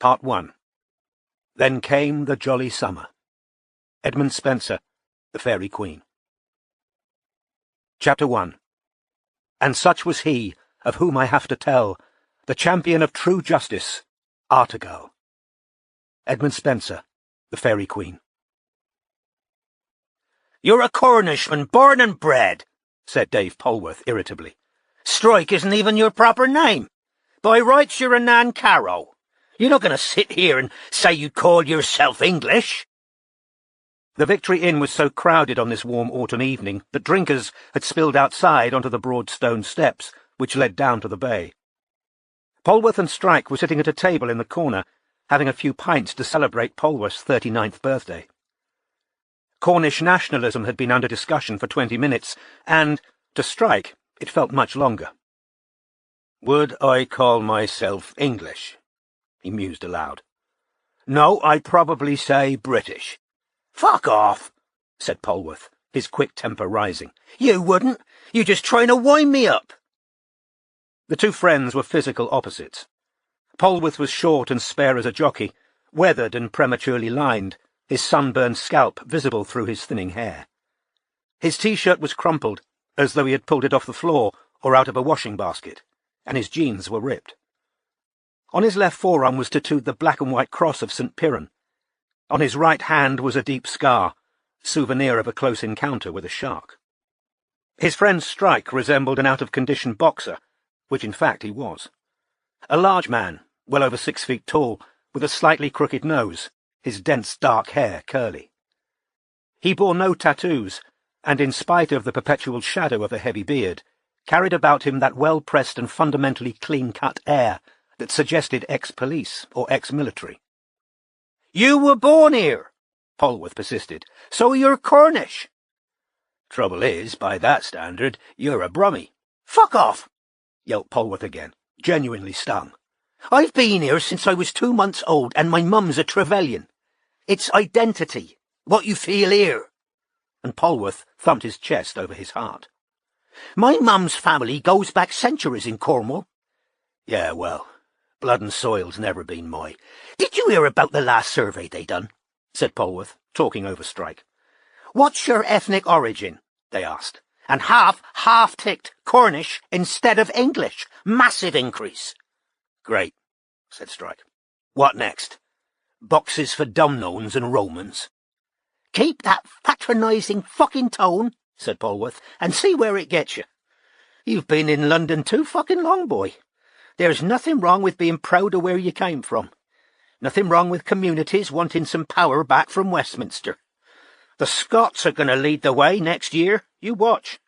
Part 1. Then came the jolly summer. Edmund Spenser, The Fairy Queen. Chapter 1. And such was he, of whom I have to tell, the champion of true justice, Artegall. Edmund Spenser, The Fairy Queen. "You're a Cornishman, born and bred," said Dave Polwarth irritably. "Strike isn't even your proper name. By rights you're a Nan Carrow. You're not going to sit here and say you call yourself English." The Victory Inn was so crowded on this warm autumn evening that drinkers had spilled outside onto the broad stone steps which led down to the bay. Polwarth and Strike were sitting at a table in the corner, having a few pints to celebrate Polwarth's 39th birthday. Cornish nationalism had been under discussion for 20 minutes, and, to Strike, it felt much longer. "Would I call myself English?" he mused aloud. "No, I'd probably say British." "Fuck off," said Polwarth, his quick temper rising. "You wouldn't. You're just trying to wind me up." The two friends were physical opposites. Polwarth was short and spare as a jockey, weathered and prematurely lined, his sunburned scalp visible through his thinning hair. His T-shirt was crumpled, as though he had pulled it off the floor or out of a washing basket, and his jeans were ripped. On his left forearm was tattooed the black and white cross of St. Piran. On his right hand was a deep scar, souvenir of a close encounter with a shark. His friend Strike resembled an out-of-condition boxer, which in fact he was. A large man, well over 6 feet tall, with a slightly crooked nose, his dense dark hair curly. He bore no tattoos, and in spite of the perpetual shadow of a heavy beard, carried about him that well-pressed and fundamentally clean-cut air that suggested ex-police or ex-military. "You were born here," Polwarth persisted, "so you're Cornish." "Trouble is, by that standard, you're a Brummie." "Fuck off," yelped Polwarth again, genuinely stung. "I've been here since I was 2 months old, and my mum's a Trevelyan. It's identity, what you feel here." And Polwarth thumped his chest over his heart. "My mum's family goes back centuries in Cornwall." "Yeah, well, blood and soil's never been my—" "Did you hear about the last survey they done?" said Polwarth, talking over Strike. "What's your ethnic origin?" they asked. "And half ticked Cornish instead of English. Massive increase." "Great," said Strike. "What next? Boxes for dumb-knowns and Romans?" "Keep that patronising fucking tone," said Polwarth, "and see where it gets you. You've been in London too fucking long, boy. There's nothing wrong with being proud of where you came from. Nothing wrong with communities wanting some power back from Westminster. The Scots are going to lead the way next year, you watch.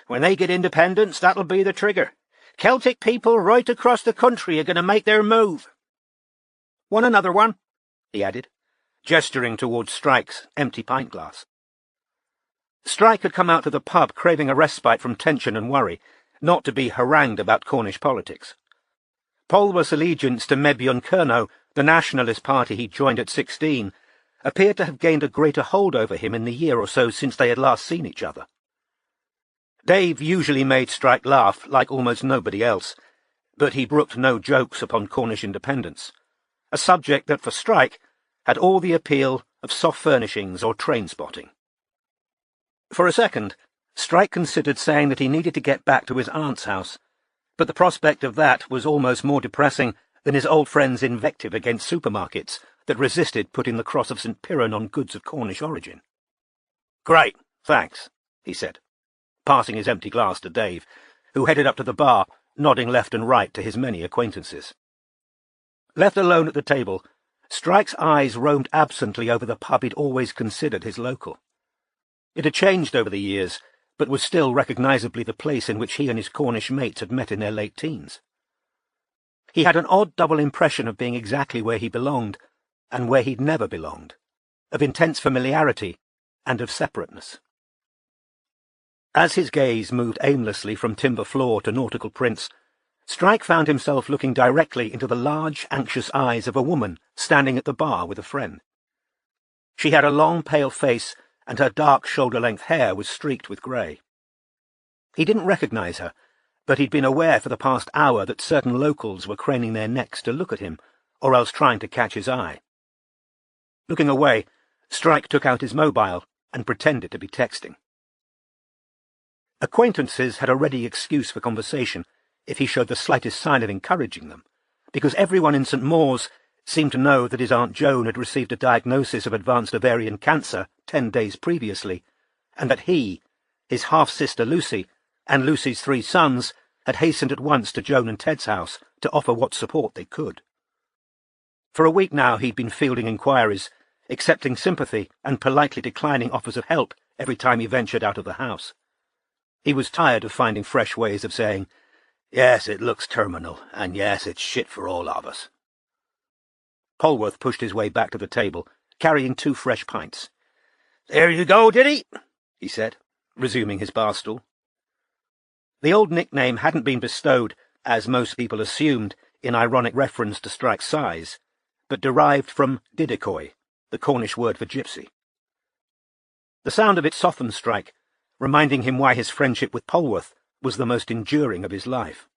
When they get independence, that'll be the trigger. Celtic people right across the country are going to make their move." "Want another one?" he added, gesturing towards Strike's empty pint-glass. Strike had come out to the pub craving a respite from tension and worry, not to be harangued about Cornish politics. Polwarth's allegiance to Mebion Kerno, the nationalist party he joined at 16, appeared to have gained a greater hold over him in the year or so since they had last seen each other. Dave usually made Strike laugh like almost nobody else, but he brooked no jokes upon Cornish independence, a subject that for Strike had all the appeal of soft furnishings or train-spotting. For a second, Strike considered saying that he needed to get back to his aunt's house, but the prospect of that was almost more depressing than his old friend's invective against supermarkets that resisted putting the cross of St. Piran on goods of Cornish origin. "Great, thanks," he said, passing his empty glass to Dave, who headed up to the bar, nodding left and right to his many acquaintances. Left alone at the table, Strike's eyes roamed absently over the pub he'd always considered his local. It had changed over the years, but was still recognisably the place in which he and his Cornish mates had met in their late teens. He had an odd double impression of being exactly where he belonged, and where he'd never belonged, of intense familiarity and of separateness. As his gaze moved aimlessly from timber floor to nautical prints, Strike found himself looking directly into the large, anxious eyes of a woman standing at the bar with a friend. She had a long, pale face, and her dark shoulder-length hair was streaked with grey. He didn't recognise her, but he'd been aware for the past hour that certain locals were craning their necks to look at him, or else trying to catch his eye. Looking away, Strike took out his mobile and pretended to be texting. Acquaintances had a ready excuse for conversation if he showed the slightest sign of encouraging them, because everyone in St. Mawes seemed to know that his Aunt Joan had received a diagnosis of advanced ovarian cancer 10 days previously, and that he, his half-sister Lucy, and Lucy's 3 sons had hastened at once to Joan and Ted's house to offer what support they could. For a week now he'd been fielding inquiries, accepting sympathy and politely declining offers of help every time he ventured out of the house. He was tired of finding fresh ways of saying, "Yes, it looks terminal, and yes, it's shit for all of us." Polwarth pushed his way back to the table, carrying 2 fresh pints. "There you go, Diddy," he said, resuming his bar stool. The old nickname hadn't been bestowed, as most people assumed, in ironic reference to Strike's size, but derived from didecoy, the Cornish word for gypsy. The sound of it softened Strike, reminding him why his friendship with Polwarth was the most enduring of his life.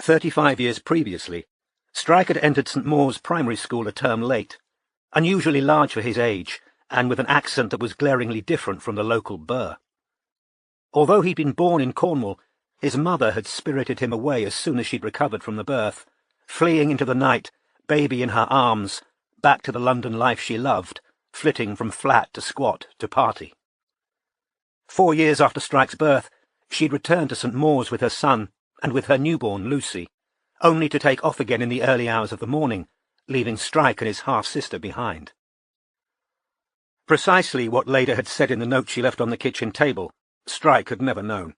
35 years previously, Strike had entered St. Mawes Primary School a term late, unusually large for his age, and with an accent that was glaringly different from the local burr. Although he'd been born in Cornwall, his mother had spirited him away as soon as she'd recovered from the birth, fleeing into the night, baby in her arms, back to the London life she loved, flitting from flat to squat to party. 4 years after Strike's birth, she'd returned to St. Mawes with her son and with her newborn Lucy, only to take off again in the early hours of the morning, leaving Strike and his half-sister behind. Precisely what Leda had said in the note she left on the kitchen table, Strike had never known.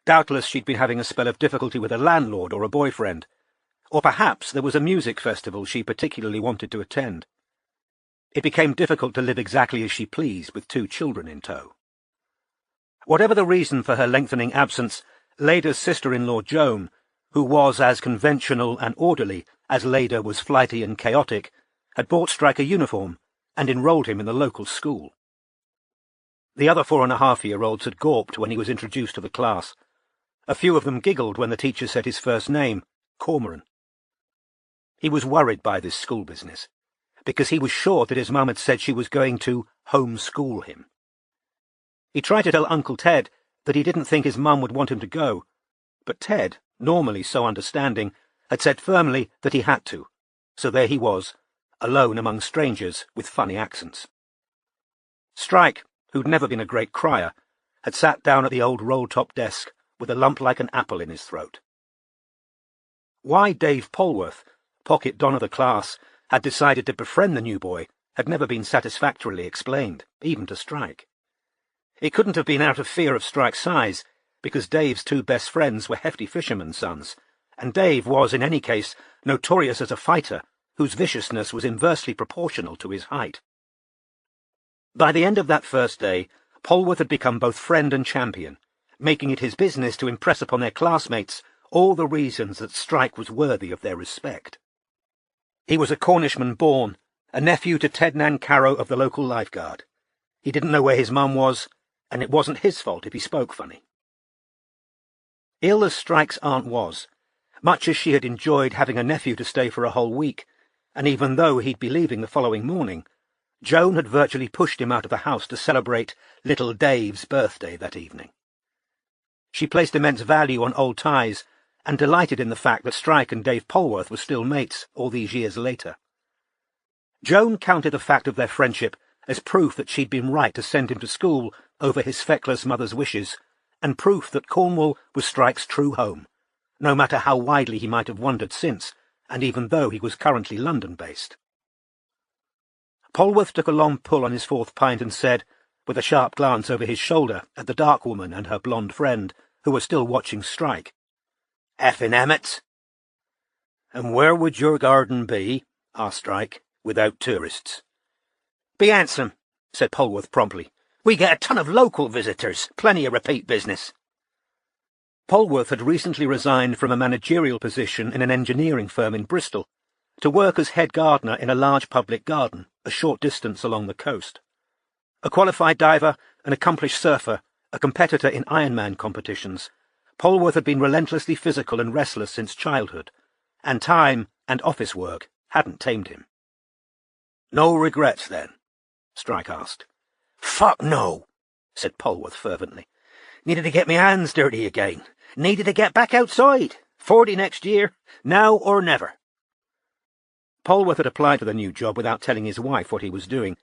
Doubtless she'd been having a spell of difficulty with a landlord or a boyfriend, or perhaps there was a music festival she particularly wanted to attend. It became difficult to live exactly as she pleased with 2 children in tow. Whatever the reason for her lengthening absence, Leda's sister-in-law Joan, who was as conventional and orderly as Leda was flighty and chaotic, had bought Strike a uniform and enrolled him in the local school. The other 4.5-year-olds had gawped when he was introduced to the class. A few of them giggled when the teacher said his first name, Cormoran. He was worried by this school business, because he was sure that his mum had said she was going to home-school him. He tried to tell Uncle Ted that he didn't think his mum would want him to go, but Ted, normally so understanding, had said firmly that he had to, so there he was, alone among strangers with funny accents. Strike, who'd never been a great crier, had sat down at the old roll-top desk with a lump like an apple in his throat. Why Dave Polwarth, pocket don of the class, had decided to befriend the new boy had never been satisfactorily explained, even to Strike. It couldn't have been out of fear of Strike's size, because Dave's 2 best friends were hefty fishermen's sons, and Dave was, in any case, notorious as a fighter whose viciousness was inversely proportional to his height. By the end of that first day, Polwarth had become both friend and champion, making it his business to impress upon their classmates all the reasons that Strike was worthy of their respect. He was a Cornishman born, a nephew to Ted Nancarrow of the local lifeguard. He didn't know where his mum was, and it wasn't his fault if he spoke funny. Ill as Strike's aunt was, much as she had enjoyed having a nephew to stay for a whole week, and even though he'd be leaving the following morning, Joan had virtually pushed him out of the house to celebrate little Dave's birthday that evening. She placed immense value on old ties, and delighted in the fact that Strike and Dave Polwarth were still mates all these years later. Joan counted the fact of their friendship as proof that she'd been right to send him to school over his feckless mother's wishes, and proof that Cornwall was Strike's true home, no matter how widely he might have wandered since, and even though he was currently London-based. Polwarth took a long pull on his 4th pint and said, with a sharp glance over his shoulder at the dark woman and her blonde friend, who were still watching Strike, "Effin' Emmets." "And where would your garden be," asked Strike, "without tourists?" "Be handsome," said Polwarth promptly. "We get a ton of local visitors, plenty of repeat business." Polwarth had recently resigned from a managerial position in an engineering firm in Bristol to work as head gardener in a large public garden a short distance along the coast. A qualified diver, an accomplished surfer, a competitor in Ironman competitions, Polwarth had been relentlessly physical and restless since childhood, and time, and office work hadn't tamed him. "No regrets, then?" Strike asked. "Fuck no," said Polwarth fervently. "Needed to get my hands dirty again. Needed to get back outside. 40 next year. Now or never." Polwarth had applied for the new job without telling his wife what he was doing.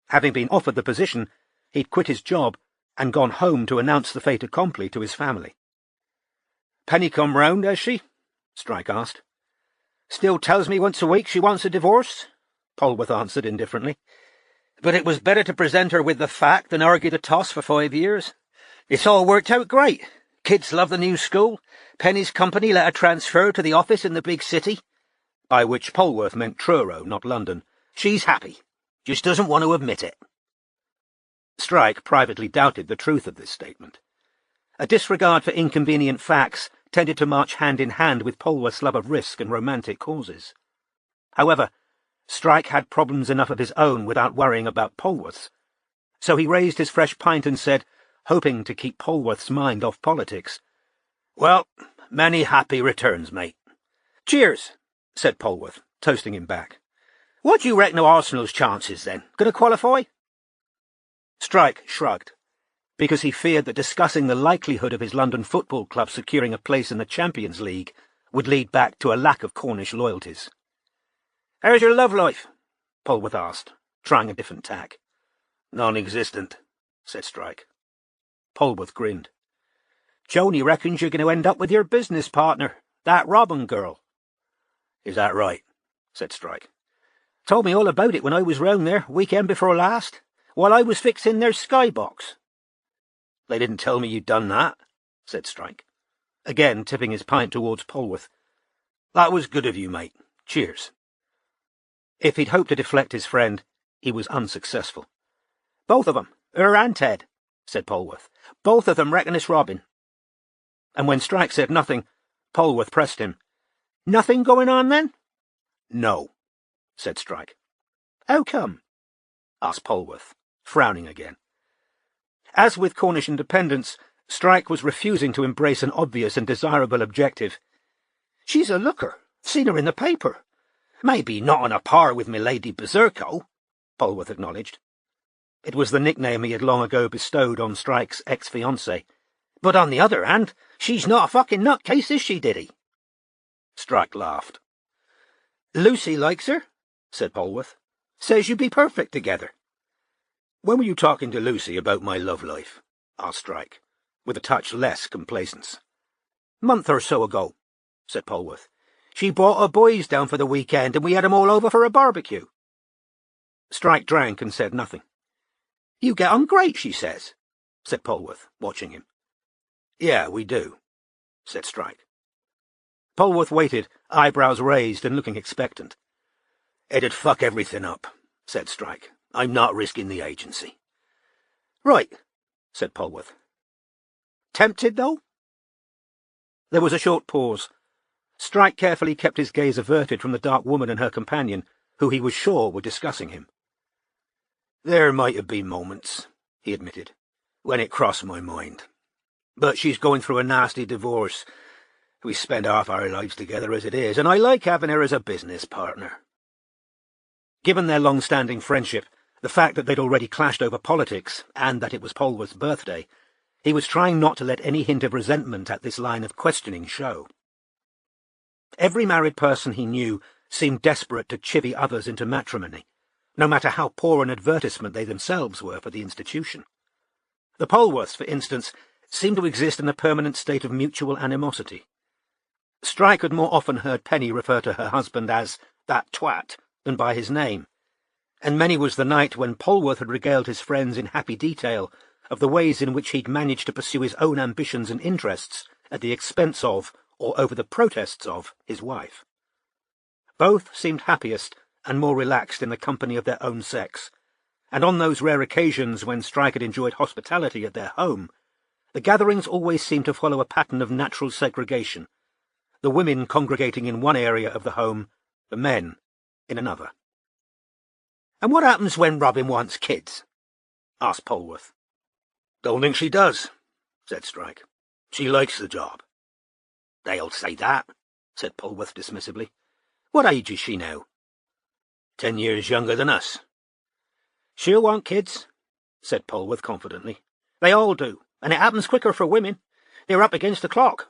Having been offered the position, he'd quit his job and gone home to announce the fait accompli to his family. "Penny come round, has she?" Strike asked. "Still tells me once a week she wants a divorce," Polwarth answered indifferently. "But it was better to present her with the fact than argue the toss for 5 years. It's all worked out great. Kids love the new school. Penny's company let her transfer to the office in the big city." By which Polwarth meant Truro, not London. "She's happy. Just doesn't want to admit it." Strike privately doubted the truth of this statement. A disregard for inconvenient facts tended to march hand in hand with Polwarth's love of risk and romantic causes. However, Strike had problems enough of his own without worrying about Polwarth's, so he raised his fresh pint and said, hoping to keep Polwarth's mind off politics, "Well, many happy returns, mate." "Cheers," said Polwarth, toasting him back. "What do you reckon of Arsenal's chances, then? Going to qualify?" Strike shrugged, because he feared that discussing the likelihood of his London Football Club securing a place in the Champions League would lead back to a lack of Cornish loyalties. "How's your love life?" Polwarth asked, trying a different tack. "Non-existent," said Strike. Polwarth grinned. "Joni reckons you're going to end up with your business partner, that Robin girl." "Is that right?" said Strike. "Told me all about it when I was round there, weekend before last, while I was fixing their skybox." "They didn't tell me you'd done that," said Strike, again tipping his pint towards Polwarth. "That was good of you, mate. Cheers." If he'd hoped to deflect his friend, he was unsuccessful. "Both of 'em, her and Ted," said Polwarth. "Both of them reckon it's Robin." And when Strike said nothing, Polwarth pressed him. "Nothing going on, then?" "No," said Strike. "How come?" asked Polwarth, frowning again. As with Cornish independence, Strike was refusing to embrace an obvious and desirable objective. "She's a looker. Seen her in the paper. Maybe not on a par with Milady Berserko," Polwarth acknowledged. It was the nickname he had long ago bestowed on Strike's ex-fiancée. "But on the other hand, she's not a fucking nutcase, is she, Diddy?" Strike laughed. "Lucy likes her," said Polwarth. "Says you'd be perfect together." "When were you talking to Lucy about my love life?" asked Strike, with a touch less complacence. "Month or so ago," said Polwarth. "She brought her boys down for the weekend, and we had 'em all over for a barbecue." Strike drank and said nothing. "You get on great, she says," said Polwarth, watching him. "Yeah, we do," said Strike. Polwarth waited, eyebrows raised and looking expectant. "It'd fuck everything up," said Strike. "I'm not risking the agency." "Right," said Polwarth. "Tempted, though?" There was a short pause. Strike carefully kept his gaze averted from the dark woman and her companion, who he was sure were discussing him. "There might have been moments," he admitted, "when it crossed my mind. But she's going through a nasty divorce. We spend half our lives together as it is, and I like having her as a business partner." Given their long-standing friendship, the fact that they'd already clashed over politics, and that it was Polwarth's birthday, he was trying not to let any hint of resentment at this line of questioning show. Every married person he knew seemed desperate to chivvy others into matrimony, no matter how poor an advertisement they themselves were for the institution. The Polwarths, for instance, seemed to exist in a permanent state of mutual animosity. Strike had more often heard Penny refer to her husband as "that twat" than by his name, and many was the night when Polwarth had regaled his friends in happy detail of the ways in which he'd managed to pursue his own ambitions and interests at the expense of, or over the protests of, his wife. Both seemed happiest and more relaxed in the company of their own sex, and on those rare occasions when Strike had enjoyed hospitality at their home, the gatherings always seemed to follow a pattern of natural segregation, the women congregating in one area of the home, the men in another. "And what happens when Robin wants kids?" asked Polwarth. "Don't think she does," said Strike. "She likes the job." "They'll say that," said Polwarth dismissively. What age is she now? 10 years younger than us. She'll want kids, said Polwarth confidently. They all do, and it happens quicker for women. They're up against the clock.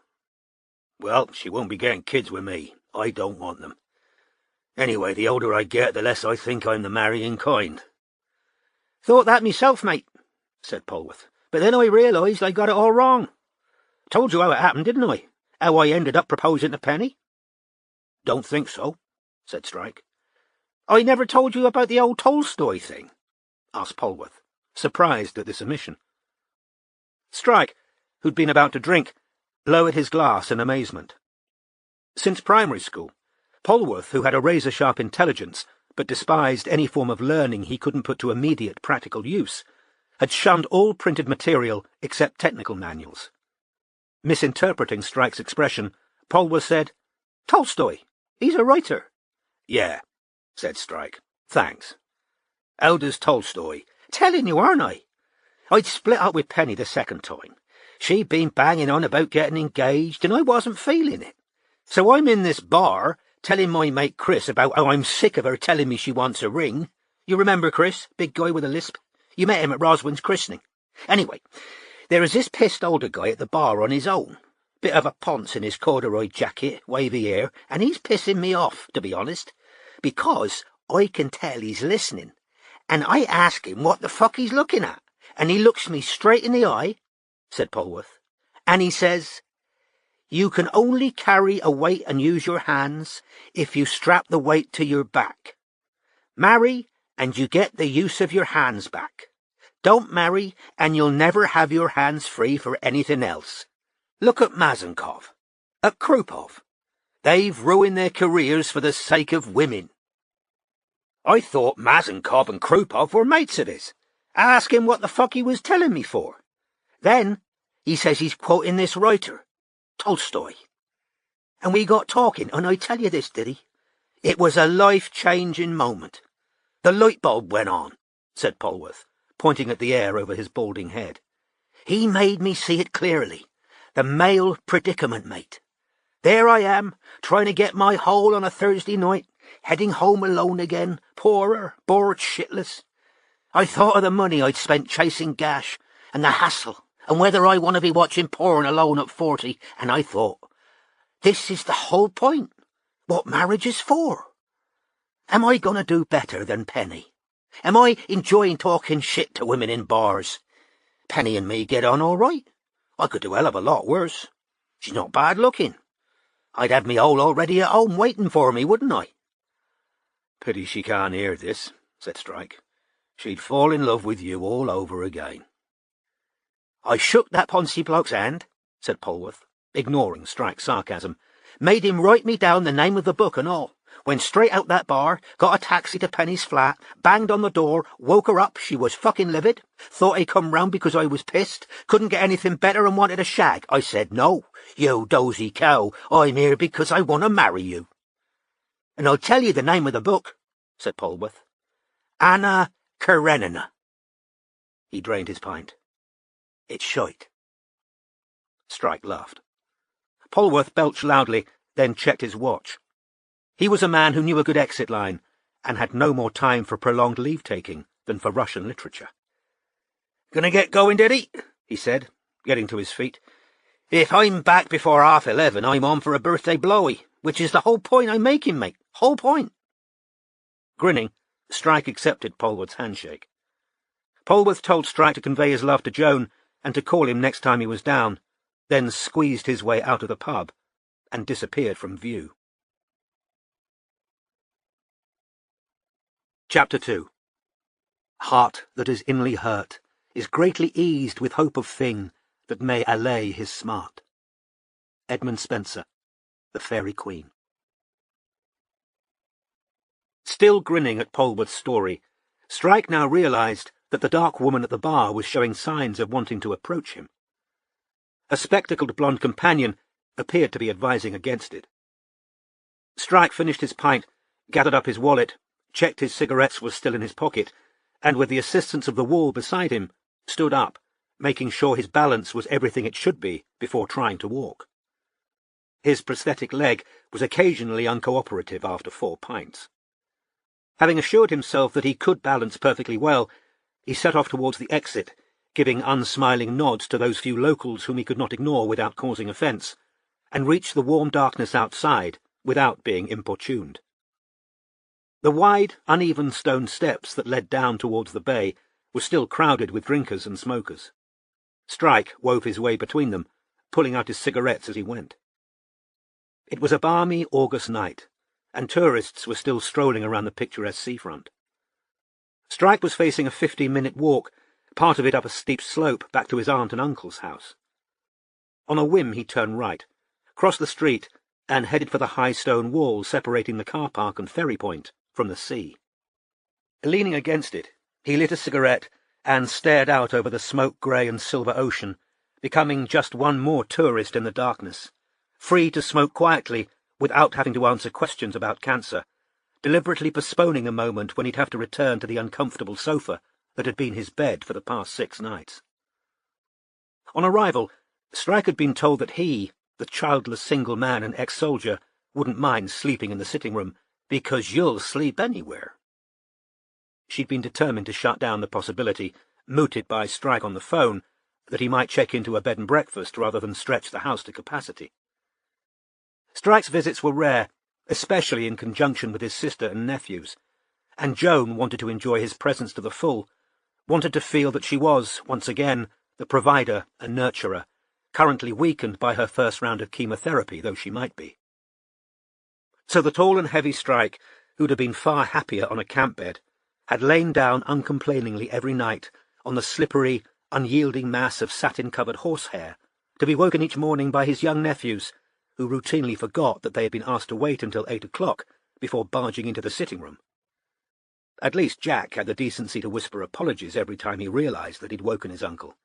Well, she won't be getting kids with me. I don't want them. Anyway, the older I get, the less I think I'm the marrying kind. Thought that myself, mate, said Polwarth, but then I realised I got it all wrong. Told you how it happened, didn't I? How I ended up proposing to Penny? Don't think so, said Strike. I never told you about the old Tolstoy thing, asked Polwarth, surprised at this omission. Strike, who'd been about to drink, lowered his glass in amazement. Since primary school, Polwarth, who had a razor-sharp intelligence but despised any form of learning he couldn't put to immediate practical use, had shunned all printed material except technical manuals. Misinterpreting Strike's expression, Polwarth said, Tolstoy, he's a writer. Yeah, said Strike. Thanks. How does Tolstoy? Telling you, aren't I? I'd split up with Penny the second time. She'd been banging on about getting engaged, and I wasn't feeling it. So I'm in this bar, telling my mate Chris about how I'm sick of her telling me she wants a ring. You remember Chris, big guy with a lisp? You met him at Roswin's christening. Anyway, there is this pissed older guy at the bar on his own. Bit of a ponce in his corduroy jacket, wavy hair, and he's pissing me off, to be honest, because I can tell he's listening. And I ask him what the fuck he's looking at, and he looks me straight in the eye, said Polwarth, and he says, You can only carry a weight and use your hands if you strap the weight to your back. Marry, and you get the use of your hands back. Don't marry, and you'll never have your hands free for anything else. Look at Mazenkov, at Krupov. They've ruined their careers for the sake of women. I thought Mazenkov and Krupov were mates of his. Ask him what the fuck he was telling me for. Then he says he's quoting this writer, Tolstoy. And we got talking, and I tell you this, Diddy, it was a life-changing moment. The light bulb went on, said Polwarth, pointing at the air over his balding head. He made me see it clearly. The male predicament, mate. There I am, trying to get my hole on a Thursday night, heading home alone again, poorer, bored shitless. I thought of the money I'd spent chasing Gash, and the hassle, and whether I want to be watching porn alone at 40, and I thought, this is the whole point, what marriage is for. Am I going to do better than Penny? Am I enjoying talking shit to women in bars? Penny and me get on all right. I could do a hell of a lot worse. She's not bad looking. I'd have me hole already at home waiting for me, wouldn't I? Pity she can't hear this, said Strike. She'd fall in love with you all over again. I shook that Poncy bloke's hand, said Polwarth, ignoring Strike's sarcasm, made him write me down the name of the book and all, went straight out that bar, got a taxi to Penny's flat, banged on the door, woke her up, she was fucking livid, thought he'd come round because I was pissed, couldn't get anything better and wanted a shag. I said, no, you dozy cow, I'm here because I want to marry you. And I'll tell you the name of the book, said Polwarth. Anna Karenina. He drained his pint. It's shite. Strike laughed. Polwarth belched loudly, then checked his watch. He was a man who knew a good exit line, and had no more time for prolonged leave-taking than for Russian literature. Gonna get going, Diddy? He said, getting to his feet. If I'm back before 11:30, I'm on for a birthday blowy, which is the whole point I'm making, mate. Whole point. Grinning, Strike accepted Polwarth's handshake. Polwarth told Strike to convey his love to Joan and to call him next time he was down, then squeezed his way out of the pub and disappeared from view. Chapter 2. Heart that is inly hurt is greatly eased with hope of thing that may allay his smart. Edmund Spenser, The Fairy Queen. Still grinning at Polwarth's story, Strike now realised that the dark woman at the bar was showing signs of wanting to approach him. A spectacled blonde companion appeared to be advising against it. Strike finished his pint, gathered up his wallet, checked his cigarettes were still in his pocket, and with the assistance of the wall beside him, stood up, making sure his balance was everything it should be before trying to walk. His prosthetic leg was occasionally uncooperative after 4 pints. Having assured himself that he could balance perfectly well, he set off towards the exit, giving unsmiling nods to those few locals whom he could not ignore without causing offence, and reached the warm darkness outside without being importuned. The wide, uneven stone steps that led down towards the bay were still crowded with drinkers and smokers. Strike wove his way between them, pulling out his cigarettes as he went. It was a balmy August night, and tourists were still strolling around the picturesque seafront. Strike was facing a 15-minute walk, part of it up a steep slope back to his aunt and uncle's house. On a whim he turned right, crossed the street, and headed for the high stone wall separating the car park and ferry point from the sea. Leaning against it, he lit a cigarette and stared out over the smoke-grey and silver ocean, becoming just one more tourist in the darkness, free to smoke quietly without having to answer questions about cancer, deliberately postponing a moment when he'd have to return to the uncomfortable sofa that had been his bed for the past 6 nights. On arrival, Strike had been told that he, the childless single man and ex-soldier, wouldn't mind sleeping in the sitting room, because you'll sleep anywhere. She'd been determined to shut down the possibility, mooted by Strike on the phone, that he might check into a bed and breakfast rather than stretch the house to capacity. Strike's visits were rare, especially in conjunction with his sister and nephews, and Joan wanted to enjoy his presence to the full, wanted to feel that she was, once again, the provider and nurturer, currently weakened by her first round of chemotherapy, though she might be. So the tall and heavy Strike, who'd have been far happier on a camp bed, had lain down uncomplainingly every night on the slippery, unyielding mass of satin-covered horsehair, to be woken each morning by his young nephews, who routinely forgot that they had been asked to wait until 8 o'clock before barging into the sitting room. At least Jack had the decency to whisper apologies every time he realised that he'd woken his uncle.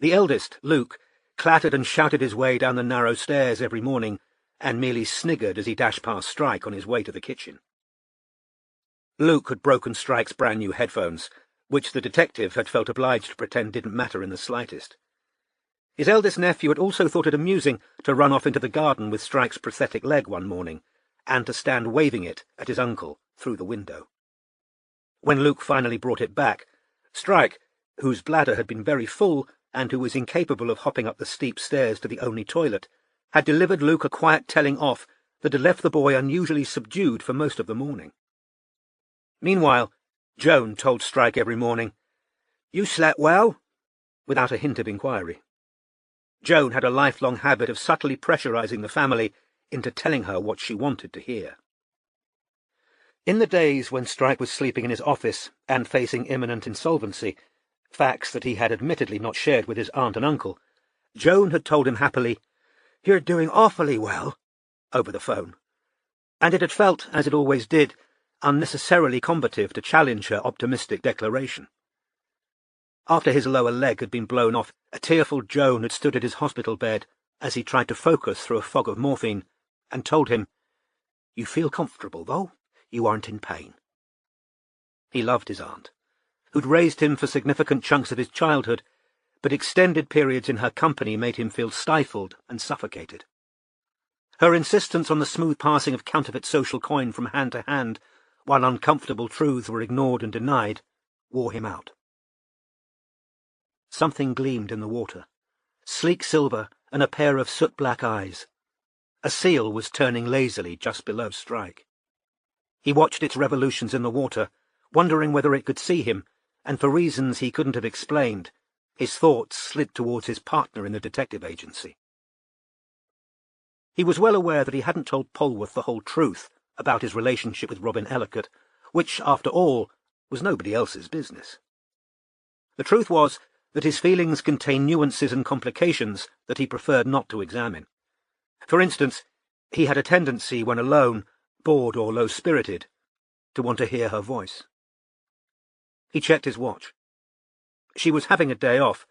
The eldest, Luke, clattered and shouted his way down the narrow stairs every morning, and merely sniggered as he dashed past Strike on his way to the kitchen. Luke had broken Strike's brand-new headphones, which the detective had felt obliged to pretend didn't matter in the slightest. His eldest nephew had also thought it amusing to run off into the garden with Strike's prosthetic leg one morning, and to stand waving it at his uncle through the window. When Luke finally brought it back, Strike, whose bladder had been very full and who was incapable of hopping up the steep stairs to the only toilet, had delivered Luke a quiet telling off that had left the boy unusually subdued for most of the morning. Meanwhile, Joan told Strike every morning, "You slept well?" without a hint of inquiry. Joan had a lifelong habit of subtly pressurizing the family into telling her what she wanted to hear. In the days when Strike was sleeping in his office and facing imminent insolvency, facts that he had admittedly not shared with his aunt and uncle, Joan had told him happily, "You're doing awfully well," over the phone, and it had felt, as it always did, unnecessarily combative to challenge her optimistic declaration. After his lower leg had been blown off, a tearful Joan had stood at his hospital bed as he tried to focus through a fog of morphine, and told him, "You feel comfortable, though? You aren't in pain." He loved his aunt, who'd raised him for significant chunks of his childhood, but extended periods in her company made him feel stifled and suffocated. Her insistence on the smooth passing of counterfeit social coin from hand to hand, while uncomfortable truths were ignored and denied, wore him out. Something gleamed in the water, sleek silver and a pair of soot-black eyes. A seal was turning lazily just below Strike. He watched its revolutions in the water, wondering whether it could see him, and for reasons he couldn't have explained, his thoughts slid towards his partner in the detective agency. He was well aware that he hadn't told Polwarth the whole truth about his relationship with Robin Ellacott, which, after all, was nobody else's business. The truth was that his feelings contained nuances and complications that he preferred not to examine. For instance, he had a tendency, when alone, bored or low-spirited, to want to hear her voice. He checked his watch. She was having a day off,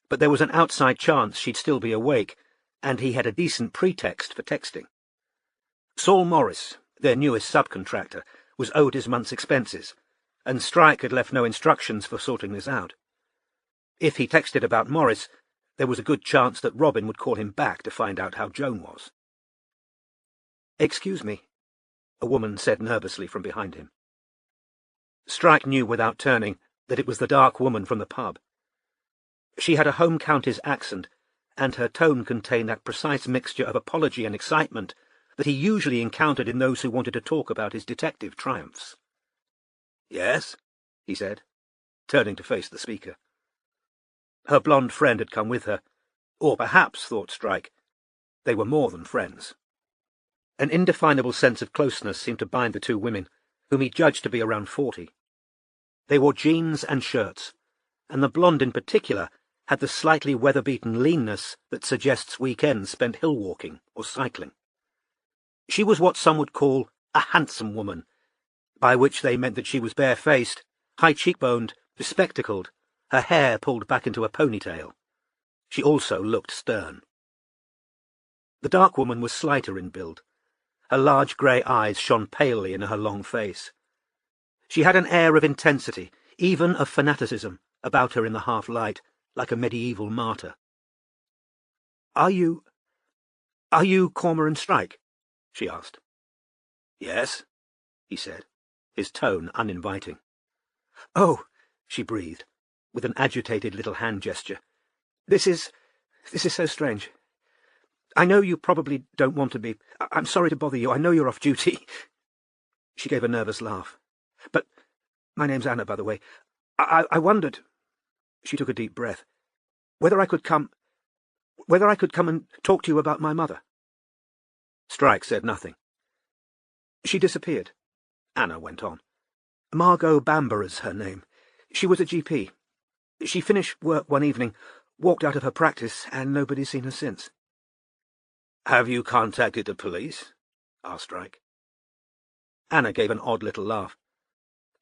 but there was an outside chance she'd still be awake, and he had a decent pretext for texting. Saul Morris, their newest subcontractor, was owed his month's expenses, and Strike had left no instructions for sorting this out. If he texted about Morris, there was a good chance that Robin would call him back to find out how Joan was. "Excuse me," a woman said nervously from behind him. Strike knew without turning that it was the dark woman from the pub. She had a home county's accent, and her tone contained that precise mixture of apology and excitement that he usually encountered in those who wanted to talk about his detective triumphs. "Yes?" he said, turning to face the speaker. Her blonde friend had come with her, or perhaps, thought Strike, they were more than friends. An indefinable sense of closeness seemed to bind the two women, whom he judged to be around 40. They wore jeans and shirts, and the blonde in particular had the slightly weather-beaten leanness that suggests weekends spent hill-walking or cycling. She was what some would call a handsome woman, by which they meant that she was bare-faced, high-cheekboned, bespectacled, her hair pulled back into a ponytail. She also looked stern. The dark woman was slighter in build. Her large grey eyes shone palely in her long face. She had an air of intensity, even of fanaticism, about her in the half-light, like a medieval martyr. Are you Cormoran Strike?" she asked. "Yes," he said, his tone uninviting. "Oh," she breathed, with an agitated little hand gesture. This is so strange. I know you probably don't want to be. I'm sorry to bother you. I know you're off duty." She gave a nervous laugh. "But my name's Anna, by the way. I wondered," she took a deep breath, whether I could come and talk to you about my mother." Strike said nothing. "She disappeared," Anna went on. "Margot Bamborough's her name. She was a GP. She finished work one evening, walked out of her practice, and nobody's seen her since." "Have you contacted the police?" asked Strike. Anna gave an odd little laugh.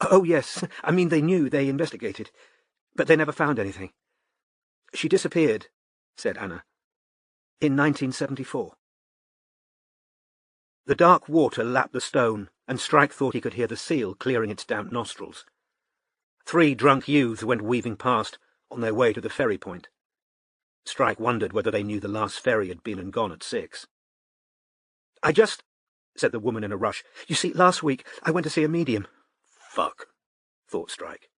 "Oh, yes. I mean, they knew, they investigated. But they never found anything. She disappeared," said Anna, "in 1974. The dark water lapped the stone, and Strike thought he could hear the seal clearing its damp nostrils. 3 drunk youths went weaving past, on their way to the ferry point. Strike wondered whether they knew the last ferry had been and gone at 6. "I just," said the woman in a rush. "You see, last week I went to see a medium." Fuck, thought Strike.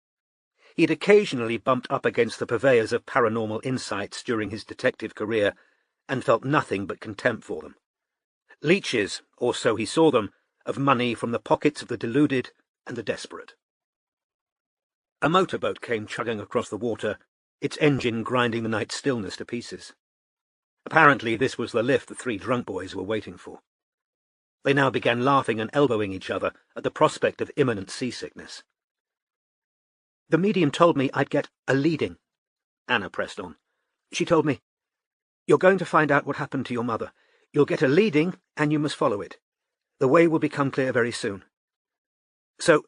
He had occasionally bumped up against the purveyors of paranormal insights during his detective career, and felt nothing but contempt for them. Leeches, or so he saw them, of money from the pockets of the deluded and the desperate. A motorboat came chugging across the water, its engine grinding the night stillness to pieces. Apparently this was the lift the 3 drunk boys were waiting for. They now began laughing and elbowing each other at the prospect of imminent seasickness. "The medium told me I'd get a leading," Anna pressed on. "She told me, 'You're going to find out what happened to your mother. You'll get a leading, and you must follow it. The way will become clear very soon.' So,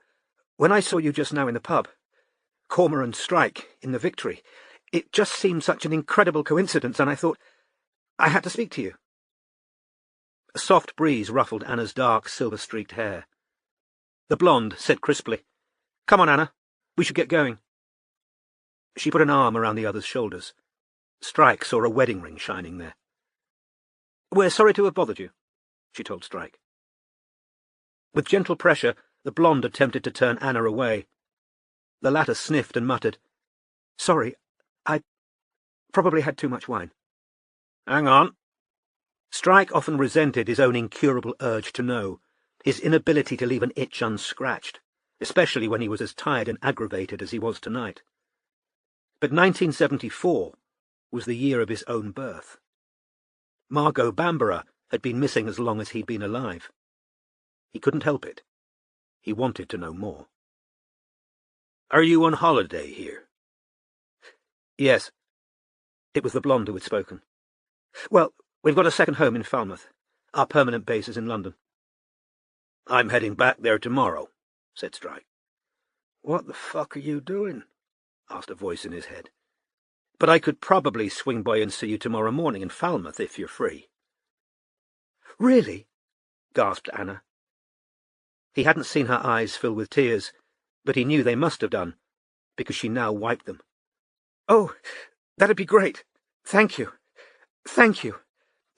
when I saw you just now in the pub, Cormoran Strike in the Victory, it just seemed such an incredible coincidence, and I thought I had to speak to you." A soft breeze ruffled Anna's dark, silver-streaked hair. The blonde said crisply, "Come on, Anna. We should get going." She put an arm around the other's shoulders. Strike saw a wedding ring shining there. "We're sorry to have bothered you," she told Strike. With gentle pressure, the blonde attempted to turn Anna away. The latter sniffed and muttered, "Sorry, I probably had too much wine." "Hang on." Strike often resented his own incurable urge to know, his inability to leave an itch unscratched, especially when he was as tired and aggravated as he was tonight. But 1974 was the year of his own birth. Margot Bamborough had been missing as long as he'd been alive. He couldn't help it. He wanted to know more. "Are you on holiday here?" "Yes." It was the blonde who had spoken. "Well, we've got a second home in Falmouth. Our permanent base is in London." "I'm heading back there tomorrow," said Strike. "What the fuck are you doing?" asked a voice in his head. "But I could probably swing by and see you tomorrow morning in Falmouth if you're free." "Really?" gasped Anna. He hadn't seen her eyes fill with tears, but he knew they must have done, because she now wiped them. "Oh, that'd be great. Thank you. Thank you.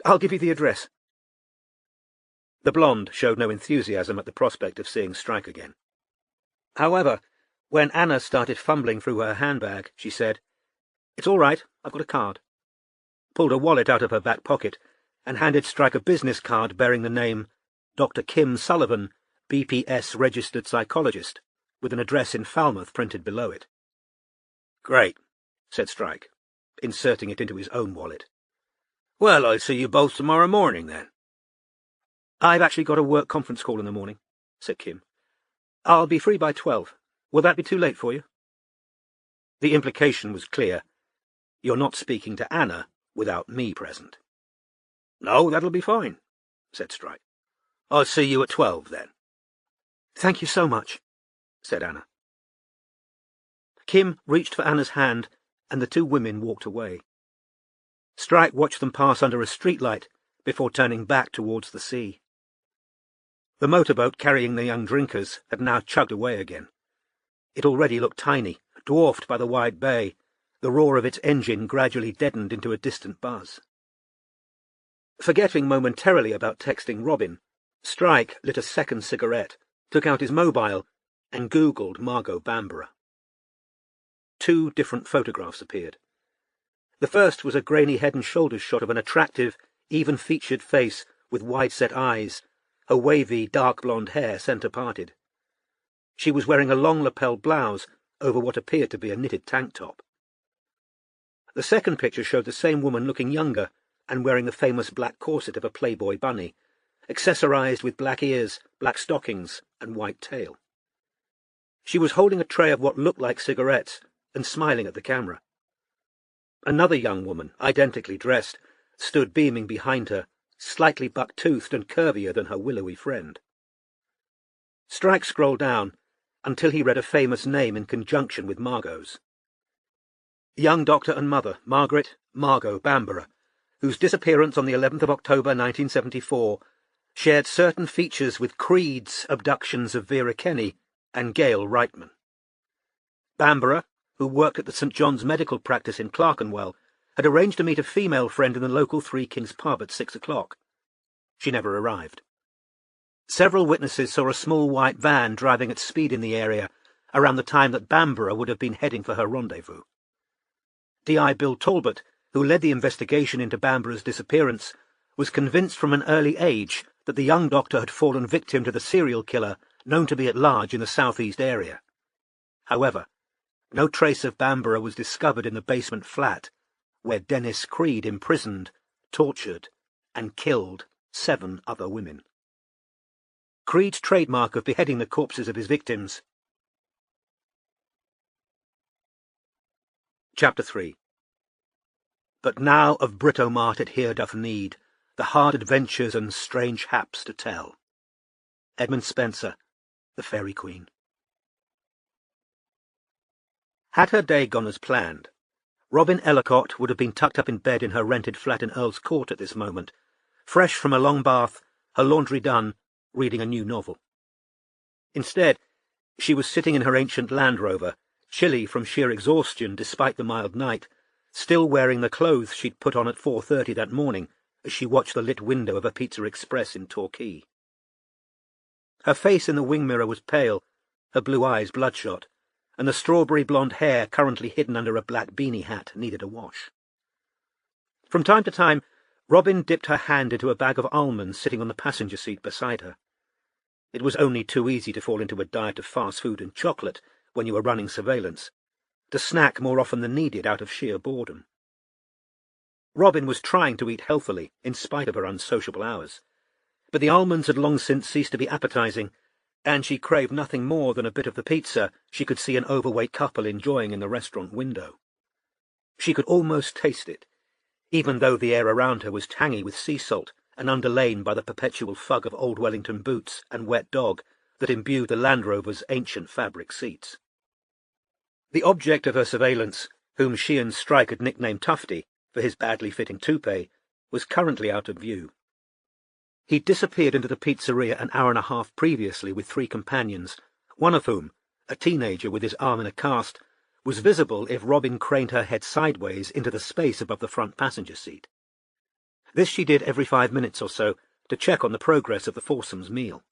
I'll give you the address." The blonde showed no enthusiasm at the prospect of seeing Strike again. However, when Anna started fumbling through her handbag, she said, "It's all right, I've got a card," pulled a wallet out of her back pocket, and handed Strike a business card bearing the name Dr. Kim Sullivan, BPS registered psychologist, with an address in Falmouth printed below it. "Great," said Strike, inserting it into his own wallet. "Well, I'll see you both tomorrow morning, then." "I've actually got a work conference call in the morning," said Kim. "I'll be free by 12. Will that be too late for you?" The implication was clear. You're not speaking to Anna without me present. "No, that'll be fine," said Strike. "I'll see you at 12, then." "Thank you so much," said Anna. Kim reached for Anna's hand, and the two women walked away. Strike watched them pass under a streetlight before turning back towards the sea. The motorboat carrying the young drinkers had now chugged away again. It already looked tiny, dwarfed by the wide bay, the roar of its engine gradually deadened into a distant buzz. Forgetting momentarily about texting Robin, Strike lit a second cigarette, took out his mobile, and Googled Margot Bamborough. 2 different photographs appeared. The first was a grainy head and shoulders shot of an attractive, even-featured face with wide-set eyes, her wavy, dark blonde hair centre-parted. She was wearing a long lapel blouse over what appeared to be a knitted tank top. The second picture showed the same woman looking younger and wearing the famous black corset of a Playboy bunny, accessorized with black ears, black stockings, and white tail. She was holding a tray of what looked like cigarettes and smiling at the camera. Another young woman, identically dressed, stood beaming behind her, slightly buck-toothed and curvier than her willowy friend. Strike scrolled down until he read a famous name in conjunction with Margot's. Young doctor and mother, Margot Bamborough, whose disappearance on the 11th of October 1974 shared certain features with Creed's abductions of Vera Kenny and Gail Reitman. Bamborough, who worked at the St. John's medical practice in Clerkenwell, had arranged to meet a female friend in the local Three Kings pub at 6 o'clock. She never arrived. Several witnesses saw a small white van driving at speed in the area around the time that Bamborough would have been heading for her rendezvous. D.I. Bill Talbot, who led the investigation into Bamborough's disappearance, was convinced from an early age that the young doctor had fallen victim to the serial killer known to be at large in the southeast area. However, no trace of Bamborough was discovered in the basement flat, where Dennis Creed imprisoned, tortured, and killed 7 other women. Creed's trademark of beheading the corpses of his victims. Chapter 3. But now of Britomart it here doth need, the hard adventures and strange haps to tell. Edmund Spenser, The Fairy Queen. Had her day gone as planned, Robin Ellacott would have been tucked up in bed in her rented flat in Earl's Court at this moment, fresh from a long bath, her laundry done, reading a new novel. Instead, she was sitting in her ancient Land Rover, chilly from sheer exhaustion despite the mild night, still wearing the clothes she'd put on at 4:30 that morning as she watched the lit window of a Pizza Express in Torquay. Her face in the wing mirror was pale, her blue eyes bloodshot, and the strawberry blonde hair currently hidden under a black beanie hat needed a wash. From time to time, Robin dipped her hand into a bag of almonds sitting on the passenger seat beside her. It was only too easy to fall into a diet of fast food and chocolate when you were running surveillance, to snack more often than needed out of sheer boredom. Robin was trying to eat healthily in spite of her unsociable hours, but the almonds had long since ceased to be appetizing, and she craved nothing more than a bit of the pizza she could see an overweight couple enjoying in the restaurant window. She could almost taste it, even though the air around her was tangy with sea salt and underlain by the perpetual fug of old Wellington boots and wet dog that imbued the Land Rover's ancient fabric seats. The object of her surveillance, whom she and Strike had nicknamed Tufty for his badly-fitting toupee, was currently out of view. He'd disappeared into the pizzeria an hour and a half previously with 3 companions, one of whom, a teenager with his arm in a cast, was visible if Robin craned her head sideways into the space above the front passenger seat. This she did every 5 minutes or so, to check on the progress of the foursome's meal.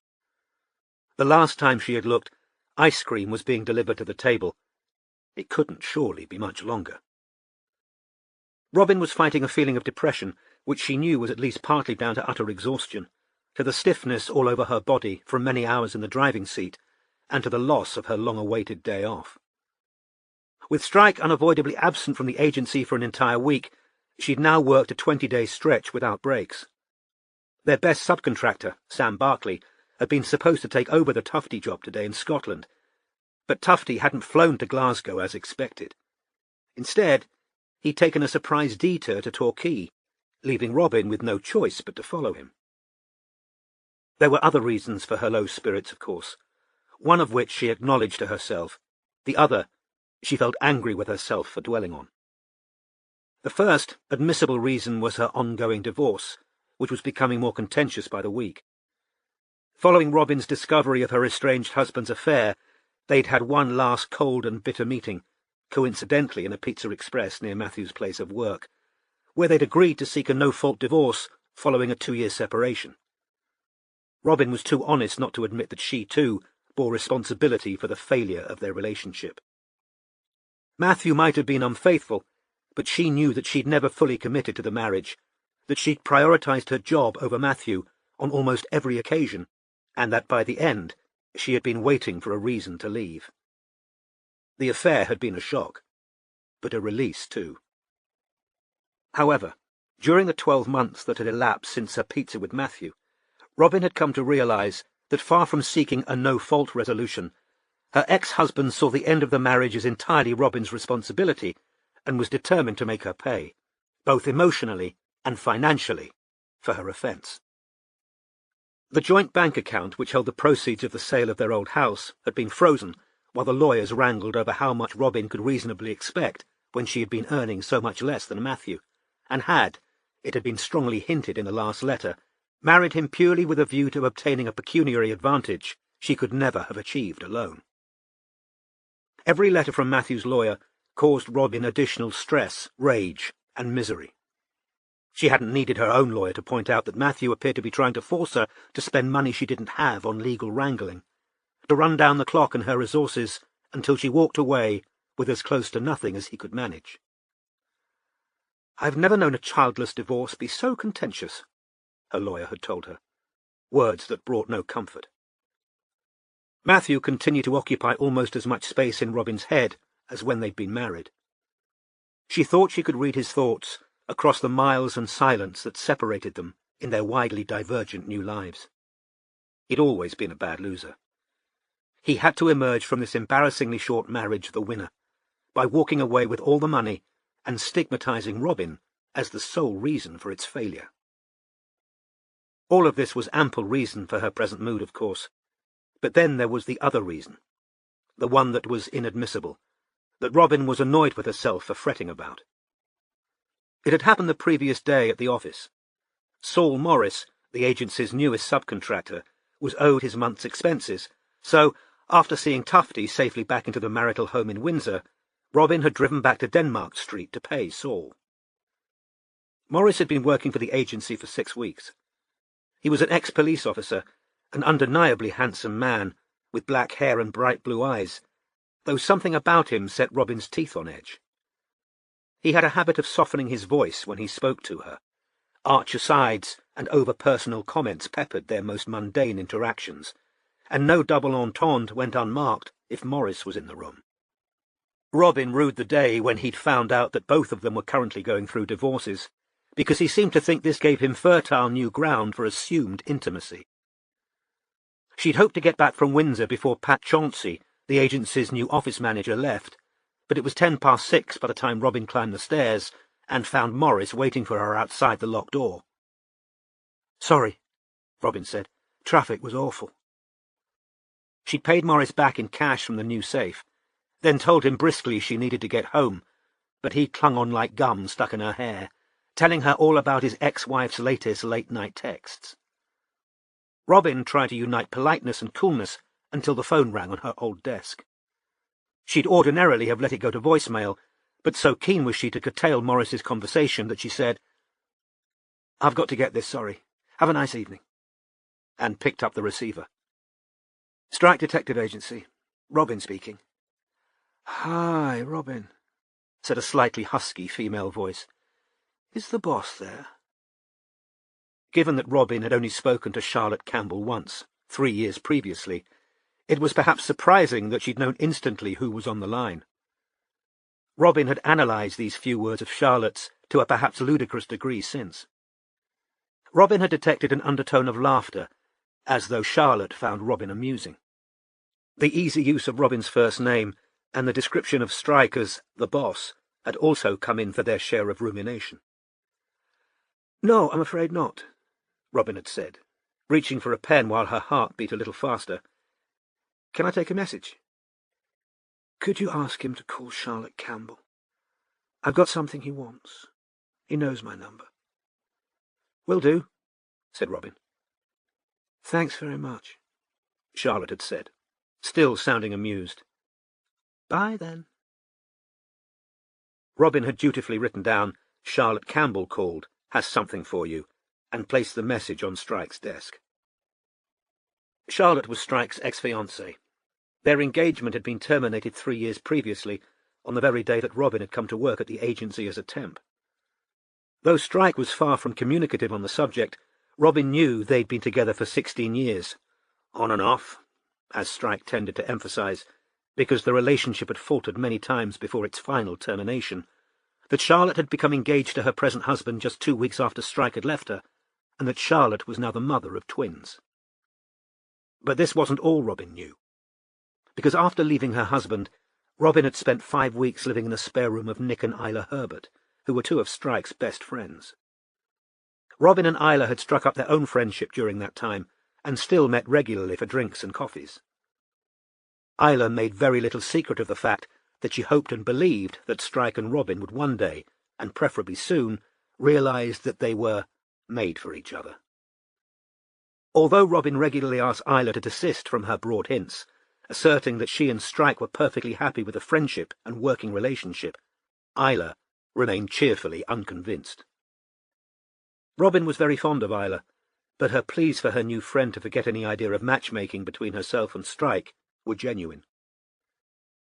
The last time she had looked, ice cream was being delivered to the table. It couldn't surely be much longer. Robin was fighting a feeling of depression, which she knew was at least partly down to utter exhaustion, to the stiffness all over her body from many hours in the driving seat, and to the loss of her long-awaited day off. With Strike unavoidably absent from the agency for an entire week, she'd now worked a 20-day stretch without breaks. Their best subcontractor, Sam Barkley, had been supposed to take over the Tufty job today in Scotland, but Tufty hadn't flown to Glasgow as expected. Instead, he'd taken a surprise detour to Torquay, leaving Robin with no choice but to follow him. There were other reasons for her low spirits, of course, one of which she acknowledged to herself, the other she felt angry with herself for dwelling on. The first admissible reason was her ongoing divorce, which was becoming more contentious by the week. Following Robin's discovery of her estranged husband's affair, they'd had one last cold and bitter meeting, coincidentally in a Pizza Express near Matthew's place of work, where they'd agreed to seek a no-fault divorce following a 2-year separation. Robin was too honest not to admit that she, too, bore responsibility for the failure of their relationship. Matthew might have been unfaithful, but she knew that she'd never fully committed to the marriage, that she'd prioritized her job over Matthew on almost every occasion, and that by the end she had been waiting for a reason to leave. The affair had been a shock, but a release too. However, during the 12 months that had elapsed since her pizza with Matthew, Robin had come to realize that far from seeking a no-fault resolution, her ex-husband saw the end of the marriage as entirely Robin's responsibility and was determined to make her pay, both emotionally and financially, for her offence. The joint bank account which held the proceeds of the sale of their old house had been frozen while the lawyers wrangled over how much Robin could reasonably expect when she had been earning so much less than Matthew, and had, it had been strongly hinted in the last letter, married him purely with a view to obtaining a pecuniary advantage she could never have achieved alone. Every letter from Matthew's lawyer caused Robin additional stress, rage, and misery. She hadn't needed her own lawyer to point out that Matthew appeared to be trying to force her to spend money she didn't have on legal wrangling, to run down the clock and her resources until she walked away with as close to nothing as he could manage. "I've never known a childless divorce be so contentious," her lawyer had told her, words that brought no comfort. Matthew continued to occupy almost as much space in Robin's head as when they'd been married. She thought she could read his thoughts across the miles and silence that separated them in their widely divergent new lives. He'd always been a bad loser. He had to emerge from this embarrassingly short marriage the winner, by walking away with all the money and stigmatizing Robin as the sole reason for its failure. All of this was ample reason for her present mood, of course, but then there was the other reason, the one that was inadmissible, that Robin was annoyed with herself for fretting about. It had happened the previous day at the office. Saul Morris, the agency's newest subcontractor, was owed his month's expenses, so, after seeing Tufty safely back into the marital home in Windsor, Robin had driven back to Denmark Street to pay Saul. Morris had been working for the agency for 6 weeks. He was an ex-police officer, an undeniably handsome man, with black hair and bright blue eyes, though something about him set Robin's teeth on edge. He had a habit of softening his voice when he spoke to her. Arch asides and over-personal comments peppered their most mundane interactions, and no double entente went unmarked if Morris was in the room. Robin rued the day when he'd found out that both of them were currently going through divorces, because he seemed to think this gave him fertile new ground for assumed intimacy. She'd hoped to get back from Windsor before Pat Chauncey, the agency's new office manager, left, but it was 6:10 by the time Robin climbed the stairs and found Morris waiting for her outside the locked door. "Sorry," Robin said. "Traffic was awful." She'd paid Morris back in cash from the new safe, then told him briskly she needed to get home, but he clung on like gum stuck in her hair, telling her all about his ex-wife's latest late-night texts. Robin tried to unite politeness and coolness until the phone rang on her old desk. She'd ordinarily have let it go to voicemail, but so keen was she to curtail Morris's conversation that she said, "I've got to get this, sorry. Have a nice evening." and picked up the receiver. "Strike Detective Agency. Robin speaking." "Hi, Robin," said a slightly husky female voice. "Is the boss there?" Given that Robin had only spoken to Charlotte Campbell once, 3 years previously, it was perhaps surprising that she'd known instantly who was on the line. Robin had analysed these few words of Charlotte's to a perhaps ludicrous degree since. Robin had detected an undertone of laughter, as though Charlotte found Robin amusing. The easy use of Robin's first name and the description of Strike as the boss had also come in for their share of rumination. "No, I'm afraid not," Robin had said, reaching for a pen while her heart beat a little faster. "Can I take a message?" "Could you ask him to call Charlotte Campbell? I've got something he wants. He knows my number." "Will do," said Robin. "Thanks very much," Charlotte had said, still sounding amused. "Bye, then." Robin had dutifully written down, "Charlotte Campbell called, has something for you," and placed the message on Strike's desk. Charlotte was Strike's ex-fiancée. Their engagement had been terminated 3 years previously, on the very day that Robin had come to work at the agency as a temp. Though Strike was far from communicative on the subject, Robin knew they'd been together for 16 years, on and off, as Strike tended to emphasise, because the relationship had faltered many times before its final termination, that Charlotte had become engaged to her present husband just 2 weeks after Strike had left her, and that Charlotte was now the mother of twins. But this wasn't all Robin knew, because after leaving her husband, Robin had spent 5 weeks living in the spare room of Nick and Isla Herbert, who were 2 of Strike's best friends. Robin and Isla had struck up their own friendship during that time, and still met regularly for drinks and coffees. Isla made very little secret of the fact that she hoped and believed that Strike and Robin would one day, and preferably soon, realise that they were made for each other. Although Robin regularly asked Isla to desist from her broad hints, asserting that she and Strike were perfectly happy with a friendship and working relationship, Isla remained cheerfully unconvinced. Robin was very fond of Isla, but her pleas for her new friend to forget any idea of matchmaking between herself and Strike were genuine.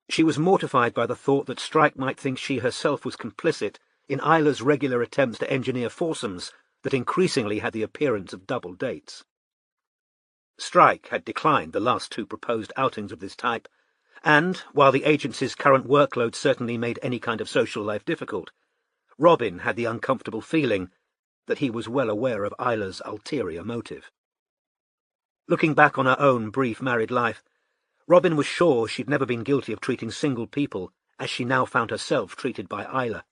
She was mortified by the thought that Strike might think she herself was complicit in Isla's regular attempts to engineer foursomes that increasingly had the appearance of double dates. Strike had declined the last 2 proposed outings of this type, and, while the agency's current workload certainly made any kind of social life difficult, Robin had the uncomfortable feeling that he was well aware of Isla's ulterior motive. Looking back on her own brief married life, Robin was sure she'd never been guilty of treating single people as she now found herself treated by Isla,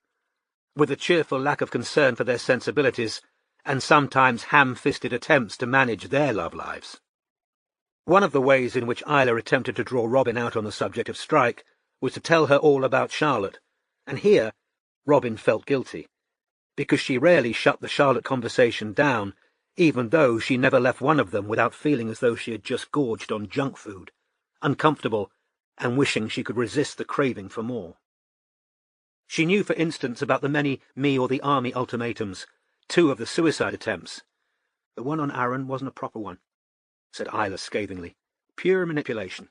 with a cheerful lack of concern for their sensibilities and sometimes ham-fisted attempts to manage their love lives. One of the ways in which Isla attempted to draw Robin out on the subject of Strike was to tell her all about Charlotte, and here Robin felt guilty, because she rarely shut the Charlotte conversation down, even though she never left one of them without feeling as though she had just gorged on junk food, uncomfortable, and wishing she could resist the craving for more. She knew, for instance, about the many me or the army ultimatums, 2 of the suicide attempts. "The one on Aaron wasn't a proper one," said Isla scathingly. "Pure manipulation."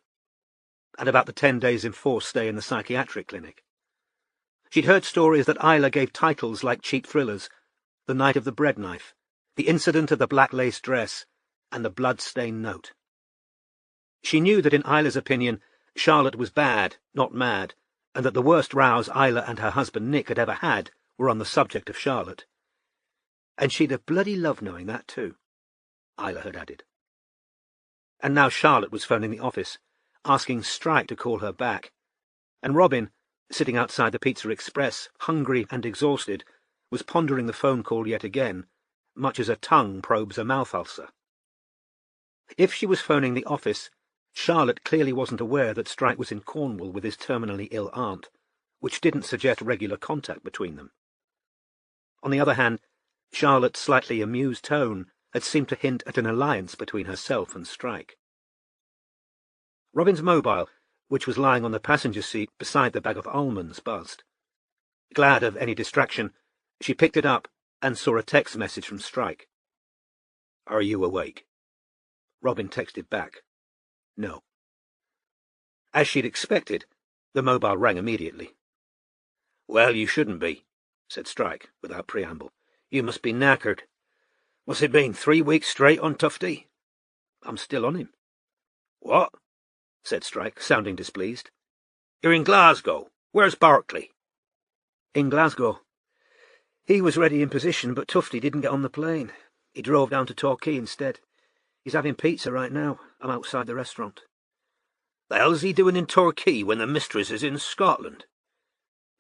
And about the 10 days enforced stay in the psychiatric clinic. She'd heard stories that Isla gave titles like cheap thrillers, "The Night of the Bread Knife," "The Incident of the Black Lace Dress," and "The Blood-Stained Note." She knew that in Isla's opinion Charlotte was bad, not mad, and that the worst rows Isla and her husband Nick had ever had were on the subject of Charlotte. "And she'd have bloody loved knowing that too," Isla had added. And now Charlotte was phoning the office, asking Strike to call her back, and Robin, sitting outside the Pizza Express, hungry and exhausted, was pondering the phone call yet again, much as a tongue probes a mouth ulcer. If she was phoning the office, Charlotte clearly wasn't aware that Strike was in Cornwall with his terminally ill aunt, which didn't suggest regular contact between them. On the other hand, Charlotte's slightly amused tone had seemed to hint at an alliance between herself and Strike. Robin's mobile, which was lying on the passenger seat beside the bag of almonds, buzzed. Glad of any distraction, she picked it up and saw a text message from Strike. "Are you awake?" Robin texted back, "No." As she'd expected, the mobile rang immediately. "Well, you shouldn't be," said Strike, without preamble. "You must be knackered. What's it been, 3 weeks straight on Tufty?" "I'm still on him." "What?" said Strike, sounding displeased. "You're in Glasgow. Where's Berkeley?" "In Glasgow. He was ready in position, but Tufty didn't get on the plane. He drove down to Torquay instead. He's having pizza right now. I'm outside the restaurant." "The hell's he doing in Torquay when the mistress is in Scotland?"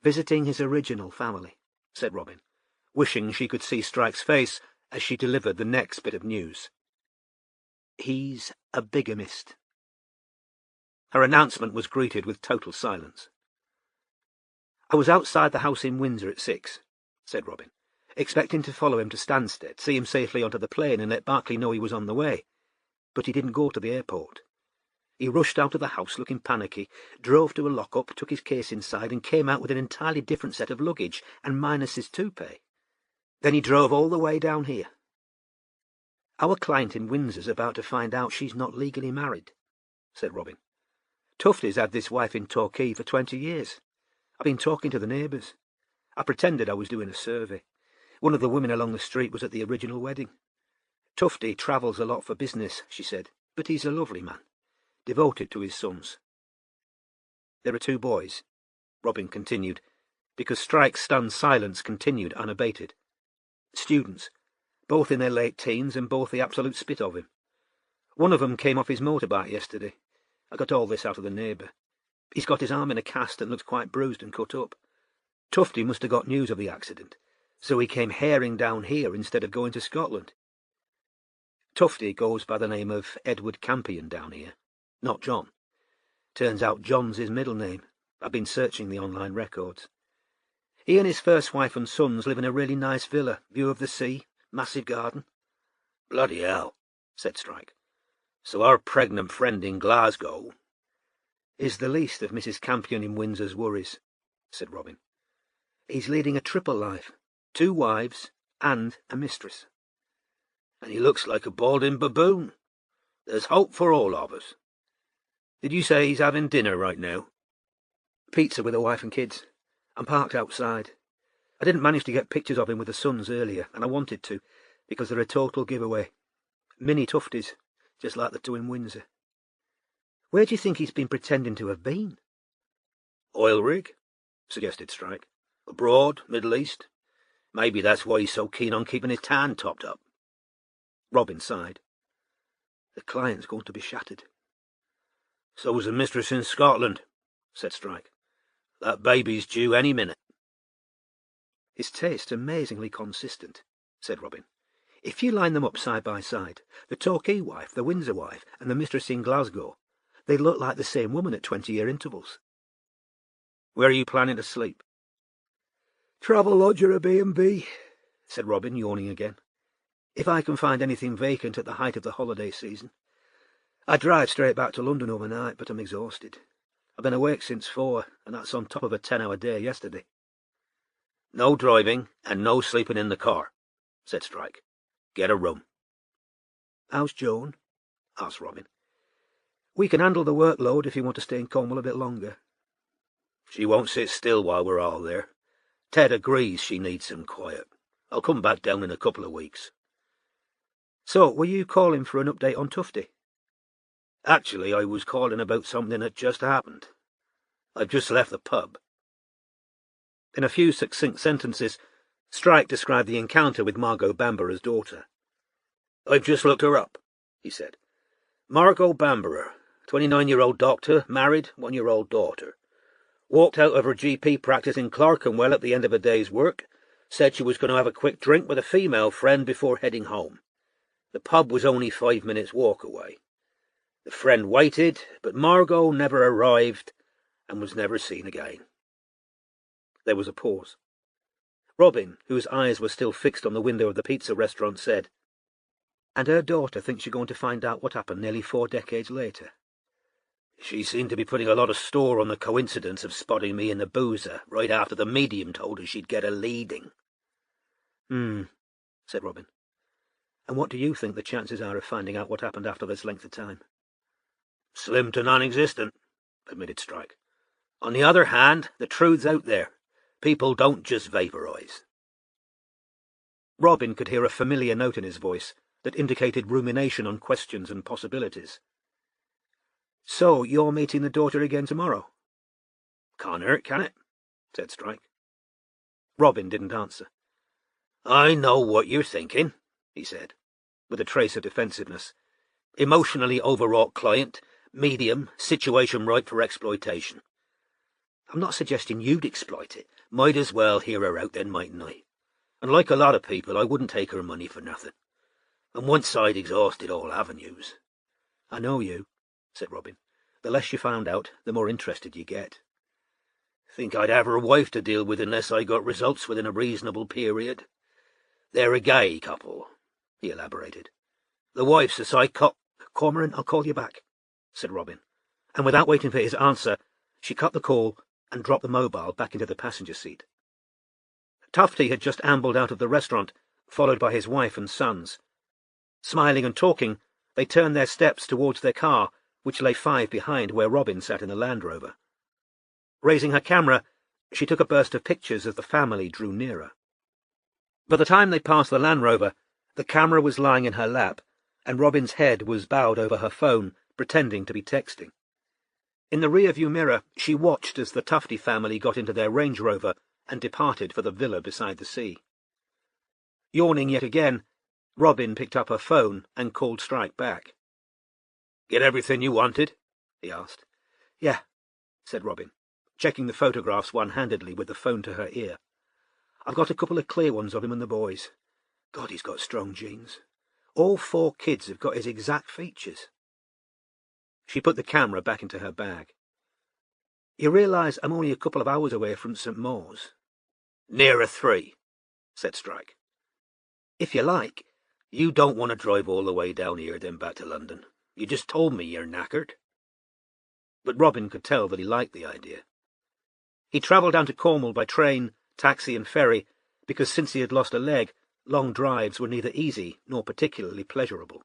"Visiting his original family," said Robin, wishing she could see Strike's face as she delivered the next bit of news. "He's a bigamist." Her announcement was greeted with total silence. "I was outside the house in Windsor at 6, said Robin, expecting to follow him to Stansted, see him safely onto the plane and let Berkeley know he was on the way. But he didn't go to the airport. He rushed out of the house looking panicky, drove to a lock-up, took his case inside, and came out with an entirely different set of luggage, and minus his toupee. Then he drove all the way down here. Our client in Windsor's about to find out she's not legally married," said Robin. "Tufty's had this wife in Torquay for 20 years. I've been talking to the neighbours. I pretended I was doing a survey. One of the women along the street was at the original wedding. Tufty travels a lot for business, she said, but he's a lovely man, devoted to his sons." "There are 2 boys," Robin continued, because Strike's stunned silence continued unabated. "Students, both in their late teens and both the absolute spit of him. One of them came off his motorbike yesterday. I got all this out of the neighbour. He's got his arm in a cast and looks quite bruised and cut up. Tufty must have got news of the accident, so he came herring down here instead of going to Scotland. Tufty goes by the name of Edward Campion down here, not John. Turns out John's his middle name. I've been searching the online records. He and his first wife and sons live in a really nice villa, view of the sea, massive garden." "Bloody hell," said Strike. "So our pregnant friend in Glasgow—" "Is the least of Mrs. Campion in Windsor's worries," said Robin. "He's leading a triple life, 2 wives and a mistress." "And he looks like a balding baboon. There's hope for all of us. Did you say he's having dinner right now?" "Pizza with a wife and kids. I'm parked outside. I didn't manage to get pictures of him with the sons earlier, and I wanted to, because they're a total giveaway. Mini Tufties, just like the 2 in Windsor." "Where do you think he's been pretending to have been?" "Oil rig," suggested Strike. "Abroad, Middle East. Maybe that's why he's so keen on keeping his tan topped up." Robin sighed. "The client's going to be shattered." "So's the mistress in Scotland," said Strike. "That baby's due any minute." "His taste's amazingly consistent," said Robin. "If you line them up side by side, the Torquay wife, the Windsor wife, and the mistress in Glasgow, they look like the same woman at 20-year intervals." "Where are you planning to sleep?" "Travel lodge or a B&B, said Robin, yawning again. "If I can find anything vacant at the height of the holiday season. I drive straight back to London overnight, but I'm exhausted. I've been awake since 4, and that's on top of a 10-hour day yesterday." "No driving and no sleeping in the car," said Strike. "Get a room." "How's Joan?" asked Robin. "We can handle the workload if you want to stay in Cornwall a bit longer." "She won't sit still while we're all there. Ted agrees she needs some quiet. I'll come back down in a couple of weeks." "So, were you calling for an update on Tufty?" "Actually, I was calling about something that just happened. I've just left the pub." In a few succinct sentences, Strike described the encounter with Margot Bamburgh's daughter. "I've just looked her up," he said. "Margot Bamburgh, 29-year-old doctor, married, 1-year-old daughter. Walked out of her GP practice in Clerkenwell at the end of a day's work, said she was going to have a quick drink with a female friend before heading home. The pub was only 5 minutes' walk away. The friend waited, but Margot never arrived and was never seen again." There was a pause. Robin, whose eyes were still fixed on the window of the pizza restaurant, said, "And her daughter thinks you're going to find out what happened nearly 4 decades later?" "She seemed to be putting a lot of store on the coincidence of spotting me in the boozer right after the medium told her she'd get a leading." Said Robin. And what do you think the chances are of finding out what happened after this length of time? Slim to non-existent, admitted Strike. On the other hand, the truth's out there. People don't just vaporize. Robin could hear a familiar note in his voice that indicated rumination on questions and possibilities. So, you're meeting the daughter again tomorrow? Can't hurt, can it? Said Strike. Robin didn't answer. I know what you're thinking, he said, with a trace of defensiveness. Emotionally overwrought client, medium, situation ripe for exploitation. I'm not suggesting you'd exploit it. Might as well hear her out then, mightn't I? And like a lot of people, I wouldn't take her money for nothing. And once I'd exhausted all avenues. I know you, said Robin. The less you found out, the more interested you get. Think I'd have her wife to deal with unless I got results within a reasonable period. They're a gay couple, he elaborated. The wife's a psycho— Cormoran, I'll call you back, said Robin, and without waiting for his answer, she cut the call and dropped the mobile back into the passenger seat. Tufty had just ambled out of the restaurant, followed by his wife and sons. Smiling and talking, they turned their steps towards their car, which lay 5 behind where Robin sat in the Land Rover. Raising her camera, she took a burst of pictures as the family drew nearer. By the time they passed the Land Rover, the camera was lying in her lap, and Robin's head was bowed over her phone, pretending to be texting. In the rear-view mirror, she watched as the Tufty family got into their Range Rover and departed for the villa beside the sea. Yawning yet again, Robin picked up her phone and called Strike back. "Get everything you wanted?" he asked. "Yeah," said Robin, checking the photographs one-handedly with the phone to her ear. "I've got a couple of clear ones of him and the boys. God, he's got strong genes. All 4 kids have got his exact features." She put the camera back into her bag. "You realise I'm only a couple of hours away from St. Mawes?" "Nearer 3, said Strike. "If you like." "You don't want to drive all the way down here, then back to London. You just told me you're knackered." But Robin could tell that he liked the idea. He travelled down to Cornwall by train, taxi and ferry, because since he had lost a leg, long drives were neither easy nor particularly pleasurable.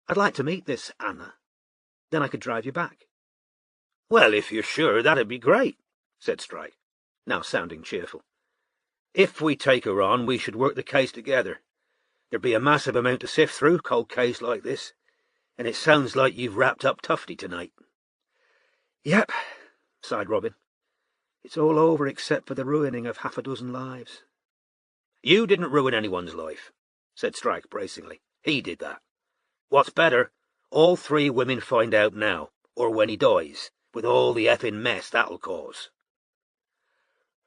"I'd like to meet this Anna. Then I could drive you back." "Well, if you're sure, that'd be great," said Strike, now sounding cheerful. "If we take her on, we should work the case together. There'd be a massive amount to sift through, cold case like this, and it sounds like you've wrapped up Tufty tonight." "Yep," sighed Robin. "It's all over except for the ruining of 6 lives." "You didn't ruin anyone's life," said Strike bracingly. "He did that. What's better, all 3 women find out now, or when he dies, with all the effing mess that'll cause."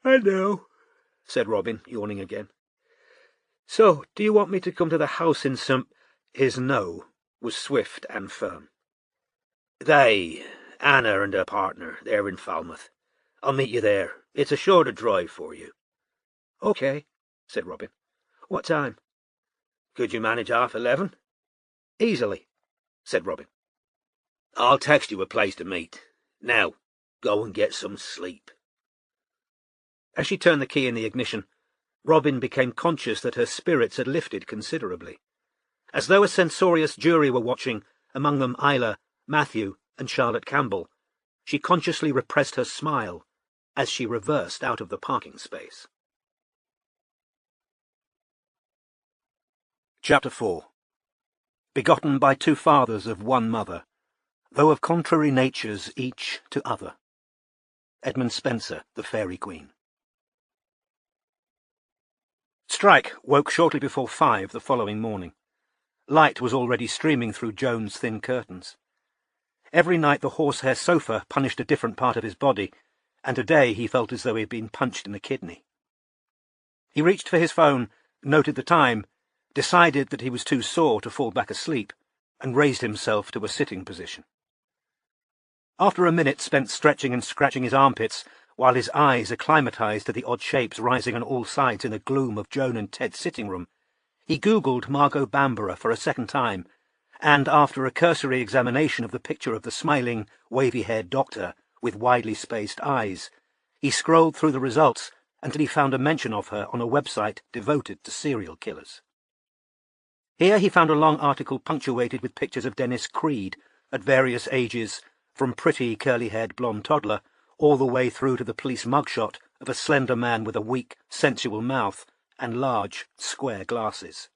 "I know," said Robin, yawning again. "So, do you want me to come to the house in some—" His no was swift and firm. Anna and her partner, they're in Falmouth. I'll meet you there. It's a shorter drive for you." "OK," said Robin. "What time?" "Could you manage 11:30? "Easily," said Robin. "I'll text you a place to meet. Now, go and get some sleep." As she turned the key in the ignition, Robin became conscious that her spirits had lifted considerably. As though a censorious jury were watching, among them Isla, Matthew, and Charlotte Campbell, she consciously repressed her smile as she reversed out of the parking space. Chapter 4. Begotten by 2 fathers of 1 mother, though of contrary natures each to other. Edmund Spenser, The Fairy Queen. Strike woke shortly before 5 the following morning. Light was already streaming through Joan's thin curtains. Every night the horsehair sofa punished a different part of his body, and today he felt as though he had been punched in the kidney. He reached for his phone, noted the time, decided that he was too sore to fall back asleep, and raised himself to a sitting position. After a minute spent stretching and scratching his armpits, while his eyes acclimatized to the odd shapes rising on all sides in the gloom of Joan and Ted's sitting room, he Googled Margot Bamborough for a second time, and after a cursory examination of the picture of the smiling, wavy-haired doctor with widely spaced eyes, he scrolled through the results until he found a mention of her on a website devoted to serial killers. Here he found a long article punctuated with pictures of Dennis Creed, at various ages, from pretty curly-haired blonde toddler all the way through to the police mugshot of a slender man with a weak, sensual mouth and large, square glasses.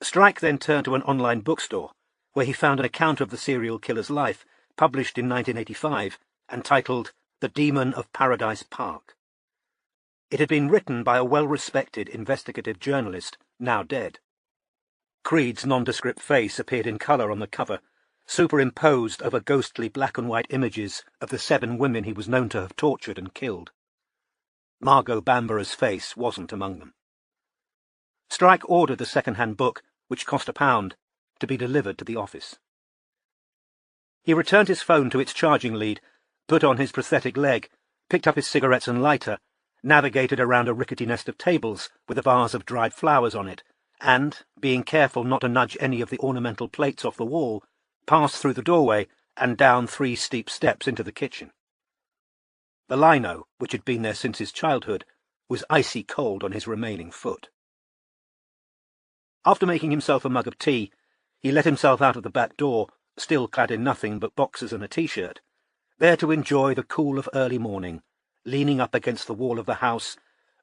Strike then turned to an online bookstore, where he found an account of the serial killer's life, published in 1985, and titled The Demon of Paradise Park. It had been written by a well-respected investigative journalist, now dead. Creed's nondescript face appeared in colour on the cover, superimposed over ghostly black-and-white images of the 7 women he was known to have tortured and killed. Margot Bambora's face wasn't among them. Strike ordered the second-hand book, which cost £1, to be delivered to the office. He returned his phone to its charging lead, put on his prosthetic leg, picked up his cigarettes and lighter, navigated around a rickety nest of tables with a vase of dried flowers on it, and, being careful not to nudge any of the ornamental plates off the wall, passed through the doorway and down 3 steep steps into the kitchen. The lino, which had been there since his childhood, was icy cold on his remaining foot. After making himself a mug of tea, he let himself out of the back door, still clad in nothing but boxers and a t-shirt, there to enjoy the cool of early morning, leaning up against the wall of the house,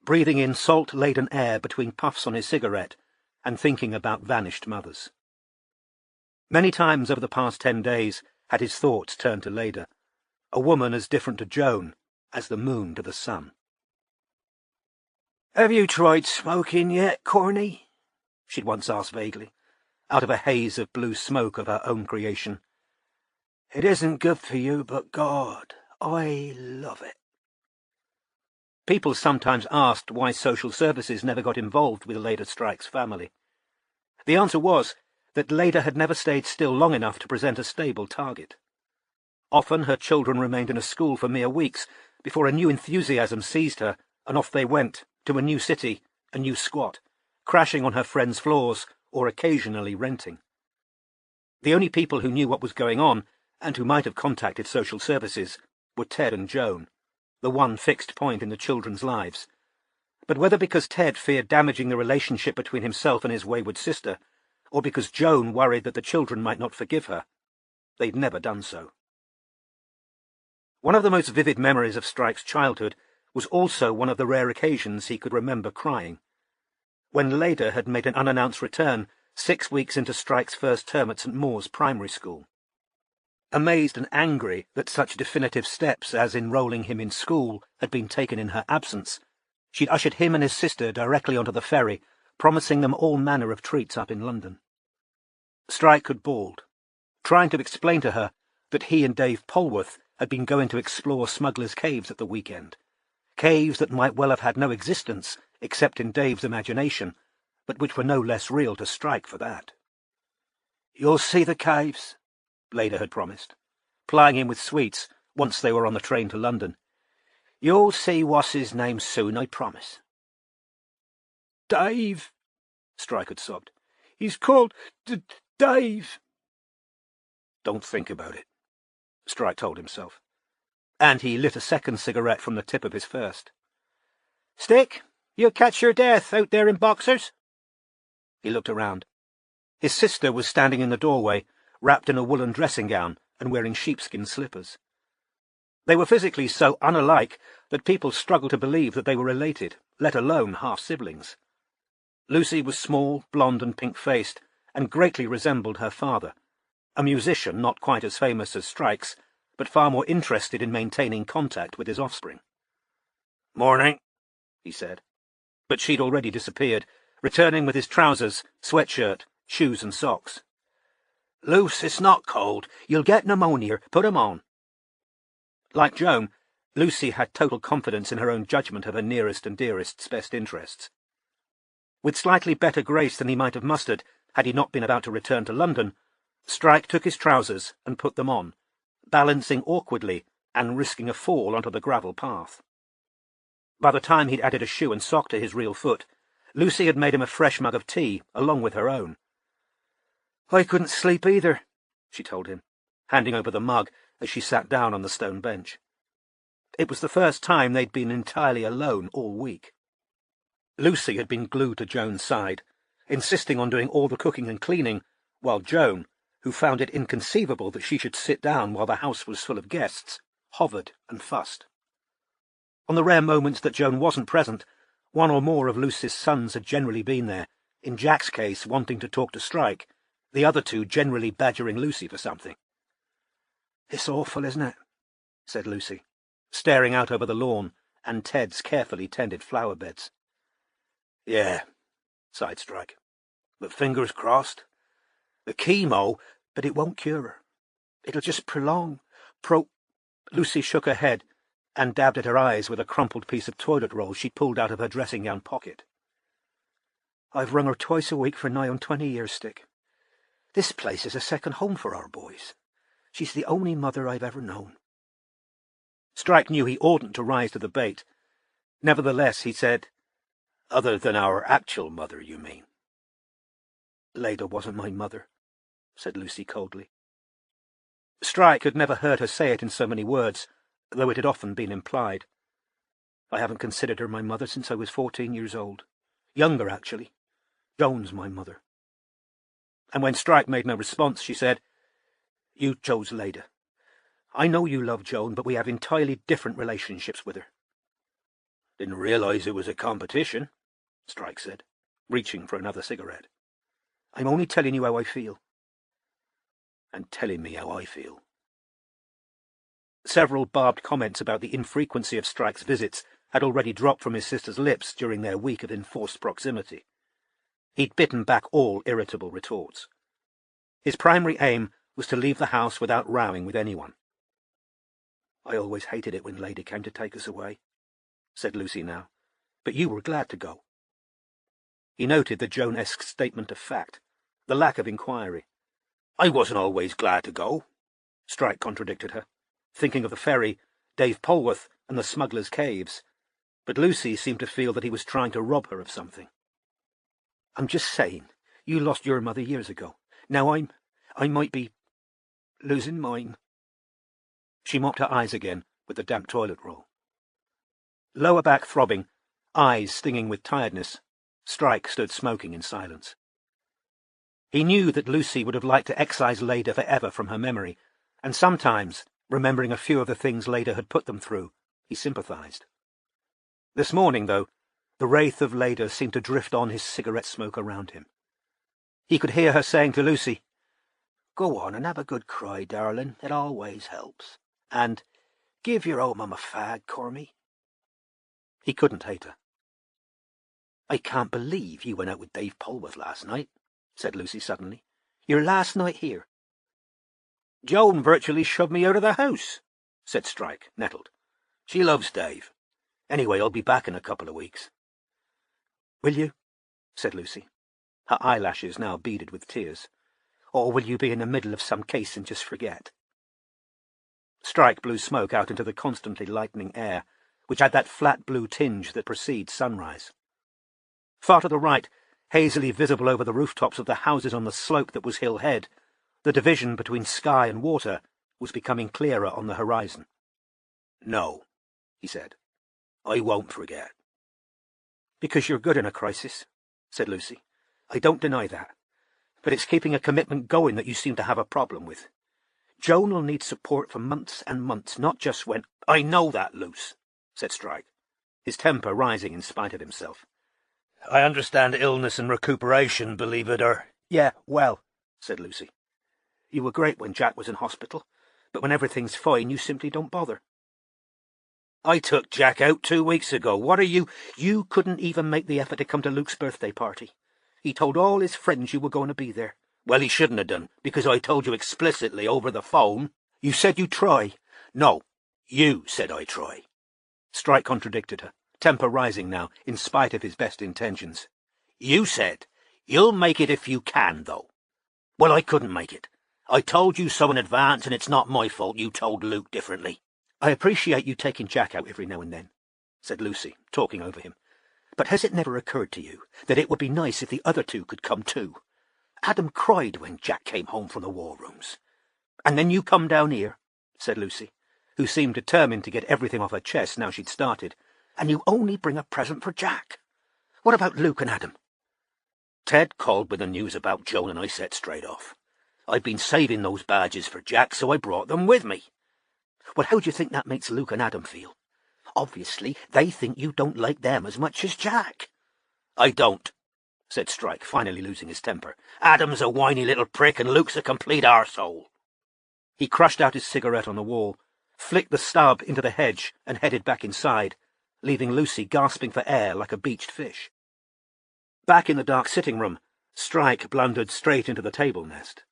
breathing in salt-laden air between puffs on his cigarette, and thinking about vanished mothers. Many times over the past 10 days had his thoughts turned to Leda, a woman as different to Joan as the moon to the sun. "Have you tried smoking yet, Corny?" she'd once asked vaguely, out of a haze of blue smoke of her own creation. "It isn't good for you, but God, I love it." People sometimes asked why social services never got involved with Leda Strike's family. The answer was that Leda had never stayed still long enough to present a stable target. Often her children remained in a school for mere weeks before a new enthusiasm seized her, and off they went, to a new city, a new squat, crashing on her friends' floors or occasionally renting. The only people who knew what was going on, and who might have contacted social services, were Ted and Joan, the one fixed point in the children's lives. But whether because Ted feared damaging the relationship between himself and his wayward sister, or because Joan worried that the children might not forgive her, they'd never done so. One of the most vivid memories of Strike's childhood was also one of the rare occasions he could remember crying. When Leda had made an unannounced return 6 weeks into Strike's first term at St. Maure's primary school. Amazed and angry that such definitive steps as enrolling him in school had been taken in her absence, she'd ushered him and his sister directly onto the ferry, promising them all manner of treats up in London. Strike had bawled, trying to explain to her that he and Dave Polwarth had been going to explore Smuggler's Caves at the weekend, caves that might well have had no existence except in Dave's imagination, but which were no less real to Strike for that. "You'll see the caves," Leda had promised, plying him with sweets once they were on the train to London. "You'll see what's his name soon, I promise." "Dave," Strike had sobbed. "He's called Dave." Don't think about it, Strike told himself, and he lit a second cigarette from the tip of his first. "Stick, you'll catch your death out there in boxers." He looked around. His sister was standing in the doorway, wrapped in a woolen dressing gown and wearing sheepskin slippers. They were physically so unalike that people struggled to believe that they were related, let alone half-siblings. Lucy was small, blonde and pink-faced, and greatly resembled her father, a musician not quite as famous as Strike's, but far more interested in maintaining contact with his offspring. "Morning," he said. But she'd already disappeared, returning with his trousers, sweatshirt, shoes and socks. "Luce, it's not cold. You'll get pneumonia. Put 'em on." Like Joan, Lucy had total confidence in her own judgment of her nearest and dearest's best interests. With slightly better grace than he might have mustered had he not been about to return to London, Strike took his trousers and put them on, balancing awkwardly and risking a fall onto the gravel path. By the time he'd added a shoe and sock to his real foot, Lucy had made him a fresh mug of tea, along with her own. "I couldn't sleep either," she told him, handing over the mug as she sat down on the stone bench. It was the first time they'd been entirely alone all week. Lucy had been glued to Joan's side, insisting on doing all the cooking and cleaning, while Joan, who found it inconceivable that she should sit down while the house was full of guests, hovered and fussed. On the rare moments that Joan wasn't present, one or more of Lucy's sons had generally been there, in Jack's case wanting to talk to Strike, the other two generally badgering Lucy for something. "It's awful, isn't it?" said Lucy, staring out over the lawn and Ted's carefully tended flower beds. "Yeah," sighed Strike, "but fingers crossed. The chemo, but it won't cure her. It'll just prolong. Lucy shook her head and dabbed at her eyes with a crumpled piece of toilet roll she pulled out of her dressing-gown pocket. "I've rung her twice a week for nigh on 20 years, Stick. This place is a second home for our boys. She's the only mother I've ever known." Strike knew he oughtn't to rise to the bait. Nevertheless, he said, "Other than our actual mother, you mean?" "Leda wasn't my mother," said Lucy coldly. Strike had never heard her say it in so many words, though it had often been implied. "I haven't considered her my mother since I was 14 years old. Younger, actually. Joan's my mother." And when Strike made no response, she said, "You chose Leda. I know you love Joan, but we have entirely different relationships with her." "Didn't realize it was a competition," Strike said, reaching for another cigarette. "I'm only telling you how I feel." "And telling me how I feel." Several barbed comments about the infrequency of Strike's visits had already dropped from his sister's lips during their week of enforced proximity. He'd bitten back all irritable retorts. His primary aim was to leave the house without rowing with anyone. "I always hated it when Lady came to take us away," said Lucy now, "but you were glad to go." He noted the Joan-esque statement of fact, the lack of inquiry. "I wasn't always glad to go," Strike contradicted her, thinking of the ferry, Dave Polwarth, and the smugglers' caves, but Lucy seemed to feel that he was trying to rob her of something. "I'm just saying, you lost your mother years ago. Now I might be losing mine." She mopped her eyes again with the damp toilet roll. Lower back throbbing, eyes stinging with tiredness, Strike stood smoking in silence. He knew that Lucy would have liked to excise Leda forever from her memory, and sometimes, remembering a few of the things Leda had put them through, he sympathized. This morning, though, the wraith of Leda seemed to drift on his cigarette smoke around him. He could hear her saying to Lucy, "Go on and have a good cry, darling, it always helps. And give your old mum a fag, Cormy." He couldn't hate her. "I can't believe you went out with Dave Polwarth last night," said Lucy suddenly. "Your last night here." "Joan virtually shoved me out of the house," said Strike, nettled. "She loves Dave. Anyway, I'll be back in a couple of weeks." "Will you?" said Lucy, her eyelashes now beaded with tears. "Or will you be in the middle of some case and just forget?" Strike blew smoke out into the constantly lightening air, which had that flat blue tinge that precedes sunrise. Far to the right, hazily visible over the rooftops of the houses on the slope that was Hill Head, the division between sky and water was becoming clearer on the horizon. "No," he said, "I won't forget." "Because you're good in a crisis," said Lucy. "I don't deny that. But it's keeping a commitment going that you seem to have a problem with. Joan will need support for months and months, not just when—" "I know that, Luce," said Strike, his temper rising in spite of himself. "I understand illness and recuperation, believe it or—" "Yeah, well," said Lucy. "You were great when Jack was in hospital, but when everything's fine, you simply don't bother." "I took Jack out 2 weeks ago. What are you—" "You couldn't even make the effort to come to Luke's birthday party. He told all his friends you were going to be there." "Well, he shouldn't have done, because I told you explicitly over the phone." "You said you'd try." "No, you said I'd try." Strike contradicted her, temper rising now, in spite of his best intentions. "You said, you'll make it if you can, though." "Well, I couldn't make it. I told you so in advance, and it's not my fault you told Luke differently." "I appreciate you taking Jack out every now and then," said Lucy, talking over him. "But has it never occurred to you that it would be nice if the other two could come too? Adam cried when Jack came home from the war rooms. And then you come down here," said Lucy, who seemed determined to get everything off her chest now she'd started, "and you only bring a present for Jack. What about Luke and Adam?" Ted called with the news about Joan and I set straight off. I've been saving those badges for Jack, so I brought them with me. Well, how do you think that makes Luke and Adam feel? Obviously, they think you don't like them as much as Jack. I don't, said Strike, finally losing his temper. Adam's a whiny little prick and Luke's a complete arsehole. He crushed out his cigarette on the wall, flicked the stub into the hedge and headed back inside, leaving Lucy gasping for air like a beached fish. Back in the dark sitting room, Strike blundered straight into the table nest.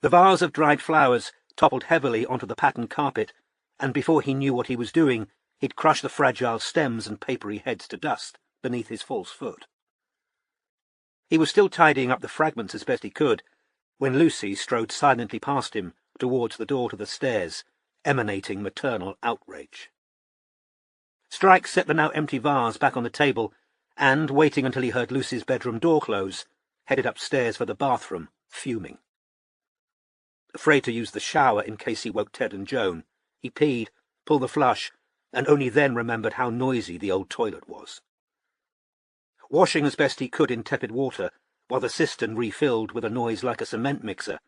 The vase of dried flowers toppled heavily onto the patterned carpet, and before he knew what he was doing, he'd crushed the fragile stems and papery heads to dust beneath his false foot. He was still tidying up the fragments as best he could, when Lucy strode silently past him towards the door to the stairs, emanating maternal outrage. Strike set the now empty vase back on the table, and, waiting until he heard Lucy's bedroom door close, headed upstairs for the bathroom, fuming. Afraid to use the shower in case he woke Ted and Joan, he peed, pulled the flush, and only then remembered how noisy the old toilet was. Washing as best he could in tepid water, while the cistern refilled with a noise like a cement mixer,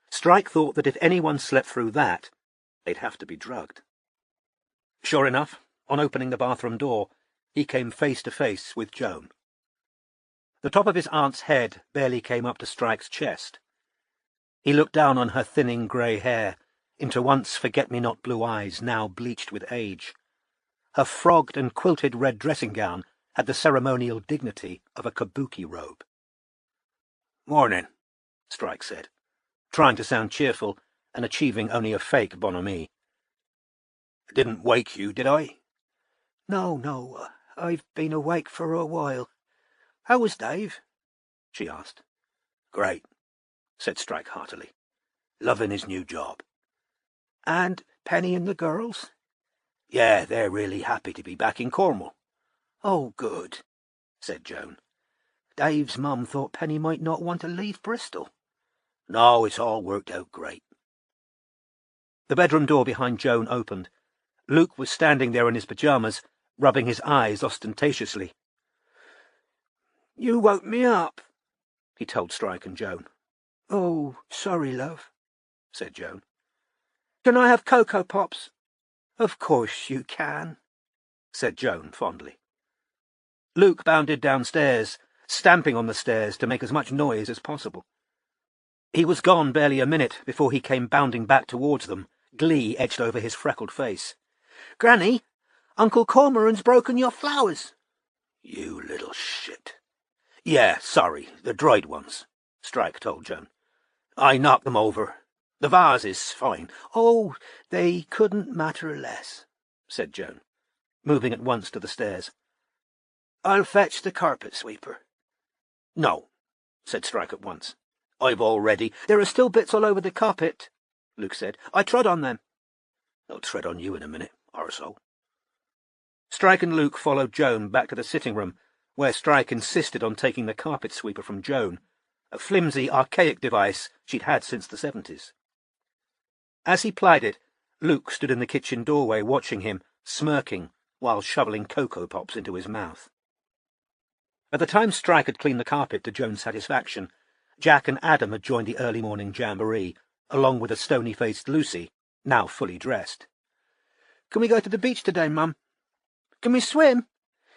Strike thought that if anyone slept through that, they'd have to be drugged. Sure enough, on opening the bathroom door, he came face to face with Joan. The top of his aunt's head barely came up to Strike's chest. He looked down on her thinning grey hair, into once forget-me-not blue eyes now bleached with age. Her frogged and quilted red dressing gown had the ceremonial dignity of a kabuki robe. "Morning," Strike said, trying to sound cheerful and achieving only a fake bonhomie. "Didn't wake you, did I?" No, I've been awake for a while. How was Dave?" she asked. "Great," said Strike heartily. "Loving his new job." "And Penny and the girls?" "Yeah, they're really happy to be back in Cornwall." "Oh, good," said Joan. "Dave's mum thought Penny might not want to leave Bristol." "No, it's all worked out great." The bedroom door behind Joan opened. Luke was standing there in his pyjamas, rubbing his eyes ostentatiously. "You woke me up," he told Strike and Joan. "Oh, sorry, love," said Joan. "Can I have Cocoa Pops?" "Of course you can," said Joan fondly. Luke bounded downstairs, stamping on the stairs to make as much noise as possible. He was gone barely a minute before he came bounding back towards them, glee etched over his freckled face. "Granny, Uncle Cormoran's broken your flowers." "You little shit." "Yeah, sorry, the dried ones," Strike told Joan. "I knocked them over. The vase is fine." "Oh, they couldn't matter less," said Joan, moving at once to the stairs. "I'll fetch the carpet sweeper." "No," said Strike at once. "I've already—" "There are still bits all over the carpet," Luke said. "I trod on them." "I'll tread on you in a minute, or so." Strike and Luke followed Joan back to the sitting room, where Strike insisted on taking the carpet sweeper from Joan, a flimsy, archaic device she'd had since the 70s. As he plied it, Luke stood in the kitchen doorway watching him, smirking, while shoveling Cocoa Pops into his mouth. At the time Strike had cleaned the carpet to Joan's satisfaction, Jack and Adam had joined the early morning jamboree, along with a stony-faced Lucy, now fully dressed. "Can we go to the beach today, Mum? Can we swim?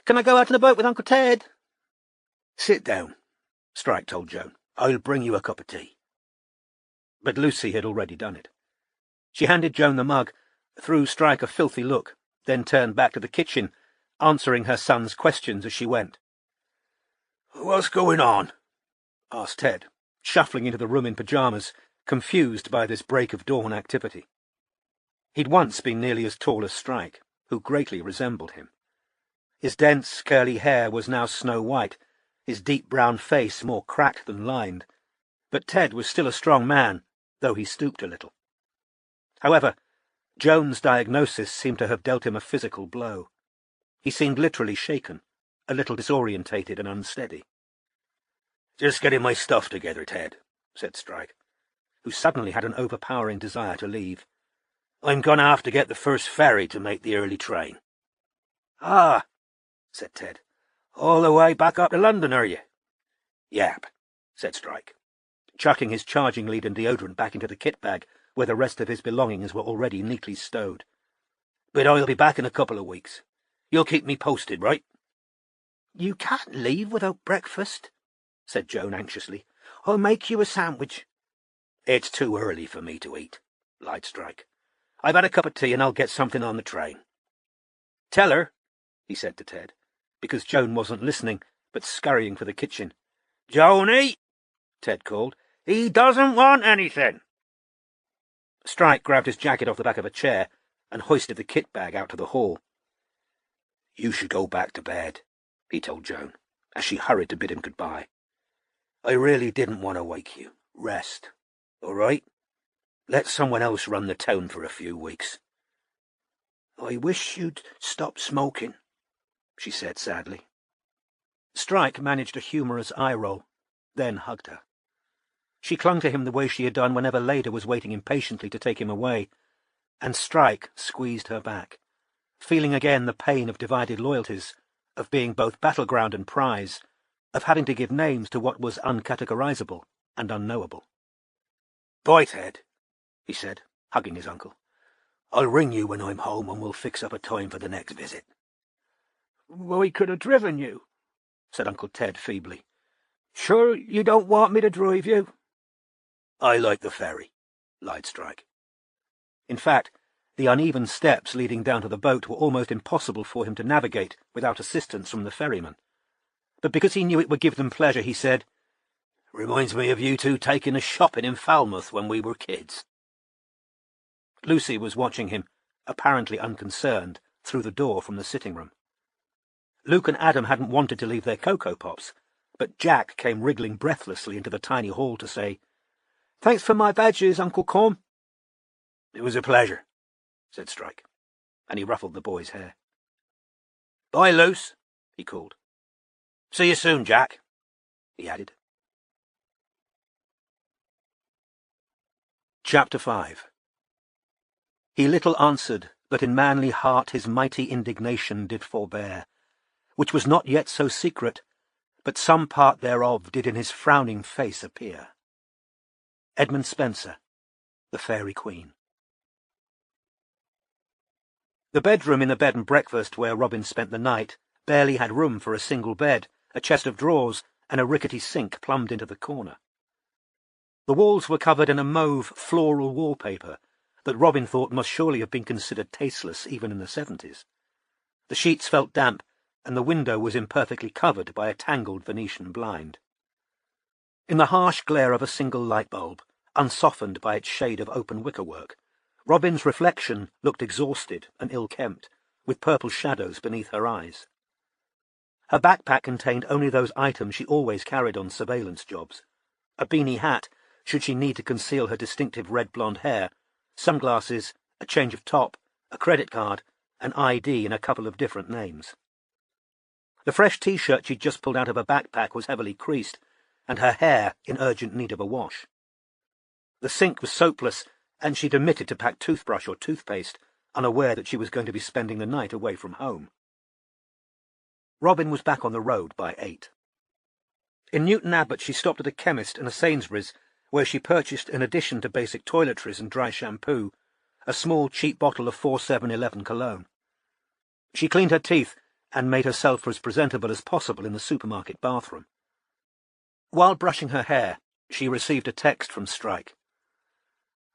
Can I go out in a boat with Uncle Ted?" "Sit down," Strike told Joan. "I'll bring you a cup of tea." But Lucy had already done it. She handed Joan the mug, threw Strike a filthy look, then turned back to the kitchen, answering her son's questions as she went. "What's going on?" asked Ted, shuffling into the room in pyjamas, confused by this break-of-dawn activity. He'd once been nearly as tall as Strike, who greatly resembled him. His dense, curly hair was now snow-white, his deep brown face more cracked than lined, but Ted was still a strong man, though he stooped a little. However, Joan's diagnosis seemed to have dealt him a physical blow. He seemed literally shaken, a little disorientated and unsteady. "Just getting my stuff together, Ted," said Strike, who suddenly had an overpowering desire to leave. "I'm going to have to get the first ferry to make the early train." "Ah," said Ted. "All the way back up to London, are you?" Yap, said Strike, chucking his charging lead and deodorant back into the kit bag, where the rest of his belongings were already neatly stowed. But I'll be back in a couple of weeks. You'll keep me posted, right? You can't leave without breakfast, said Joan anxiously. I'll make you a sandwich. It's too early for me to eat, lied Strike. I've had a cup of tea and I'll get something on the train. Tell her, he said to Ted, because Joan wasn't listening, but scurrying for the kitchen. Joni, Ted called, he doesn't want anything. Strike grabbed his jacket off the back of a chair and hoisted the kit bag out to the hall. You should go back to bed, he told Joan, as she hurried to bid him goodbye. I really didn't want to wake you. Rest, all right? Let someone else run the town for a few weeks. I wish you'd stop smoking, she said sadly. Strike managed a humorous eye roll, then hugged her. She clung to him the way she had done whenever Leda was waiting impatiently to take him away, and Strike squeezed her back, feeling again the pain of divided loyalties, of being both battleground and prize, of having to give names to what was uncategorizable and unknowable. Bye, Ted, he said, hugging his uncle. I'll ring you when I'm home and we'll fix up a time for the next visit. We could have driven you, said Uncle Ted feebly. Sure you don't want me to drive you? I like the ferry, lied Strike. In fact, the uneven steps leading down to the boat were almost impossible for him to navigate without assistance from the ferryman. But because he knew it would give them pleasure, he said, Reminds me of you two taking us shopping in Falmouth when we were kids. Lucy was watching him, apparently unconcerned, through the door from the sitting room. Luke and Adam hadn't wanted to leave their Cocoa Pops, but Jack came wriggling breathlessly into the tiny hall to say, Thanks for my badges, Uncle Corm. It was a pleasure, said Strike, and he ruffled the boy's hair. Bye, Luce, he called. See you soon, Jack, he added. Chapter 5. He little answered, but in manly heart his mighty indignation did forbear, which was not yet so secret, but some part thereof did in his frowning face appear. Edmund Spenser, The Fairy Queen. The bedroom in the bed and breakfast where Robin spent the night barely had room for a single bed, a chest of drawers, and a rickety sink plumbed into the corner. The walls were covered in a mauve floral wallpaper that Robin thought must surely have been considered tasteless even in the 70s. The sheets felt damp, and the window was imperfectly covered by a tangled Venetian blind. In the harsh glare of a single light bulb, unsoftened by its shade of open wickerwork, Robin's reflection looked exhausted and ill-kempt, with purple shadows beneath her eyes. Her backpack contained only those items she always carried on surveillance jobs: a beanie hat, should she need to conceal her distinctive red-blonde hair, sunglasses, a change of top, a credit card, an ID in a couple of different names. The fresh T-shirt she'd just pulled out of her backpack was heavily creased, and her hair in urgent need of a wash. The sink was soapless, and she'd omitted to pack toothbrush or toothpaste, unaware that she was going to be spending the night away from home. Robin was back on the road by 8. In Newton Abbot she stopped at a chemist and a Sainsbury's, where she purchased, in addition to basic toiletries and dry shampoo, a small cheap bottle of 4711 cologne. She cleaned her teeth and made herself as presentable as possible in the supermarket bathroom. While brushing her hair, she received a text from Strike.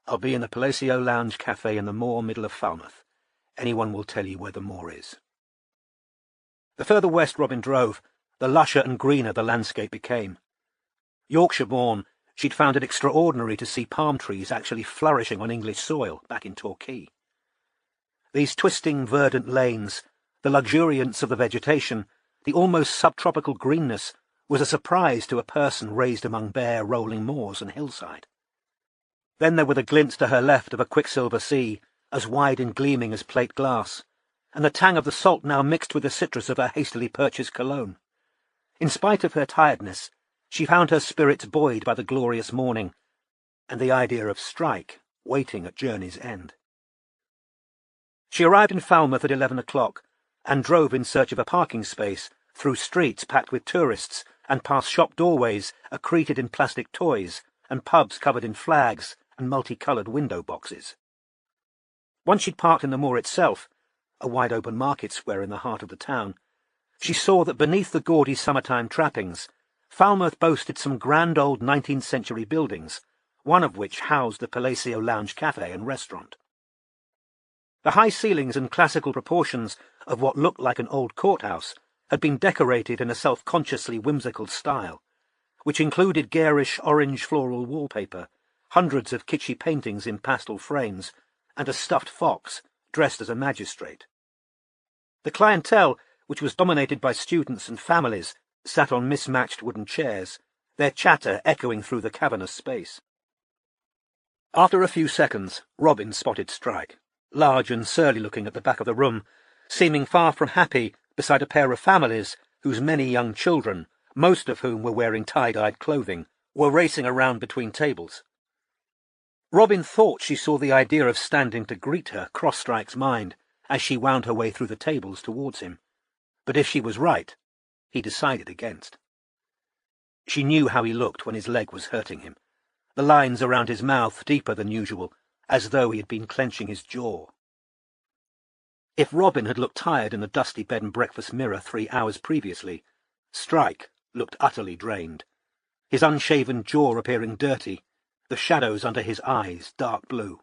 I'll be in the Palacio Lounge Cafe in the Moor middle of Falmouth. Anyone will tell you where the Moor is. The further west Robin drove, the lusher and greener the landscape became. Yorkshire born, she'd found it extraordinary to see palm trees actually flourishing on English soil back in Torquay. These twisting, verdant lanes, the luxuriance of the vegetation, the almost subtropical greenness, was a surprise to a person raised among bare, rolling moors and hillside. Then there were the glints to her left of a quicksilver sea, as wide and gleaming as plate glass, and the tang of the salt now mixed with the citrus of her hastily purchased cologne. In spite of her tiredness, she found her spirits buoyed by the glorious morning, and the idea of Strike waiting at journey's end. She arrived in Falmouth at 11 o'clock, and drove in search of a parking space through streets packed with tourists and past shop doorways accreted in plastic toys and pubs covered in flags and multicoloured window boxes. Once she'd parked in the moor itself, a wide-open market square in the heart of the town, she saw that beneath the gaudy summertime trappings, Falmouth boasted some grand old 19th century buildings, one of which housed the Palacio Lounge Cafe and restaurant. The high ceilings and classical proportions of what looked like an old courthouse had been decorated in a self-consciously whimsical style, which included garish orange floral wallpaper, hundreds of kitschy paintings in pastel frames, and a stuffed fox dressed as a magistrate. The clientele, which was dominated by students and families, sat on mismatched wooden chairs, their chatter echoing through the cavernous space. After a few seconds, Robin spotted Strike, large and surly-looking at the back of the room, seeming far from happy beside a pair of families whose many young children, most of whom were wearing tie-dyed clothing, were racing around between tables. Robin thought she saw the idea of standing to greet her cross Strike's mind as she wound her way through the tables towards him, but if she was right, he decided against. She knew how he looked when his leg was hurting him, the lines around his mouth deeper than usual, as though he had been clenching his jaw. If Robin had looked tired in the dusty bed and breakfast mirror 3 hours previously, Strike looked utterly drained, his unshaven jaw appearing dirty, the shadows under his eyes dark blue.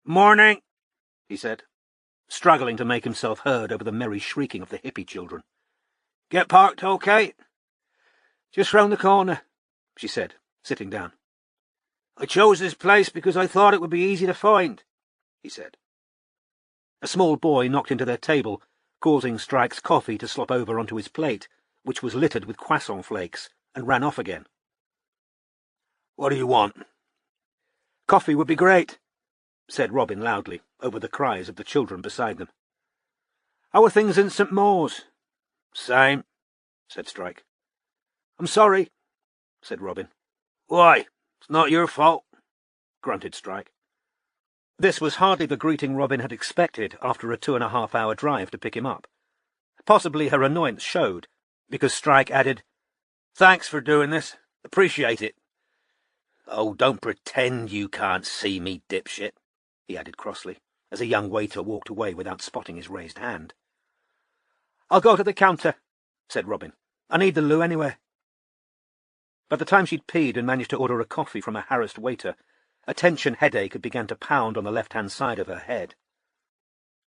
"Morning," he said, struggling to make himself heard over the merry shrieking of the hippie children. "Get parked okay?" "Just round the corner," she said, sitting down. "I chose this place because I thought it would be easy to find," he said. A small boy knocked into their table, causing Strike's coffee to slop over onto his plate, which was littered with croissant flakes, and ran off again. "What do you want?" "Coffee would be great," said Robin loudly, over the cries of the children beside them. "How are things in St. Maur's?" "Same," said Strike. "I'm sorry," said Robin. "Why? It's not your fault," grunted Strike. This was hardly the greeting Robin had expected after a 2.5-hour drive to pick him up. Possibly her annoyance showed, because Strike added, "Thanks for doing this. Appreciate it." "Oh, don't pretend you can't see me, dipshit," he added crossly, as a young waiter walked away without spotting his raised hand. "I'll go to the counter," said Robin. "I need the loo anyway." By the time she'd peed and managed to order a coffee from a harassed waiter, a tension headache had begun to pound on the left-hand side of her head.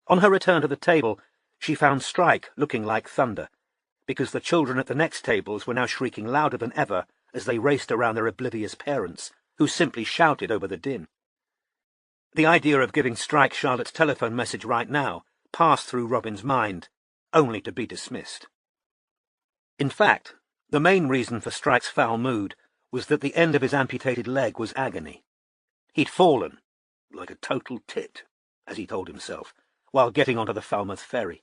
On her return to the table, she found Strike looking like thunder, because the children at the next tables were now shrieking louder than ever as they raced around their oblivious parents, who simply shouted over the din. The idea of giving Strike Charlotte's telephone message right now passed through Robin's mind, only to be dismissed. In fact, the main reason for Strike's foul mood was that the end of his amputated leg was agony. He'd fallen, like a total tit, as he told himself, while getting onto the Falmouth ferry.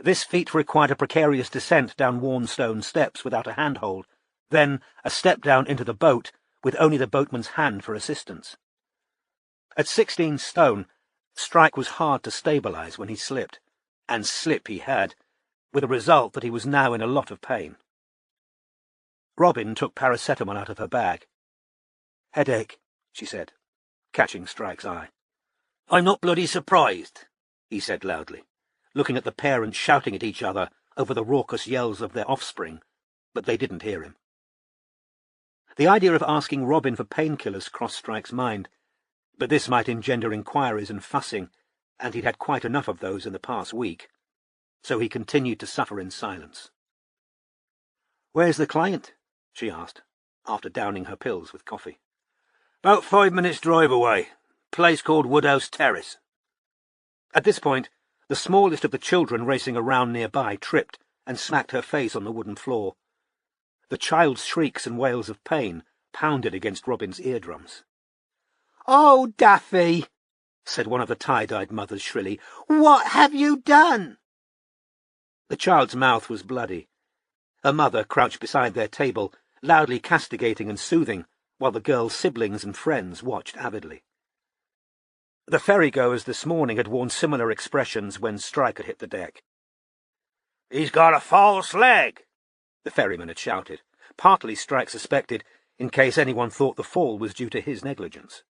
This feat required a precarious descent down worn stone steps without a handhold, then a step down into the boat with only the boatman's hand for assistance. At 16 stone, Strike was hard to stabilize when he slipped, and slip he had, with the result that he was now in a lot of pain. Robin took paracetamol out of her bag. "Headache," she said, catching Strike's eye. "I'm not bloody surprised," he said loudly, looking at the parents shouting at each other over the raucous yells of their offspring, but they didn't hear him. The idea of asking Robin for painkillers crossed Strike's mind, but this might engender inquiries and fussing, and he'd had quite enough of those in the past week, so he continued to suffer in silence. "Where's the client?" she asked, after downing her pills with coffee. "About 5 minutes' drive away. Place called Woodhouse Terrace." At this point, the smallest of the children racing around nearby tripped and smacked her face on the wooden floor. The child's shrieks and wails of pain pounded against Robin's eardrums. "Oh, Daffy," said one of the tie-dyed mothers shrilly, "what have you done?" The child's mouth was bloody. Her mother crouched beside their table, loudly castigating and soothing, while the girl's siblings and friends watched avidly. The ferrygoers this morning had worn similar expressions when Strike had hit the deck. "He's got a false leg," the ferryman had shouted, partly, Strike suspected, in case anyone thought the fall was due to his negligence.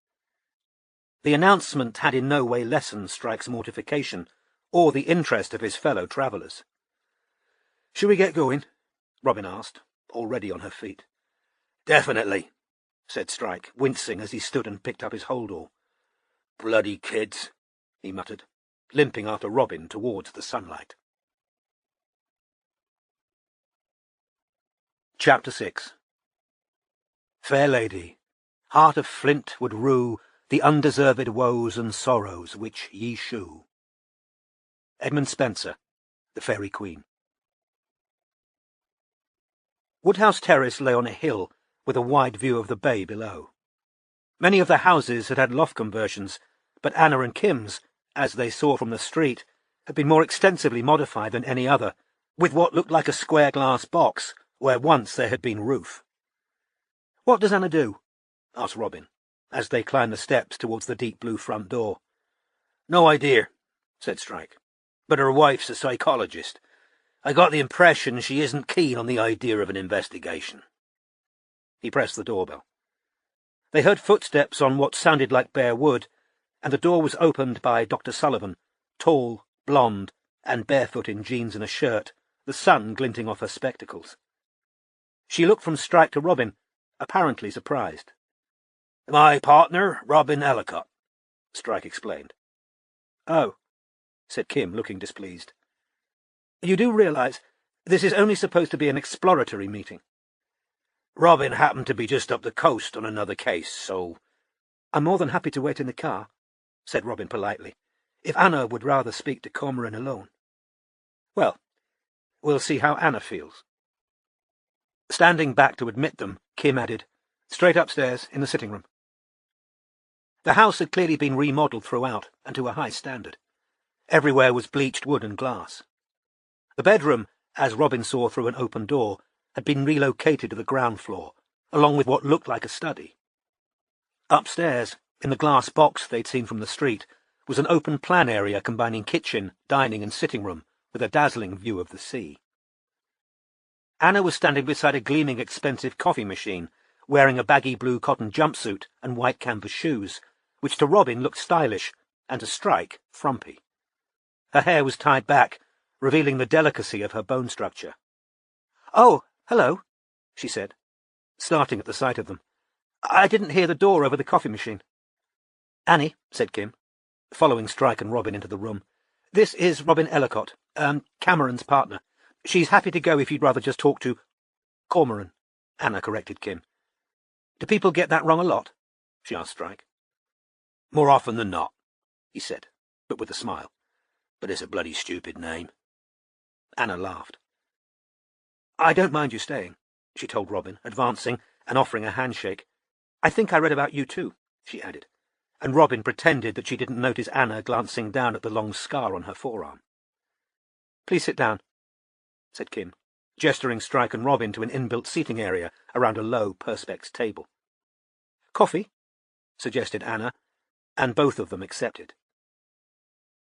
The announcement had in no way lessened Strike's mortification or the interest of his fellow travellers. "Shall we get going?" Robin asked, already on her feet. "Definitely," said Strike, wincing as he stood and picked up his hold-all. "Bloody kids," he muttered, limping after Robin towards the sunlight. Chapter 6. Fair lady, heart of flint would rue the undeserved woes and sorrows which ye shew. Edmund Spenser, The Fairy Queen. Woodhouse Terrace lay on a hill with a wide view of the bay below. Many of the houses had had loft conversions, but Anna and Kim's, as they saw from the street, had been more extensively modified than any other, with what looked like a square glass box where once there had been roof. "What does Anna do?" asked Robin, as they climbed the steps towards the deep blue front door. "No idea," said Strike, "but her wife's a psychologist. I got the impression she isn't keen on the idea of an investigation." He pressed the doorbell. They heard footsteps on what sounded like bare wood, and the door was opened by Dr. Sullivan, tall, blonde, and barefoot in jeans and a shirt, the sun glinting off her spectacles. She looked from Strike to Robin, apparently surprised. "My partner, Robin Ellacott," Strike explained. "Oh," said Kim, looking displeased. "You do realize this is only supposed to be an exploratory meeting?" "Robin happened to be just up the coast on another case, so—" "I'm more than happy to wait in the car," said Robin politely, "if Anna would rather speak to Cormoran alone." "Well, we'll see how Anna feels." Standing back to admit them, Kim added, "Straight upstairs, in the sitting room." The house had clearly been remodelled throughout, and to a high standard. Everywhere was bleached wood and glass. The bedroom, as Robin saw through an open door, had been relocated to the ground floor, along with what looked like a study. Upstairs, in the glass box they'd seen from the street, was an open-plan area combining kitchen, dining and sitting room, with a dazzling view of the sea. Anna was standing beside a gleaming expensive coffee machine, wearing a baggy blue cotton jumpsuit and white canvas shoes, which to Robin looked stylish, and to Strike frumpy. Her hair was tied back, revealing the delicacy of her bone structure. "Oh, hello," she said, starting at the sight of them. "I didn't hear the door over the coffee machine." "Annie," said Kim, following Strike and Robin into the room, "this is Robin Ellacott, Cameron's partner. She's happy to go if you'd rather just talk to—" "Cormoran," Anna corrected Kim. "Do people get that wrong a lot?" she asked Strike. "More often than not," he said, but with a smile. "But it's a bloody stupid name." Anna laughed. "I don't mind you staying," she told Robin, advancing and offering a handshake. "I think I read about you too," she added, and Robin pretended that she didn't notice Anna glancing down at the long scar on her forearm. "Please sit down," said Kim, gesturing Strike and Robin to an inbuilt seating area around a low perspex table. "Coffee?" suggested Anna, and both of them accepted.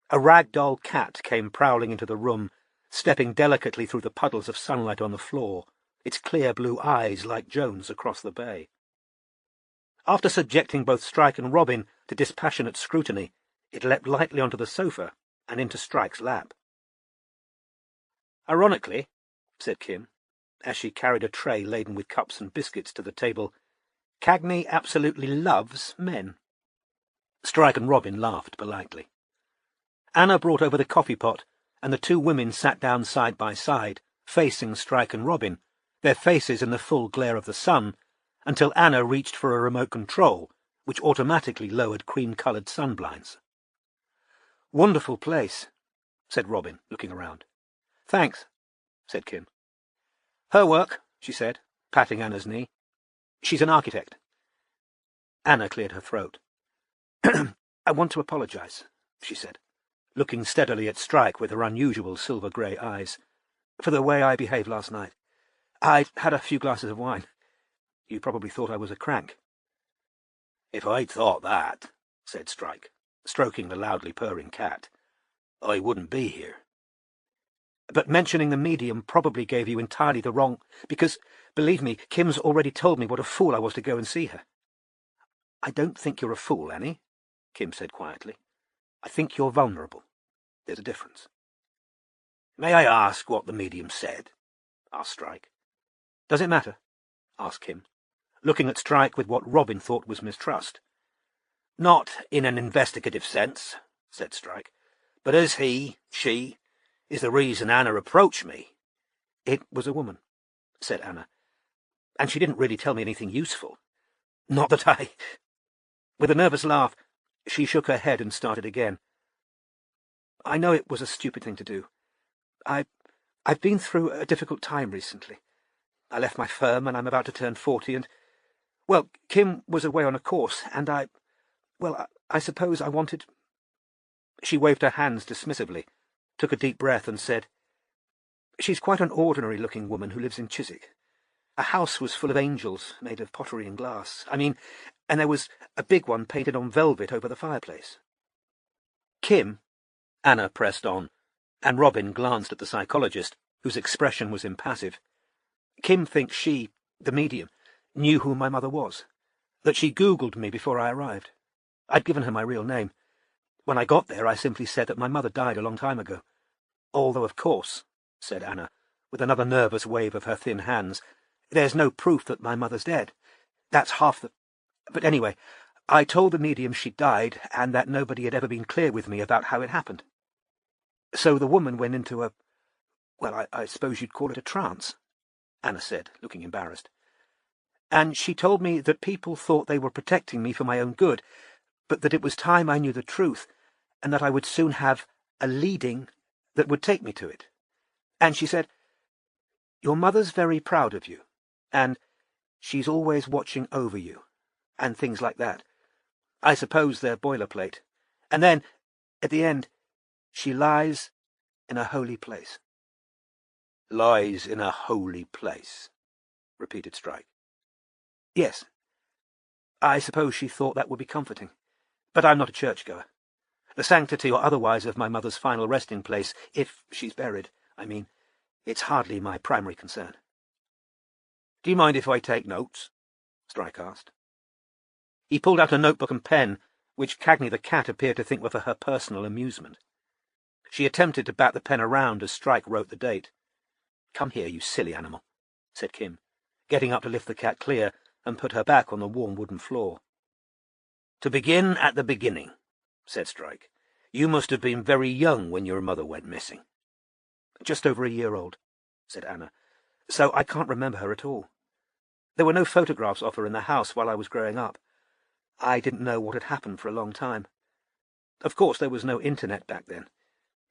A rag-doll cat came prowling into the room, stepping delicately through the puddles of sunlight on the floor, its clear blue eyes like Joan's across the bay. After subjecting both Strike and Robin to dispassionate scrutiny, it leapt lightly onto the sofa and into Strike's lap. "Ironically," said Kim, as she carried a tray laden with cups and biscuits to the table, "Cagney absolutely loves men." Strike and Robin laughed politely. Anna brought over the coffee pot, and the two women sat down side by side, facing Strike and Robin, their faces in the full glare of the sun, until Anna reached for a remote control, which automatically lowered cream-coloured sunblinds. "Wonderful place," said Robin, looking around. "Thanks," said Kim. "Her work," she said, patting Anna's knee. "She's an architect." Anna cleared her throat. "I want to apologize," she said, looking steadily at Strike with her unusual silver-grey eyes, "for the way I behaved last night. I'd had a few glasses of wine. You probably thought I was a crank." "If I'd thought that," said Strike, stroking the loudly purring cat, "I wouldn't be here." But mentioning the medium probably gave you entirely the wrong... Because, believe me, Kim's already told me what a fool I was to go and see her. I don't think you're a fool, Annie, Kim said quietly. I think you're vulnerable. There's a difference. May I ask what the medium said? Asked Strike. Does it matter? Asked Kim, looking at Strike with what Robin thought was mistrust. Not in an investigative sense, said Strike, but as she, is the reason Anna approached me. It was a woman, said Anna, and she didn't really tell me anything useful. Not that I... With a nervous laugh, she shook her head and started again. I know it was a stupid thing to do. I've been through a difficult time recently. I left my firm and I'm about to turn 40 and... Well, Kim was away on a course and I suppose I wanted... She waved her hands dismissively, took a deep breath and said, She's quite an ordinary-looking woman who lives in Chiswick. A house was full of angels made of pottery and glass. And there was a big one painted on velvet over the fireplace. Kim, Anna pressed on, and Robin glanced at the psychologist, whose expression was impassive. Kim thinks she, the medium, knew who my mother was, that she Googled me before I arrived. I'd given her my real name. When I got there, I simply said that my mother died a long time ago. Although, of course, said Anna, with another nervous wave of her thin hands, there's no proof that my mother's dead. That's half the... But anyway, I told the medium she'd died and that nobody had ever been clear with me about how it happened. So the woman went into a... Well, I suppose you'd call it a trance, Anna said, looking embarrassed. And she told me that people thought they were protecting me for my own good, but that it was time I knew the truth, and that I would soon have a leading that would take me to it. And she said, Your mother's very proud of you, and she's always watching over you, and things like that. I suppose they're boilerplate. And then, at the end, she lies in a holy place. Lies in a holy place, repeated Strike. Yes. I suppose she thought that would be comforting. But I'm not a churchgoer. The sanctity or otherwise of my mother's final resting place, if she's buried, it's hardly my primary concern. Do you mind if I take notes? Strike asked. He pulled out a notebook and pen, which Cagney the cat appeared to think were for her personal amusement. She attempted to bat the pen around as Strike wrote the date. Come here, you silly animal, said Kim, getting up to lift the cat clear and put her back on the warm wooden floor. To begin at the beginning, said Strike. You must have been very young when your mother went missing. Just over a year old, said Anna, so I can't remember her at all. There were no photographs of her in the house while I was growing up. I didn't know what had happened for a long time. Of course, there was no internet back then.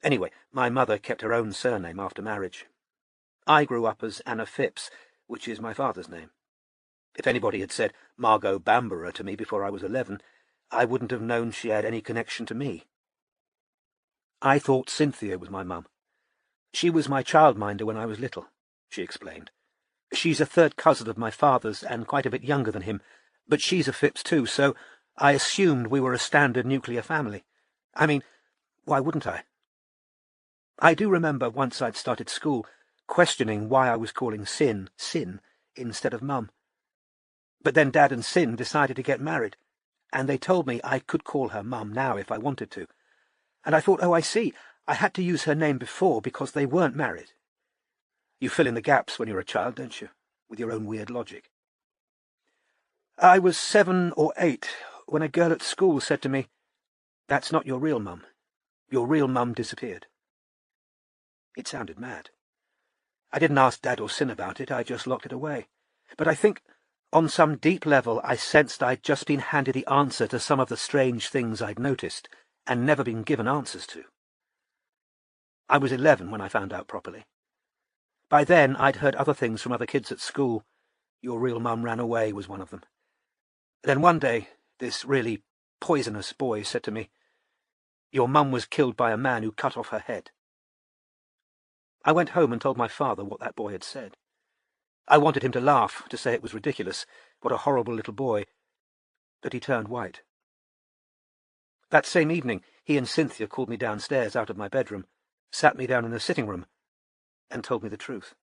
Anyway, my mother kept her own surname after marriage. I grew up as Anna Phipps, which is my father's name. If anybody had said Margot Bamborough to me before I was 11, I wouldn't have known she had any connection to me. I thought Cynthia was my mum. She was my childminder when I was little, she explained. She's a third cousin of my father's and quite a bit younger than him, but she's a Phipps too, so I assumed we were a standard nuclear family. Why wouldn't I? I do remember once I'd started school questioning why I was calling Sin instead of Mum. But then Dad and Sin decided to get married, and they told me I could call her Mum now if I wanted to. And I thought, oh, I see, I had to use her name before because they weren't married. You fill in the gaps when you're a child, don't you, with your own weird logic. I was 7 or 8 when a girl at school said to me, That's not your real mum. Your real mum disappeared. It sounded mad. I didn't ask Dad or Sin about it, I just locked it away. But I think, on some deep level, I sensed I'd just been handed the answer to some of the strange things I'd noticed, and never been given answers to. I was 11 when I found out properly. By then, I'd heard other things from other kids at school. Your real mum ran away was one of them. Then one day, this really poisonous boy said to me, Your mum was killed by a man who cut off her head. I went home and told my father what that boy had said. I wanted him to laugh, to say it was ridiculous, what a horrible little boy, but he turned white. That same evening, he and Cynthia called me downstairs out of my bedroom, sat me down in the sitting room, and told me the truth.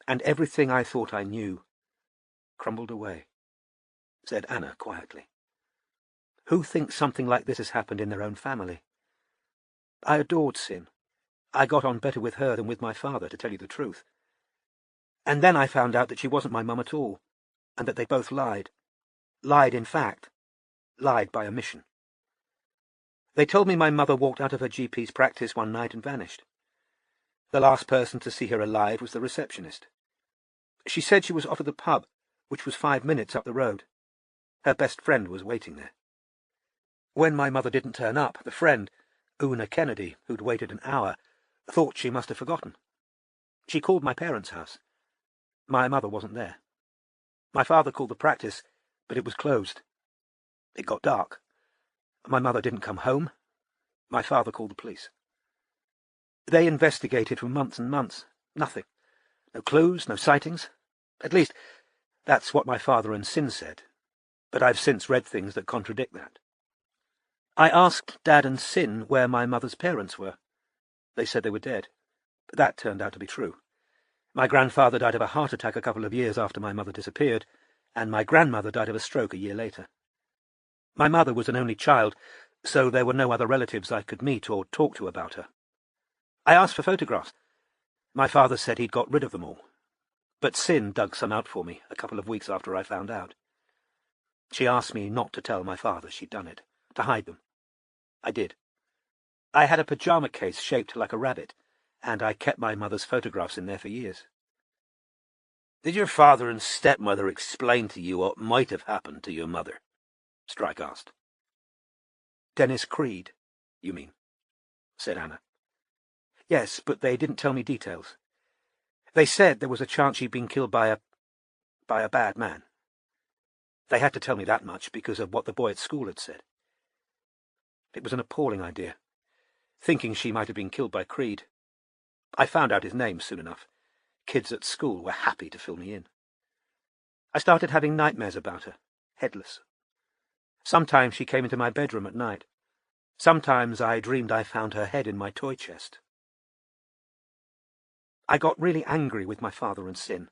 And everything I thought I knew crumbled away, said Anna quietly. Who thinks something like this has happened in their own family? I adored Sin. I got on better with her than with my father, to tell you the truth. And then I found out that she wasn't my mum at all, and that they both lied. Lied in fact. Lied by omission. They told me my mother walked out of her GP's practice one night and vanished. The last person to see her alive was the receptionist. She said she was off at the pub, which was 5 minutes up the road. Her best friend was waiting there. When my mother didn't turn up, the friend, Una Kennedy, who'd waited an hour, thought she must have forgotten. She called my parents' house. My mother wasn't there. My father called the practice, but it was closed. It got dark. My mother didn't come home. My father called the police. They investigated for months and months. Nothing. No clues, no sightings. At least, that's what my father and Sin said. But I've since read things that contradict that. I asked Dad and Sin where my mother's parents were. They said they were dead. That turned out to be true. My grandfather died of a heart attack a couple of years after my mother disappeared, and my grandmother died of a stroke a year later. My mother was an only child, so there were no other relatives I could meet or talk to about her. I asked for photographs. My father said he'd got rid of them all. But Sin dug some out for me a couple of weeks after I found out. She asked me not to tell my father she'd done it, to hide them. I did. I had a pyjama case shaped like a rabbit, and I kept my mother's photographs in there for years. Did your father and stepmother explain to you what might have happened to your mother? Strike asked. Dennis Creed, you mean? Said Anna. Yes, but they didn't tell me details. They said there was a chance she'd been killed by a bad man. They had to tell me that much because of what the boy at school had said. It was an appalling idea, thinking she might have been killed by Creed. I found out his name soon enough. Kids at school were happy to fill me in. I started having nightmares about her, headless. Sometimes she came into my bedroom at night. Sometimes I dreamed I found her head in my toy chest. I got really angry with my father and Sin,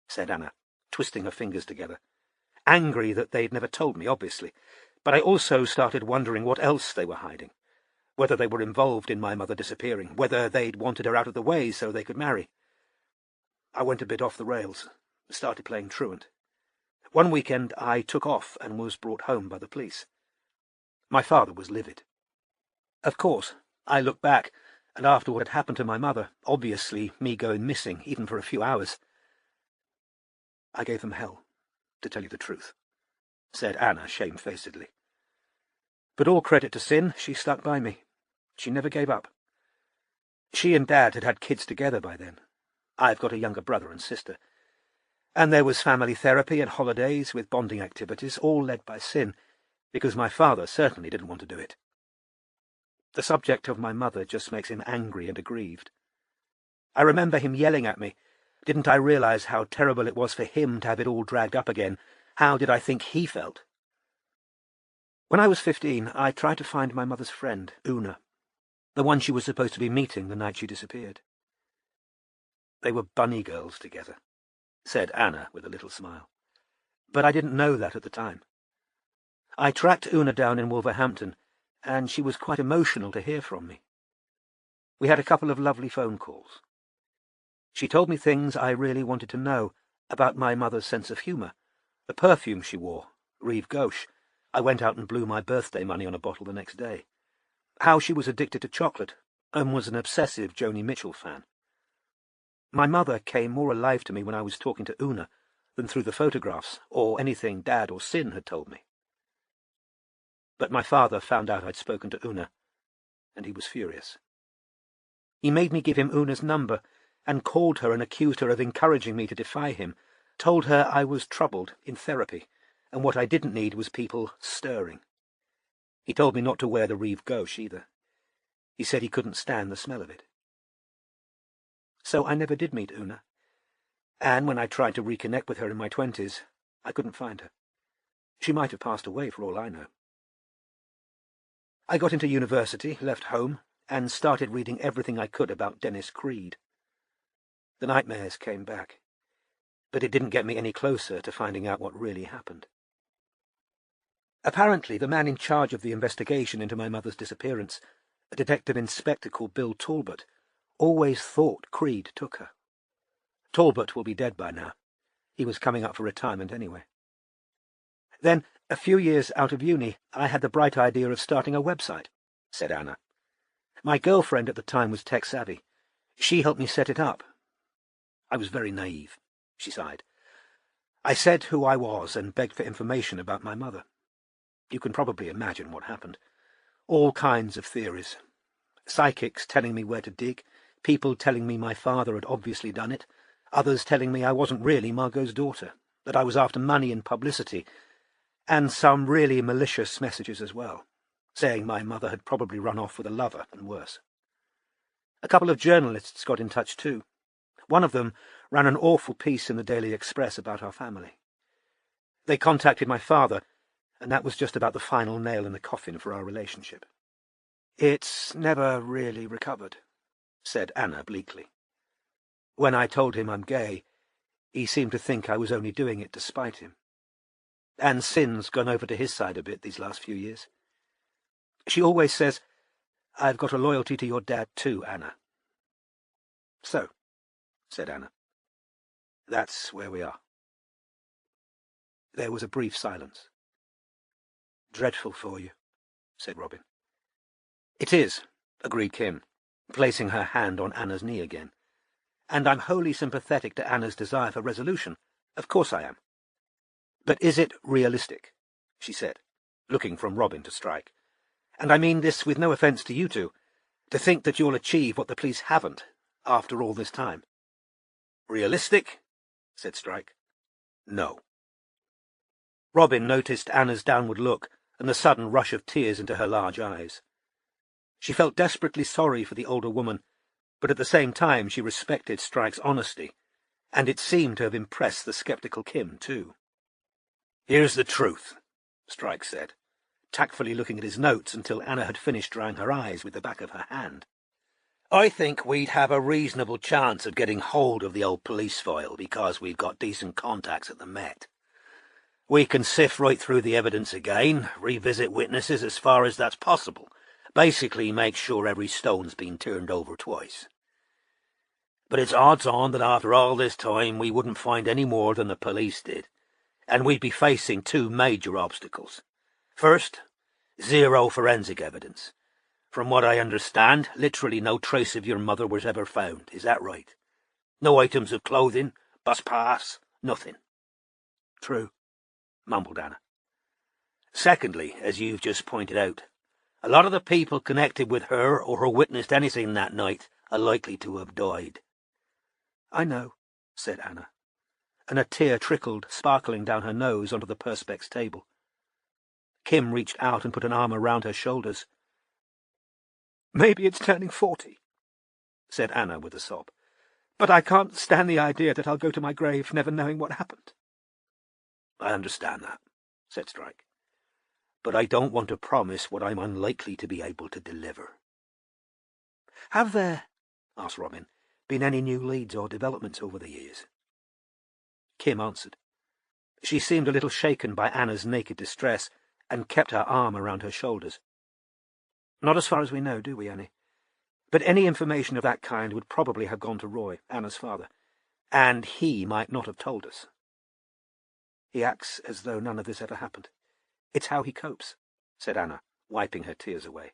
said Anna, twisting her fingers together. Angry that they'd never told me, obviously, but I also started wondering what else they were hiding, whether they were involved in my mother disappearing, whether they'd wanted her out of the way so they could marry. I went a bit off the rails, started playing truant. One weekend I took off and was brought home by the police. My father was livid. Of course, I look back, and after what had happened to my mother, obviously me going missing, even for a few hours, I gave them hell, to tell you the truth, said Anna shamefacedly. But all credit to Sin, she stuck by me. She never gave up. She and Dad had had kids together by then. I've got a younger brother and sister. And there was family therapy and holidays with bonding activities, all led by Sin, because my father certainly didn't want to do it. The subject of my mother just makes him angry and aggrieved. I remember him yelling at me. Didn't I realize how terrible it was for him to have it all dragged up again? How did I think he felt? When I was 15, I tried to find my mother's friend, Una, the one she was supposed to be meeting the night she disappeared. They were bunny girls together, said Anna with a little smile. But I didn't know that at the time. I tracked Una down in Wolverhampton, and she was quite emotional to hear from me. We had a couple of lovely phone calls. She told me things I really wanted to know about my mother's sense of humour, the perfume she wore, Rive Gauche. I went out and blew my birthday money on a bottle the next day. How she was addicted to chocolate and was an obsessive Joni Mitchell fan. My mother came more alive to me when I was talking to Una than through the photographs or anything Dad or Sin had told me. But my father found out I'd spoken to Una, and he was furious. He made me give him Una's number and called her and accused her of encouraging me to defy him, told her I was troubled in therapy, and what I didn't need was people stirring. He told me not to wear the Rive Gauche either. He said he couldn't stand the smell of it. So I never did meet Una, and when I tried to reconnect with her in my 20s, I couldn't find her. She might have passed away for all I know. I got into university, left home, and started reading everything I could about Dennis Creed. The nightmares came back, but it didn't get me any closer to finding out what really happened. Apparently, the man in charge of the investigation into my mother's disappearance, a detective inspector called Bill Talbot, always thought Creed took her. Talbot will be dead by now. He was coming up for retirement anyway. Then, a few years out of uni, I had the bright idea of starting a website, said Anna. My girlfriend at the time was tech-savvy. She helped me set it up. I was very naive, she sighed. I said who I was and begged for information about my mother. You can probably imagine what happened. All kinds of theories. Psychics telling me where to dig, people telling me my father had obviously done it, others telling me I wasn't really Margot's daughter, that I was after money and publicity, and some really malicious messages as well, saying my mother had probably run off with a lover and worse. A couple of journalists got in touch too. One of them ran an awful piece in the Daily Express about our family. They contacted my father, and that was just about the final nail in the coffin for our relationship. It's never really recovered, said Anna bleakly. When I told him I'm gay, he seemed to think I was only doing it to spite him. And Sin's gone over to his side a bit these last few years. She always says, I've got a loyalty to your dad too, Anna. So, said Anna, that's where we are. There was a brief silence. Dreadful for you, said Robin. It is, agreed Kim, placing her hand on Anna's knee again. And I'm wholly sympathetic to Anna's desire for resolution. Of course I am. But is it realistic? She said, looking from Robin to Strike. And I mean this with no offence to you two, to think that you'll achieve what the police haven't, after all this time. Realistic? Said Strike. No. Robin noticed Anna's downward look and the sudden rush of tears into her large eyes. She felt desperately sorry for the older woman, but at the same time she respected Strike's honesty, and it seemed to have impressed the sceptical Kim too. Here's the truth, Strike said, tactfully looking at his notes until Anna had finished drying her eyes with the back of her hand. I think we'd have a reasonable chance of getting hold of the old police file because we've got decent contacts at the Met. We can sift right through the evidence again, revisit witnesses as far as that's possible, basically make sure every stone's been turned over twice. But it's odds on that after all this time we wouldn't find any more than the police did, and we'd be facing two major obstacles. First, zero forensic evidence. From what I understand, literally no trace of your mother was ever found. Is that right? No items of clothing, bus pass, nothing. True, mumbled Anna. Secondly, as you've just pointed out, a lot of the people connected with her or who witnessed anything that night are likely to have died. I know, said Anna, and a tear trickled, sparkling down her nose onto the Perspex table. Kim reached out and put an arm around her shoulders. Maybe it's turning 40, said Anna with a sob, but I can't stand the idea that I'll go to my grave never knowing what happened. I understand that, said Strike, but I don't want to promise what I'm unlikely to be able to deliver. Have there, asked Robin, been any new leads or developments over the years? Kim answered. She seemed a little shaken by Anna's naked distress and kept her arm around her shoulders. Not as far as we know, do we, Annie? But any information of that kind would probably have gone to Roy, Anna's father, and he might not have told us. He acts as though none of this ever happened. It's how he copes, said Anna, wiping her tears away.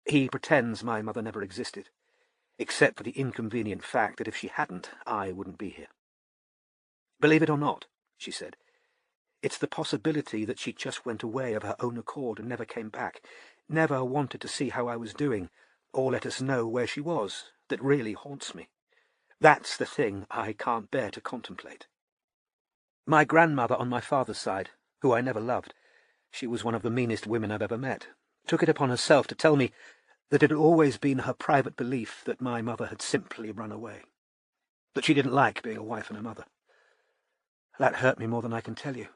He pretends my mother never existed, except for the inconvenient fact that if she hadn't, I wouldn't be here. Believe it or not, she said, it's the possibility that she just went away of her own accord and never came back, never wanted to see how I was doing, or let us know where she was, that really haunts me. That's the thing I can't bear to contemplate. My grandmother on my father's side, who I never loved, she was one of the meanest women I've ever met, took it upon herself to tell me that it had always been her private belief that my mother had simply run away, that she didn't like being a wife and a mother. That hurt me more than I can tell you.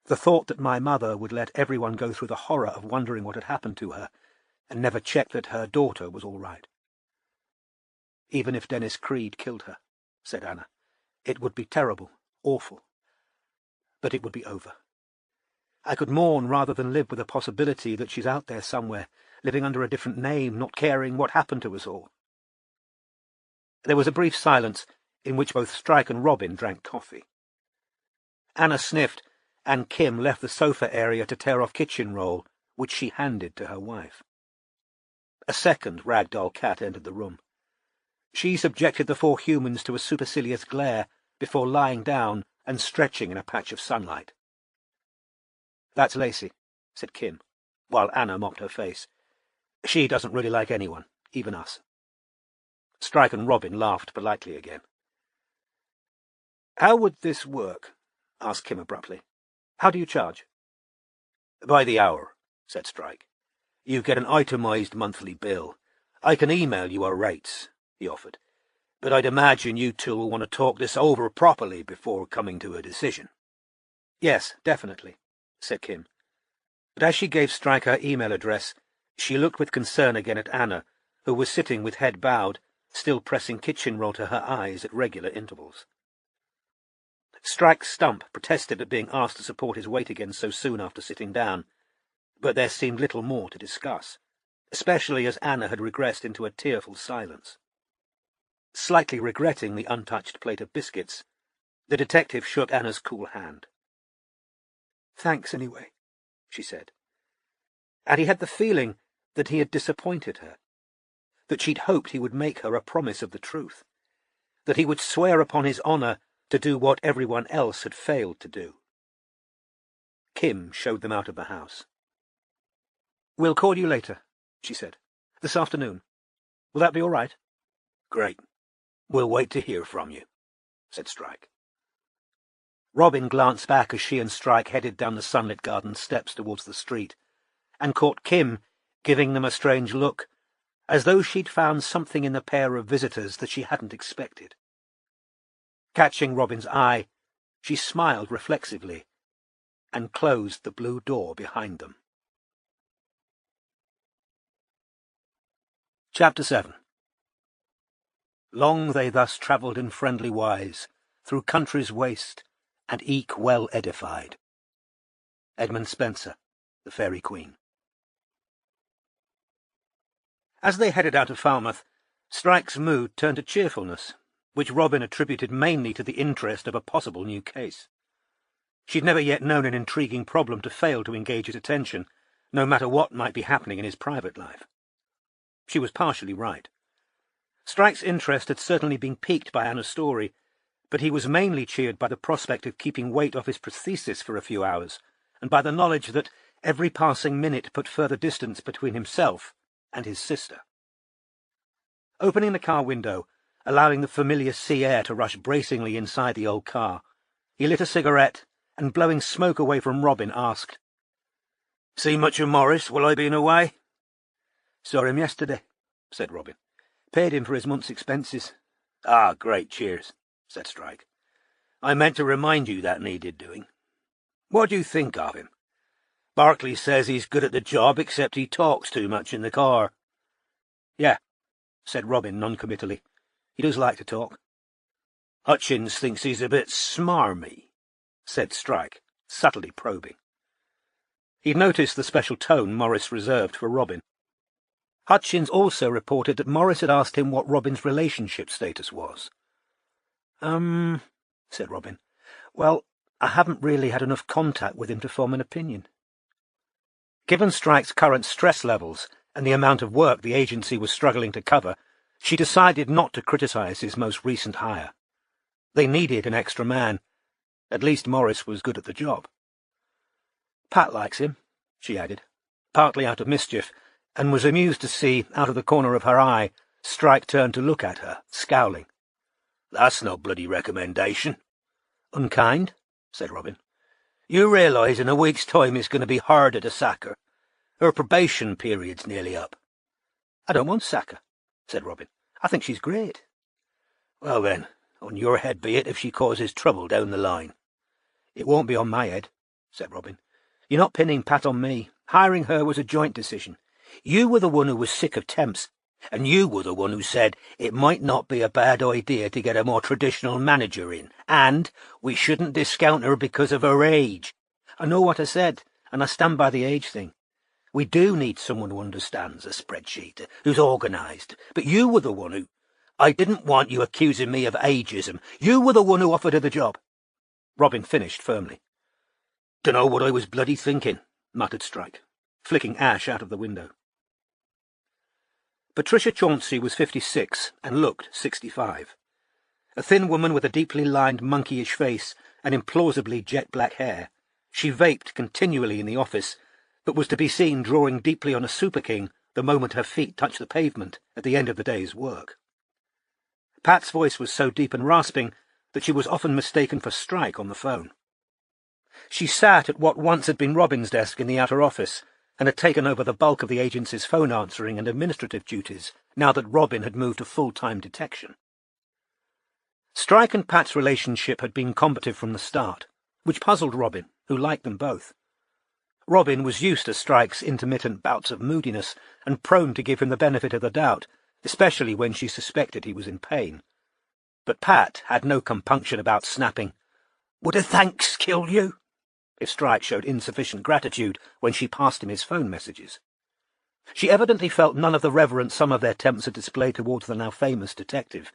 The thought that my mother would let everyone go through the horror of wondering what had happened to her, and never checked that her daughter was all right. Even if Dennis Creed killed her, said Anna, it would be terrible, awful. But it would be over. I could mourn rather than live with the possibility that she's out there somewhere, living under a different name, not caring what happened to us all. There was a brief silence in which both Strike and Robin drank coffee. Anna sniffed, and Kim left the sofa area to tear off kitchen roll, which she handed to her wife. A second ragdoll cat entered the room. She subjected the four humans to a supercilious glare before lying down and stretching in a patch of sunlight. "That's Lacey," said Kim, while Anna mopped her face. "She doesn't really like anyone, even us." Strike and Robin laughed politely again. "How would this work?" asked Kim abruptly. "How do you charge?" "By the hour," said Strike. "You get an itemized monthly bill. I can email you our rates," he offered. "But I'd imagine you two will want to talk this over properly before coming to a decision." "Yes, definitely," said Kim. But as she gave Strike her email address, she looked with concern again at Anna, who was sitting with head bowed, still pressing kitchen roll to her eyes at regular intervals. Strike's stump protested at being asked to support his weight again so soon after sitting down, but there seemed little more to discuss, especially as Anna had regressed into a tearful silence. Slightly regretting the untouched plate of biscuits, the detective shook Anna's cool hand. "Thanks, anyway," she said. And he had the feeling that he had disappointed her, that she'd hoped he would make her a promise of the truth, that he would swear upon his honour to do what everyone else had failed to do. Kim showed them out of the house. "We'll call you later," she said. "This afternoon. Will that be all right?" "Great. We'll wait to hear from you," said Strike. Robin glanced back as she and Strike headed down the sunlit garden steps towards the street, and caught Kim giving them a strange look, as though she'd found something in the pair of visitors that she hadn't expected. Catching Robin's eye, she smiled reflexively and closed the blue door behind them. Chapter 7. Long they thus travelled in friendly wise, through countries waste, and eke well edified. Edmund Spenser, The Fairy Queen. As they headed out of Falmouth, Strike's mood turned to cheerfulness, which Robin attributed mainly to the interest of a possible new case. She'd never yet known an intriguing problem to fail to engage his attention, no matter what might be happening in his private life. She was partially right. Strike's interest had certainly been piqued by Anna's story, but he was mainly cheered by the prospect of keeping weight off his prosthesis for a few hours, and by the knowledge that every passing minute put further distance between himself and his sister. Opening the car window, allowing the familiar sea air to rush bracingly inside the old car, he lit a cigarette, and blowing smoke away from Robin, asked, "See much of Morris while I been away?" "Saw him yesterday," said Robin. "Paid him for his month's expenses." "Ah, great, cheers," said Strike. "I meant to remind you that needed doing. What do you think of him? Barclay says he's good at the job, except he talks too much in the car." "Yeah," said Robin noncommittally. "He does like to talk." "Hutchins thinks he's a bit smarmy," said Strike, subtly probing. He'd noticed the special tone Morris reserved for Robin. Hutchins also reported that Morris had asked him what Robin's relationship status was. Said Robin. "Well, I haven't really had enough contact with him to form an opinion." Given Strike's current stress levels and the amount of work the agency was struggling to cover, she decided not to criticize his most recent hire. They needed an extra man. At least Morris was good at the job. "Pat likes him," she added, partly out of mischief, and was amused to see, out of the corner of her eye, Strike turn to look at her, scowling. "That's no bloody recommendation." "Unkind," said Robin. "You realise in a week's time it's going to be harder to sack her. Her probation period's nearly up." "I don't want to sack her," said Robin. "I think she's great." "Well then, on your head be it if she causes trouble down the line." "It won't be on my head," said Robin. "You're not pinning Pat on me. Hiring her was a joint decision. You were the one who was sick of temps, and you were the one who said it might not be a bad idea to get a more traditional manager in, and we shouldn't discount her because of her age. I know what I said, and I stand by the age thing. We do need someone who understands a spreadsheet, who's organised, but you were the one who... I didn't want you accusing me of ageism. You were the one who offered her the job. Robin finished firmly. Dunno what I was bloody thinking, muttered Strike, flicking ash out of the window. Patricia Chauncey was 56 and looked 65. A thin woman with a deeply lined monkeyish face and implausibly jet-black hair, she vaped continually in the office, but was to be seen drawing deeply on a Super King the moment her feet touched the pavement at the end of the day's work. Pat's voice was so deep and rasping that she was often mistaken for Strike on the phone. She sat at what once had been Robin's desk in the outer office, and had taken over the bulk of the agency's phone answering and administrative duties, now that Robin had moved to full-time detection. Strike and Pat's relationship had been combative from the start, which puzzled Robin, who liked them both. Robin was used to Strike's intermittent bouts of moodiness, and prone to give him the benefit of the doubt, especially when she suspected he was in pain. But Pat had no compunction about snapping, "Would a thanks kill you?" if Strike showed insufficient gratitude when she passed him his phone messages. She evidently felt none of the reverence some of their temps had displayed towards the now famous detective,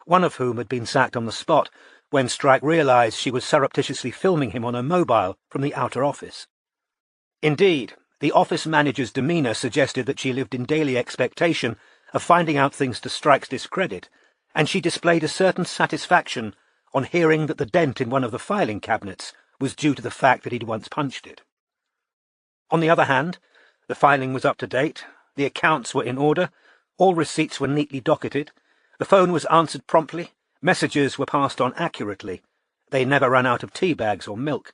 one of whom had been sacked on the spot when Strike realised she was surreptitiously filming him on her mobile from the outer office. Indeed, the office manager's demeanour suggested that she lived in daily expectation of finding out things to Strike's discredit, and she displayed a certain satisfaction on hearing that the dent in one of the filing cabinets was due to the fact that he'd once punched it. On the other hand, the filing was up to date, the accounts were in order, all receipts were neatly docketed, the phone was answered promptly, messages were passed on accurately, they never ran out of tea bags or milk,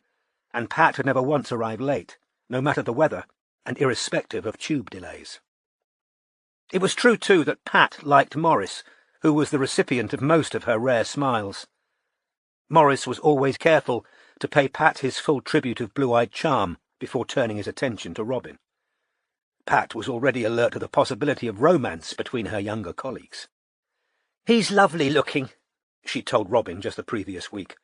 and Pat had never once arrived late, no matter the weather, and irrespective of tube delays. It was true, too, that Pat liked Morris, who was the recipient of most of her rare smiles. Morris was always careful to pay Pat his full tribute of blue-eyed charm before turning his attention to Robin. Pat was already alert to the possibility of romance between her younger colleagues. "He's lovely-looking," she told Robin just the previous week,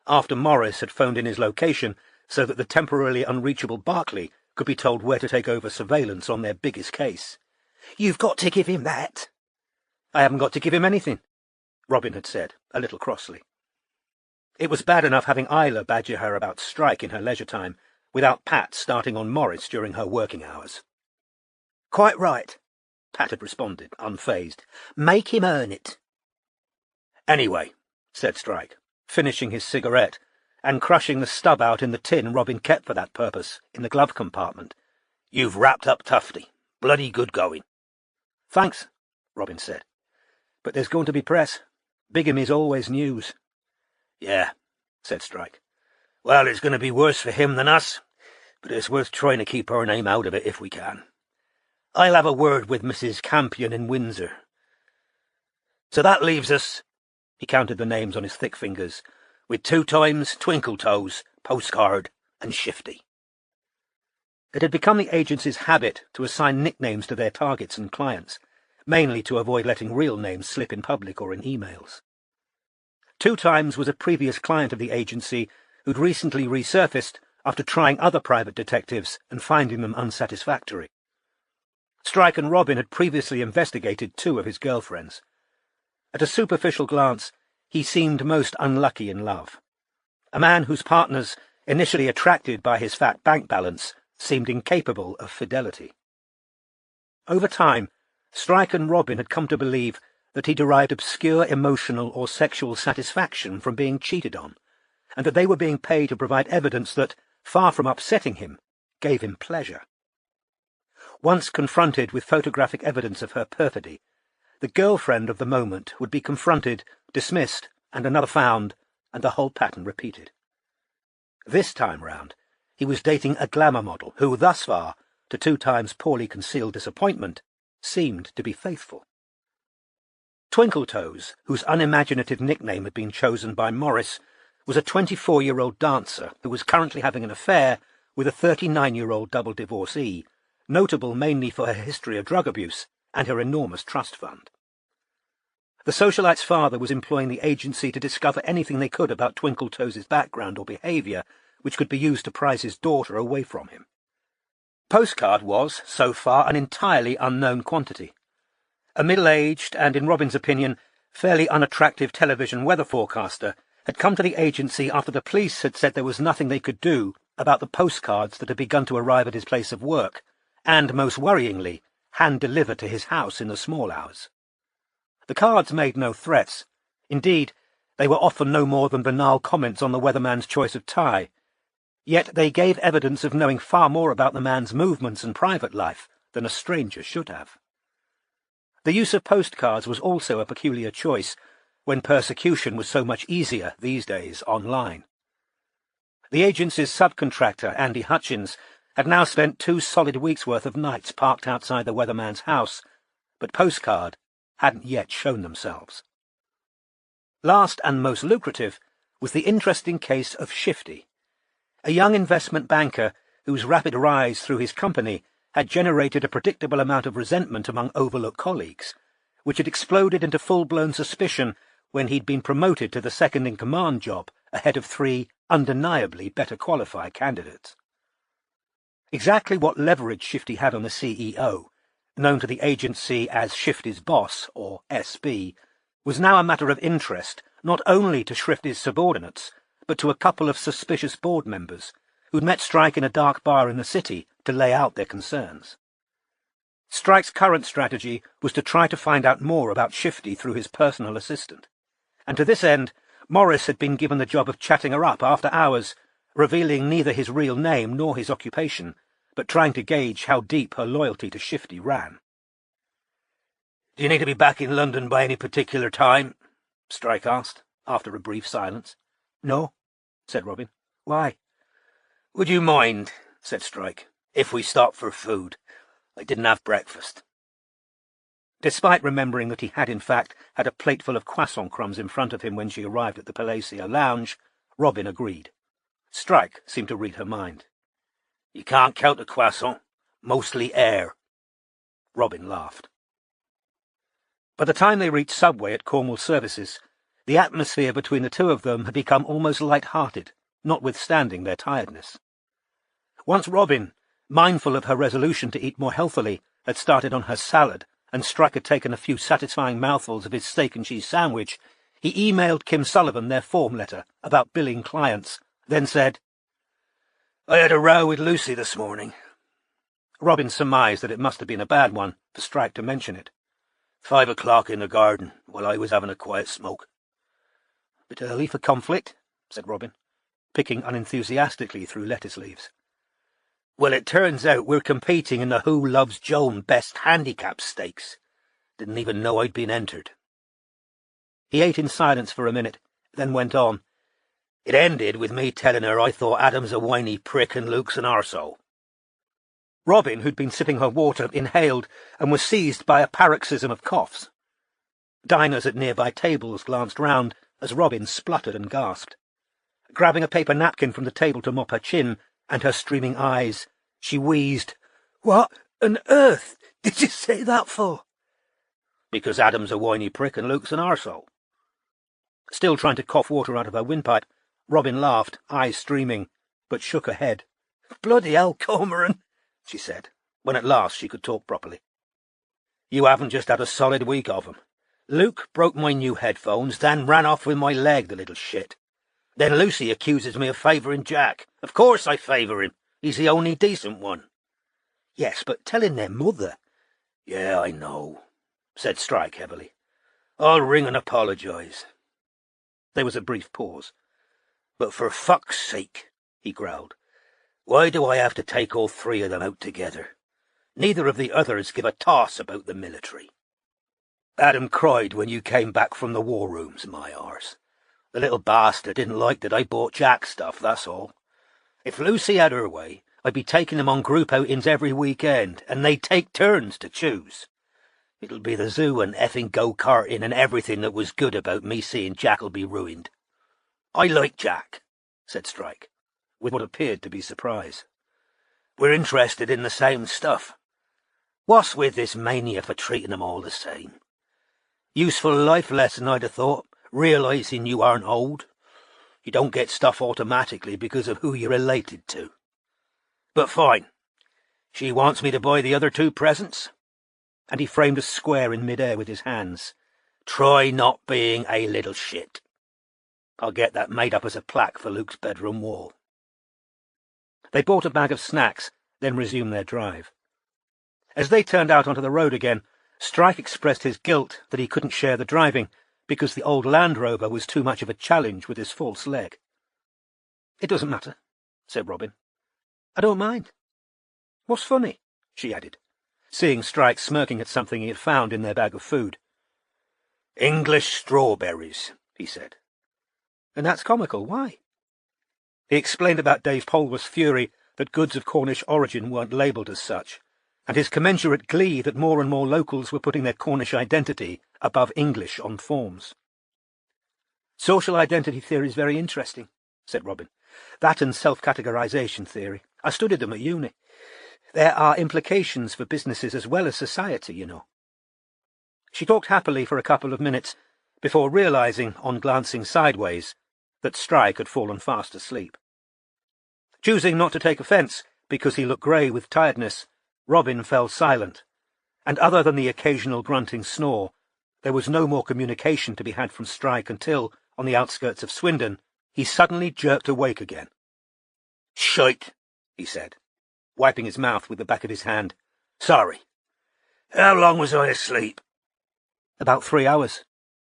after Morris had phoned in his location so that the temporarily unreachable Barclay could be told where to take over surveillance on their biggest case. "You've got to give him that." "I haven't got to give him anything," Robin had said, a little crossly. It was bad enough having Isla badger her about Strike in her leisure time, without Pat starting on Morris during her working hours. "Quite right," Pat had responded, unfazed. "Make him earn it." "Anyway," said Strike, finishing his cigarette and crushing the stub out in the tin Robin kept for that purpose in the glove compartment, "you've wrapped up Tufty. Bloody good going." "Thanks," Robin said. "But there's going to be press. Bigamy's always news." "Yeah," said Strike. "Well, it's going to be worse for him than us, but it's worth trying to keep our name out of it if we can. I'll have a word with Mrs. Campion in Windsor. So that leaves us," he counted the names on his thick fingers, "with 2 times Twinkletoes, Postcard, and Shifty." It had become the agency's habit to assign nicknames to their targets and clients, mainly to avoid letting real names slip in public or in emails. 2 times was a previous client of the agency who'd recently resurfaced after trying other private detectives and finding them unsatisfactory. Strike and Robin had previously investigated 2 of his girlfriends. At a superficial glance, he seemed most unlucky in love. A man whose partners, initially attracted by his fat bank balance, seemed incapable of fidelity. Over time, Strike and Robin had come to believe that he derived obscure emotional or sexual satisfaction from being cheated on, and that they were being paid to provide evidence that, far from upsetting him, gave him pleasure. Once confronted with photographic evidence of her perfidy, the girlfriend of the moment would be confronted, dismissed, and another found, and the whole pattern repeated. This time round, he was dating a glamour model who, thus far, to 2 times poorly concealed disappointment, seemed to be faithful. Twinkletoes, whose unimaginative nickname had been chosen by Morris, was a 24-year-old dancer who was currently having an affair with a 39-year-old double divorcee, notable mainly for her history of drug abuse and her enormous trust fund. The socialite's father was employing the agency to discover anything they could about Twinkletoes' background or behaviour which could be used to prize his daughter away from him. Postcard was, so far, an entirely unknown quantity. A middle-aged and, in Robin's opinion, fairly unattractive television weather forecaster had come to the agency after the police had said there was nothing they could do about the postcards that had begun to arrive at his place of work, and, most worryingly, hand-delivered to his house in the small hours. The cards made no threats. Indeed, they were often no more than banal comments on the weatherman's choice of tie. Yet they gave evidence of knowing far more about the man's movements and private life than a stranger should have. The use of postcards was also a peculiar choice, when persecution was so much easier these days online. The agency's subcontractor, Andy Hutchins, had now spent 2 solid weeks' worth of nights parked outside the weatherman's house, but postcard hadn't yet shown themselves. Last and most lucrative was the interesting case of Shifty, a young investment banker whose rapid rise through his company had generated a predictable amount of resentment among Overlook colleagues, which had exploded into full-blown suspicion when he'd been promoted to the second-in-command job ahead of 3 undeniably better qualified candidates. Exactly what leverage Shifty had on the CEO, known to the agency as Shifty's boss, or SB, was now a matter of interest not only to Shifty's subordinates, but to a couple of suspicious board members who'd met Strike in a dark bar in the city to lay out their concerns. Strike's current strategy was to try to find out more about Shifty through his personal assistant, and to this end Morris had been given the job of chatting her up after hours, revealing neither his real name nor his occupation, but trying to gauge how deep her loyalty to Shifty ran. "Do you need to be back in London by any particular time?" Strike asked, after a brief silence. "No," said Robin. "Why?" "Would you mind," said Strike, "if we stopped for food? I didn't have breakfast." Despite remembering that he had in fact had a plateful of croissant crumbs in front of him when she arrived at the Palacio lounge, Robin agreed. Strike seemed to read her mind. "You can't count the croissant. Mostly air." Robin laughed. By the time they reached Subway at Cornwall Services, the atmosphere between the two of them had become almost light-hearted, notwithstanding their tiredness. Once Robin, mindful of her resolution to eat more healthily, had started on her salad, and Strike had taken a few satisfying mouthfuls of his steak-and-cheese sandwich, he emailed Kim Sullivan their form letter about billing clients, then said, "I had a row with Lucy this morning." Robin surmised that it must have been a bad one for Strike to mention it. 5 o'clock in the garden, while I was having a quiet smoke. "Bit early for conflict," said Robin, picking unenthusiastically through lettuce leaves. "Well, it turns out we're competing in the Who Loves Joan Best Handicap Stakes. Didn't even know I'd been entered." He ate in silence for a minute, then went on. "It ended with me telling her I thought Adam's a whiny prick and Luke's an arsehole." Robin, who'd been sipping her water, inhaled and was seized by a paroxysm of coughs. Diners at nearby tables glanced round as Robin spluttered and gasped. Grabbing a paper napkin from the table to mop her chin and her streaming eyes, she wheezed, "What on earth did you say that for?" "Because Adam's a whiny prick and Luke's an arsehole." Still trying to cough water out of her windpipe, Robin laughed, eyes streaming, but shook her head. "Bloody hell, Cormoran," she said, when at last she could talk properly. "You haven't just had a solid week of 'em. Luke broke my new headphones, then ran off with my leg, the little shit. Then Lucy accuses me of favouring Jack. Of course I favour him. He's the only decent one." "Yes, but telling their mother—" "Yeah, I know," said Strike heavily. "I'll ring and apologise." There was a brief pause. "But for fuck's sake," he growled, "why do I have to take all 3 of them out together? Neither of the others give a toss about the military. Adam cried when you came back from the war rooms, my arse. The little bastard didn't like that I bought Jack stuff, that's all. If Lucy had her way, I'd be taking them on group outings every weekend, and they'd take turns to choose. It'll be the zoo and effing go-karting and everything that was good about me seeing Jack'll be ruined." "I like Jack," said Strike, with what appeared to be surprise. We're interested in the same stuff. What's with this mania for treating them all the same? Useful life lesson, I'd have thought, realising you aren't old. You don't get stuff automatically because of who you're related to. But fine. She wants me to buy the other 2 presents? And he framed a square in mid-air with his hands. Try not being a little shit. I'll get that made up as a plaque for Luke's bedroom wall. They bought a bag of snacks, then resumed their drive. As they turned out onto the road again, Strike expressed his guilt that he couldn't share the driving because the old Land Rover was too much of a challenge with his false leg. "It doesn't matter," said Robin. "I don't mind." "What's funny?" she added, seeing Strike smirking at something he had found in their bag of food. "English strawberries," he said. "And that's comical. Why?" He explained about Dave Polwarth's fury that goods of Cornish origin weren't labelled as such, and his commensurate glee that more and more locals were putting their Cornish identity above English on forms. "Social identity theory is very interesting," said Robin. "That and self-categorisation theory. I studied them at uni. There are implications for businesses as well as society, you know." She talked happily for a couple of minutes before realising, on glancing sideways, that Strike had fallen fast asleep. Choosing not to take offence because he looked grey with tiredness, Robin fell silent, and other than the occasional grunting snore, there was no more communication to be had from Strike until, on the outskirts of Swindon, he suddenly jerked awake again. "Shite," he said, wiping his mouth with the back of his hand. "Sorry. How long was I asleep?" "About 3 hours,"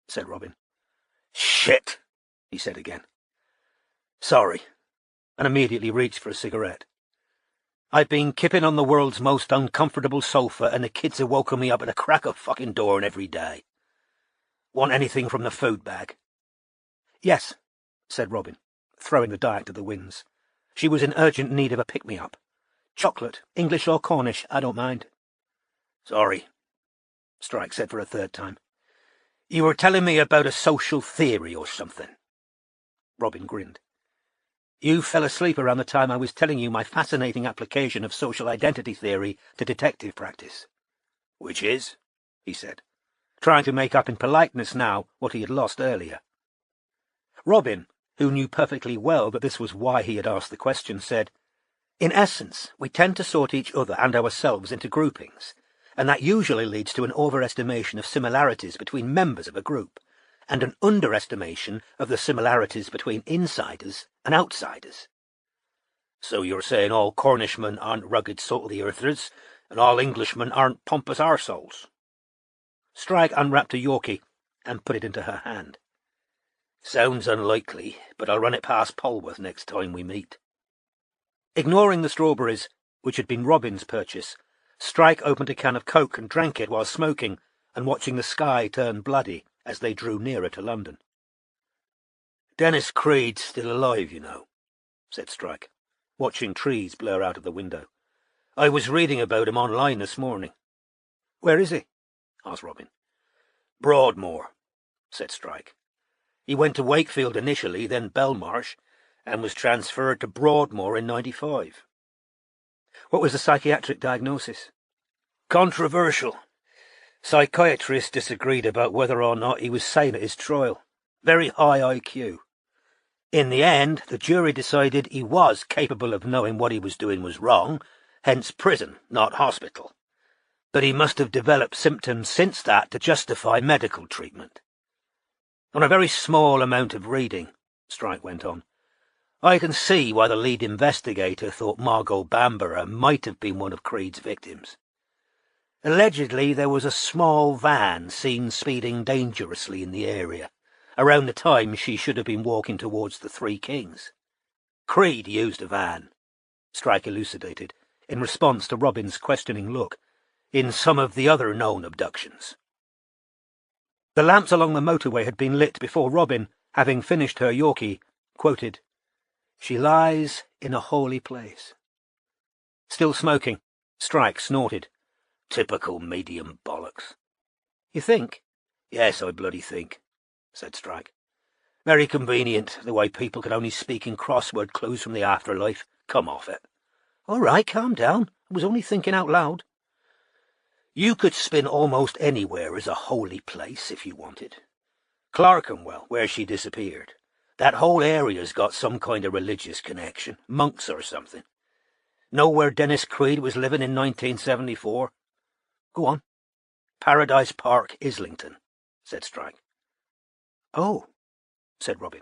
said Robin. "Shit," he said again. "Sorry," and immediately reached for a cigarette. "I've been kipping on the world's most uncomfortable sofa, and the kids have woken me up at the crack of fucking dawn every day. Want anything from the food bag?" "Yes," said Robin, throwing the diet to the winds. She was in urgent need of a pick-me-up. "Chocolate, English or Cornish, I don't mind." "Sorry," Strike said for a 3rd time. "You were telling me about a social theory or something." Robin grinned. "You fell asleep around the time I was telling you my fascinating application of social identity theory to detective practice." "Which is?" he said, trying to make up in politeness now what he had lost earlier. Robin, who knew perfectly well that this was why he had asked the question, said, "In essence, we tend to sort each other and ourselves into groupings, and that usually leads to an overestimation of similarities between members of a group, and an underestimation of the similarities between insiders and outsiders." "So you're saying all Cornishmen aren't rugged salt-of-the-earthers, and all Englishmen aren't pompous arseholes?" Strike unwrapped a Yorkie and put it into her hand. "Sounds unlikely, but I'll run it past Polwarth next time we meet." Ignoring the strawberries, which had been Robin's purchase, Strike opened a can of Coke and drank it while smoking and watching the sky turn bloody as they drew nearer to London. "Dennis Creed's still alive, you know," said Strike, watching trees blur out of the window. "I was reading about him online this morning." "Where is he?" asked Robin. "Broadmoor," said Strike. "He went to Wakefield initially, then Belmarsh, and was transferred to Broadmoor in '95. "What was the psychiatric diagnosis?" "Controversial. Psychiatrists disagreed about whether or not he was sane at his trial. Very high IQ. In the end, the jury decided he was capable of knowing what he was doing was wrong, hence prison, not hospital. But he must have developed symptoms since that to justify medical treatment. On a very small amount of reading," Strike went on, "I can see why the lead investigator thought Margot Bamborough might have been one of Creed's victims. Allegedly, there was a small van seen speeding dangerously in the area, around the time she should have been walking towards the Three Kings. Creed used a van," Strike elucidated, in response to Robin's questioning look, "in some of the other known abductions." The lamps along the motorway had been lit before Robin, having finished her Yorkie, quoted, "She lies in a holy place." Still smoking, Strike snorted. "Typical medium bollocks." "You think?" "Yes, I bloody think," said Strike. "Very convenient, the way people can only speak in crossword clues from the afterlife. Come off it. All right, calm down. I was only thinking out loud. You could spin almost anywhere as a holy place if you wanted. Clerkenwell, where she disappeared. That whole area's got some kind of religious connection, monks or something. Know where Dennis Creed was living in 1974? Go on. Paradise Park, Islington, said Strike. Oh, said Robin.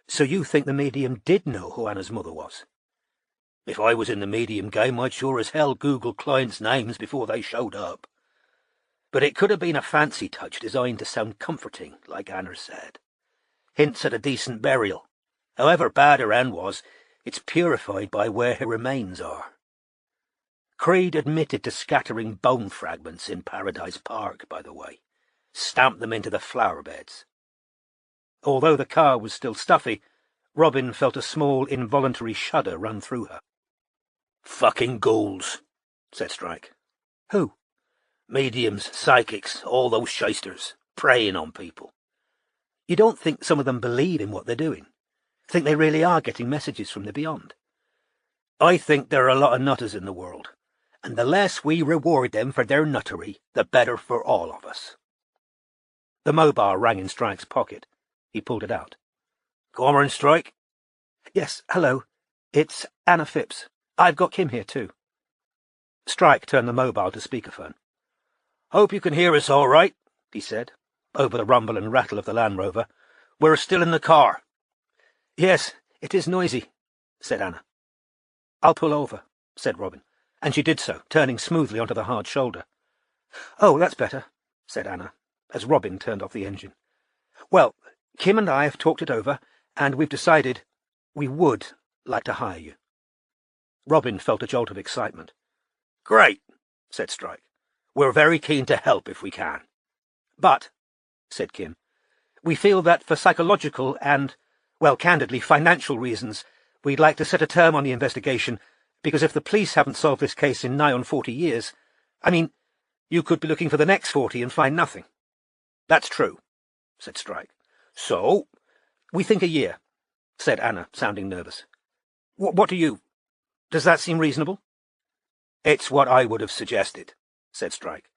So you think the medium did know who Anna's mother was? If I was in the medium game, I'd sure as hell Google clients' names before they showed up. But it could have been a fancy touch designed to sound comforting, like Anna said. Hints at a decent burial. However bad her end was, it's purified by where her remains are. Creed admitted to scattering bone fragments in Paradise Park, by the way. Stamped them into the flower beds. Although the car was still stuffy, Robin felt a small involuntary shudder run through her. "Fucking ghouls," said Strike. "Who?" "Mediums, psychics, all those shysters, preying on people." "You don't think some of them believe in what they're doing? Think they really are getting messages from the beyond?" "I think there are a lot of nutters in the world, and the less we reward them for their nuttery, the better for all of us." The mobile rang in Strike's pocket. He pulled it out. "Cormoran Strike?" "Yes, hello. It's Anna Phipps. I've got Kim here, too." Strike turned the mobile to speakerphone. "Hope you can hear us all right," he said, over the rumble and rattle of the Land Rover. "We're still in the car." "Yes, it is noisy," said Anna. "I'll pull over," said Robin, and she did so, turning smoothly onto the hard shoulder. "Oh, that's better," said Anna, as Robin turned off the engine. "Well, Kim and I have talked it over, and we've decided we would like to hire you." Robin felt a jolt of excitement. "Great," said Strike. "We're very keen to help if we can." "But," said Kim, "we feel that for psychological and, well, candidly, financial reasons, we'd like to set a term on the investigation, because if the police haven't solved this case in nigh on 40 years, I mean, you could be looking for the next 40 and find nothing." "That's true," said Strike. "So?" "We think a year," said Anna, sounding nervous. What do you... Does that seem reasonable?" "It's what I would have suggested," said Strike.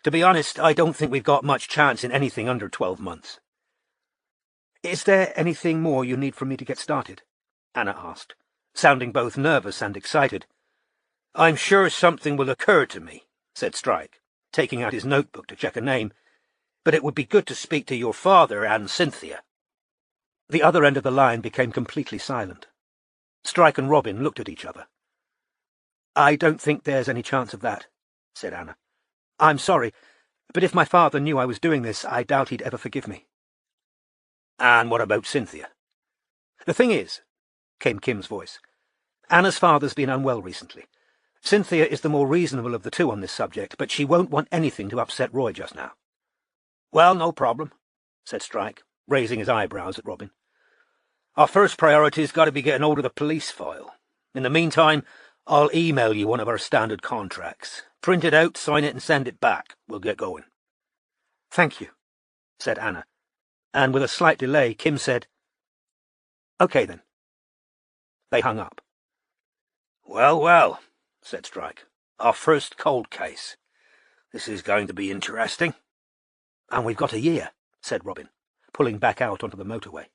"To be honest, I don't think we've got much chance in anything under 12 months. "Is there anything more you need from me to get started?" Anna asked, sounding both nervous and excited. "I'm sure something will occur to me," said Strike, taking out his notebook to check a name. "But it would be good to speak to your father and Cynthia." The other end of the line became completely silent. Strike and Robin looked at each other. "I don't think there's any chance of that," said Anna. "I'm sorry, but if my father knew I was doing this, I doubt he'd ever forgive me." "And what about Cynthia?" "The thing is," came Kim's voice, "Anna's father's been unwell recently. Cynthia is the more reasonable of the two on this subject, but she won't want anything to upset Roy just now." "Well, no problem," said Strike, raising his eyebrows at Robin. "Our first priority's got to be getting hold of the police file. In the meantime, I'll email you one of our standard contracts. Print it out, sign it, and send it back. We'll get going." "Thank you," said Anna, and with a slight delay, Kim said, "Okay, then." They hung up. "Well, well," said Strike. "Our first cold case. This is going to be interesting." "And we've got a year," said Robin, pulling back out onto the motorway.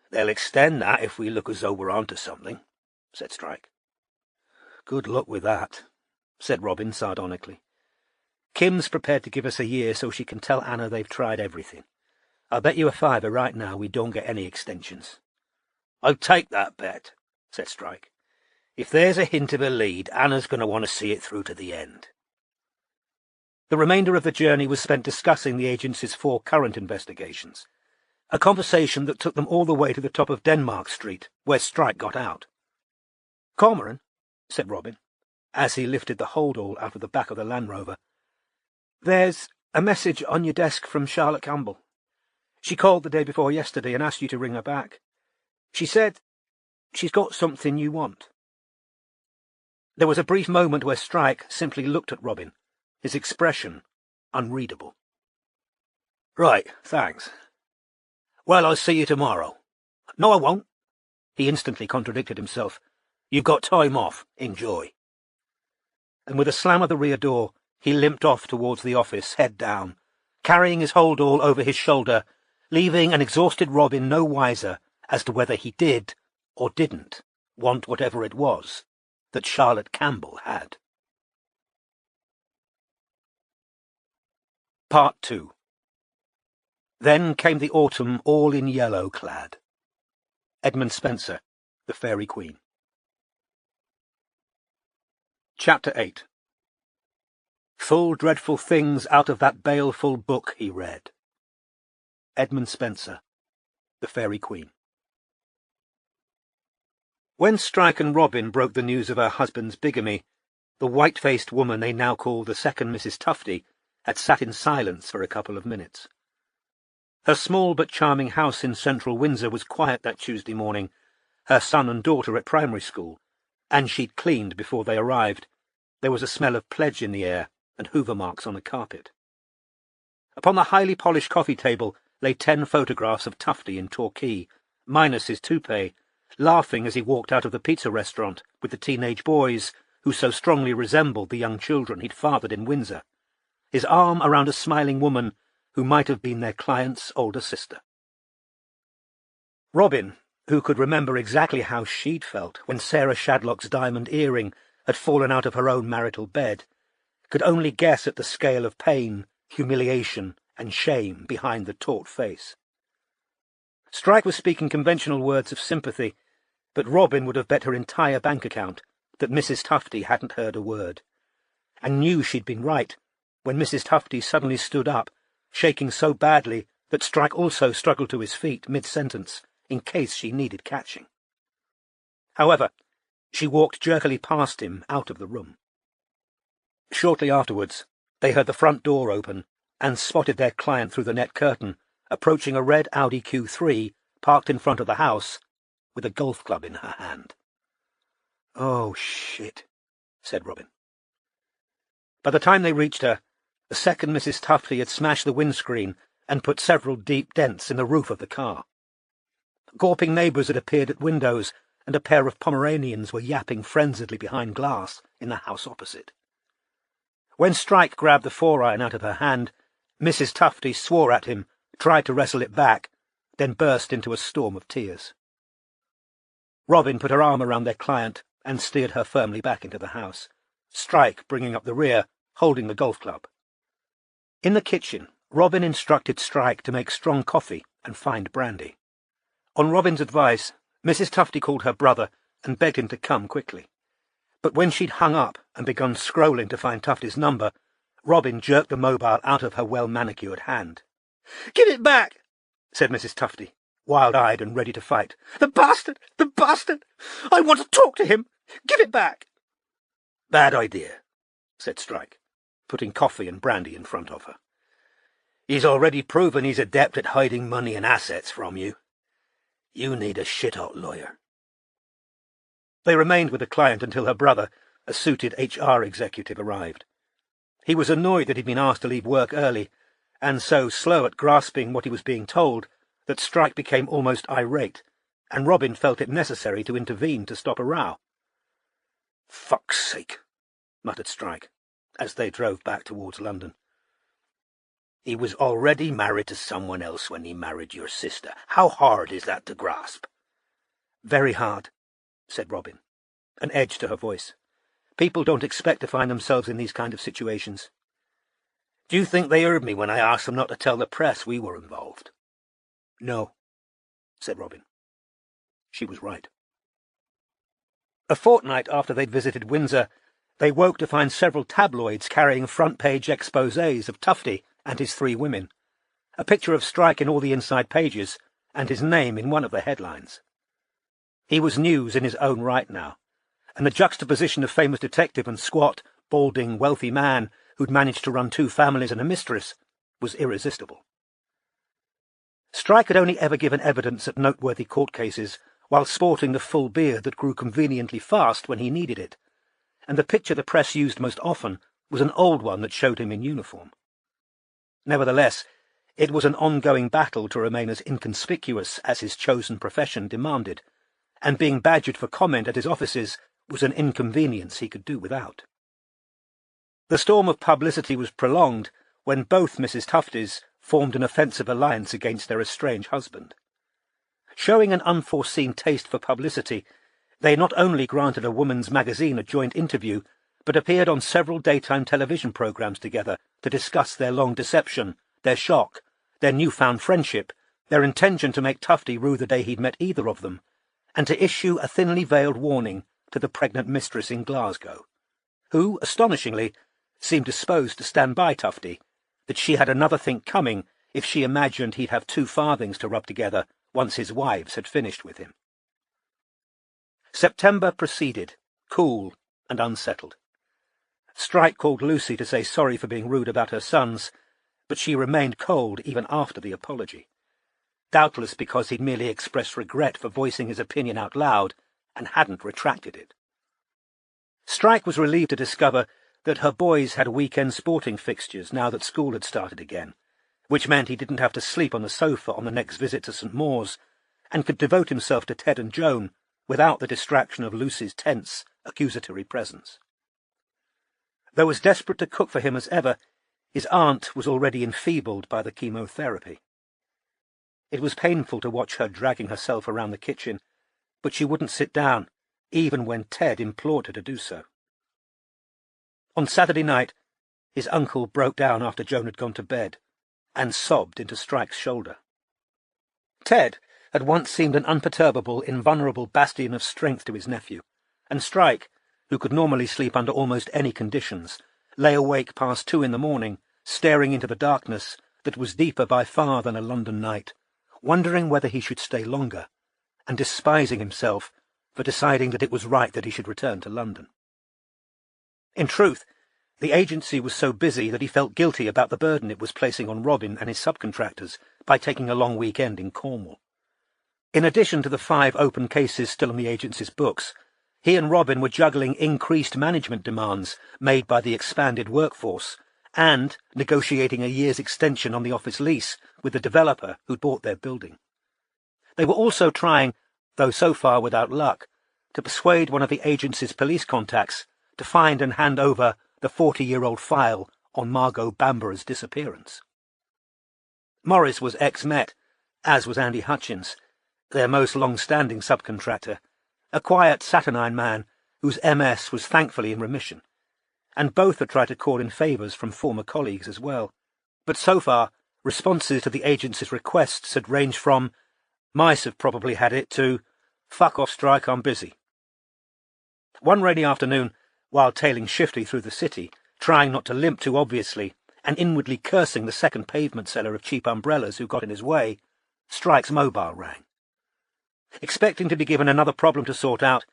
"They'll extend that if we look as though we're onto something," said Strike. "Good luck with that," said Robin sardonically. "Kim's prepared to give us a year so she can tell Anna they've tried everything. I'll bet you a fiver right now we don't get any extensions." "I'll take that bet," said Strike. "If there's a hint of a lead, Anna's going to want to see it through to the end." The remainder of the journey was spent discussing the agency's 4 current investigations, a conversation that took them all the way to the top of Denmark Street, where Strike got out. "Cormoran," said Robin, as he lifted the hold-all out of the back of the Land Rover, "there's a message on your desk from Charlotte Campbell. She called the day before yesterday and asked you to ring her back. She said she's got something you want." There was a brief moment where Strike simply looked at Robin, his expression unreadable. "Right, thanks. Well, I'll see you tomorrow." "No, I won't." He instantly contradicted himself. You've got time off. Enjoy." And with a slam of the rear door, he limped off towards the office, head down, carrying his hold-all over his shoulder, leaving an exhausted Robin no wiser as to whether he did, or didn't, want whatever it was that Charlotte Campbell had. Part 2. Then came the autumn all in yellow clad. Edmund Spenser, The Fairy Queen. Chapter 8. Full dreadful things out of that baleful book he read. Edmund Spenser, The Fairy Queen. When Strike and Robin broke the news of her husband's bigamy, the white-faced woman they now called the second Mrs. Tufty had sat in silence for a couple of minutes. Her small but charming house in central Windsor was quiet that Tuesday morning, her son and daughter at primary school, and she'd cleaned before they arrived. There was a smell of pledge in the air, and hoover marks on the carpet. Upon the highly polished coffee table lay 10 photographs of Tufty in Torquay, minus his toupee, laughing as he walked out of the pizza restaurant with the teenage boys who so strongly resembled the young children he'd fathered in Windsor, his arm around a smiling woman who might have been their client's older sister. Robin, who could remember exactly how she'd felt when Sarah Shadlock's diamond earring had fallen out of her own marital bed, could only guess at the scale of pain, humiliation, and shame behind the taut face. Strike was speaking conventional words of sympathy, but Robin would have bet her entire bank account that Mrs. Tufty hadn't heard a word, and knew she'd been right when Mrs. Tufty suddenly stood up, shaking so badly that Strike also struggled to his feet mid-sentence in case she needed catching. However, she walked jerkily past him out of the room. Shortly afterwards, they heard the front door open and spotted their client through the net curtain, approaching a red Audi Q3 parked in front of the house with a golf club in her hand. "Oh, shit," said Robin. By the time they reached her, the second Mrs. Tufty had smashed the windscreen and put several deep dents in the roof of the car. Gawping neighbours had appeared at windows, and a pair of Pomeranians were yapping frenziedly behind glass in the house opposite. When Strike grabbed the 4-iron out of her hand, Mrs. Tufty swore at him, tried to wrestle it back, then burst into a storm of tears. Robin put her arm around their client and steered her firmly back into the house, Strike bringing up the rear, holding the golf club. In the kitchen, Robin instructed Strike to make strong coffee and find brandy. On Robin's advice, Mrs. Tufty called her brother and begged him to come quickly. But when she'd hung up and begun scrolling to find Tufty's number, Robin jerked the mobile out of her well-manicured hand. "Give it back," said Mrs. Tufty, wild-eyed and ready to fight. "The bastard! The bastard! I want to talk to him! Give it back!" "Bad idea," said Strike, putting coffee and brandy in front of her. "He's already proven he's adept at hiding money and assets from you. You need a shit-hot lawyer." They remained with the client until her brother, a suited HR executive, arrived. He was annoyed that he'd been asked to leave work early, and so slow at grasping what he was being told that Strike became almost irate, and Robin felt it necessary to intervene to stop a row. "Fuck's sake," muttered Strike, as they drove back towards London. "He was already married to someone else when he married your sister. How hard is that to grasp?" "Very hard," said Robin, an edge to her voice. "People don't expect to find themselves in these kind of situations." "Do you think they heard me when I asked them not to tell the press we were involved?" "No," said Robin. She was right. A fortnight after they'd visited Windsor, they woke to find several tabloids carrying front-page exposés of Tufty and his 3 women, a picture of Strike in all the inside pages, and his name in one of the headlines. He was news in his own right now, and the juxtaposition of famous detective and squat, balding, wealthy man who'd managed to run 2 families and a mistress was irresistible. Strike had only ever given evidence at noteworthy court cases while sporting the full beard that grew conveniently fast when he needed it, and the picture the press used most often was an old one that showed him in uniform. Nevertheless, it was an ongoing battle to remain as inconspicuous as his chosen profession demanded, and being badgered for comment at his offices was an inconvenience he could do without. The storm of publicity was prolonged when both Mrs. Tufties formed an offensive alliance against their estranged husband. Showing an unforeseen taste for publicity, they not only granted a woman's magazine a joint interview, but appeared on several daytime television programs together to discuss their long deception, their shock, their newfound friendship, their intention to make Tufty rue the day he'd met either of them, and to issue a thinly veiled warning to the pregnant mistress in Glasgow, who, astonishingly, seemed disposed to stand by Tufty, that she had another think coming if she imagined he'd have 2 farthings to rub together once his wives had finished with him. September proceeded, cool and unsettled. Strike called Lucy to say sorry for being rude about her sons, but she remained cold even after the apology, doubtless because he'd merely expressed regret for voicing his opinion out loud and hadn't retracted it. Strike was relieved to discover that her boys had weekend sporting fixtures now that school had started again, which meant he didn't have to sleep on the sofa on the next visit to St. Mawes, and could devote himself to Ted and Joan without the distraction of Lucy's tense, accusatory presence. Though as desperate to cook for him as ever, his aunt was already enfeebled by the chemotherapy. It was painful to watch her dragging herself around the kitchen, but she wouldn't sit down, even when Ted implored her to do so. On Saturday night, his uncle broke down after Joan had gone to bed, and sobbed into Strike's shoulder. Ted had once seemed an unperturbable, invulnerable bastion of strength to his nephew, and Strike, who could normally sleep under almost any conditions, lay awake past 2 in the morning, staring into the darkness that was deeper by far than a London night, wondering whether he should stay longer, and despising himself for deciding that it was right that he should return to London. In truth, the agency was so busy that he felt guilty about the burden it was placing on Robin and his subcontractors by taking a long weekend in Cornwall. In addition to the 5 open cases still in the agency's books, he and Robin were juggling increased management demands made by the expanded workforce and negotiating a year's extension on the office lease with the developer who'd bought their building. They were also trying, though so far without luck, to persuade one of the agency's police contacts to find and hand over the 40-year-old file on Margot Bamborough's disappearance. Morris was ex-Met, as was Andy Hutchins, their most long-standing subcontractor, a quiet, saturnine man whose MS was thankfully in remission, and both had tried to call in favours from former colleagues as well. But so far, responses to the agency's requests had ranged from "Mice have probably had it" to "Fuck off, Strike, I'm busy." One rainy afternoon, while tailing Shifty through the city, trying not to limp too obviously, and inwardly cursing the second pavement seller of cheap umbrellas who got in his way, Strike's mobile rang. Expecting to be given another problem to sort out,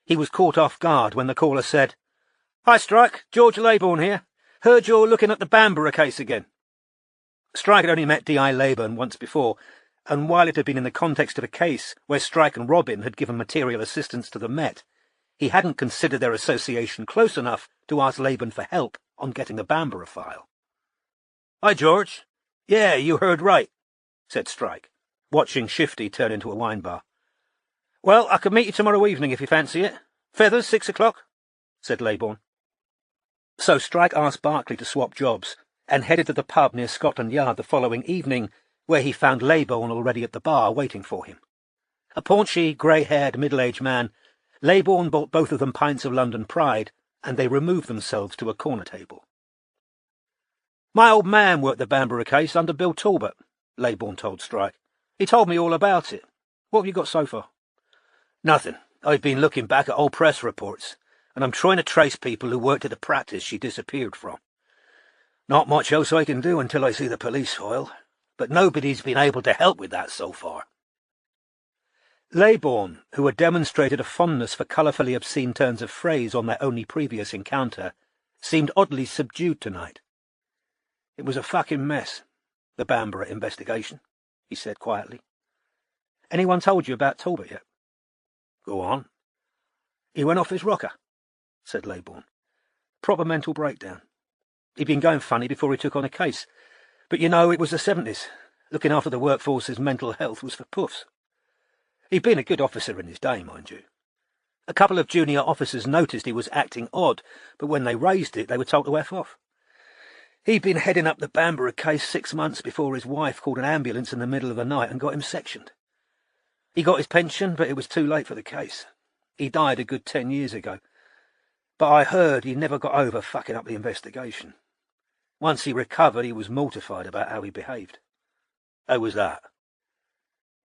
he was caught off guard when the caller said, "Hi, Strike, George Leybourne here. Heard you're looking at the Bamborough case again." Strike had only met D.I. Leybourne once before, and while it had been in the context of a case where Strike and Robin had given material assistance to the Met, he hadn't considered their association close enough to ask Leybourne for help on getting the Bamborough file. "Hi, George. Yeah, you heard right," said Strike, watching Shifty turn into a wine bar. "Well, I could meet you tomorrow evening if you fancy it. Feathers, 6 o'clock, said Leybourne. So Strike asked Barclay to swap jobs, and headed to the pub near Scotland Yard the following evening, where he found Leybourne already at the bar waiting for him. A paunchy, grey-haired, middle-aged man, Leybourne bought both of them pints of London Pride, and they removed themselves to a corner table. "My old man worked the Bamborough case under Bill Talbot," Leybourne told Strike. "He told me all about it. What have you got so far?" "Nothing. I've been looking back at old press reports, and I'm trying to trace people who worked at the practice she disappeared from. Not much else I can do until I see the police file, but nobody's been able to help with that so far." Leybourne, who had demonstrated a fondness for colourfully obscene turns of phrase on their only previous encounter, seemed oddly subdued tonight. "It was a fucking mess, the Bamborough investigation," he said quietly. "Anyone told you about Talbot yet?" "Go on." "He went off his rocker," said Leybourne. "Proper mental breakdown. He'd been going funny before he took on a case, but you know, it was the 70s. Looking after the workforce's mental health was for puffs. He'd been a good officer in his day, mind you. A couple of junior officers noticed he was acting odd, but when they raised it, they were told to F off. He'd been heading up the Bamborough case 6 months before his wife called an ambulance in the middle of the night and got him sectioned. He got his pension, but it was too late for the case. He died a good 10 years ago. But I heard he never got over fucking up the investigation. Once he recovered, he was mortified about how he behaved. How was that?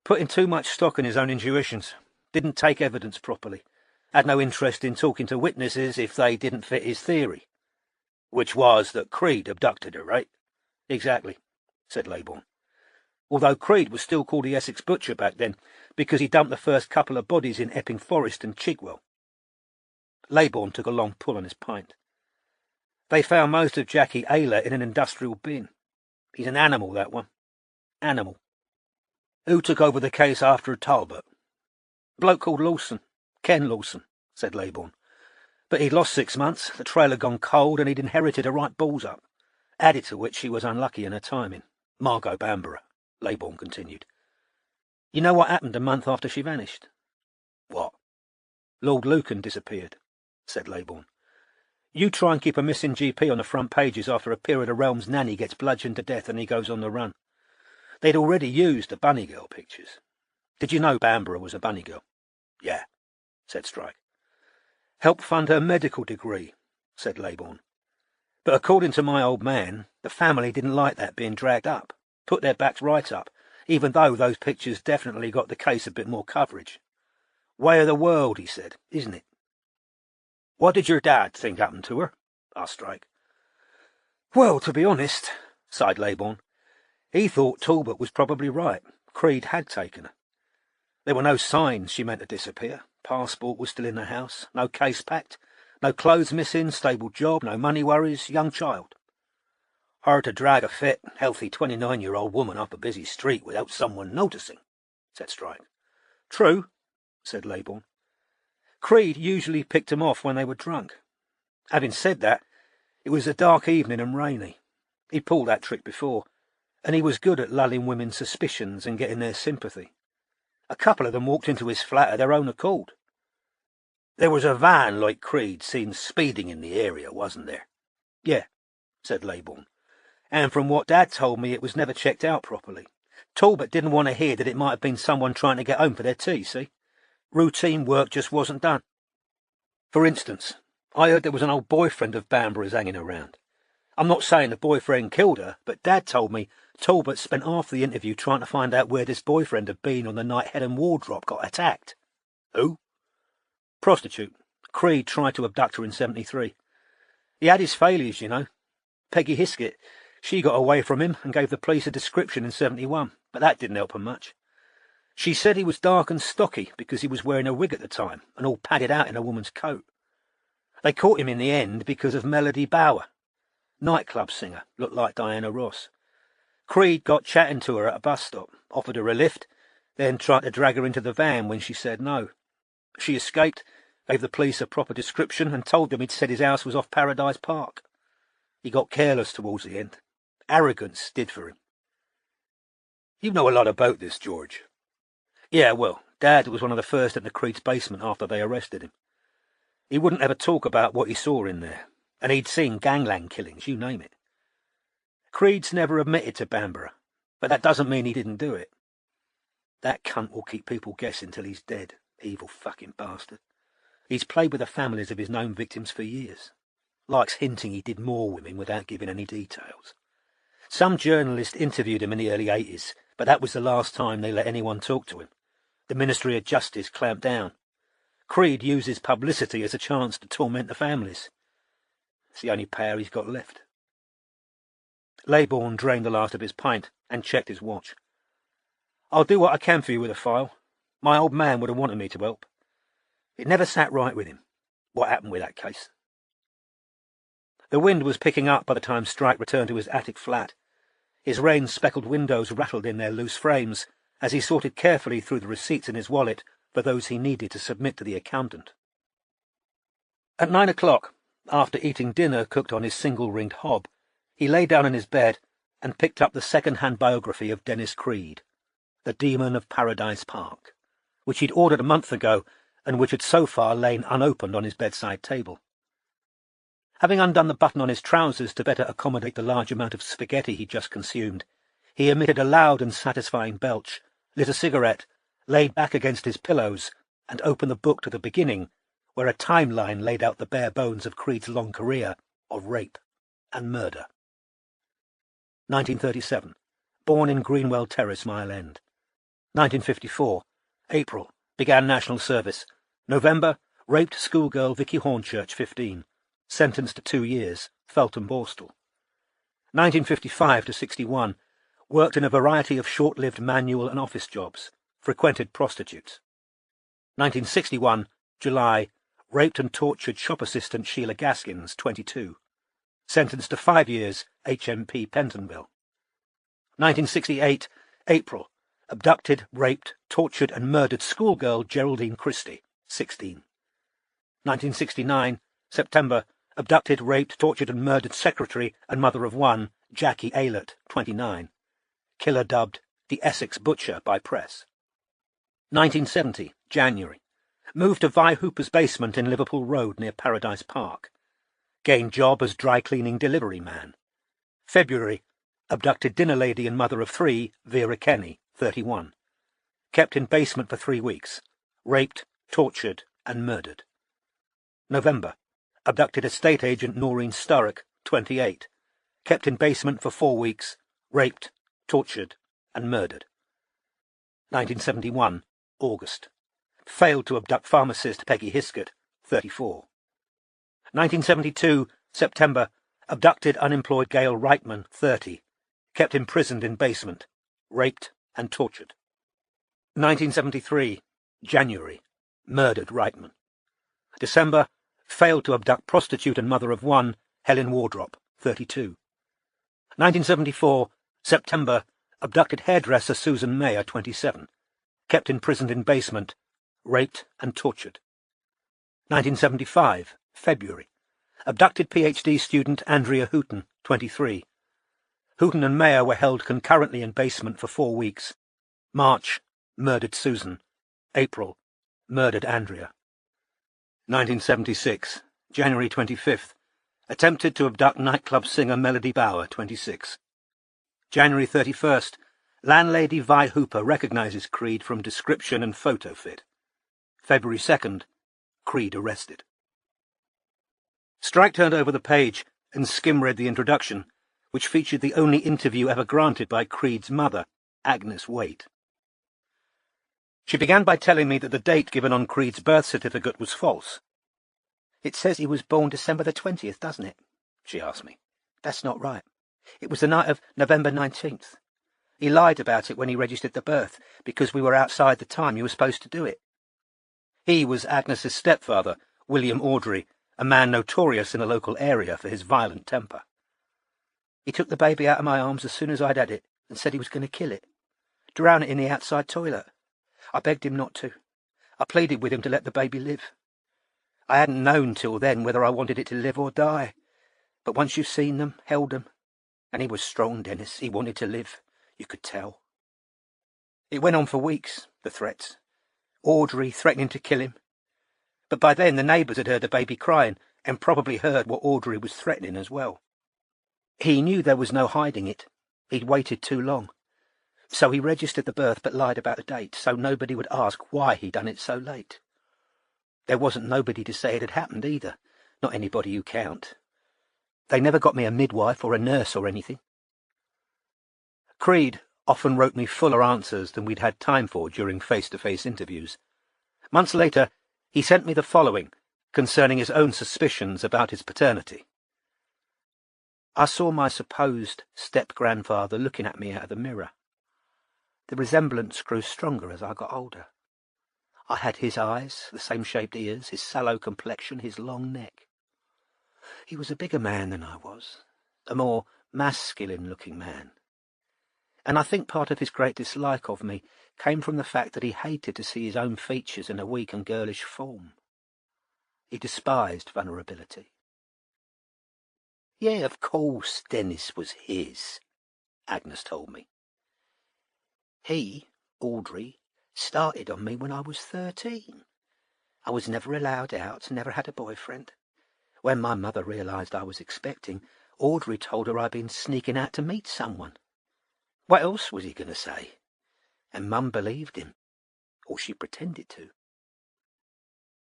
Putting too much stock in his own intuitions. Didn't take evidence properly. Had no interest in talking to witnesses if they didn't fit his theory. Which was that Creed abducted her, right? Exactly, said Laybourne. Although Creed was still called the Essex Butcher back then, because he dumped the first couple of bodies in Epping Forest and Chigwell. Laybourne took a long pull on his pint. They found most of Jackie Ayler in an industrial bin. He's an animal, that one. Animal. Who took over the case after Talbot? Bloke called Lawson. Ken Lawson, said Laybourne. But he'd lost 6 months, the trail had gone cold, and he'd inherited a right balls up. Added to which she was unlucky in her timing. Margot Bamborough, Laybourne continued. You know what happened a month after she vanished? What? Lord Lucan disappeared, said Laybourne. You try and keep a missing GP on the front pages after a peer of the realm's nanny gets bludgeoned to death and he goes on the run. They'd already used the Bunny Girl pictures. Did you know Bamborough was a Bunny Girl? Yeah, said Strike. Helped fund her medical degree, said Laybourne. But according to my old man, the family didn't like that being dragged up, put their backs right up, even though those pictures definitely got the case a bit more coverage. Way of the world, he said, isn't it? What did your dad think happened to her? Asked Strike. Well, to be honest, sighed Laybourne, he thought Talbot was probably right. Creed had taken her. There were no signs she meant to disappear. Passport was still in the house, no case packed, no clothes missing, stable job, no money worries, young child. Hard to drag a fit, healthy 29-year-old woman up a busy street without someone noticing, said Strike. True, said Laybourne. Creed usually picked them off when they were drunk. Having said that, it was a dark evening and rainy. He'd pulled that trick before, and he was good at lulling women's suspicions and getting their sympathy. A couple of them walked into his flat of their own accord. There was a van like Creed seen speeding in the area, wasn't there? Yeah, said Laybourne. And from what Dad told me, it was never checked out properly. Talbot didn't want to hear that it might have been someone trying to get home for their tea, see? Routine work just wasn't done. For instance, I heard there was an old boyfriend of Bamborough's hanging around. I'm not saying the boyfriend killed her, but Dad told me Talbot spent half the interview trying to find out where this boyfriend had been on the night Helen Wardrop got attacked. Who? Prostitute. Creed tried to abduct her in 73. He had his failures, you know. Peggy Hiskett, she got away from him and gave the police a description in 71, but that didn't help her much. She said he was dark and stocky because he was wearing a wig at the time and all padded out in a woman's coat. They caught him in the end because of Melody Bower. Nightclub singer, looked like Diana Ross. Creed got chatting to her at a bus stop, offered her a lift, then tried to drag her into the van when she said no. She escaped, gave the police a proper description and told them he'd said his house was off Paradise Park. He got careless towards the end. Arrogance did for him. You know a lot about this, George. Yeah, well, Dad was one of the first in the Creed's basement after they arrested him. He wouldn't ever talk about what he saw in there, and he'd seen gangland killings, you name it. Creed's never admitted to Bamborough, but that doesn't mean he didn't do it. That cunt will keep people guessing till he's dead, evil fucking bastard. He's played with the families of his known victims for years. Likes hinting he did more women without giving any details. Some journalist interviewed him in the early 80s, but that was the last time they let anyone talk to him. The Ministry of Justice clamped down. Creed uses publicity as a chance to torment the families. It's the only power he's got left. Laybourne drained the last of his pint and checked his watch. I'll do what I can for you with the file. My old man would have wanted me to help. It never sat right with him, what happened with that case. The wind was picking up by the time Strike returned to his attic flat. His rain-speckled windows rattled in their loose frames as he sorted carefully through the receipts in his wallet for those he needed to submit to the accountant. At 9 o'clock, after eating dinner cooked on his single-ringed hob, he lay down in his bed and picked up the second-hand biography of Dennis Creed, The Demon of Paradise Park, which he'd ordered a month ago and which had so far lain unopened on his bedside table. Having undone the button on his trousers to better accommodate the large amount of spaghetti he'd just consumed, he emitted a loud and satisfying belch, lit a cigarette, laid back against his pillows, and opened the book to the beginning, where a timeline laid out the bare bones of Creed's long career of rape and murder. 1937. Born in Greenwell Terrace, Mile End. 1954. April. Began national service. November. Raped schoolgirl Vicky Hornchurch, 15. Sentenced to 2 years. Feltham Borstal. 1955 to 61. Worked in a variety of short-lived manual and office jobs. Frequented prostitutes. 1961. July. Raped and tortured shop assistant Sheila Gaskins, 22. Sentenced to 5 years, HMP Pentonville. 1968. April. Abducted, raped, tortured and murdered schoolgirl Geraldine Christie, 16. 1969. September. Abducted, raped, tortured and murdered secretary and mother of one, Jackie Aylett, 29. Killer dubbed the Essex Butcher by press. 1970. January. Moved to Vi Hooper's basement in Liverpool Road near Paradise Park. Gained job as dry-cleaning delivery man. February. Abducted dinner lady and mother of 3, Vera Kenny, 31. Kept in basement for 3 weeks. Raped, tortured and murdered. November. Abducted estate agent Noreen Sturrock, 28. Kept in basement for 4 weeks. Raped, tortured and murdered. 1971. August. Failed to abduct pharmacist Peggy Hiskett, 34. 1972. September. Abducted unemployed Gail Reitman, 30. Kept imprisoned in basement. Raped and tortured. 1973. January. Murdered Reitman. December. Failed to abduct prostitute and mother of one, Helen Wardrop, 32. 1974. September. Abducted hairdresser Susan Mayer, 27. Kept imprisoned in basement. Raped and tortured. 1975. February. Abducted PhD student Andrea Hooton, 23. Hooton and Mayer were held concurrently in basement for 4 weeks. March. Murdered Susan. April. Murdered Andrea. 1976. January 25th. Attempted to abduct nightclub singer Melody Bower, 26. January 31st. Landlady Vi Hooper recognizes Creed from description and photo fit. February 2nd. Creed arrested. Strike turned over the page and skim-read the introduction, which featured the only interview ever granted by Creed's mother, Agnes Waite. She began by telling me that the date given on Creed's birth certificate was false. "It says he was born December the 20th, doesn't it?" she asked me. "That's not right. It was the night of November 19th. He lied about it when he registered the birth, because we were outside the time you were supposed to do it." He was Agnes's stepfather, William Audrey, a man notorious in the local area for his violent temper. "He took the baby out of my arms as soon as I'd had it and said he was going to kill it. Drown it in the outside toilet. I begged him not to. I pleaded with him to let the baby live. I hadn't known till then whether I wanted it to live or die. But once you've seen them, held them, and he was strong, Dennis, he wanted to live, you could tell. It went on for weeks, the threats. Audrey threatening to kill him. But by then the neighbours had heard the baby crying and probably heard what Audrey was threatening as well. He knew there was no hiding it. He'd waited too long. So he registered the birth but lied about the date, so nobody would ask why he'd done it so late. There wasn't nobody to say it had happened either, not anybody you count. They never got me a midwife or a nurse or anything. Creed often wrote me fuller answers than we'd had time for during face-to-face interviews. Months later, he sent me the following, concerning his own suspicions about his paternity. "I saw my supposed step-grandfather looking at me out of the mirror. The resemblance grew stronger as I got older. I had his eyes, the same shaped ears, his sallow complexion, his long neck. He was a bigger man than I was, a more masculine-looking man. And I think part of his great dislike of me came from the fact that he hated to see his own features in a weak and girlish form. He despised vulnerability." "Yeah, of course Dennis was his," Agnes told me. "He, Audrey, Started on me when I was 13. I was never allowed out, never had a boyfriend. When my mother realised I was expecting, Audrey told her I'd been sneaking out to meet someone. What else was he going to say? And Mum believed him. Or she pretended to.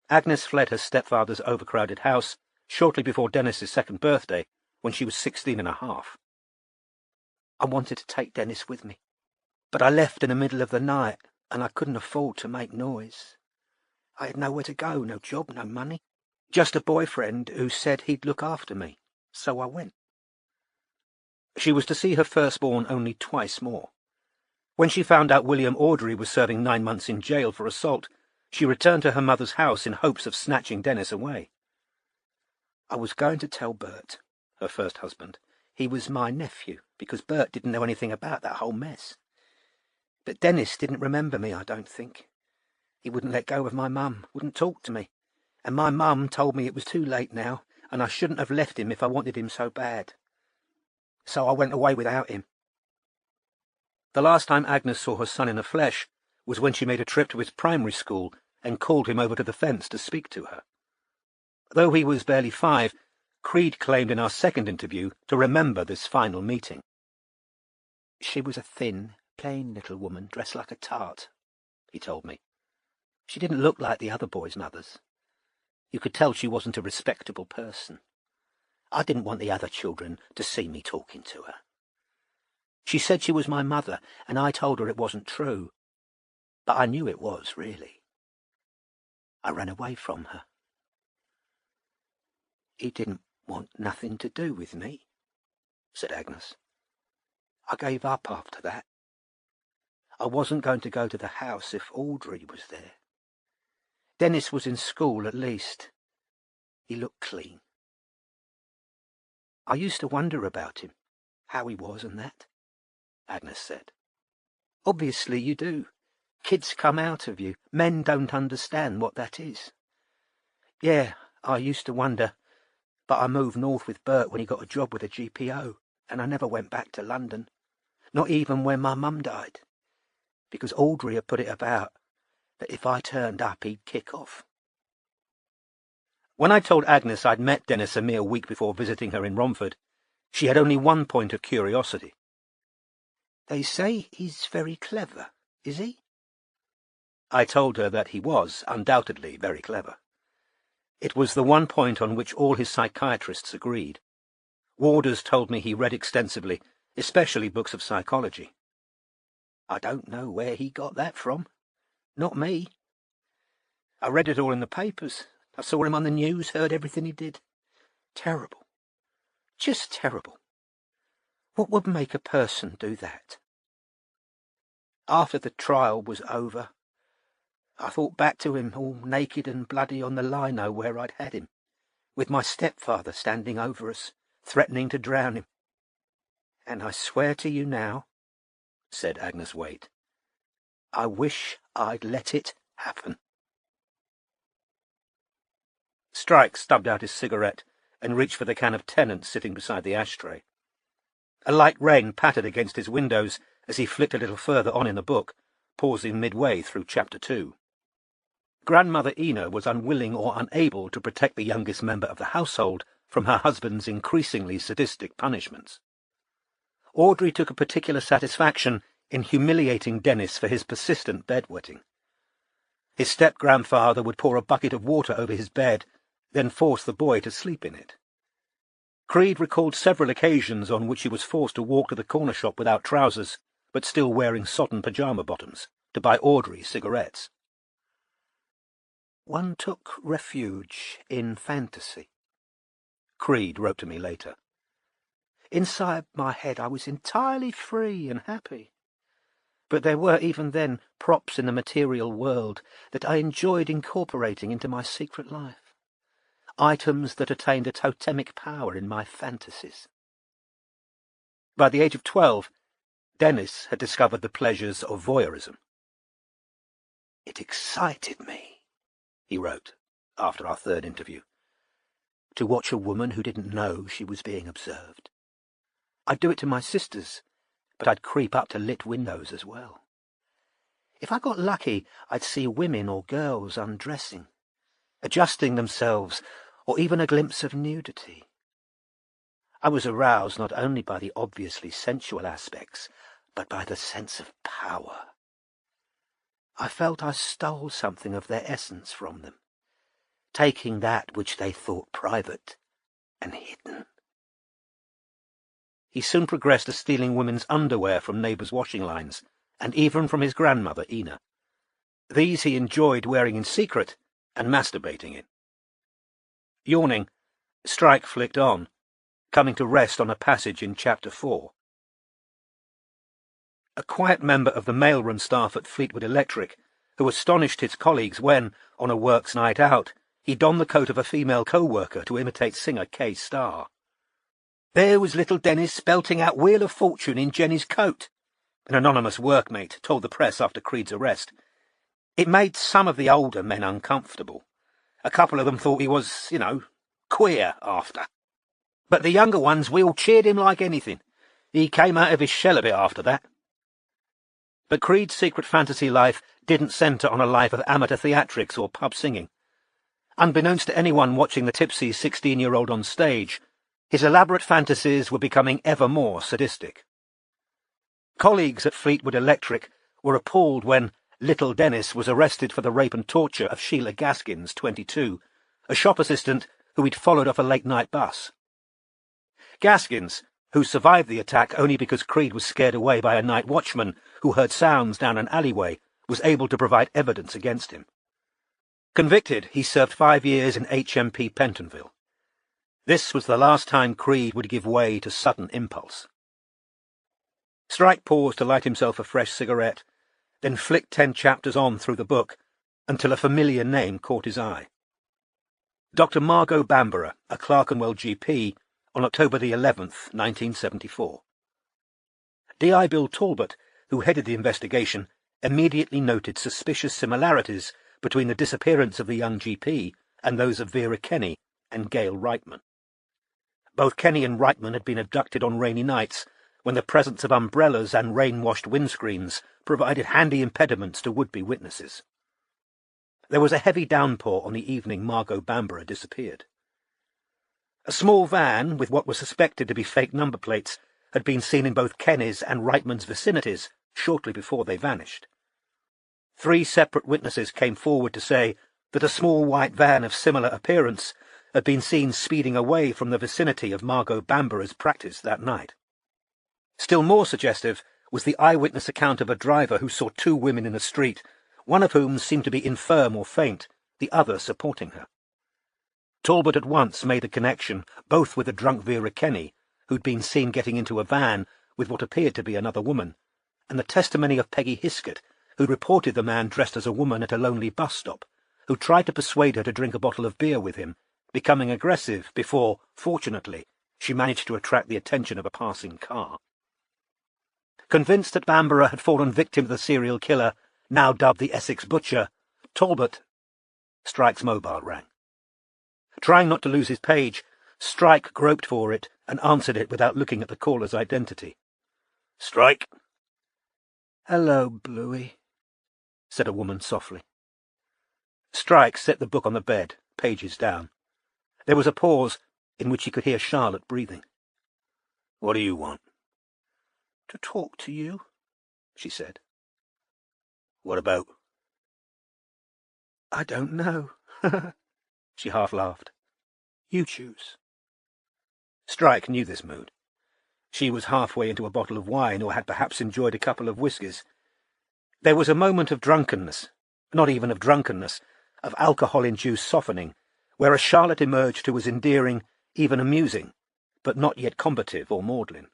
Agnes fled her stepfather's overcrowded house shortly before Dennis's second birthday, when she was 16 and a half. I wanted to take Dennis with me, but I left in the middle of the night, and I couldn't afford to make noise. I had nowhere to go, no job, no money. Just a boyfriend who said he'd look after me, so I went. She was to see her firstborn only twice more. When she found out William Audrey was serving 9 months in jail for assault, she returned to her mother's house in hopes of snatching Dennis away. I was going to tell Bert, her first husband, he was my nephew, because Bert didn't know anything about that whole mess. But Dennis didn't remember me, I don't think. He wouldn't let go of my mum, wouldn't talk to me, and my mum told me it was too late now, and I shouldn't have left him if I wanted him so bad. So I went away without him. The last time Agnes saw her son in the flesh was when she made a trip to his primary school and called him over to the fence to speak to her. Though he was barely 5, Creed claimed in our second interview to remember this final meeting. She was a thin, plain little woman dressed like a tart, he told me. She didn't look like the other boys' mothers. You could tell she wasn't a respectable person. I didn't want the other children to see me talking to her. She said she was my mother, and I told her it wasn't true. But I knew it was, really. I ran away from her. He didn't want nothing to do with me, said Agnes. I gave up after that. I wasn't going to go to the house if Audrey was there. Dennis was in school, at least. He looked clean. I used to wonder about him, how he was and that, Agnes said. Obviously you do. Kids come out of you. Men don't understand what that is. Yeah, I used to wonder, but I moved north with Bert when he got a job with a GPO, and I never went back to London, not even when my mum died, because Audrey had put it about that if I turned up, he'd kick off. When I told Agnes I'd met Dennis a mere week before visiting her in Romford, she had only one point of curiosity. They say he's very clever, is he? I told her that he was undoubtedly very clever. It was the one point on which all his psychiatrists agreed. Warders told me he read extensively, especially books of psychology. I don't know where he got that from. Not me. I read it all in the papers. I saw him on the news, heard everything he did. Terrible. Just terrible. What would make a person do that? After the trial was over, I thought back to him all naked and bloody on the lino where I'd had him, with my stepfather standing over us, threatening to drown him. And I swear to you now, said Agnes Waite, I wish I'd let it happen. Strike stubbed out his cigarette and reached for the can of Tennant sitting beside the ashtray. A light rain pattered against his windows as he flicked a little further on in the book, pausing midway through Chapter 2. Grandmother Ina was unwilling or unable to protect the youngest member of the household from her husband's increasingly sadistic punishments. Audrey took a particular satisfaction in humiliating Dennis for his persistent bedwetting. His step-grandfather would pour a bucket of water over his bed, then force the boy to sleep in it. Creed recalled several occasions on which he was forced to walk to the corner shop without trousers, but still wearing sodden pyjama bottoms, to buy Audrey cigarettes. One took refuge in fantasy, Creed wrote to me later. Inside my head I was entirely free and happy. But there were even then props in the material world that I enjoyed incorporating into my secret life. Items that attained a totemic power in my fantasies. By the age of 12, Dennis had discovered the pleasures of voyeurism. It excited me, he wrote, after our third interview, to watch a woman who didn't know she was being observed. I'd do it to my sisters, but I'd creep up to lit windows as well. If I got lucky, I'd see women or girls undressing, adjusting themselves, or even a glimpse of nudity. I was aroused not only by the obviously sensual aspects, but by the sense of power. I felt I stole something of their essence from them, taking that which they thought private and hidden. He soon progressed to stealing women's underwear from neighbours' washing lines, and even from his grandmother, Ina. These he enjoyed wearing in secret and masturbating in. Yawning, Strike flicked on, coming to rest on a passage in Chapter 4. A quiet member of the mailroom staff at Fleetwood Electric, who astonished his colleagues when, on a works night out, he donned the coat of a female co-worker to imitate singer Kay Starr. There was little Dennis belting out Wheel of Fortune in Jenny's coat, an anonymous workmate told the press after Creed's arrest. It made some of the older men uncomfortable. A couple of them thought he was, queer after. But the younger ones, we all cheered him like anything. He came out of his shell a bit after that. But Creed's secret fantasy life didn't centre on a life of amateur theatrics or pub singing. Unbeknownst to anyone watching the tipsy 16-year-old on stage, his elaborate fantasies were becoming ever more sadistic. Colleagues at Fleetwood Electric were appalled when Little Dennis was arrested for the rape and torture of Sheila Gaskins, 22, a shop assistant who he'd followed off a late-night bus. Gaskins, who survived the attack only because Creed was scared away by a night watchman who heard sounds down an alleyway, was able to provide evidence against him. Convicted, he served 5 years in HMP Pentonville. This was the last time Creed would give way to sudden impulse. Strike paused to light himself a fresh cigarette, then flicked 10 chapters on through the book until a familiar name caught his eye. Dr. Margot Bamborough, a Clerkenwell GP, on October the 11th, 1974. D.I. Bill Talbot, who headed the investigation, immediately noted suspicious similarities between the disappearance of the young GP and those of Vera Kenny and Gail Reitman. Both Kenny and Reitman had been abducted on rainy nights, when the presence of umbrellas and rain-washed windscreens provided handy impediments to would-be witnesses. There was a heavy downpour on the evening Margot Bamborough disappeared. A small van, with what was suspected to be fake number plates, had been seen in both Kenny's and Reitman's vicinities shortly before they vanished. 3 separate witnesses came forward to say that a small white van of similar appearance had been seen speeding away from the vicinity of Margot Bamborough's practice that night. Still more suggestive was the eyewitness account of a driver who saw 2 women in the street, one of whom seemed to be infirm or faint, the other supporting her. Talbot at once made a connection, both with the drunk Vera Kenny, who'd been seen getting into a van with what appeared to be another woman, and the testimony of Peggy Hiskett, who'd reported the man dressed as a woman at a lonely bus stop, who tried to persuade her to drink a bottle of beer with him, becoming aggressive before, fortunately, she managed to attract the attention of a passing car. Convinced that Bamborough had fallen victim to the serial killer, now dubbed the Essex Butcher, Talbot... Strike's mobile rang. Trying not to lose his page, Strike groped for it and answered it without looking at the caller's identity. "Strike." "Hello, Bluey," said a woman softly. Strike set the book on the bed, pages down. There was a pause in which he could hear Charlotte breathing. "What do you want?" "To talk to you," she said. "What about?" "I don't know." She half laughed. "You choose." Strike knew this mood. She was halfway into a bottle of wine, or had perhaps enjoyed a couple of whiskies. There was a moment of drunkenness, not even of drunkenness, of alcohol-induced softening, where a Charlotte emerged who was endearing, even amusing, but not yet combative or maudlin.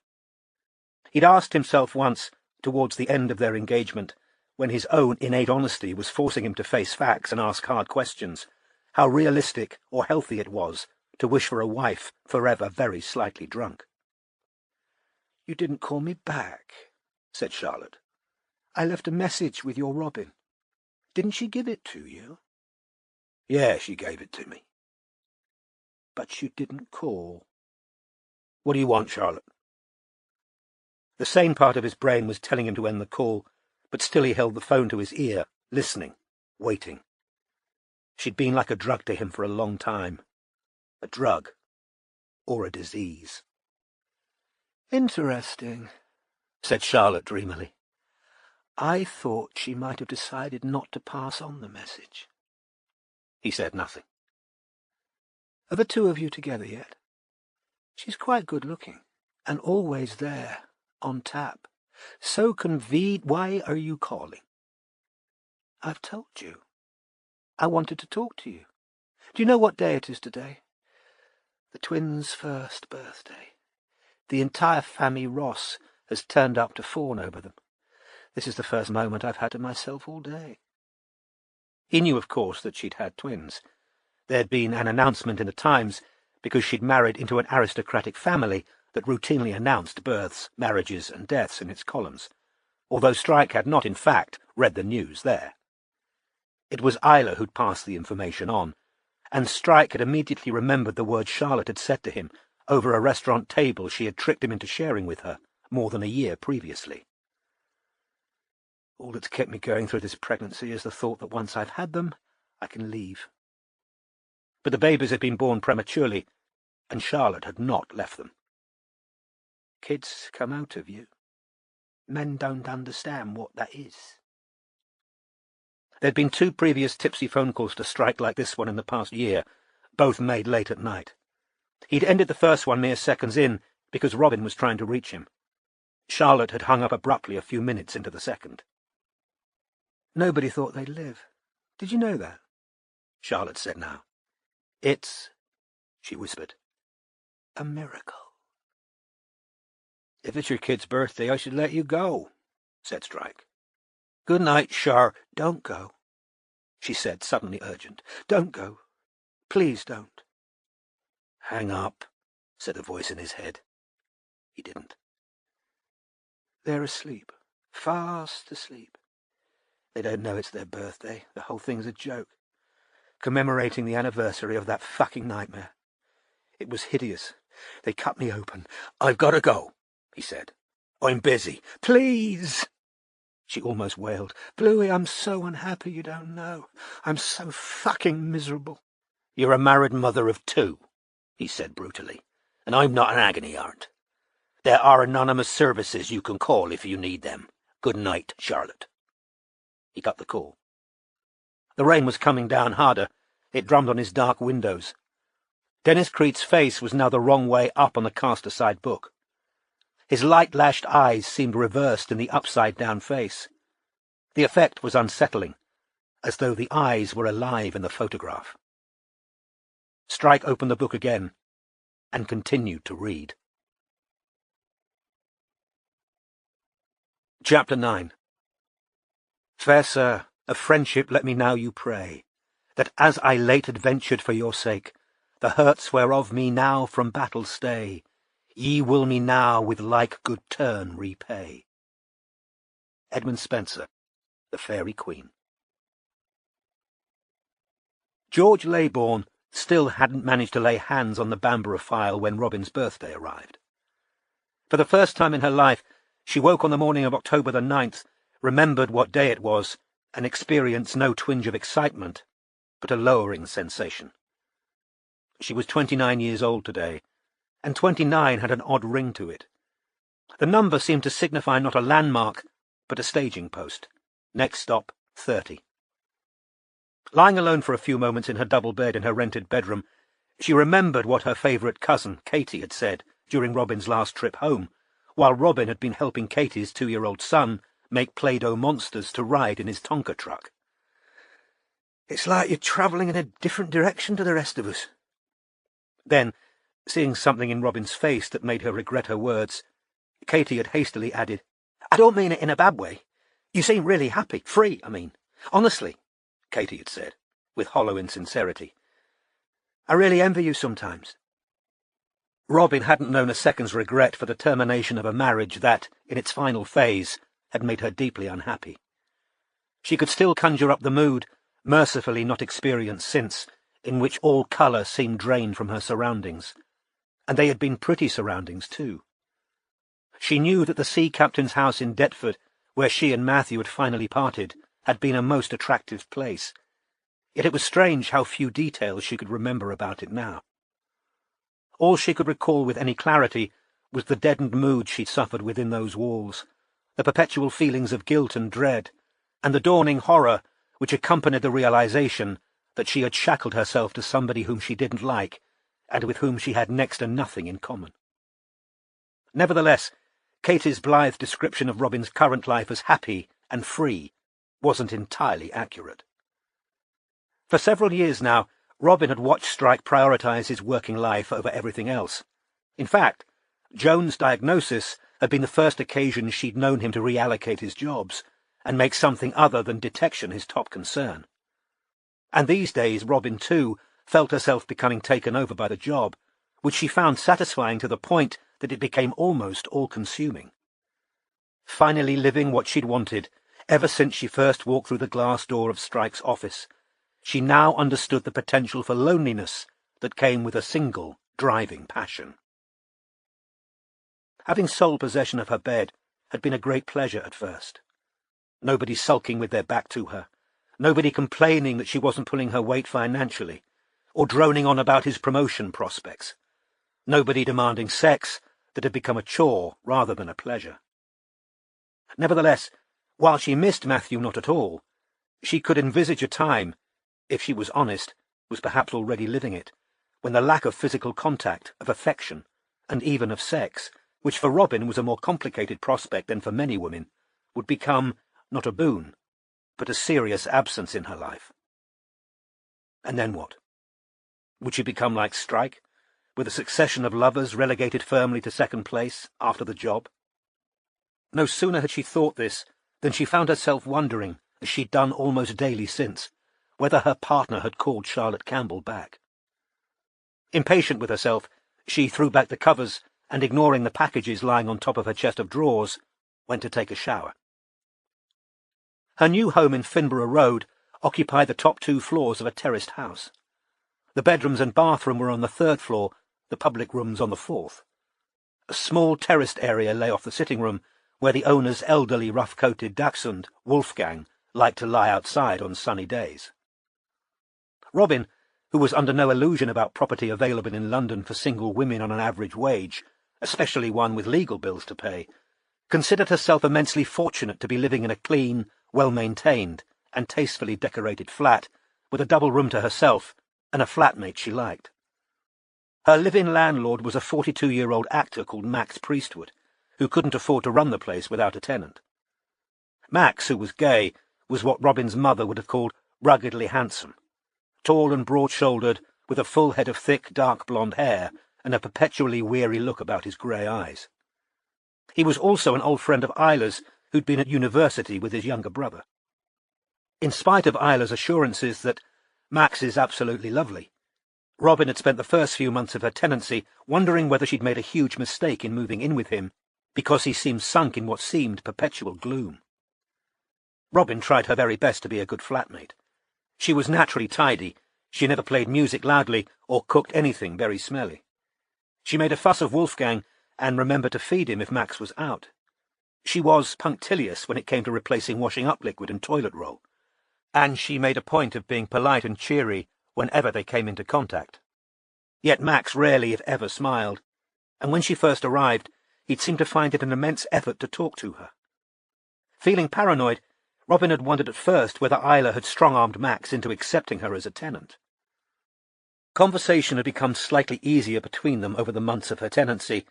He'd asked himself once, towards the end of their engagement, when his own innate honesty was forcing him to face facts and ask hard questions, how realistic or healthy it was to wish for a wife forever very slightly drunk. "You didn't call me back," said Charlotte. "I left a message with your Robin. Didn't she give it to you?" "Yeah, she gave it to me." "But you didn't call." "What do you want, Charlotte?" The sane part of his brain was telling him to end the call, but still he held the phone to his ear, listening, waiting. She'd been like a drug to him for a long time. A drug, or a disease. "Interesting," said Charlotte dreamily. "I thought she might have decided not to pass on the message." He said nothing. "Are the two of you together yet? She's quite good-looking, and always there, on tap. So Why are you calling?" "I've told you. I wanted to talk to you. Do you know what day it is today? The twins' first birthday. The entire family Ross has turned up to fawn over them. This is the first moment I've had to myself all day." He knew, of course, that she'd had twins. There'd been an announcement in the Times because she'd married into an aristocratic family that routinely announced births, marriages, and deaths in its columns, although Strike had not, in fact, read the news there. It was Isla who'd passed the information on, and Strike had immediately remembered the words Charlotte had said to him over a restaurant table she had tricked him into sharing with her more than a year previously. "All that's kept me going through this pregnancy is the thought that once I've had them, I can leave." But the babies had been born prematurely, and Charlotte had not left them. "Kids come out of you. Men don't understand what that is." There'd been 2 previous tipsy phone calls to Strike like this one in the past year, both made late at night. He'd ended the first one mere seconds in because Robin was trying to reach him. Charlotte had hung up abruptly a few minutes into the second. "Nobody thought they'd live. Did you know that?" Charlotte said now. "It's," she whispered, "a miracle." "If it's your kid's birthday, I should let you go," said Strike. "Good night, Char." "Don't go," she said, suddenly urgent. "Don't go. Please don't." "Hang up," said a voice in his head. He didn't. "They're asleep. Fast asleep. They don't know it's their birthday. The whole thing's a joke. Commemorating the anniversary of that fucking nightmare. It was hideous. They cut me open. "I've got to go," he said. "I'm busy." "Please!" she almost wailed. "Bluey, I'm so unhappy you don't know. I'm so fucking miserable." "You're a married mother of 2, he said brutally, "and I'm not an agony aunt. There are anonymous services you can call if you need them. Good night, Charlotte." He cut the call. The rain was coming down harder. It drummed on his dark windows. Dennis Creed's face was now the wrong way up on the cast-aside book. His light-lashed eyes seemed reversed in the upside-down face. The effect was unsettling, as though the eyes were alive in the photograph. Strike opened the book again and continued to read. Chapter 9. "Fair sir, of friendship let me now you pray, that as I late adventured for your sake, the hurts whereof me now from battle stay, ye will me now with like good turn repay." Edmund Spenser, The Fairy Queen. George Leybourne still hadn't managed to lay hands on the Bamborough file when Robin's birthday arrived. For the first time in her life, she woke on the morning of October the 9th, remembered what day it was, and experienced no twinge of excitement, but a lowering sensation. She was 29 years old today, and 29 had an odd ring to it. The number seemed to signify not a landmark, but a staging post. Next stop, 30. Lying alone for a few moments in her double bed in her rented bedroom, she remembered what her favourite cousin, Katie, had said during Robin's last trip home, while Robin had been helping Katie's 2-year-old son make Play-Doh monsters to ride in his Tonka truck. "It's like you're travelling in a different direction to the rest of us." Then, seeing something in Robin's face that made her regret her words, Katie had hastily added, "I don't mean it in a bad way. You seem really happy, free, I mean. Honestly," Katie had said, with hollow insincerity. "I really envy you sometimes." Robin hadn't known a second's regret for the termination of a marriage that, in its final phase, had made her deeply unhappy. She could still conjure up the mood, mercifully not experienced since, in which all colour seemed drained from her surroundings. And they had been pretty surroundings, too. She knew that the sea captain's house in Deptford where she and Matthew had finally parted, had been a most attractive place. Yet it was strange how few details she could remember about it now. All she could recall with any clarity was the deadened mood she'd suffered within those walls, the perpetual feelings of guilt and dread, and the dawning horror which accompanied the realization that she had shackled herself to somebody whom she didn't like, and with whom she had next to nothing in common. Nevertheless, Katie's blithe description of Robin's current life as happy and free wasn't entirely accurate. For several years now, Robin had watched Strike prioritize his working life over everything else. In fact, Joan's diagnosis had been the first occasion she'd known him to reallocate his jobs and make something other than detection his top concern. And these days Robin, too, felt herself becoming taken over by the job, which she found satisfying to the point that it became almost all-consuming. Finally living what she'd wanted ever since she first walked through the glass door of Strike's office, she now understood the potential for loneliness that came with a single, driving passion. Having sole possession of her bed had been a great pleasure at first. Nobody sulking with their back to her, nobody complaining that she wasn't pulling her weight financially, or droning on about his promotion prospects, nobody demanding sex that had become a chore rather than a pleasure. Nevertheless, while she missed Matthew not at all, she could envisage a time, if she was honest, was perhaps already living it, when the lack of physical contact, of affection, and even of sex, which for Robin was a more complicated prospect than for many women, would become not a boon, but a serious absence in her life. And then what? Would she become like Strike, with a succession of lovers relegated firmly to second place after the job? No sooner had she thought this than she found herself wondering, as she'd done almost daily since, whether her partner had called Charlotte Campbell back. Impatient with herself, she threw back the covers and, ignoring the packages lying on top of her chest of drawers, went to take a shower. Her new home in Finborough Road occupied the top 2 floors of a terraced house. The bedrooms and bathroom were on the 3rd floor, the public rooms on the 4th. A small terraced area lay off the sitting room, where the owner's elderly, rough-coated dachshund, Wolfgang, liked to lie outside on sunny days. Robin, who was under no illusion about property available in London for single women on an average wage, especially one with legal bills to pay, considered herself immensely fortunate to be living in a clean, well-maintained, and tastefully decorated flat, with a double room to herself and a flatmate she liked. Her live-in landlord was a 42-year-old actor called Max Priestwood, who couldn't afford to run the place without a tenant. Max, who was gay, was what Robin's mother would have called ruggedly handsome, tall and broad-shouldered, with a full head of thick, dark blonde hair and a perpetually weary look about his grey eyes. He was also an old friend of Isla's, who'd been at university with his younger brother. In spite of Isla's assurances that Max is absolutely lovely, Robin had spent the first few months of her tenancy wondering whether she'd made a huge mistake in moving in with him, because he seemed sunk in what seemed perpetual gloom. Robin tried her very best to be a good flatmate. She was naturally tidy. She never played music loudly or cooked anything very smelly. She made a fuss of Wolfgang and remembered to feed him if Max was out. She was punctilious when it came to replacing washing-up liquid and toilet roll, and she made a point of being polite and cheery whenever they came into contact. Yet Max rarely, if ever, smiled, and when she first arrived, he'd seemed to find it an immense effort to talk to her. Feeling paranoid, Robin had wondered at first whether Isla had strong-armed Max into accepting her as a tenant. Conversation had become slightly easier between them over the months of her tenancy,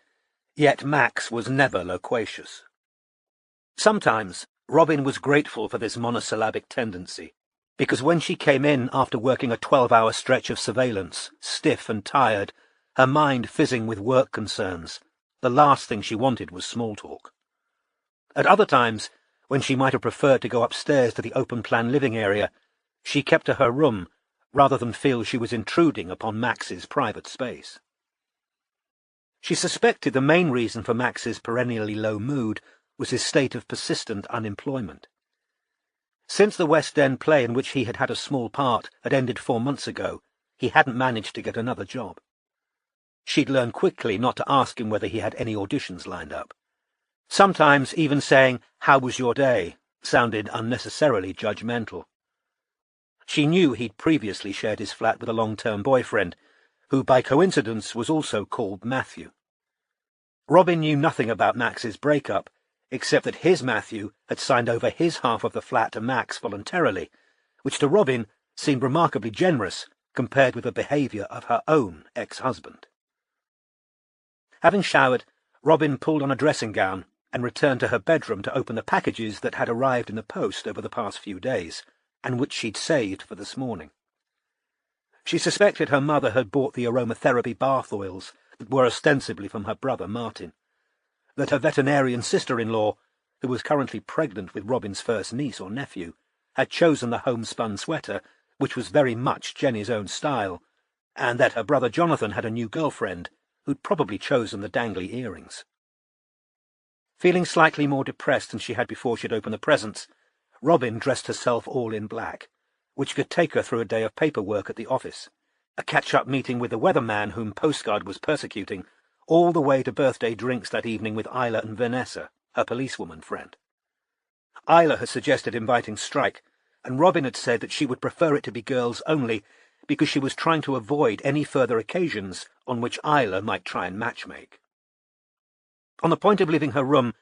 yet Max was never loquacious. Sometimes Robin was grateful for this monosyllabic tendency, because when she came in after working a 12-hour stretch of surveillance, stiff and tired, her mind fizzing with work concerns, the last thing she wanted was small talk. At other times, when she might have preferred to go upstairs to the open-plan living area, she kept to her room rather than feel she was intruding upon Max's private space. She suspected the main reason for Max's perennially low mood was his state of persistent unemployment. Since the West End play in which he had had a small part had ended 4 months ago, he hadn't managed to get another job. She'd learned quickly not to ask him whether he had any auditions lined up. Sometimes even saying, "How was your day?" sounded unnecessarily judgmental. She knew he'd previously shared his flat with a long-term boyfriend, who by coincidence was also called Matthew. Robin knew nothing about Max's breakup, except that his Matthew had signed over his half of the flat to Max voluntarily, which to Robin seemed remarkably generous compared with the behaviour of her own ex-husband. Having showered, Robin pulled on a dressing gown and returned to her bedroom to open the packages that had arrived in the post over the past few days, and which she'd saved for this morning. She suspected her mother had bought the aromatherapy bath oils that were ostensibly from her brother Martin, that her veterinarian sister-in-law, who was currently pregnant with Robin's first niece or nephew, had chosen the homespun sweater, which was very much Jenny's own style, and that her brother Jonathan had a new girlfriend, who'd probably chosen the dangly earrings. Feeling slightly more depressed than she had before she'd opened the presents, Robin dressed herself all in black, which could take her through a day of paperwork at the office, a catch-up meeting with the weatherman whom Postcard was persecuting, all the way to birthday drinks that evening with Isla and Vanessa, her policewoman friend. Isla had suggested inviting Strike, and Robin had said that she would prefer it to be girls only because she was trying to avoid any further occasions on which Isla might try and matchmake. On the point of leaving her room,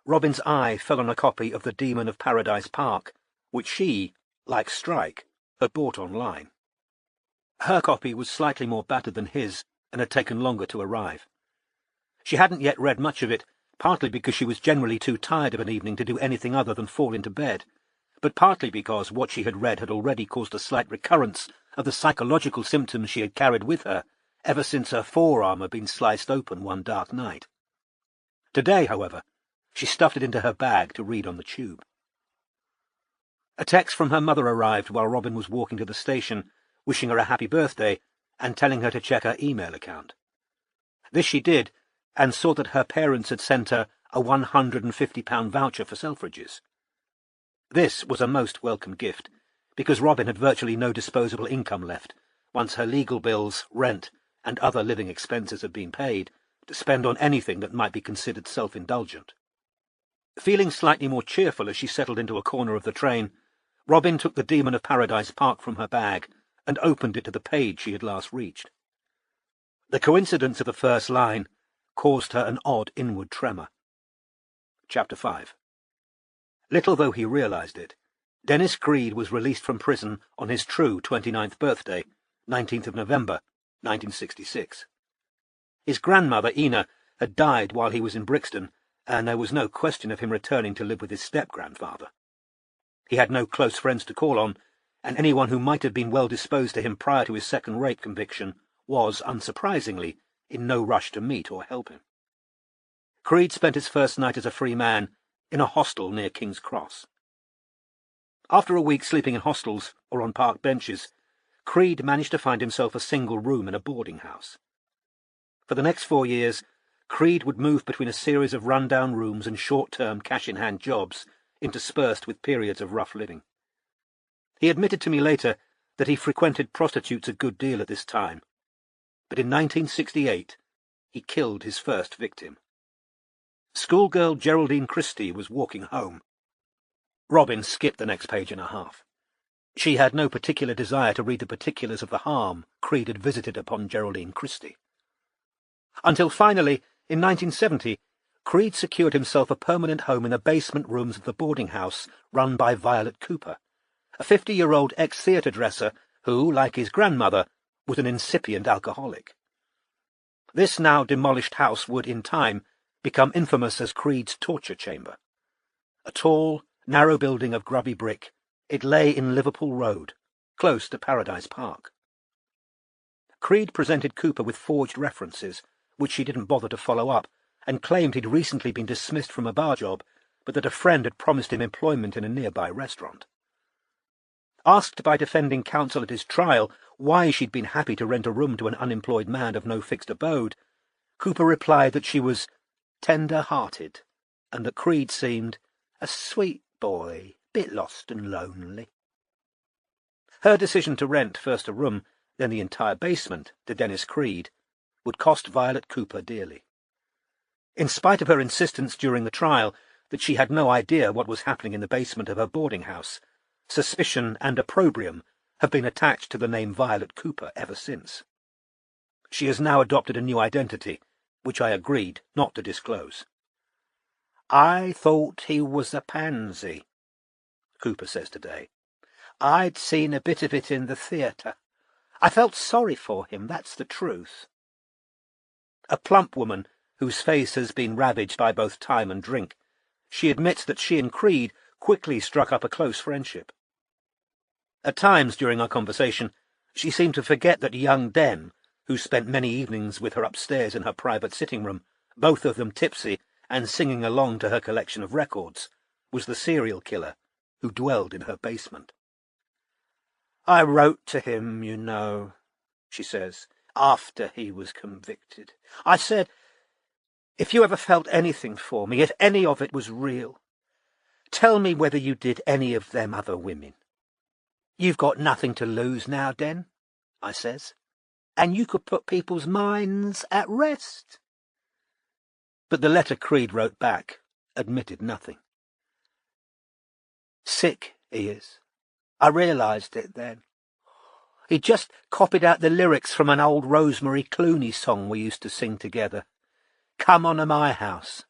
Robin's eye fell on a copy of The Demon of Paradise Park, which she, like Strike, had bought online. Her copy was slightly more battered than his, and had taken longer to arrive. She hadn't yet read much of it, partly because she was generally too tired of an evening to do anything other than fall into bed, but partly because what she had read had already caused a slight recurrence of the psychological symptoms she had carried with her ever since her forearm had been sliced open one dark night. Today, however, she stuffed it into her bag to read on the tube. A text from her mother arrived while Robin was walking to the station, wishing her a happy birthday and telling her to check her email account. This she did, and saw that her parents had sent her a £150 voucher for Selfridges. This was a most welcome gift, because Robin had virtually no disposable income left, once her legal bills, rent, and other living expenses had been paid, to spend on anything that might be considered self-indulgent. Feeling slightly more cheerful as she settled into a corner of the train, Robin took The Demon of Paradise Park from her bag and opened it to the page she had last reached. The coincidence of the first line caused her an odd inward tremor. Chapter 5. Little though he realized it, Dennis Creed was released from prison on his true 29th birthday, 19th of November, 1966. His grandmother, Ina, had died while he was in Brixton, and there was no question of him returning to live with his step-grandfather. He had no close friends to call on, and anyone who might have been well disposed to him prior to his second rape conviction was, unsurprisingly, in no rush to meet or help him. Creed spent his first night as a free man in a hostel near King's Cross. After a week sleeping in hostels or on park benches, Creed managed to find himself a single room in a boarding house. For the next 4 years, Creed would move between a series of run-down rooms and short-term cash-in-hand jobs interspersed with periods of rough living. He admitted to me later that he frequented prostitutes a good deal at this time, but in 1968 he killed his first victim. Schoolgirl Geraldine Christie was walking home. Robin skipped the next page and a half. She had no particular desire to read the particulars of the harm Creed had visited upon Geraldine Christie. Until finally, in 1970, Creed secured himself a permanent home in the basement rooms of the boarding house run by Violet Cooper, a 50-year-old ex-theatre dresser who, like his grandmother, was an incipient alcoholic. This now demolished house would, in time, become infamous as Creed's torture chamber. A tall, narrow building of grubby brick, it lay in Liverpool Road, close to Paradise Park. Creed presented Cooper with forged references, which she didn't bother to follow up, and claimed he'd recently been dismissed from a bar job, but that a friend had promised him employment in a nearby restaurant. Asked by defending counsel at his trial why she'd been happy to rent a room to an unemployed man of no fixed abode, Cooper replied that she was tender-hearted, and that Creed seemed a sweet boy, bit lost and lonely. Her decision to rent first a room, then the entire basement, to Dennis Creed, would cost Violet Cooper dearly. In spite of her insistence during the trial that she had no idea what was happening in the basement of her boarding house, suspicion and opprobrium have been attached to the name Violet Cooper ever since. She has now adopted a new identity, which I agreed not to disclose. "I thought he was a pansy," Cooper says today. "I'd seen a bit of it in the theatre. I felt sorry for him, that's the truth." A plump woman whose face has been ravaged by both time and drink, she admits that she and Creed quickly struck up a close friendship. At times during our conversation, she seemed to forget that young Den, who spent many evenings with her upstairs in her private sitting room, both of them tipsy and singing along to her collection of records, was the serial killer who dwelled in her basement. "I wrote to him, you know," she says, "after he was convicted. I said, if you ever felt anything for me, if any of it was real, tell me whether you did any of them other women. You've got nothing to lose now, Den," I says, "and you could put people's minds at rest." But the letter Creed wrote back admitted nothing. Sick, he is. I realised it then. He'd just copied out the lyrics from an old Rosemary Clooney song we used to sing together. "Come on to my house."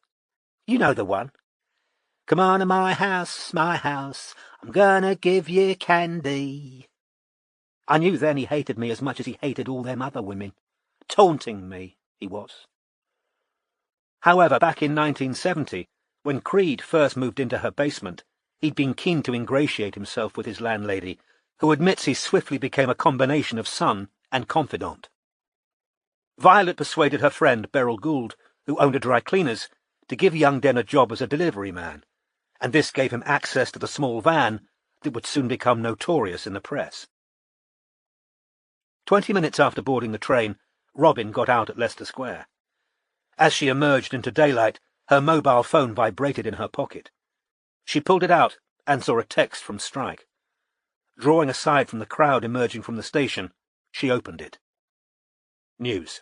You know the one. "Come on to my house, I'm gonna give you candy." I knew then he hated me as much as he hated all them other women. Taunting me, he was. However, back in 1970, when Creed first moved into her basement, he'd been keen to ingratiate himself with his landlady, who admits he swiftly became a combination of son and confidant. Violet persuaded her friend Beryl Gould, who owned a dry cleaner's, to give young Den a job as a delivery man, and this gave him access to the small van that would soon become notorious in the press. 20 minutes after boarding the train, Robin got out at Leicester Square. As she emerged into daylight, her mobile phone vibrated in her pocket. She pulled it out and saw a text from Strike. Drawing aside from the crowd emerging from the station, she opened it. News.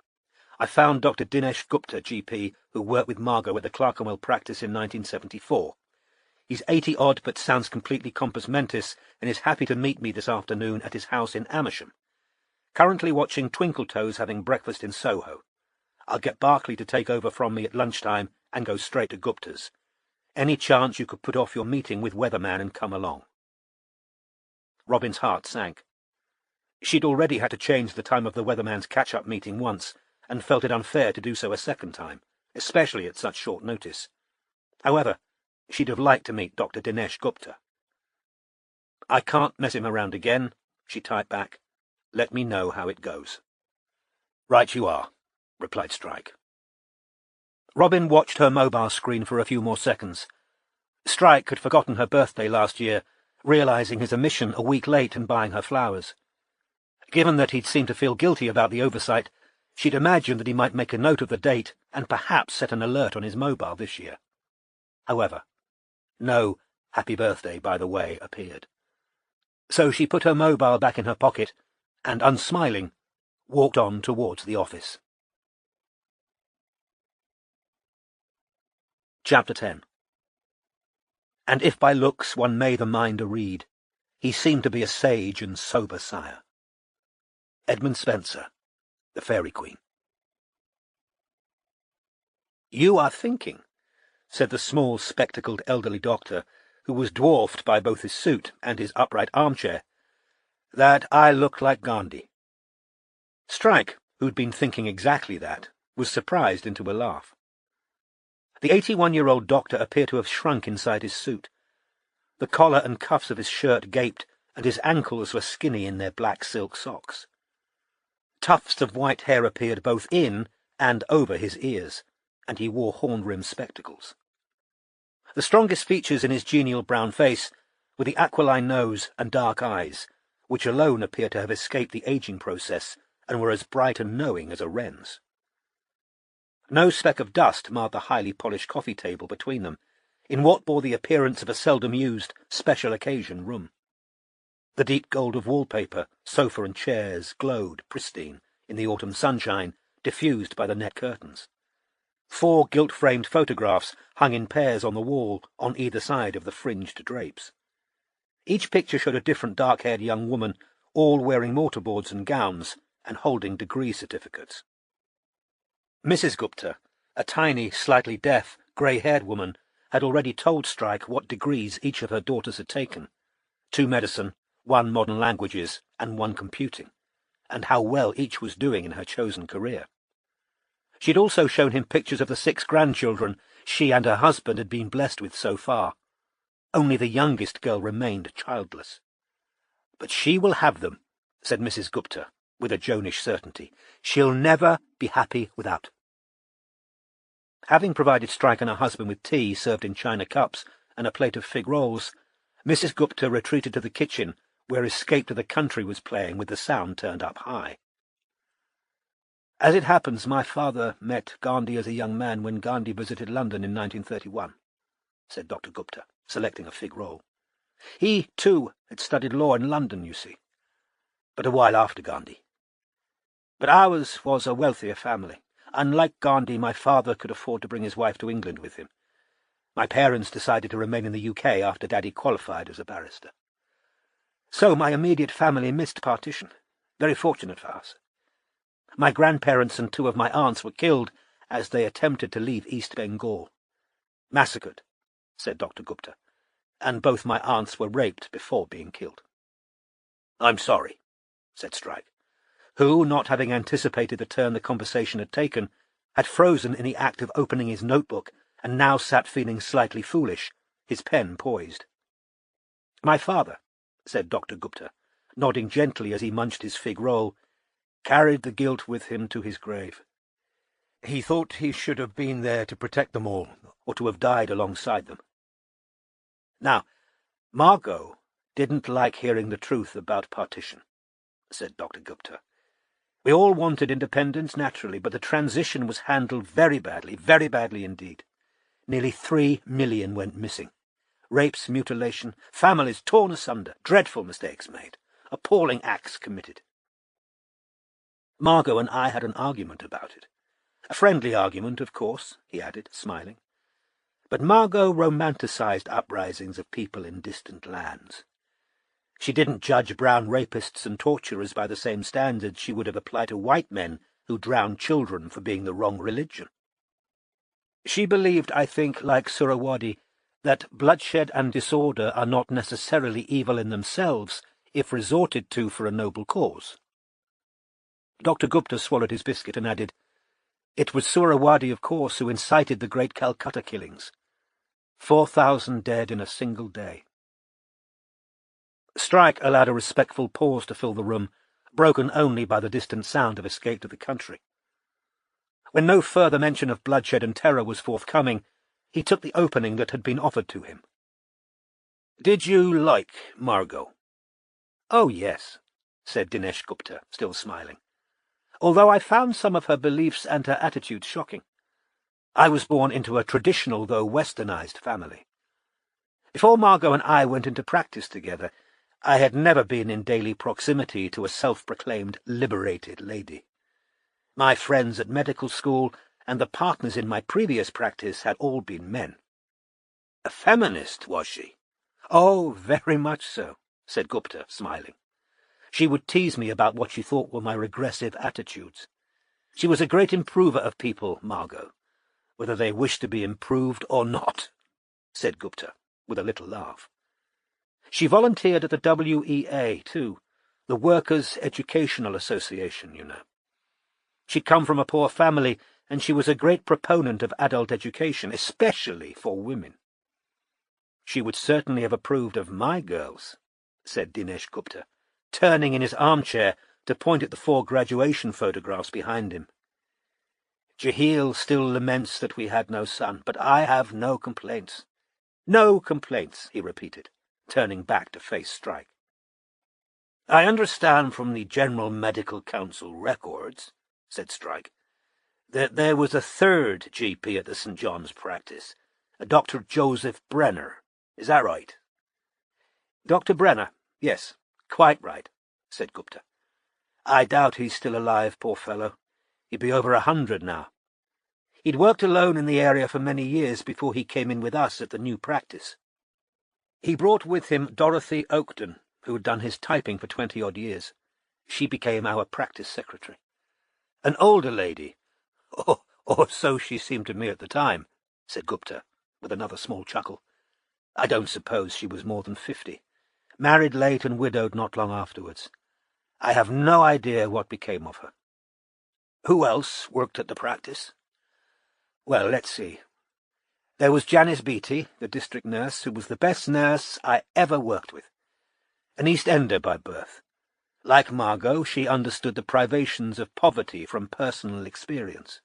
I found Dr. Dinesh Gupta, GP, who worked with Margot at the Clerkenwell practice in 1974. He's 80-odd but sounds completely compos mentis and is happy to meet me this afternoon at his house in Amersham. Currently watching Twinkletoes having breakfast in Soho. I'll get Barclay to take over from me at lunchtime and go straight to Gupta's. Any chance you could put off your meeting with Weatherman and come along?" Robin's heart sank. She'd already had to change the time of the Weatherman's catch-up meeting once, and felt it unfair to do so a second time, especially at such short notice. However, she'd have liked to meet Dr. Dinesh Gupta. "I can't mess him around again," she typed back. "Let me know how it goes." "Right you are," replied Strike. Robin watched her mobile screen for a few more seconds. Strike had forgotten her birthday last year, realising his omission a week late and buying her flowers. Given that he'd seemed to feel guilty about the oversight, she'd imagined that he might make a note of the date and perhaps set an alert on his mobile this year. However, no "Happy Birthday, by the way" appeared. So she put her mobile back in her pocket and, unsmiling, walked on towards the office. Chapter 10. And if by looks one may the mind arread, he seemed to be a sage and sober sire. Edmund Spenser, The Fairy Queen. "You are thinking," said the small, spectacled elderly doctor, who was dwarfed by both his suit and his upright armchair, "that I look like Gandhi." Strike, who'd been thinking exactly that, was surprised into a laugh. The 81-year-old doctor appeared to have shrunk inside his suit. The collar and cuffs of his shirt gaped, and his ankles were skinny in their black silk socks. Tufts of white hair appeared both in and over his ears, and he wore horn-rimmed spectacles. The strongest features in his genial brown face were the aquiline nose and dark eyes, which alone appeared to have escaped the aging process and were as bright and knowing as a wren's. No speck of dust marred the highly polished coffee table between them, in what bore the appearance of a seldom-used, special occasion room. The deep gold of wallpaper, sofa and chairs glowed pristine in the autumn sunshine, diffused by the net curtains. 4 gilt-framed photographs hung in pairs on the wall on either side of the fringed drapes. Each picture showed a different dark-haired young woman, all wearing mortarboards and gowns and holding degree certificates. Mrs. Gupta, a tiny, slightly deaf, grey-haired woman, had already told Strike what degrees each of her daughters had taken, 2 medicine, 1 modern languages, and 1 computing, and how well each was doing in her chosen career. She had also shown him pictures of the 6 grandchildren she and her husband had been blessed with so far. Only the youngest girl remained childless. "But she will have them," said Mrs. Gupta, with a Joanish certainty. "She'll never be happy without." Having provided Strike and her husband with tea served in china cups and a plate of fig rolls, Mrs. Gupta retreated to the kitchen, where Escape to the Country was playing with the sound turned up high. "As it happens, my father met Gandhi as a young man when Gandhi visited London in 1931, said Dr. Gupta, selecting a fig roll. "He, too, had studied law in London, you see, but a while after Gandhi. But ours was a wealthier family. Unlike Gandhi, my father could afford to bring his wife to England with him. My parents decided to remain in the UK after Daddy qualified as a barrister. So my immediate family missed partition. Very fortunate for us. My grandparents and 2 of my aunts were killed as they attempted to leave East Bengal. Massacred, said Dr. Gupta, and both my aunts were raped before being killed." "I'm sorry," said Strike, who, not having anticipated the turn the conversation had taken, had frozen in the act of opening his notebook and now sat feeling slightly foolish, his pen poised. "My father," said Dr. Gupta, nodding gently as he munched his fig roll, "carried the guilt with him to his grave. He thought he should have been there to protect them all, or to have died alongside them. Now, Margot didn't like hearing the truth about partition," said Dr. Gupta. "We all wanted independence, naturally, but the transition was handled very badly indeed. Nearly 3 million went missing. Rapes, mutilation, families torn asunder, dreadful mistakes made, appalling acts committed. Margot and I had an argument about it. A friendly argument, of course," he added, smiling. "But Margot romanticized uprisings of people in distant lands. She didn't judge brown rapists and torturers by the same standards she would have applied to white men who drowned children for being the wrong religion. She believed, I think, like Surawadi, that bloodshed and disorder are not necessarily evil in themselves if resorted to for a noble cause." Dr. Gupta swallowed his biscuit and added, "It was Surawadi, of course, who incited the great Calcutta killings. 4,000 dead in a single day." Strike allowed a respectful pause to fill the room, broken only by the distant sound of Escape to the Country. When no further mention of bloodshed and terror was forthcoming, he took the opening that had been offered to him. "Did you like Margot?" "Oh, yes," said Dinesh Gupta, still smiling, "although I found some of her beliefs and her attitudes shocking. I was born into a traditional, though westernized, family. Before Margot and I went into practice together, I had never been in daily proximity to a self-proclaimed liberated lady. My friends at medical school and the partners in my previous practice had all been men." "A feminist, was she?" "Oh, very much so," said Gupta, smiling. "She would tease me about what she thought were my regressive attitudes. She was a great improver of people, Margot, whether they wished to be improved or not," said Gupta, with a little laugh. "She volunteered at the WEA, too, the Workers' Educational Association, you know. She'd come from a poor family, and she was a great proponent of adult education, especially for women." "She would certainly have approved of my girls," said Dinesh Gupta, turning in his armchair to point at the 4 graduation photographs behind him. "Jahil still laments that we had no son, but I have no complaints. No complaints," he repeated, turning back to face Strike. "I understand from the General Medical Council records," said Strike, "that there was a 3rd GP at the St. John's practice, a Dr. Joseph Brenner. Is that right?" "Dr. Brenner, yes, quite right," said Gupta. "I doubt he's still alive, poor fellow. He'd be over 100 now. He'd worked alone in the area for many years before he came in with us at the new practice. He brought with him Dorothy Oakton, who had done his typing for 20-odd years. She became our practice secretary. An older lady, or so she seemed to me at the time, said Gupta, with another small chuckle. I don't suppose she was more than 50. Married late and widowed not long afterwards. I have no idea what became of her. Who else worked at the practice? Well, let's see. There was Janice Beattie, the district nurse, who was the best nurse I ever worked with. An East Ender by birth. Like Margot, she understood the privations of poverty from personal experience.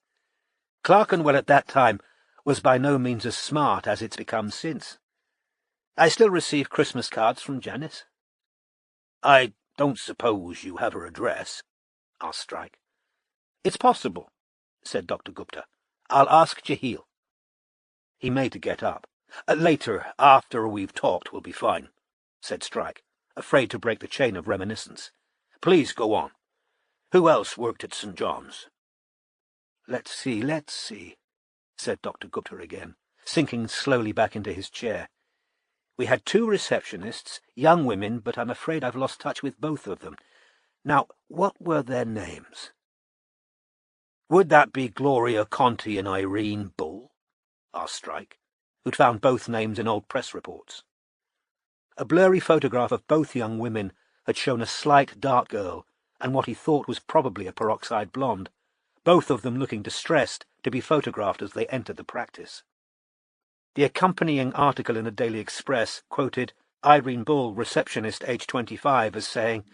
Clerkenwell at that time was by no means as smart as it's become since. I still receive Christmas cards from Janice. I don't suppose you have her address? Asked Strike. It's possible, said Dr. Gupta. I'll ask Jahil. He made to get up. Later, after we've talked, we'll be fine, said Strike, afraid to break the chain of reminiscence. Please go on. Who else worked at St. John's? Let's see, said Dr. Gupta again, sinking slowly back into his chair. We had 2 receptionists, young women, but I'm afraid I've lost touch with both of them. Now, what were their names? Would that be Gloria Conti and Irene Bull? Asked Strike, who'd found both names in old press reports. A blurry photograph of both young women had shown a slight dark girl and what he thought was probably a peroxide blonde, both of them looking distressed to be photographed as they entered the practice. The accompanying article in the Daily Express quoted Irene Bull, receptionist, age 25, as saying,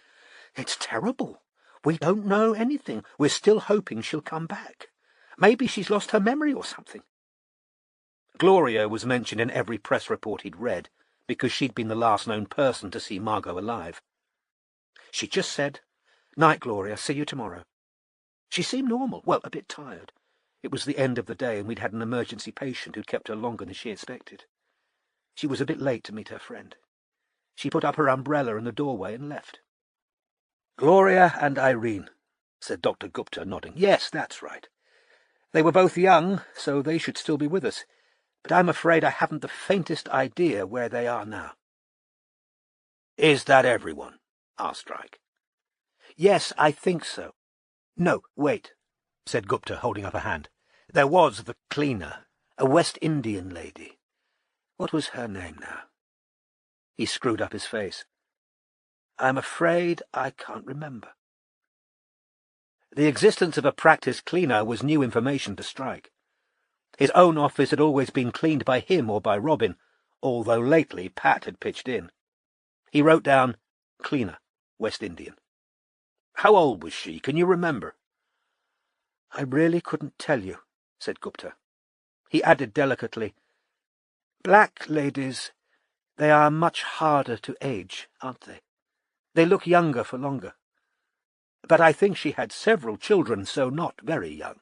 "It's terrible. We don't know anything. We're still hoping she'll come back. Maybe she's lost her memory or something." Gloria was mentioned in every press report he'd read, because she'd been the last known person to see Margot alive. She just said, "Night, Gloria, see you tomorrow." She seemed normal, well, a bit tired. It was the end of the day, and we'd had an emergency patient who'd kept her longer than she expected. She was a bit late to meet her friend. She put up her umbrella in the doorway and left. Gloria and Irene, said Dr. Gupta, nodding. Yes, that's right. They were both young, so they should still be with us, but I'm afraid I haven't the faintest idea where they are now. Is that everyone? Asked Strike. Yes, I think so. No, wait, said Gupta, holding up a hand. There was the cleaner, a West Indian lady. What was her name now? He screwed up his face. I'm afraid I can't remember. The existence of a practice cleaner was new information to Strike. His own office had always been cleaned by him or by Robin, although lately Pat had pitched in. He wrote down, cleaner, West Indian. How old was she? Can you remember? I really couldn't tell you, said Gupta. He added delicately, Black ladies, they are much harder to age, aren't they? They look younger for longer. But I think she had several children, so not very young.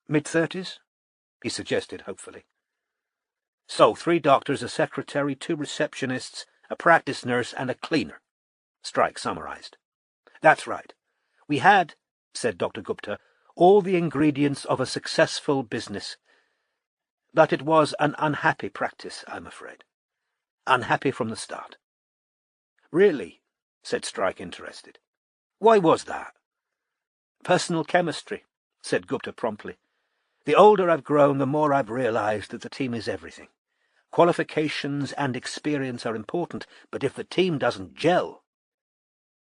Mid-30s? He suggested hopefully. So 3 doctors, a secretary, 2 receptionists, a practice nurse, and a cleaner, Strike summarized. That's right. We had, said Dr. Gupta, all the ingredients of a successful business. But it was an unhappy practice, I'm afraid. Unhappy from the start. Really? Said Strike, interested. Why was that? Personal chemistry, said Gupta promptly. The older I've grown, the more I've realized that the team is everything. Qualifications and experience are important, but if the team doesn't gel...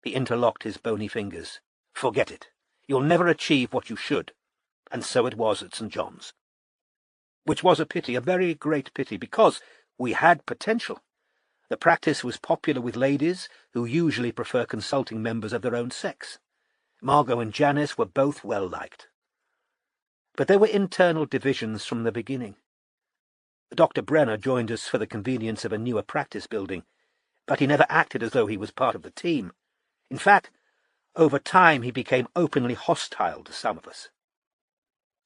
He interlocked his bony fingers. Forget it. You'll never achieve what you should. And so it was at St. John's. Which was a pity, a very great pity, because we had potential. The practice was popular with ladies, who usually prefer consulting members of their own sex. Margot and Janice were both well-liked. But there were internal divisions from the beginning. Dr. Brenner joined us for the convenience of a newer practice building, but he never acted as though he was part of the team. In fact, over time he became openly hostile to some of us.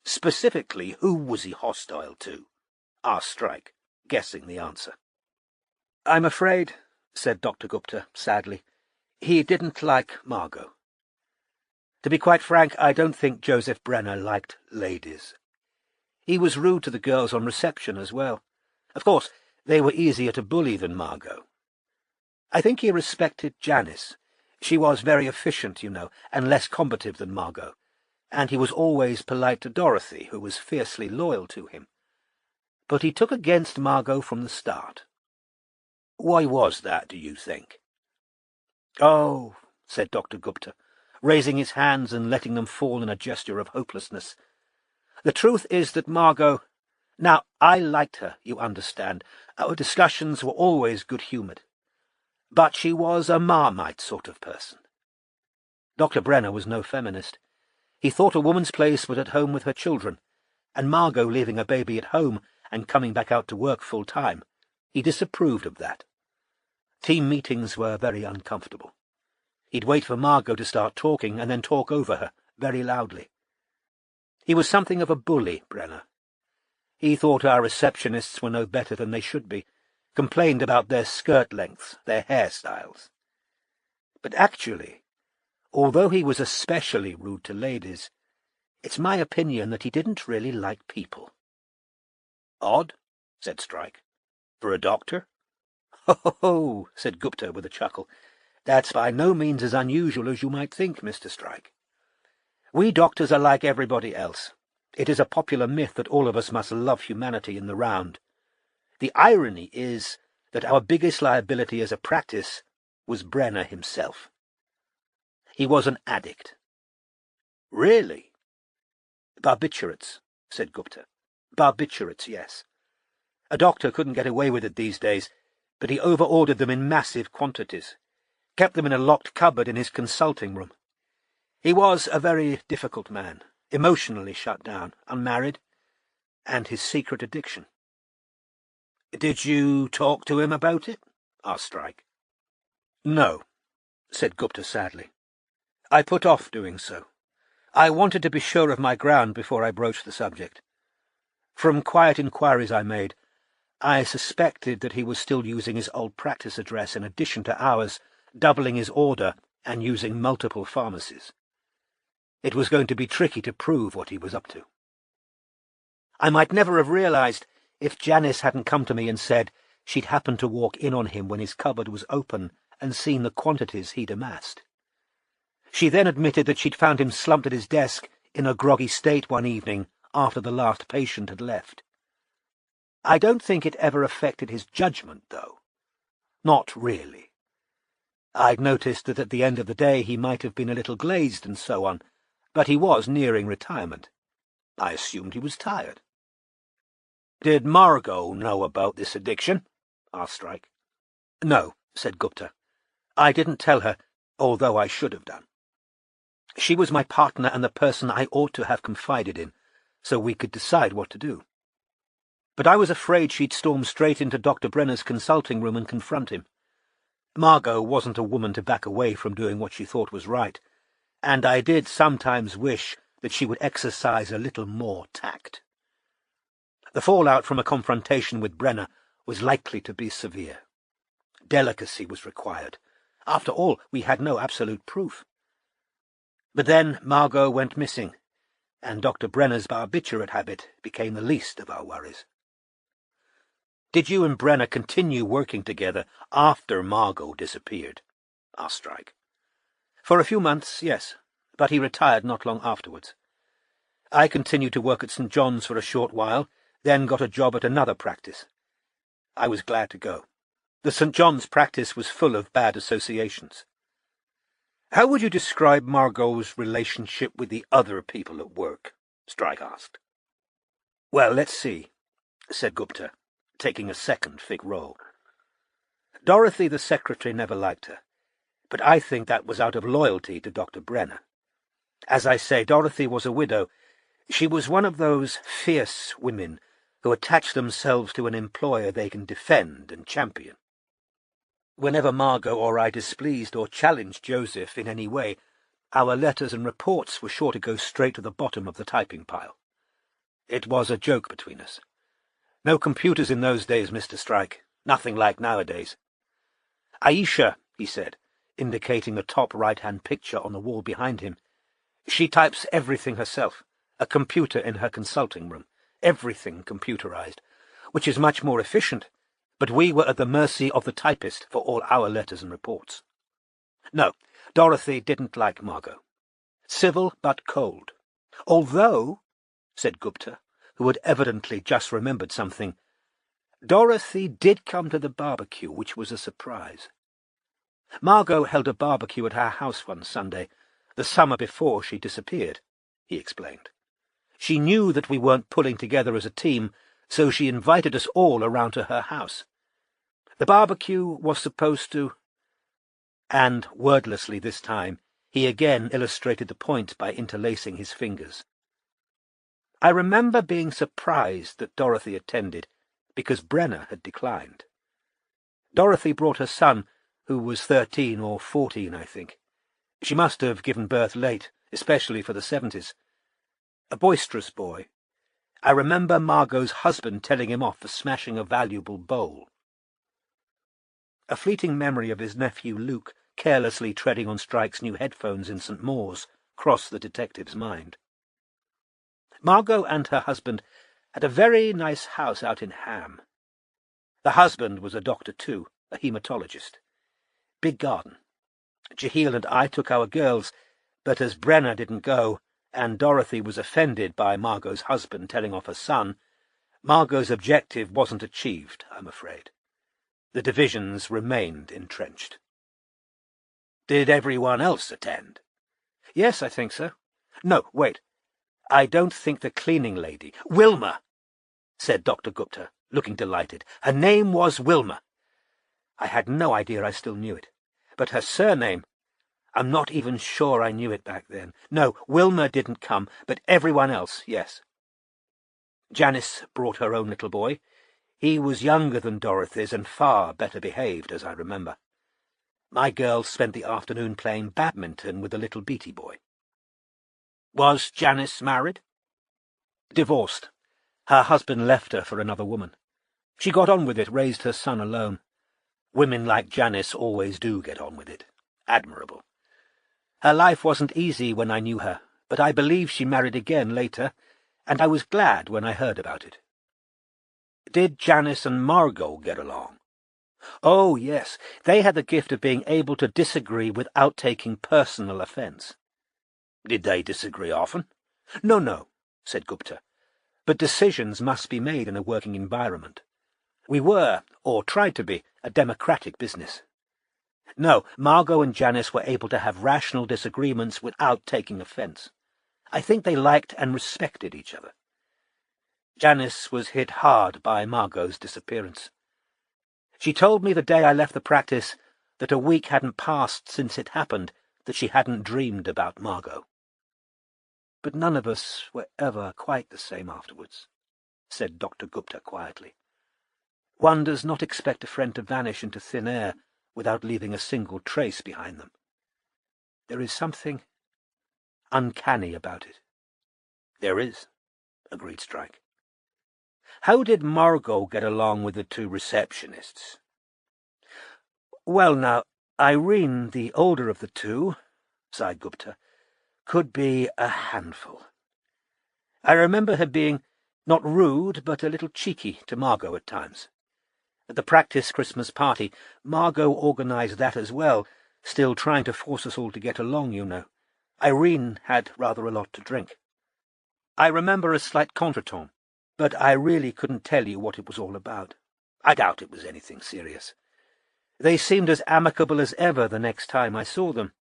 Specifically, who was he hostile to? Asked Strike, guessing the answer. I'm afraid, said Dr. Gupta sadly, he didn't like Margot. To be quite frank, I don't think Joseph Brenner liked ladies. He was rude to the girls on reception as well. Of course, they were easier to bully than Margot. I think he respected Janice. She was very efficient, you know, and less combative than Margot, and he was always polite to Dorothy, who was fiercely loyal to him. But he took against Margot from the start. Why was that, do you think? Oh, said Dr. Gupta, raising his hands and letting them fall in a gesture of hopelessness. The truth is that Margot— Now, I liked her, you understand. Our discussions were always good-humoured. But she was a Marmite sort of person. Dr. Brenner was no feminist. He thought a woman's place was at home with her children, and Margot leaving a baby at home and coming back out to work full-time. He disapproved of that. Team meetings were very uncomfortable. He'd wait for Margot to start talking and then talk over her, very loudly. He was something of a bully, Brenner. He thought our receptionists were no better than they should be, complained about their skirt lengths, their hairstyles. But actually, although he was especially rude to ladies, it's my opinion that he didn't really like people. Odd, said Strike. For a doctor? Ho, said Gupta with a chuckle. That's by no means as unusual as you might think, Mr. Strike. We doctors are like everybody else. It is a popular myth that all of us must love humanity in the round. The irony is that our biggest liability as a practice was Brenner himself. He was an addict. Really? Barbiturates, said Gupta. Barbiturates, yes. A doctor couldn't get away with it these days, but he over-ordered them in massive quantities, kept them in a locked cupboard in his consulting room. He was a very difficult man, emotionally shut down, unmarried, and his secret addiction. Did you talk to him about it? Asked Strike. No, said Gupta sadly. I put off doing so. I wanted to be sure of my ground before I broached the subject. From quiet inquiries I made, I suspected that he was still using his old practice address in addition to ours, doubling his order and using multiple pharmacies. It was going to be tricky to prove what he was up to. I might never have realized if Janice hadn't come to me and said she'd happened to walk in on him when his cupboard was open and seen the quantities he'd amassed. She then admitted that she'd found him slumped at his desk in a groggy state one evening after the last patient had left. I don't think it ever affected his judgment, though. Not really. I'd noticed that at the end of the day he might have been a little glazed and so on, but he was nearing retirement. I assumed he was tired. Did Margot know about this addiction? Asked Strike. No, said Gupta. I didn't tell her, although I should have done. She was my partner and the person I ought to have confided in, so we could decide what to do. But I was afraid she'd storm straight into Dr. Brenner's consulting room and confront him. Margot wasn't a woman to back away from doing what she thought was right, and I did sometimes wish that she would exercise a little more tact. The fallout from a confrontation with Brenner was likely to be severe. Delicacy was required. After all, we had no absolute proof. But then Margot went missing, and Dr. Brenner's barbiturate habit became the least of our worries. Did you and Brenner continue working together after Margot disappeared? Asked Strike. For a few months, yes, but he retired not long afterwards. I continued to work at St. John's for a short while, then got a job at another practice. I was glad to go. The St. John's practice was full of bad associations. How would you describe Margot's relationship with the other people at work? Strike asked. Well, let's see, said Gupta, taking a second fig roll. Dorothy, the secretary, never liked her, but I think that was out of loyalty to Dr. Brenner. As I say, Dorothy was a widow. She was one of those fierce women who attach themselves to an employer they can defend and champion. Whenever Margot or I displeased or challenged Joseph in any way, our letters and reports were sure to go straight to the bottom of the typing pile. It was a joke between us. No computers in those days, Mr. Strike. Nothing like nowadays. Aisha, he said, indicating the top right-hand picture on the wall behind him. She types everything herself. A computer in her consulting room. everything computerized, which is much more efficient, but we were at the mercy of the typist for all our letters and reports. No, Dorothy didn't like Margot. Civil but cold. Although, said Gupta, who had evidently just remembered something, Dorothy did come to the barbecue, which was a surprise. Margot held a barbecue at our house one Sunday, the summer before she disappeared, he explained. She knew that we weren't pulling together as a team, so she invited us all around to her house. The barbecue was supposed to— And, wordlessly this time, he again illustrated the point by interlacing his fingers. I remember being surprised that Dorothy attended, because Brenner had declined. Dorothy brought her son, who was 13 or 14, I think. She must have given birth late, especially for the 70s. A boisterous boy. I remember Margot's husband telling him off for smashing a valuable bowl. A fleeting memory of his nephew Luke carelessly treading on Strike's new headphones in St. Maur's crossed the detective's mind. Margot and her husband had a very nice house out in Ham. The husband was a doctor too, a hematologist. Big garden. Jehiel and I took our girls, but as Brenner didn't go, and Dorothy was offended by Margot's husband telling off her son, Margot's objective wasn't achieved, I'm afraid. The divisions remained entrenched. Did everyone else attend? Yes, I think so. No, wait. I don't think the cleaning lady— Wilma, said Dr. Gupta, looking delighted. Her name was Wilma. I had no idea I still knew it. But her surname— I'm not even sure I knew it back then. No, Wilma didn't come, but everyone else, yes. Janice brought her own little boy. He was younger than Dorothy's and far better behaved, as I remember. My girls spent the afternoon playing badminton with the little Beatty boy. Was Janice married? Divorced. Her husband left her for another woman. She got on with it, raised her son alone. Women like Janice always do get on with it. Admirable. Her life wasn't easy when I knew her, but I believe she married again later, and I was glad when I heard about it. Did Janice and Margot get along? Oh, yes, they had the gift of being able to disagree without taking personal offence. Did they disagree often? No, said Gupta. But decisions must be made in a working environment. We were, or tried to be, a democratic business. No, Margot and Janice were able to have rational disagreements without taking offence. I think they liked and respected each other. Janice was hit hard by Margot's disappearance. She told me the day I left the practice that a week hadn't passed since it happened that she hadn't dreamed about Margot. But none of us were ever quite the same afterwards, said Dr. Gupta quietly. One does not expect a friend to vanish into thin air without leaving a single trace behind them. There is something uncanny about it. There is, agreed Strike. How did Margot get along with the two receptionists? Well, now, Irene, the older of the two, sighed Gupta, could be a handful. I remember her being not rude, but a little cheeky to Margot at times. At the practice Christmas party, Margot organised that as well, still trying to force us all to get along, you know. Irene had rather a lot to drink. I remember a slight contretemps, but I really couldn't tell you what it was all about. I doubt it was anything serious. They seemed as amicable as ever the next time I saw them.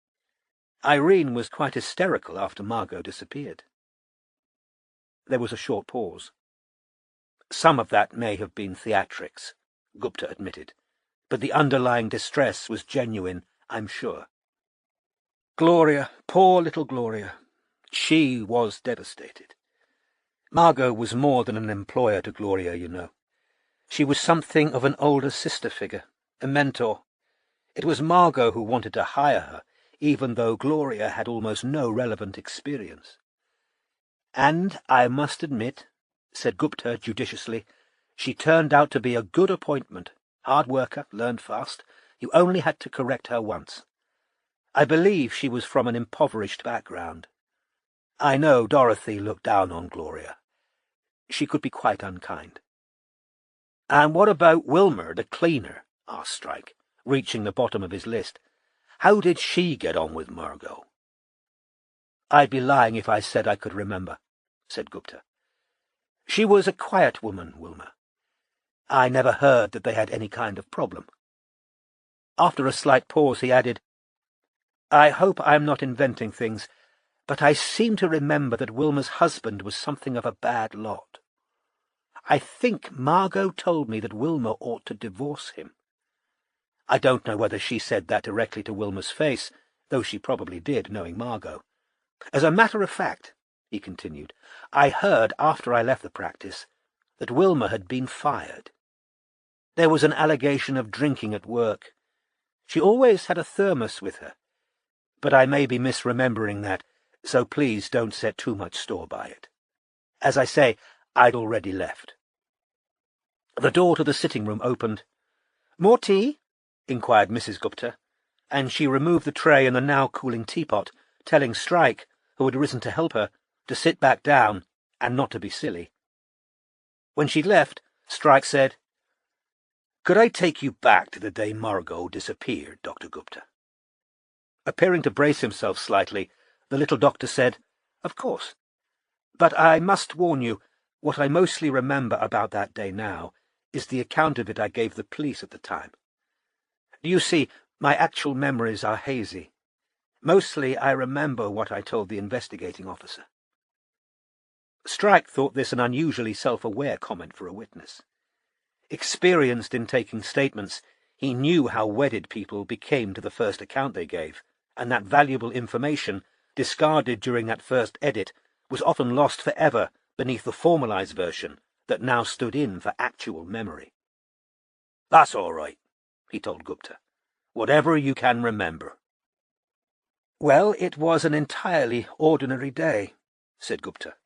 Irene was quite hysterical after Margot disappeared. There was a short pause. Some of that may have been theatrics, Gupta admitted, but the underlying distress was genuine, I'm sure. Gloria, poor little Gloria. She was devastated. Margot was more than an employer to Gloria, you know. She was something of an older sister figure, a mentor. It was Margot who wanted to hire her, even though Gloria had almost no relevant experience. And I must admit, said Gupta judiciously, she turned out to be a good appointment. Hard worker, learned fast. You only had to correct her once. I believe she was from an impoverished background. I know Dorothy looked down on Gloria. she could be quite unkind. "And what about Wilmer, the cleaner?" asked Strike, reaching the bottom of his list. "How did she get on with Margot?" "I'd be lying if I said I could remember," said Gupta. "She was a quiet woman, Wilmer. I never heard that they had any kind of problem." After a slight pause he added, "I hope I am not inventing things, but I seem to remember that Wilmer's husband was something of a bad lot. I think Margot told me that Wilmer ought to divorce him. I don't know whether she said that directly to Wilmer's face, though she probably did, knowing Margot. As a matter of fact," he continued, "I heard after I left the practice that Wilmer had been fired. There was an allegation of drinking at work. She always had a thermos with her, but I may be misremembering that, so please don't set too much store by it. As I say, I'd already left." The door to the sitting-room opened. "More tea?" inquired Mrs. Gupta, and she removed the tray and the now-cooling teapot, telling Strike, who had risen to help her, to sit back down and not to be silly. When she'd left, Strike said, "Could I take you back to the day Margot disappeared, Dr. Gupta?" Appearing to brace himself slightly, the little doctor said, "Of course. But I must warn you, what I mostly remember about that day now is the account of it I gave the police at the time. You see, my actual memories are hazy. Mostly I remember what I told the investigating officer." Strike thought this an unusually self-aware comment for a witness. Experienced in taking statements, he knew how wedded people became to the first account they gave, and that valuable information, discarded during that first edit, was often lost forever beneath the formalized version that now stood in for actual memory. "That's all right," he told Gupta. "Whatever you can remember." "Well, it was an entirely ordinary day," said Gupta.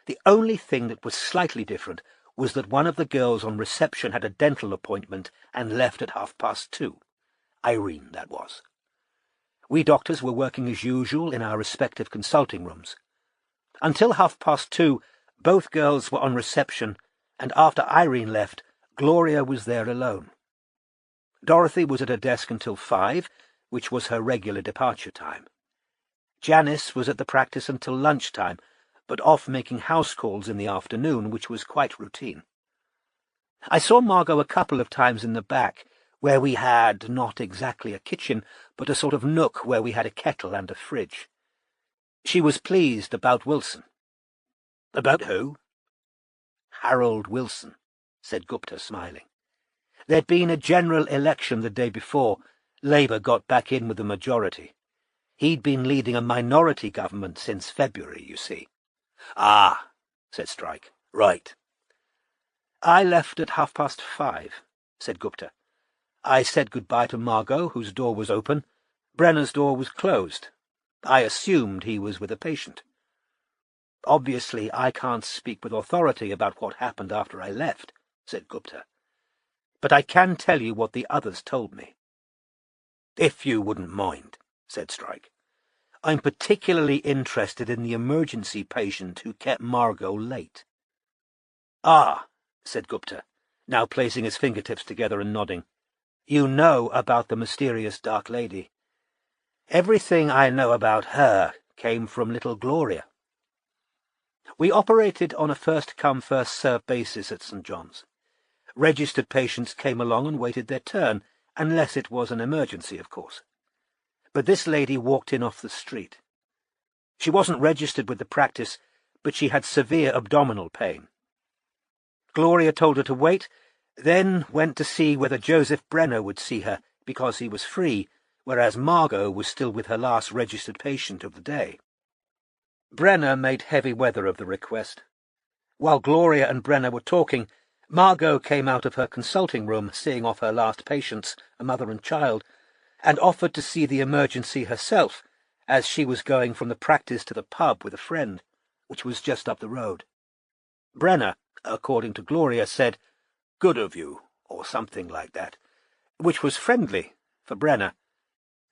"The only thing that was slightly different was that one of the girls on reception had a dental appointment and left at 2:30. Irene, that was. We doctors were working as usual in our respective consulting rooms. Until 2:30, both girls were on reception, and after Irene left, Gloria was there alone. Dorothy was at her desk until 5, which was her regular departure time. Janice was at the practice until lunchtime, but off making house calls in the afternoon, which was quite routine. I saw Margot a couple of times in the back, where we had not exactly a kitchen, but a sort of nook where we had a kettle and a fridge. She was pleased about Wilson." "About who?" "Harold Wilson," said Gupta, smiling. "There'd been a general election the day before. Labour got back in with the majority. He'd been leading a minority government since February, you see." "Ah," said Strike. "Right." "I left at 5:30, said Gupta. "I said goodbye to Margot, whose door was open. Brenner's door was closed. I assumed he was with a patient. Obviously, I can't speak with authority about what happened after I left," said Gupta. "But I can tell you what the others told me." "If you wouldn't mind," said Strike. "I'm particularly interested in the emergency patient who kept Margot late." "Ah," said Gupta, now placing his fingertips together and nodding. "You know about the mysterious Dark Lady. Everything I know about her came from little Gloria. We operated on a first-come, first-served basis at St. John's. Registered patients came along and waited their turn, unless it was an emergency, of course. But this lady walked in off the street. She wasn't registered with the practice, but she had severe abdominal pain. Gloria told her to wait, then went to see whether Joseph Brenner would see her, because he was free, whereas Margot was still with her last registered patient of the day. Brenner made heavy weather of the request. While Gloria and Brenner were talking, Margot came out of her consulting room, seeing off her last patients, a mother and child, and offered to see the emergency herself, as she was going from the practice to the pub with a friend, which was just up the road. Brenner, according to Gloria, said, "Good of you," or something like that, which was friendly for Brenner,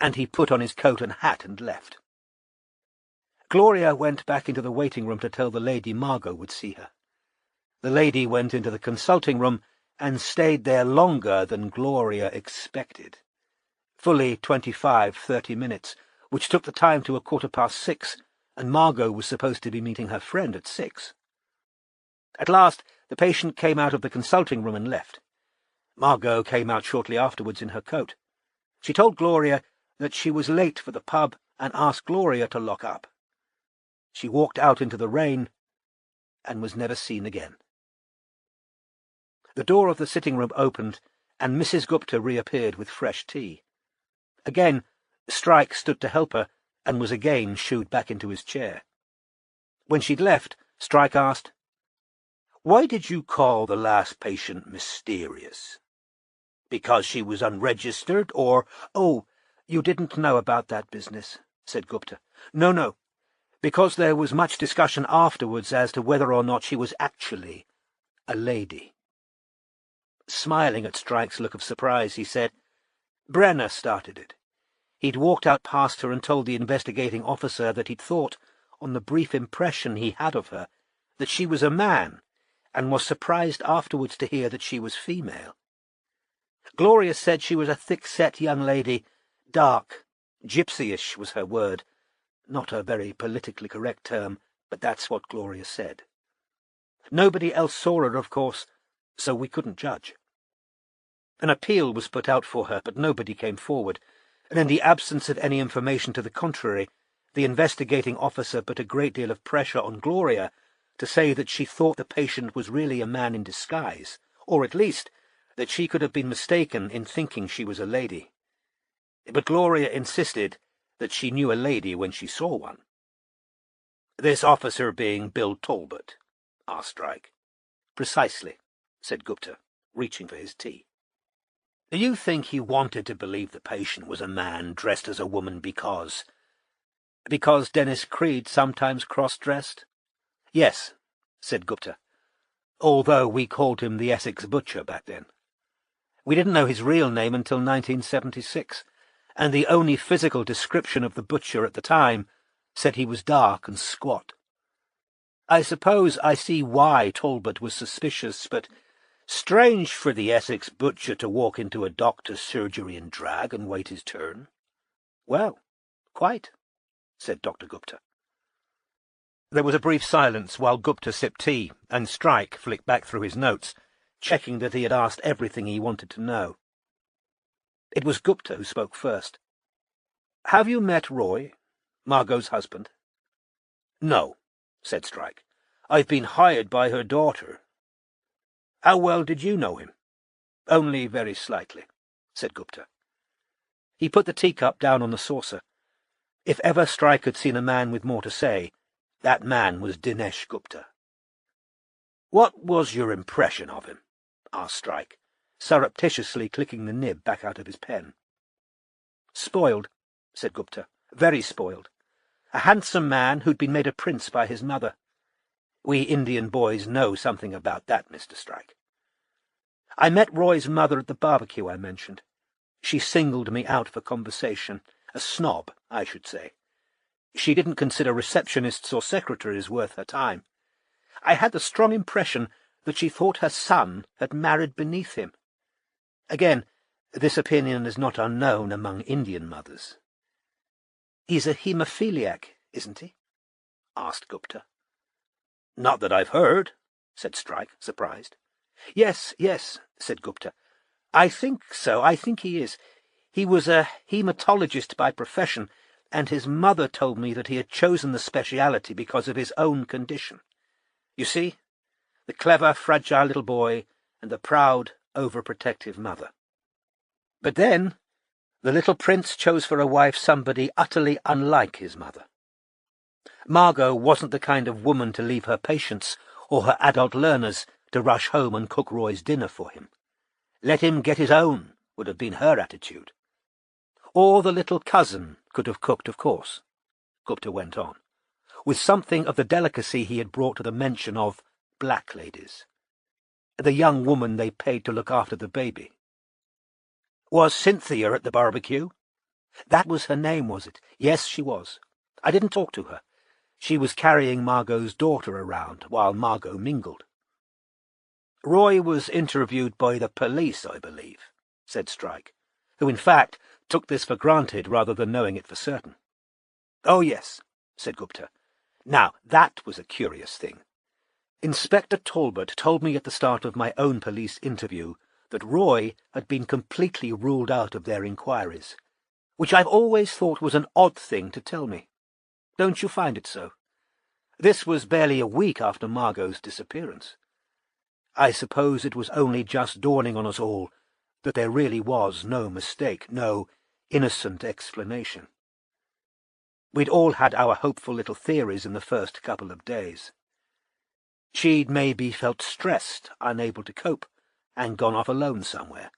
and he put on his coat and hat and left. Gloria went back into the waiting room to tell the lady Margot would see her. The lady went into the consulting room and stayed there longer than Gloria expected. Fully 25-30 minutes, which took the time to 6:15, and Margot was supposed to be meeting her friend at 6. At last, the patient came out of the consulting room and left. Margot came out shortly afterwards in her coat. She told Gloria that she was late for the pub and asked Gloria to lock up. She walked out into the rain and was never seen again. The door of the sitting-room opened, and Mrs. Gupta reappeared with fresh tea. Again, Strike stood to help her, and was again shooed back into his chair. When she'd left, Strike asked, "Why did you call the last patient mysterious? Because she was unregistered, or—" "Oh, you didn't know about that business," said Gupta. No. Because there was much discussion afterwards as to whether or not she was actually a lady." Smiling at Strike's look of surprise, he said, "Brenner started it. He'd walked out past her and told the investigating officer that he'd thought, on the brief impression he had of her, that she was a man, and was surprised afterwards to hear that she was female. Gloria said she was a thick-set young lady, dark, gypsyish was her word. Not a very politically correct term, but that's what Gloria said. Nobody else saw her, of course, so we couldn't judge. An appeal was put out for her, but nobody came forward, and in the absence of any information to the contrary, the investigating officer put a great deal of pressure on Gloria to say that she thought the patient was really a man in disguise, or at least that she could have been mistaken in thinking she was a lady. But Gloria insisted that she knew a lady when she saw one. "This officer being Bill Talbot?" asked Strike. "Precisely," said Gupta, reaching for his tea. "Do you think he wanted to believe the patient was a man dressed as a woman because Dennis Creed sometimes cross-dressed?" "Yes," said Gupta, "although we called him the Essex Butcher back then. We didn't know his real name until 1976, and the only physical description of the butcher at the time said he was dark and squat. I suppose I see why Talbot was suspicious, but strange for the Essex Butcher to walk into a doctor's surgery in drag and wait his turn." "Well, quite," said Dr. Gupta. There was a brief silence while Gupta sipped tea, and Strike flicked back through his notes, checking that he had asked everything he wanted to know. It was Gupta who spoke first. "Have you met Roy, Margot's husband?" "No," said Strike. "I've been hired by her daughter." "How well did you know him?" "Only very slightly," said Gupta. He put the teacup down on the saucer. If ever Strike had seen a man with more to say, that man was Dinesh Gupta. "What was your impression of him?" asked Strike, surreptitiously clicking the nib back out of his pen. "Spoiled," said Gupta. "Very spoiled. A handsome man who'd been made a prince by his mother. We Indian boys know something about that, Mr. Strike. I met Roy's mother at the barbecue I mentioned. She singled me out for conversation. A snob, I should say. She didn't consider receptionists or secretaries worth her time. I had the strong impression that she thought her son had married beneath him. Again, this opinion is not unknown among Indian mothers." "He's a haemophiliac, isn't he?" asked Gupta. "Not that I've heard," said Strike, surprised. Yes, said Gupta. "I think so. I think he is. He was a haematologist by profession, and his mother told me that he had chosen the speciality because of his own condition. You see, the clever, fragile little boy and the proud, overprotective mother. But then the little prince chose for a wife somebody utterly unlike his mother. Margot wasn't the kind of woman to leave her patients or her adult learners to rush home and cook Roy's dinner for him. Let him get his own would have been her attitude. Or the little cousin could have cooked, of course," Gupta went on, with something of the delicacy he had brought to the mention of black ladies. "The young woman they paid to look after the baby." "Was Cynthia at the barbecue?" "That was her name, was it? Yes, she was. I didn't talk to her. She was carrying Margot's daughter around while Margot mingled." Roy was interviewed by the police, I believe, said Strike, who in fact took this for granted rather than knowing it for certain. Oh, yes, said Gupta. Now, that was a curious thing. Inspector Talbot told me at the start of my own police interview that Roy had been completely ruled out of their inquiries, which I've always thought was an odd thing to tell me. Don't you find it so? This was barely a week after Margot's disappearance. I suppose it was only just dawning on us all that there really was no mistake, no innocent explanation. We'd all had our hopeful little theories in the first couple of days. She'd maybe felt stressed, unable to cope, and gone off alone somewhere.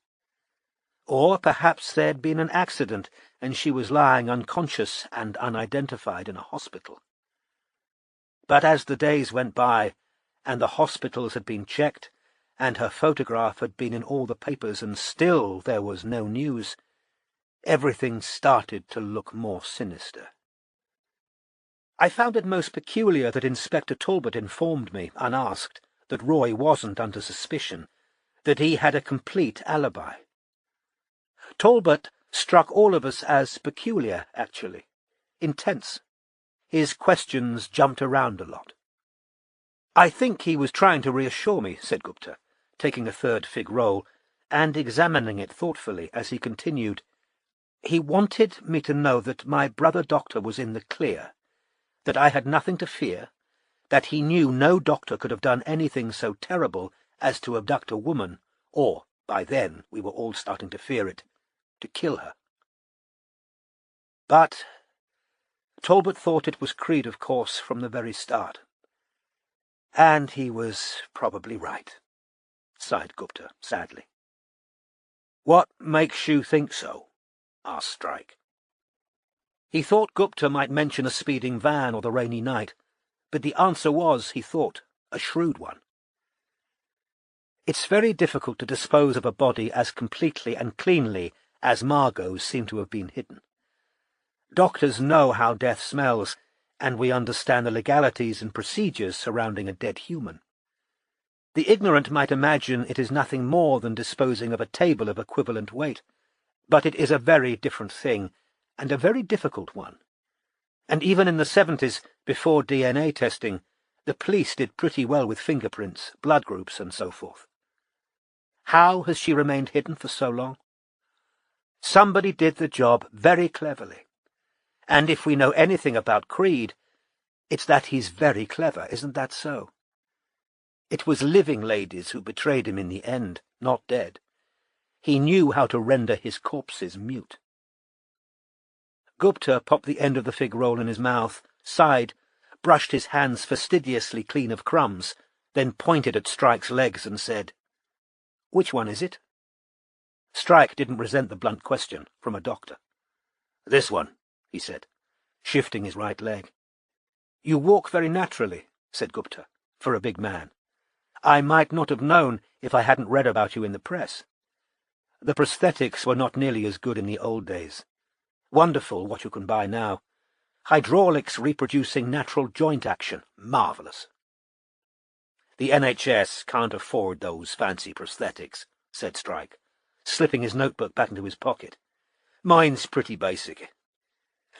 Or perhaps there'd been an accident and she was lying unconscious and unidentified in a hospital. But as the days went by, and the hospitals had been checked, and her photograph had been in all the papers, and still there was no news, everything started to look more sinister. I found it most peculiar that Inspector Talbot informed me, unasked, that Roy wasn't under suspicion, that he had a complete alibi. Talbot struck all of us as peculiar, actually. Intense. His questions jumped around a lot. I think he was trying to reassure me, said Gupta, taking a third fig roll, and examining it thoughtfully as he continued. He wanted me to know that my brother doctor was in the clear, that I had nothing to fear, that he knew no doctor could have done anything so terrible as to abduct a woman, or, by then, we were all starting to fear it, to kill her. But Talbot thought it was Creed, of course, from the very start. And he was probably right, sighed Gupta sadly. What makes you think so? Asked Strike. He thought Gupta might mention a speeding van or the rainy night, but the answer was, he thought, a shrewd one. It's very difficult to dispose of a body as completely and cleanly as Margot's seemed to have been hidden. Doctors know how death smells, and we understand the legalities and procedures surrounding a dead human. The ignorant might imagine it is nothing more than disposing of a table of equivalent weight, but it is a very different thing, and a very difficult one. And even in the 70s, before DNA testing, the police did pretty well with fingerprints, blood groups, and so forth. How has she remained hidden for so long? Somebody did the job very cleverly. And if we know anything about Creed, it's that he's very clever, isn't that so? It was living ladies who betrayed him in the end, not dead. He knew how to render his corpses mute. Gupta popped the end of the fig roll in his mouth, sighed, brushed his hands fastidiously clean of crumbs, then pointed at Strike's legs and said, "Which one is it?" Strike didn't resent the blunt question from a doctor. "This one," he said, shifting his right leg. "You walk very naturally," said Gupta, "for a big man. I might not have known if I hadn't read about you in the press. The prosthetics were not nearly as good in the old days. Wonderful what you can buy now. Hydraulics reproducing natural joint action. Marvellous." "The NHS can't afford those fancy prosthetics," said Strike, slipping his notebook back into his pocket. "Mine's pretty basic.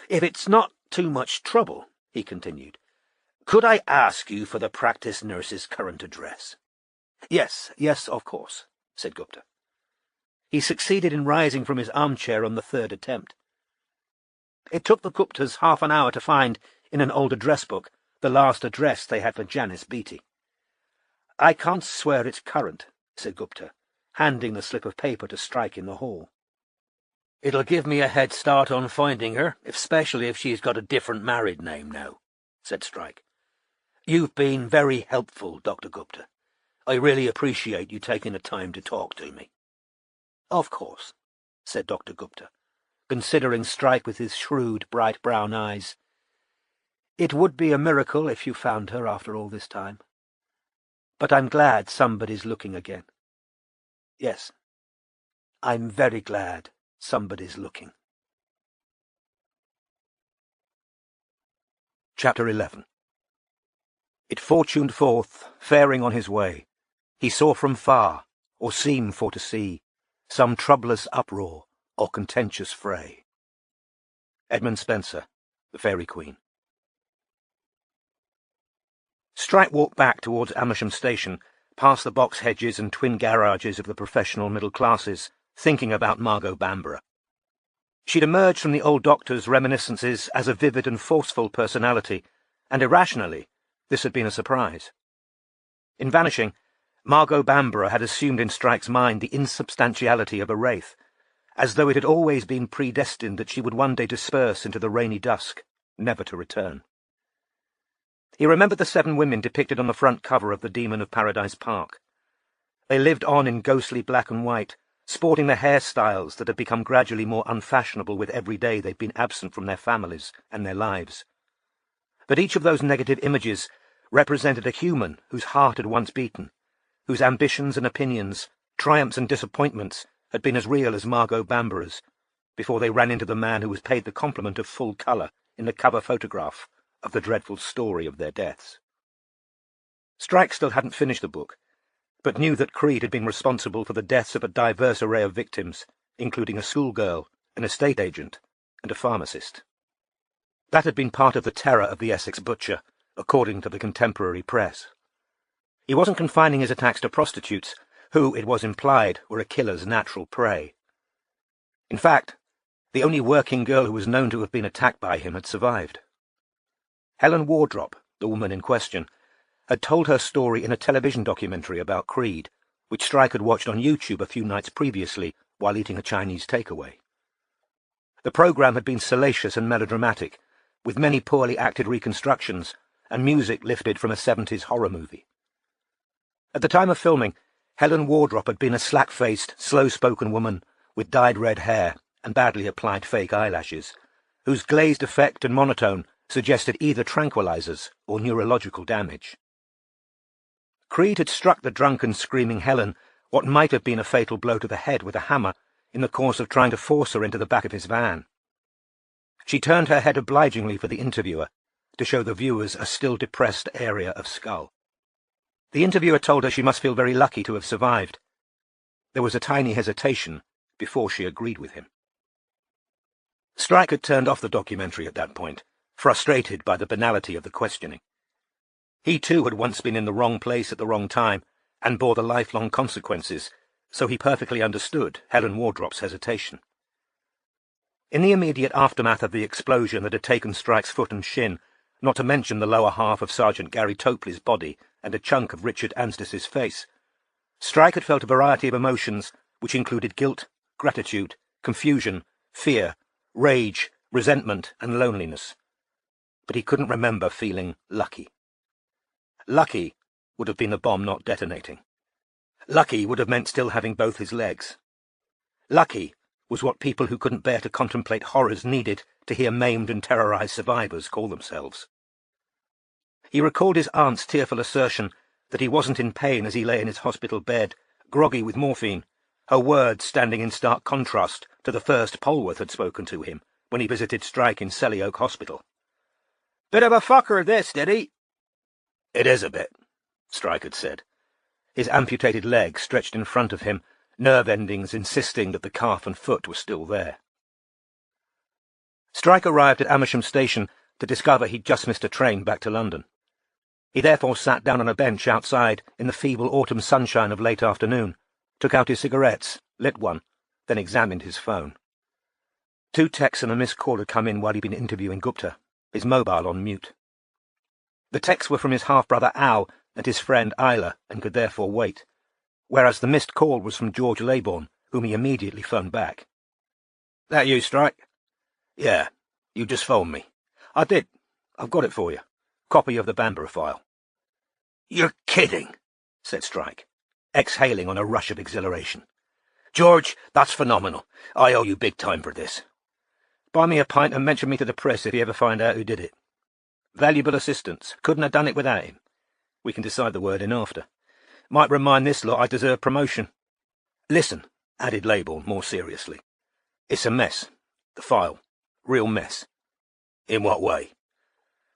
If it's not too much trouble," he continued, "could I ask you for the practice nurse's current address?" Yes, of course," said Gupta. He succeeded in rising from his armchair on the third attempt. It took the Guptas half an hour to find, in an old address book, the last address they had for Janice Beattie. "I can't swear it's current," said Gupta, handing the slip of paper to Strike in the hall. "It'll give me a head start on finding her, especially if she's got a different married name now," said Strike. "You've been very helpful, Dr. Gupta. I really appreciate you taking the time to talk to me." "Of course," said Dr. Gupta, considering Strike with his shrewd, bright brown eyes. "It would be a miracle if you found her after all this time. But I'm glad somebody's looking again. Yes, I'm very glad somebody's looking." Chapter 11. It fortuned forth, faring on his way, He saw from far, or seemed for to see, some troublous uproar or contentious fray. Edmund Spenser, The Fairy Queen. Strike walked back towards Amersham Station, past the box hedges and twin garages of the professional middle classes, thinking about Margot Bamborough. She'd emerged from the old doctor's reminiscences as a vivid and forceful personality, and irrationally, this had been a surprise. In vanishing, Margot Bamborough had assumed in Strike's mind the insubstantiality of a wraith, as though it had always been predestined that she would one day disperse into the rainy dusk, never to return. He remembered the 7 women depicted on the front cover of The Demon of Paradise Park. They lived on in ghostly black and white, sporting the hairstyles that had become gradually more unfashionable with every day they'd been absent from their families and their lives. But each of those negative images represented a human whose heart had once beaten, whose ambitions and opinions, triumphs and disappointments had been as real as Margot Bamborough's, before they ran into the man who was paid the compliment of full colour in the cover photograph of the dreadful story of their deaths. Strike still hadn't finished the book, but knew that Creed had been responsible for the deaths of a diverse array of victims, including a schoolgirl, an estate agent, and a pharmacist. That had been part of the terror of the Essex butcher, according to the contemporary press. He wasn't confining his attacks to prostitutes, who, it was implied, were a killer's natural prey. In fact, the only working girl who was known to have been attacked by him had survived. Helen Wardrop, the woman in question, had told her story in a television documentary about Creed, which Strike had watched on YouTube a few nights previously while eating a Chinese takeaway. The programme had been salacious and melodramatic, with many poorly acted reconstructions and music lifted from a 70s horror movie. At the time of filming, Helen Wardrop had been a slack-faced, slow-spoken woman with dyed red hair and badly applied fake eyelashes, whose glazed effect and monotone suggested either tranquilizers or neurological damage. Creed had struck the drunken, screaming Helen what might have been a fatal blow to the head with a hammer in the course of trying to force her into the back of his van. She turned her head obligingly for the interviewer, to show the viewers a still depressed area of skull. The interviewer told her she must feel very lucky to have survived. There was a tiny hesitation before she agreed with him. Strike had turned off the documentary at that point, frustrated by the banality of the questioning. He too had once been in the wrong place at the wrong time, and bore the lifelong consequences, so he perfectly understood Helen Wardrop's hesitation. In the immediate aftermath of the explosion that had taken Strike's foot and shin, not to mention the lower half of Sergeant Gary Topley's body and a chunk of Richard Anstis's face, Strike had felt a variety of emotions which included guilt, gratitude, confusion, fear, rage, resentment, and loneliness. But he couldn't remember feeling lucky. Lucky would have been the bomb not detonating. Lucky would have meant still having both his legs. Lucky was what people who couldn't bear to contemplate horrors needed to hear maimed and terrorized survivors call themselves. He recalled his aunt's tearful assertion that he wasn't in pain as he lay in his hospital bed, groggy with morphine, her words standing in stark contrast to the first Polwarth had spoken to him when he visited Strike in Selly Oak Hospital. "Bit of a fucker, this, did he?" "It is a bit," Strike had said, his amputated leg stretched in front of him, nerve endings insisting that the calf and foot were still there. Strike arrived at Amersham Station to discover he'd just missed a train back to London. He therefore sat down on a bench outside in the feeble autumn sunshine of late afternoon, took out his cigarettes, lit one, then examined his phone. 2 texts and a missed call had come in while he'd been interviewing Gupta, his mobile on mute. The texts were from his half-brother Al and his friend Isla, and could therefore wait, whereas the missed call was from George Laybourne, whom he immediately phoned back. "That you, Strike?" "Yeah, you just phoned me." "I did. I've got it for you. Copy of the Bamborough file." "You're kidding," said Strike, exhaling on a rush of exhilaration. "George, that's phenomenal. I owe you big time for this. Buy me a pint and mention me to the press if you ever find out who did it. Valuable assistance. Couldn't have done it without him. We can decide the word in after. Might remind this lot I deserve promotion. Listen," added Laybourne more seriously. "It's a mess. The file. Real mess." "In what way?"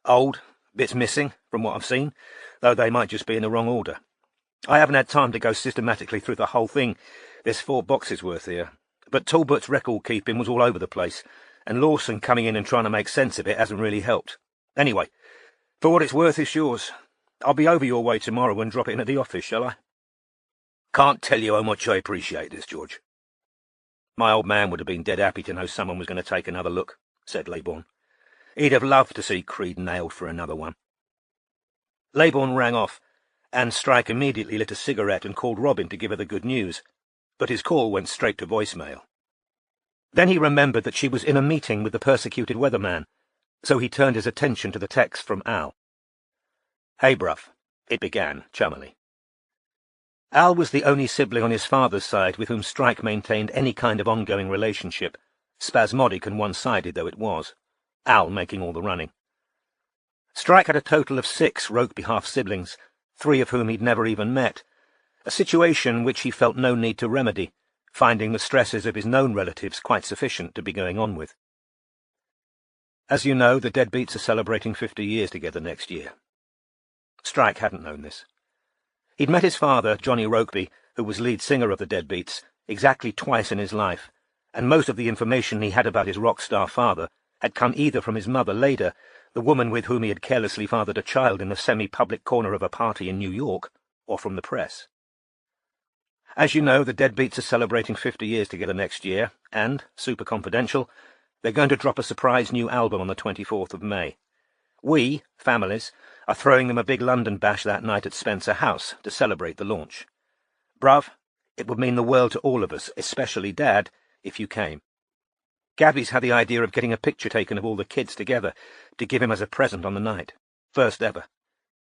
"Old. Bits missing, from what I've seen, though they might just be in the wrong order. I haven't had time to go systematically through the whole thing. There's 4 boxes worth here. But Talbot's record-keeping was all over the place, and Lawson coming in and trying to make sense of it hasn't really helped. Anyway, for what it's worth, it's yours. I'll be over your way tomorrow and drop it in at the office, shall I? Can't tell you how much I appreciate this, George. My old man would have been dead happy to know someone was going to take another look, said Leybourne. He'd have loved to see Creed nailed for another one. Leybourne rang off, and Strike immediately lit a cigarette and called Robin to give her the good news, but his call went straight to voicemail. Then he remembered that she was in a meeting with the persecuted weatherman, so he turned his attention to the text from Al. "Hey, bruv," it began, chummily. Al was the only sibling on his father's side with whom Strike maintained any kind of ongoing relationship, spasmodic and one-sided though it was, Al making all the running. Strike had a total of 6 Rokeby half-siblings, 3 of whom he'd never even met, a situation which he felt no need to remedy, finding the stresses of his known relatives quite sufficient to be going on with. As you know, the Deadbeats are celebrating 50 years together next year. Strike hadn't known this. He'd met his father, Johnny Rokeby, who was lead singer of the Deadbeats, exactly twice in his life, and most of the information he had about his rock star father had come either from his mother Leda, the woman with whom he had carelessly fathered a child in the semi-public corner of a party in New York, or from the press. As you know, the Deadbeats are celebrating 50 years together next year, and, super confidential, they're going to drop a surprise new album on the 24th of May. We, families, are throwing them a big London bash that night at Spencer House to celebrate the launch. Bruv, it would mean the world to all of us, especially Dad, if you came. Gabby's had the idea of getting a picture taken of all the kids together to give him as a present on the night. First ever.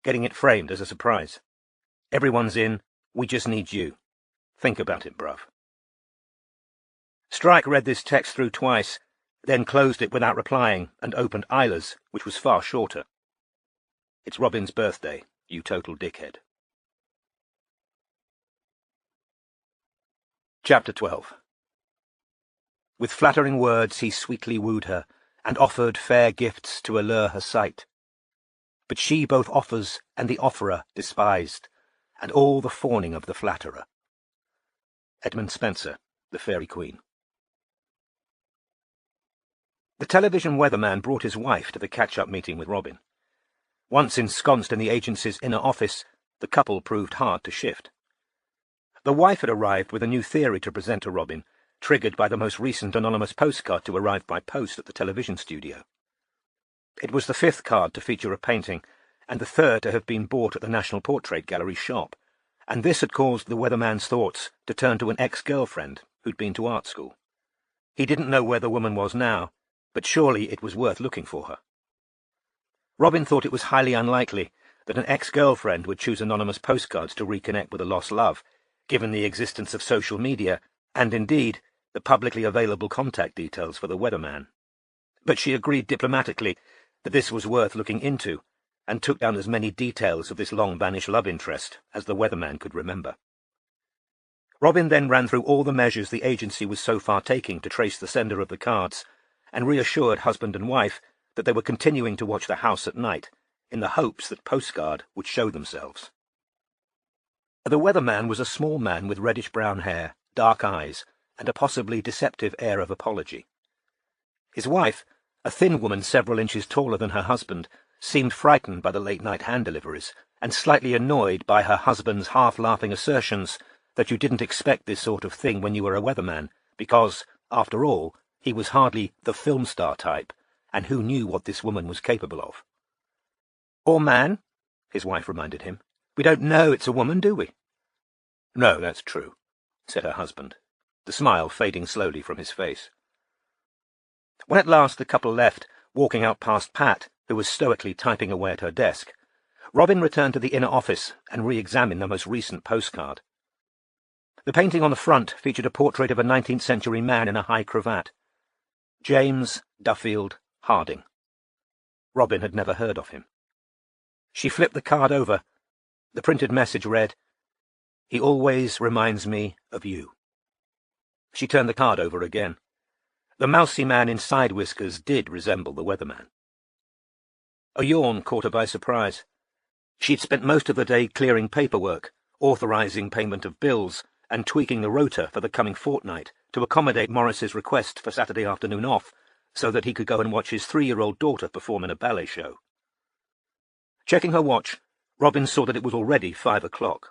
Getting it framed as a surprise. Everyone's in, we just need you. Think about it, bruv. Strike read this text through twice, then closed it without replying and opened Isla's, which was far shorter. It's Robin's birthday, you total dickhead. Chapter 12. With flattering words he sweetly wooed her, and offered fair gifts to allure her sight. But she both offers and the offerer despised, and all the fawning of the flatterer. Edmund Spenser, The Fairy Queen. The television weatherman brought his wife to the catch-up meeting with Robin. Once ensconced in the agency's inner office, the couple proved hard to shift. The wife had arrived with a new theory to present to Robin, triggered by the most recent anonymous postcard to arrive by post at the television studio. It was the 5th card to feature a painting, and the 3rd to have been bought at the National Portrait Gallery shop, and this had caused the weatherman's thoughts to turn to an ex-girlfriend who'd been to art school. He didn't know where the woman was now, but surely it was worth looking for her. Robin thought it was highly unlikely that an ex-girlfriend would choose anonymous postcards to reconnect with a lost love, given the existence of social media, and indeed the publicly available contact details for the weatherman. But she agreed diplomatically that this was worth looking into, and took down as many details of this long-vanished love interest as the weatherman could remember. Robin then ran through all the measures the agency was so far taking to trace the sender of the cards, and reassured husband and wife that they were continuing to watch the house at night, in the hopes that postcard would show themselves. The weatherman was a small man with reddish-brown hair, dark eyes, and a possibly deceptive air of apology. His wife, a thin woman several inches taller than her husband, seemed frightened by the late-night hand deliveries, and slightly annoyed by her husband's half-laughing assertions that you didn't expect this sort of thing when you were a weatherman, because, after all, he was hardly the film star type, and who knew what this woman was capable of. "Or man," his wife reminded him. "We don't know it's a woman, do we?" "No, that's true," said her husband, the smile fading slowly from his face. When at last the couple left, walking out past Pat, who was stoically typing away at her desk, Robin returned to the inner office and re-examined the most recent postcard. The painting on the front featured a portrait of a 19th-century man in a high cravat. James Duffield Harding. Robin had never heard of him. She flipped the card over. The printed message read, "He always reminds me of you." She turned the card over again. The mousy man in side whiskers did resemble the weatherman. A yawn caught her by surprise. She'd spent most of the day clearing paperwork, authorising payment of bills and tweaking the rota for the coming fortnight to accommodate Morris's request for Saturday afternoon off so that he could go and watch his 3-year-old daughter perform in a ballet show. Checking her watch, Robin saw that it was already 5 o'clock.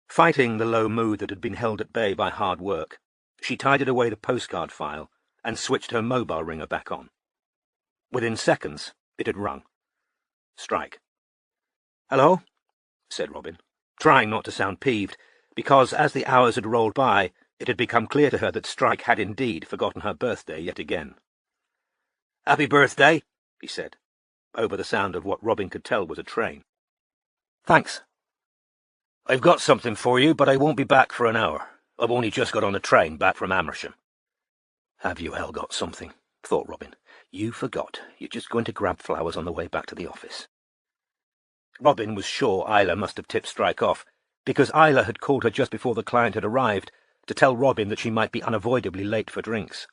Fighting the low mood that had been held at bay by hard work, she tidied away the postcard file and switched her mobile ringer back on. Within seconds, it had rung. Strike. "Hello?" said Robin, trying not to sound peeved, because as the hours had rolled by, it had become clear to her that Strike had indeed forgotten her birthday yet again. "Happy birthday," he said, over the sound of what Robin could tell was a train. "Thanks. I've got something for you, but I won't be back for an hour. I've only just got on a train back from Amersham." "Have you hell got something?" thought Robin. "You forgot. You're just going to grab flowers on the way back to the office." Robin was sure Isla must have tipped Strike off, because Isla had called her just before the client had arrived to tell Robin that she might be unavoidably late for drinks.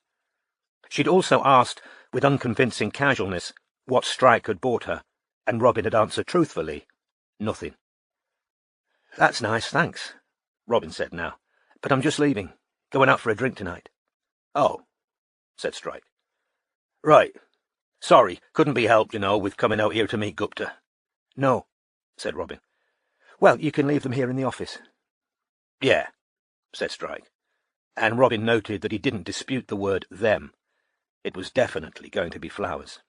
She'd also asked, with unconvincing casualness, what Strike had bought her, and Robin had answered truthfully, nothing. "That's nice, thanks," Robin said now, "but I'm just leaving. Going out for a drink tonight." "Oh," said Strike. "Right. Sorry, couldn't be helped, with coming out here to meet Gupta." "No," said Robin. "Well, you can leave them here in the office." "Yeah," said Strike, and Robin noted that he didn't dispute the word them. It was definitely going to be flowers.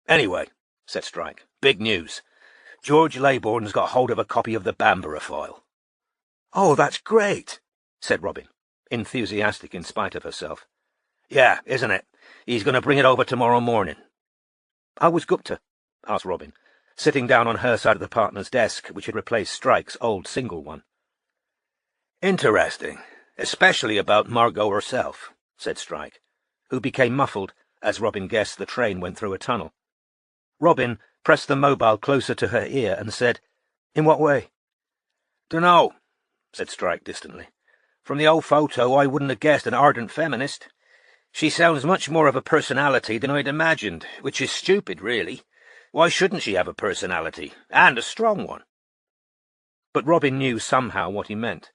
"Anyway," said Strike, "big news. George Laybourne's got hold of a copy of the Bamborough file." "Oh, that's great," said Robin, enthusiastic in spite of herself. "Yeah, isn't it? He's going to bring it over tomorrow morning." "How was Gupta?" asked Robin, sitting down on her side of the partner's desk, which had replaced Strike's old single one. "Interesting, especially about Margot herself," said Strike, who became muffled as Robin guessed the train went through a tunnel. Robin pressed the mobile closer to her ear and said, "In what way?" "Dunno," said Strike distantly. "From the old photo I wouldn't have guessed an ardent feminist. She sounds much more of a personality than I'd imagined, which is stupid, really. Why shouldn't she have a personality, and a strong one?" But Robin knew somehow what he meant.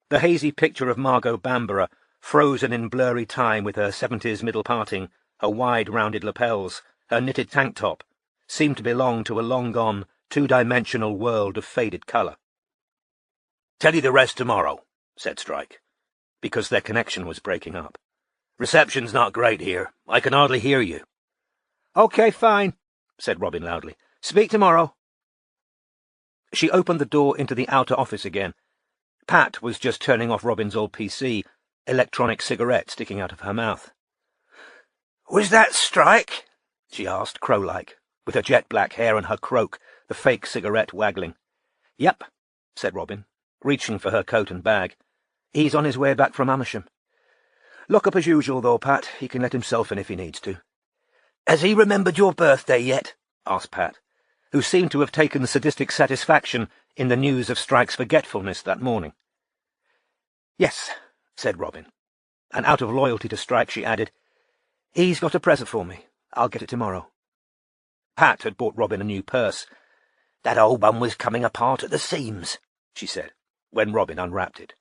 The hazy picture of Margot Bamborough, frozen in blurry time with her 70s middle parting, her wide rounded lapels, her knitted tank top, seemed to belong to a long-gone, two-dimensional world of faded colour. "Tell you the rest tomorrow," said Strike, because their connection was breaking up. "Reception's not great here. I can hardly hear you." "OK, fine," said Robin loudly. "Speak tomorrow." She opened the door into the outer office again. Pat was just turning off Robin's old PC, electronic cigarette sticking out of her mouth. "Was that Strike?" she asked, crow-like, with her jet-black hair and her croak, the fake cigarette waggling. "Yep," said Robin, reaching for her coat and bag. "He's on his way back from Amersham. Lock up as usual, though, Pat. He can let himself in if he needs to." "Has he remembered your birthday yet?" asked Pat, who seemed to have taken sadistic satisfaction in the news of Strike's forgetfulness that morning. "Yes," said Robin, and out of loyalty to Strike she added, "He's got a present for me. I'll get it tomorrow." Pat had bought Robin a new purse. "That old one was coming apart at the seams," she said, when Robin unwrapped it.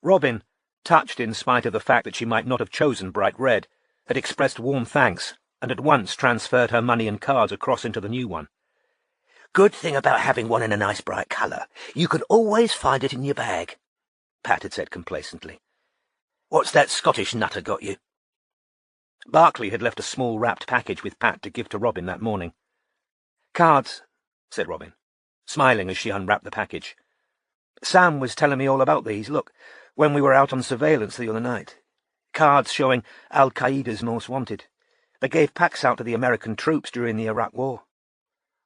Robin, touched in spite of the fact that she might not have chosen bright red, had expressed warm thanks and at once transferred her money and cards across into the new one. "Good thing about having one in a nice bright colour. You can always find it in your bag," Pat had said complacently. "What's that Scottish nutter got you?" Barclay had left a small wrapped package with Pat to give to Robin that morning. "Cards," said Robin, smiling as she unwrapped the package. "Sam was telling me all about these, look, when we were out on surveillance the other night. Cards showing Al-Qaeda's most wanted. They gave packs out to the American troops during the Iraq War."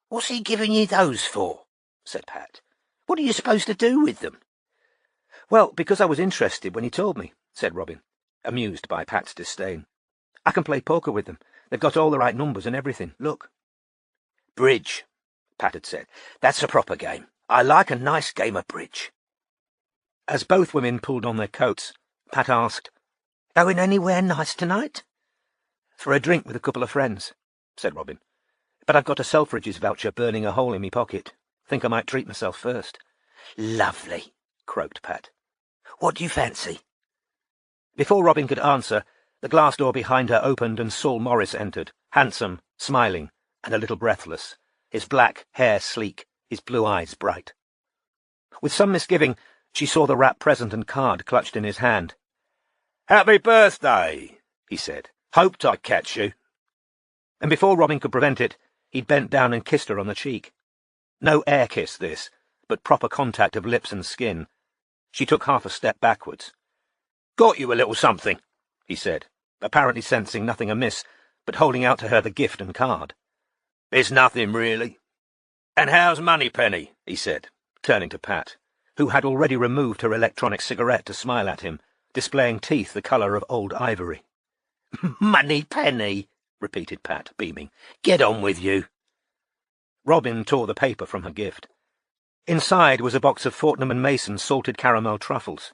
"What's he giving you those for?" said Pat. "What are you supposed to do with them?" "Well, because I was interested when he told me," said Robin, amused by Pat's disdain. "I can play poker with them. They've got all the right numbers and everything. Look." "Bridge," Pat had said. "That's a proper game. I like a nice game of bridge." As both women pulled on their coats, Pat asked, "Going anywhere nice tonight?" "For a drink with a couple of friends," said Robin. "But I've got a Selfridge's voucher burning a hole in me pocket. Think I might treat myself first." "Lovely," croaked Pat. "What do you fancy?" Before Robin could answer, the glass door behind her opened and Saul Morris entered, handsome, smiling, and a little breathless, his black hair sleek, his blue eyes bright. With some misgiving, she saw the wrapped present and card clutched in his hand. "Happy birthday," he said. "Hoped I'd catch you." And before Robin could prevent it, he'd bent down and kissed her on the cheek. No air kiss, this, but proper contact of lips and skin. She took half a step backwards. "Got you a little something," he said, apparently sensing nothing amiss, but holding out to her the gift and card. "It's nothing, really." "And how's Moneypenny?" he said, turning to Pat, who had already removed her electronic cigarette to smile at him, displaying teeth the colour of old ivory. "Moneypenny," repeated Pat, beaming. "Get on with you." Robin tore the paper from her gift. Inside was a box of Fortnum & Mason's salted caramel truffles.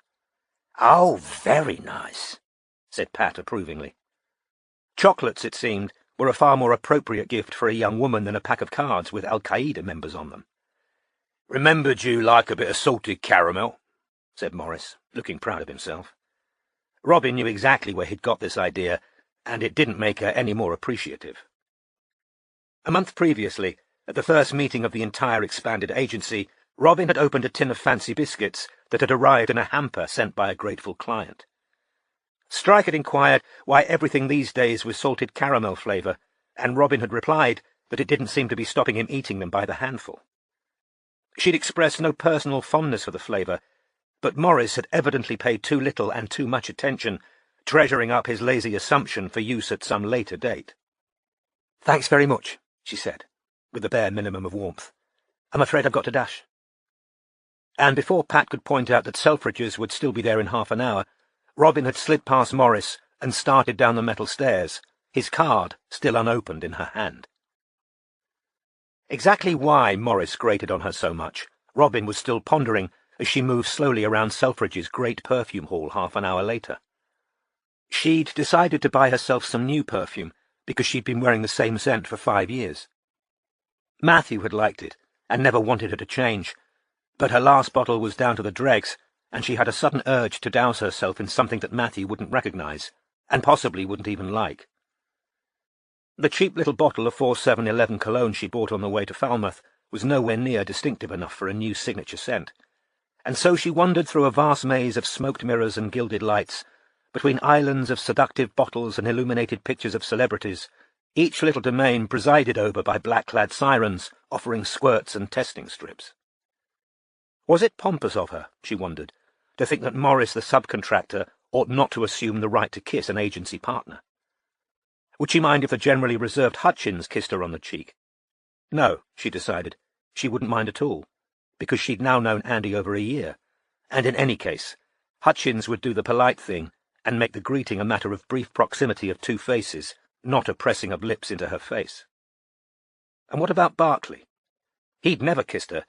"Oh, very nice," said Pat approvingly. Chocolates, it seemed, were a far more appropriate gift for a young woman than a pack of cards with Al-Qaeda members on them. "Remembered you like a bit of salted caramel," said Morris, looking proud of himself. Robin knew exactly where he'd got this idea, and it didn't make her any more appreciative. A month previously, at the first meeting of the entire expanded agency, Robin had opened a tin of fancy biscuits that had arrived in a hamper sent by a grateful client. Strike had inquired why everything these days was salted caramel flavour, and Robin had replied that it didn't seem to be stopping him eating them by the handful. She'd expressed no personal fondness for the flavour, but Morris had evidently paid too little and too much attention, treasuring up his lazy assumption for use at some later date. "Thanks very much," she said, with the bare minimum of warmth. "I'm afraid I've got to dash." And before Pat could point out that Selfridge's would still be there in half an hour, Robin had slid past Morris and started down the metal stairs, his card still unopened in her hand. Exactly why Morris grated on her so much, Robin was still pondering as she moved slowly around Selfridge's great perfume hall half an hour later. She'd decided to buy herself some new perfume because she'd been wearing the same scent for 5 years. Matthew had liked it and never wanted her to change, but her last bottle was down to the dregs, and she had a sudden urge to douse herself in something that Matthew wouldn't recognise, and possibly wouldn't even like. The cheap little bottle of 4711 cologne she bought on the way to Falmouth was nowhere near distinctive enough for a new signature scent, and so she wandered through a vast maze of smoked mirrors and gilded lights, between islands of seductive bottles and illuminated pictures of celebrities, each little domain presided over by black-clad sirens offering squirts and testing strips. Was it pompous of her, she wondered, to think that Morris the subcontractor ought not to assume the right to kiss an agency partner? Would she mind if the generally reserved Hutchins kissed her on the cheek? No, she decided, she wouldn't mind at all, because she'd now known Andy over a year, and in any case, Hutchins would do the polite thing and make the greeting a matter of brief proximity of two faces, not a pressing of lips into her face. And what about Barclay? He'd never kissed her,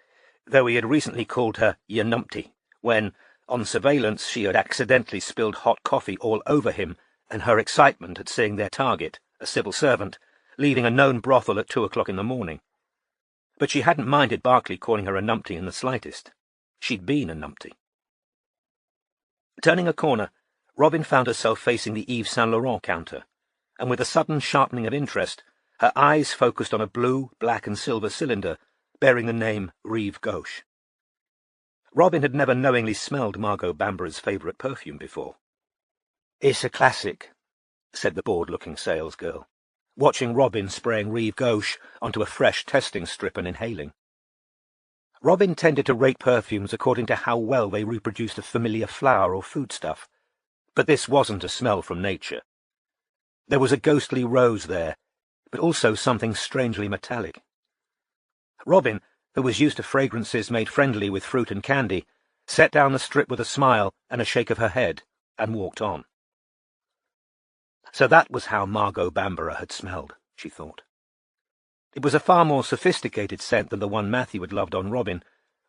though he had recently called her "your numpty," when, on surveillance, she had accidentally spilled hot coffee all over him, and her excitement at seeing their target, a civil servant, leaving a known brothel at 2 o'clock in the morning. But she hadn't minded Barclay calling her a numpty in the slightest. She'd been a numpty. Turning a corner, Robin found herself facing the Yves Saint Laurent counter, and with a sudden sharpening of interest, her eyes focused on a blue, black and silver cylinder bearing the name Rive Gauche. Robin had never knowingly smelled Margot Bambora's favourite perfume before. "It's a classic," said the bored-looking salesgirl, watching Robin spraying Rive Gauche onto a fresh testing strip and inhaling. Robin tended to rate perfumes according to how well they reproduced a familiar flower or foodstuff, but this wasn't a smell from nature. There was a ghostly rose there, but also something strangely metallic. Robin, who was used to fragrances made friendly with fruit and candy, set down the strip with a smile and a shake of her head, and walked on. So that was how Margot Bambora had smelled, she thought. It was a far more sophisticated scent than the one Matthew had loved on Robin,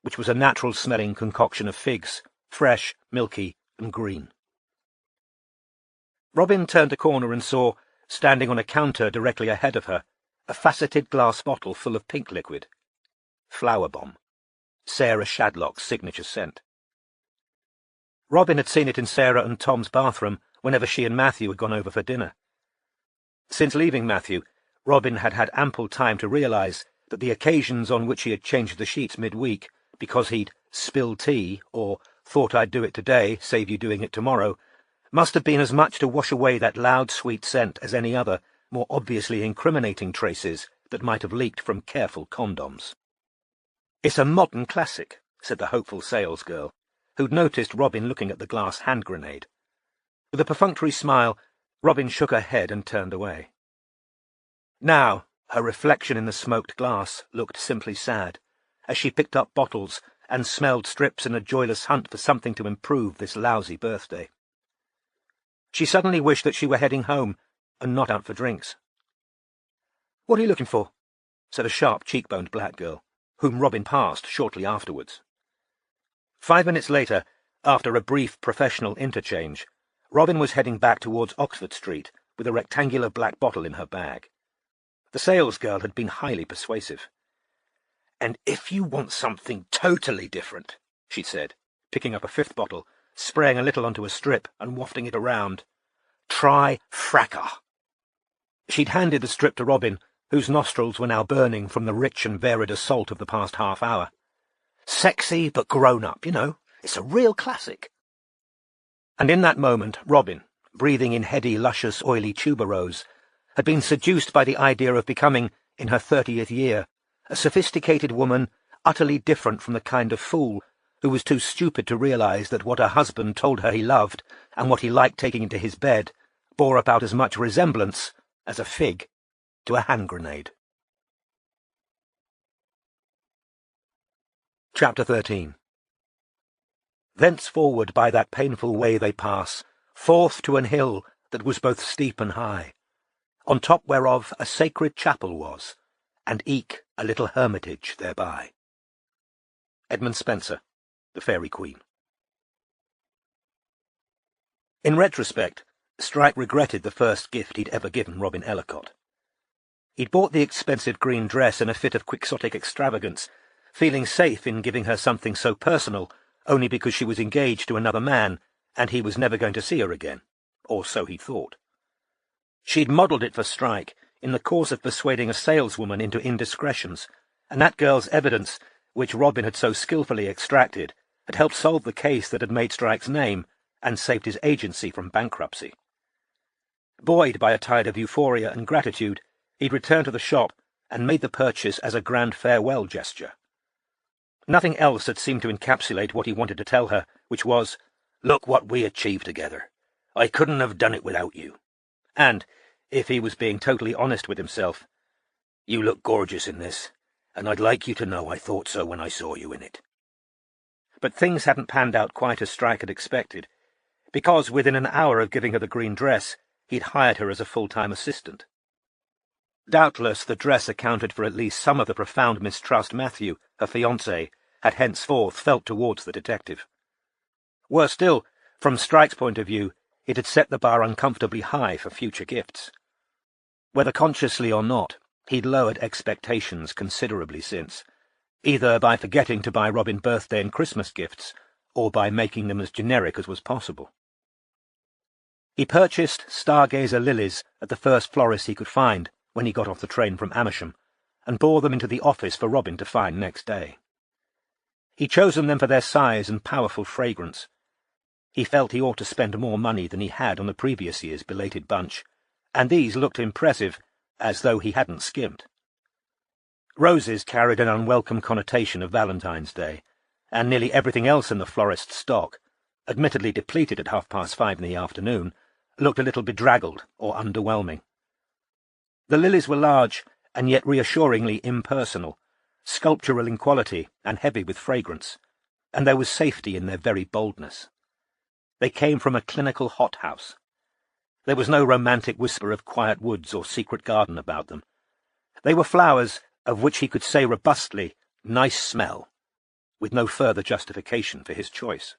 which was a natural-smelling concoction of figs, fresh, milky, and green. Robin turned a corner and saw, standing on a counter directly ahead of her, a faceted glass bottle full of pink liquid. Flower Bomb. Sarah Shadlock's signature scent. Robin had seen it in Sarah and Tom's bathroom whenever she and Matthew had gone over for dinner. Since leaving Matthew, Robin had had ample time to realise that the occasions on which he had changed the sheets midweek because he'd spilled tea or thought I'd do it today, save you doing it tomorrow, must have been as much to wash away that loud, sweet scent as any other, more obviously incriminating traces that might have leaked from careful condoms. "It's a modern classic," said the hopeful salesgirl, who'd noticed Robin looking at the glass hand grenade. With a perfunctory smile, Robin shook her head and turned away. Now, her reflection in the smoked glass looked simply sad, as she picked up bottles and smelled strips in a joyless hunt for something to improve this lousy birthday. She suddenly wished that she were heading home, and not out for drinks. "What are you looking for?" said a sharp, cheekboned black girl, whom Robin passed shortly afterwards. 5 minutes later, after a brief professional interchange, Robin was heading back towards Oxford Street with a rectangular black bottle in her bag. The salesgirl had been highly persuasive. "And if you want something totally different," she said, picking up a 5th bottle, spraying a little onto a strip and wafting it around, "try Fracker." She'd handed the strip to Robin, whose nostrils were now burning from the rich and varied assault of the past half hour. "Sexy but grown-up, you know. It's a real classic." And in that moment, Robin, breathing in heady, luscious, oily tuberose, had been seduced by the idea of becoming, in her 30th year, a sophisticated woman utterly different from the kind of fool who was too stupid to realise that what her husband told her he loved and what he liked taking into his bed bore about as much resemblance as a fig to a hand grenade. Chapter 13. Thenceforward by that painful way they pass, forth to an hill that was both steep and high, on top whereof a sacred chapel was, and eke a little hermitage thereby. Edmund Spenser, The Fairy Queen. In retrospect, Strike regretted the first gift he'd ever given Robin Ellacott. He'd bought the expensive green dress in a fit of quixotic extravagance, feeling safe in giving her something so personal only because she was engaged to another man and he was never going to see her again, or so he thought. She'd modelled it for Strike in the course of persuading a saleswoman into indiscretions, and that girl's evidence, which Robin had so skilfully extracted, had helped solve the case that had made Strike's name and saved his agency from bankruptcy. Buoyed by a tide of euphoria and gratitude, he'd returned to the shop and made the purchase as a grand farewell gesture. Nothing else had seemed to encapsulate what he wanted to tell her, which was, "Look what we achieved together. I couldn't have done it without you." And, if he was being totally honest with himself, "You look gorgeous in this, and I'd like you to know I thought so when I saw you in it." But things hadn't panned out quite as Strike had expected, because within an hour of giving her the green dress, he'd hired her as a full-time assistant. Doubtless the dress accounted for at least some of the profound mistrust Matthew, her fiancé, had henceforth felt towards the detective. Worse still, from Strike's point of view, it had set the bar uncomfortably high for future gifts. Whether consciously or not, he'd lowered expectations considerably since, either by forgetting to buy Robin birthday and Christmas gifts, or by making them as generic as was possible. He purchased stargazer lilies at the first florist he could find when he got off the train from Amersham, and bore them into the office for Robin to find next day. He'd chosen them for their size and powerful fragrance. He felt he ought to spend more money than he had on the previous year's belated bunch, and these looked impressive, as though he hadn't skimped. Roses carried an unwelcome connotation of Valentine's Day, and nearly everything else in the florist's stock, admittedly depleted at 5:30 in the afternoon, looked a little bedraggled or underwhelming. The lilies were large and yet reassuringly impersonal, sculptural in quality and heavy with fragrance, and there was safety in their very boldness. They came from a clinical hothouse. There was no romantic whisper of quiet woods or secret garden about them. They were flowers of which he could say robustly, "Nice smell," with no further justification for his choice.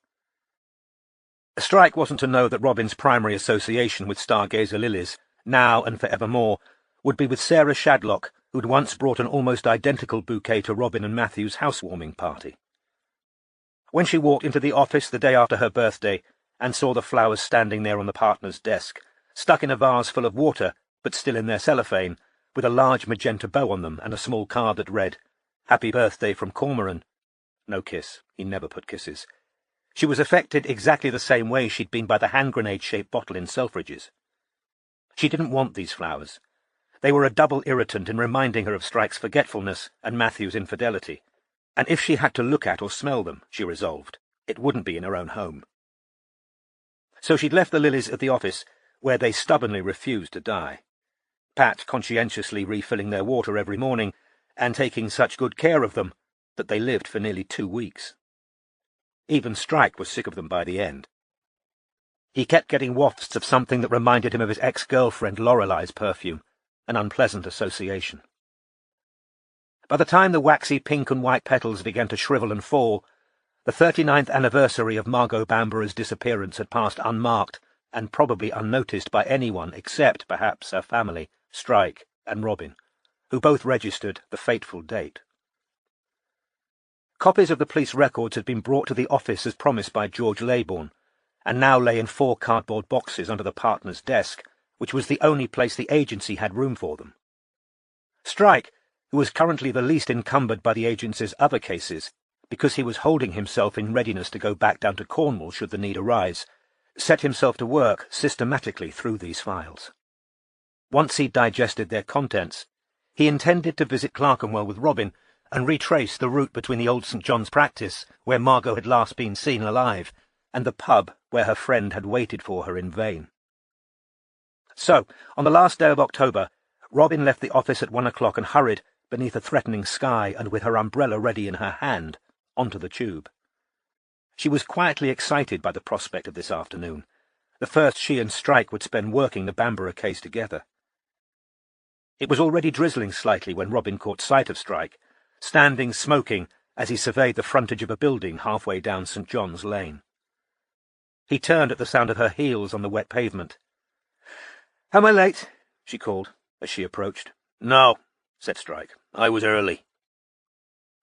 Strike wasn't to know that Robin's primary association with stargazer lilies, now and for evermore, would be with Sarah Shadlock, who'd once brought an almost identical bouquet to Robin and Matthew's housewarming party. When she walked into the office the day after her birthday and saw the flowers standing there on the partner's desk, stuck in a vase full of water, but still in their cellophane, with a large magenta bow on them and a small card that read, "Happy birthday from Cormoran." No kiss. He never put kisses. She was affected exactly the same way she'd been by the hand-grenade-shaped bottle in Selfridge's. She didn't want these flowers. They were a double irritant in reminding her of Strike's forgetfulness and Matthew's infidelity, and if she had to look at or smell them, she resolved, it wouldn't be in her own home. So she'd left the lilies at the office, where they stubbornly refused to die, Pat conscientiously refilling their water every morning and taking such good care of them that they lived for nearly 2 weeks. Even Strike was sick of them by the end. He kept getting wafts of something that reminded him of his ex-girlfriend Lorelei's perfume, an unpleasant association. By the time the waxy pink and white petals began to shrivel and fall, the 39th anniversary of Margot Bamborough's disappearance had passed unmarked and probably unnoticed by anyone except, perhaps, her family, Strike and Robin, who both registered the fateful date. Copies of the police records had been brought to the office as promised by George Laybourne, and now lay in 4 cardboard boxes under the partner's desk, which was the only place the agency had room for them. Strike, who was currently the least encumbered by the agency's other cases, because he was holding himself in readiness to go back down to Cornwall should the need arise, set himself to work systematically through these files. Once he'd digested their contents, he intended to visit Clerkenwell with Robin and retrace the route between the old St. John's practice, where Margot had last been seen alive, and the pub where her friend had waited for her in vain. So, on the last day of October, Robin left the office at 1 o'clock and hurried, beneath a threatening sky and with her umbrella ready in her hand, onto the tube. She was quietly excited by the prospect of this afternoon, the first she and Strike would spend working the Bamborough case together. It was already drizzling slightly when Robin caught sight of Strike, standing smoking as he surveyed the frontage of a building halfway down St. John's Lane. He turned at the sound of her heels on the wet pavement. "Am I late?" she called, as she approached. "No," said Strike. "I was early."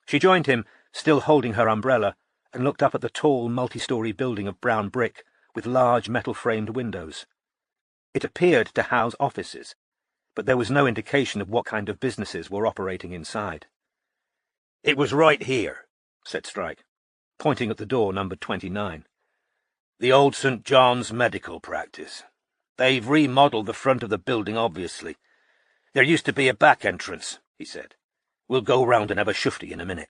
She joined him, still holding her umbrella, and looked up at the tall, multi-story building of brown brick with large metal-framed windows. It appeared to house offices, but there was no indication of what kind of businesses were operating inside. "It was right here," said Strike, pointing at the door numbered 29. "The old St. John's medical practice. They've remodelled the front of the building, obviously. There used to be a back entrance," he said. "We'll go round and have a shufty in a minute."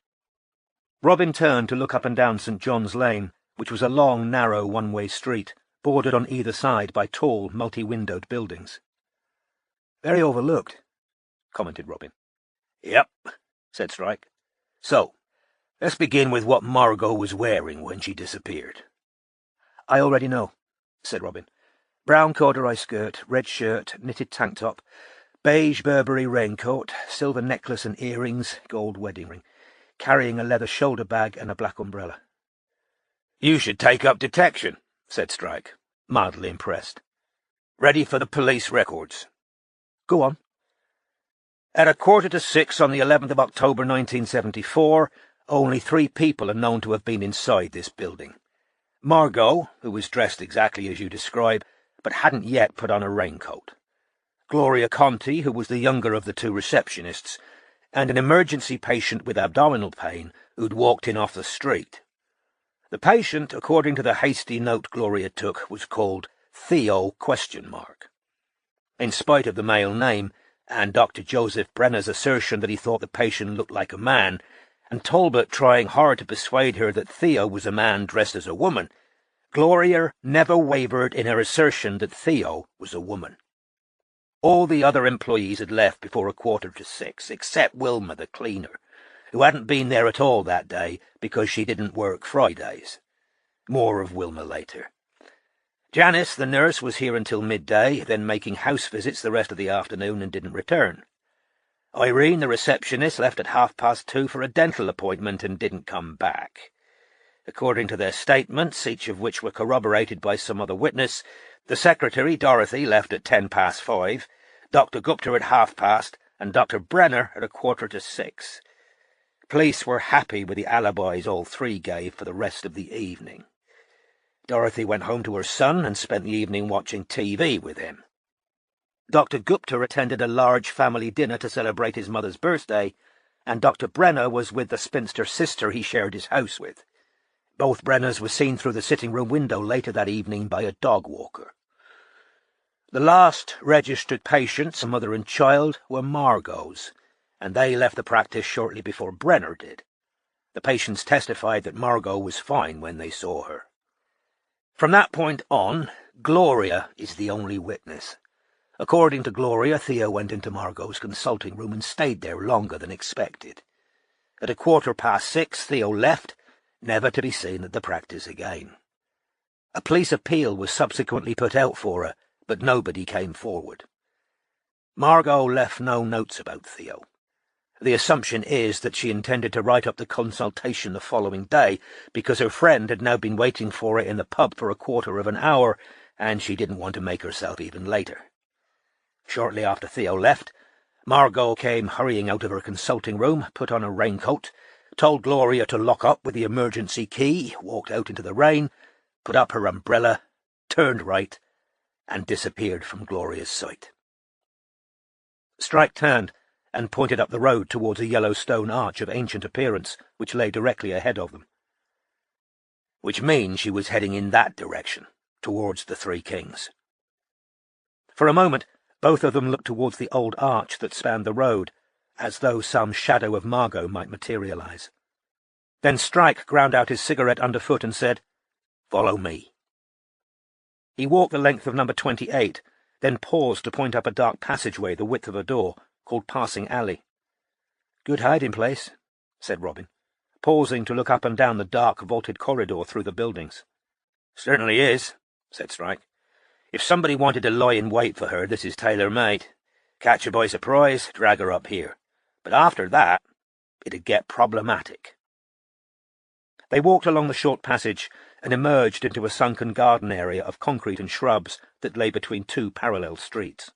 Robin turned to look up and down St. John's Lane, which was a long, narrow, one-way street, bordered on either side by tall, multi-windowed buildings. "Very overlooked," commented Robin. "Yep," said Strike. "So, let's begin with what Margot was wearing when she disappeared." "I already know," said Robin. "Brown corduroy skirt, red shirt, knitted tank top, beige Burberry raincoat, silver necklace and earrings, gold wedding ring, carrying a leather shoulder bag and a black umbrella." "You should take up detection," said Strike, mildly impressed. "Ready for the police records." "Go on." "At 5:45 on the 11th of October 1974, only 3 people are known to have been inside this building. Margot, who was dressed exactly as you describe, but hadn't yet put on a raincoat. Gloria Conti, who was the younger of the 2 receptionists, and an emergency patient with abdominal pain who'd walked in off the street. The patient, according to the hasty note Gloria took, was called Theo ? In spite of the male name, and Dr. Joseph Brenner's assertion that he thought the patient looked like a man, and Talbot trying hard to persuade her that Theo was a man dressed as a woman, Gloria never wavered in her assertion that Theo was a woman. All the other employees had left before 5:45, except Wilma, the cleaner, who hadn't been there at all that day because she didn't work Fridays. More of Wilma later. Janice, the nurse, was here until midday, then making house visits the rest of the afternoon and didn't return. Irene, the receptionist, left at 2:30 for a dental appointment and didn't come back. According to their statements, each of which were corroborated by some other witness, the secretary, Dorothy, left at 5:10, Dr. Gupta at 5:30, and Dr. Brenner at 5:15. Police were happy with the alibis all three gave for the rest of the evening. Dorothy went home to her son and spent the evening watching TV with him. Dr. Gupta attended a large family dinner to celebrate his mother's birthday, and Dr. Brenner was with the spinster sister he shared his house with. Both Brenners were seen through the sitting-room window later that evening by a dog walker. The last registered patients, mother and child, were Margot's, and they left the practice shortly before Brenner did. The patients testified that Margot was fine when they saw her. From that point on, Gloria is the only witness. According to Gloria, Theo went into Margot's consulting room and stayed there longer than expected. At 6:15, Theo left, never to be seen at the practice again. A police appeal was subsequently put out for her, but nobody came forward. Margot left no notes about Theo. The assumption is that she intended to write up the consultation the following day, because her friend had now been waiting for her in the pub for a quarter of an hour, and she didn't want to make herself even later. Shortly after Theo left, Margot came hurrying out of her consulting room, put on a raincoat, told Gloria to lock up with the emergency key, walked out into the rain, put up her umbrella, turned right, and disappeared from Gloria's sight. Strike turned and pointed up the road towards a yellow stone arch of ancient appearance which lay directly ahead of them. Which means she was heading in that direction, towards the Three Kings. For a moment, both of them looked towards the old arch that spanned the road, as though some shadow of Margot might materialize. Then Strike ground out his cigarette underfoot and said, "Follow me." He walked the length of number 28, then paused to point up a dark passageway the width of a door, called Passing Alley. "Good hiding place," said Robin, pausing to look up and down the dark, vaulted corridor through the buildings. "Certainly is," said Strike. "If somebody wanted to lie in wait for her, this is tailor-made. Catch her by surprise, drag her up here. But after that, it'd get problematic." They walked along the short passage and emerged into a sunken garden area of concrete and shrubs that lay between two parallel streets.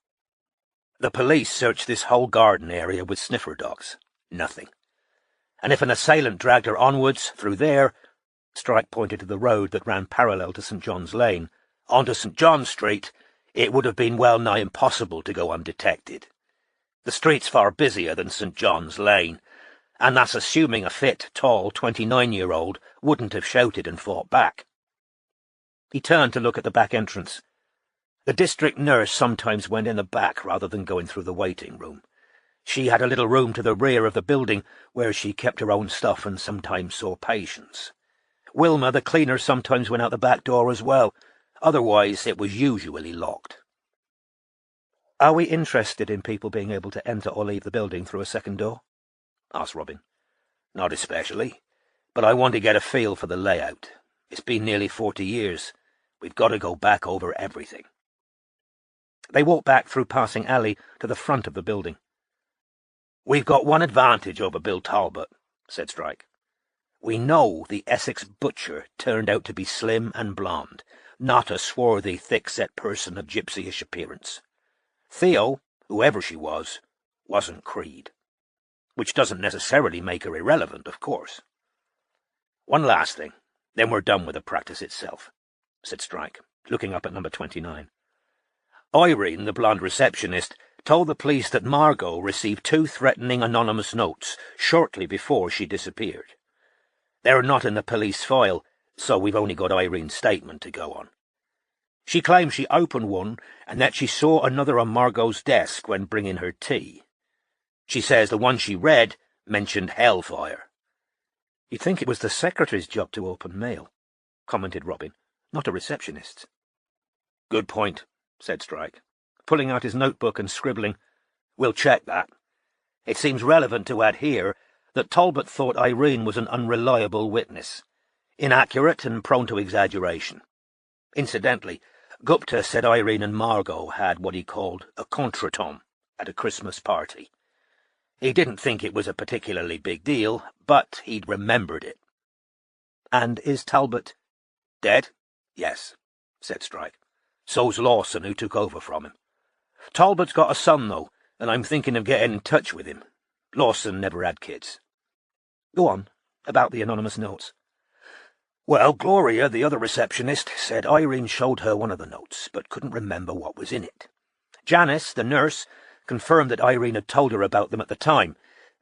The police searched this whole garden area with sniffer dogs. Nothing. And if an assailant dragged her onwards, through there, Strike pointed to the road that ran parallel to St. John's Lane, onto St. John Street, it would have been well nigh impossible to go undetected. The street's far busier than St. John's Lane, and that's assuming a fit, tall 29-year-old wouldn't have shouted and fought back. He turned to look at the back entrance. The district nurse sometimes went in the back rather than going through the waiting room. She had a little room to the rear of the building where she kept her own stuff and sometimes saw patients. Wilma, the cleaner, sometimes went out the back door as well. Otherwise, it was usually locked. "Are we interested in people being able to enter or leave the building through a second door?" asked Robin. "Not especially, but I want to get a feel for the layout. It's been nearly 40 years. We've got to go back over everything." They walked back through Passing Alley to the front of the building. "We've got one advantage over Bill Talbot," said Strike. "We know the Essex butcher turned out to be slim and blonde, not a swarthy, thick-set person of gypsyish appearance. Theo, whoever she was, wasn't Creed. Which doesn't necessarily make her irrelevant, of course. One last thing, then we're done with the practice itself," said Strike, looking up at number 29. "Irene, the blonde receptionist, told the police that Margot received 2 threatening anonymous notes shortly before she disappeared. They're not in the police file, so we've only got Irene's statement to go on. She claims she opened one and that she saw another on Margot's desk when bringing her tea. She says the one she read mentioned hellfire." "You'd think it was the secretary's job to open mail," commented Robin, "not a receptionist's." "Good point," said Strike, pulling out his notebook and scribbling. "We'll check that. It seems relevant to add here that Talbot thought Irene was an unreliable witness, inaccurate and prone to exaggeration. Incidentally, Gupta said Irene and Margot had what he called a contretemps at a Christmas party. He didn't think it was a particularly big deal, but he'd remembered it." "And is Talbot "Dead? Yes," said Strike. "So's Lawson, who took over from him. Talbot's got a son, though, and I'm thinking of getting in touch with him. Lawson never had kids." Go on, about the anonymous notes. Well, Gloria, the other receptionist, said Irene showed her one of the notes, but couldn't remember what was in it. Janice, the nurse, confirmed that Irene had told her about them at the time,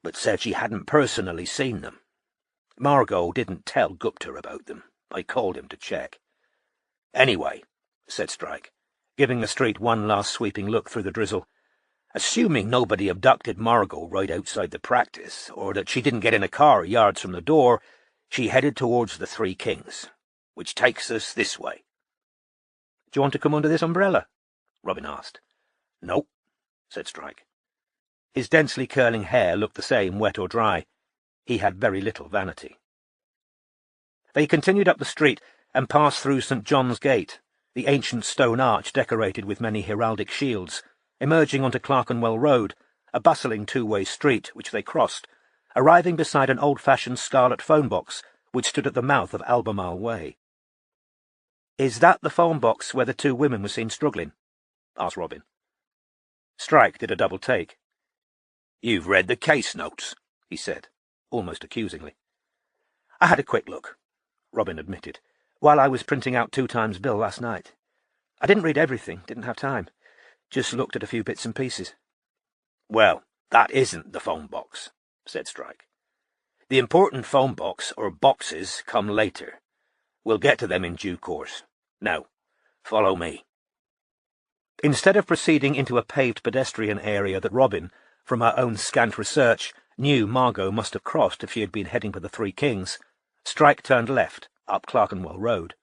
but said she hadn't personally seen them. Margot didn't tell Gupta about them. I called him to check. Anyway, said Strike, giving the street one last sweeping look through the drizzle, assuming nobody abducted Margot right outside the practice, or that she didn't get in a car yards from the door, she headed towards the Three Kings, which takes us this way. Do you want to come under this umbrella? Robin asked. Nope, said Strike. His densely curling hair looked the same, wet or dry. He had very little vanity. They continued up the street and passed through St. John's Gate, the ancient stone arch decorated with many heraldic shields, emerging onto Clerkenwell Road, a bustling two-way street which they crossed, arriving beside an old-fashioned scarlet phone box which stood at the mouth of Albemarle Way. "Is that the phone box where the two women were seen struggling?" asked Robin. Strike did a double take. "You've read the case notes," he said, almost accusingly. "I had a quick look," Robin admitted, "while I was printing out 2 times bill last night. I didn't read everything, didn't have time. Just looked at a few bits and pieces." "Well, that isn't the phone box," said Strike. "The important phone box, or boxes, come later. We'll get to them in due course. Now, follow me." Instead of proceeding into a paved pedestrian area that Robin, from her own scant research, knew Margot must have crossed if she had been heading for the Three Kings, Strike turned left, up Clerkenwell Road.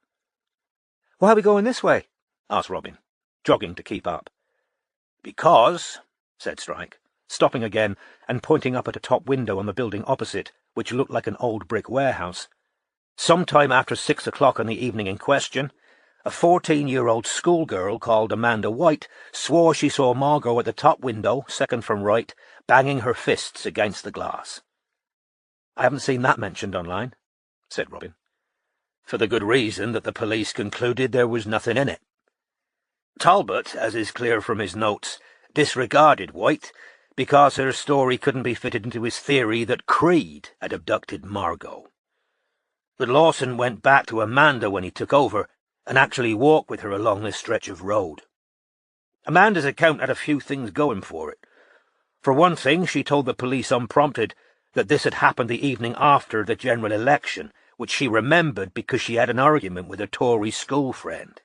"Why are we going this way?" asked Robin, jogging to keep up. "Because," said Strike, stopping again and pointing up at a top window on the building opposite, which looked like an old brick warehouse, "sometime after 6 o'clock on the evening in question, a 14-year-old schoolgirl called Amanda White swore she saw Margot at the top window, second from right, banging her fists against the glass." "I haven't seen that mentioned online," said Robin. "For the good reason that the police concluded there was nothing in it. Talbot, as is clear from his notes, disregarded White because her story couldn't be fitted into his theory that Creed had abducted Margot. But Lawson went back to Amanda when he took over and actually walked with her along this stretch of road. Amanda's account had a few things going for it. For one thing, she told the police unprompted that this had happened the evening after the general election, which she remembered because she had an argument with a Tory school friend.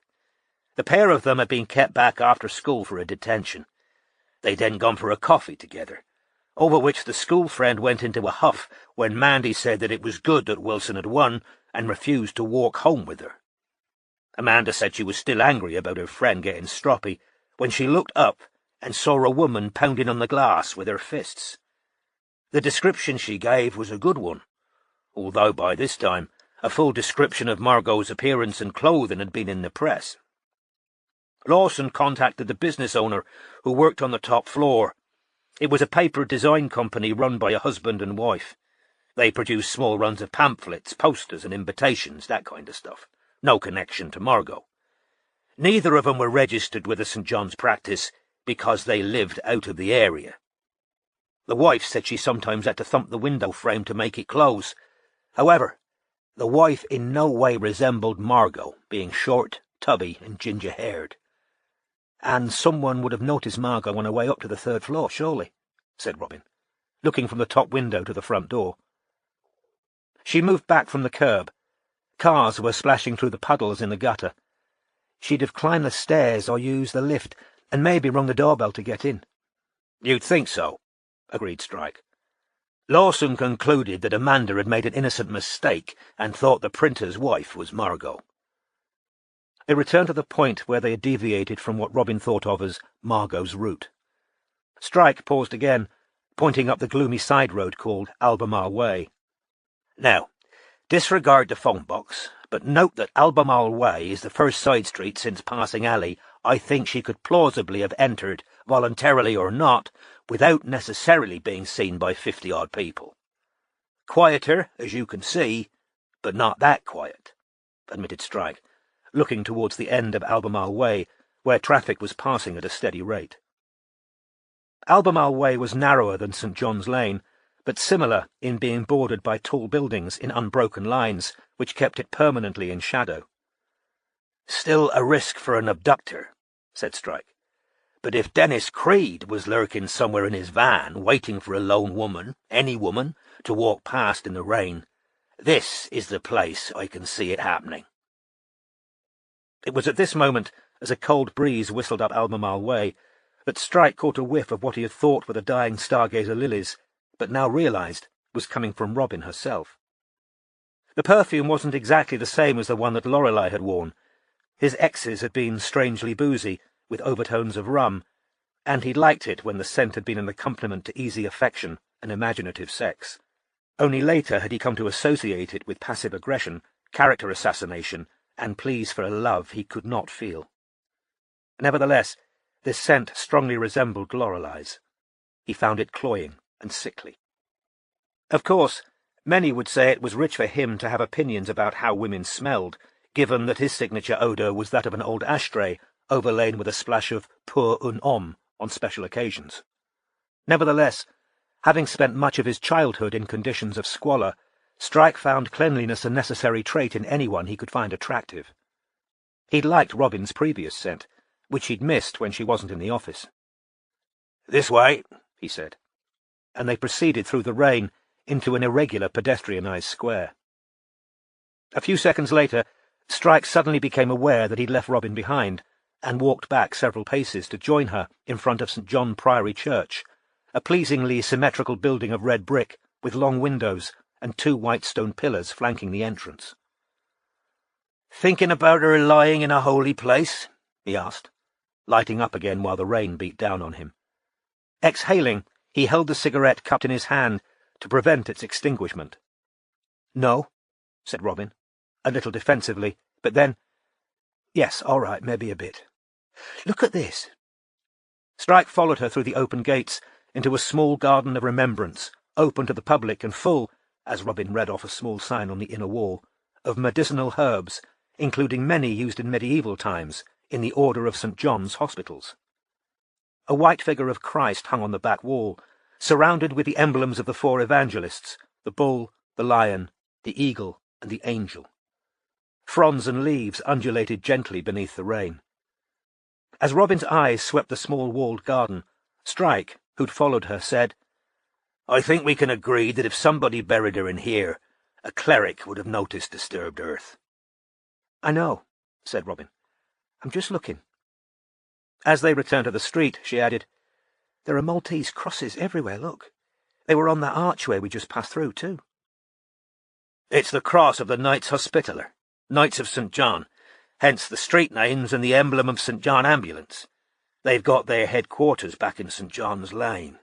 The pair of them had been kept back after school for a detention. They'd then gone for a coffee together, over which the school friend went into a huff when Mandy said that it was good that Wilson had won and refused to walk home with her. Amanda said she was still angry about her friend getting stroppy when she looked up and saw a woman pounding on the glass with her fists. The description she gave was a good one, although by this time a full description of Margot's appearance and clothing had been in the press. Lawson contacted the business owner who worked on the top floor. It was a paper design company run by a husband and wife. They produced small runs of pamphlets, posters and invitations, that kind of stuff. No connection to Margot. Neither of them were registered with the St. John's practice because they lived out of the area. The wife said she sometimes had to thump the window frame to make it close. However, the wife in no way resembled Margot, being short, tubby and ginger-haired. "And someone would have noticed Margot on her way up to the 3rd floor, surely," said Robin, looking from the top window to the front door. She moved back from the curb. Cars were splashing through the puddles in the gutter. She'd have climbed the stairs or used the lift, and maybe rung the doorbell to get in. "You'd think so," agreed Strike. Lawson concluded that Amanda had made an innocent mistake and thought the printer's wife was Margot. They returned to the point where they had deviated from what Robin thought of as Margot's route. Strike paused again, pointing up the gloomy side road called Albemarle Way. "Now, disregard the phone box, but note that Albemarle Way is the first side street since passing alley I think she could plausibly have entered, voluntarily or not, without necessarily being seen by 50-odd people. Quieter, as you can see, but not that quiet," admitted Strike, looking towards the end of Albemarle Way, where traffic was passing at a steady rate. Albemarle Way was narrower than St. John's Lane, but similar in being bordered by tall buildings in unbroken lines, which kept it permanently in shadow. "Still a risk for an abductor," said Strike. "But if Dennis Creed was lurking somewhere in his van, waiting for a lone woman, any woman, to walk past in the rain, this is the place I can see it happening." It was at this moment, as a cold breeze whistled up Albemarle Way, that Strike caught a whiff of what he had thought were the dying stargazer lilies, but now realized was coming from Robin herself. The perfume wasn't exactly the same as the one that Lorelei had worn. His ex's had been strangely boozy, with overtones of rum, and he'd liked it when the scent had been an accompaniment to easy affection and imaginative sex. Only later had he come to associate it with passive aggression, character assassination, and pleas for a love he could not feel. Nevertheless, this scent strongly resembled Lorelei's. He found it cloying and sickly. Of course, many would say it was rich for him to have opinions about how women smelled, given that his signature odour was that of an old ashtray, overlain with a splash of pour un homme on special occasions. Nevertheless, having spent much of his childhood in conditions of squalor, Strike found cleanliness a necessary trait in anyone he could find attractive. He'd liked Robin's previous scent, which he'd missed when she wasn't in the office. "This way," he said, and they proceeded through the rain into an irregular pedestrianised square. A few seconds later, Strike suddenly became aware that he'd left Robin behind, and walked back several paces to join her in front of St. John Priory Church, a pleasingly symmetrical building of red brick with long windows and 2 white stone pillars flanking the entrance. "Thinking about her lying in a holy place?" he asked, lighting up again while the rain beat down on him. Exhaling, he held the cigarette cupped in his hand to prevent its extinguishment. "No," said Robin, a little defensively, but then, "Yes, all right, maybe a bit. Look at this." Strike followed her through the open gates into a small garden of remembrance, open to the public and full, as Robin read off a small sign on the inner wall, of medicinal herbs, including many used in medieval times in the Order of St. John's hospitals. A white figure of Christ hung on the back wall, surrounded with the emblems of the 4 evangelists, the bull, the lion, the eagle, and the angel. Fronds and leaves undulated gently beneath the rain. As Robin's eyes swept the small walled garden, Strike, who'd followed her, said, "I think we can agree that if somebody buried her in here, a cleric would have noticed disturbed earth." "I know," said Robin. "I'm just looking." As they returned to the street, she added, "There are Maltese crosses everywhere, look. They were on that archway we just passed through, too." "It's the cross of the Knights Hospitaller, Knights of St. John, hence the street names and the emblem of St. John Ambulance. They've got their headquarters back in St. John's Lane.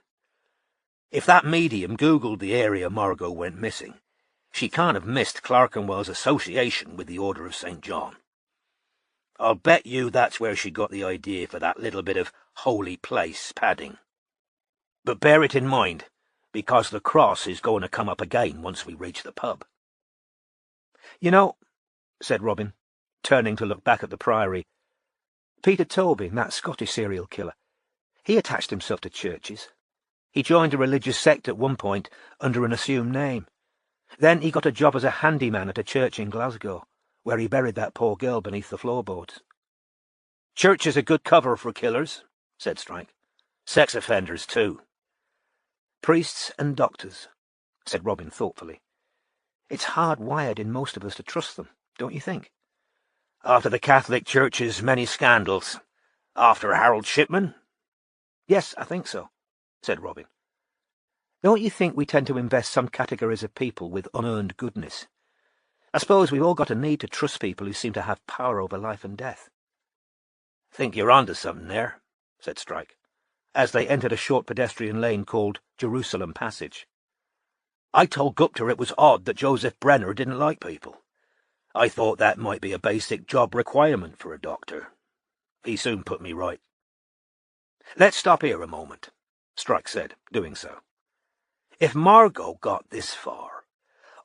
If that medium Googled the area Margot went missing, she can't have missed Clerkenwell's association with the Order of St. John. I'll bet you that's where she got the idea for that little bit of holy place padding. But bear it in mind, because the cross is going to come up again once we reach the pub." "You know," said Robin, turning to look back at the Priory, "Peter Tobin, that Scottish serial killer, he attached himself to churches. He joined a religious sect at one point under an assumed name. Then he got a job as a handyman at a church in Glasgow, where he buried that poor girl beneath the floorboards." "Church is a good cover for killers," said Strike. "Sex offenders, too." "Priests and doctors," said Robin thoughtfully. "It's hard-wired in most of us to trust them, don't you think?" "After the Catholic Church's many scandals. After Harold Shipman?" "Yes, I think so," said Robin. "Don't you think we tend to invest some categories of people with unearned goodness? I suppose we've all got a need to trust people who seem to have power over life and death." "Think you're onto something there," said Strike, as they entered a short pedestrian lane called Jerusalem Passage. "I told Gupta it was odd that Joseph Brenner didn't like people. I thought that might be a basic job requirement for a doctor. He soon put me right." "Let's stop here a moment," Strike said, doing so. "If Margot got this far,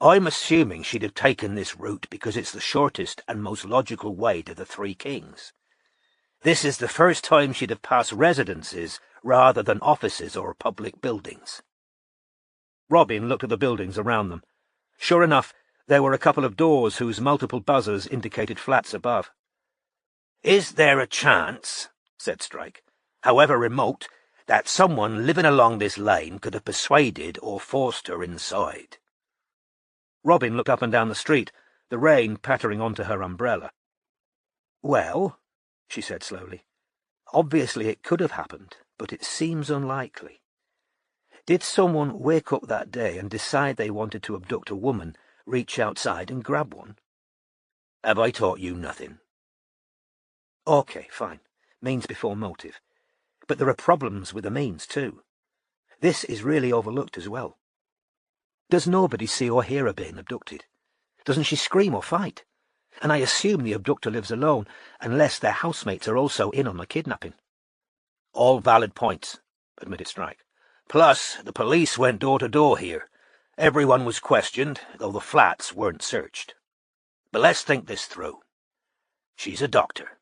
I'm assuming she'd have taken this route because it's the shortest and most logical way to the Three Kings. This is the first time she'd have passed residences rather than offices or public buildings." Robin looked at the buildings around them. Sure enough, there were a couple of doors whose multiple buzzers indicated flats above. "Is there a chance," said Strike, "however remote, that someone living along this lane could have persuaded or forced her inside?" Robin looked up and down the street, the rain pattering onto her umbrella. "Well," she said slowly, "obviously it could have happened, but it seems unlikely. Did someone wake up that day and decide they wanted to abduct a woman, reach outside and grab one?" "Have I taught you nothing?" "OK, fine. Means before motive. But there are problems with the means, too. This is really overlooked as well. Does nobody see or hear her being abducted? Doesn't she scream or fight? And I assume the abductor lives alone, unless their housemates are also in on the kidnapping." "All valid points," admitted Strike. "Plus, the police went door to door here. Everyone was questioned, though the flats weren't searched. But let's think this through. She's a doctor.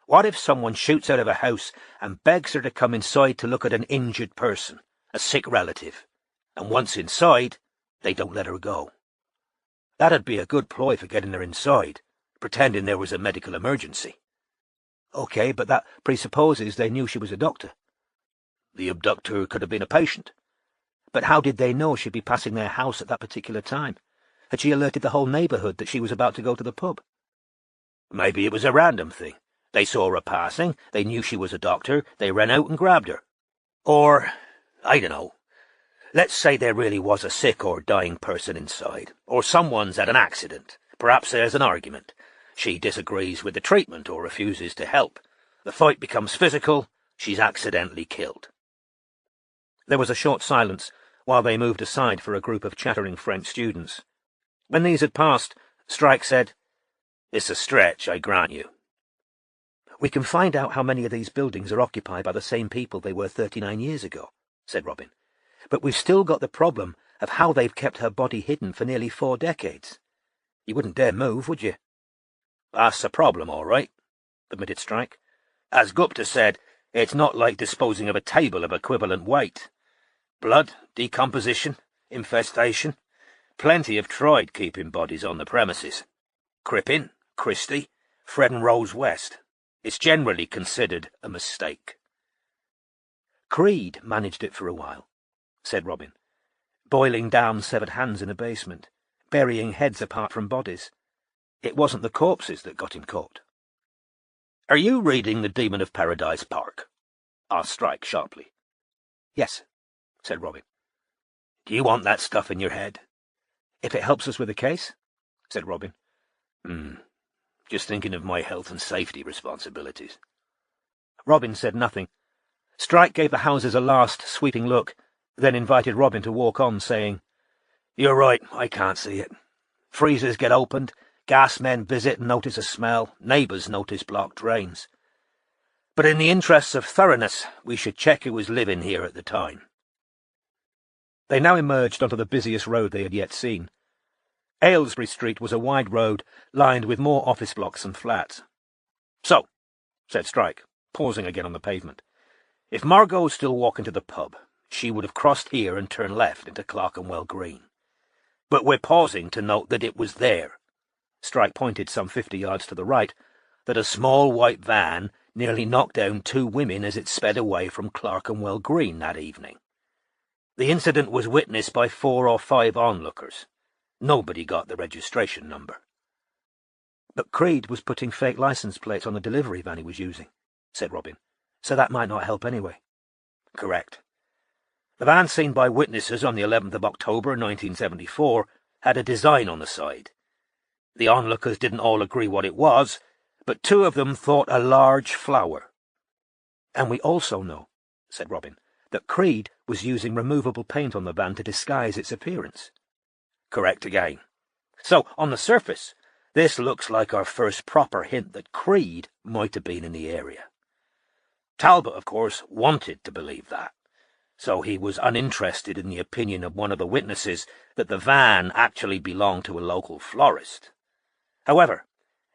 What if someone shoots out of a house and begs her to come inside to look at an injured person, a sick relative, and once inside, they don't let her go? That'd be a good ploy for getting her inside, pretending there was a medical emergency." "OK, but that presupposes they knew she was a doctor." "The abductor could have been a patient." "But how did they know she'd be passing their house at that particular time? Had she alerted the whole neighbourhood that she was about to go to the pub?" "Maybe it was a random thing. They saw her passing, they knew she was a doctor, they ran out and grabbed her. Or, I don't know, let's say there really was a sick or dying person inside, or someone's had an accident. Perhaps there's an argument. She disagrees with the treatment or refuses to help. The fight becomes physical, she's accidentally killed." There was a short silence while they moved aside for a group of chattering French students. When these had passed, Strike said, "It's a stretch, I grant you." "We can find out how many of these buildings are occupied by the same people they were 39 years ago, said Robin. "But we've still got the problem of how they've kept her body hidden for nearly 4 decades. You wouldn't dare move, would you?" "That's a problem, all right," admitted Strike. "As Gupta said, it's not like disposing of a table of equivalent weight. Blood, decomposition, infestation. Plenty have tried keeping bodies on the premises. Crippen, Christie, Fred and Rose West. It's generally considered a mistake." "Creed managed it for a while," said Robin, "boiling down severed hands in a basement, burying heads apart from bodies. It wasn't the corpses that got him caught." "Are you reading The Demon of Paradise Park?" asked Strike sharply. "Yes," said Robin. "Do you want that stuff in your head?" "If it helps us with the case," said Robin. Just thinking of my health and safety responsibilities." Robin said nothing. Strike gave the houses a last sweeping look, then invited Robin to walk on, saying, "You're right, I can't see it. Freezers get opened, gas men visit and notice a smell, neighbours notice blocked drains. But in the interests of thoroughness, we should check who was living here at the time." They now emerged onto the busiest road they had yet seen. Aylesbury Street was a wide road lined with more office blocks and flats. "So," said Strike, pausing again on the pavement, "if Margot's still walking to the pub, she would have crossed here and turned left into Clerkenwell Green. But we're pausing to note that it was there," Strike pointed some 50 yards to the right, "that a small white van nearly knocked down 2 women as it sped away from Clerkenwell Green that evening. The incident was witnessed by 4 or 5 onlookers. Nobody got the registration number." "But Creed was putting fake license plates on the delivery van he was using," said Robin, "so that might not help anyway." "Correct. The van seen by witnesses on the 11th of October 1974 had a design on the side. The onlookers didn't all agree what it was, but 2 of them thought a large flower." "And we also know," said Robin, "that Creed was using removable paint on the van to disguise its appearance." "Correct again. So, on the surface, this looks like our first proper hint that Creed might have been in the area. Talbot, of course, wanted to believe that, so he was uninterested in the opinion of one of the witnesses that the van actually belonged to a local florist. However,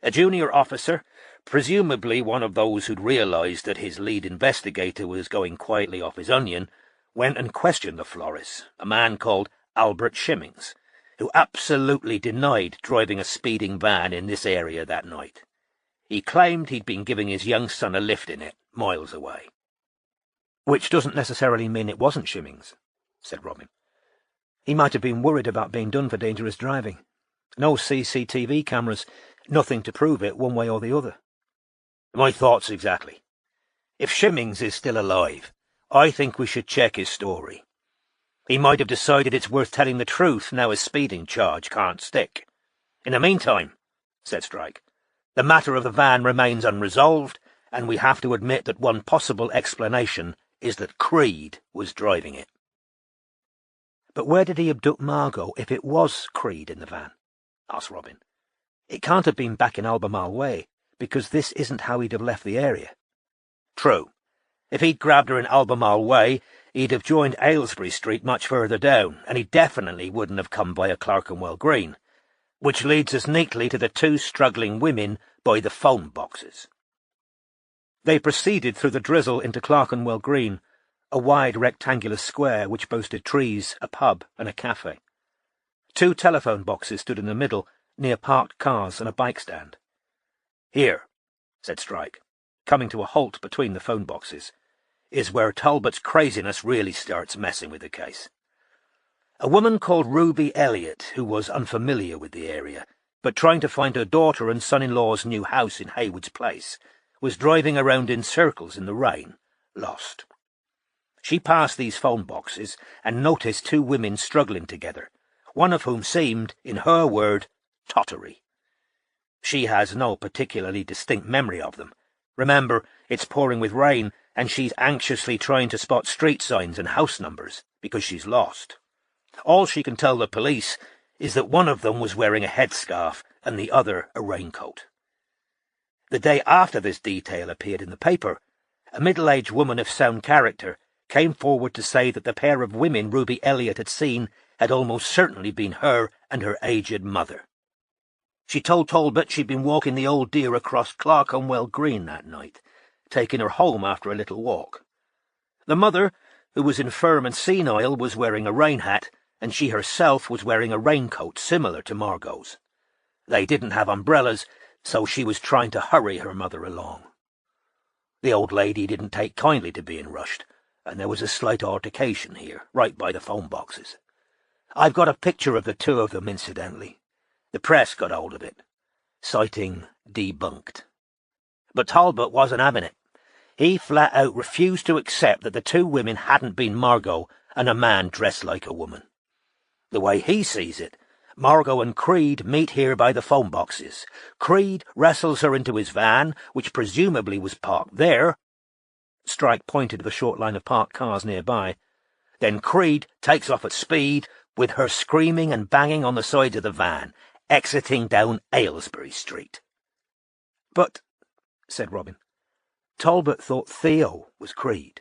a junior officer, presumably one of those who'd realized that his lead investigator was going quietly off his onion, went and questioned the florist, a man called Albert Shimmings, who absolutely denied driving a speeding van in this area that night. He claimed he'd been giving his young son a lift in it, miles away. Which doesn't necessarily mean it wasn't Shimmings, said Robin. He might have been worried about being done for dangerous driving. No CCTV cameras, nothing to prove it one way or the other. My thoughts exactly. If Shimmings is still alive, I think we should check his story. He might have decided it's worth telling the truth now his speeding charge can't stick. In the meantime, said Strike, the matter of the van remains unresolved, and we have to admit that one possible explanation is that Creed was driving it. But where did he abduct Margot if it was Creed in the van? Asked Robin. It can't have been back in Albemarle Way, because this isn't how he'd have left the area. True. If he'd grabbed her in Albemarle Way, he'd have joined Aylesbury Street much further down, and he definitely wouldn't have come via Clerkenwell Green, which leads us neatly to the two struggling women by the phone boxes. They proceeded through the drizzle into Clerkenwell Green, a wide rectangular square which boasted trees, a pub, and a cafe. 2 telephone boxes stood in the middle, near parked cars and a bike stand. Here, said Strike, coming to a halt between the phone boxes, is where Talbot's craziness really starts messing with the case. A woman called Ruby Elliott, who was unfamiliar with the area, but trying to find her daughter and son-in-law's new house in Haywood's Place, was driving around in circles in the rain, lost. She passed these phone boxes and noticed 2 women struggling together, one of whom seemed, in her word, tottery. She has no particularly distinct memory of them. Remember, it's pouring with rain, and she's anxiously trying to spot street signs and house numbers, because she's lost. All she can tell the police is that one of them was wearing a headscarf and the other a raincoat. The day after this detail appeared in the paper, a middle-aged woman of sound character came forward to say that the pair of women Ruby Elliott had seen had almost certainly been her and her aged mother. She told Talbot she'd been walking the old dear across Clerkenwell Green that night, taking her home after a little walk. The mother, who was infirm and senile, was wearing a rain hat, and she herself was wearing a raincoat similar to Margot's. They didn't have umbrellas, so she was trying to hurry her mother along. The old lady didn't take kindly to being rushed, and there was a slight altercation here, right by the phone boxes. I've got a picture of the 2 of them, incidentally. The press got hold of it. Sighting debunked. But Talbot wasn't having it. He flat out refused to accept that the 2 women hadn't been Margot and a man dressed like a woman. The way he sees it, Margot and Creed meet here by the phone boxes. Creed wrestles her into his van, which presumably was parked there. Strike pointed to the short line of parked cars nearby. Then Creed takes off at speed, with her screaming and banging on the sides of the van, exiting down Aylesbury Street. But, said Robin, Talbot thought Theo was Creed.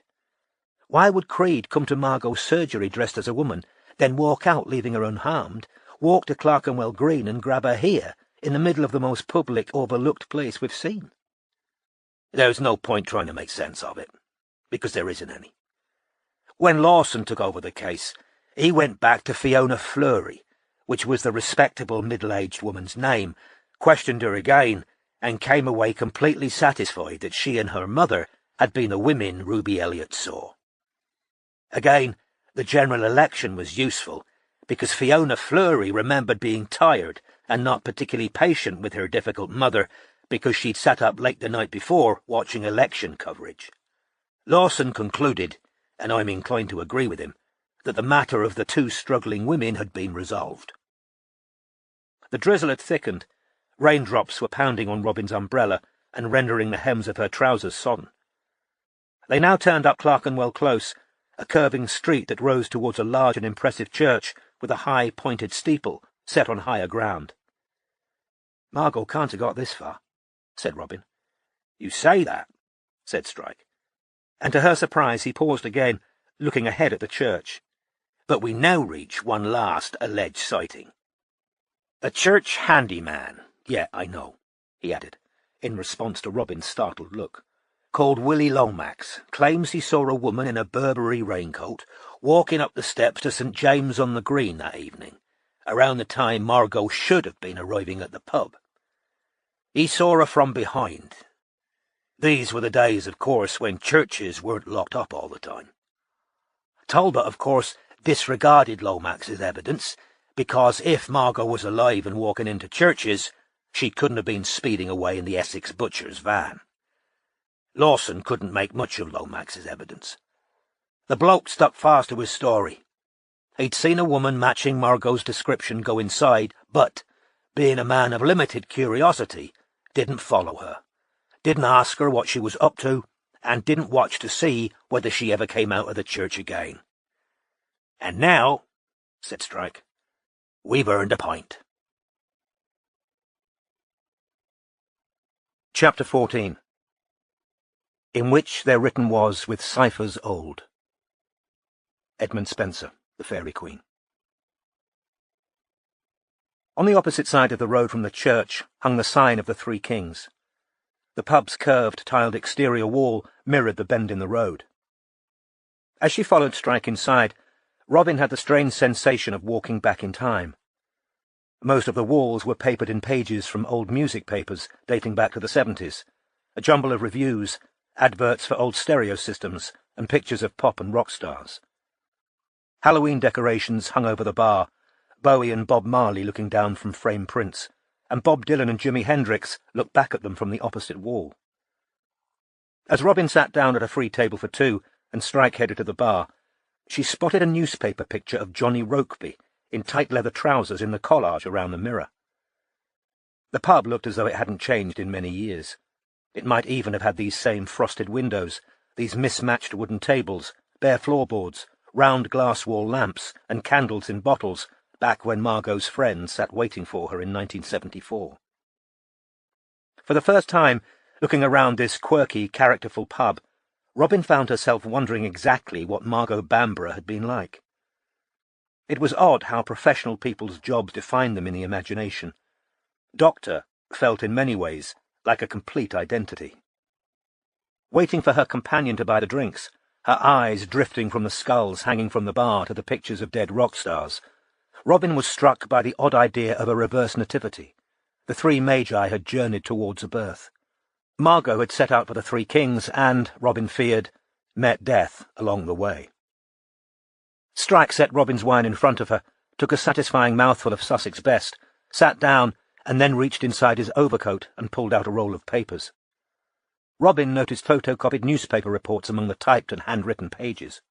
Why would Creed come to Margot's surgery dressed as a woman, then walk out leaving her unharmed, walk to Clerkenwell Green and grab her here, in the middle of the most public, overlooked place we've seen? There's no point trying to make sense of it, because there isn't any. When Lawson took over the case, he went back to Fiona Fleury, which was the respectable middle-aged woman's name, questioned her again, and came away completely satisfied that she and her mother had been the women Ruby Elliott saw. Again, the general election was useful, because Fiona Fleury remembered being tired and not particularly patient with her difficult mother, because she'd sat up late the night before watching election coverage. Lawson concluded, and I'm inclined to agree with him, that the matter of the 2 struggling women had been resolved. The drizzle had thickened. Raindrops were pounding on Robin's umbrella and rendering the hems of her trousers sodden. They now turned up Clerkenwell Close, a curving street that rose towards a large and impressive church with a high, pointed steeple set on higher ground. Margot can't have got this far, said Robin. You say that, said Strike. And to her surprise he paused again, looking ahead at the church. But we now reach one last alleged sighting. A church handyman. Yeah, I know, he added, in response to Robin's startled look. called Willie Lomax, claims he saw a woman in a Burberry raincoat walking up the steps to St. James on the Green that evening, around the time Margot should have been arriving at the pub. He saw her from behind. These were the days, of course, when churches weren't locked up all the time. Talbot, of course, disregarded Lomax's evidence, because if Margot was alive and walking into churches, she couldn't have been speeding away in the Essex butcher's van. Lawson couldn't make much of Lomax's evidence. The bloke stuck fast to his story. He'd seen a woman matching Margot's description go inside, but, being a man of limited curiosity, didn't follow her, didn't ask her what she was up to, and didn't watch to see whether she ever came out of the church again. "And now," said Strike, "we've earned a pint." Chapter 14. In which their written was with ciphers old. Edmund Spenser, The Fairy Queen. On the opposite side of the road from the church hung the sign of the Three Kings. The pub's curved, tiled exterior wall mirrored the bend in the road. As she followed Strike inside, Robin had the strange sensation of walking back in time. Most of the walls were papered in pages from old music papers dating back to the 70s, a jumble of reviews, adverts for old stereo systems, and pictures of pop and rock stars. Halloween decorations hung over the bar, Bowie and Bob Marley looking down from frame prints, and Bob Dylan and Jimi Hendrix looked back at them from the opposite wall. As Robin sat down at a free table for two and Strike headed to the bar, she spotted a newspaper picture of Johnny Rokeby in tight leather trousers in the collage around the mirror. The pub looked as though it hadn't changed in many years. It might even have had these same frosted windows, these mismatched wooden tables, bare floorboards, round glass wall lamps, and candles in bottles, back when Margot's friend sat waiting for her in 1974. For the first time, looking around this quirky, characterful pub, Robin found herself wondering exactly what Margot Bamborough had been like. It was odd how professional people's jobs defined them in the imagination. Doctor felt in many ways like a complete identity. Waiting for her companion to buy the drinks, her eyes drifting from the skulls hanging from the bar to the pictures of dead rock stars, Robin was struck by the odd idea of a reverse nativity. The three magi had journeyed towards a birth. Margot had set out for the Three Kings and, Robin feared, met death along the way. Strike set Robin's wine in front of her, took a satisfying mouthful of Sussex Best, sat down, and then reached inside his overcoat and pulled out a roll of papers. Robin noticed photocopied newspaper reports among the typed and handwritten pages.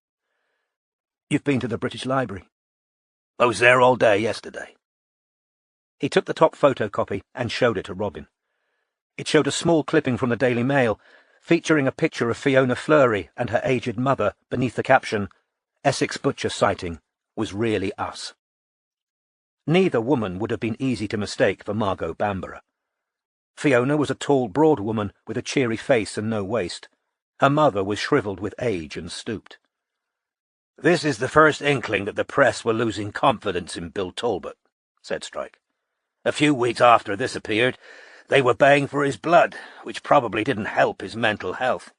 "You've been to the British Library?" "I was there all day yesterday." He took the top photocopy and showed it to Robin. It showed a small clipping from the Daily Mail, featuring a picture of Fiona Fleury and her aged mother beneath the caption, "Essex Butcher sighting was really us." Neither woman would have been easy to mistake for Margot Bamborough. Fiona was a tall, broad woman with a cheery face and no waist. Her mother was shriveled with age and stooped. "This is the first inkling that the press were losing confidence in Bill Talbot," said Strike. "A few weeks after this appeared, they were baying for his blood, which probably didn't help his mental health.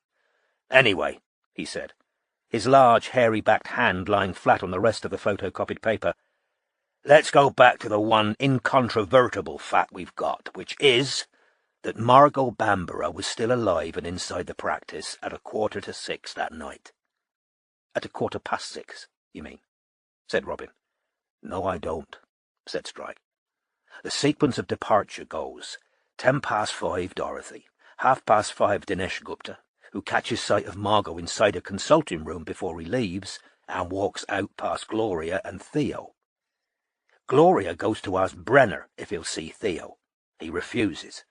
Anyway," he said, his large, hairy-backed hand lying flat on the rest of the photocopied paper, "let's go back to the one incontrovertible fact we've got, which is that Margot Bamborough was still alive and inside the practice at 5:45 that night." "At 6:15, you mean?" said Robin. "No, I don't," said Strike. "The sequence of departure goes 5:10 Dorothy, 5:30 Dinesh Gupta, who catches sight of Margot inside a consulting room before he leaves and walks out past Gloria and Theo. Gloria goes to ask Brenner if he'll see Theo. He refuses.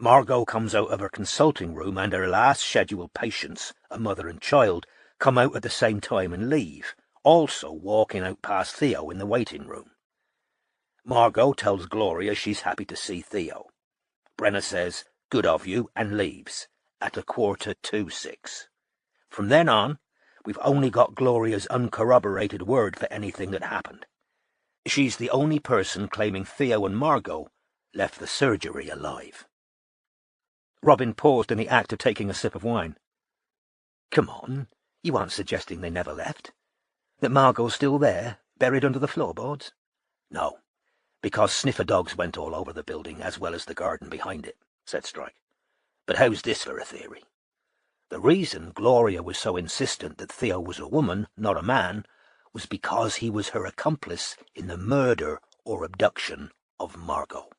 Margot comes out of her consulting room and her last scheduled patients, a mother and child, come out at the same time and leave, also walking out past Theo in the waiting room. Margot tells Gloria she's happy to see Theo. Brenner says, 'Good of you,' and leaves, at 5:45. From then on, we've only got Gloria's uncorroborated word for anything that happened. She's the only person claiming Theo and Margot left the surgery alive." Robin paused in the act of taking a sip of wine. Come on, you aren't suggesting they never left? That Margot's still there, buried under the floorboards? No, because sniffer dogs went all over the building as well as the garden behind it, said Strike. But how's this for a theory? The reason Gloria was so insistent that Theo was a woman, not a man, was because he was her accomplice in the murder or abduction of Margot.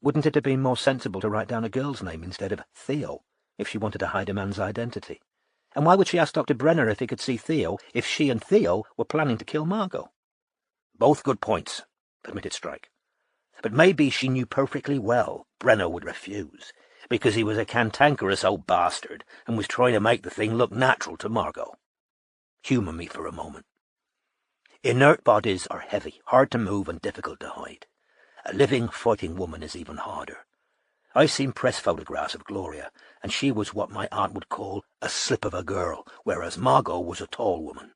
Wouldn't it have been more sensible to write down a girl's name instead of Theo, if she wanted to hide a man's identity? And why would she ask Dr. Brenner if he could see Theo if she and Theo were planning to kill Margot? Both good points, admitted Strike. But maybe she knew perfectly well Brenner would refuse, because he was a cantankerous old bastard and was trying to make the thing look natural to Margot. Humour me for a moment. Inert bodies are heavy, hard to move and difficult to hide. A living, fighting woman is even harder. I've seen press photographs of Gloria, and she was what my aunt would call a slip of a girl, whereas Margot was a tall woman.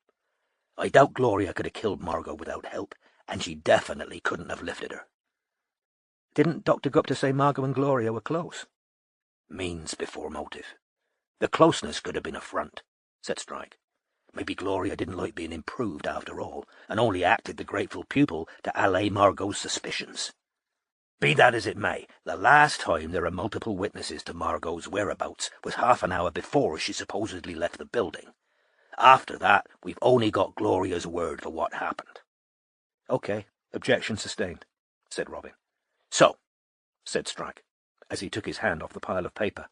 I doubt Gloria could have killed Margot without help, and she definitely couldn't have lifted her. Didn't Dr. Gupta say Margot and Gloria were close? Means before motive. The closeness could have been a front, said Strike. Maybe Gloria didn't like being improved after all, and only acted the grateful pupil to allay Margot's suspicions. Be that as it may, the last time there are multiple witnesses to Margot's whereabouts was half an hour before she supposedly left the building. After that, we've only got Gloria's word for what happened. Okay, objection sustained, said Robin. So, said Strike, as he took his hand off the pile of paper,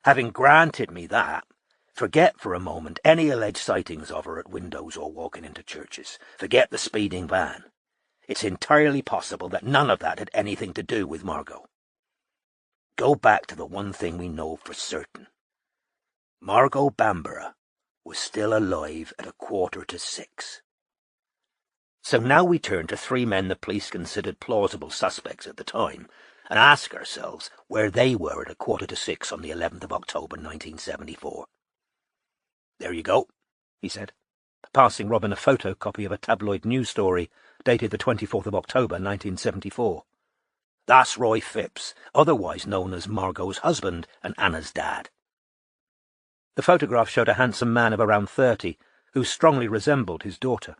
having granted me that, forget for a moment any alleged sightings of her at windows or walking into churches. Forget the speeding van. It's entirely possible that none of that had anything to do with Margot. Go back to the one thing we know for certain. Margot Bamborough was still alive at 5:45. So now we turn to three men the police considered plausible suspects at the time, and ask ourselves where they were at 5:45 on the 11th of October 1974. There you go, he said, passing Robin a photocopy of a tabloid news story dated the 24th of October 1974. That's Roy Phipps, otherwise known as Margot's husband and Anna's dad. The photograph showed a handsome man of around 30, who strongly resembled his daughter.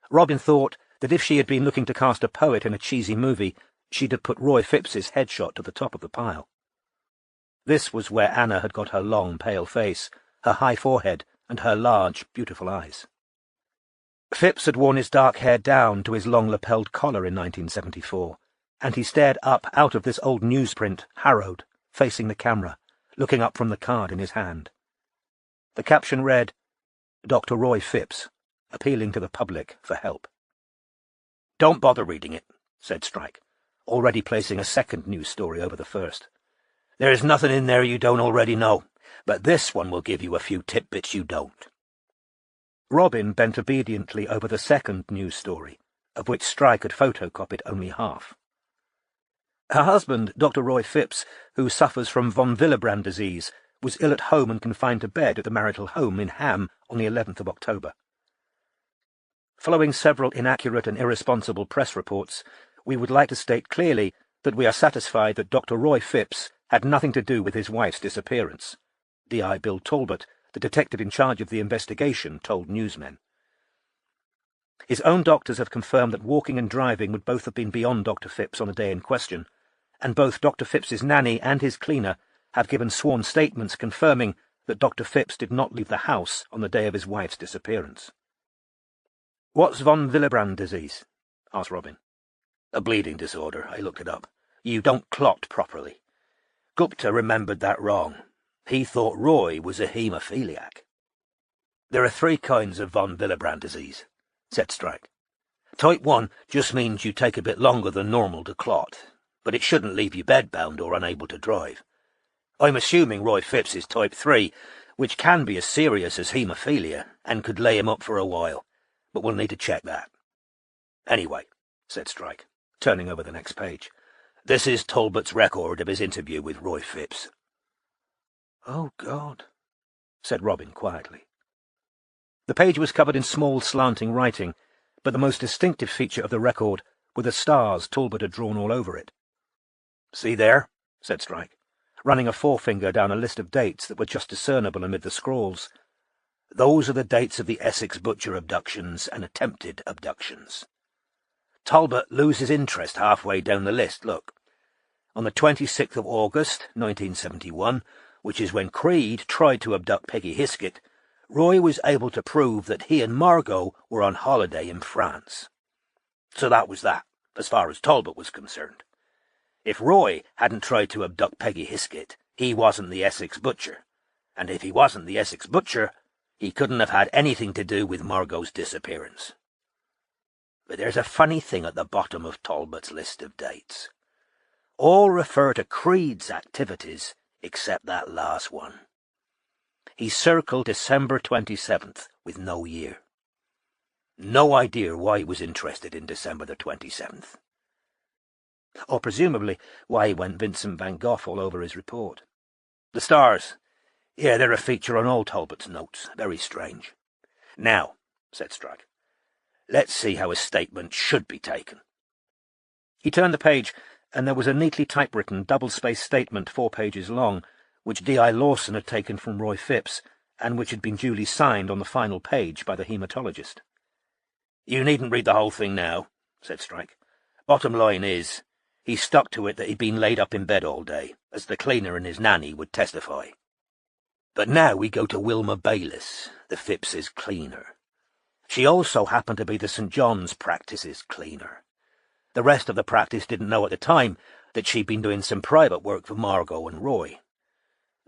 Robin thought that if she had been looking to cast a poet in a cheesy movie, she'd have put Roy Phipps's headshot to the top of the pile. This was where Anna had got her long, pale face, her high forehead, and her large, beautiful eyes. Phipps had worn his dark hair down to his long lapelled collar in 1974, and he stared up out of this old newsprint, harrowed, facing the camera, looking up from the card in his hand. The caption read, Dr. Roy Phipps, appealing to the public for help. Don't bother reading it, said Strike, already placing a second news story over the first. There's nothing in there you don't already know, but this one will give you a few tidbits you don't. Robin bent obediently over the second news story, of which Strike had photocopied only half. Her husband, Dr. Roy Phipps, who suffers from von Willebrand disease, was ill at home and confined to bed at the marital home in Ham on the 11th of October. Following several inaccurate and irresponsible press reports, we would like to state clearly that we are satisfied that Dr. Roy Phipps had nothing to do with his wife's disappearance. D.I. Bill Talbot, the detective in charge of the investigation, told newsmen. His own doctors have confirmed that walking and driving would both have been beyond Dr. Phipps on the day in question, and both Dr. Phipps's nanny and his cleaner have given sworn statements confirming that Dr. Phipps did not leave the house on the day of his wife's disappearance. What's von Willebrand disease? Asked Robin. A bleeding disorder, I looked it up. You don't clot properly. Gupta remembered that wrong. He thought Roy was a haemophiliac. There are 3 kinds of von Willebrand disease, said Strike. Type 1 just means you take a bit longer than normal to clot, but it shouldn't leave you bedbound or unable to drive. I'm assuming Roy Phipps is type 3, which can be as serious as haemophilia and could lay him up for a while, but we'll need to check that. Anyway, said Strike, turning over the next page, this is Talbot's record of his interview with Roy Phipps. Oh, God, said Robin quietly. The page was covered in small, slanting writing, but the most distinctive feature of the record were the stars Talbot had drawn all over it. See there, said Strike, running a forefinger down a list of dates that were just discernible amid the scrawls. "Those are the dates of the Essex Butcher abductions and attempted abductions. Talbot loses interest halfway down the list. Look. On the 26th of August, 1971, which is when Creed tried to abduct Peggy Hiskett, Roy was able to prove that he and Margot were on holiday in France. So that was that, as far as Talbot was concerned. If Roy hadn't tried to abduct Peggy Hiskett, he wasn't the Essex Butcher. And if he wasn't the Essex Butcher, he couldn't have had anything to do with Margot's disappearance. But there's a funny thing at the bottom of Talbot's list of dates. All refer to Creed's activities except that last one. He circled December 27th with no year. No idea why he was interested in December the 27th. Or presumably why he went Vincent van Gogh all over his report. The stars. Yeah, they're a feature on all Talbot's notes. Very strange. Now, said Strike, let's see how a statement should be taken. He turned the page, and there was a neatly typewritten, double-spaced statement 4 pages long, which D.I. Lawson had taken from Roy Phipps, and which had been duly signed on the final page by the haematologist. "You needn't read the whole thing now," said Strike. "Bottom line is, he stuck to it that he'd been laid up in bed all day, as the cleaner and his nanny would testify. But now we go to Wilma Bayliss, the Phipps's cleaner. She also happened to be the St. John's practice's cleaner. The rest of the practice didn't know at the time that she'd been doing some private work for Margot and Roy.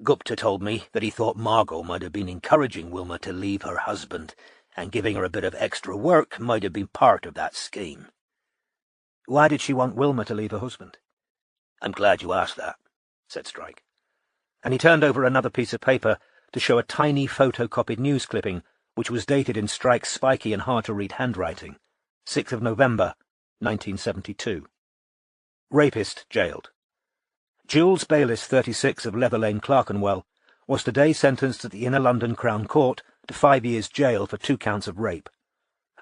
Gupta told me that he thought Margot might have been encouraging Wilma to leave her husband, and giving her a bit of extra work might have been part of that scheme." "Why did she want Wilma to leave her husband?" "I'm glad you asked that," said Strike. And he turned over another piece of paper to show a tiny photocopied news clipping, which was dated in Strike's spiky and hard-to-read handwriting, 6th of November, 1972. Rapist jailed. Jules Bayliss, 36, of Leather Lane, Clerkenwell, was today sentenced at the Inner London Crown Court to 5 years' jail for 2 counts of rape.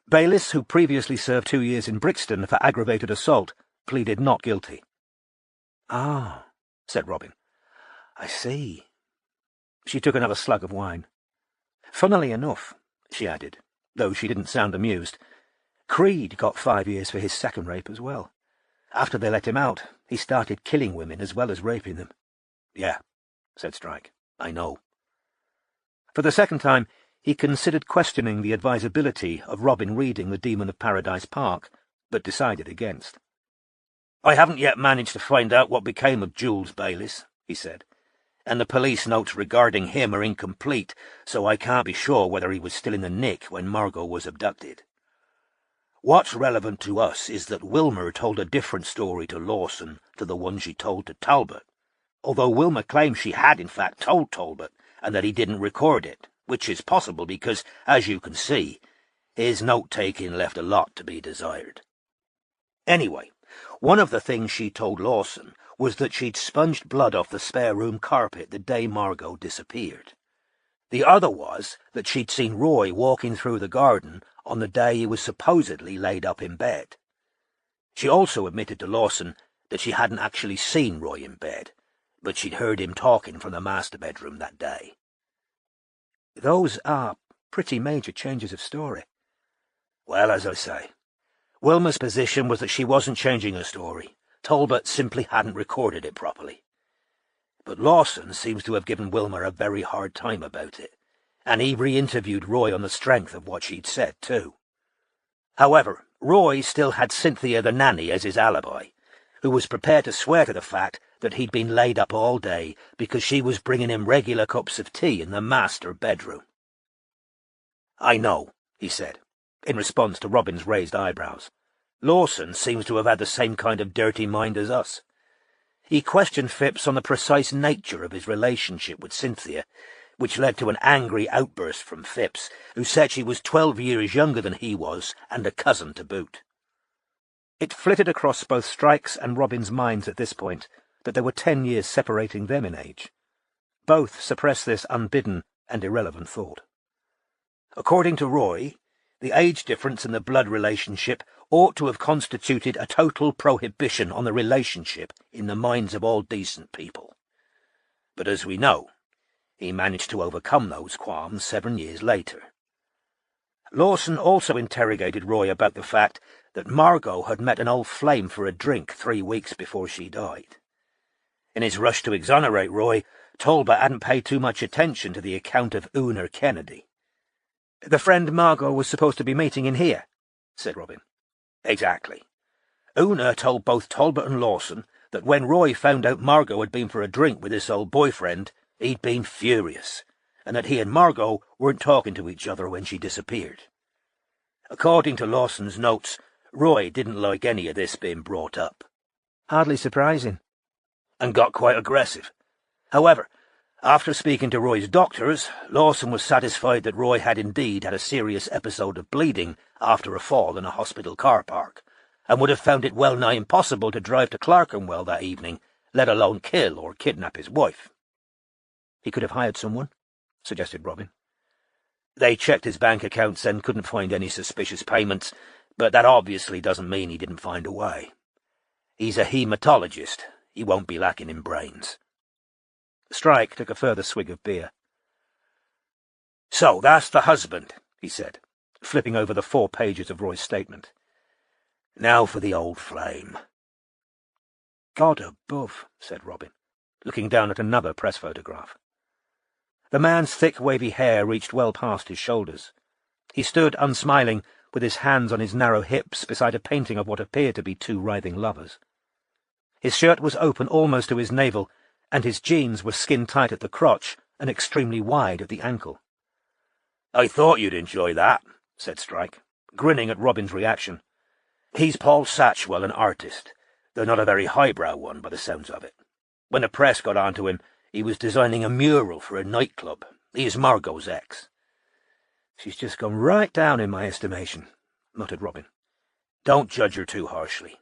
Bayliss, who previously served 2 years in Brixton for aggravated assault, pleaded not guilty. "Ah," said Robin. "I see." She took another slug of wine. "Funnily enough," she added, though she didn't sound amused, "Creed got 5 years for his second rape as well. After they let him out, he started killing women as well as raping them." "Yeah," said Strike. "I know." For the second time, he considered questioning the advisability of Robin reading The Demon of Paradise Park, but decided against. "I haven't yet managed to find out what became of Jules Bayliss," he said, "and the police notes regarding him are incomplete, so I can't be sure whether he was still in the nick when Margot was abducted. What's relevant to us is that Wilma told a different story to Lawson to the one she told to Talbot, although Wilma claims she had in fact told Talbot, and that he didn't record it, which is possible because, as you can see, his note-taking left a lot to be desired. Anyway, one of the things she told Lawson was that she'd sponged blood off the spare room carpet the day Margot disappeared. The other was that she'd seen Roy walking through the garden on the day he was supposedly laid up in bed. She also admitted to Lawson that she hadn't actually seen Roy in bed, but she'd heard him talking from the master bedroom that day. Those are pretty major changes of story. Well, as I say, Wilma's position was that she wasn't changing her story. Talbot simply hadn't recorded it properly. But Lawson seems to have given Wilma a very hard time about it, and he re-interviewed Roy on the strength of what she'd said, too. However, Roy still had Cynthia the nanny as his alibi, who was prepared to swear to the fact that he'd been laid up all day because she was bringing him regular cups of tea in the master bedroom. "I know," he said, in response to Robin's raised eyebrows. "Lawson seems to have had the same kind of dirty mind as us. He questioned Phipps on the precise nature of his relationship with Cynthia, which led to an angry outburst from Phipps, who said she was 12 years younger than he was, and a cousin to boot." It flitted across both Strike's and Robin's minds at this point that there were 10 years separating them in age. Both suppressed this unbidden and irrelevant thought. According to Roy, The age difference and the blood relationship ought to have constituted a total prohibition on the relationship in the minds of all decent people. But as we know, he managed to overcome those qualms 7 years later. Lawson also interrogated Roy about the fact that Margot had met an old flame for a drink 3 weeks before she died. In his rush to exonerate Roy, Talbot hadn't paid too much attention to the account of Una Kennedy. "The friend Margot was supposed to be meeting in here," said Robin. Exactly. Una told both Talbot and Lawson that when Roy found out Margot had been for a drink with this old boyfriend, he'd been furious, and that he and Margot weren't talking to each other when she disappeared. According to Lawson's notes, Roy didn't like any of this being brought up. "Hardly surprising." And got quite aggressive. However, after speaking to Roy's doctors, Lawson was satisfied that Roy had indeed had a serious episode of bleeding after a fall in a hospital car park, and would have found it well nigh impossible to drive to Clerkenwell that evening, let alone kill or kidnap his wife. "He could have hired someone," suggested Robin. They checked his bank accounts and couldn't find any suspicious payments, but that obviously doesn't mean he didn't find a way. He's a hematologist. He won't be lacking in brains. Strike took a further swig of beer. "So that's the husband," he said, flipping over the 4 pages of Roy's statement. "Now for the old flame." "God above," said Robin, looking down at another press photograph. The man's thick, wavy hair reached well past his shoulders. He stood, unsmiling, with his hands on his narrow hips beside a painting of what appeared to be 2 writhing lovers. His shirt was open almost to his navel, and his jeans were skin-tight at the crotch and extremely wide at the ankle. "I thought you'd enjoy that," said Strike, grinning at Robin's reaction. "He's Paul Satchwell, an artist, though not a very highbrow one by the sounds of it. When the press got onto him, he was designing a mural for a nightclub. He is Margot's ex." "She's just gone right down in my estimation," muttered Robin. "Don't judge her too harshly.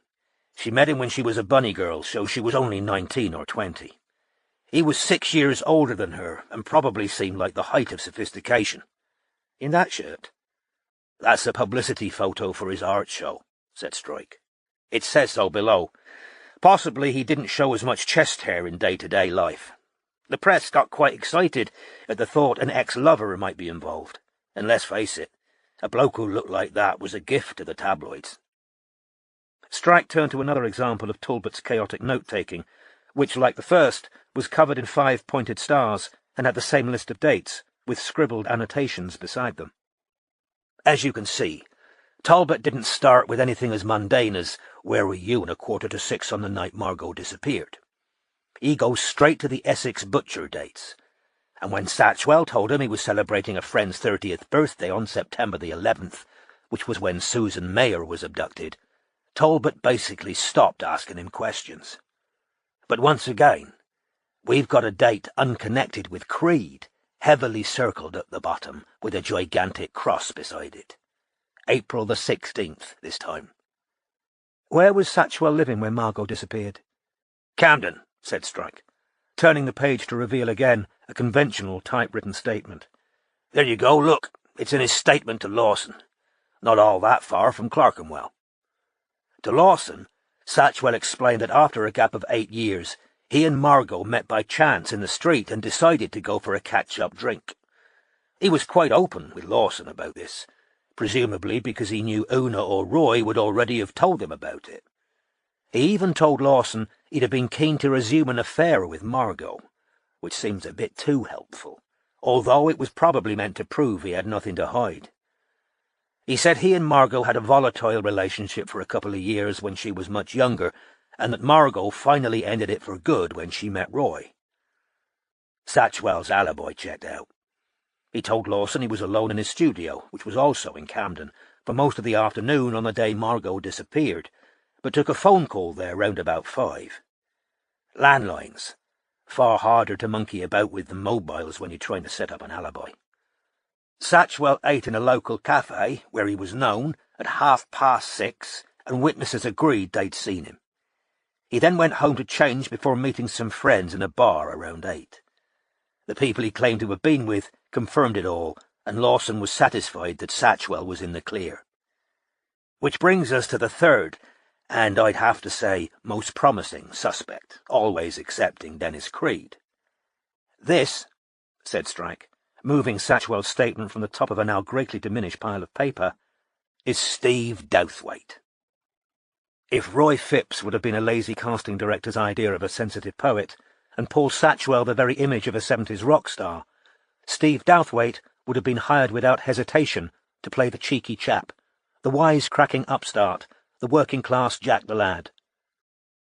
She met him when she was a bunny girl, so she was only 19 or 20. He was 6 years older than her, and probably seemed like the height of sophistication." "In that shirt?" "That's a publicity photo for his art show," said Strike. "It says so below. Possibly he didn't show as much chest hair in day-to-day life. The press got quite excited at the thought an ex-lover might be involved, and let's face it, a bloke who looked like that was a gift to the tabloids." Strike turned to another example of Talbot's chaotic note-taking, which, like the first, was covered in 5 pointed stars and had the same list of dates, with scribbled annotations beside them. "As you can see, Talbot didn't start with anything as mundane as, 'Where were you in 5:45 on the night Margot disappeared?' He goes straight to the Essex butcher dates, and when Satchwell told him he was celebrating a friend's 30th birthday on September the 11th, which was when Susan Mayer was abducted, Talbot basically stopped asking him questions. But once again, we've got a date unconnected with Creed, heavily circled at the bottom with a gigantic cross beside it. April the 16th this time." "Where was Satchwell living when Margot disappeared?" "Camden," said Strike, turning the page to reveal again a conventional typewritten statement. "There you go, look. It's in his statement to Lawson. Not all that far from Clerkenwell." To Lawson, Satchwell explained that after a gap of 8 years, he and Margot met by chance in the street and decided to go for a catch-up drink. He was quite open with Lawson about this, presumably because he knew Una or Roy would already have told him about it. He even told Lawson he'd have been keen to resume an affair with Margot, which seems a bit too helpful, although it was probably meant to prove he had nothing to hide. He said he and Margot had a volatile relationship for a couple of years when she was much younger, and that Margot finally ended it for good when she met Roy. Satchwell's alibi checked out. He told Lawson he was alone in his studio, which was also in Camden, for most of the afternoon on the day Margot disappeared, but took a phone call there round about 5. Landlines. Far harder to monkey about with than mobiles when you're trying to set up an alibi. Satchwell ate in a local cafe, where he was known, at 6:30, and witnesses agreed they'd seen him. He then went home to change before meeting some friends in a bar around 8. The people he claimed to have been with confirmed it all, and Lawson was satisfied that Satchwell was in the clear. Which brings us to the third, and I'd have to say most promising suspect, always excepting Dennis Creed. This, said Strike, moving Satchwell's statement from the top of a now greatly diminished pile of paper, is Steve Douthwaite. If Roy Phipps would have been a lazy casting director's idea of a sensitive poet, and Paul Satchwell the very image of a 70s rock star, Steve Douthwaite would have been hired without hesitation to play the cheeky chap, the wise-cracking upstart, the working-class Jack the Lad.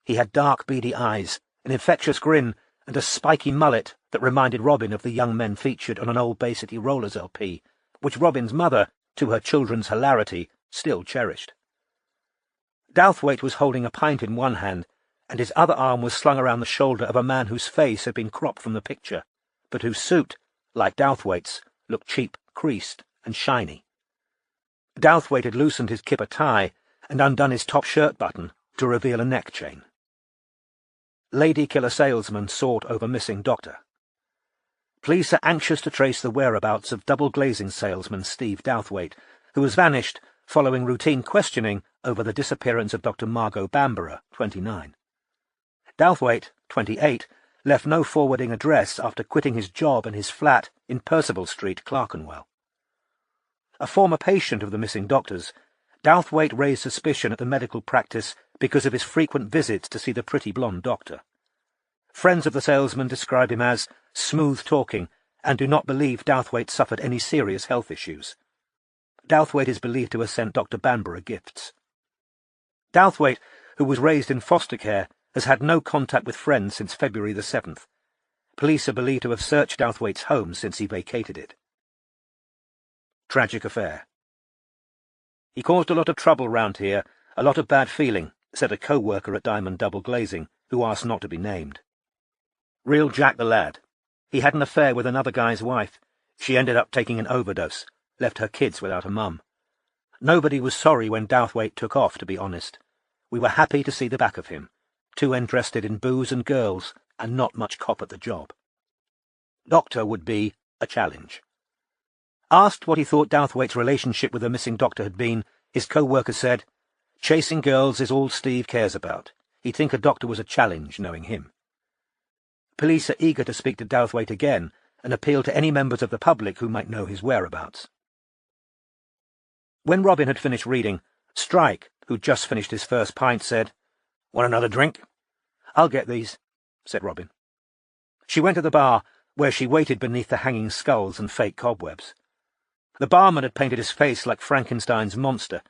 He had dark, beady eyes, an infectious grin, and a spiky mullet that reminded Robin of the young men featured on an old Bay City Rollers LP, which Robin's mother, to her children's hilarity, still cherished. Douthwaite was holding a pint in one hand, and his other arm was slung around the shoulder of a man whose face had been cropped from the picture, but whose suit, like Douthwaite's, looked cheap, creased, and shiny. Douthwaite had loosened his kipper tie and undone his top shirt button to reveal a neck chain. Lady Killer Salesman sought over missing doctor. Police are anxious to trace the whereabouts of double-glazing salesman Steve Douthwaite, who has vanished following routine questioning over the disappearance of Dr. Margot Bamborough, 29. Douthwaite, 28, left no forwarding address after quitting his job in his flat in Percival Street, Clerkenwell. A former patient of the missing doctor's, Douthwaite raised suspicion at the medical practice because of his frequent visits to see the pretty blonde doctor. Friends of the salesman describe him as smooth-talking and do not believe Douthwaite suffered any serious health issues. Douthwaite is believed to have sent Dr. Bamborough gifts. Douthwaite, who was raised in foster care, has had no contact with friends since February the 7th. Police are believed to have searched Douthwaite's home since he vacated it. Tragic affair. He caused a lot of trouble round here, a lot of bad feeling, said a co-worker at Diamond Double Glazing, who asked not to be named. Real Jack the Lad. He had an affair with another guy's wife. She ended up taking an overdose, left her kids without a mum. Nobody was sorry when Douthwaite took off, to be honest. We were happy to see the back of him, too interested in booze and girls, and not much cop at the job. Doctor would be a challenge. Asked what he thought Douthwaite's relationship with the missing doctor had been, his co-worker said, "Chasing girls is all Steve cares about. He'd think a doctor was a challenge, knowing him." Police are eager to speak to Douthwaite again and appeal to any members of the public who might know his whereabouts. When Robin had finished reading, Strike, who'd just finished his first pint, said, "Want another drink?" "I'll get these," said Robin. She went to the bar, where she waited beneath the hanging skulls and fake cobwebs. The barman had painted his face like Frankenstein's monster.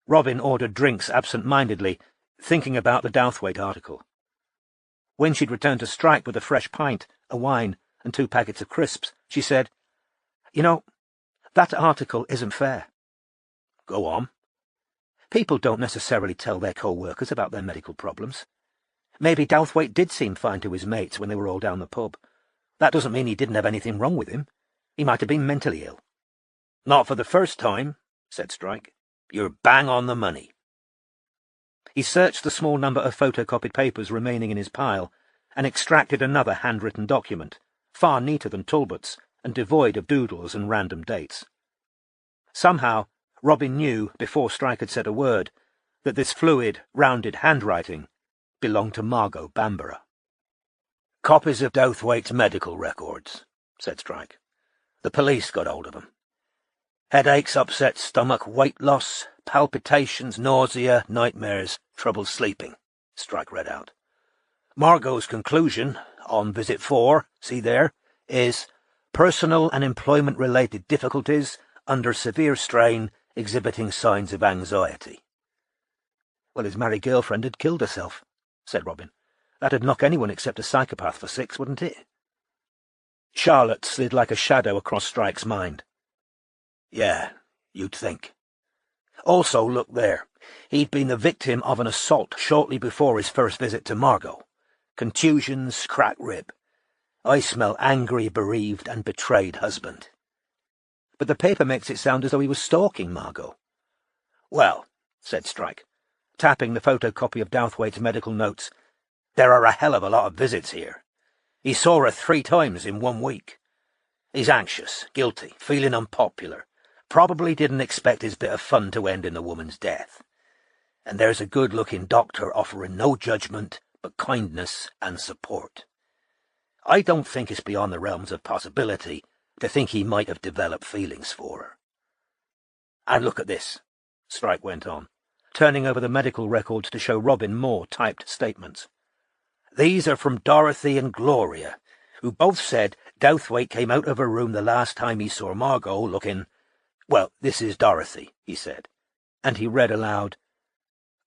Robin ordered drinks absent-mindedly, thinking about the Douthwaite article. When she'd returned to Strike with a fresh pint, a wine, and 2 packets of crisps, she said, "You know, that article isn't fair." "Go on." "People don't necessarily tell their co-workers about their medical problems. Maybe Douthwaite did seem fine to his mates when they were all down the pub. That doesn't mean he didn't have anything wrong with him. He might have been mentally ill." "Not for the first time," said Strike. "You're bang on the money." He searched the small number of photocopied papers remaining in his pile and extracted another handwritten document, far neater than Talbot's and devoid of doodles and random dates. Somehow, Robin knew, before Strike had said a word, that this fluid, rounded handwriting belonged to Margot Bamborough. "Copies of Douthwaite's medical records," said Strike. "The police got hold of them. Headaches, upset stomach, weight loss, palpitations, nausea, nightmares, trouble sleeping," Strike read out. "Margot's conclusion, on visit 4, see there, is personal and employment-related difficulties under severe strain exhibiting signs of anxiety." "Well, his married girlfriend had killed herself," said Robin. "That'd knock anyone except a psychopath for 6, wouldn't it?" Charlotte slid like a shadow across Strike's mind. "Yeah, you'd think. Also, look there. He'd been the victim of an assault shortly before his first visit to Margot. Contusions, cracked rib. I smell angry, bereaved, and betrayed husband." "But the paper makes it sound as though he was stalking Margot." "Well," said Strike, tapping the photocopy of Douthwaite's medical notes, "there are a hell of a lot of visits here. He saw her 3 times in 1 week. He's anxious, guilty, feeling unpopular. Probably didn't expect his bit of fun to end in the woman's death. And there's a good-looking doctor offering no judgment but kindness and support. I don't think it's beyond the realms of possibility to think he might have developed feelings for her. And look at this, Strike went on, turning over the medical records to show Robin more typed statements. These are from Dorothy and Gloria, who both said Douthwaite came out of her room the last time he saw Margot looking— Well, this is Dorothy, he said, and he read aloud,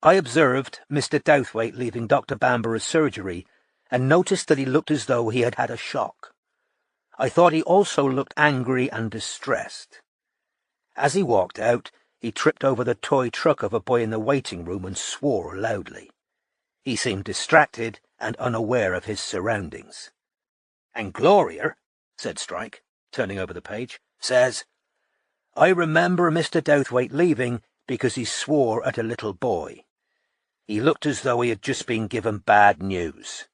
I observed Mr. Douthwaite leaving Dr. Bamborough's surgery and noticed that he looked as though he had had a shock. I thought he also looked angry and distressed. As he walked out, he tripped over the toy truck of a boy in the waiting room and swore loudly. He seemed distracted and unaware of his surroundings. And Gloria, said Strike, turning over the page, says, I remember Mr. Douthwaite leaving because he swore at a little boy. He looked as though he had just been given bad news.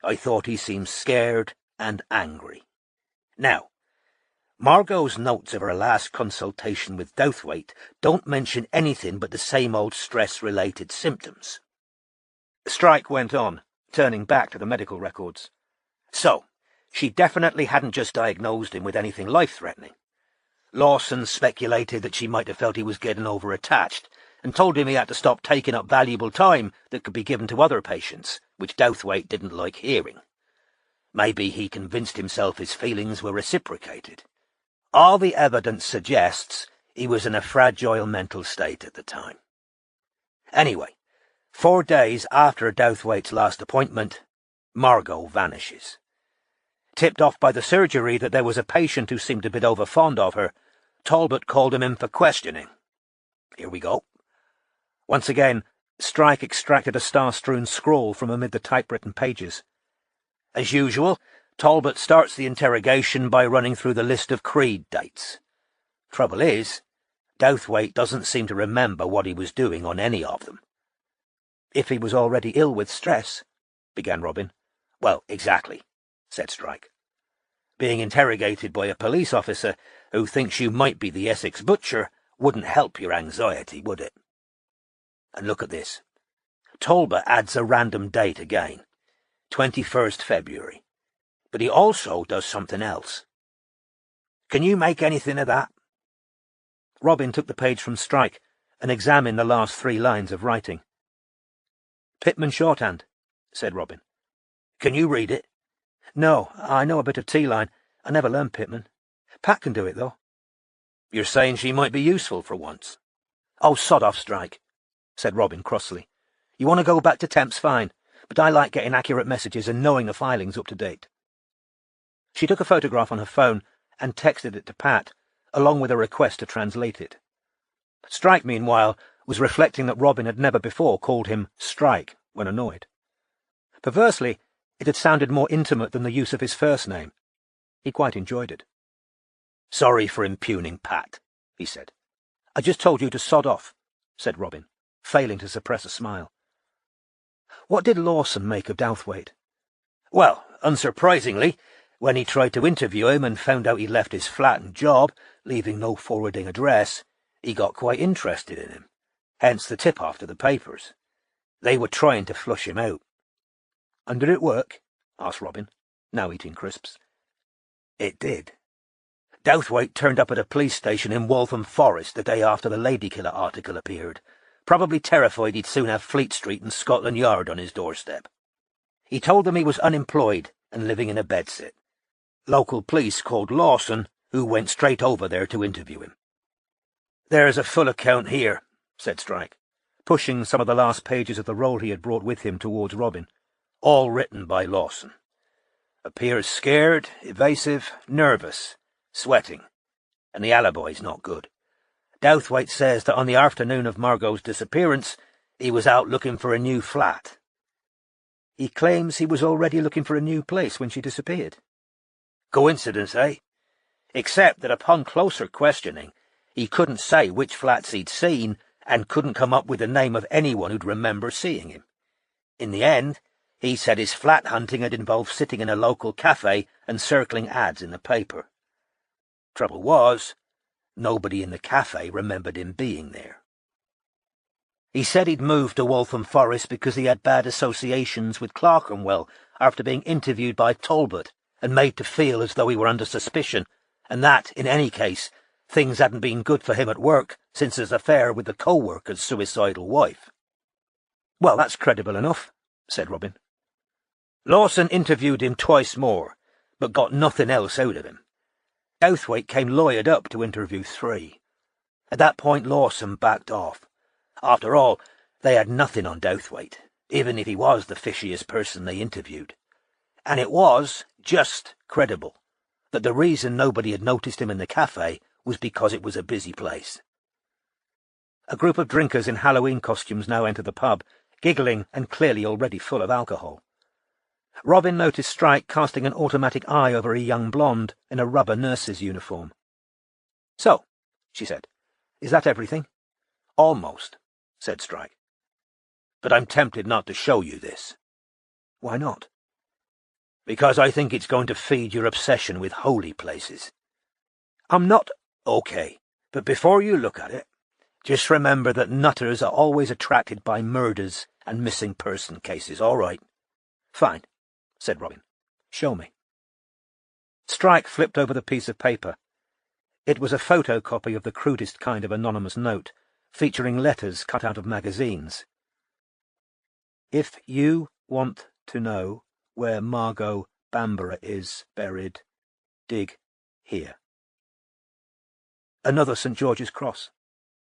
I thought he seemed scared and angry. Now, Margot's notes of her last consultation with Douthwaite don't mention anything but the same old stress-related symptoms. Strike went on, turning back to the medical records. So, she definitely hadn't just diagnosed him with anything life-threatening. Lawson speculated that she might have felt he was getting over-attached, and told him he had to stop taking up valuable time that could be given to other patients, which Douthwaite didn't like hearing. Maybe he convinced himself his feelings were reciprocated. All the evidence suggests he was in a fragile mental state at the time. Anyway, 4 days after Douthwaite's last appointment, Margot vanishes. Tipped off by the surgery that there was a patient who seemed a bit overfond of her, Talbot called him in for questioning. Here we go. Once again, Strike extracted a star-strewn scroll from amid the typewritten pages. As usual, Talbot starts the interrogation by running through the list of creed dates. Trouble is, Douthwaite doesn't seem to remember what he was doing on any of them. If he was already ill with stress, began Robin. Well, exactly, said Strike. Being interrogated by a police officer who thinks you might be the Essex butcher wouldn't help your anxiety, would it? And look at this. Talbot adds a random date again, 21st February. But he also does something else. Can you make anything of that? Robin took the page from Strike and examined the last 3 lines of writing. Pitman shorthand, said Robin. Can you read it? No, I know a bit of T-line. I never learned Pitman. Pat can do it, though. You're saying she might be useful for once? Oh, sod off, Strike, said Robin crossly. You want to go back to temp's fine, but I like getting accurate messages and knowing the filing's up to date. She took a photograph on her phone and texted it to Pat, along with a request to translate it. Strike, meanwhile, was reflecting that Robin had never before called him Strike when annoyed. Perversely, it had sounded more intimate than the use of his first name. He quite enjoyed it. Sorry for impugning Pat, he said. I just told you to sod off, said Robin, failing to suppress a smile. What did Lawson make of Douthwaite? Well, unsurprisingly, when he tried to interview him and found out he left his flat and job, leaving no forwarding address, he got quite interested in him, hence the tip-off to the papers. They were trying to flush him out. And did it work? Asked Robin, now eating crisps. It did. Douthwaite turned up at a police station in Waltham Forest the day after the Ladykiller article appeared, probably terrified he'd soon have Fleet Street and Scotland Yard on his doorstep. He told them he was unemployed and living in a bedsit. Local police called Lawson, who went straight over there to interview him. There's a full account here, said Strike, pushing some of the last pages of the roll he had brought with him towards Robin. All written by Lawson. Appears scared, evasive, nervous, sweating, and the alibi's not good. Douthwaite says that on the afternoon of Margot's disappearance, he was out looking for a new flat. He claims he was already looking for a new place when she disappeared. Coincidence, eh? Except that upon closer questioning, he couldn't say which flats he'd seen and couldn't come up with the name of anyone who'd remember seeing him. In the end, he said his flat hunting had involved sitting in a local cafe and circling ads in the paper. Trouble was, nobody in the cafe remembered him being there. He said he'd moved to Waltham Forest because he had bad associations with Clerkenwell after being interviewed by Talbot and made to feel as though he were under suspicion, and that, in any case, things hadn't been good for him at work since his affair with the co-worker's suicidal wife. "Well, that's credible enough," said Robin. "Lawson interviewed him twice more, but got nothing else out of him. Douthwaite came lawyered up to interview 3. At that point Lawson backed off. After all, they had nothing on Douthwaite, even if he was the fishiest person they interviewed. And it was just credible that the reason nobody had noticed him in the cafe was because it was a busy place." A group of drinkers in Halloween costumes now entered the pub, giggling and clearly already full of alcohol. Robin noticed Strike casting an automatic eye over a young blonde in a rubber nurse's uniform. "So," she said, "is that everything?" "Almost," said Strike. "But I'm tempted not to show you this." "Why not?" "Because I think it's going to feed your obsession with holy places." "I'm not—" "Okay, but before you look at it, just remember that nutters are always attracted by murders and missing person cases, all right?" "Fine," said Robin. "Show me." Strike flipped over the piece of paper. It was a photocopy of the crudest kind of anonymous note, featuring letters cut out of magazines. "If you want to know where Margot Bamborough is buried, dig here." "Another St. George's Cross,"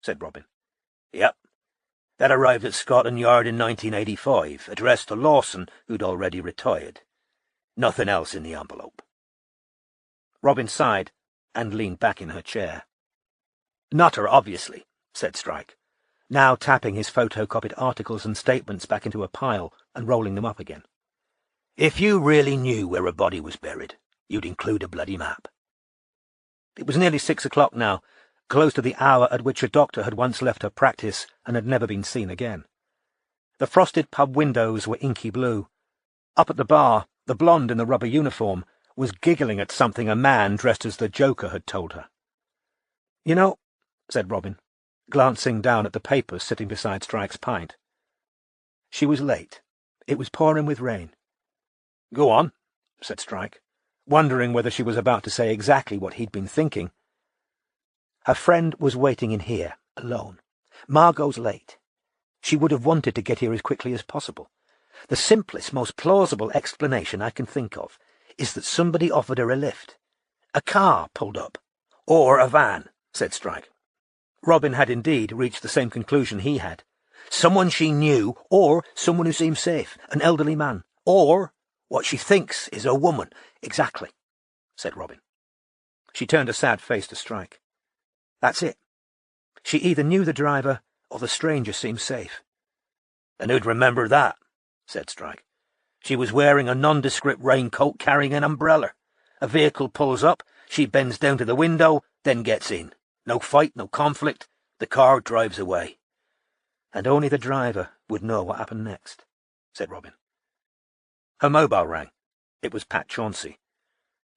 said Robin. "Yep. That arrived at Scotland Yard in 1985, addressed to Lawson, who'd already retired. Nothing else in the envelope." Robin sighed and leaned back in her chair. "Nutter, obviously," said Strike, now tapping his photocopied articles and statements back into a pile and rolling them up again. "If you really knew where a body was buried, you'd include a bloody map." It was nearly 6 o'clock now, close to the hour at which a doctor had once left her practice and had never been seen again. The frosted pub windows were inky blue. Up at the bar, the blonde in the rubber uniform was giggling at something a man dressed as the Joker had told her. "You know," said Robin, glancing down at the papers sitting beside Strike's pint. "She was late. It was pouring with rain." "Go on," said Strike, wondering whether she was about to say exactly what he'd been thinking. "Her friend was waiting in here, alone. Margot's late. She would have wanted to get here as quickly as possible. The simplest, most plausible explanation I can think of is that somebody offered her a lift. A car pulled up. Or a van," said Strike. Robin had indeed reached the same conclusion he had. "Someone she knew, or someone who seemed safe, an elderly man, or what she thinks is a woman." "Exactly," said Robin. She turned a sad face to Strike. "That's it. She either knew the driver, or the stranger seemed safe." "And who'd remember that?" said Strike. "She was wearing a nondescript raincoat, carrying an umbrella. A vehicle pulls up, she bends down to the window, then gets in. No fight, no conflict. The car drives away." "And only the driver would know what happened next," said Robin. Her mobile rang. It was Pat Chauncey.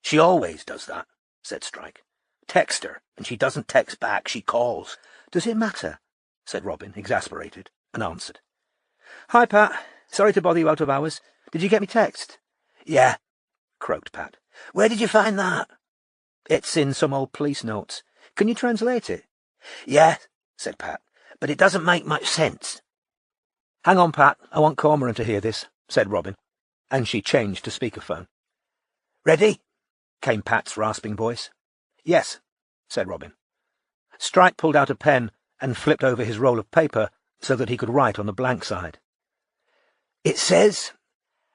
"She always does that," said Strike. "Text her, and she doesn't text back, she calls." "Does it matter?" said Robin, exasperated, and answered. "Hi, Pat. Sorry to bother you out of hours. Did you get me text?" "Yeah," croaked Pat. "Where did you find that?" "It's in some old police notes. Can you translate it?" "Yeah," said Pat, "but it doesn't make much sense." "Hang on, Pat. I want Cormoran to hear this," said Robin, and she changed to speakerphone. "Ready?" came Pat's rasping voice. "Yes," said Robin. Strike pulled out a pen and flipped over his roll of paper so that he could write on the blank side. "It says,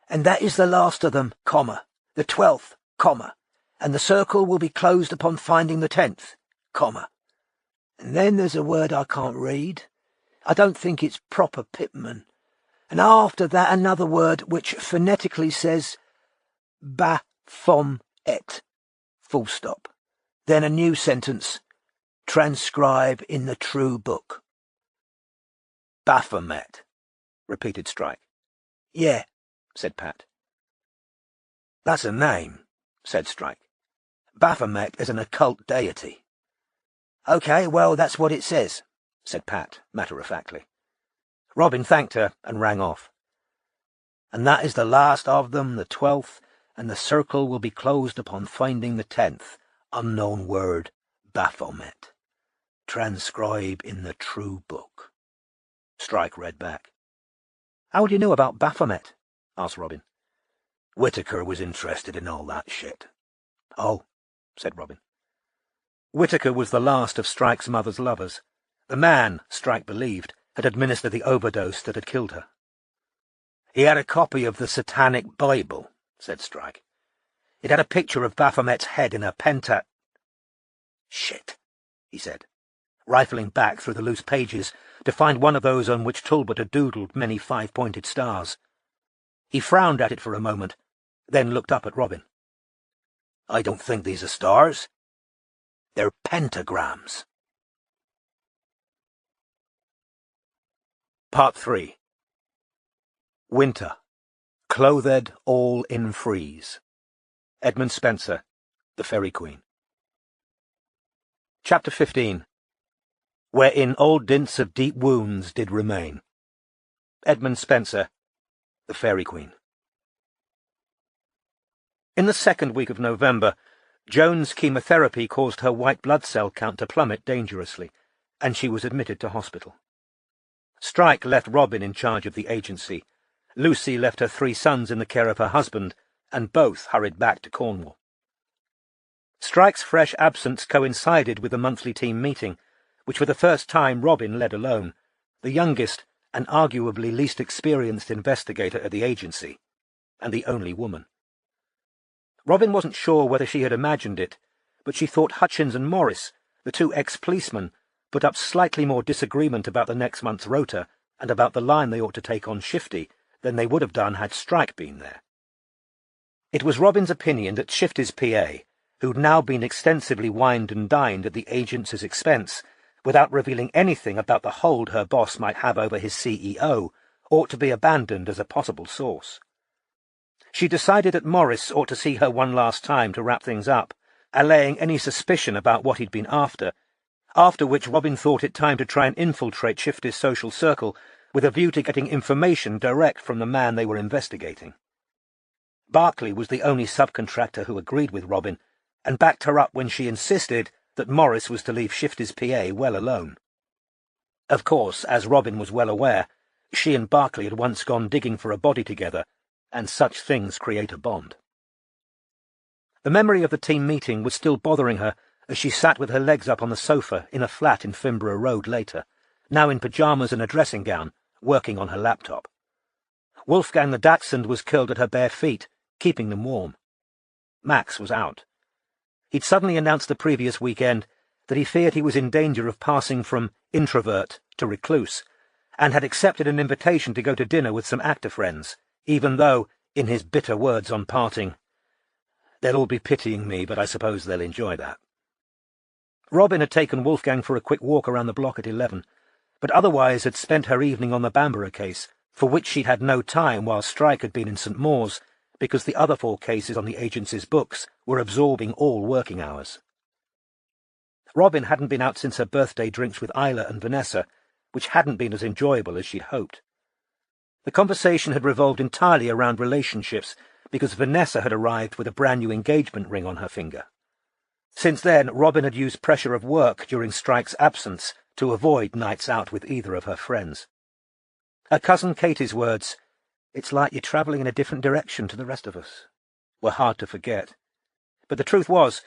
and that is the last of them, comma, the 12th, comma, and the circle will be closed upon finding the 10th, comma. And then there's a word I can't read. I don't think it's proper Pitman. And after that another word which phonetically says Baphomet, full stop. Then a new sentence, transcribe in the true book." "Baphomet," repeated Strike. "Yeah," said Pat. "That's a name," said Strike. Baphomet is an occult deity. OK, well, that's what it says, said Pat, matter-of-factly. Robin thanked her and rang off. And that is the last of them, the 12th, and the circle will be closed upon finding the 10th, unknown word, Baphomet. Transcribe in the true book. Strike read back. How do you know about Baphomet? Asked Robin. Whitaker was interested in all that shit. Oh, said Robin. Whitaker was the last of Strike's mother's lovers. The man, Strike believed, had administered the overdose that had killed her. He had a copy of the Satanic Bible, said Strike. It had a picture of Baphomet's head in a Shit, he said, rifling back through the loose pages to find one of those on which Talbot had doodled many five-pointed stars. He frowned at it for a moment, then looked up at Robin. I don't think these are stars. They're pentagrams. Part 3. Winter. Clothed all in frieze. Edmund Spenser, The Fairy Queen. Chapter 15. Wherein old dints of deep wounds did remain. Edmund Spenser, The Fairy Queen. In the second week of November, Joan's chemotherapy caused her white blood cell count to plummet dangerously, and she was admitted to hospital. Strike left Robin in charge of the agency. Lucy left her 3 sons in the care of her husband, and both hurried back to Cornwall. Strike's fresh absence coincided with the monthly team meeting, which for the first time Robin led alone, the youngest and arguably least experienced investigator at the agency, and the only woman. Robin wasn't sure whether she had imagined it, but she thought Hutchins and Morris, the 2 ex-policemen, put up slightly more disagreement about the next month's rota and about the line they ought to take on Shifty than they would have done had Strike been there. It was Robin's opinion that Shifty's PA, who'd now been extensively wined and dined at the agent's expense, without revealing anything about the hold her boss might have over his CEO, ought to be abandoned as a possible source. She decided that Morris ought to see her one last time to wrap things up, allaying any suspicion about what he'd been after which Robin thought it time to try and infiltrate Shifty's social circle with a view to getting information direct from the man they were investigating. Barclay was the only subcontractor who agreed with Robin, and backed her up when she insisted that Morris was to leave Shifty's PA well alone. Of course, as Robin was well aware, she and Barclay had once gone digging for a body together, and such things create a bond. The memory of the team meeting was still bothering her as she sat with her legs up on the sofa in a flat in Fimborough Road later, now in pyjamas and a dressing gown, working on her laptop. Wolfgang the Dachshund was curled at her bare feet, keeping them warm. Max was out. He'd suddenly announced the previous weekend that he feared he was in danger of passing from introvert to recluse, and had accepted an invitation to go to dinner with some actor friends, even though, in his bitter words on parting, "They'll all be pitying me, but I suppose they'll enjoy that." Robin had taken Wolfgang for a quick walk around the block at 11, but otherwise had spent her evening on the Bamborough case, for which she'd had no time while Strike had been in St. Mawes, because the other 4 cases on the agency's books were absorbing all working hours. Robin hadn't been out since her birthday drinks with Isla and Vanessa, which hadn't been as enjoyable as she'd hoped. The conversation had revolved entirely around relationships, because Vanessa had arrived with a brand-new engagement ring on her finger. Since then, Robin had used pressure of work during Strike's absence to avoid nights out with either of her friends. Her cousin Katie's words, "It's like you're travelling in a different direction to the rest of us," were hard to forget. But the truth was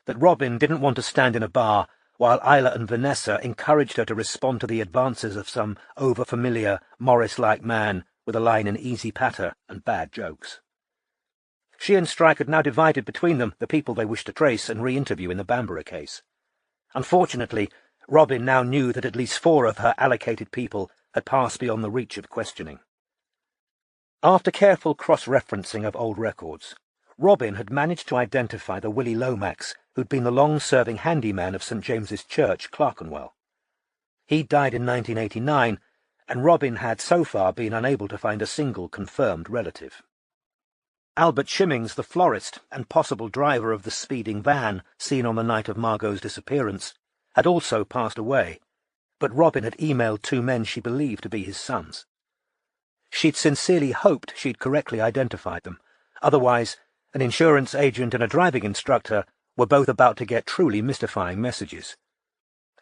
that Robin didn't want to stand in a bar while Isla and Vanessa encouraged her to respond to the advances of some over-familiar, Morris-like man with a line in easy patter and bad jokes. She and Strike had now divided between them the people they wished to trace and re-interview in the Bamborough case. Unfortunately, Robin now knew that at least 4 of her allocated people had passed beyond the reach of questioning. After careful cross-referencing of old records, Robin had managed to identify the Willie Lomax who'd been the long-serving handyman of St. James's Church, Clerkenwell. He'd died in 1989, and Robin had so far been unable to find a single confirmed relative. Albert Shimmings, the florist and possible driver of the speeding van seen on the night of Margot's disappearance, had also passed away, but Robin had emailed 2 men she believed to be his sons. She'd sincerely hoped she'd correctly identified them. Otherwise, an insurance agent and a driving instructor were both about to get truly mystifying messages.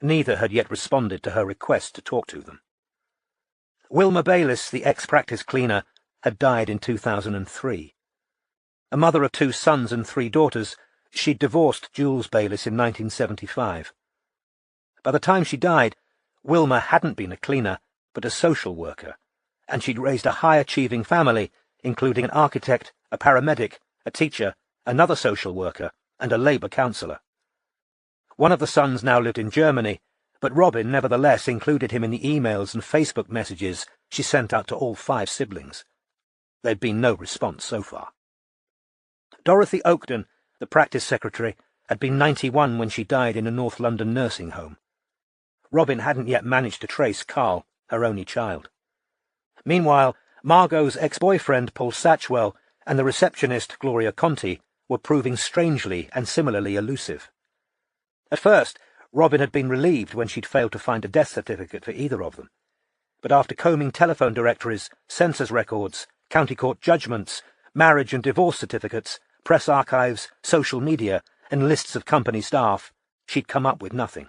Neither had yet responded to her request to talk to them. Wilma Bayliss, the ex-practice cleaner, had died in 2003. A mother of 2 sons and 3 daughters, she'd divorced Jules Bayliss in 1975. By the time she died, Wilma hadn't been a cleaner, but a social worker, and she'd raised a high-achieving family, including an architect, a paramedic, a teacher, another social worker, and a Labour councillor. One of the sons now lived in Germany, but Robin nevertheless included him in the emails and Facebook messages she sent out to all 5 siblings. There'd been no response so far. Dorothy Oakden, the practice secretary, had been 91 when she died in a North London nursing home. Robin hadn't yet managed to trace Carl, her only child. Meanwhile, Margot's ex-boyfriend, Paul Satchwell, and the receptionist, Gloria Conti, were proving strangely and similarly elusive. At first, Robin had been relieved when she'd failed to find a death certificate for either of them. But after combing telephone directories, census records, county court judgments, marriage and divorce certificates, press archives, social media, and lists of company staff, she'd come up with nothing.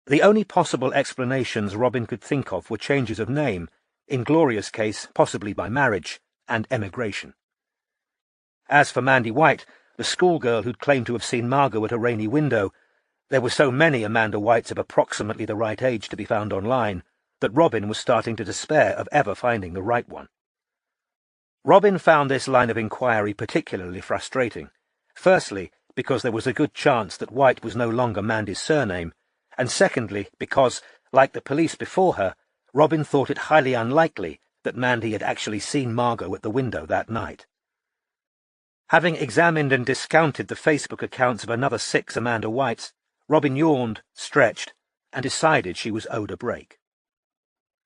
The only possible explanations Robin could think of were changes of name, in Gloria's case possibly by marriage, and emigration. As for Mandy White, the schoolgirl who'd claimed to have seen Margot at a rainy window, there were so many Amanda Whites of approximately the right age to be found online that Robin was starting to despair of ever finding the right one. Robin found this line of inquiry particularly frustrating, firstly because there was a good chance that White was no longer Mandy's surname, and secondly because, like the police before her, Robin thought it highly unlikely that Mandy had actually seen Margot at the window that night. Having examined and discounted the Facebook accounts of another 6 Amanda Whites, Robin yawned, stretched, and decided she was owed a break.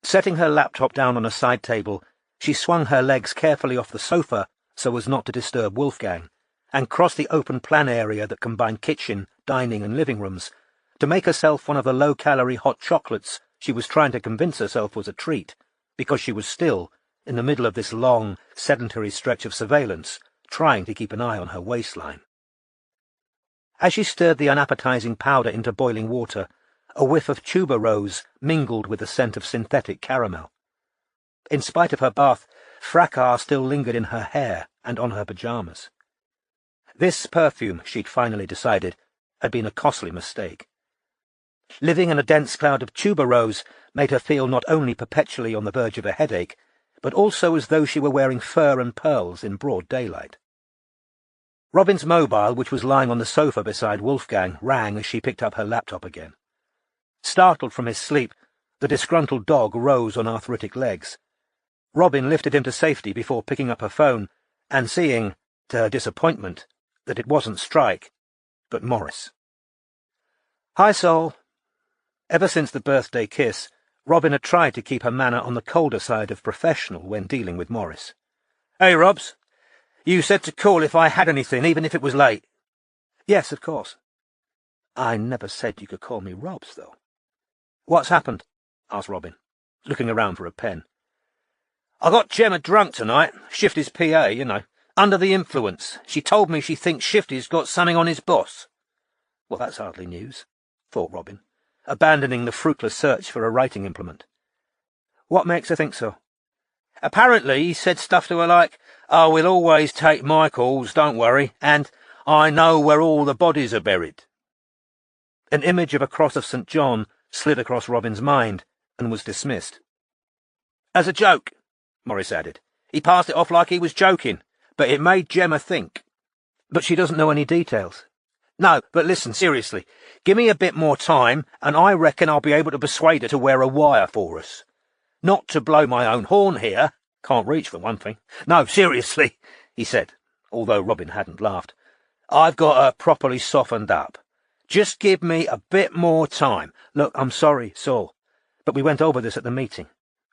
Setting her laptop down on a side table, she swung her legs carefully off the sofa so as not to disturb Wolfgang, and crossed the open plan area that combined kitchen, dining and living rooms, to make herself one of the low-calorie hot chocolates she was trying to convince herself was a treat, because she was still, in the middle of this long, sedentary stretch of surveillance, trying to keep an eye on her waistline. As she stirred the unappetizing powder into boiling water, a whiff of tuberose mingled with the scent of synthetic caramel. In spite of her bath, fracas still lingered in her hair and on her pyjamas. This perfume, she'd finally decided, had been a costly mistake. Living in a dense cloud of tuberose made her feel not only perpetually on the verge of a headache, but also as though she were wearing fur and pearls in broad daylight. Robin's mobile, which was lying on the sofa beside Wolfgang, rang as she picked up her laptop again. Startled from his sleep, the disgruntled dog rose on arthritic legs. Robin lifted him to safety before picking up her phone, and seeing, to her disappointment, that it wasn't Strike, but Morris. "Hi, Sol." Ever since the birthday kiss, Robin had tried to keep her manner on the colder side of professional when dealing with Morris. "Hey, Robs. You said to call if I had anything, even if it was late." "Yes, of course." "I never said you could call me Robs, though." "What's happened?" asked Robin, looking around for a pen. "I got Gemma drunk tonight, Shifty's PA, you know, under the influence. She told me she thinks Shifty's got something on his boss." "Well, that's hardly news," thought Robin, abandoning the fruitless search for a writing implement. "What makes her think so?" "Apparently he said stuff to her like, 'Oh, we'll always take my calls, don't worry,' and 'I know where all the bodies are buried.'" An image of a cross of St. John slid across Robin's mind and was dismissed. "As a joke," Morris added. "He passed it off like he was joking, but it made Gemma think." "But she doesn't know any details." "No, but listen, seriously. Give me a bit more time, and I reckon I'll be able to persuade her to wear a wire for us. Not to blow my own horn here. Can't reach, for one thing. No, seriously," he said, although Robin hadn't laughed. "I've got her properly softened up. Just give me a bit more time." "Look, I'm sorry, Saul, but we went over this at the meeting,"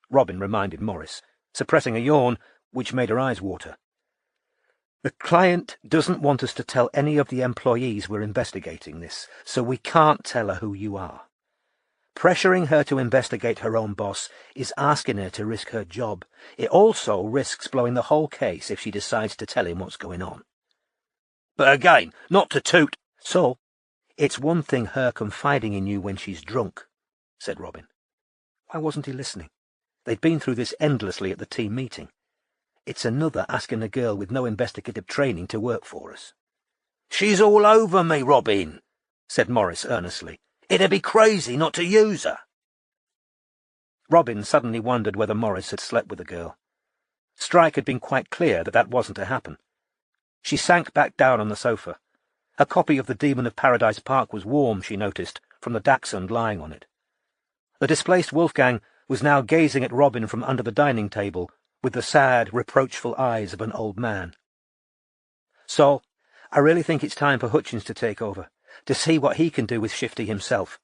Robin reminded Morris, suppressing a yawn which made her eyes water. The client doesn't want us to tell any of the employees we're investigating this, so we can't tell her who you are. Pressuring her to investigate her own boss is asking her to risk her job. It also risks blowing the whole case if she decides to tell him what's going on. But again, not to toot. So, it's one thing her confiding in you when she's drunk, said Robin. Why wasn't he listening? They'd been through this endlessly at the team meeting. It's another asking a girl with no investigative training to work for us. She's all over me, Robin, said Morris earnestly. It'd be crazy not to use her. Robin suddenly wondered whether Morris had slept with the girl. Strike had been quite clear that that wasn't to happen. She sank back down on the sofa. Her copy of The Demon of Paradise Park was warm, she noticed, from the dachshund lying on it. The displaced Wolfgang was now gazing at Robin from under the dining table with the sad, reproachful eyes of an old man. So, I really think it's time for Hutchins to take over, to see what he can do with Shifty himself,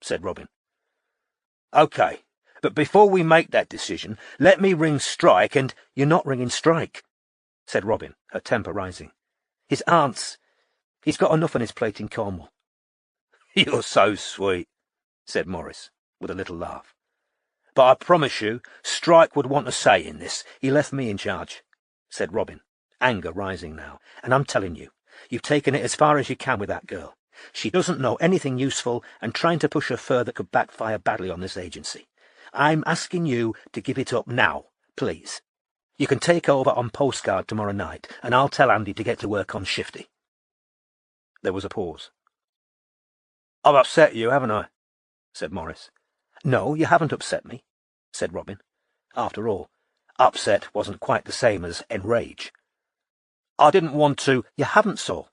said Robin. OK, but before we make that decision, let me ring Strike and— You're not ringing Strike, said Robin, her temper rising. His aunt's— He's got enough on his plate in Cornwall. You're so sweet, said Morris, with a little laugh. But I promise you, Strike would want a say in this. He left me in charge, said Robin, anger rising now. And I'm telling you, you've taken it as far as you can with that girl. She doesn't know anything useful, and trying to push her further could backfire badly on this agency. I'm asking you to give it up now, please. You can take over on postcard tomorrow night, and I'll tell Andy to get to work on Shifty. There was a pause. I've upset you, haven't I? Said Morris. No, you haven't upset me, said Robin. After all, upset wasn't quite the same as enrage. I didn't want to— You haven't, Saul.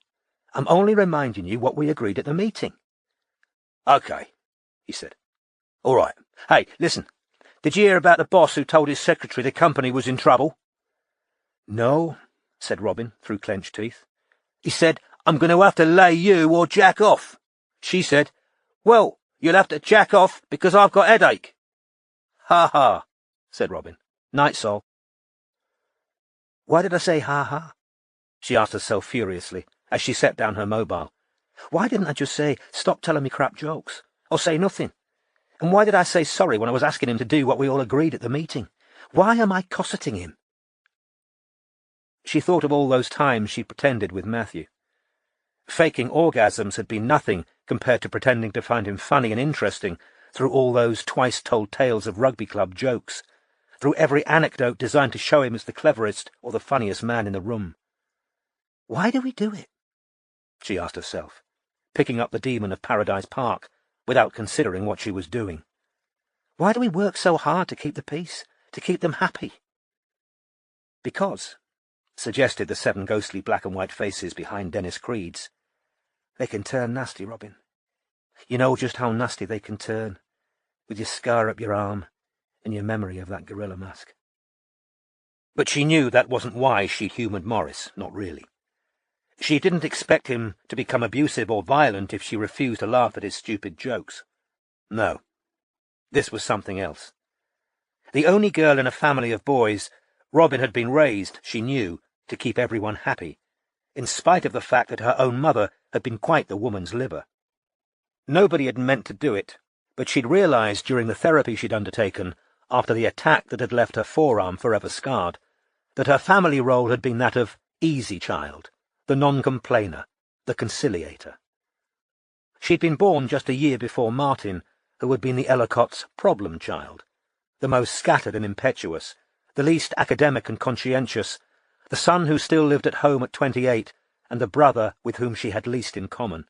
I'm only reminding you what we agreed at the meeting. OK, he said. All right. Hey, listen. Did you hear about the boss who told his secretary the company was in trouble? No, said Robin through clenched teeth. He said, I'm going to have to lay you or jack off. She said, well, you'll have to jack off because I've got headache. Ha ha, said Robin. Night, Sol. Why did I say ha ha? She asked herself furiously as she set down her mobile. Why didn't I just say, stop telling me crap jokes, or say nothing? And why did I say sorry when I was asking him to do what we all agreed at the meeting? Why am I cosseting him? She thought of all those times she pretended with Matthew. Faking orgasms had been nothing compared to pretending to find him funny and interesting through all those twice-told tales of rugby club jokes, through every anecdote designed to show him as the cleverest or the funniest man in the room. Why do we do it? She asked herself, picking up The Demon of Paradise Park without considering what she was doing. Why do we work so hard to keep the peace, to keep them happy? Because, suggested the 7 ghostly black and white faces behind Dennis Creed's, they can turn nasty, Robin. You know just how nasty they can turn, with your scar up your arm and your memory of that gorilla mask. But she knew that wasn't why she'd humoured Morris, not really. She didn't expect him to become abusive or violent if she refused to laugh at his stupid jokes. No, this was something else. The only girl in a family of boys, Robin had been raised, she knew, to keep everyone happy, in spite of the fact that her own mother had been quite the woman's liver. Nobody had meant to do it, but she'd realised during the therapy she'd undertaken, after the attack that had left her forearm forever scarred, that her family role had been that of easy child, the non-complainer, the conciliator. She'd been born just a year before Martin, who had been the Ellicotts' problem child, the most scattered and impetuous, the least academic and conscientious, the son who still lived at home at 28, and the brother with whom she had least in common.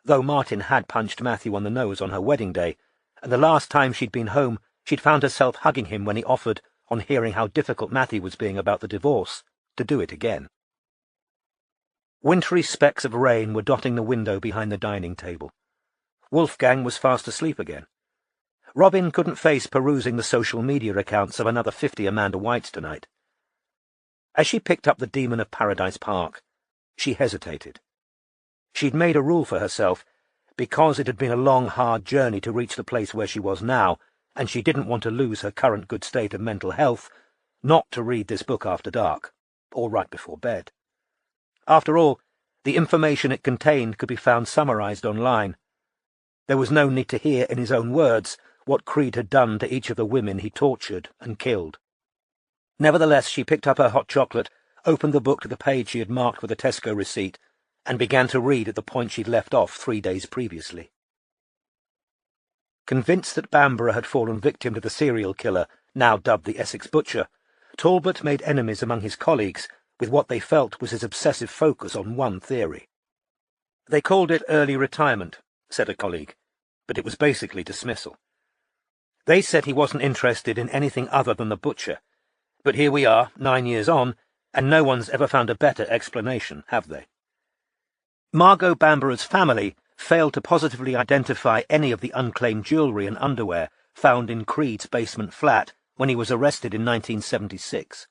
Though Martin had punched Matthew on the nose on her wedding day, and the last time she'd been home she'd found herself hugging him when he offered, on hearing how difficult Matthew was being about the divorce, to do it again. Wintry specks of rain were dotting the window behind the dining table. Wolfgang was fast asleep again. Robin couldn't face perusing the social media accounts of another 50 Amanda Whites tonight. As she picked up The Demon of Paradise Park, she hesitated. She'd made a rule for herself, because it had been a long, hard journey to reach the place where she was now, and she didn't want to lose her current good state of mental health, not to read this book after dark, or right before bed. After all, the information it contained could be found summarized online. There was no need to hear in his own words what Creed had done to each of the women he tortured and killed. Nevertheless, she picked up her hot chocolate, opened the book to the page she had marked with a Tesco receipt, and began to read at the point she'd left off 3 days previously. Convinced that Bamborough had fallen victim to the serial killer, now dubbed the Essex Butcher, Talbot made enemies among his colleagues with what they felt was his obsessive focus on one theory. They called it early retirement, said a colleague, but it was basically dismissal. They said he wasn't interested in anything other than the butcher, but here we are, 9 years on, and no one's ever found a better explanation, have they? Margot Bamborough's family failed to positively identify any of the unclaimed jewellery and underwear found in Creed's basement flat when he was arrested in 1976,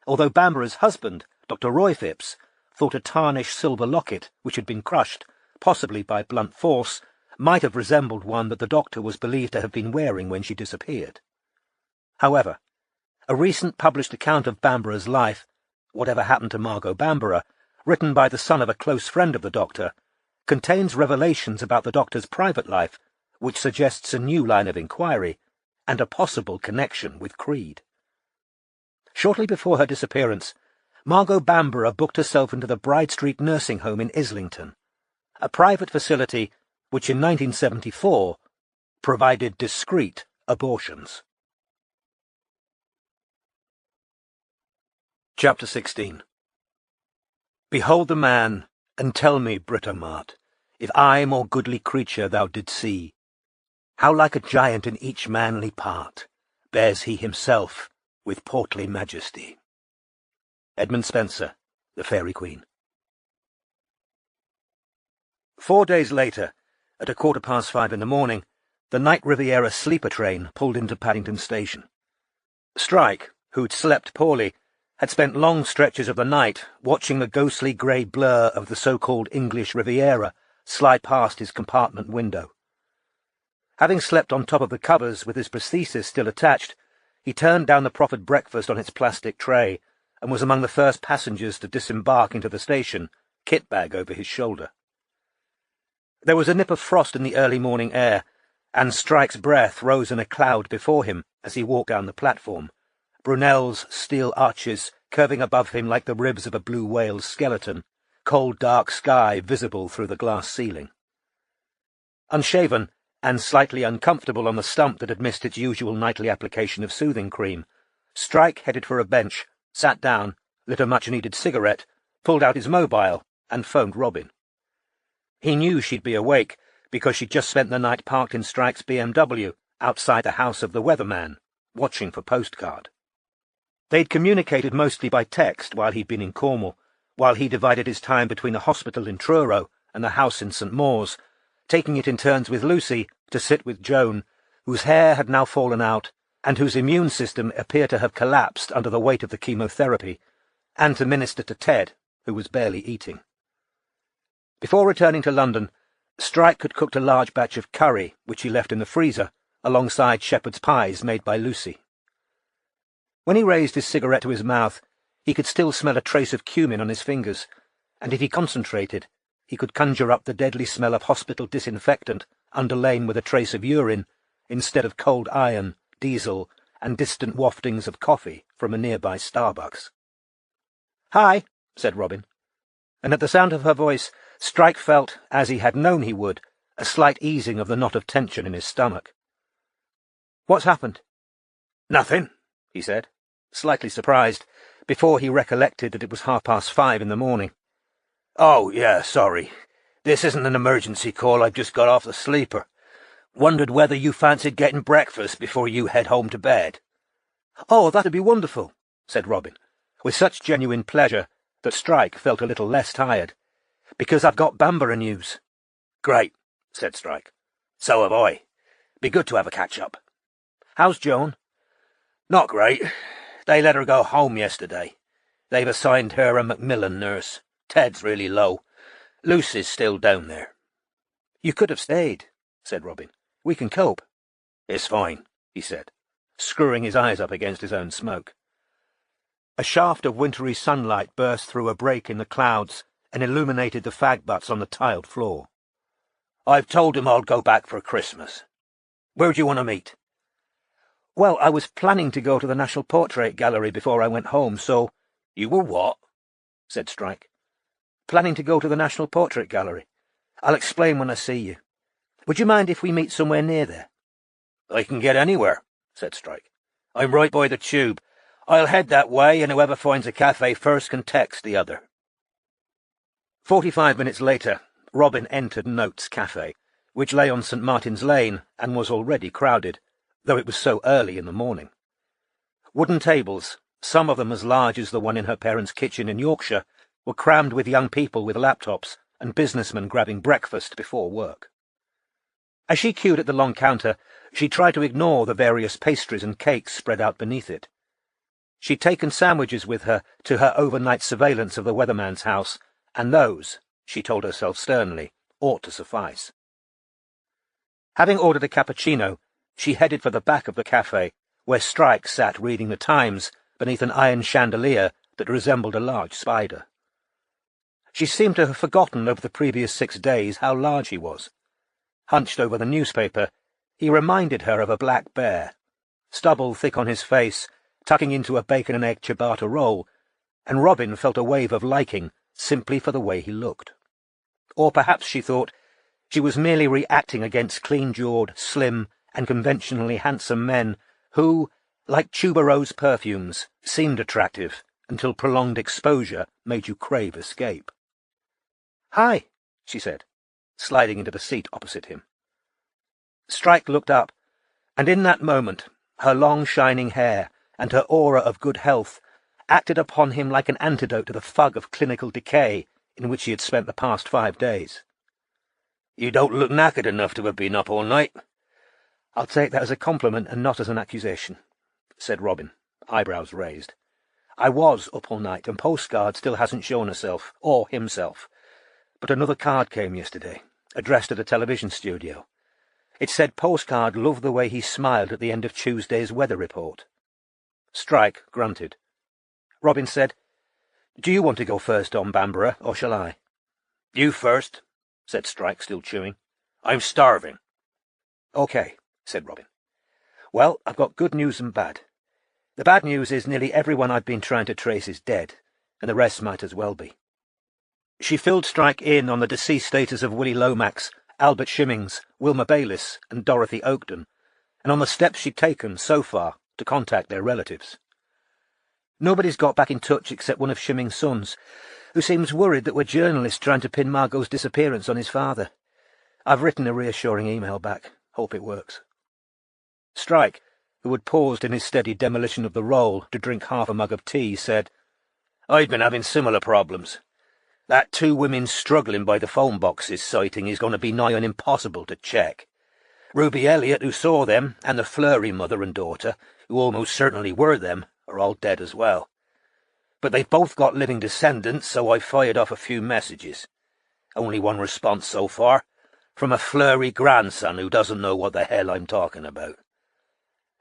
although Bamborough's husband, Dr. Roy Phipps, thought a tarnished silver locket, which had been crushed, possibly by blunt force, might have resembled one that the doctor was believed to have been wearing when she disappeared. However, a recent published account of Bamborough's life, Whatever Happened to Margot Bamborough, written by the son of a close friend of the doctor, contains revelations about the doctor's private life which suggests a new line of inquiry and a possible connection with Creed. Shortly before her disappearance, Margot Bamborough booked herself into the Bride Street nursing home in Islington, a private facility which in 1974 provided discreet abortions. Chapter 16. Behold the man, and tell me, Britomart, if I more goodly creature thou didst see, how like a giant in each manly part bears he himself with portly majesty. Edmund Spenser, The Fairy Queen. 4 days later, at 5:15 in the morning, the night Riviera sleeper train pulled into Paddington Station. Strike, who'd slept poorly, had spent long stretches of the night watching the ghostly grey blur of the so-called English Riviera slide past his compartment window. Having slept on top of the covers with his prosthesis still attached, he turned down the proffered breakfast on its plastic tray and was among the first passengers to disembark into the station, kit bag over his shoulder. There was a nip of frost in the early morning air, and Strike's breath rose in a cloud before him as he walked down the platform, Brunel's steel arches curving above him like the ribs of a blue whale's skeleton, cold dark sky visible through the glass ceiling. Unshaven, and slightly uncomfortable on the stump that had missed its usual nightly application of soothing cream, Strike headed for a bench, sat down, lit a much-needed cigarette, pulled out his mobile, and phoned Robin. He knew she'd be awake, because she'd just spent the night parked in Strike's BMW outside the house of the weatherman, watching for postcard. They'd communicated mostly by text while he'd been in Cornwall, while he divided his time between a hospital in Truro and the house in St. Mawes, taking it in turns with Lucy to sit with Joan, whose hair had now fallen out and whose immune system appeared to have collapsed under the weight of the chemotherapy, and to minister to Ted, who was barely eating. Before returning to London, Strike had cooked a large batch of curry, which he left in the freezer, alongside shepherd's pies made by Lucy. When he raised his cigarette to his mouth, he could still smell a trace of cumin on his fingers, and if he concentrated, he could conjure up the deadly smell of hospital disinfectant underlain with a trace of urine, instead of cold iron, diesel, and distant waftings of coffee from a nearby Starbucks. "Hi," said Robin, and at the sound of her voice, Strike felt, as he had known he would, a slight easing of the knot of tension in his stomach. "What's happened?" "Nothing," he said, slightly surprised, before he recollected that it was 5:30 in the morning. "Oh, yeah, sorry. This isn't an emergency call. I've just got off the sleeper. Wondered whether you fancied getting breakfast before you head home to bed." "Oh, that'd be wonderful," said Robin, with such genuine pleasure that Strike felt a little less tired, "because I've got Bamborough news." "Great," said Strike. "So have I. Be good to have a catch-up." "How's Joan?" "Not great. They let her go home yesterday. They've assigned her a Macmillan nurse. Ted's really low. Lucy's still down there." "You could have stayed," said Robin. "We can cope." "It's fine," he said, screwing his eyes up against his own smoke. A shaft of wintry sunlight burst through a break in the clouds and illuminated the fag butts on the tiled floor. "I've told him I'll go back for Christmas. Where do you want to meet?" "Well, I was planning to go to the National Portrait Gallery before I went home, so—" "You were what?" said Strike. "Planning to go to the National Portrait Gallery. I'll explain when I see you. Would you mind if we meet somewhere near there?" "I can get anywhere," said Strike. "I'm right by the tube. I'll head that way, and whoever finds a cafe first can text the other." 45 minutes later, Robin entered Notes Cafe, which lay on St. Martin's Lane and was already crowded, though it was so early in the morning. Wooden tables, some of them as large as the one in her parents' kitchen in Yorkshire, were crammed with young people with laptops and businessmen grabbing breakfast before work. As she queued at the long counter, she tried to ignore the various pastries and cakes spread out beneath it. She'd taken sandwiches with her to her overnight surveillance of the weatherman's house, and those, she told herself sternly, ought to suffice. Having ordered a cappuccino, she headed for the back of the cafe, where Strike sat reading the Times beneath an iron chandelier that resembled a large spider. She seemed to have forgotten over the previous 6 days how large he was. Hunched over the newspaper, he reminded her of a black bear, stubble thick on his face, tucking into a bacon-and-egg ciabatta roll, and Robin felt a wave of liking simply for the way he looked. Or perhaps she thought she was merely reacting against clean-jawed, slim, and conventionally handsome men who, like tuberose perfumes, seemed attractive until prolonged exposure made you crave escape. "Hi," she said, sliding into the seat opposite him. Strike looked up, and in that moment her long shining hair and her aura of good health acted upon him like an antidote to the fug of clinical decay in which he had spent the past 5 days. "You don't look knackered enough to have been up all night." "I'll take that as a compliment and not as an accusation," said Robin, eyebrows raised. "I was up all night, and Postcard still hasn't shown herself, or himself. But another card came yesterday, addressed to the television studio. It said Postcard loved the way he smiled at the end of Tuesday's weather report." Strike grunted. Robin said, "Do you want to go first on Bamborough, or shall I?" "You first," said Strike, still chewing. "I'm starving." "OK," said Robin. "Well, I've got good news and bad. The bad news is nearly everyone I've been trying to trace is dead, and the rest might as well be." She filled Strike in on the deceased status of Willie Lomax, Albert Shimmings, Wilma Bayliss, and Dorothy Oakden, and on the steps she'd taken, so far, to contact their relatives. "Nobody's got back in touch except one of Shimming's sons, who seems worried that we're journalists trying to pin Margot's disappearance on his father. I've written a reassuring email back. Hope it works." Strike, who had paused in his steady demolition of the roll to drink half a mug of tea, said, "I've been having similar problems. That 2 women struggling by the phone boxes sighting is going to be nigh on impossible to check. Ruby Elliott, who saw them, and the Fleury mother and daughter, who almost certainly were them, are all dead as well. But they've both got living descendants, so I fired off a few messages. Only one response so far, from a Fleury grandson who doesn't know what the hell I'm talking about.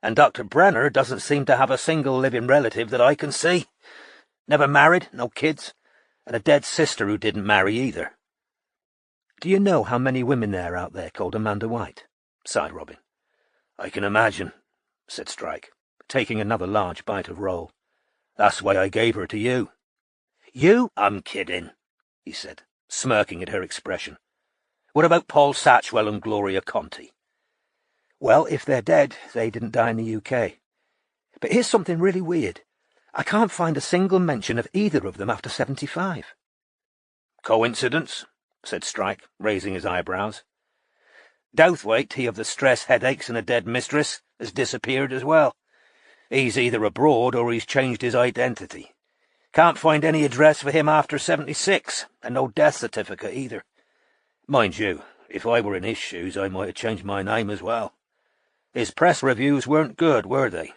And Dr. Brenner doesn't seem to have a single living relative that I can see. Never married, no kids, and a dead sister who didn't marry either." "Do you know how many women there are out there called Amanda White?" sighed Robin. "I can imagine," said Strike, taking another large bite of roll. "That's why I gave her to you." "You?" "I'm kidding," he said, smirking at her expression. "What about Paul Satchwell and Gloria Conti?" "Well, if they're dead, they didn't die in the UK. But here's something really weird. I can't find a single mention of either of them after 75. "Coincidence?" said Strike, raising his eyebrows. "Douthwaite, he of the stress headaches and a dead mistress, has disappeared as well. He's either abroad or he's changed his identity. Can't find any address for him after 76, and no death certificate either. Mind you, if I were in his shoes, I might have changed my name as well. His press reviews weren't good, were they?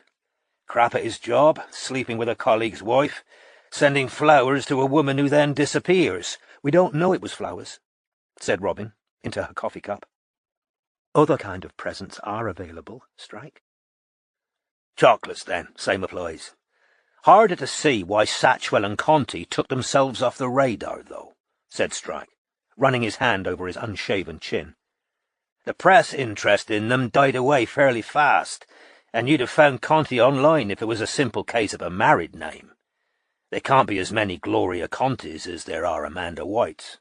Crap at his job, sleeping with a colleague's wife, sending flowers to a woman who then disappears." "We don't know it was flowers," said Robin, into her coffee cup. "Other kind of presents are available, Strike." "Chocolates, then, same applies. Harder to see why Satchwell and Conti took themselves off the radar, though, said Strike, running his hand over his unshaven chin. The press interest in them died away fairly fast, and you'd have found Conti online if it was a simple case of a married name. There can't be as many Gloria Contis as there are Amanda Whites.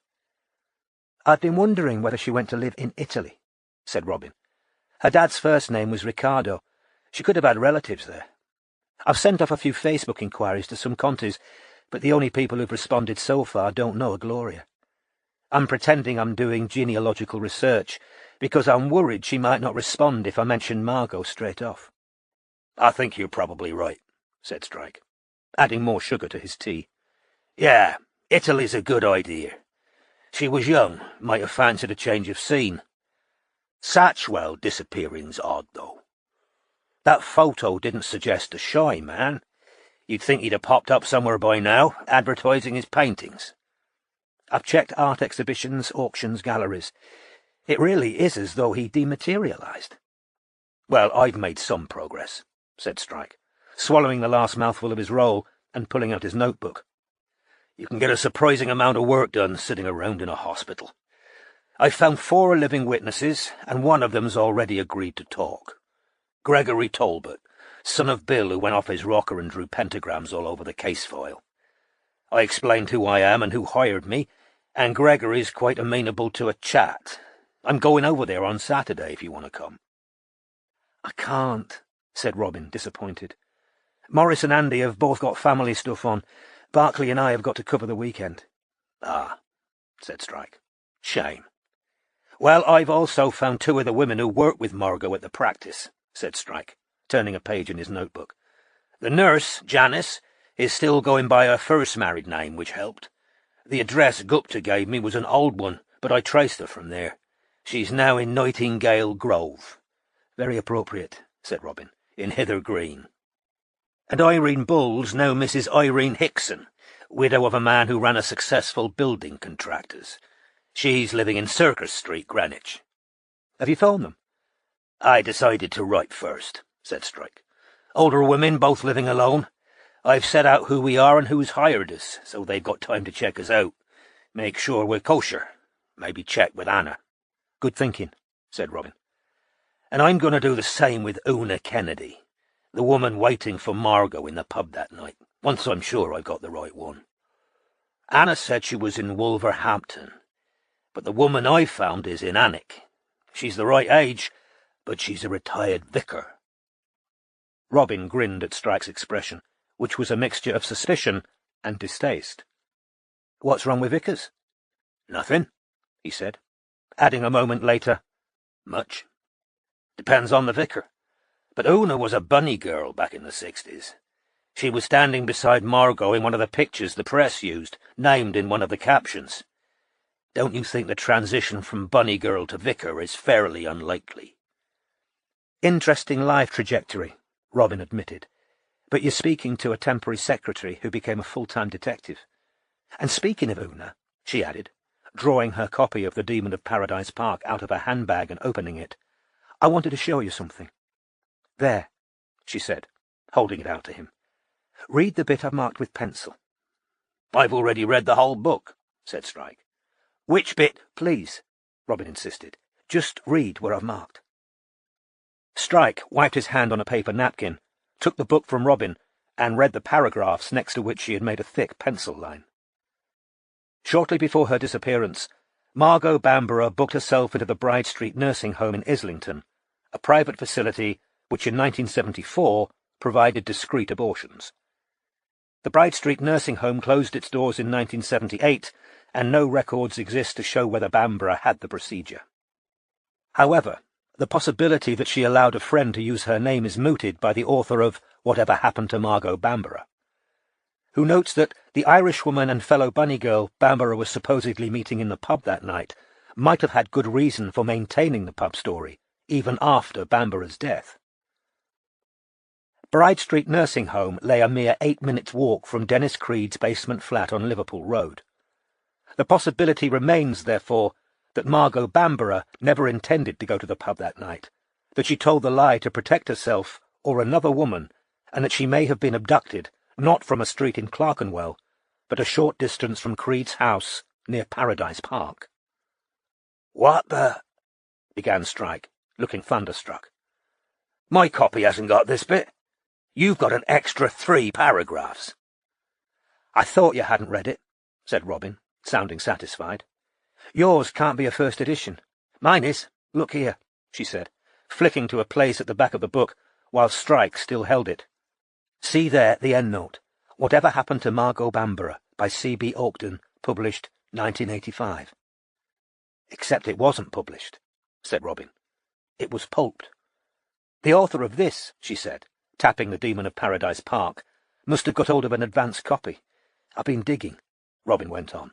I'd been wondering whether she went to live in Italy, said Robin. Her dad's first name was Riccardo. She could have had relatives there. I've sent off a few Facebook inquiries to some Contis, but the only people who've responded so far don't know a Gloria. I'm pretending I'm doing genealogical research, because I'm worried she might not respond if I mention Margot straight off. I think you're probably right, said Strike, adding more sugar to his tea. Yeah, Italy's a good idea. She was young, might have fancied a change of scene. Satchwell disappearing's odd, though. That photo didn't suggest a shy man. You'd think he'd have popped up somewhere by now, advertising his paintings. I've checked art exhibitions, auctions, galleries. It really is as though he dematerialized. Well, I've made some progress, said Strike, swallowing the last mouthful of his roll and pulling out his notebook. You can get a surprising amount of work done sitting around in a hospital. I've found 4 living witnesses, and one of them's already agreed to talk. Gregory Talbot, son of Bill who went off his rocker and drew pentagrams all over the case file. I explained who I am and who hired me, and Gregory's quite amenable to a chat. I'm going over there on Saturday if you want to come. I can't, said Robin, disappointed. Morris and Andy have both got family stuff on. Barclay and I have got to cover the weekend. Ah, said Strike. Shame. Well, I've also found 2 of the women who work with Margot at the practice, said Strike, turning a page in his notebook. The nurse, Janice, is still going by her first married name, which helped. The address Gupta gave me was an old one, but I traced her from there. She's now in Nightingale Grove. Very appropriate, said Robin, in Hither Green. And Irene Bull's now Mrs. Irene Hickson, widow of a man who ran a successful building contractors. She's living in Circus Street, Greenwich. Have you phoned them? I decided to write first, said Strike. Older women, both living alone. I've set out who we are and who's hired us, so they've got time to check us out. Make sure we're kosher. Maybe check with Anna. Good thinking, said Robin. And I'm going to do the same with Una Kennedy, the woman waiting for Margot in the pub that night, once I'm sure I've got the right one. Anna said she was in Wolverhampton, but the woman I found is in Alnwick. She's the right age, but she's a retired vicar. Robin grinned at Strike's expression, which was a mixture of suspicion and distaste. What's wrong with vicars? Nothing, he said, adding a moment later, much. Depends on the vicar. But Una was a bunny girl back in the 60s. She was standing beside Margot in one of the pictures the press used, named in one of the captions. Don't you think the transition from bunny girl to vicar is fairly unlikely? Interesting life trajectory, Robin admitted. But you're speaking to a temporary secretary who became a full-time detective. And speaking of Una, she added, drawing her copy of The Demon of Paradise Park out of her handbag and opening it, I wanted to show you something. There, she said, holding it out to him. Read the bit I've marked with pencil. I've already read the whole book, said Strike. Which bit? Please, Robin insisted. Just read where I've marked. Strike wiped his hand on a paper napkin, took the book from Robin, and read the paragraphs next to which she had made a thick pencil line. Shortly before her disappearance, Margot Bamborough booked herself into the Bride Street nursing home in Islington, a private facility which in 1974 provided discreet abortions. The Bride Street nursing home closed its doors in 1978, and no records exist to show whether Bamborough had the procedure. However, the possibility that she allowed a friend to use her name is mooted by the author of Whatever Happened to Margot Bamborough, who notes that the Irishwoman and fellow bunny girl Bamborough was supposedly meeting in the pub that night might have had good reason for maintaining the pub story, even after Bamborough's death. Bride Street nursing home lay a mere 8 minutes' walk from Dennis Creed's basement flat on Liverpool Road. The possibility remains, therefore, that Margot Bamborough never intended to go to the pub that night, that she told the lie to protect herself or another woman, and that she may have been abducted, not from a street in Clerkenwell, but a short distance from Creed's house near Paradise Park. "What the—" began Strike, looking thunderstruck. "My copy hasn't got this bit. You've got an extra 3 paragraphs. "I thought you hadn't read it," said Robin, sounding satisfied. "Yours can't be a first edition. Mine is. Look here," she said, flicking to a place at the back of the book, while Strike still held it. "See there the endnote. Whatever Happened to Margot Bamborough, by C.B. Ogden, published 1985. "Except it wasn't published," said Robin. "It was pulped. The author of this," she said, tapping the Demon of Paradise Park, "must have got hold of an advance copy. I've been digging," Robin went on.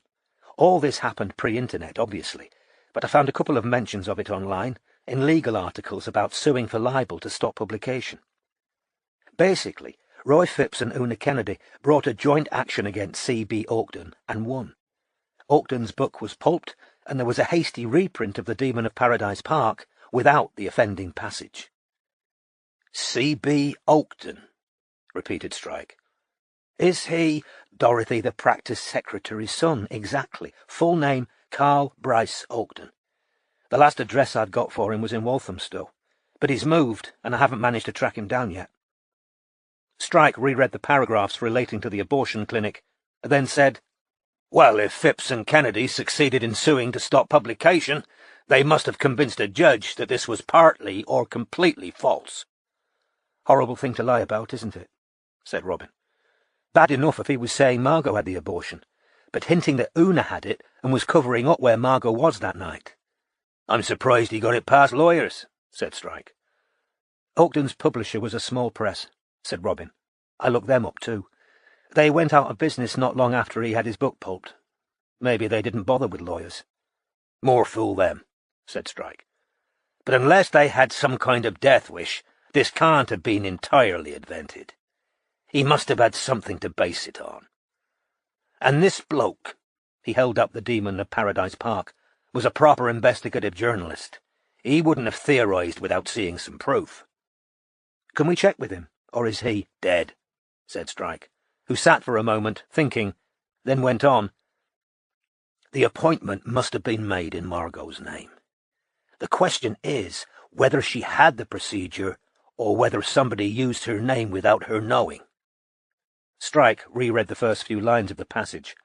"All this happened pre-internet, obviously, but I found a couple of mentions of it online, in legal articles about suing for libel to stop publication. Basically, Roy Phipps and Una Kennedy brought a joint action against C.B. Ogden and won. Ogden's book was pulped, and there was a hasty reprint of The Demon of Paradise Park without the offending passage." "C.B. Ogden," repeated Strike. "Is he Dorothy the practice secretary's son, exactly. Full name, Carl Bryce Ogden. The last address I'd got for him was in Walthamstow, but he's moved, and I haven't managed to track him down yet." Strike reread the paragraphs relating to the abortion clinic, then said, "Well, if Phipps and Kennedy succeeded in suing to stop publication, they must have convinced a judge that this was partly or completely false." "Horrible thing to lie about, isn't it?" said Robin. "Bad enough if he was saying Margot had the abortion, but hinting that Una had it and was covering up where Margot was that night." "I'm surprised he got it past lawyers," said Strike. "Ogden's publisher was a small press," said Robin. "I looked them up too. They went out of business not long after he had his book pulped. Maybe they didn't bother with lawyers." "More fool them," said Strike. "But unless they had some kind of death wish, this can't have been entirely invented. He must have had something to base it on. And this bloke," he held up the Demon of Paradise Park, "was a proper investigative journalist. He wouldn't have theorized without seeing some proof." "Can we check with him, or is he "Dead," said Strike, who sat for a moment, thinking, then went on. "The appointment must have been made in Margot's name. The question is whether she had the procedure or whether somebody used her name without her knowing." Strike reread the first few lines of the passage.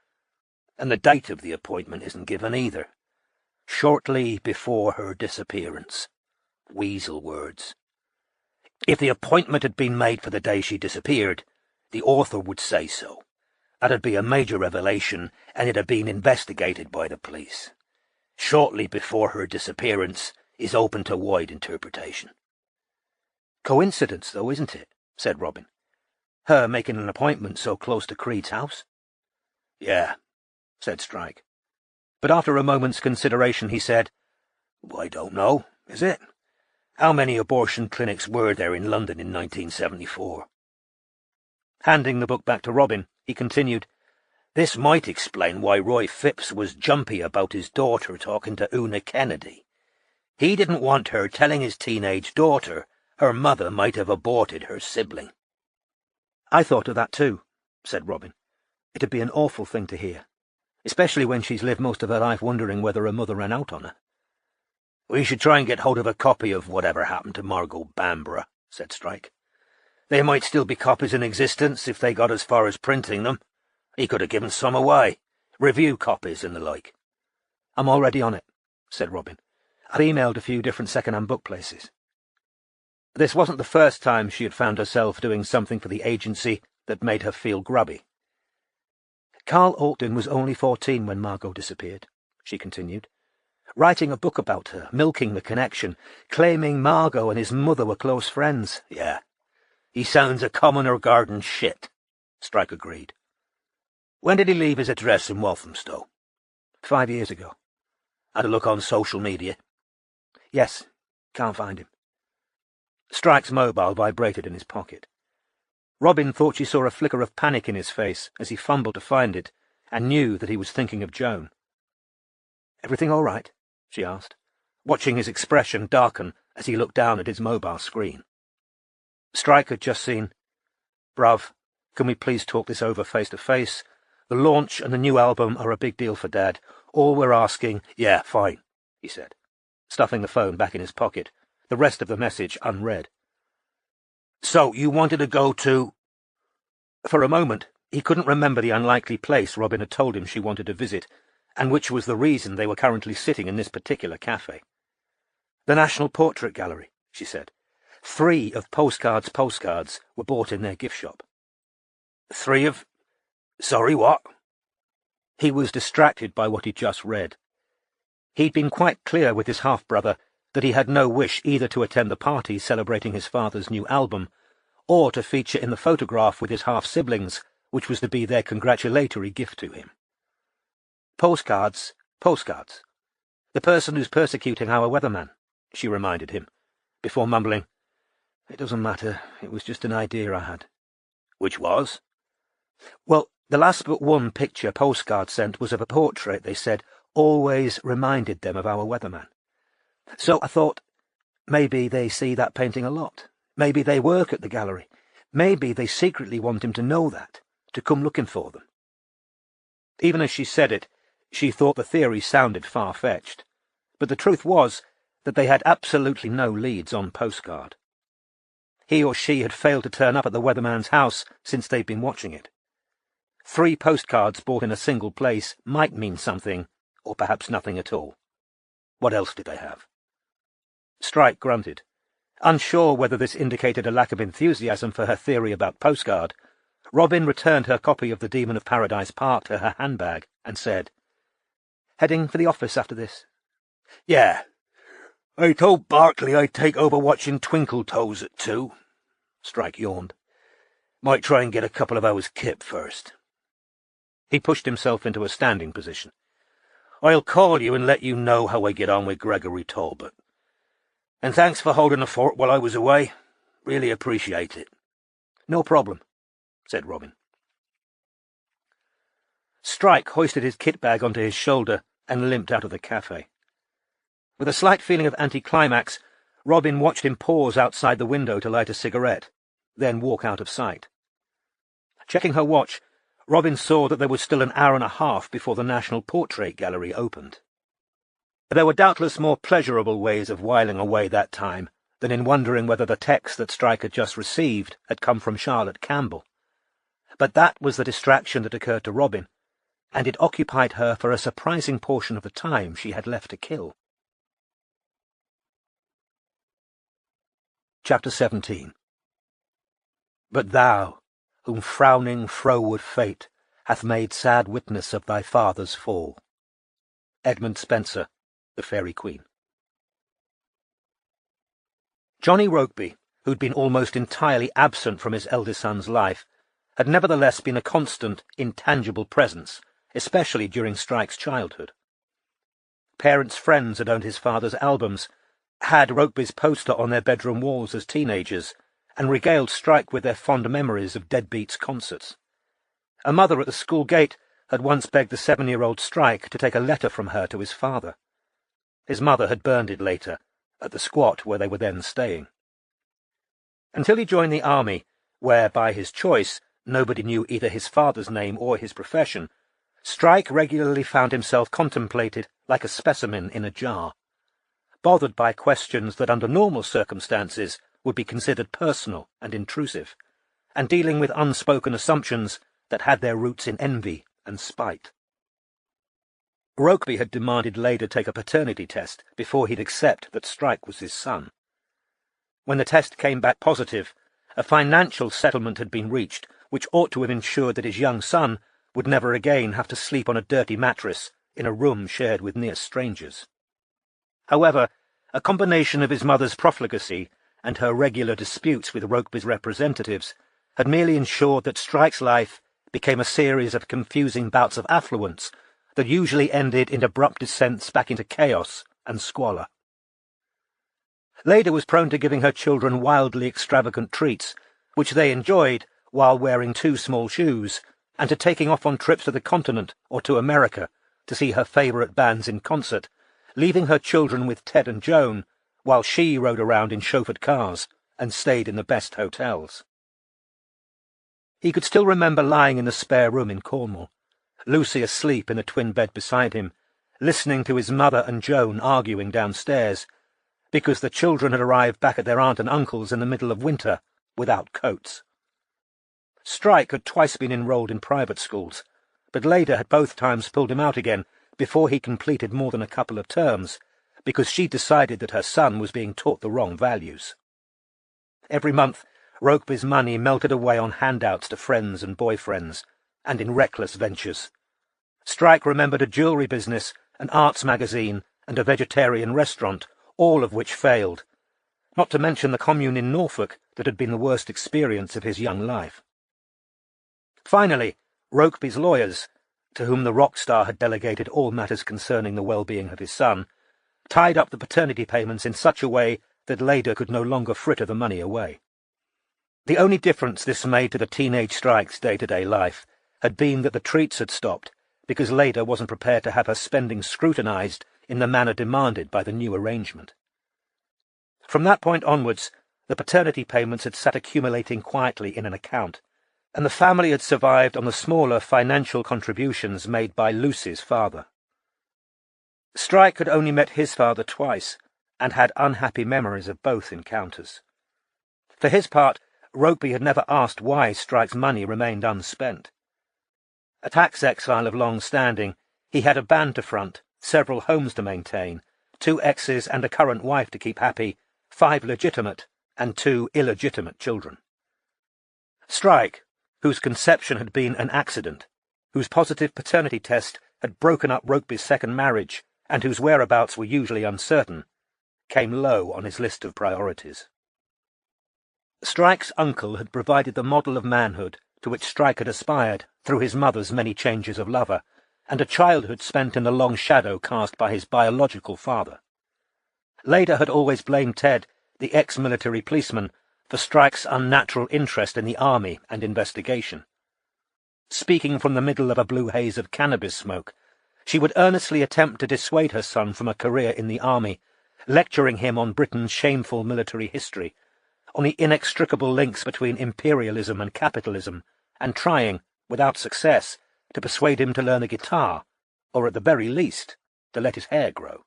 "And the date of the appointment isn't given either. Shortly before her disappearance. Weasel words. If the appointment had been made for the day she disappeared, the author would say so. That'd be a major revelation, and it had been investigated by the police. Shortly before her disappearance is open to wide interpretation." "Coincidence, though, isn't it?" said Robin. "Her making an appointment so close to Creed's house." "Yeah," said Strike. But after a moment's consideration he said, "I don't know, is it? How many abortion clinics were there in London in 1974? Handing the book back to Robin, he continued, "This might explain why Roy Phipps was jumpy about his daughter talking to Una Kennedy. He didn't want her telling his teenage daughter her mother might have aborted her sibling." "I thought of that too," said Robin. "It'd be an awful thing to hear, especially when she's lived most of her life wondering whether her mother ran out on her." "We should try and get hold of a copy of Whatever Happened to Margot Bamborough," said Strike. "There might still be copies in existence if they got as far as printing them. He could have given some away, review copies and the like." "I'm already on it," said Robin. "I've emailed a few different second-hand book places." This wasn't the first time she had found herself doing something for the agency that made her feel grubby. "Carl Ogden was only 14 when Margot disappeared," she continued. "Writing a book about her, milking the connection, claiming Margot and his mother were close friends." "Yeah, he sounds a commoner garden shit," Strike agreed. "When did he leave his address in Walthamstow?" 5 years ago. "Had a look on social media?" "Yes, can't find him." Strike's mobile vibrated in his pocket. Robin thought she saw a flicker of panic in his face as he fumbled to find it, and knew that he was thinking of Joan. "Everything all right?" she asked, watching his expression darken as he looked down at his mobile screen. Strike had just seen, "Bruv, Can we please talk this over face-to-face? The launch and the new album are a big deal for Dad. All we're asking—" "Yeah, fine," he said, stuffing the phone back in his pocket, the rest of the message unread. "So, you wanted to go to—" For a moment, he couldn't remember the unlikely place Robin had told him she wanted to visit, and which was the reason they were currently sitting in this particular cafe. "The National Portrait Gallery," she said. 3 of postcards were bought in their gift shop. 3 of... Sorry, what? He was distracted by what he'd just read. He'd been quite clear with his half-brother that he had no wish either to attend the party celebrating his father's new album, or to feature in the photograph with his half-siblings, which was to be their congratulatory gift to him. Postcards. The person who's persecuting our weatherman, she reminded him, before mumbling, "It doesn't matter, it was just an idea I had." "Which was?" "Well, the last but one picture Postcard sent was of a portrait they said always reminded them of our weatherman. So I thought, maybe they see that painting a lot. Maybe they work at the gallery. Maybe they secretly want him to know that, to come looking for them." Even as she said it, she thought the theory sounded far-fetched, but the truth was that they had absolutely no leads on Postcard. He or she had failed to turn up at the weatherman's house since they'd been watching it. 3 postcards bought in a single place might mean something, or perhaps nothing at all. What else did they have? Strike grunted. Unsure whether this indicated a lack of enthusiasm for her theory about Postcard, Robin returned her copy of The Demon of Paradise Park to her handbag and said, "Heading for the office after this?" "Yeah. I told Barkley I'd take over watching Twinkle Toes at 2. Strike yawned. "Might try and get a couple of hours kip first." He pushed himself into a standing position. "I'll call you and let you know how I get on with Gregory Talbot. And thanks for holding the fort while I was away. Really appreciate it." "No problem," said Robin. Strike hoisted his kit bag onto his shoulder and limped out of the cafe. With a slight feeling of anticlimax, Robin watched him pause outside the window to light a cigarette, then walk out of sight. Checking her watch, Robin saw that there was still an hour and a half before the National Portrait Gallery opened. There were doubtless more pleasurable ways of whiling away that time than in wondering whether the text that Strike had just received had come from Charlotte Campbell. But that was the distraction that occurred to Robin, and it occupied her for a surprising portion of the time she had left to kill. Chapter 17. But thou, whom frowning froward fate hath made sad witness of thy father's fall. Edmund Spenser, The Fairy Queen. Johnny Rokeby, who'd been almost entirely absent from his eldest son's life, had nevertheless been a constant, intangible presence, especially during Strike's childhood. Parents' friends had owned his father's albums, had Rokeby's poster on their bedroom walls as teenagers, and regaled Strike with their fond memories of Deadbeats concerts. A mother at the school gate had once begged the 7-year-old Strike to take a letter from her to his father. His mother had burned it later, at the squat where they were then staying. Until he joined the army, where, by his choice, nobody knew either his father's name or his profession, Strike regularly found himself contemplated like a specimen in a jar, bothered by questions that under normal circumstances would be considered personal and intrusive, and dealing with unspoken assumptions that had their roots in envy and spite. Rokeby had demanded Leda take a paternity test before he'd accept that Strike was his son. When the test came back positive, a financial settlement had been reached which ought to have ensured that his young son would never again have to sleep on a dirty mattress in a room shared with near strangers. However, a combination of his mother's profligacy and her regular disputes with Rokeby's representatives had merely ensured that Strike's life became a series of confusing bouts of affluence that usually ended in abrupt descents back into chaos and squalor. Leda was prone to giving her children wildly extravagant treats, which they enjoyed while wearing 2 small shoes, and to taking off on trips to the continent or to America to see her favourite bands in concert, leaving her children with Ted and Joan, while she rode around in chauffeured cars and stayed in the best hotels. He could still remember lying in the spare room in Cornwall, Lucy asleep in the twin bed beside him, listening to his mother and Joan arguing downstairs, because the children had arrived back at their aunt and uncle's in the middle of winter, without coats. Strike had twice been enrolled in private schools, but Leda had both times pulled him out again before he completed more than a couple of terms, because she decided that her son was being taught the wrong values. Every month, Rokeby money melted away on handouts to friends and boyfriends, and in reckless ventures. Strike remembered a jewellery business, an arts magazine, and a vegetarian restaurant, all of which failed, not to mention the commune in Norfolk that had been the worst experience of his young life. Finally, Rokeby's lawyers, to whom the rock star had delegated all matters concerning the well-being of his son, tied up the paternity payments in such a way that Leda could no longer fritter the money away. The only difference this made to the teenage Strike's day-to-day life had been that the treats had stopped, because Leda wasn't prepared to have her spending scrutinised in the manner demanded by the new arrangement. From that point onwards, the paternity payments had sat accumulating quietly in an account, and the family had survived on the smaller financial contributions made by Lucy's father. Strike had only met his father twice, and had unhappy memories of both encounters. For his part, Rokeby had never asked why Strike's money remained unspent. A tax exile of long standing, he had a band to front, several homes to maintain, 2 exes and a current wife to keep happy, 5 legitimate and 2 illegitimate children. Strike, whose conception had been an accident, whose positive paternity test had broken up Rokeby's second marriage, and whose whereabouts were usually uncertain, came low on his list of priorities. Strike's uncle had provided the model of manhood to which Strike had aspired through his mother's many changes of lover, and a childhood spent in the long shadow cast by his biological father. Leda had always blamed Ted, the ex-military policeman, for Strike's unnatural interest in the army and investigation. Speaking from the middle of a blue haze of cannabis smoke, she would earnestly attempt to dissuade her son from a career in the army, lecturing him on Britain's shameful military history, on the inextricable links between imperialism and capitalism, and trying, without success, to persuade him to learn the guitar, or at the very least, to let his hair grow.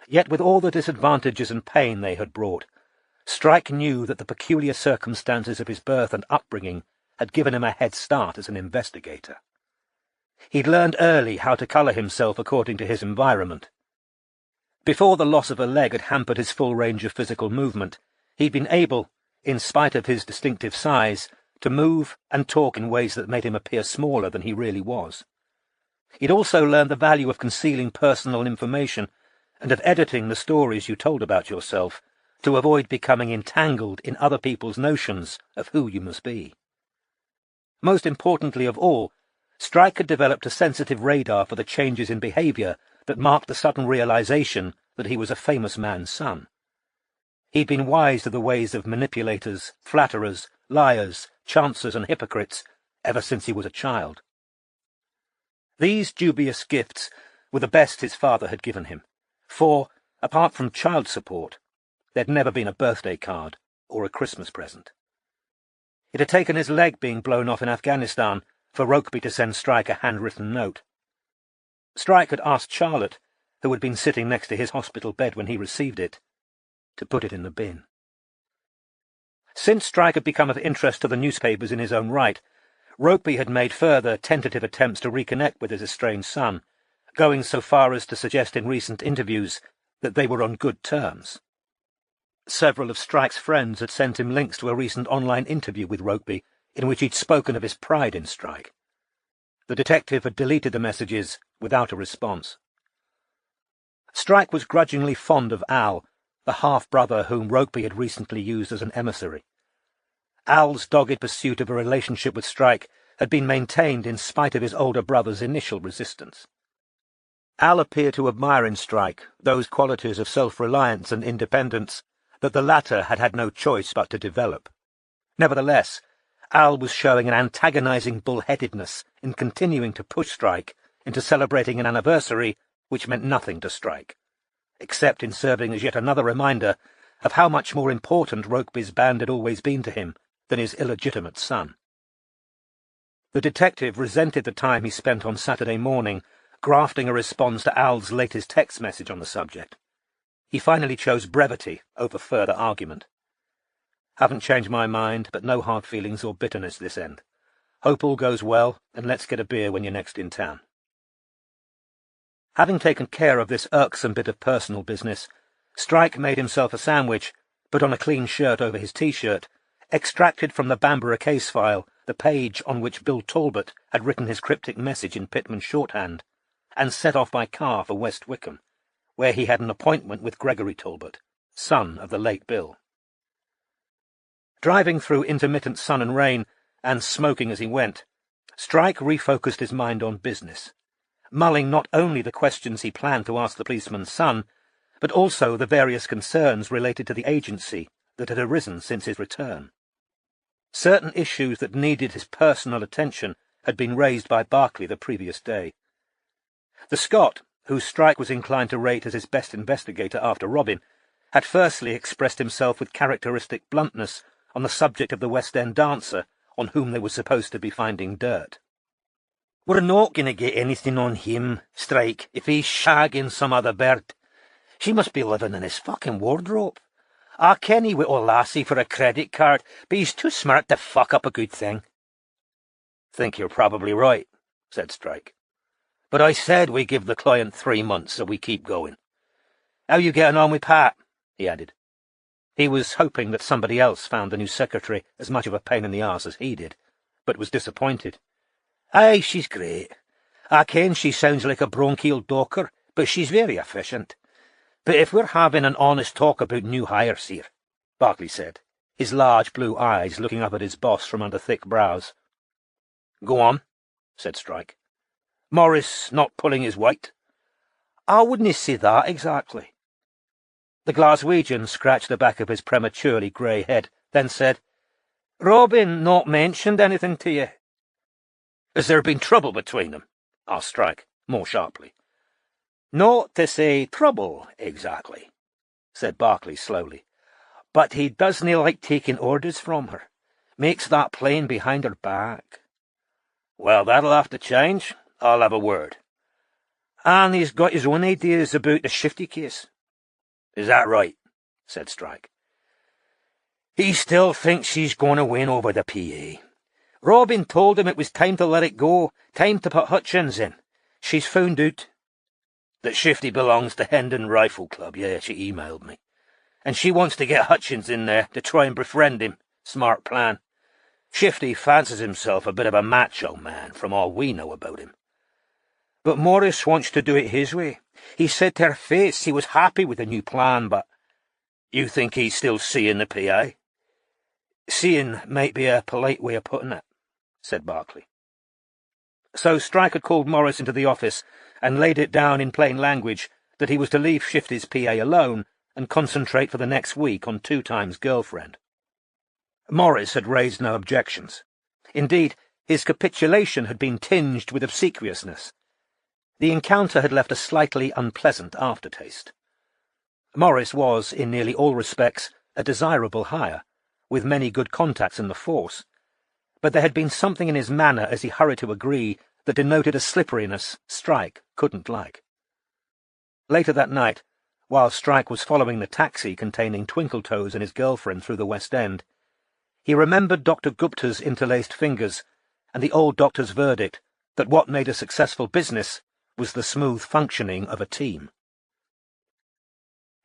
Yet with all the disadvantages and pain they had brought, Strike knew that the peculiar circumstances of his birth and upbringing had given him a head start as an investigator. He'd learned early how to colour himself according to his environment. Before the loss of a leg had hampered his full range of physical movement, he'd been able, in spite of his distinctive size, to move and talk in ways that made him appear smaller than he really was. He'd also learned the value of concealing personal information and of editing the stories you told about yourself to avoid becoming entangled in other people's notions of who you must be. Most importantly of all, Strike had developed a sensitive radar for the changes in behaviour that marked the sudden realization that he was a famous man's son. He'd been wise to the ways of manipulators, flatterers, liars, chancers and hypocrites ever since he was a child. These dubious gifts were the best his father had given him, for, apart from child support, there'd never been a birthday card or a Christmas present. It had taken his leg being blown off in Afghanistan for Rokeby to send Strike a handwritten note. Strike had asked Charlotte, who had been sitting next to his hospital bed when he received it, to put it in the bin. Since Strike had become of interest to the newspapers in his own right, Rokeby had made further tentative attempts to reconnect with his estranged son, going so far as to suggest in recent interviews that they were on good terms. Several of Strike's friends had sent him links to a recent online interview with Rokeby in which he'd spoken of his pride in Strike. The detective had deleted the messages without a response. Strike was grudgingly fond of Al, the half-brother whom Rokeby had recently used as an emissary. Al's dogged pursuit of a relationship with Strike had been maintained in spite of his older brother's initial resistance. Al appeared to admire in Strike those qualities of self-reliance and independence that the latter had had no choice but to develop. Nevertheless, Al was showing an antagonizing bullheadedness in continuing to push Strike into celebrating an anniversary which meant nothing to Strike, except in serving as yet another reminder of how much more important Rokeby's band had always been to him than his illegitimate son. The detective resented the time he spent on Saturday morning grafting a response to Al's latest text message on the subject. He finally chose brevity over further argument. Haven't changed my mind, but no hard feelings or bitterness this end. Hope all goes well, and let's get a beer when you're next in town. Having taken care of this irksome bit of personal business, Strike made himself a sandwich, put on a clean shirt over his T-shirt, extracted from the Bamborough case file the page on which Bill Talbot had written his cryptic message in Pitman's shorthand, and set off by car for West Wickham, where he had an appointment with Gregory Talbot, son of the late Bill. Driving through intermittent sun and rain, and smoking as he went, Strike refocused his mind on business, mulling not only the questions he planned to ask the policeman's son, but also the various concerns related to the agency that had arisen since his return. Certain issues that needed his personal attention had been raised by Barclay the previous day. The Scot, whose Strike was inclined to rate as his best investigator after Robin, had firstly expressed himself with characteristic bluntness on the subject of the West End dancer on whom they were supposed to be finding dirt. "We're not going to get anything on him, Strike, if he's shagging some other bird. She must be living in his fucking wardrobe. I ken he with old lassie for a credit card, but he's too smart to fuck up a good thing." "Think you're probably right," said Strike. "But I said we give the client 3 months, so we keep going. How you getting on with Pat?" he added. He was hoping that somebody else found the new secretary as much of a pain in the arse as he did, but was disappointed. "Aye, she's great. I ken she sounds like a bronchial docker, but she's very efficient. But if we're having an honest talk about new hires here," Barclay said, his large blue eyes looking up at his boss from under thick brows. "Go on," said Strike. "Morris not pulling his weight?" "I wouldn't say that exactly." The Glaswegian scratched the back of his prematurely grey head, then said, "Robin not mentioned anything to you?" "Has there been trouble between them?" asked Strike, more sharply. "Not to say trouble, exactly," said Barclay slowly. "But he doesn't like taking orders from her. Makes that plain behind her back." "Well, that'll have to change. I'll have a word." "And he's got his own ideas about the Shifty case." "Is that right?" said Strike. "He still thinks she's going to win over the PA. Robin told him it was time to let it go, time to put Hutchins in. She's found out." "That Shifty belongs to Hendon Rifle Club, yeah, she emailed me. And she wants to get Hutchins in there to try and befriend him. Smart plan. Shifty fancies himself a bit of a macho man, from all we know about him. But Morris wants to do it his way. He said to her face he was happy with the new plan, but—" "You think he's still seeing the PA?" "Seeing might be a polite way of putting it," said Barclay. So Strike had called Morris into the office and laid it down in plain language that he was to leave Shifty's PA alone and concentrate for the next week on Two Times' girlfriend. Morris had raised no objections. Indeed, his capitulation had been tinged with obsequiousness. The encounter had left a slightly unpleasant aftertaste. Morris was, in nearly all respects, a desirable hire, with many good contacts in the force, but there had been something in his manner as he hurried to agree that denoted a slipperiness Strike couldn't like. Later that night, while Strike was following the taxi containing Twinkletoes and his girlfriend through the West End, he remembered Dr. Gupta's interlaced fingers and the old doctor's verdict that what made a successful business was the smooth functioning of a team.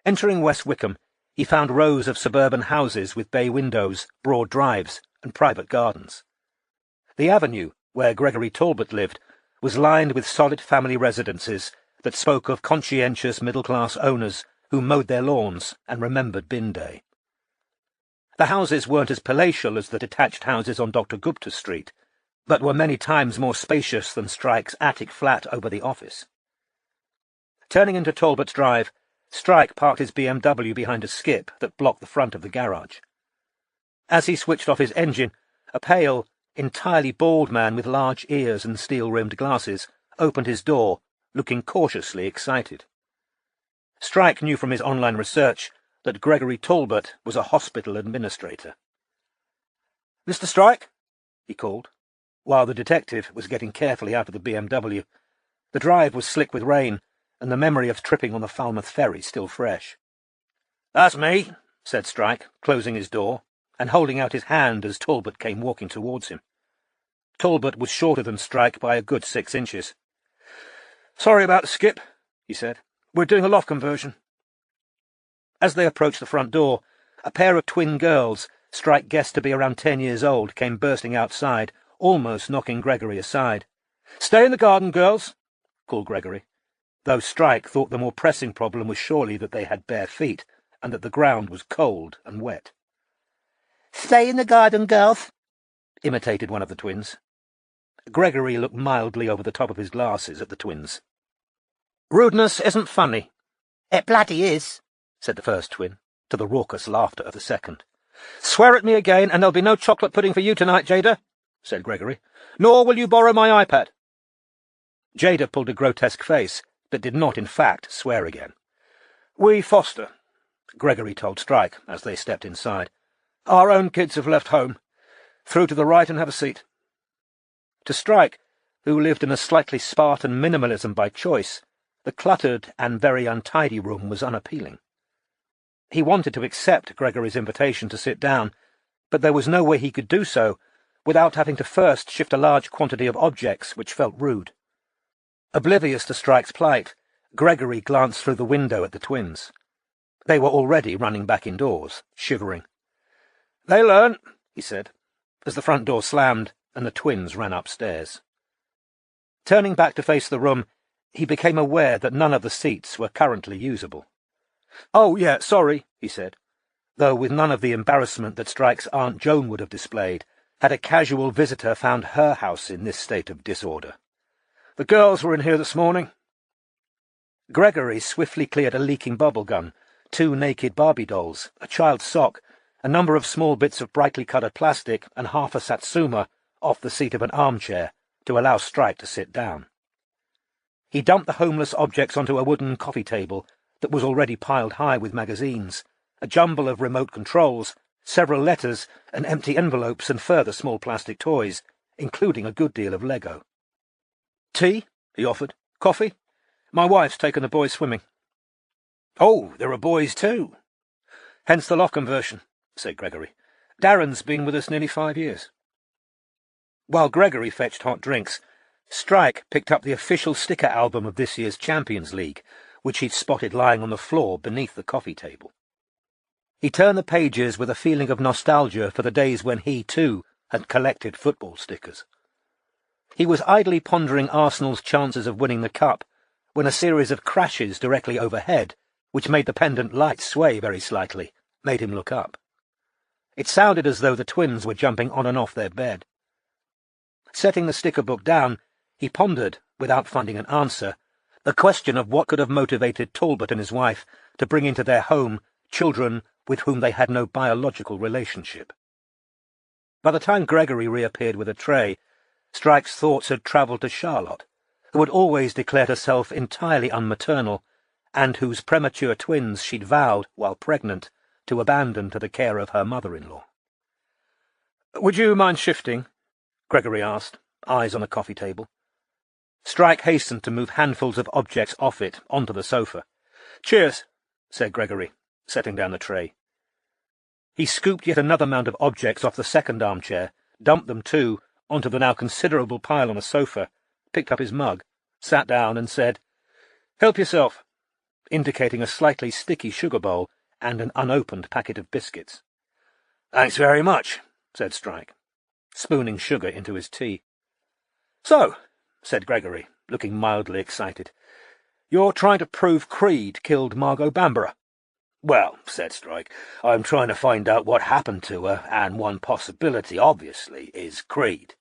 Entering West Wickham, he found rows of suburban houses with bay windows, broad drives, and private gardens. The avenue, where Gregory Talbot lived, was lined with solid family residences that spoke of conscientious middle-class owners who mowed their lawns and remembered bin day. The houses weren't as palatial as the detached houses on Dr. Gupta Street, but were many times more spacious than Strike's attic flat over the office. Turning into Talbot's Drive, Strike parked his BMW behind a skip that blocked the front of the garage. As he switched off his engine, a pale, entirely bald man with large ears and steel-rimmed glasses opened his door, looking cautiously excited. Strike knew from his online research that Gregory Talbot was a hospital administrator. Mr. Strike? He called, while the detective was getting carefully out of the BMW. The drive was slick with rain, and the memory of tripping on the Falmouth ferry still fresh. "That's me," said Strike, closing his door, and holding out his hand as Talbot came walking towards him. Talbot was shorter than Strike by a good 6 inches. "Sorry about the skip," he said. "We're doing a loft conversion." As they approached the front door, a pair of twin girls, Strike guessed to be around 10 years old, came bursting outside, almost knocking Gregory aside. "Stay in the garden, girls," called Gregory, though Strike thought the more pressing problem was surely that they had bare feet, and that the ground was cold and wet. "Stay in the garden, girls," imitated one of the twins. Gregory looked mildly over the top of his glasses at the twins. "Rudeness isn't funny." "It bloody is," said the first twin, to the raucous laughter of the second. "Swear at me again, and there'll be no chocolate pudding for you tonight, Jada," said Gregory. "Nor will you borrow my iPad." Jada pulled a grotesque face, but did not, in fact, swear again. "We foster," Gregory told Strike as they stepped inside. "Our own kids have left home. Through to the right and have a seat." To Strike, who lived in a slightly Spartan minimalism by choice, the cluttered and very untidy room was unappealing. He wanted to accept Gregory's invitation to sit down, but there was no way he could do so without having to first shift a large quantity of objects which felt rude. Oblivious to Strike's plight, Gregory glanced through the window at the twins. They were already running back indoors, shivering. "They learn," he said, as the front door slammed and the twins ran upstairs. Turning back to face the room, he became aware that none of the seats were currently usable. "Oh, yeah, sorry," he said, though with none of the embarrassment that Strike's Aunt Joan would have displayed had a casual visitor found her house in this state of disorder. "The girls were in here this morning." Gregory swiftly cleared a leaking bubble gun, 2 naked Barbie dolls, a child's sock, a number of small bits of brightly coloured plastic, and half a Satsuma off the seat of an armchair to allow Strike to sit down. He dumped the homeless objects onto a wooden coffee table that was already piled high with magazines, a jumble of remote controls, several letters, and empty envelopes, and further small plastic toys, including a good deal of Lego. "Tea?" he offered. "Coffee? My wife's taken the boys swimming." "Oh, there are boys too." "Hence the loft conversion," said Gregory. "Darren's been with us nearly 5 years." While Gregory fetched hot drinks, Strike picked up the official sticker album of this year's Champions League, which he'd spotted lying on the floor beneath the coffee table. He turned the pages with a feeling of nostalgia for the days when he, too, had collected football stickers. He was idly pondering Arsenal's chances of winning the cup when a series of crashes directly overhead, which made the pendant light sway very slightly, made him look up. It sounded as though the twins were jumping on and off their bed. Setting the sticker book down, he pondered, without finding an answer, the question of what could have motivated Talbot and his wife to bring into their home children with whom they had no biological relationship. By the time Gregory reappeared with a tray, Strike's thoughts had travelled to Charlotte, who had always declared herself entirely unmaternal, and whose premature twins she'd vowed, while pregnant, to abandon to the care of her mother-in-law. "Would you mind shifting?" Gregory asked, eyes on the coffee table. Strike hastened to move handfuls of objects off it onto the sofa. "Cheers," said Gregory, setting down the tray. He scooped yet another mound of objects off the second armchair, dumped them, too, onto the now considerable pile on the sofa, picked up his mug, sat down and said, "Help yourself," indicating a slightly sticky sugar bowl and an unopened packet of biscuits. "Thanks very much," said Strike, spooning sugar into his tea. "So," said Gregory, looking mildly excited, "you're trying to prove Creed killed Margot Bamborough?" "Well," said Strike, "I'm trying to find out what happened to her, and one possibility, obviously, is Creed."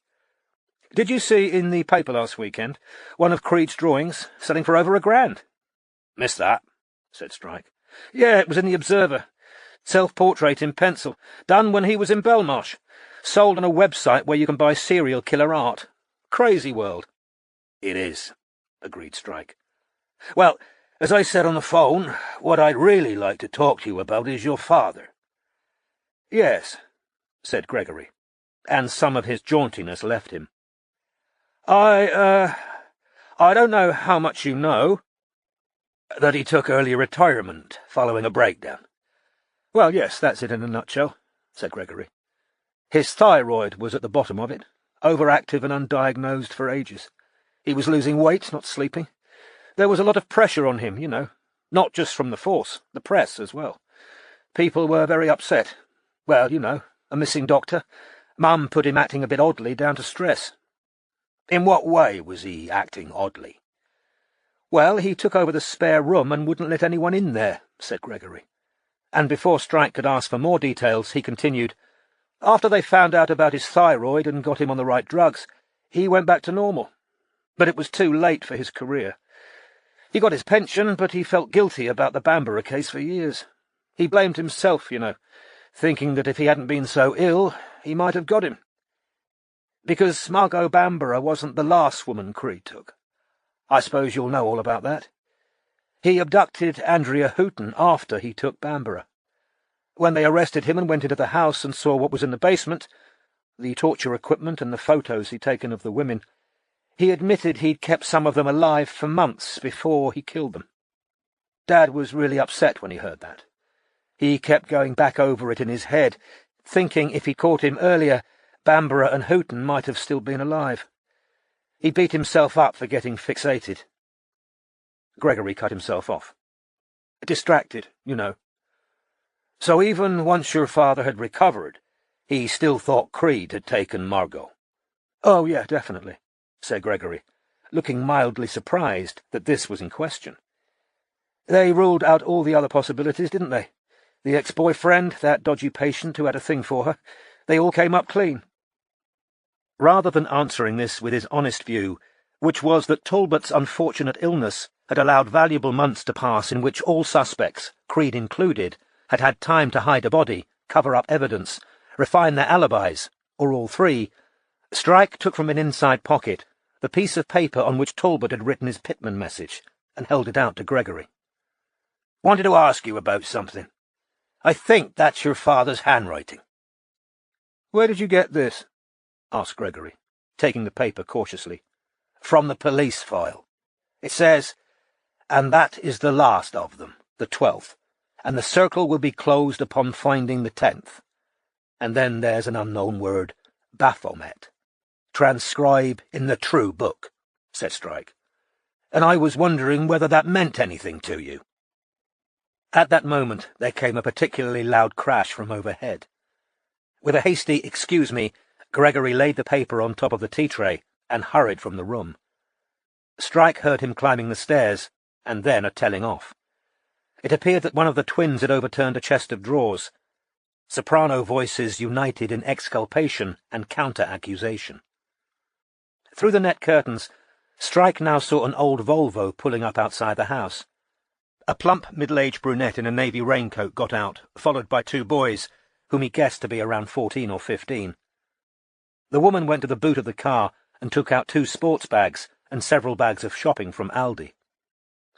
"Did you see in the paper last weekend one of Creed's drawings selling for over $1,000? "Missed that," said Strike. "Yeah, it was in the Observer. Self-portrait in pencil, done when he was in Belmarsh. Sold on a website where you can buy serial killer art. Crazy world." "It is," agreed Strike. "Well, as I said on the phone, what I'd really like to talk to you about is your father." "Yes," said Gregory. and some of his jauntiness left him. I don't know how much you know. That he took early retirement following a breakdown. Well, yes, that's it in a nutshell, said Gregory. His thyroid was at the bottom of it, overactive and undiagnosed for ages. He was losing weight, not sleeping. There was a lot of pressure on him, you know, not just from the force, the press as well. People were very upset. Well, you know, a missing doctor. Mum put him acting a bit oddly down to stress. In what way was he acting oddly? Well, he took over the spare room and wouldn't let anyone in there, said Gregory. And before Strike could ask for more details, he continued, after they found out about his thyroid and got him on the right drugs, he went back to normal. But it was too late for his career. He got his pension, but he felt guilty about the Bamborough case for years. He blamed himself, you know, thinking that if he hadn't been so ill, he might have got him. Because Margot Bamborough wasn't the last woman Creed took. I suppose you'll know all about that. He abducted Andrea Houghton after he took Bamborough. When they arrested him and went into the house and saw what was in the basement, the torture equipment and the photos he'd taken of the women, he admitted he'd kept some of them alive for months before he killed them. Dad was really upset when he heard that. He kept going back over it in his head, thinking if he'd caught him earlier, Bamborough and Houghton might have still been alive. He beat himself up for getting fixated. Gregory cut himself off. Distracted, you know. So even once your father had recovered, he still thought Creed had taken Margot. Oh, yeah, definitely, said Gregory, looking mildly surprised that this was in question. They ruled out all the other possibilities, didn't they? The ex-boyfriend, that dodgy patient who had a thing for her, they all came up clean. Rather than answering this with his honest view, which was that Talbot's unfortunate illness had allowed valuable months to pass in which all suspects, Creed included, had had time to hide a body, cover up evidence, refine their alibis, or all three, Strike took from an inside pocket the piece of paper on which Talbot had written his Pitman message, and held it out to Gregory. "Wanted to ask you about something. I think that's your father's handwriting." "Where did you get this?" asked Gregory, taking the paper cautiously. "From the police file. It says, 'And that is the last of them, the 12th, and the circle will be closed upon finding the 10th. And then there's an unknown word, Baphomet. Transcribe in the true book,' said Strike. "And I was wondering whether that meant anything to you." At that moment there came a particularly loud crash from overhead. With a hasty "excuse me," Gregory laid the paper on top of the tea-tray and hurried from the room. Strike heard him climbing the stairs, and then a telling off. It appeared that one of the twins had overturned a chest of drawers. Soprano voices united in exculpation and counter-accusation. Through the net curtains, Strike now saw an old Volvo pulling up outside the house. A plump, middle-aged brunette in a navy raincoat got out, followed by two boys, whom he guessed to be around 14 or 15. The woman went to the boot of the car and took out 2 sports bags and several bags of shopping from Aldi.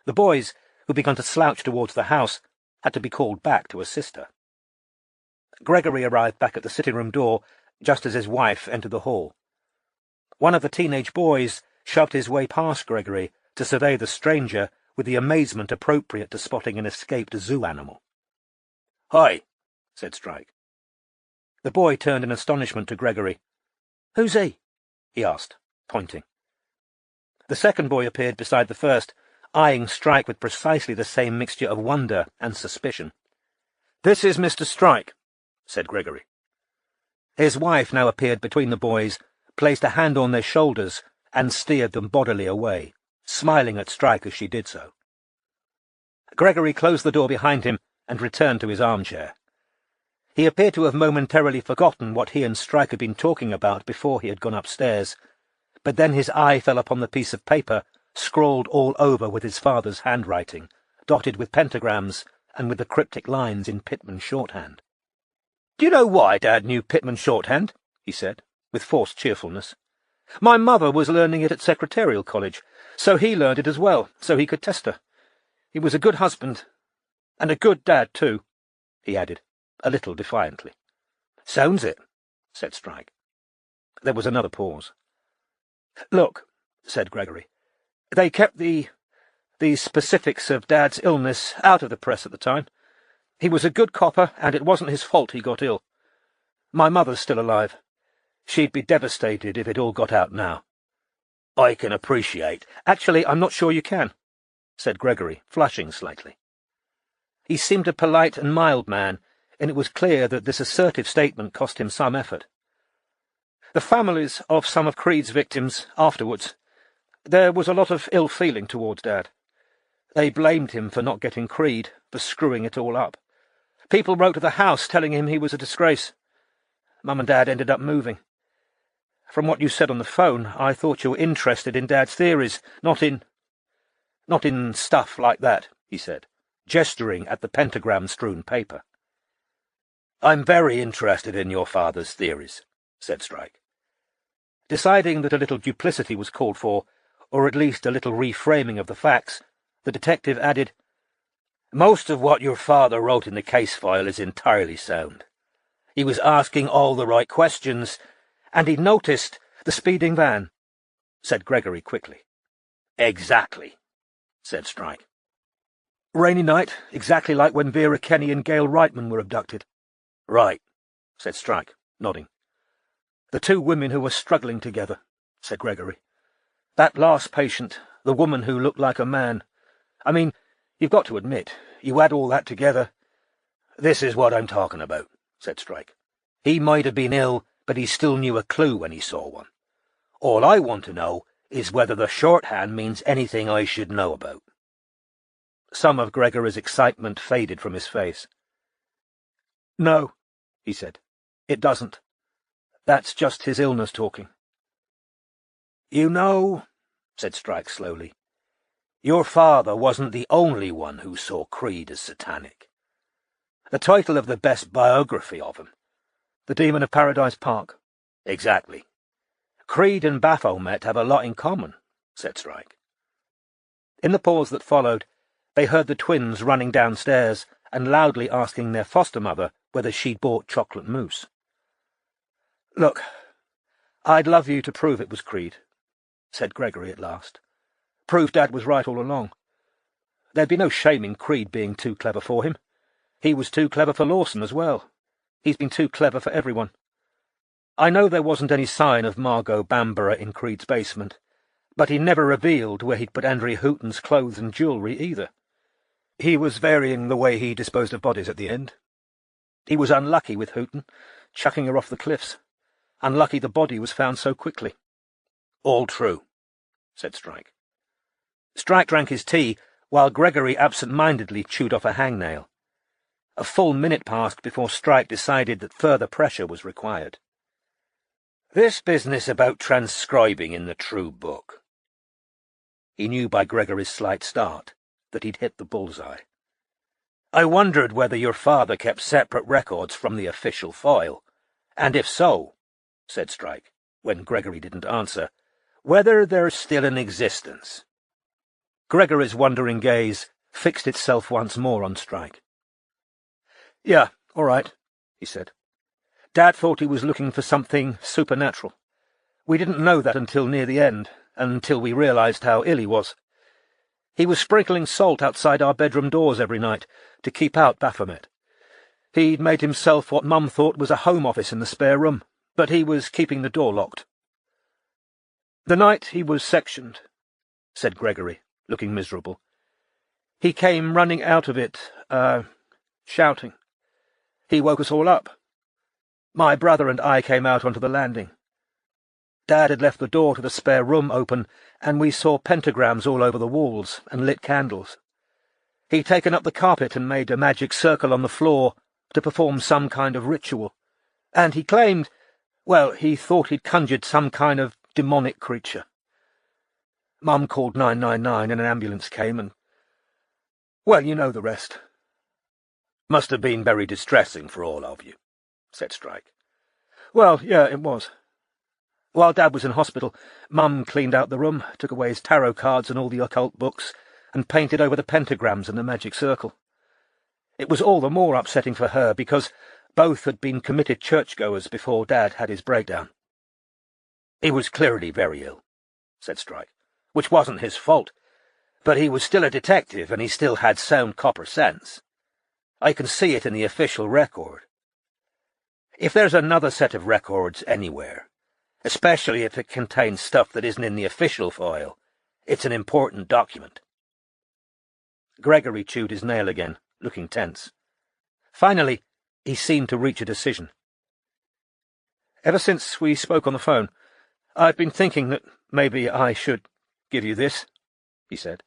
The boys, who began to slouch towards the house, had to be called back to assist her. Gregory arrived back at the sitting-room door just as his wife entered the hall. One of the teenage boys shoved his way past Gregory to survey the stranger with the amazement appropriate to spotting an escaped zoo animal. "Hi," said Strike. The boy turned in astonishment to Gregory. "Who's he?" he asked, pointing. The second boy appeared beside the first, eyeing Strike with precisely the same mixture of wonder and suspicion. "This is Mr. Strike," said Gregory. His wife now appeared between the boys, placed a hand on their shoulders, and steered them bodily away, smiling at Strike as she did so. Gregory closed the door behind him and returned to his armchair. He appeared to have momentarily forgotten what he and Strike had been talking about before he had gone upstairs, but then his eye fell upon the piece of paper, scrawled all over with his father's handwriting, dotted with pentagrams, and with the cryptic lines in Pitman shorthand. "Do you know why Dad knew Pitman shorthand?" he said, with forced cheerfulness. "My mother was learning it at Secretarial College, so he learned it as well, so he could test her. He was a good husband, and a good dad, too," he added, a little defiantly. "Sounds it," said Strike. There was another pause. "Look," said Gregory, "they kept the specifics of Dad's illness out of the press at the time. He was a good copper, and it wasn't his fault he got ill. My mother's still alive. She'd be devastated if it all got out now." "I can appreciate—" "Actually, I'm not sure you can," said Gregory, flushing slightly. He seemed a polite and mild man, and it was clear that this assertive statement cost him some effort. "The families of some of Creed's victims afterwards, there was a lot of ill feeling towards Dad. They blamed him for not getting Creed, for screwing it all up. People wrote to the house telling him he was a disgrace. Mum and Dad ended up moving. From what you said on the phone, I thought you were interested in Dad's theories, not in stuff like that," he said, gesturing at the pentagram-strewn paper. "I'm very interested in your father's theories," said Strike. Deciding that a little duplicity was called for, or at least a little reframing of the facts, the detective added, "Most of what your father wrote in the case file is entirely sound. He was asking all the right questions, and he noticed the speeding van," said Gregory quickly. "Exactly," said Strike. "Rainy night, exactly like when Vera Kenny and Gail Reitman were abducted." "Right," said Strike, nodding. "The two women who were struggling together," said Gregory. "That last patient, the woman who looked like a man. I mean, you've got to admit, you add all that together—" "This is what I'm talking about," said Strike. "He might have been ill, but he still knew a clue when he saw one. All I want to know is whether the shorthand means anything I should know about." Some of Gregory's excitement faded from his face. "No," he said, "it doesn't. That's just his illness talking." "You know," said Strike slowly, "your father wasn't the only one who saw Creed as satanic. The title of the best biography of him—" "The Demon of Paradise Park." "Exactly. Creed and Baphomet have a lot in common," said Strike. In the pause that followed, they heard the twins running downstairs and loudly asking their foster mother whether she'd bought chocolate mousse. "Look, I'd love you to prove it was Creed," said Gregory at last. "Prove Dad was right all along. There'd be no shame in Creed being too clever for him. He was too clever for Lawson as well. He's been too clever for everyone. I know there wasn't any sign of Margot Bamborough in Creed's basement, but he never revealed where he'd put Andrea Houghton's clothes and jewellery either. He was varying the way he disposed of bodies at the end. He was unlucky with Houghton, chucking her off the cliffs. Unlucky the body was found so quickly." "All true," said Strike. Strike drank his tea, while Gregory absent-mindedly chewed off a hangnail. A full minute passed before Strike decided that further pressure was required. "This business about transcribing in the true book." He knew by Gregory's slight start that he'd hit the bullseye. "I wondered whether your father kept separate records from the official file, and if so," said Strike, when Gregory didn't answer, "whether they're still in existence." Gregory's wondering gaze fixed itself once more on Strike. "Yeah, all right," he said. "Dad thought he was looking for something supernatural. We didn't know that until near the end, until we realized how ill he was. He was sprinkling salt outside our bedroom doors every night to keep out Baphomet. He'd made himself what Mum thought was a home office in the spare room, but he was keeping the door locked. The night he was sectioned," said Gregory, looking miserable, "he came running out of it, shouting. He woke us all up. My brother and I came out onto the landing. Dad had left the door to the spare room open, and we saw pentagrams all over the walls and lit candles. He'd taken up the carpet and made a magic circle on the floor to perform some kind of ritual, and he claimed, well, he thought he'd conjured some kind of demonic creature. Mum called 999 and an ambulance came and, well, you know the rest." "Must have been very distressing for all of you," said Strike. "Well, yeah, it was. While Dad was in hospital, Mum cleaned out the room, took away his tarot cards and all the occult books, and painted over the pentagrams and the magic circle. It was all the more upsetting for her because both had been committed churchgoers before Dad had his breakdown. "He was clearly very ill," said Strike, "which wasn't his fault. But he was still a detective, and he still had sound copper sense. I can see it in the official record. If there's another set of records anywhere, especially if it contains stuff that isn't in the official file, it's an important document." Gregory chewed his nail again, looking tense. Finally, he seemed to reach a decision. "Ever since we spoke on the phone, I've been thinking that maybe I should give you this," he said,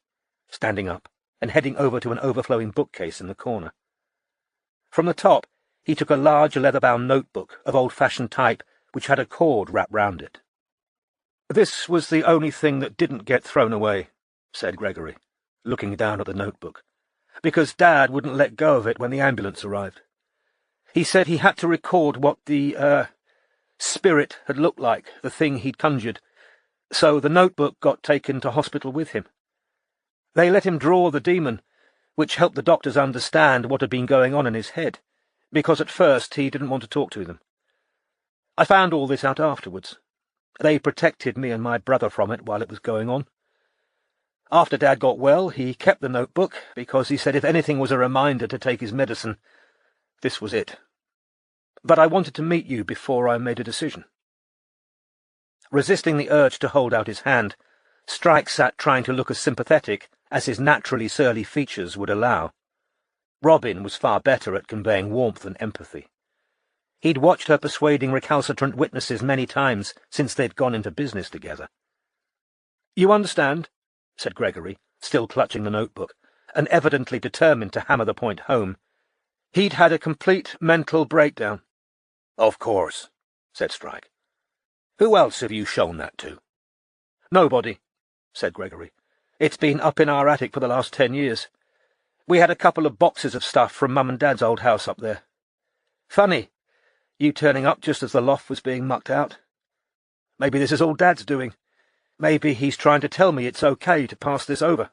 standing up and heading over to an overflowing bookcase in the corner. From the top, he took a large leather-bound notebook of old-fashioned type which had a cord wrapped round it. "This was the only thing that didn't get thrown away," said Gregory, looking down at the notebook, "because Dad wouldn't let go of it when the ambulance arrived. He said he had to record what the, spirit had looked like, the thing he'd conjured, so the notebook got taken to hospital with him. They let him draw the demon, which helped the doctors understand what had been going on in his head, because at first he didn't want to talk to them. I found all this out afterwards. They protected me and my brother from it while it was going on. After Dad got well, he kept the notebook, because he said if anything was a reminder to take his medicine, this was it. But I wanted to meet you before I made a decision." Resisting the urge to hold out his hand, Strike sat trying to look as sympathetic as his naturally surly features would allow. Robin was far better at conveying warmth and empathy. He'd watched her persuading recalcitrant witnesses many times since they'd gone into business together. "You understand," said Gregory, still clutching the notebook, and evidently determined to hammer the point home. "He'd had a complete mental breakdown." "Of course," said Strike. "Who else have you shown that to?" "Nobody," said Gregory. "It's been up in our attic for the last 10 years. We had a couple of boxes of stuff from Mum and Dad's old house up there. Funny, you turning up just as the loft was being mucked out. Maybe this is all Dad's doing. Maybe he's trying to tell me it's okay to pass this over."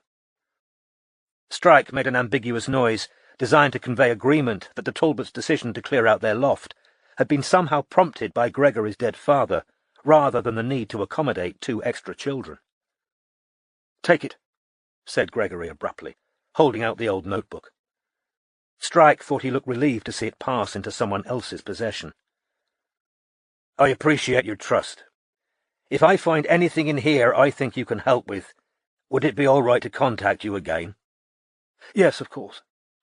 Strike made an ambiguous noise, designed to convey agreement that the Talbots' decision to clear out their loft had been somehow prompted by Gregory's dead father, rather than the need to accommodate 2 extra children. "Take it," said Gregory abruptly, holding out the old notebook. Strike thought he looked relieved to see it pass into someone else's possession. "I appreciate your trust. If I find anything in here I think you can help with, would it be all right to contact you again?" "Yes, of course,"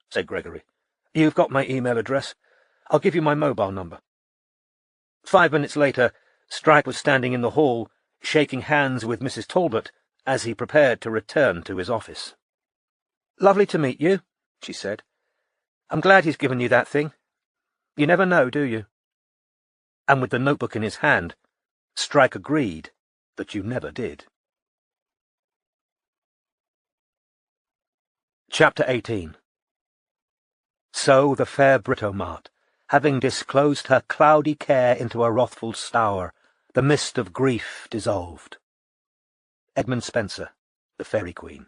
said Gregory. "You've got my email address. I'll give you my mobile number." 5 minutes later, Strike was standing in the hall, shaking hands with Mrs. Talbot as he prepared to return to his office. "Lovely to meet you," she said. "I'm glad he's given you that thing. You never know, do you?" And with the notebook in his hand, Strike agreed that you never did. Chapter 18. So the fair Britomart, having disclosed her cloudy care into a wrathful stour, the mist of grief dissolved. Edmund Spenser, The Fairy Queen.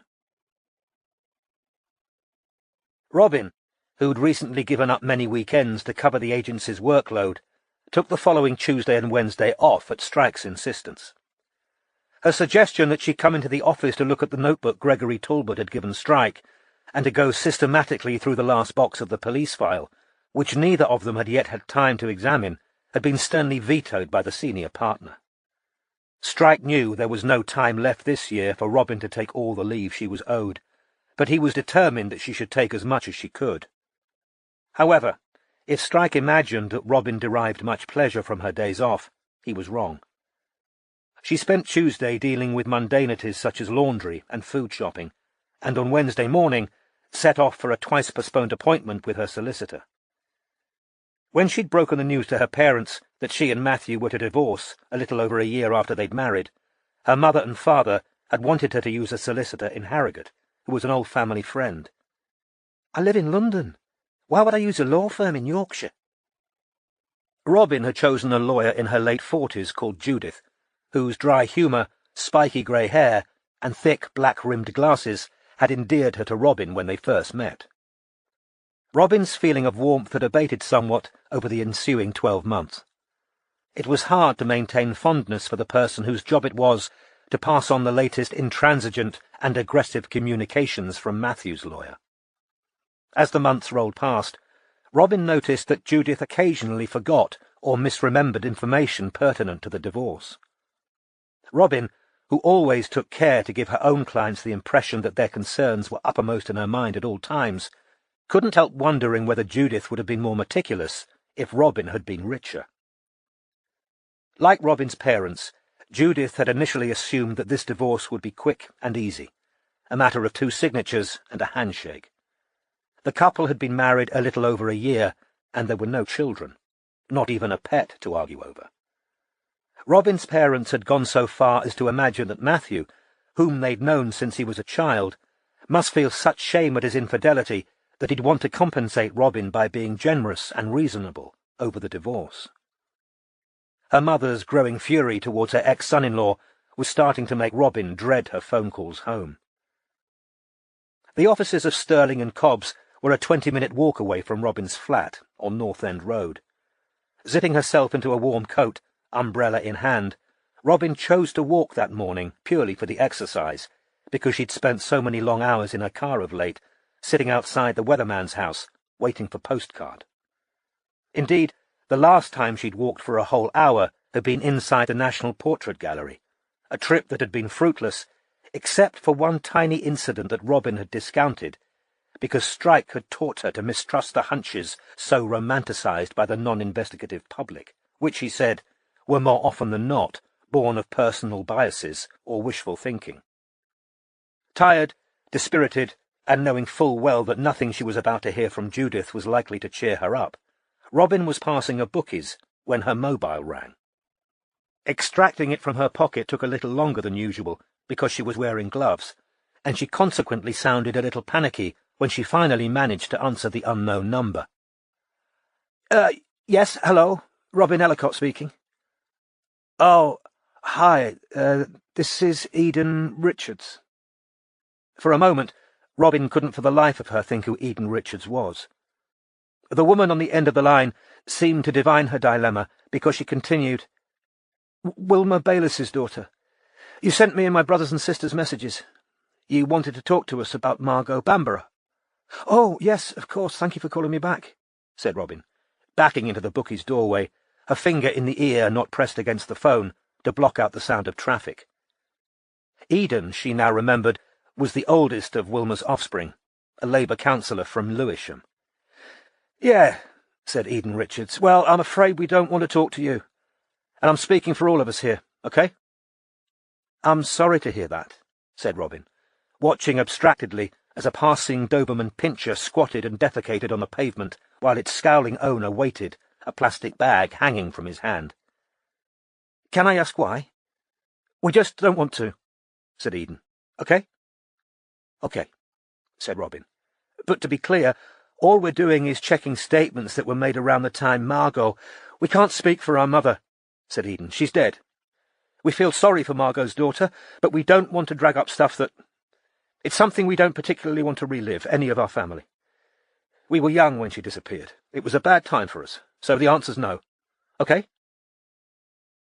Robin, who'd recently given up many weekends to cover the agency's workload, took the following Tuesday and Wednesday off at Strike's insistence. Her suggestion that she come into the office to look at the notebook Gregory Talbot had given Strike, and to go systematically through the last box of the police file, which neither of them had yet had time to examine, had been sternly vetoed by the senior partner. Strike knew there was no time left this year for Robin to take all the leave she was owed, but he was determined that she should take as much as she could. However, if Strike imagined that Robin derived much pleasure from her days off, he was wrong. She spent Tuesday dealing with mundanities such as laundry and food shopping, and on Wednesday morning set off for a twice-postponed appointment with her solicitor. When she'd broken the news to her parents that she and Matthew were to divorce a little over a year after they'd married, her mother and father had wanted her to use a solicitor in Harrogate, who was an old family friend. "I live in London. Why would I use a law firm in Yorkshire?" Robin had chosen a lawyer in her late 40s called Judith, whose dry humour, spiky grey hair, and thick black-rimmed glasses had endeared her to Robin when they first met. Robin's feeling of warmth had abated somewhat over the ensuing 12 months. It was hard to maintain fondness for the person whose job it was to pass on the latest intransigent and aggressive communications from Matthew's lawyer. As the months rolled past, Robin noticed that Judith occasionally forgot or misremembered information pertinent to the divorce. Robin, who always took care to give her own clients the impression that their concerns were uppermost in her mind at all times, couldn't help wondering whether Judith would have been more meticulous if Robin had been richer. Like Robin's parents, Judith had initially assumed that this divorce would be quick and easy, a matter of 2 signatures and a handshake. The couple had been married a little over a year, and there were no children, not even a pet to argue over. Robin's parents had gone so far as to imagine that Matthew, whom they'd known since he was a child, must feel such shame at his infidelity that he'd want to compensate Robin by being generous and reasonable over the divorce. Her mother's growing fury towards her ex-son-in-law was starting to make Robin dread her phone calls home. The offices of Sterling and Cobbs were a 20-minute walk away from Robin's flat on North End Road. Zipping herself into a warm coat, umbrella in hand, Robin chose to walk that morning purely for the exercise, because she'd spent so many long hours in her car of late, sitting outside the weatherman's house, waiting for postcard. Indeed, the last time she'd walked for a whole hour had been inside the National Portrait Gallery, a trip that had been fruitless, except for one tiny incident that Robin had discounted, because Strike had taught her to mistrust the hunches so romanticised by the non-investigative public, which, he said, were more often than not born of personal biases or wishful thinking. Tired, dispirited, and knowing full well that nothing she was about to hear from Judith was likely to cheer her up, Robin was passing a bookies when her mobile rang. Extracting it from her pocket took a little longer than usual because she was wearing gloves, and she consequently sounded a little panicky when she finally managed to answer the unknown number. Yes, hello, Robin Ellacott speaking. Oh, hi, this is Eden Richards. For a moment, Robin couldn't for the life of her think who Eden Richards was. The woman on the end of the line seemed to divine her dilemma, because she continued, Wilma Baylis's daughter. You sent me and my brothers and sisters messages. You wanted to talk to us about Margot Bamborough. Oh, yes, of course, thank you for calling me back, said Robin, backing into the bookie's doorway, her finger in the ear not pressed against the phone to block out the sound of traffic. Eden, she now remembered, was the oldest of Wilma's offspring, a Labour councillor from Lewisham. Yeah, said Eden Richards. Well, I'm afraid we don't want to talk to you. And I'm speaking for all of us here, OK? I'm sorry to hear that, said Robin, watching abstractedly as a passing Doberman Pinscher squatted and defecated on the pavement while its scowling owner waited, a plastic bag hanging from his hand. Can I ask why? We just don't want to, said Eden. OK? OK, said Robin. But to be clear, all we're doing is checking statements that were made around the time Margot— We can't speak for our mother, said Eden. She's dead. We feel sorry for Margot's daughter, but we don't want to drag up stuff that— It's something we don't particularly want to relive, any of our family. We were young when she disappeared. It was a bad time for us, so the answer's no. OK?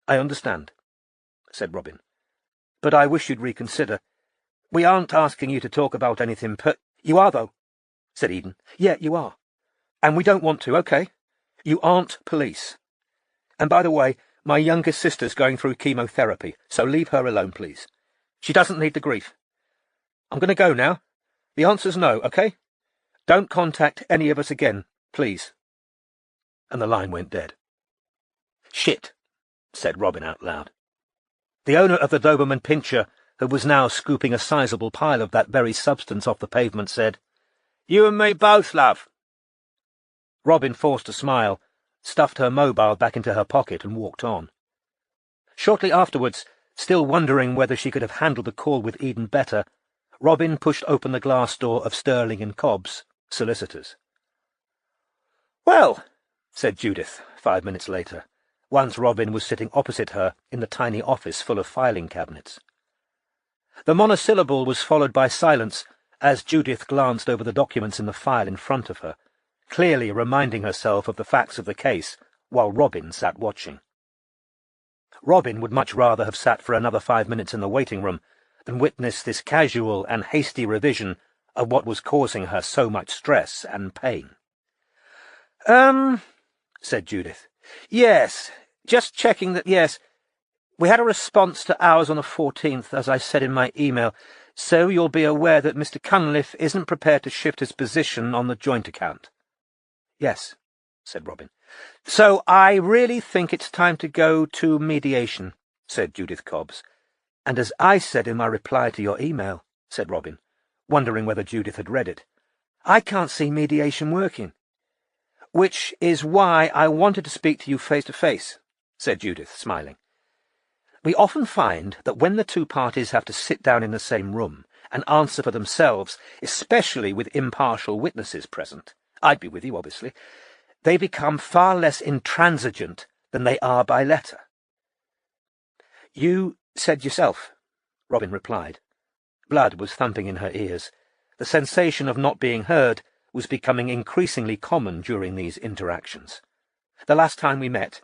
I understand, said Robin. But I wish you'd reconsider. We aren't asking you to talk about anything You are, though, said Eden. Yeah, you are. And we don't want to, OK? You aren't police. And by the way, my youngest sister's going through chemotherapy, so leave her alone, please. She doesn't need the grief. I'm going to go now. The answer's no, OK? Don't contact any of us again, please. And the line went dead. Shit, said Robin out loud. The owner of the Doberman Pinscher, who was now scooping a sizable pile of that very substance off the pavement, said, You and me both, love. Robin forced a smile, stuffed her mobile back into her pocket and walked on. Shortly afterwards, still wondering whether she could have handled the call with Eden better, Robin pushed open the glass door of Sterling and Cobbs, solicitors. Well, said Judith 5 minutes later, once Robin was sitting opposite her in the tiny office full of filing cabinets. The monosyllable was followed by silence as Judith glanced over the documents in the file in front of her, clearly reminding herself of the facts of the case while Robin sat watching. Robin would much rather have sat for another 5 minutes in the waiting room than witness this casual and hasty revision of what was causing her so much stress and pain. Said Judith. Yes, just checking that, yes. We had a response to ours on the 14th, as I said in my email, so you'll be aware that Mr. Cunliffe isn't prepared to shift his position on the joint account. Yes, said Robin. So I really think it's time to go to mediation, said Judith Cobbs. And as I said in my reply to your email, said Robin, wondering whether Judith had read it, I can't see mediation working. Which is why I wanted to speak to you face to face, said Judith, smiling. We often find that when the two parties have to sit down in the same room and answer for themselves, especially with impartial witnesses present, I'd be with you, obviously, they become far less intransigent than they are by letter. You said yourself, Robin replied. Blood was thumping in her ears. The sensation of not being heard was becoming increasingly common during these interactions. The last time we met,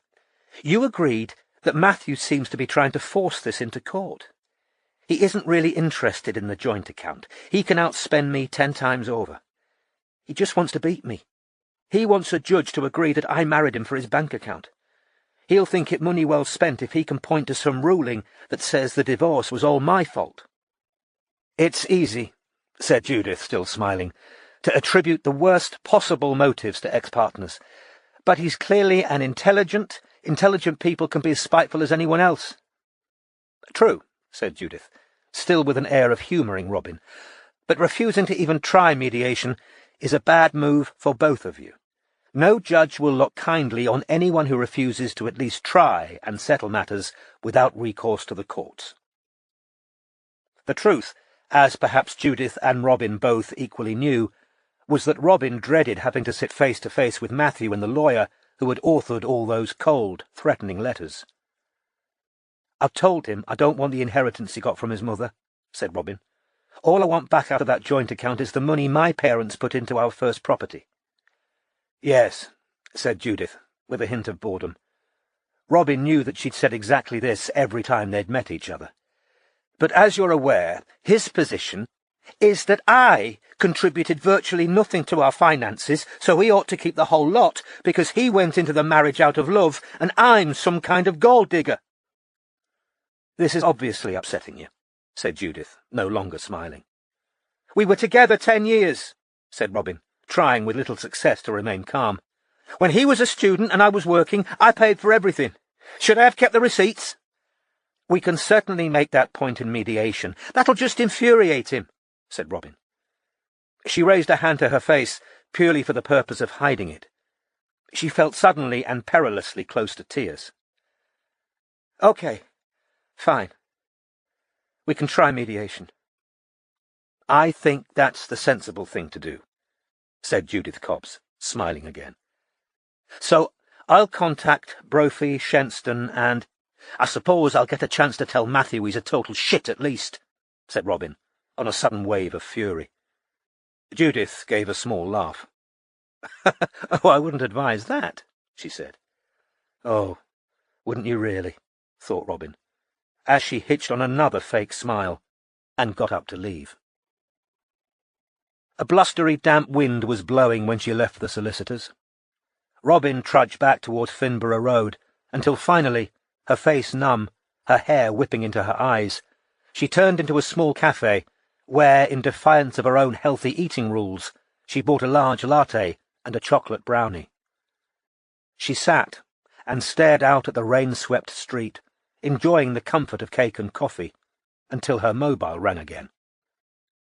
you agreed that Matthew seems to be trying to force this into court. He isn't really interested in the joint account. He can outspend me 10 times over. He just wants to beat me. He wants a judge to agree that I married him for his bank account. He'll think it money well spent if he can point to some ruling that says the divorce was all my fault. It's easy, said Judith, still smiling, to attribute the worst possible motives to ex-partners. But he's clearly an intelligent people can be as spiteful as anyone else. True, said Judith, still with an air of humouring Robin, but refusing to even try mediation is a bad move for both of you. No judge will look kindly on anyone who refuses to at least try and settle matters without recourse to the courts. The truth, as perhaps Judith and Robin both equally knew, was that Robin dreaded having to sit face to face with Matthew and the lawyer who had authored all those cold, threatening letters. I've told him I don't want the inheritance he got from his mother, said Robin. All I want back out of that joint account is the money my parents put into our first property. Yes, said Judith, with a hint of boredom. Robin knew that she'd said exactly this every time they'd met each other. But as you're aware, his position is that I contributed virtually nothing to our finances, so he ought to keep the whole lot, because he went into the marriage out of love, and I'm some kind of gold digger. This is obviously upsetting you, said Judith, no longer smiling. We were together 10 years, said Robin, trying with little success to remain calm. When he was a student and I was working, I paid for everything. Should I have kept the receipts? We can certainly make that point in mediation. That'll just infuriate him, said Robin. She raised a hand to her face, purely for the purpose of hiding it. She felt suddenly and perilously close to tears. OK, fine. We can try mediation. I think that's the sensible thing to do, said Judith Cobbs, smiling again. So I'll contact Brophy, Shenstone, and I suppose I'll get a chance to tell Matthew he's a total shit at least, said Robin, on a sudden wave of fury. Judith gave a small laugh. Oh, I wouldn't advise that, she said. Oh, wouldn't you really? Thought Robin, as she hitched on another fake smile and got up to leave. A blustery, damp wind was blowing when she left the solicitors. Robin trudged back towards Finborough Road until finally, her face numb, her hair whipping into her eyes, she turned into a small cafe where, in defiance of her own healthy eating rules, she bought a large latte and a chocolate brownie. She sat and stared out at the rain-swept street, enjoying the comfort of cake and coffee, until her mobile rang again.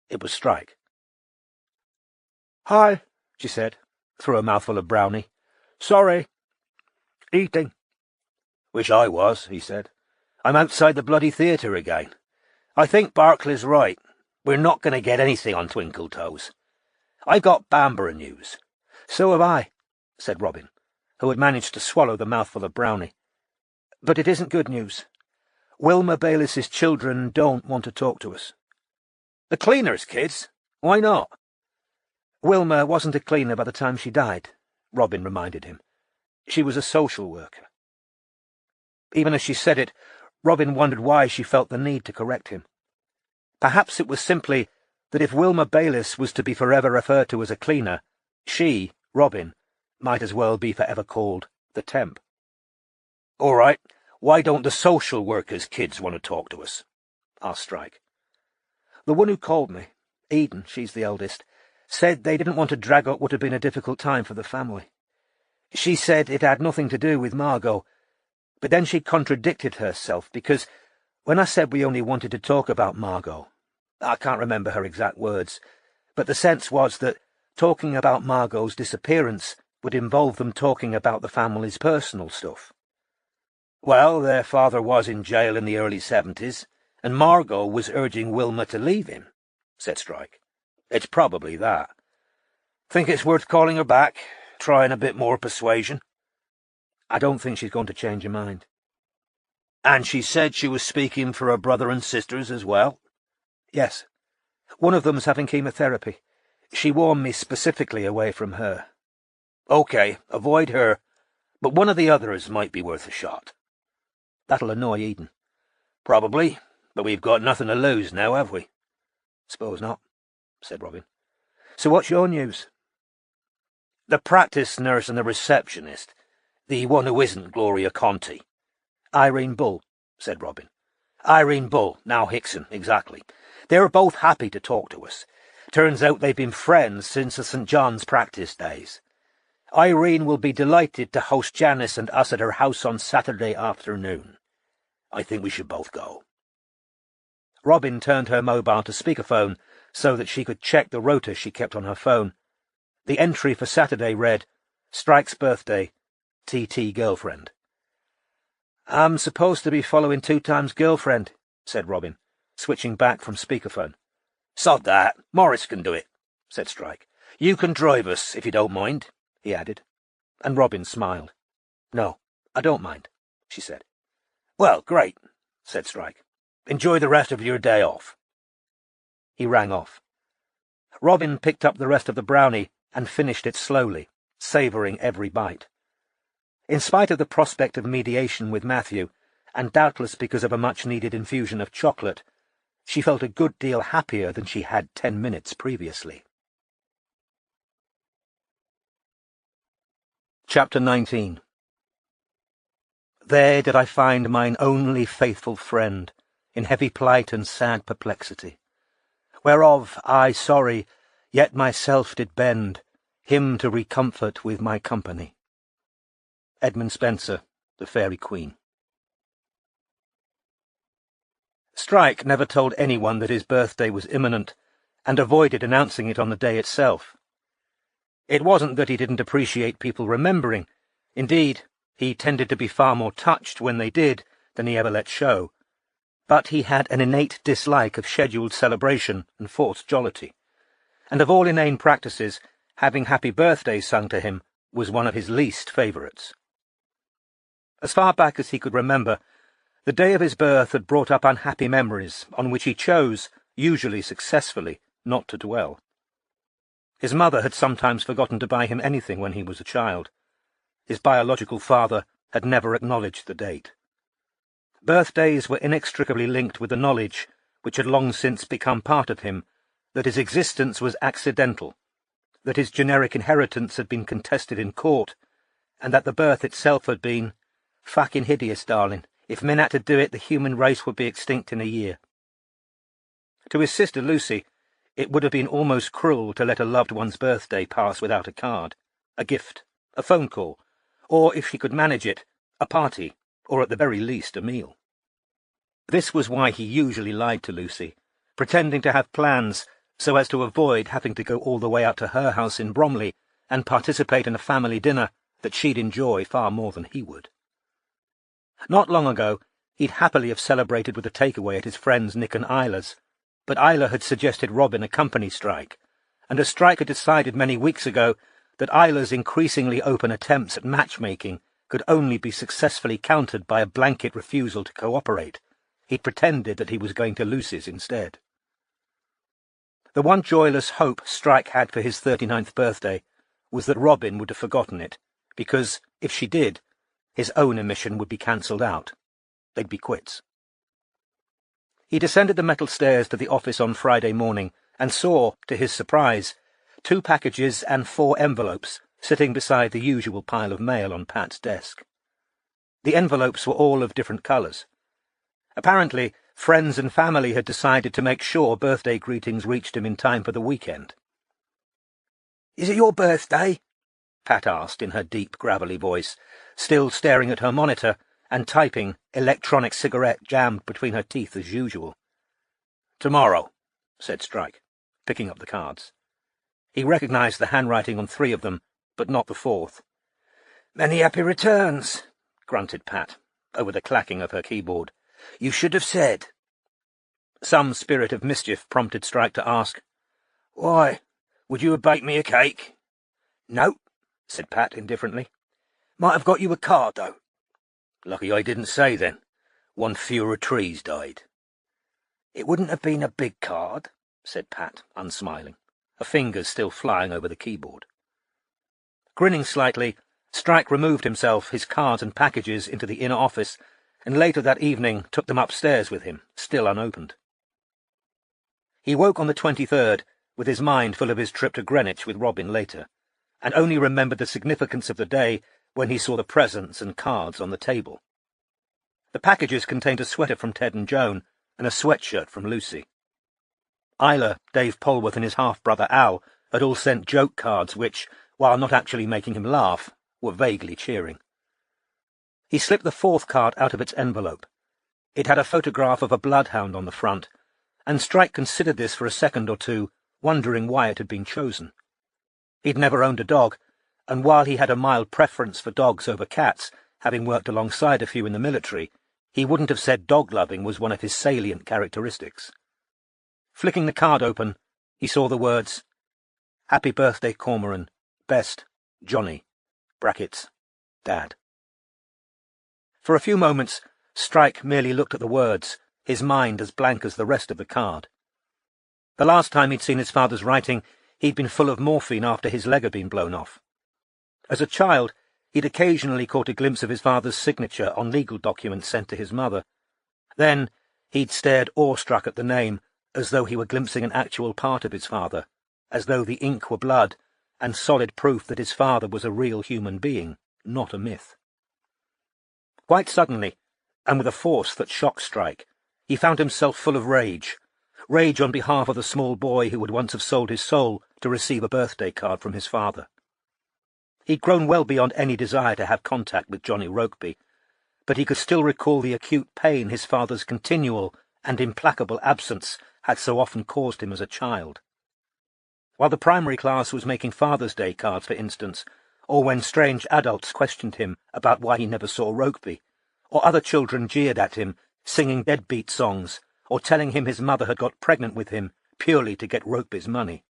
It was Strike. "Hi," she said, through a mouthful of brownie. "Sorry. Eating." "Wish I was," he said. "I'm outside the bloody theatre again. I think Barclay's right. We're not going to get anything on Twinkle Toes. I got Bamborough news." "So have I," said Robin, who had managed to swallow the mouthful of brownie. "But it isn't good news. Wilma Baylis's children don't want to talk to us." "The cleaner's kids? Why not?" "Wilma wasn't a cleaner by the time she died," Robin reminded him. "She was a social worker." Even as she said it, Robin wondered why she felt the need to correct him. Perhaps it was simply that if Wilma Bayliss was to be forever referred to as a cleaner, she, Robin, might as well be forever called the temp. "All right, why don't the social workers' kids want to talk to us?" asked Strike. "The one who called me, Eden, she's the eldest, said they didn't want to drag up what had been a difficult time for the family. She said it had nothing to do with Margot, but then she contradicted herself, because when I said we only wanted to talk about Margot, I can't remember her exact words, but the sense was that talking about Margot's disappearance would involve them talking about the family's personal stuff. Well, their father was in jail in the early 70s, and Margot was urging Wilma to leave him," said Strike. "It's probably that. Think it's worth calling her back, trying a bit more persuasion?" "I don't think she's going to change her mind." "And she said she was speaking for her brother and sisters as well?" "Yes. One of them's having chemotherapy. She warned me specifically away from her." "OK, avoid her, but one of the others might be worth a shot." "That'll annoy Eden." "Probably, but we've got nothing to lose now, have we?" "Suppose not," said Robin. "So what's your news?" "The practice nurse and the receptionist, the one who isn't Gloria Conti." "Irene Bull," said Robin. "Irene Bull, now Hickson, exactly. They're both happy to talk to us. Turns out they've been friends since the St. John's practice days. Irene will be delighted to host Janice and us at her house on Saturday afternoon. I think we should both go." Robin turned her mobile to speakerphone so that she could check the rota she kept on her phone. The entry for Saturday read, "Strike's birthday, TT girlfriend." "I'm supposed to be following 2 times girlfriend," said Robin, switching back from speakerphone. "Sod that. Morris can do it," said Strike. "You can drive us, if you don't mind," he added. And Robin smiled. "No, I don't mind," she said. "Well, great," said Strike. "Enjoy the rest of your day off." He rang off. Robin picked up the rest of the brownie and finished it slowly, savouring every bite. In spite of the prospect of mediation with Matthew, and doubtless because of a much-needed infusion of chocolate, she felt a good deal happier than she had 10 minutes previously. Chapter 19. There did I find mine only faithful friend, in heavy plight and sad perplexity, whereof I sorry, yet myself did bend, him to recomfort with my company. Edmund Spenser, The Fairy Queen. Strike never told anyone that his birthday was imminent, and avoided announcing it on the day itself. It wasn't that he didn't appreciate people remembering. Indeed, he tended to be far more touched when they did than he ever let show. But he had an innate dislike of scheduled celebration and forced jollity, and of all inane practices, having happy birthday sung to him was one of his least favourites. As far back as he could remember, the day of his birth had brought up unhappy memories on which he chose, usually successfully, not to dwell. His mother had sometimes forgotten to buy him anything when he was a child. His biological father had never acknowledged the date. Birthdays were inextricably linked with the knowledge, which had long since become part of him, that his existence was accidental, that his generic inheritance had been contested in court, and that the birth itself had been fucking hideous, darling. If men had to do it, the human race would be extinct in a year. To his sister Lucy, it would have been almost cruel to let a loved one's birthday pass without a card, a gift, a phone call, or, if she could manage it, a party, or at the very least a meal. This was why he usually lied to Lucy, pretending to have plans so as to avoid having to go all the way out to her house in Bromley and participate in a family dinner that she'd enjoy far more than he would. Not long ago, he'd happily have celebrated with a takeaway at his friends Nick and Isla's, but Isla had suggested Robin accompany Strike, and as Strike had decided many weeks ago that Isla's increasingly open attempts at matchmaking could only be successfully countered by a blanket refusal to cooperate, he'd pretended that he was going to Lucy's instead. The one joyless hope Strike had for his 39th birthday was that Robin would have forgotten it, because, if she did, his own omission would be cancelled out, they'd be quits. He descended the metal stairs to the office on Friday morning and saw, to his surprise, 2 packages and 4 envelopes sitting beside the usual pile of mail on Pat's desk. The envelopes were all of different colours. Apparently, friends and family had decided to make sure birthday greetings reached him in time for the weekend. "Is it your birthday?" Pat asked in her deep, gravelly voice, still staring at her monitor and typing, electronic cigarette jammed between her teeth as usual. "Tomorrow," said Strike, picking up the cards. He recognised the handwriting on 3 of them, but not the 4th. "Many happy returns," grunted Pat, over the clacking of her keyboard. "You should have said." Some spirit of mischief prompted Strike to ask, "Why, would you have baked me a cake?" "No," said Pat indifferently. "Might have got you a card, though." "Lucky I didn't say, then. 1 fewer trees died." "It wouldn't have been a big card," said Pat, unsmiling, her fingers still flying over the keyboard. Grinning slightly, Strike removed himself, his cards and packages into the inner office, and later that evening took them upstairs with him, still unopened. He woke on the 23rd, with his mind full of his trip to Greenwich with Robin later, and only remembered the significance of the day when he saw the presents and cards on the table. The packages contained a sweater from Ted and Joan and a sweatshirt from Lucy. Isla, Dave Polwarth and his half-brother Al had all sent joke cards which, while not actually making him laugh, were vaguely cheering. He slipped the 4th card out of its envelope. It had a photograph of a bloodhound on the front, and Strike considered this for a second or two, wondering why it had been chosen. He'd never owned a dog, and while he had a mild preference for dogs over cats, having worked alongside a few in the military, he wouldn't have said dog-loving was one of his salient characteristics. Flicking the card open, he saw the words, "Happy birthday, Cormoran. Best, Johnny. Brackets, Dad." For a few moments, Strike merely looked at the words, his mind as blank as the rest of the card. The last time he'd seen his father's writing, he'd been full of morphine after his leg had been blown off. As a child, he'd occasionally caught a glimpse of his father's signature on legal documents sent to his mother. Then he'd stared awestruck at the name, as though he were glimpsing an actual part of his father, as though the ink were blood, and solid proof that his father was a real human being, not a myth. Quite suddenly, and with a force that shocked Strike, he found himself full of rage on behalf of the small boy who would once have sold his soul to receive a birthday card from his father. He'd grown well beyond any desire to have contact with Johnny Rokeby, but he could still recall the acute pain his father's continual and implacable absence had so often caused him as a child. While the primary class was making Father's Day cards, for instance, or when strange adults questioned him about why he never saw Rokeby, or other children jeered at him, singing deadbeat songs, or telling him his mother had got pregnant with him purely to get Rokeby's money.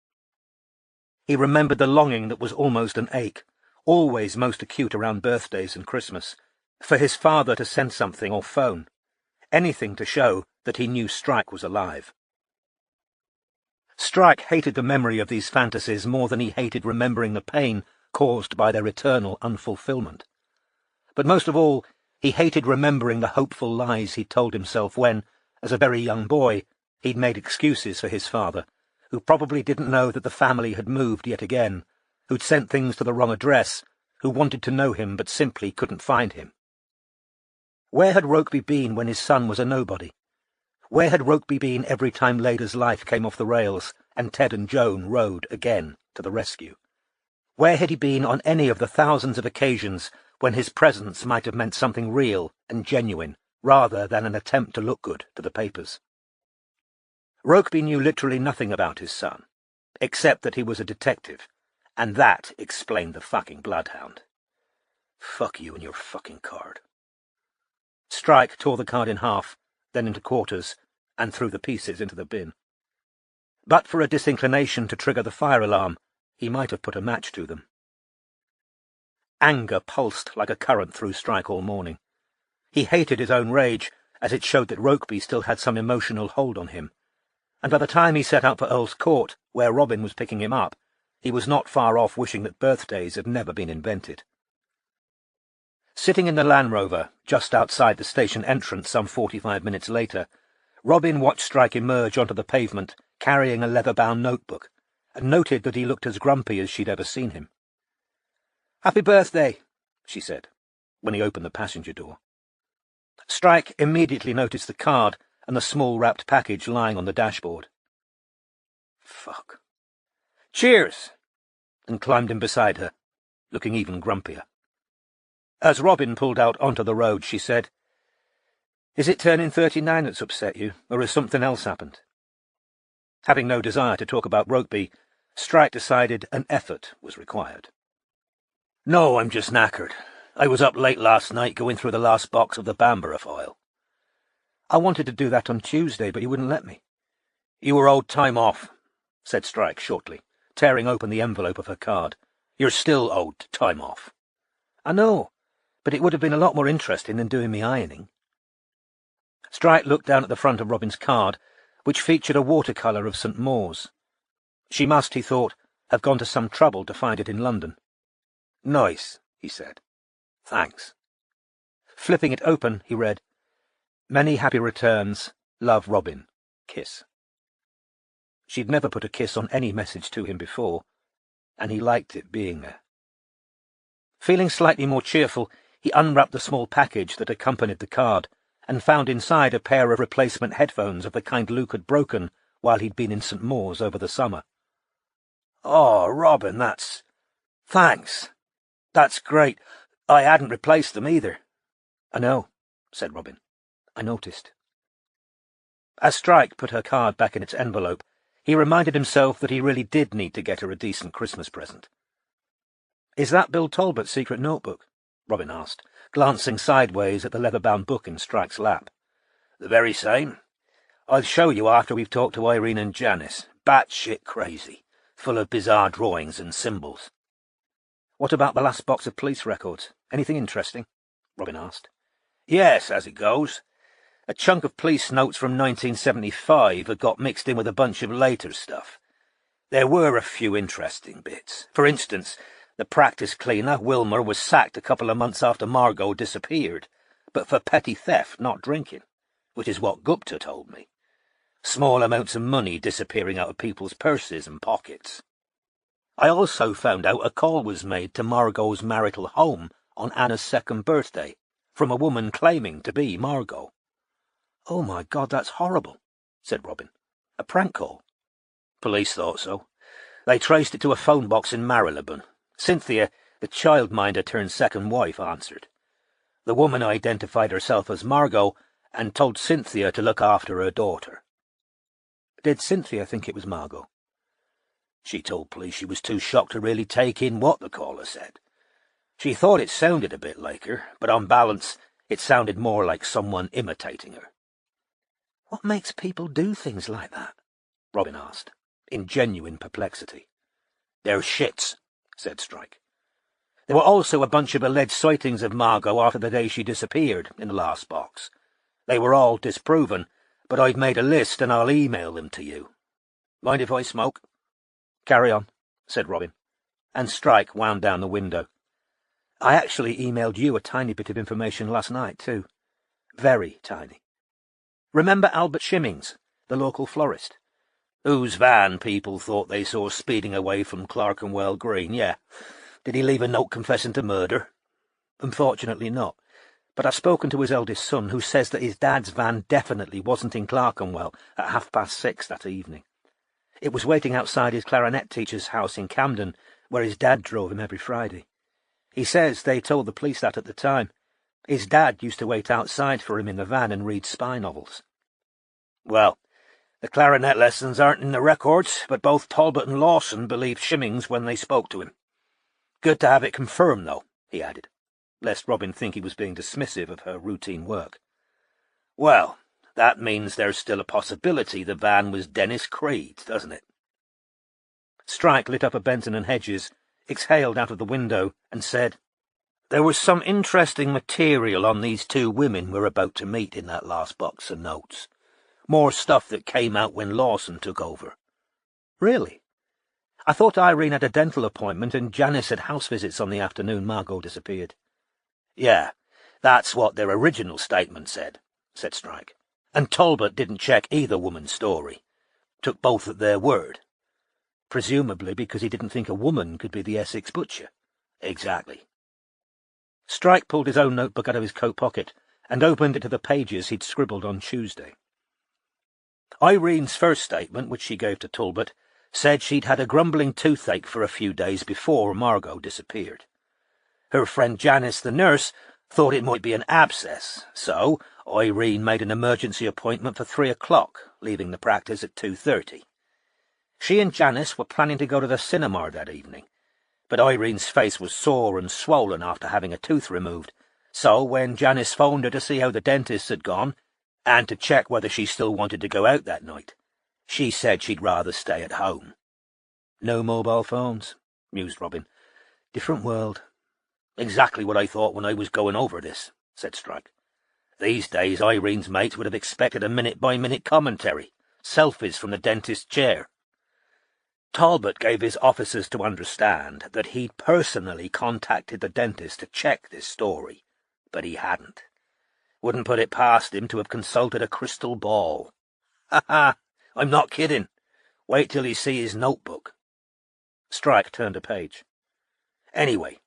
He remembered the longing that was almost an ache, always most acute around birthdays and Christmas, for his father to send something or phone, anything to show that he knew Strike was alive. Strike hated the memory of these fantasies more than he hated remembering the pain caused by their eternal unfulfillment. But most of all, he hated remembering the hopeful lies he'd told himself when, as a very young boy, he'd made excuses for his father, who probably didn't know that the family had moved yet again, who'd sent things to the wrong address, who wanted to know him but simply couldn't find him. Where had Rokeby been when his son was a nobody? Where had Rokeby been every time Lada's life came off the rails and Ted and Joan rode, again, to the rescue? Where had he been on any of the thousands of occasions when his presence might have meant something real and genuine, rather than an attempt to look good to the papers? Rokeby knew literally nothing about his son, except that he was a detective, and that explained the fucking bloodhound. Fuck you and your fucking card. Strike tore the card in half, then into quarters, and threw the pieces into the bin. But for a disinclination to trigger the fire alarm, he might have put a match to them. Anger pulsed like a current through Strike all morning. He hated his own rage, as it showed that Rokeby still had some emotional hold on him, and by the time he set out for Earl's Court, where Robin was picking him up, he was not far off wishing that birthdays had never been invented. Sitting in the Land Rover, just outside the station entrance some 45 minutes later, Robin watched Strike emerge onto the pavement, carrying a leather-bound notebook, and noted that he looked as grumpy as she'd ever seen him. "Happy birthday," she said, when he opened the passenger door. Strike immediately noticed the card and the small wrapped package lying on the dashboard. Fuck. "Cheers!" and climbed in beside her, looking even grumpier. As Robin pulled out onto the road, she said, "Is it turning 39 that's upset you, or has something else happened?" Having no desire to talk about Rugby, Strike decided an effort was required. "No, I'm just knackered. I was up late last night going through the last box of the Bamborough file." "I wanted to do that on Tuesday, but you wouldn't let me." "You were owed time off," said Strike shortly, tearing open the envelope of her card. "You're still owed time off." "I know, but it would have been a lot more interesting than doing me ironing." Strike looked down at the front of Robin's card, which featured a watercolour of St. Mawes. She must, he thought, have gone to some trouble to find it in London. "Nice," he said. "Thanks." Flipping it open, he read, "Many happy returns. Love, Robin. Kiss." She'd never put a kiss on any message to him before, and he liked it being there. Feeling slightly more cheerful, he unwrapped the small package that accompanied the card, and found inside a pair of replacement headphones of the kind Luke had broken while he'd been in St. Mawes over the summer. "Oh, Robin, Thanks. That's great. I hadn't replaced them either." "I know," said Robin. "I noticed." As Strike put her card back in its envelope, he reminded himself that he really did need to get her a decent Christmas present. "Is that Bill Talbot's secret notebook?" Robin asked, glancing sideways at the leather-bound book in Strike's lap. "The very same. I'll show you after we've talked to Irene and Janice. Batshit crazy, full of bizarre drawings and symbols." "What about the last box of police records? Anything interesting?" Robin asked. "Yes, as it goes. A chunk of police notes from 1975 had got mixed in with a bunch of later stuff. There were a few interesting bits. For instance, the practice cleaner, Wilmer, was sacked a couple of months after Margot disappeared, but for petty theft, not drinking, which is what Gupta told me. Small amounts of money disappearing out of people's purses and pockets. I also found out a call was made to Margot's marital home on Anna's 2nd birthday, from a woman claiming to be Margot." "Oh, my God, that's horrible," said Robin. "A prank call?" "Police thought so. They traced it to a phone box in Marylebone. Cynthia, the childminder turned second wife, answered. The woman identified herself as Margot and told Cynthia to look after her daughter." "Did Cynthia think it was Margot?" "She told police she was too shocked to really take in what the caller said. She thought it sounded a bit like her, but on balance it sounded more like someone imitating her." "What makes people do things like that?" Robin asked, in genuine perplexity. "They're shits," said Strike. "There were also a bunch of alleged sightings of Margot after the day she disappeared in the last box. They were all disproven, but I've made a list and I'll email them to you. Mind if I smoke?" "Carry on," said Robin, and Strike wound down the window. "I actually emailed you a tiny bit of information last night, too. Very tiny. Remember Albert Shimmings, the local florist? Whose van people thought they saw speeding away from Clerkenwell Green, yeah. Did he leave a note confessing to murder?" "Unfortunately not. But I've spoken to his eldest son, who says that his dad's van definitely wasn't in Clerkenwell at 6:30 that evening. It was waiting outside his clarinet teacher's house in Camden, where his dad drove him every Friday. He says they told the police that at the time. His dad used to wait outside for him in the van and read spy novels." "Well, the clarinet lessons aren't in the records, but both Talbot and Lawson believed Shimmings when they spoke to him. Good to have it confirmed, though," he added, lest Robin think he was being dismissive of her routine work. "Well, that means there's still a possibility the van was Dennis Creed's, doesn't it?" Strike lit up a Benson and Hedges, exhaled out of the window, and said, "There was some interesting material on these two women we're about to meet in that last box of notes. More stuff that came out when Lawson took over." "Really? I thought Irene had a dental appointment and Janice had house visits on the afternoon Margot disappeared." Yeah, that's what their original statement said Strike. And Talbot didn't check either woman's story. Took both at their word. Presumably because he didn't think a woman could be the Essex butcher. Exactly. Strike pulled his own notebook out of his coat pocket and opened it to the pages he'd scribbled on Tuesday. Irene's first statement, which she gave to Talbot, said she'd had a grumbling toothache for a few days before Margot disappeared. Her friend Janice, the nurse, thought it might be an abscess, so Irene made an emergency appointment for 3 o'clock, leaving the practice at 2:30. She and Janice were planning to go to the cinema that evening, but Irene's face was sore and swollen after having a tooth removed, so when Janice phoned her to see how the dentist had gone, and to check whether she still wanted to go out that night, she said she'd rather stay at home. No mobile phones, mused Robin. Different world. Exactly what I thought when I was going over this, said Strike. These days Irene's mates would have expected a minute-by-minute commentary, selfies from the dentist's chair. Talbot gave his officers to understand that he'd personally contacted the dentist to check this story, but he hadn't. Wouldn't put it past him to have consulted a crystal ball. Ha ha! I'm not kidding. Wait till you see his notebook. Strike turned a page. Anyway,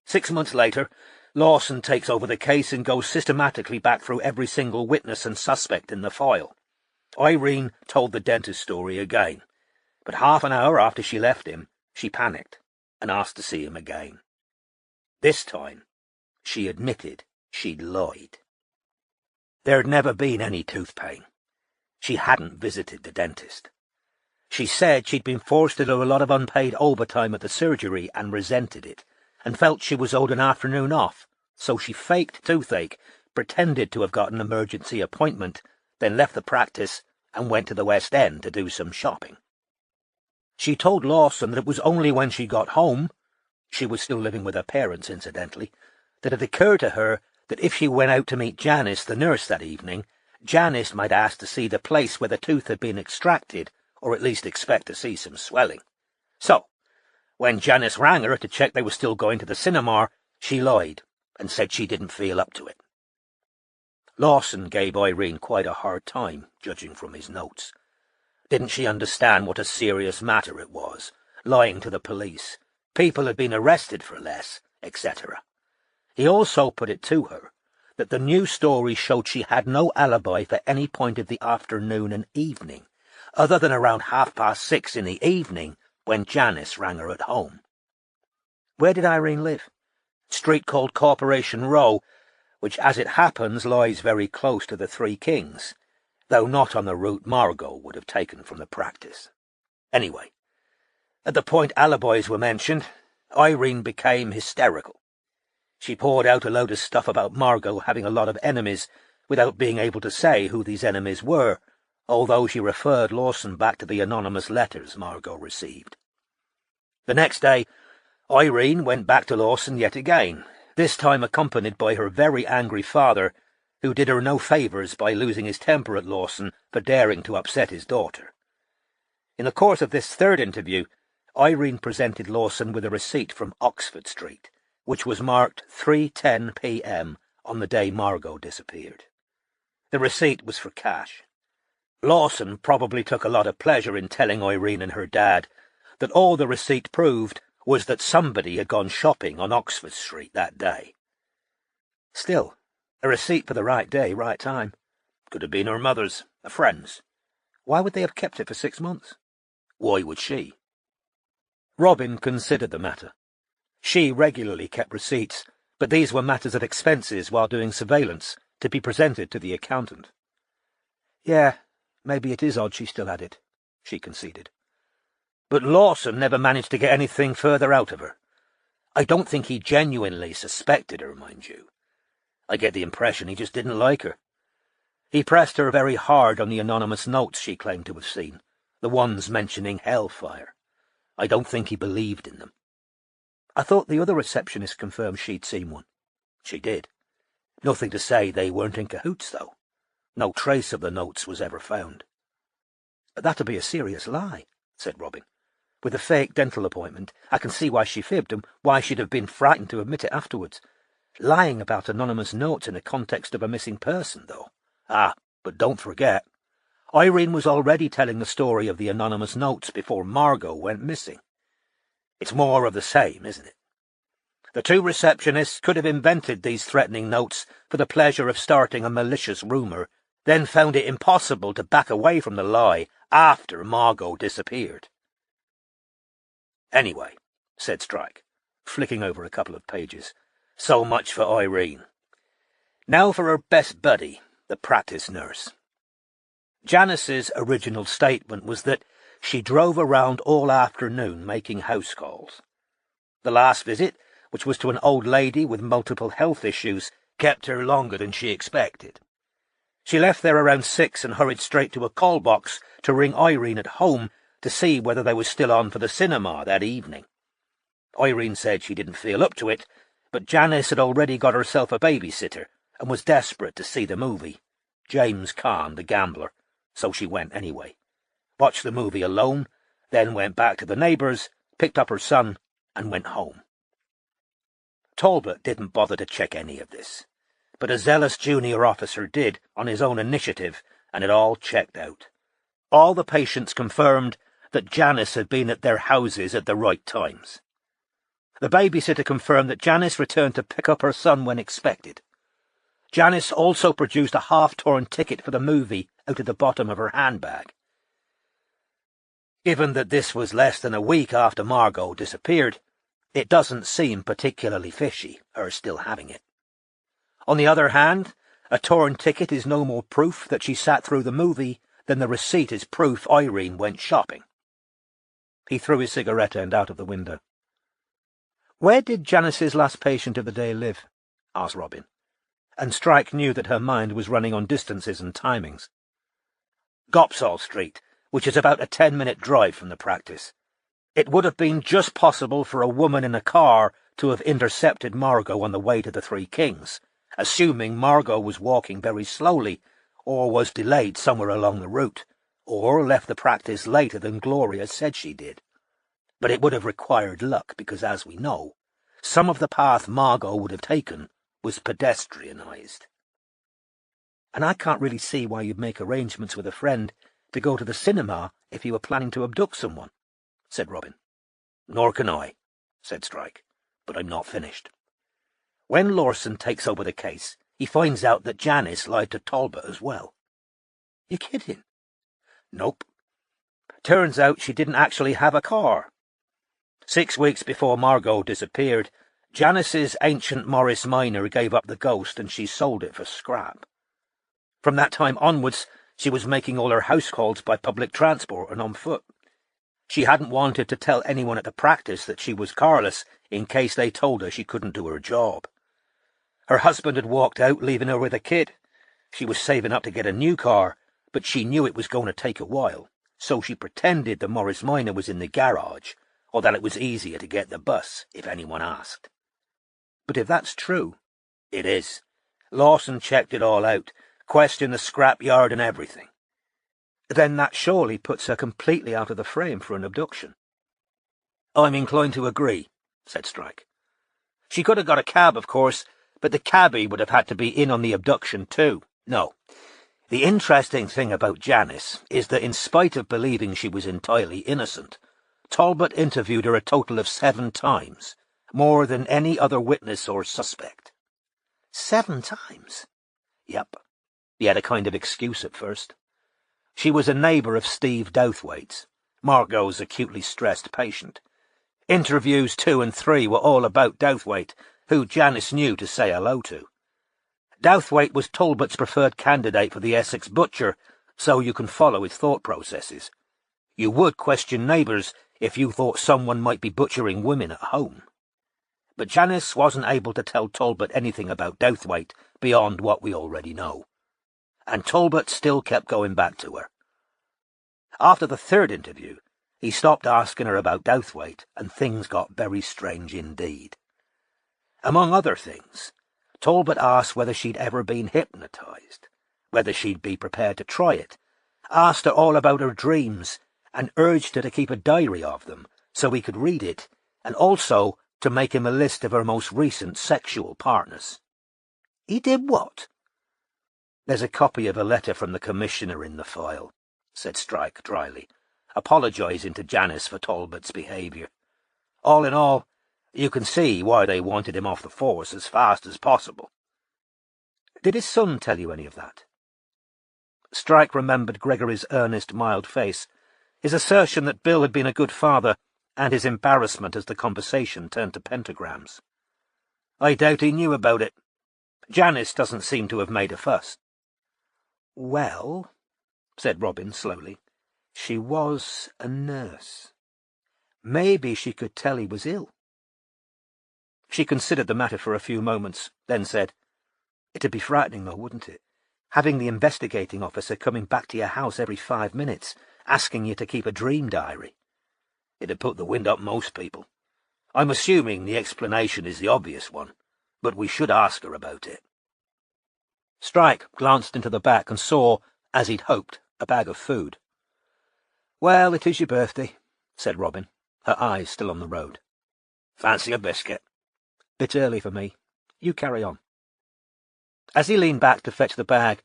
6 months later, Lawson takes over the case and goes systematically back through every single witness and suspect in the file. Irene told the dentist story again, but half an hour after she left him, she panicked and asked to see him again. This time, she admitted she'd lied. There'd never been any tooth pain. She hadn't visited the dentist. She said she'd been forced to do a lot of unpaid overtime at the surgery and resented it, and felt she was owed an afternoon off, so she faked toothache, pretended to have got an emergency appointment, then left the practice and went to the West End to do some shopping. She told Lawson that it was only when she got home, she was still living with her parents incidentally, that it occurred to her that if she went out to meet Janice, the nurse, that evening, Janice might ask to see the place where the tooth had been extracted, or at least expect to see some swelling. So, when Janice rang her to check they were still going to the cinema, she lied and said she didn't feel up to it. Lawson gave Irene quite a hard time, judging from his notes. Didn't she understand what a serious matter it was, lying to the police, people had been arrested for less, etc. He also put it to her that the new story showed she had no alibi for any point of the afternoon and evening, other than around 6:30 in the evening when Janice rang her at home. Where did Irene live? Street called Corporation Row, which as it happens lies very close to the Three Kings, though not on the route Margot would have taken from the practice. Anyway, at the point alibis were mentioned, Irene became hysterical. She poured out a load of stuff about Margot having a lot of enemies without being able to say who these enemies were, although she referred Lawson back to the anonymous letters Margot received. The next day, Irene went back to Lawson yet again, this time accompanied by her very angry father, who did her no favours by losing his temper at Lawson for daring to upset his daughter. In the course of this third interview, Irene presented Lawson with a receipt from Oxford Street, which was marked 3:10 p.m. on the day Margot disappeared. The receipt was for cash. Lawson probably took a lot of pleasure in telling Irene and her dad that all the receipt proved was that somebody had gone shopping on Oxford Street that day. Still, a receipt for the right day, right time. Could have been her mother's, a friend's. Why would they have kept it for 6 months? Why would she? Robin considered the matter. She regularly kept receipts, but these were matters of expenses while doing surveillance, to be presented to the accountant. Yeah, maybe it is odd she still had it, she conceded. But Lawson never managed to get anything further out of her. I don't think he genuinely suspected her, mind you. I get the impression he just didn't like her. He pressed her very hard on the anonymous notes she claimed to have seen, the ones mentioning hellfire. I don't think he believed in them. I thought the other receptionist confirmed she'd seen one. She did. Nothing to say they weren't in cahoots, though. No trace of the notes was ever found. That'd be a serious lie, said Robin. With a fake dental appointment, I can see why she fibbed and why she'd have been frightened to admit it afterwards. Lying about anonymous notes in the context of a missing person, though. Ah, but don't forget, Irene was already telling the story of the anonymous notes before Margot went missing. It's more of the same, isn't it? The two receptionists could have invented these threatening notes for the pleasure of starting a malicious rumour, then found it impossible to back away from the lie after Margot disappeared. Anyway, said Strike, flicking over a couple of pages, so much for Irene. Now for her best buddy, the practice nurse. Janice's original statement was that she drove around all afternoon making house calls. The last visit, which was to an old lady with multiple health issues, kept her longer than she expected. She left there around 6 and hurried straight to a call box to ring Irene at home to see whether they were still on for the cinema that evening. Irene said she didn't feel up to it, but Janice had already got herself a babysitter and was desperate to see the movie, James Caan the Gambler, so she went anyway. Watched the movie alone, then went back to the neighbours, picked up her son, and went home. Talbot didn't bother to check any of this, but a zealous junior officer did on his own initiative, and it all checked out. All the patients confirmed that Janice had been at their houses at the right times. The babysitter confirmed that Janice returned to pick up her son when expected. Janice also produced a half-torn ticket for the movie out of the bottom of her handbag. Given that this was less than a week after Margot disappeared, it doesn't seem particularly fishy, her still having it. On the other hand, a torn ticket is no more proof that she sat through the movie than the receipt is proof Irene went shopping. He threw his cigarette end out of the window. "Where did Janice's last patient of the day live?" asked Robin, and Strike knew that her mind was running on distances and timings. "Gopsall Street, which is about a 10-minute drive from the practice. It would have been just possible for a woman in a car to have intercepted Margot on the way to the Three Kings, assuming Margot was walking very slowly, or was delayed somewhere along the route, or left the practice later than Gloria said she did. But it would have required luck, because, as we know, some of the path Margot would have taken was pedestrianised. And I can't really see why you'd make arrangements with a friend to go to the cinema if you were planning to abduct someone," said Robin. "Nor can I," said Strike, "but I'm not finished. When Lawson takes over the case, he finds out that Janice lied to Talbot as well." "You're kidding?" "Nope. Turns out she didn't actually have a car. 6 weeks before Margot disappeared, Janice's ancient Morris Minor gave up the ghost and she sold it for scrap. From that time onwards, she was making all her house calls by public transport and on foot. She hadn't wanted to tell anyone at the practice that she was carless in case they told her she couldn't do her job. Her husband had walked out, leaving her with a kid. She was saving up to get a new car, but she knew it was going to take a while, so she pretended the Morris Minor was in the garage, or that it was easier to get the bus if anyone asked. But if that's true—" "It is. Lawson checked it all out, questioned the scrap yard and everything." "Then that surely puts her completely out of the frame for an abduction." "I'm inclined to agree," said Strike. "She could have got a cab, of course, but the cabbie would have had to be in on the abduction too. No. The interesting thing about Janice is that in spite of believing she was entirely innocent, Talbot interviewed her a total of 7 times, more than any other witness or suspect." 7 times? Yep. He had a kind of excuse at first. She was a neighbour of Steve Douthwaite's, Margot's acutely stressed patient. Interviews 2 and 3 were all about Douthwaite, who Janice knew to say hello to. Douthwaite was Talbot's preferred candidate for the Essex butcher, so you can follow his thought processes. You would question neighbours if you thought someone might be butchering women at home. But Janice wasn't able to tell Talbot anything about Douthwaite beyond what we already know. And Talbot still kept going back to her. After the 3rd interview, he stopped asking her about Douthwaite, and things got very strange indeed. Among other things, Talbot asked whether she'd ever been hypnotised, whether she'd be prepared to try it, asked her all about her dreams, and urged her to keep a diary of them so he could read it, and also to make him a list of her most recent sexual partners. He did what? There's a copy of a letter from the Commissioner in the file, said Strike dryly, apologising to Janice for Talbot's behaviour. All in all, you can see why they wanted him off the force as fast as possible. Did his son tell you any of that? Strike remembered Gregory's earnest, mild face, his assertion that Bill had been a good father, and his embarrassment as the conversation turned to pentagrams. I doubt he knew about it. Janice doesn't seem to have made a fuss. Well, said Robin slowly, she was a nurse. Maybe she could tell he was ill. She considered the matter for a few moments, then said, It'd be frightening, though, wouldn't it? Having the investigating officer coming back to your house every 5 minutes, asking you to keep a dream diary. It'd put the wind up most people. I'm assuming the explanation is the obvious one, but we should ask her about it. Strike glanced into the back and saw, as he'd hoped, a bag of food. Well, it is your birthday, said Robin, her eyes still on the road. Fancy a biscuit? Bit early for me. You carry on. As he leaned back to fetch the bag,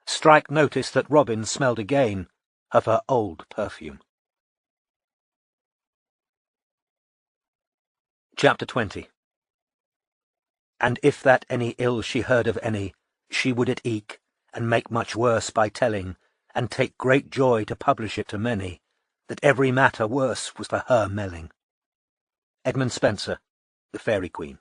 Strike noticed that Robin smelled again of her old perfume. Chapter 20. And if that any ill she heard of any, she would it eke, and make much worse by telling, and take great joy to publish it to many, that every matter worse was for her melling. Edmund Spenser, The Fairy Queen.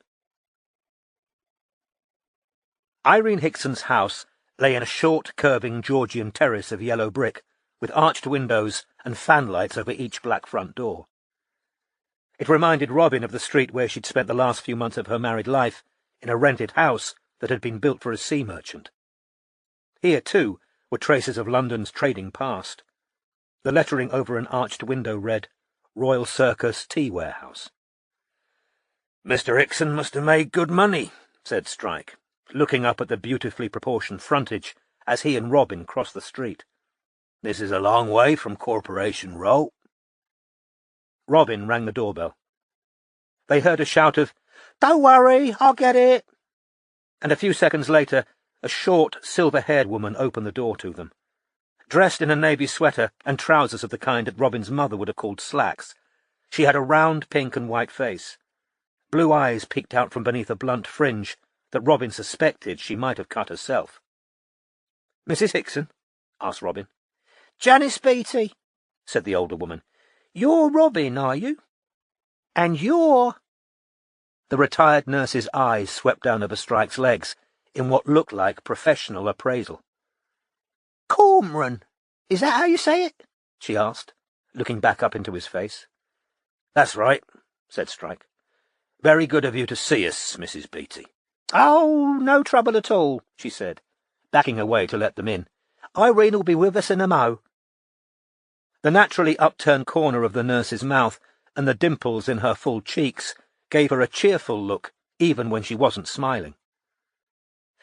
Irene Hickson's house lay in a short, curving Georgian terrace of yellow brick, with arched windows and fanlights over each black front door. It reminded Robin of the street where she'd spent the last few months of her married life, in a rented house that had been built for a sea merchant. Here, too, were traces of London's trading past. The lettering over an arched window read, Royal Circus Tea Warehouse. Mr. Hickson must have made good money, said Strike, looking up at the beautifully proportioned frontage as he and Robin crossed the street. This is a long way from Corporation Row. Robin rang the doorbell. They heard a shout of, Don't worry, I'll get it. And a few seconds later, a short, silver-haired woman opened the door to them. Dressed in a navy sweater and trousers of the kind that Robin's mother would have called slacks, she had a round pink and white face. Blue eyes peeked out from beneath a blunt fringe that Robin suspected she might have cut herself. Mrs. Hickson? asked Robin. Janice Beatty, said the older woman. You're Robin, are you? And you're... The retired nurse's eyes swept down over Strike's legs in what looked like professional appraisal. Cormoran, is that how you say it? She asked, looking back up into his face. That's right, said Strike. Very good of you to see us, Mrs. Beatty. Oh, no trouble at all, she said, backing away to let them in. Irene'll be with us in a mo. The naturally upturned corner of the nurse's mouth and the dimples in her full cheeks gave her a cheerful look, even when she wasn't smiling.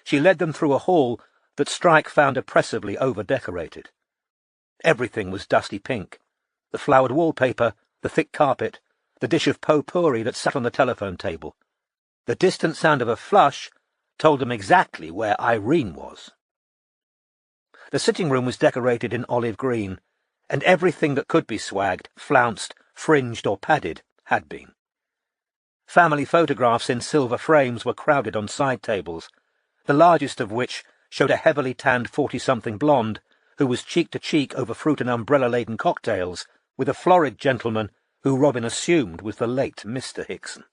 She led them through a hall that Strike found oppressively over-decorated. Everything was dusty pink. The flowered wallpaper, the thick carpet, the dish of potpourri that sat on the telephone table. The distant sound of a flush told them exactly where Irene was. The sitting room was decorated in olive green, and everything that could be swagged, flounced, fringed or padded had been. Family photographs in silver frames were crowded on side tables, the largest of which showed a heavily tanned 40-something blonde who was cheek to cheek over fruit and umbrella-laden cocktails with a florid gentleman who Robin assumed was the late Mr. Hickson.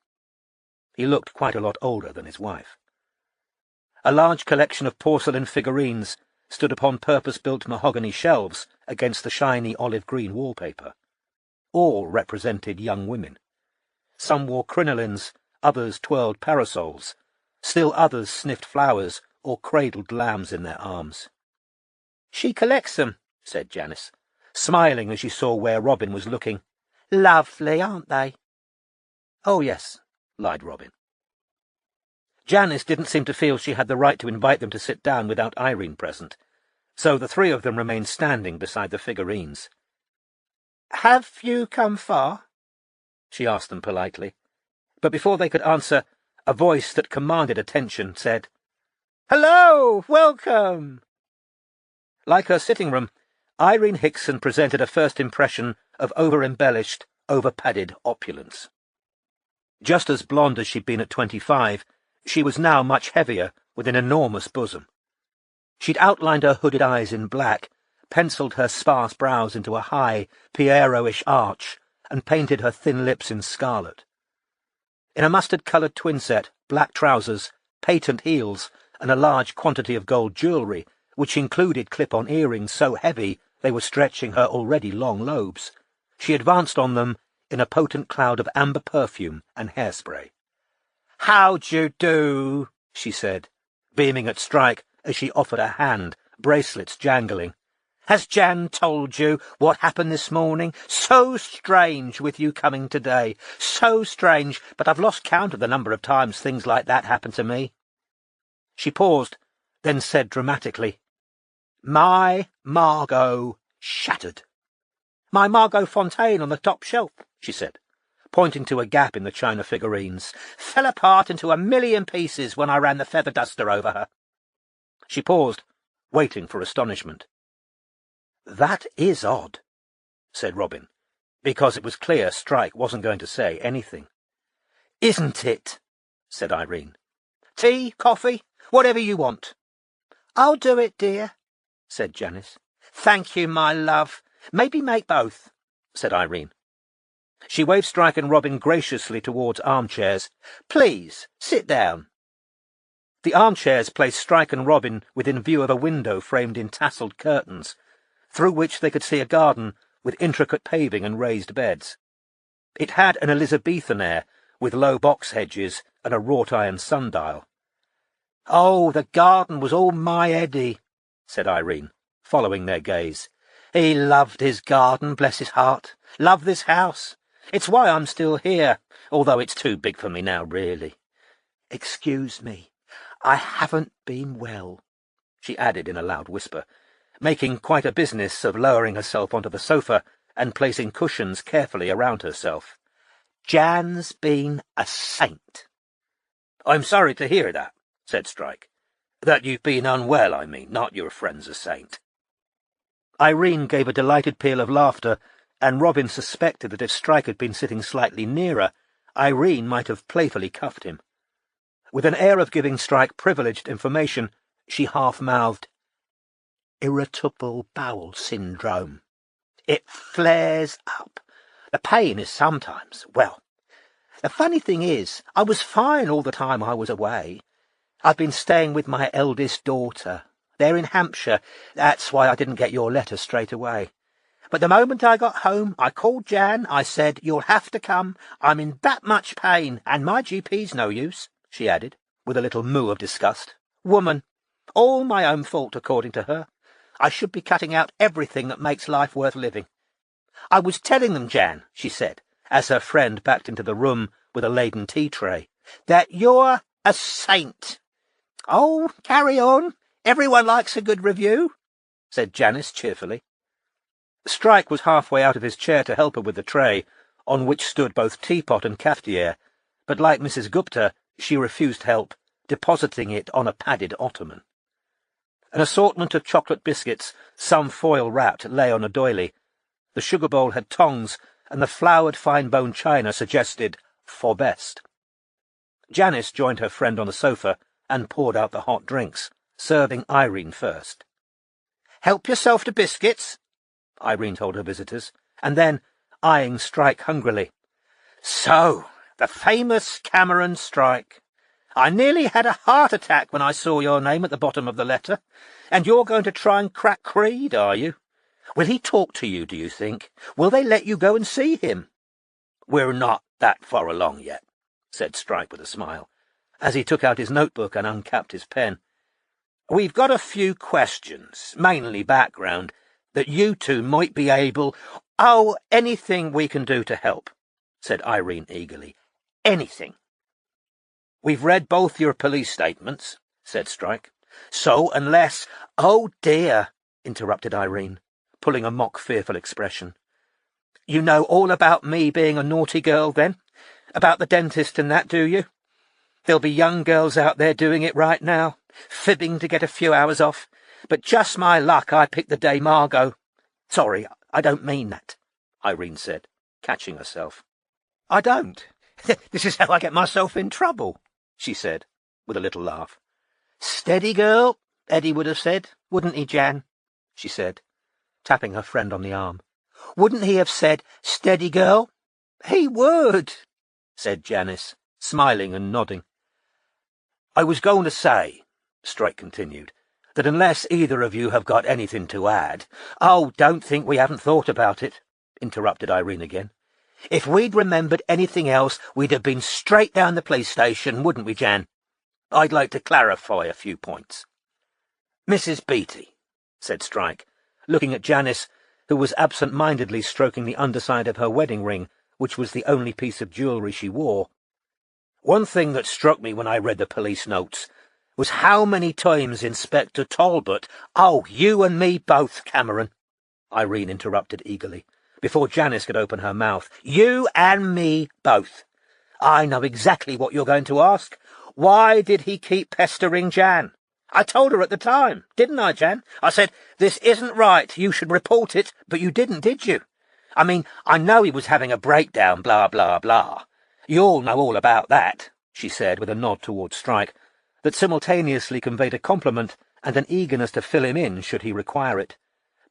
He looked quite a lot older than his wife. A large collection of porcelain figurines stood upon purpose-built mahogany shelves against the shiny olive-green wallpaper. All represented young women. Some wore crinolines, others twirled parasols, still others sniffed flowers or cradled lambs in their arms. She collects them, said Janice, smiling as she saw where Robin was looking. Lovely, aren't they? Oh, yes, lied Robin. Janice didn't seem to feel she had the right to invite them to sit down without Irene present, so the three of them remained standing beside the figurines. Have you come far? She asked them politely. But before they could answer, a voice that commanded attention said, "Hello! Welcome!" Like her sitting room, Irene Hickson presented a first impression of over-embellished, over-padded opulence. Just as blonde as she'd been at 25, she was now much heavier, with an enormous bosom. She'd outlined her hooded eyes in black, pencilled her sparse brows into a high, Pierrot-ish arch, and painted her thin lips in scarlet. In a mustard-coloured twin-set, black trousers, patent heels, and a large quantity of gold jewellery, which included clip-on earrings so heavy they were stretching her already long lobes, she advanced on them in a potent cloud of amber perfume and hairspray. "How'd you do?" she said, beaming at Strike as she offered a hand, bracelets jangling. "Has Jan told you what happened this morning? So strange with you coming today. So strange, but I've lost count of the number of times things like that happen to me." She paused, then said dramatically, "My Margot shattered." "My Margot Fontaine on the top shelf," she said, pointing to a gap in the china figurines, "fell apart into a million pieces when I ran the feather duster over her." She paused, waiting for astonishment. "That is odd," said Robin, because it was clear Strike wasn't going to say anything. "Isn't it?" said Irene. "Tea, coffee, whatever you want." "I'll do it, dear," said Janice. "Thank you, my love. Maybe make both," said Irene. She waved Strike and Robin graciously towards armchairs. "Please, sit down." The armchairs placed Strike and Robin within view of a window framed in tasselled curtains, through which they could see a garden with intricate paving and raised beds. It had an Elizabethan air, with low box hedges and a wrought-iron sundial. "Oh, the garden was all my Eddie," said Irene, following their gaze. "He loved his garden, bless his heart. Loved this house. It's why I'm still here, although it's too big for me now, really. Excuse me, I haven't been well," she added in a loud whisper, making quite a business of lowering herself onto the sofa and placing cushions carefully around herself. "Jan's been a saint." "I'm sorry to hear that," said Strike. "That you've been unwell, I mean, not your friend's a saint." Irene gave a delighted peal of laughter, and Robin suspected that if Strike had been sitting slightly nearer, Irene might have playfully cuffed him. With an air of giving Strike privileged information, she half-mouthed, "Irritable bowel syndrome. It flares up. The pain is sometimes, well, the funny thing is, I was fine all the time I was away. I've been staying with my eldest daughter. They're in Hampshire. That's why I didn't get your letter straight away. But the moment I got home, I called Jan. I said, 'You'll have to come. I'm in that much pain, and my GP's no use,' she added, with a little moo of disgust. Woman. All my own fault, according to her. I should be cutting out everything that makes life worth living. I was telling them, Jan," she said, as her friend backed into the room with a laden tea tray, "that you're a saint." "Oh, carry on. Everyone likes a good review," said Janice cheerfully. Strike was halfway out of his chair to help her with the tray, on which stood both teapot and cafetiere, but like Mrs. Gupta, she refused help, depositing it on a padded ottoman. An assortment of chocolate biscuits, some foil-wrapped, lay on a doily. The sugar bowl had tongs, and the flowered fine-bone china suggested "for best." Janice joined her friend on the sofa and poured out the hot drinks, serving Irene first. "Help yourself to biscuits," Irene told her visitors, and then, eyeing Strike hungrily, "So, the famous Cormoran Strike. I nearly had a heart attack when I saw your name at the bottom of the letter. And you're going to try and crack Creed, are you? Will he talk to you, do you think? Will they let you go and see him?" "We're not that far along yet," said Strike with a smile, as he took out his notebook and uncapped his pen. "We've got a few questions, mainly background, that you two might be able—" "Oh, anything we can do to help," said Irene eagerly. "Anything." "We've read both your police statements," said Strike. "So, unless—" "Oh, dear," interrupted Irene, pulling a mock-fearful expression. "You know all about me being a naughty girl, then? about the dentist and that, do you? There'll be young girls out there doing it right now, fibbing to get a few hours off. But just my luck I picked the day Margot— Sorry, I don't mean that, Irene said, catching herself. I don't. This is how I get myself in trouble, she said, with a little laugh. Steady, girl, Eddie would have said, wouldn't he, Jan? She said, tapping her friend on the arm. Wouldn't he have said, steady, girl? He would, said Janice, smiling and nodding. I was going to say, Strike continued, that unless either of you have got anything to add— Oh, don't think we haven't thought about it, interrupted Irene again. If we'd remembered anything else, we'd have been straight down the police station, wouldn't we, Jan? I'd like to clarify a few points. Mrs. Beattie, said Strike, looking at Janice, who was absent-mindedly stroking the underside of her wedding ring, which was the only piece of jewellery she wore. One thing that struck me when I read the police notes was how many times Inspector Talbot— Oh, you and me both, Cameron, Irene interrupted eagerly, before Janice could open her mouth. You and me both. I know exactly what you're going to ask. Why did he keep pestering Jan? I told her at the time, didn't I, Jan? I said, this isn't right, you should report it, but you didn't, did you? I mean, I know he was having a breakdown, blah, blah, blah. You all know all about that, she said with a nod towards Strike, that simultaneously conveyed a compliment and an eagerness to fill him in should he require it.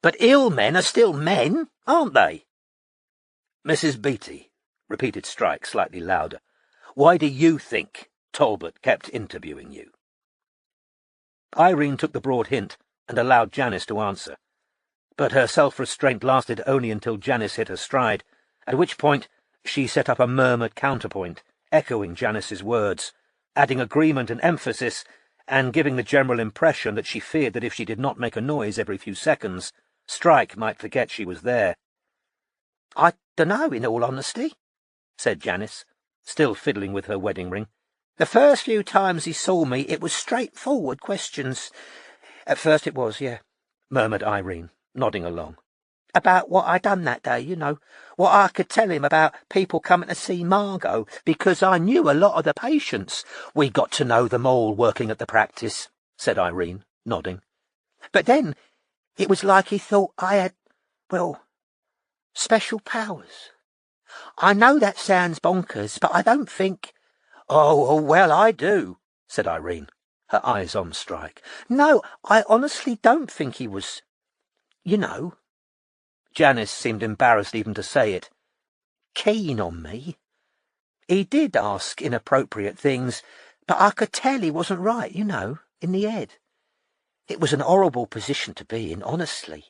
But ill men are still men, aren't they? Mrs. Beattie, repeated Strike slightly louder, why do you think Talbot kept interviewing you? Irene took the broad hint and allowed Janice to answer, but her self-restraint lasted only until Janice hit her stride, at which point she set up a murmured counterpoint, echoing Janice's words, adding agreement and emphasis, and giving the general impression that she feared that if she did not make a noise every few seconds, Strike might forget she was there. I dunno, in all honesty, said Janice, still fiddling with her wedding ring. The first few times he saw me, it was straightforward questions. At first it was, yeah, murmured Irene, nodding along. About what I done that day, you know, what I could tell him about people coming to see Margot, because I knew a lot of the patients. We got to know them all working at the practice, said Irene, nodding. But then it was like he thought I had, well, special powers. I know that sounds bonkers, but I don't think— Oh, well, I do, said Irene, her eyes on Strike. No, I honestly don't think he was, you know— Janice seemed embarrassed even to say it— keen on me. He did ask inappropriate things, but I could tell he wasn't right, you know, in the head. It was an horrible position to be in, honestly,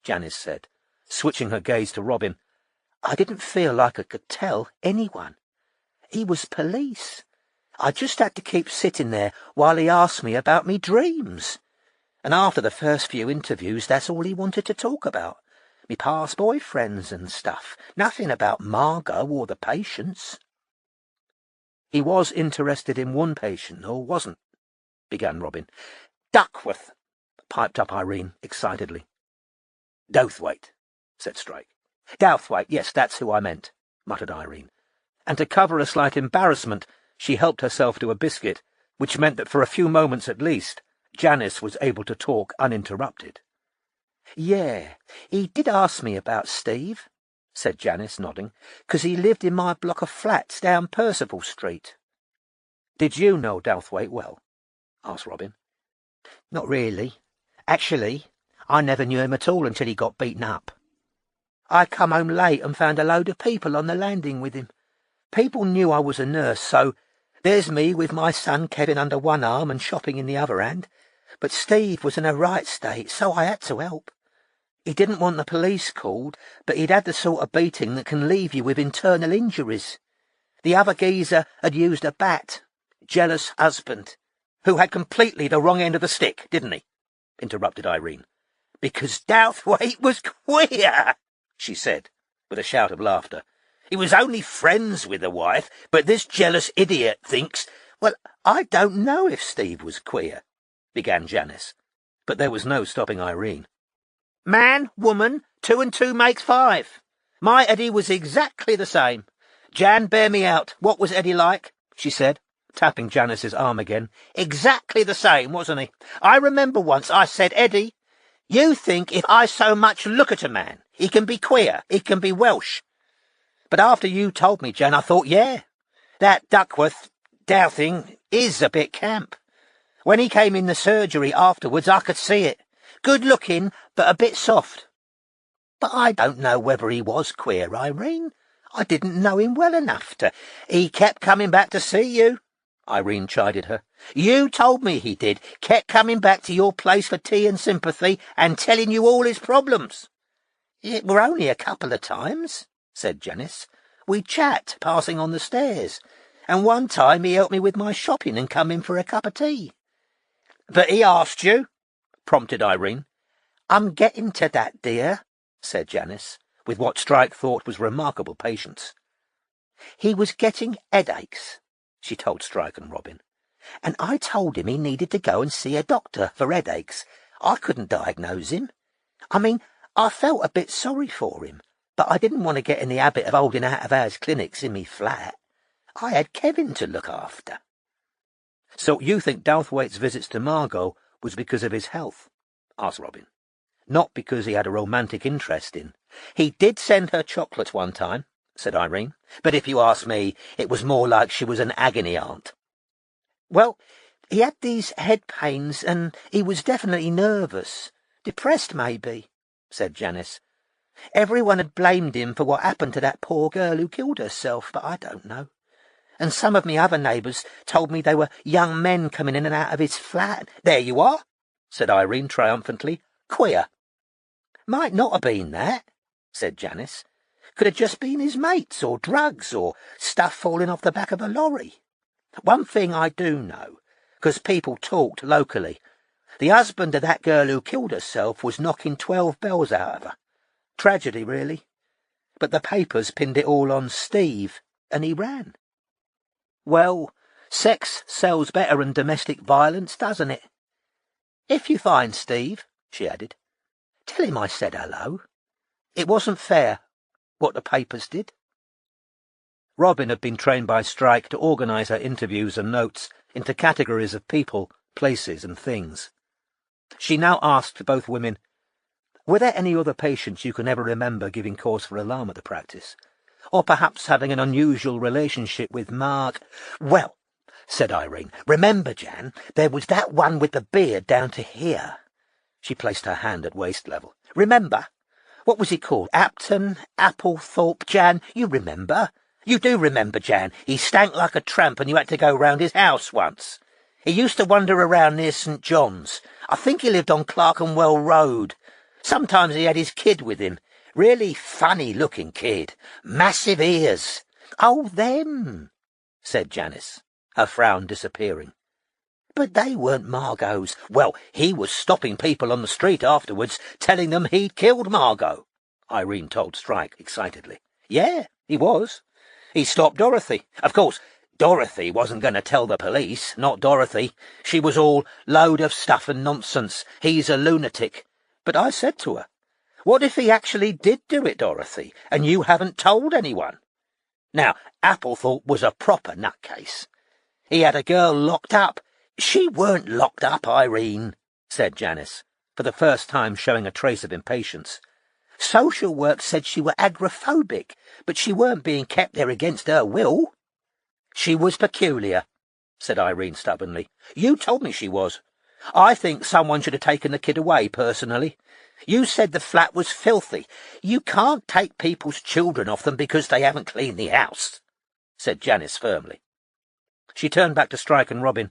Janice said, switching her gaze to Robin. I didn't feel like I could tell anyone. He was police. I just had to keep sitting there while he asked me about me dreams. And after the first few interviews, that's all he wanted to talk about. Me past boyfriends and stuff. Nothing about Margot or the patients. He was interested in one patient, or wasn't? Began Robin. Duckworth, piped up Irene excitedly. Douthwaite, said Strike. Douthwaite, yes, that's who I meant, muttered Irene. And to cover a slight embarrassment, she helped herself to a biscuit, which meant that for a few moments at least, Janice was able to talk uninterrupted. Yeah, he did ask me about Steve, said Janice, nodding, 'cause he lived in my block of flats down Percival Street. Did you know Douthwaite well? Asked Robin. Not really. Actually, I never knew him at all until he got beaten up. I come home late and found a load of people on the landing with him. People knew I was a nurse, so there's me with my son Kevin under one arm and shopping in the other hand. But Steve was in a right state, so I had to help. He didn't want the police called, but he'd had the sort of beating that can leave you with internal injuries. The other geezer had used a bat. Jealous husband. Who had completely the wrong end of the stick, didn't he? Interrupted Irene. Because Douthwaite was queer, she said, with a shout of laughter. He was only friends with the wife, but this jealous idiot thinks— Well, I don't know if Steve was queer, began Janice, but there was no stopping Irene. Man, woman, 2 and 2 makes 5. My Eddie was exactly the same. Jan, bear me out. What was Eddie like? She said, tapping Janice's arm again. Exactly the same, wasn't he? I remember once I said, Eddie, you think if I so much look at a man, he can be queer, he can be Welsh. But after you told me, Jan, I thought, yeah, that Duckworth Dow thing is a bit camp. When he came in the surgery afterwards, I could see it. Good looking, but a bit soft. But I don't know whether he was queer, Irene. I didn't know him well enough to... He kept coming back to see you, Irene chided her. You told me he did. Kept coming back to your place for tea and sympathy and telling you all his problems. It were only a couple of times, said Janice. We chat, passing on the stairs, and one time he helped me with my shopping and come in for a cup of tea. But he asked you, prompted Irene. I'm getting to that, dear, said Janice, with what Strike thought was remarkable patience. He was getting headaches, she told Strike and Robin, and I told him he needed to go and see a doctor for headaches. I couldn't diagnose him. I mean, I felt a bit sorry for him, but I didn't want to get in the habit of holding out-of-hours clinics in me flat. I had Kevin to look after. So you think Douthwaite's visits to Margot was because of his health? Asked Robin. Not because he had a romantic interest in. He did send her chocolate one time, said Irene, but if you ask me, it was more like she was an agony aunt. Well, he had these head pains, and he was definitely nervous. Depressed, maybe, said Janice. Everyone had blamed him for what happened to that poor girl who killed herself, but I don't know. And some of me other neighbours told me they were young men coming in and out of his flat. There you are, said Irene triumphantly. Queer. Might not have been that, said Janice. Could have just been his mates, or drugs, or stuff falling off the back of a lorry. One thing I do know, 'cause people talked locally. The husband of that girl who killed herself was knocking 12 bells out of her. Tragedy, really. But the papers pinned it all on Steve, and he ran. Well, sex sells better than domestic violence, doesn't it? If you find Steve, she added, tell him I said hello. It wasn't fair, what the papers did. Robin had been trained by Strike to organise her interviews and notes into categories of people, places and things. She now asked both women, were there any other patients you can ever remember giving cause for alarm at the practice? Or perhaps having an unusual relationship with Mark? Well, said Irene, remember, Jan, there was that one with the beard down to here. She placed her hand at waist level. Remember? What was he called? Apton, Applethorpe, Jan? You remember? You do remember, Jan. He stank like a tramp and you had to go round his house once. He used to wander around near St. John's. I think he lived on Clerkenwell Road. Sometimes he had his kid with him. Really funny-looking kid. Massive ears. Oh, them, said Janice, her frown disappearing. But they weren't Margot's. Well, he was stopping people on the street afterwards, telling them he'd killed Margot, Irene told Strike excitedly. Yeah, he was. He stopped Dorothy. Of course, Dorothy wasn't going to tell the police, not Dorothy. She was all load of stuff and nonsense. He's a lunatic. But I said to her, what if he actually did do it, Dorothy, and you haven't told anyone? Now, Applethorpe was a proper nutcase. He had a girl locked up. She weren't locked up, Irene, said Janice, for the first time showing a trace of impatience. Social work said she were agoraphobic, but she weren't being kept there against her will. She was peculiar, said Irene stubbornly. You told me she was. I think someone should have taken the kid away, personally. You said the flat was filthy. You can't take people's children off them because they haven't cleaned the house, said Janice firmly. She turned back to Strike and Robin.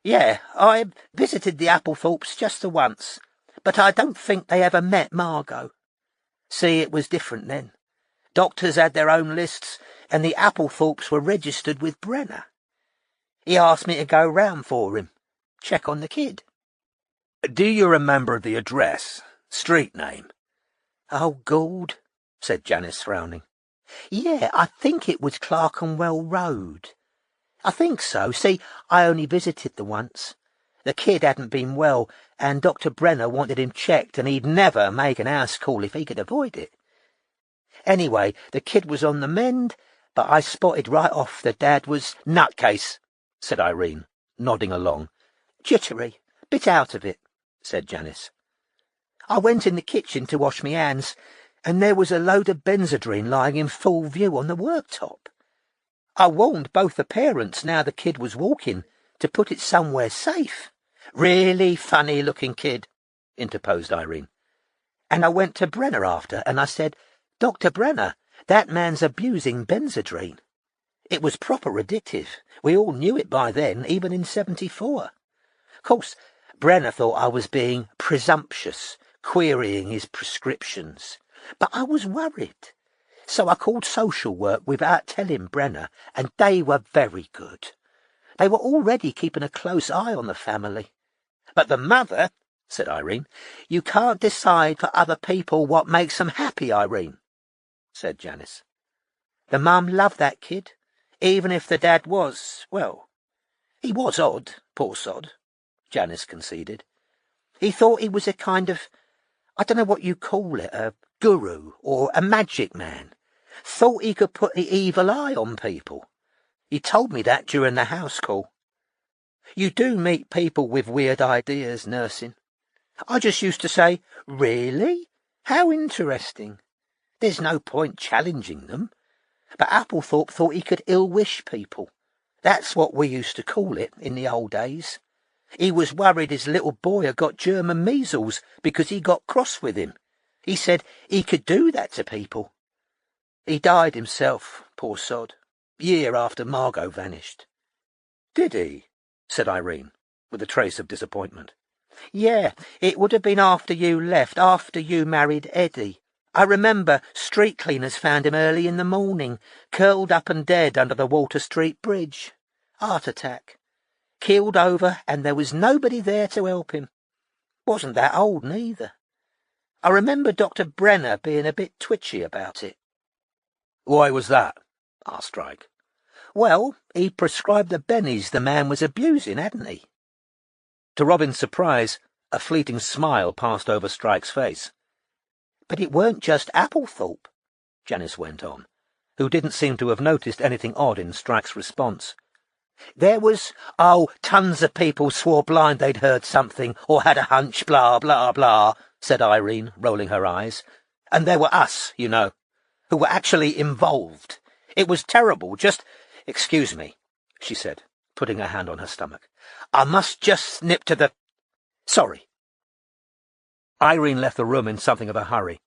Yeah, I visited the Applethorpes just the once, but I don't think they ever met Margot. See, it was different then. Doctors had their own lists, and the Applethorpes were registered with Brenner. He asked me to go round for him, check on the kid. Do you remember the address, street name? Oh, God, said Janice, frowning. Yeah, I think it was Clerkenwell Road. I think so. See, I only visited the once. The kid hadn't been well, and Dr. Brenner wanted him checked, and he'd never make an house call if he could avoid it. Anyway, the kid was on the mend, but I spotted right off that Dad was—" "Nutcase," said Irene, nodding along. "Jittery, bit out of it," said Janice. "I went in the kitchen to wash me hands, and there was a load of Benzedrine lying in full view on the worktop. I warned both the parents, now the kid was walking, to put it somewhere safe." "Really funny-looking kid," interposed Irene. "And I went to Brenner after, and I said, 'Dr. Brenner, that man's abusing Benzedrine.' It was proper addictive. We all knew it by then, even in '74. Of course, Brenner thought I was being presumptuous, querying his prescriptions. But I was worried. So I called social work without telling Brenner, and they were very good. They were already keeping a close eye on the family." "But the mother," said Irene. "You can't decide for other people what makes them happy, Irene," said Janice. "The mum loved that kid, even if the dad was, well, he was odd, poor sod," Janice conceded. "He thought he was a kind of, I don't know what you call it, a guru or a magic man. Thought he could put the evil eye on people. He told me that during the house call. You do meet people with weird ideas, nursing. I just used to say, 'Really? How interesting.' There's no point challenging them. But Applethorpe thought he could ill-wish people. That's what we used to call it in the old days. He was worried his little boy had got German measles because he got cross with him. He said he could do that to people. He died himself, poor sod, year after Margot vanished." "Did he?" said Irene, with a trace of disappointment. "Yeah, it would have been after you left, after you married Eddie. I remember street cleaners found him early in the morning, curled up and dead under the Walter Street Bridge. Heart attack. Keeled over, and there was nobody there to help him. Wasn't that old, neither. I remember Dr. Brenner being a bit twitchy about it." "Why was that?" asked Strike. "Well, he prescribed the bennies the man was abusing, hadn't he?" To Robin's surprise, a fleeting smile passed over Strike's face. "But it weren't just Applethorpe," Janice went on, who didn't seem to have noticed anything odd in Strike's response. "There was, tons of people swore blind they'd heard something or had a hunch, blah, blah, blah," said Irene, rolling her eyes. "And there were us, you know, who were actually involved. It was terrible, just— Excuse me," she said, putting her hand on her stomach. "I must just nip to the— Sorry." Irene left the room in something of a hurry.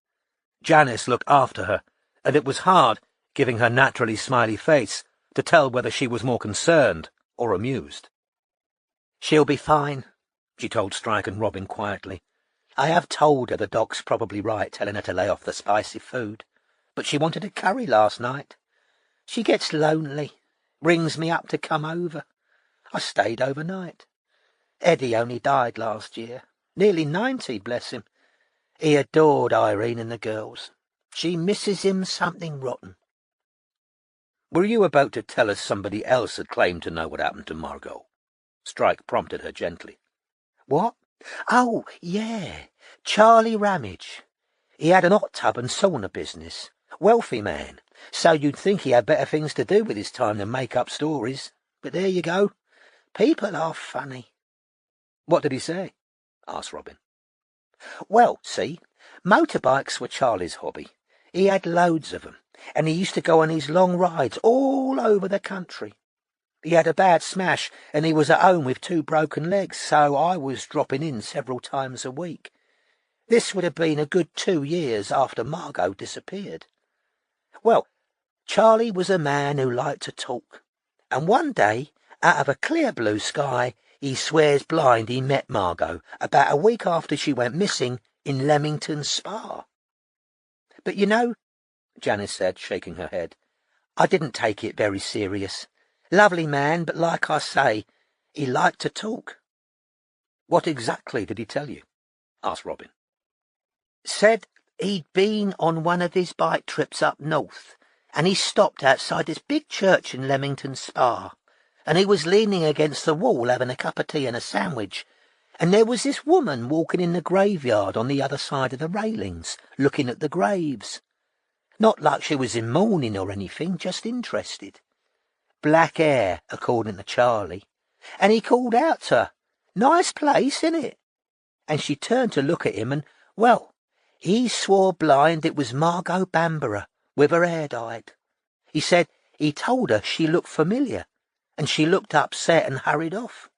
Janice looked after her, and it was hard, giving her naturally smiley face, to tell whether she was more concerned or amused. "She'll be fine," she told Strike and Robin quietly. "I have told her the doc's probably right, telling her to lay off the spicy food. But she wanted a curry last night. She gets lonely, rings me up to come over. I stayed overnight. Eddie only died last year. Nearly 90, bless him. He adored Irene and the girls. She misses him something rotten." "Were you about to tell us somebody else had claimed to know what happened to Margot?" Strike prompted her gently. "What? Oh, yeah, Charlie Ramage. He had an hot tub and sauna business. Wealthy man, so you'd think he had better things to do with his time than make up stories. But there you go. People are funny." "What did he say?" asked Robin. "Well, see, motorbikes were Charlie's hobby. He had loads of them, and he used to go on these long rides all over the country. He had a bad smash, and he was at home with 2 broken legs, so I was dropping in several times a week. This would have been a good 2 years after Margot disappeared. Well, Charlie was a man who liked to talk, and one day, out of a clear blue sky, he swears blind he met Margot about a week after she went missing in Leamington Spa. But you know," Janice said, shaking her head, "I didn't take it very serious. Lovely man, but like I say, he liked to talk." "What exactly did he tell you?" asked Robin. "Said he'd been on one of his bike trips up north, and he stopped outside this big church in Leamington Spa, and he was leaning against the wall having a cup of tea and a sandwich, and there was this woman walking in the graveyard on the other side of the railings, looking at the graves. Not like she was in mourning or anything, just interested. Black hair, according to Charlie. And he called out to her, 'Nice place, innit?' And she turned to look at him and, well, he swore blind it was Margot Bamborough with her hair dyed. He said he told her she looked familiar, and she looked upset and hurried off."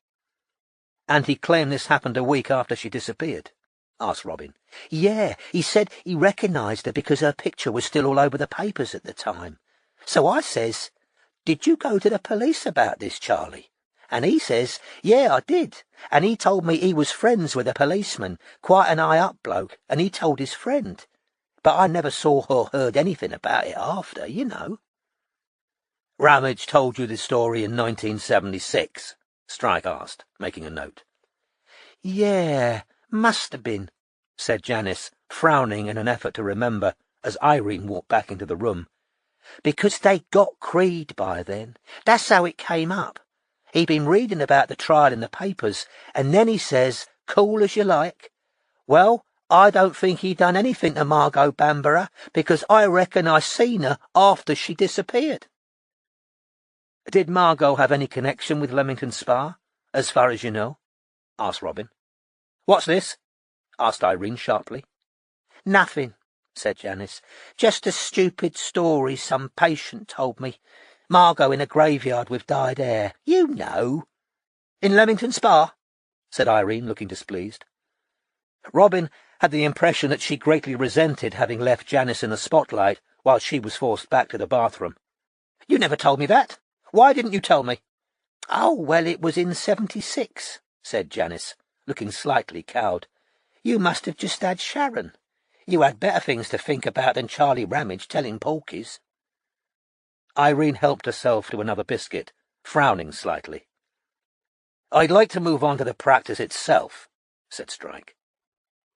"And he claimed this happened a week after she disappeared?" asked Robin. "Yeah, he said he recognised her because her picture was still all over the papers at the time. So I says, 'Did you go to the police about this, Charlie?' And he says, 'Yeah, I did.' And he told me he was friends with a policeman, quite an high-up bloke, and he told his friend. But I never saw or heard anything about it after, you know." "Ramage told you this story in 1976? Strike asked, making a note. "Yeah, must have been," said Janice, frowning in an effort to remember, as Irene walked back into the room. "Because they'd got Creed by then. That's how it came up. He'd been reading about the trial in the papers, and then he says, cool as you like, 'Well, I don't think he done anything to Margot Bamborough, because I reckon I seen her after she disappeared.'" "Did Margot have any connection with Leamington Spa, as far as you know?" asked Robin. "What's this?" asked Irene sharply. "Nothing," said Janice. "Just a stupid story some patient told me. Margot in a graveyard with dyed hair. You know." "In Leamington Spa?" said Irene, looking displeased. Robin had the impression that she greatly resented having left Janice in the spotlight while she was forced back to the bathroom. "You never told me that. Why didn't you tell me?" "Oh, well, it was in 76, said Janice, looking slightly cowed. "You must have just had Sharon. You had better things to think about than Charlie Ramage telling porkies." Irene helped herself to another biscuit, frowning slightly. "I'd like to move on to the practice itself," said Strike.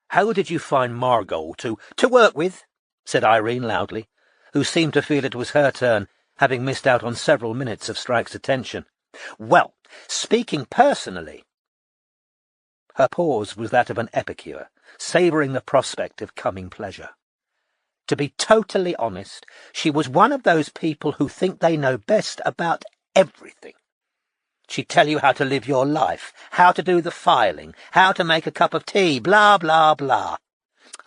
"How did you find Margot to work with?" said Irene loudly, who seemed to feel it was her turn, having missed out on several minutes of Strike's attention. "Well, speaking personally—" Her pause was that of an epicure, savouring the prospect of coming pleasure. "To be totally honest, she was one of those people who think they know best about everything. She'd tell you how to live your life, how to do the filing, how to make a cup of tea, blah, blah, blah."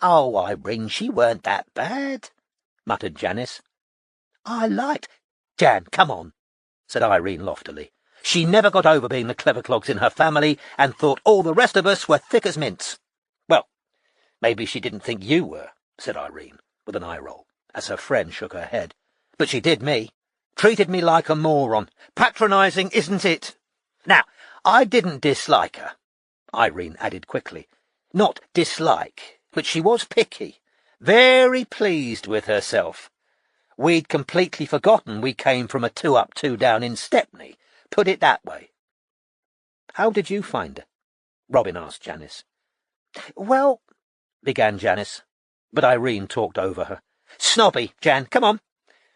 "Oh, Irene, she weren't that bad," muttered Janice. "I liked—" "Jan, come on," said Irene loftily. "She never got over being the clever clogs in her family and thought all the rest of us were thick as mints." "Well, maybe she didn't think you were," said Irene, with an eye-roll, as her friend shook her head. "But she did me. Treated me like a moron. Patronising, isn't it? Now, I didn't dislike her," Irene added quickly. "Not dislike, but she was picky, very pleased with herself. We'd completely forgotten we came from a 2 up, 2 down in Stepney, put it that way." "How did you find her?" Robin asked Janice. "Well," began Janice, but Irene talked over her. "Snobby, Jan, come on.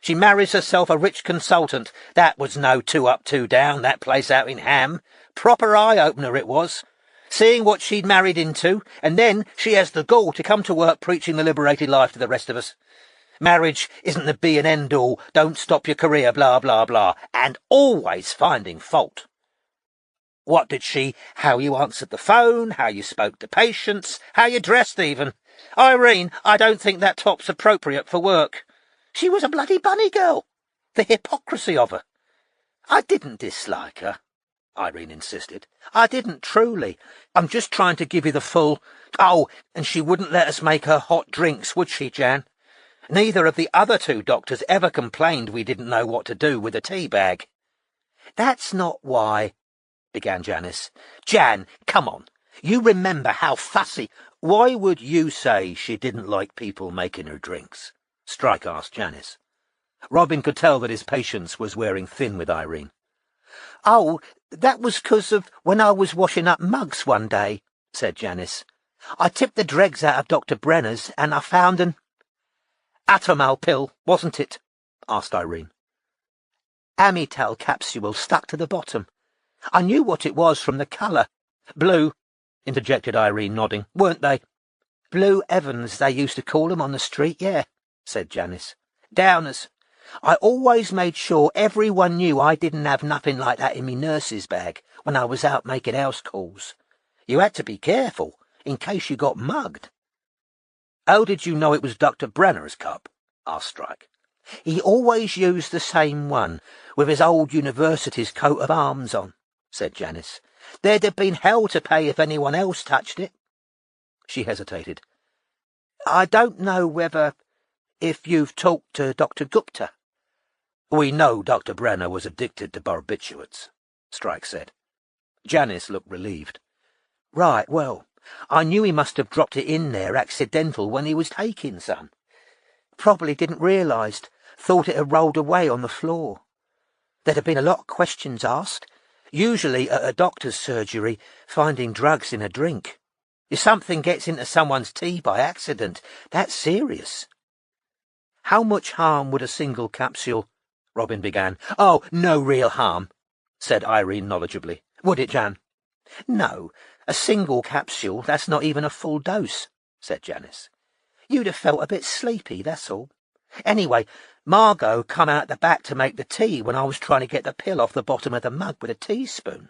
She marries herself a rich consultant. That was no 2 up, 2 down, that place out in Ham. Proper eye-opener it was, seeing what she'd married into, and then she has the gall to come to work preaching the liberated life to the rest of us. Marriage isn't the be and end-all, don't stop your career, blah, blah, blah, and always finding fault. What did she? How you answered the phone, how you spoke to patients, how you dressed even. Irene, I don't think that top's appropriate for work. She was a bloody bunny girl. The hypocrisy of her." "I didn't dislike her," Irene insisted. "I didn't truly. I'm just trying to give you the full—" "Oh, and she wouldn't let us make her hot drinks, would she, Jan? Neither of the other 2 doctors ever complained we didn't know what to do with a tea bag." "That's not why—" began Janice. "Jan, come on. You remember how fussy—" "Why would you say she didn't like people making her drinks?" Strike asked Janice. Robin could tell that his patience was wearing thin with Irene. "Oh, that was 'cause of when I was washing up mugs one day," said Janice. "I tipped the dregs out of Dr. Brenner's, and I found an—" "Atomal pill, wasn't it?" asked Irene. "Amital capsule stuck to the bottom. I knew what it was from the colour." "Blue," interjected Irene, nodding, "weren't they?" "Blue Evans, they used to call 'em on the street, yeah," said Janice. Downers. I always made sure everyone knew I didn't have nothing like that in me nurse's bag when I was out making house calls. You had to be careful, in case you got mugged. How did you know it was Dr. Brenner's cup? Asked Strike. He always used the same one, with his old university's coat of arms on, said Janice. There'd have been hell to pay if anyone else touched it. She hesitated. I don't know if you've talked to Dr. Gupta. We know Dr. Brenner was addicted to barbiturates, Strike said. Janice looked relieved. Right, well, I knew he must have dropped it in there accidental when he was taking some. Probably didn't realise, thought it had rolled away on the floor. There'd have been a lot of questions asked, usually at a doctor's surgery, finding drugs in a drink. If something gets into someone's tea by accident, that's serious. How much harm would a single capsule... Robin began. Oh, no real harm, said Irene knowledgeably. Would it, Jan? No, a single capsule, that's not even a full dose, said Janice. You'd have felt a bit sleepy, that's all. Anyway, Margot come out the back to make the tea when I was trying to get the pill off the bottom of the mug with a teaspoon.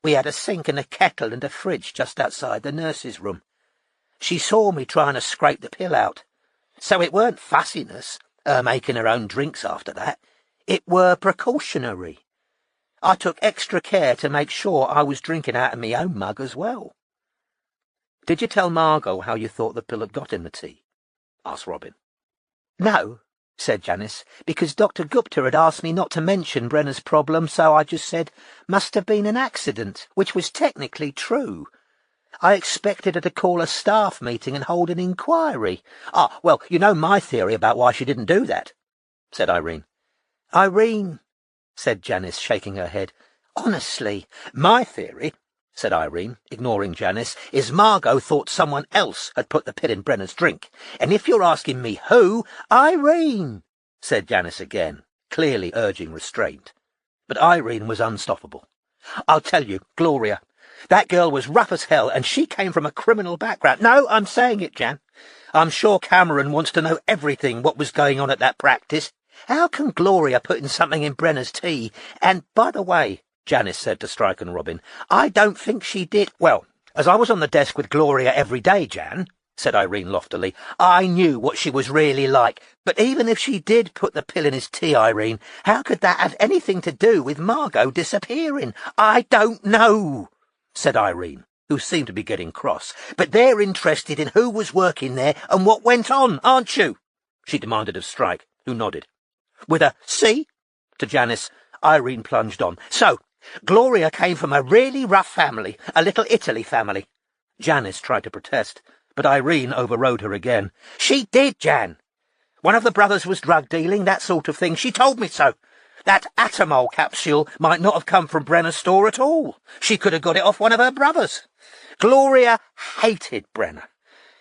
We had a sink and a kettle and a fridge just outside the nurse's room. She saw me trying to scrape the pill out. So it weren't fussiness, her making her own drinks after that. It were precautionary. I took extra care to make sure I was drinking out of me own mug as well. Did you tell Margot how you thought the pill had got in the tea? Asked Robin. No, said Janice, because Dr. Gupta had asked me not to mention Brenner's problem, so I just said, must have been an accident, which was technically true. I expected her to call a staff meeting and hold an inquiry. Ah, well, you know my theory about why she didn't do that, said Irene. Irene, said Janice, shaking her head. Honestly, my theory, said Irene, ignoring Janice, is Margot thought someone else had put the pill in Brenner's drink. And if you're asking me who, Irene, said Janice again, clearly urging restraint. But Irene was unstoppable. I'll tell you, Gloria, that girl was rough as hell, and she came from a criminal background. No, I'm saying it, Jan. I'm sure Cameron wants to know everything what was going on at that practice. How can Gloria put in something in Brenner's tea? And, by the way, Janice said to Strike and Robin, I don't think she did. Well, as I was on the desk with Gloria every day, Jan, said Irene loftily, I knew what she was really like. But even if she did put the pill in his tea, Irene, how could that have anything to do with Margot disappearing? I don't know, said Irene, who seemed to be getting cross. But they're interested in who was working there and what went on, aren't you? She demanded of Strike, who nodded. With a "see?" to Janice, Irene plunged on. So, Gloria came from a really rough family, a little Italy family. Janice tried to protest, but Irene overrode her again. She did, Jan. One of the brothers was drug dealing, that sort of thing. She told me so. That Atomol capsule might not have come from Brenner's store at all. She could have got it off one of her brothers. Gloria hated Brenner.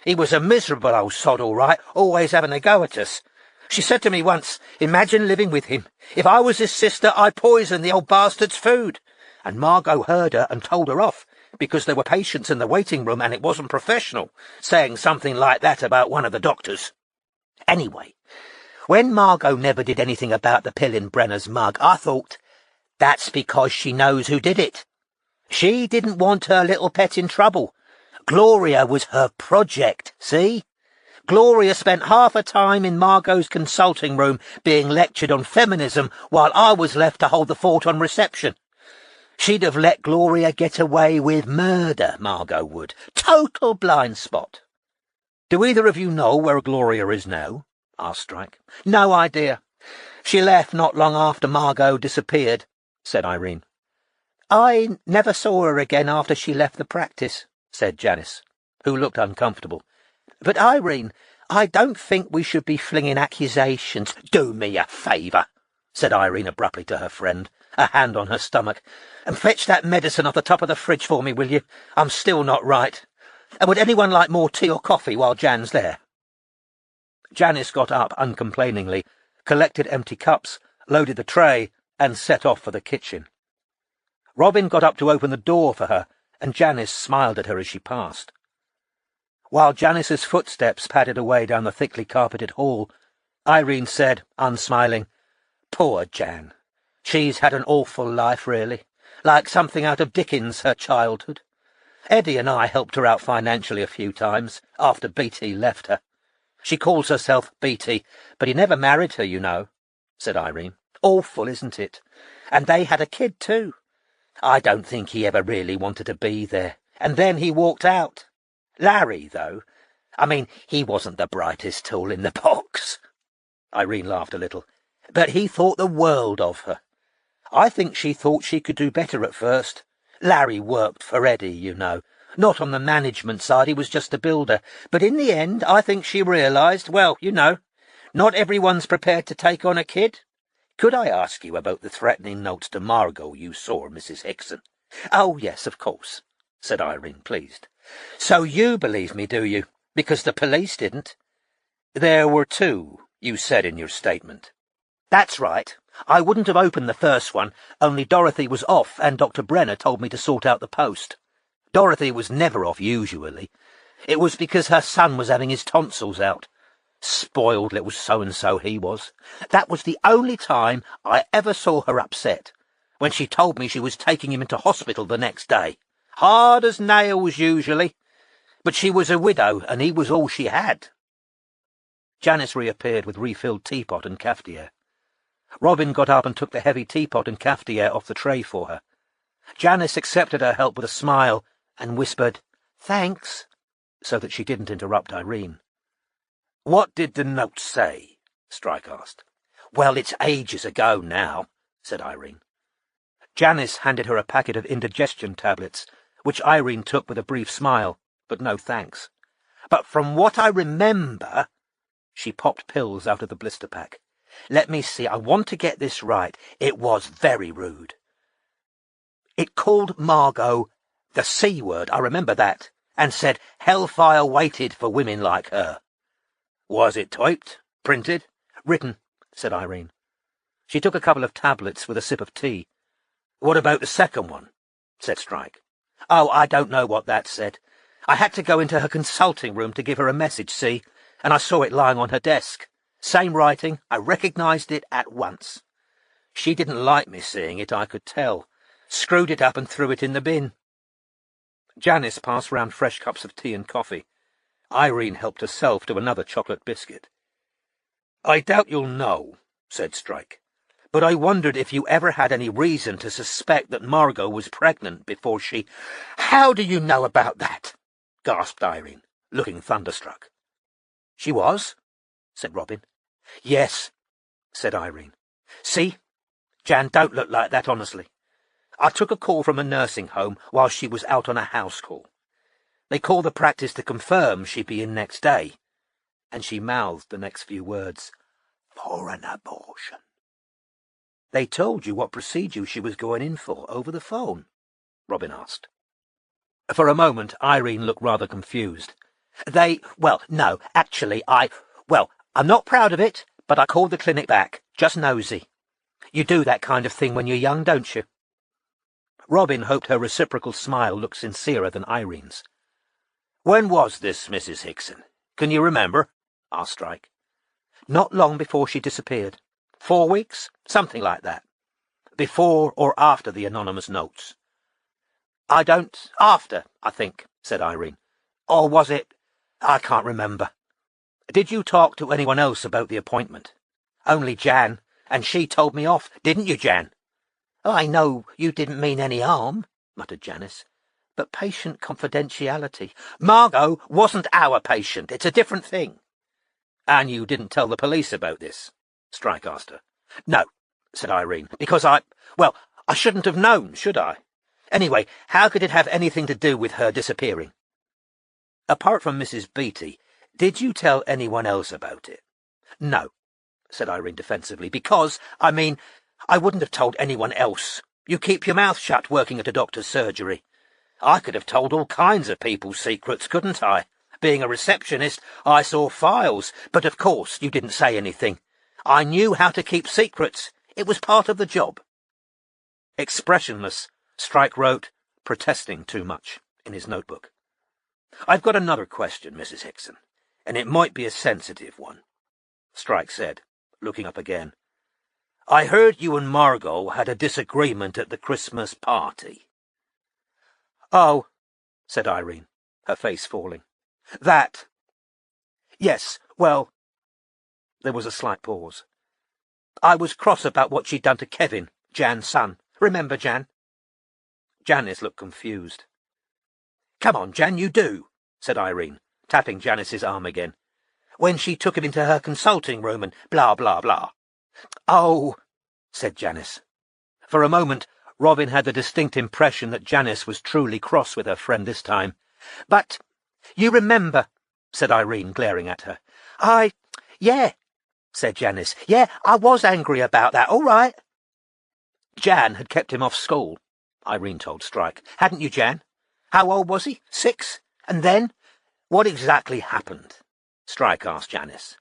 He was a miserable old sod, all right, always having a go at us. She said to me once, imagine living with him. If I was his sister, I'd poison the old bastard's food. And Margot heard her and told her off, because there were patients in the waiting room and it wasn't professional, saying something like that about one of the doctors. Anyway, when Margot never did anything about the pill in Brenner's mug, I thought, that's because she knows who did it. She didn't want her little pet in trouble. Gloria was her project, see? Gloria spent half her time in Margot's consulting room being lectured on feminism while I was left to hold the fort on reception. She'd have let Gloria get away with murder, Margot would. Total blind spot. Do either of you know where Gloria is now? Asked Strike. No idea. She left not long after Margot disappeared, said Irene. I never saw her again after she left the practice, said Janice, who looked uncomfortable. But, Irene, I don't think we should be flinging accusations. Do me a favour, said Irene abruptly to her friend, a hand on her stomach, and fetch that medicine off the top of the fridge for me, will you? I'm still not right. And would anyone like more tea or coffee while Jan's there? Janice got up uncomplainingly, collected empty cups, loaded the tray, and set off for the kitchen. Robin got up to open the door for her, and Janice smiled at her as she passed. While Janice's footsteps padded away down the thickly carpeted hall, Irene said, unsmiling. Poor Jan. She's had an awful life, really. Like something out of Dickens' her childhood. Eddie and I helped her out financially a few times, after Beatty left her. She calls herself Beatty, but he never married her, you know, said Irene. Awful, isn't it? And they had a kid, too. I don't think he ever really wanted to be there. And then he walked out. Larry, though. I mean, he wasn't the brightest tool in the box. Irene laughed a little. But he thought the world of her. I think she thought she could do better at first. Larry worked for Eddie, you know. Not on the management side, he was just a builder. But in the end, I think she realised, well, you know, not everyone's prepared to take on a kid. Could I ask you about the threatening notes to Margot you saw, Mrs. Hickson? Oh, yes, of course, said Irene, pleased. So you believe me, do you? Because the police didn't. There were two, you said in your statement. That's right. I wouldn't have opened the first one, only Dorothy was off and Dr. Brenner told me to sort out the post. Dorothy was never off, usually. It was because her son was having his tonsils out. Spoiled little so-and-so he was. That was the only time I ever saw her upset, when she told me she was taking him into hospital the next day. Hard as nails, usually. But she was a widow, and he was all she had. Janice reappeared with refilled teapot and cafetiere. Robin got up and took the heavy teapot and cafetiere off the tray for her. Janice accepted her help with a smile and whispered, "Thanks," so that she didn't interrupt Irene. "What did the note say?" Strike asked. "Well, it's ages ago now," said Irene. Janice handed her a packet of indigestion tablets, which Irene took with a brief smile, but no thanks. "But from what I remember—" She popped pills out of the blister pack. "Let me see, I want to get this right. It was very rude. It called Margot the C word, I remember that, and said hellfire waited for women like her." "Was it typed? Printed?" "Written," said Irene. She took a couple of tablets with a sip of tea. "What about the second one?" said Strike. "Oh, I don't know what that said. I had to go into her consulting room to give her a message, see, and I saw it lying on her desk. Same writing, I recognised it at once. She didn't like me seeing it, I could tell. Screwed it up and threw it in the bin." Janice passed round fresh cups of tea and coffee. Irene helped herself to another chocolate biscuit. "I doubt you'll know," said Strike, "but I wondered if you ever had any reason to suspect that Margot was pregnant before she—" "How do you know about that?" gasped Irene, looking thunderstruck. "She was," said Robin. "Yes," said Irene. "See? Jan don't look like that, honestly. I took a call from a nursing home while she was out on a house call. They called the practice to confirm she'd be in next day, and she mouthed the next few words, "for an abortion." "They told you what procedure she was going in for over the phone?" Robin asked. For a moment, Irene looked rather confused. Well, no, actually, I'm not proud of it, but I called the clinic back, just nosy. You do that kind of thing when you're young, don't you?" Robin hoped her reciprocal smile looked sincerer than Irene's. "When was this, Mrs. Hickson? Can you remember?" asked Strike. "Not long before she disappeared. 4 weeks? Something like that. Before or after the anonymous notes?" After, I think," said Irene. "Or was it? I can't remember." "Did you talk to anyone else about the appointment?" "Only Jan, and she told me off, didn't you, Jan?" "I know you didn't mean any harm," muttered Janice, "but patient confidentiality—" "Margot wasn't our patient. It's a different thing." "And you didn't tell the police about this?" Strike asked her. "No," said Irene, "because I shouldn't have known, should I? Anyway, how could it have anything to do with her disappearing?" "Apart from Mrs. Beatty, did you tell anyone else about it?" "No," said Irene defensively, "because, I wouldn't have told anyone else. You keep your mouth shut working at a doctor's surgery. I could have told all kinds of people's secrets, couldn't I? Being a receptionist, I saw files, but of course you didn't say anything. I knew how to keep secrets. It was part of the job." Expressionless, Strike wrote, "protesting too much," in his notebook. "I've got another question, Mrs. Hickson, and it might be a sensitive one." Strike said, looking up again. I heard you and Margot had a disagreement at the Christmas party. Oh, said Irene, her face falling. That. Yes, well. There was a slight pause. I was cross about what she'd done to Kevin, Jan's son. Remember, Jan? Janice looked confused. Come on, Jan, you do, said Irene, tapping Janice's arm again. When she took him into her consulting room and blah, blah, blah. Oh, said Janice. For a moment, Robin had the distinct impression that Janice was truly cross with her friend this time. But you remember, said Irene, glaring at her. Yeah, said Janice. Yeah, I was angry about that, all right. Jan had kept him off school, Irene told Strike. Hadn't you, Jan? How old was he? 6? And then? What exactly happened? Strike asked Janice.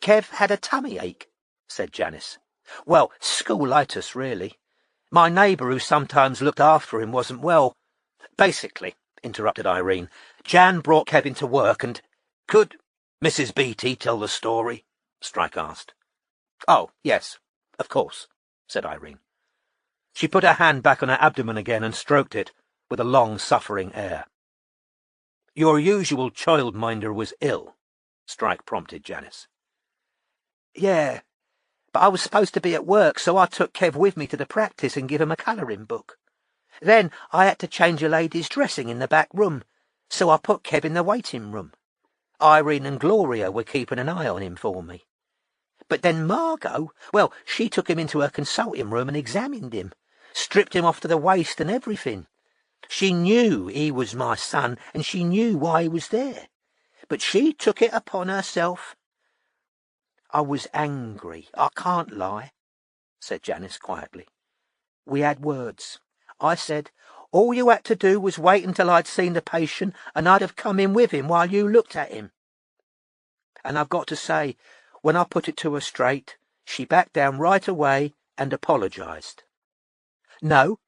Kev had a tummy ache, said Janice. Well, schoolitis, really. My neighbour who sometimes looked after him wasn't well. Basically, interrupted Irene, Jan brought Kev into work and... Could Mrs. Beatty tell the story? Strike asked. Oh, yes, of course, said Irene. She put her hand back on her abdomen again and stroked it with a long-suffering air. Your usual childminder was ill, Strike prompted Janice. Yeah, but I was supposed to be at work, so I took Kev with me to the practice and give him a colouring book. Then I had to change a lady's dressing in the back room, so I put Kev in the waiting room. Irene and Gloria were keeping an eye on him for me. But then Margot, well, she took him into her consulting room and examined him, stripped him off to the waist and everything. She knew he was my son, and she knew why he was there. But she took it upon herself. I was angry, I can't lie, said Janice quietly. We had words. I said, all you had to do was wait until I'd seen the patient, and I'd have come in with him while you looked at him. And I've got to say, when I put it to her straight, she backed down right away and apologised. No,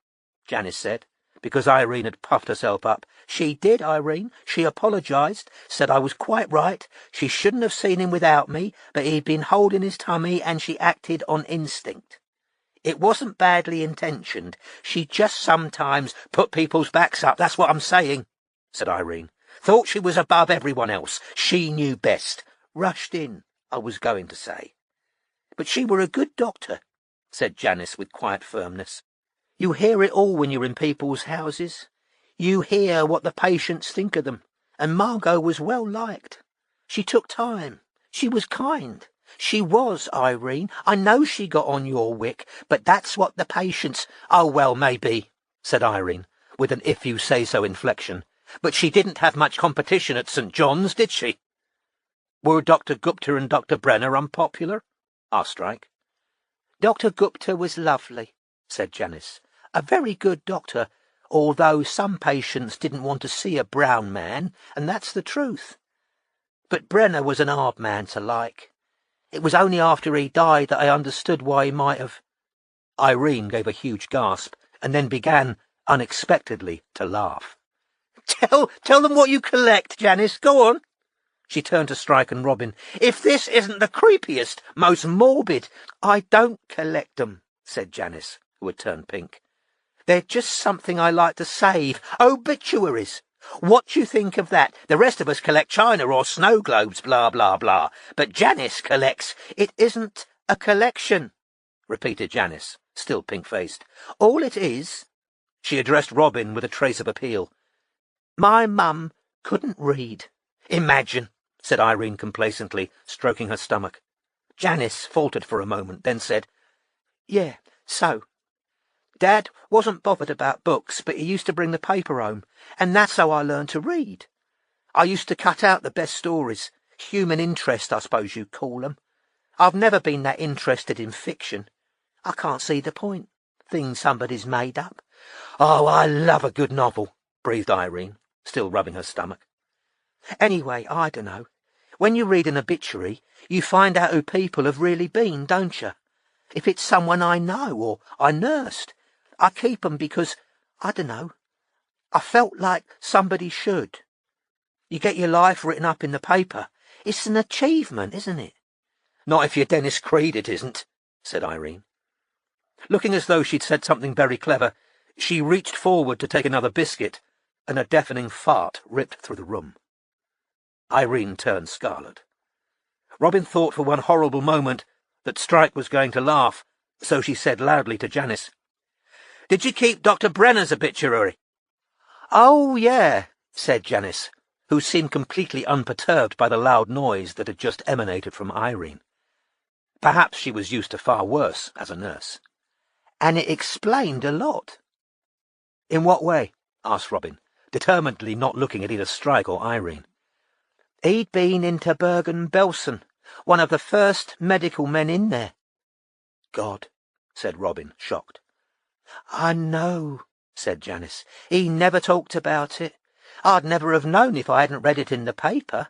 Janice said, because Irene had puffed herself up. She did, Irene. She apologised, said I was quite right. She shouldn't have seen him without me, but he'd been holding his tummy and she acted on instinct. It wasn't badly intentioned. She just sometimes put people's backs up, that's what I'm saying, said Irene. Thought she was above everyone else. She knew best. Rushed in, I was going to say. But she were a good doctor, said Janice with quiet firmness. You hear it all when you're in people's houses. You hear what the patients think of them, and Margot was well liked. She took time. She was kind. She was, Irene. I know she got on your wick, but that's what the patients... Oh, well, maybe, said Irene, with an if-you-say-so inflection. But she didn't have much competition at St. John's, did she? Were Dr. Gupta and Dr. Brenner unpopular? Asked Strike. Dr. Gupta was lovely, said Janice. A very good doctor, although some patients didn't want to see a brown man, and that's the truth. But Brenner was an hard man to like. It was only after he died that I understood why he might have... Irene gave a huge gasp, and then began, unexpectedly, to laugh. Tell them what you collect, Janice, go on. She turned to Strike and Robin. If this isn't the creepiest, most morbid... I don't collect them, said Janice, who had turned pink. They're just something I like to save. Obituaries. What do you think of that? The rest of us collect china or snow globes, blah, blah, blah. But Janice collects... It isn't a collection, repeated Janice, still pink-faced. All it is... She addressed Robin with a trace of appeal. My mum couldn't read. Imagine, said Irene complacently, stroking her stomach. Janice faltered for a moment, then said, Yeah, so... Dad wasn't bothered about books, but he used to bring the paper home, and that's how I learned to read. I used to cut out the best stories, human interest, I suppose you'd call them. I've never been that interested in fiction. I can't see the point. Things somebody's made up. Oh, I love a good novel, breathed Irene, still rubbing her stomach. Anyway, I dunno. When you read an obituary, you find out who people have really been, don't you? If it's someone I know or I nursed, I keep 'em because, I dunno, I felt like somebody should. You get your life written up in the paper. It's an achievement, isn't it? Not if you're Dennis Creed, it isn't, said Irene. Looking as though she'd said something very clever, she reached forward to take another biscuit, and a deafening fart ripped through the room. Irene turned scarlet. Robin thought for one horrible moment that Strike was going to laugh, so she said loudly to Janice, "Did you keep Dr. Brenner's obituary?" "Oh, yeah," said Janice, who seemed completely unperturbed by the loud noise that had just emanated from Irene. Perhaps she was used to far worse as a nurse. "And it explained a lot." "In what way?" asked Robin, determinedly not looking at either Strike or Irene. "He'd been into Bergen-Belsen, one of the first medical men in there." "God," said Robin, shocked. "I know," said Janice. "He never talked about it. I'd never have known if I hadn't read it in the paper.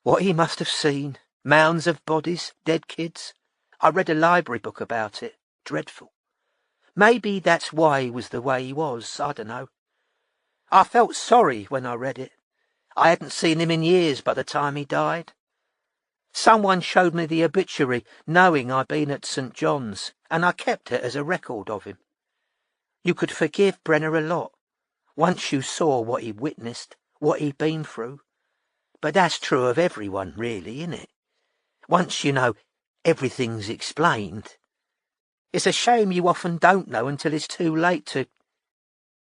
What he must have seen. Mounds of bodies, dead kids. I read a library book about it. Dreadful. Maybe that's why he was the way he was, I don't know. I felt sorry when I read it. I hadn't seen him in years by the time he died. Someone showed me the obituary, knowing I'd been at St. John's, and I kept it as a record of him. You could forgive Brenner a lot, once you saw what he'd witnessed, what he'd been through. But that's true of everyone, really, isn't it? Once you know everything's explained. It's a shame you often don't know until it's too late to—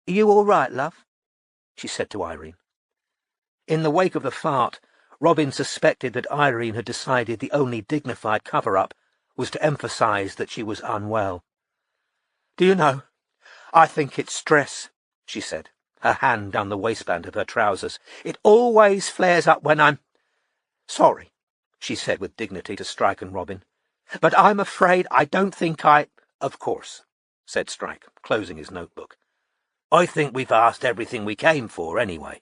Are you all right, love?" she said to Irene. In the wake of the fart, Robin suspected that Irene had decided the only dignified cover-up was to emphasize that she was unwell. "Do you know, I think it's stress," she said, her hand down the waistband of her trousers. "It always flares up when I'm— Sorry," she said with dignity to Strike and Robin, "but I'm afraid I don't think I—" "Of course," said Strike, closing his notebook. "I think we've asked everything we came for, anyway.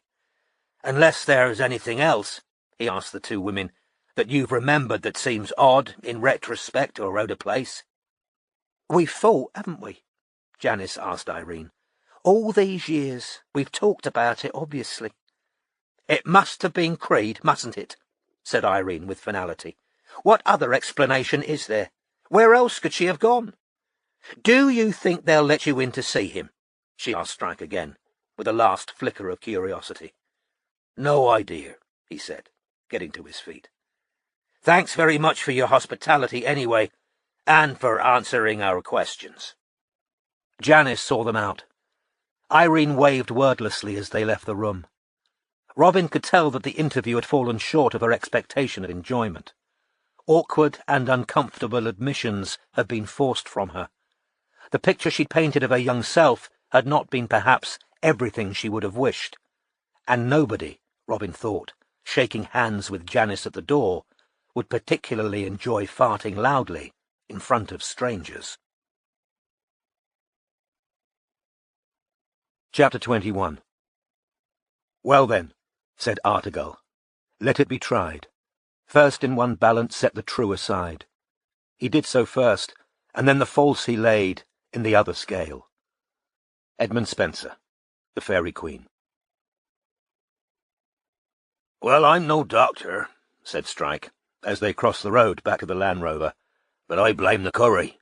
Unless there's anything else," he asked the two women, "that you've remembered that seems odd in retrospect or out of place." "We've fought, haven't we?" Janice asked Irene. "All these years we've talked about it, obviously." "It must have been Creed, mustn't it?" said Irene with finality. "What other explanation is there? Where else could she have gone?" "Do you think they'll let you in to see him?" she asked Strike again, with a last flicker of curiosity. "No idea," he said, getting to his feet. "Thanks very much for your hospitality anyway, and for answering our questions." Janice saw them out. Irene waved wordlessly as they left the room. Robin could tell that the interview had fallen short of her expectation of enjoyment. Awkward and uncomfortable admissions had been forced from her. The picture she'd painted of her young self had not been perhaps everything she would have wished. And nobody, Robin thought, shaking hands with Janice at the door, would particularly enjoy farting loudly in front of strangers. Chapter 21. "Well then," said Artegal, "let it be tried. First in one balance set the true aside." He did so first, and then the false he laid in the other scale. Edmund Spenser, The Fairy Queen. "Well, I'm no doctor," said Strike, as they crossed the road back to the Land Rover, "but I blame the curry."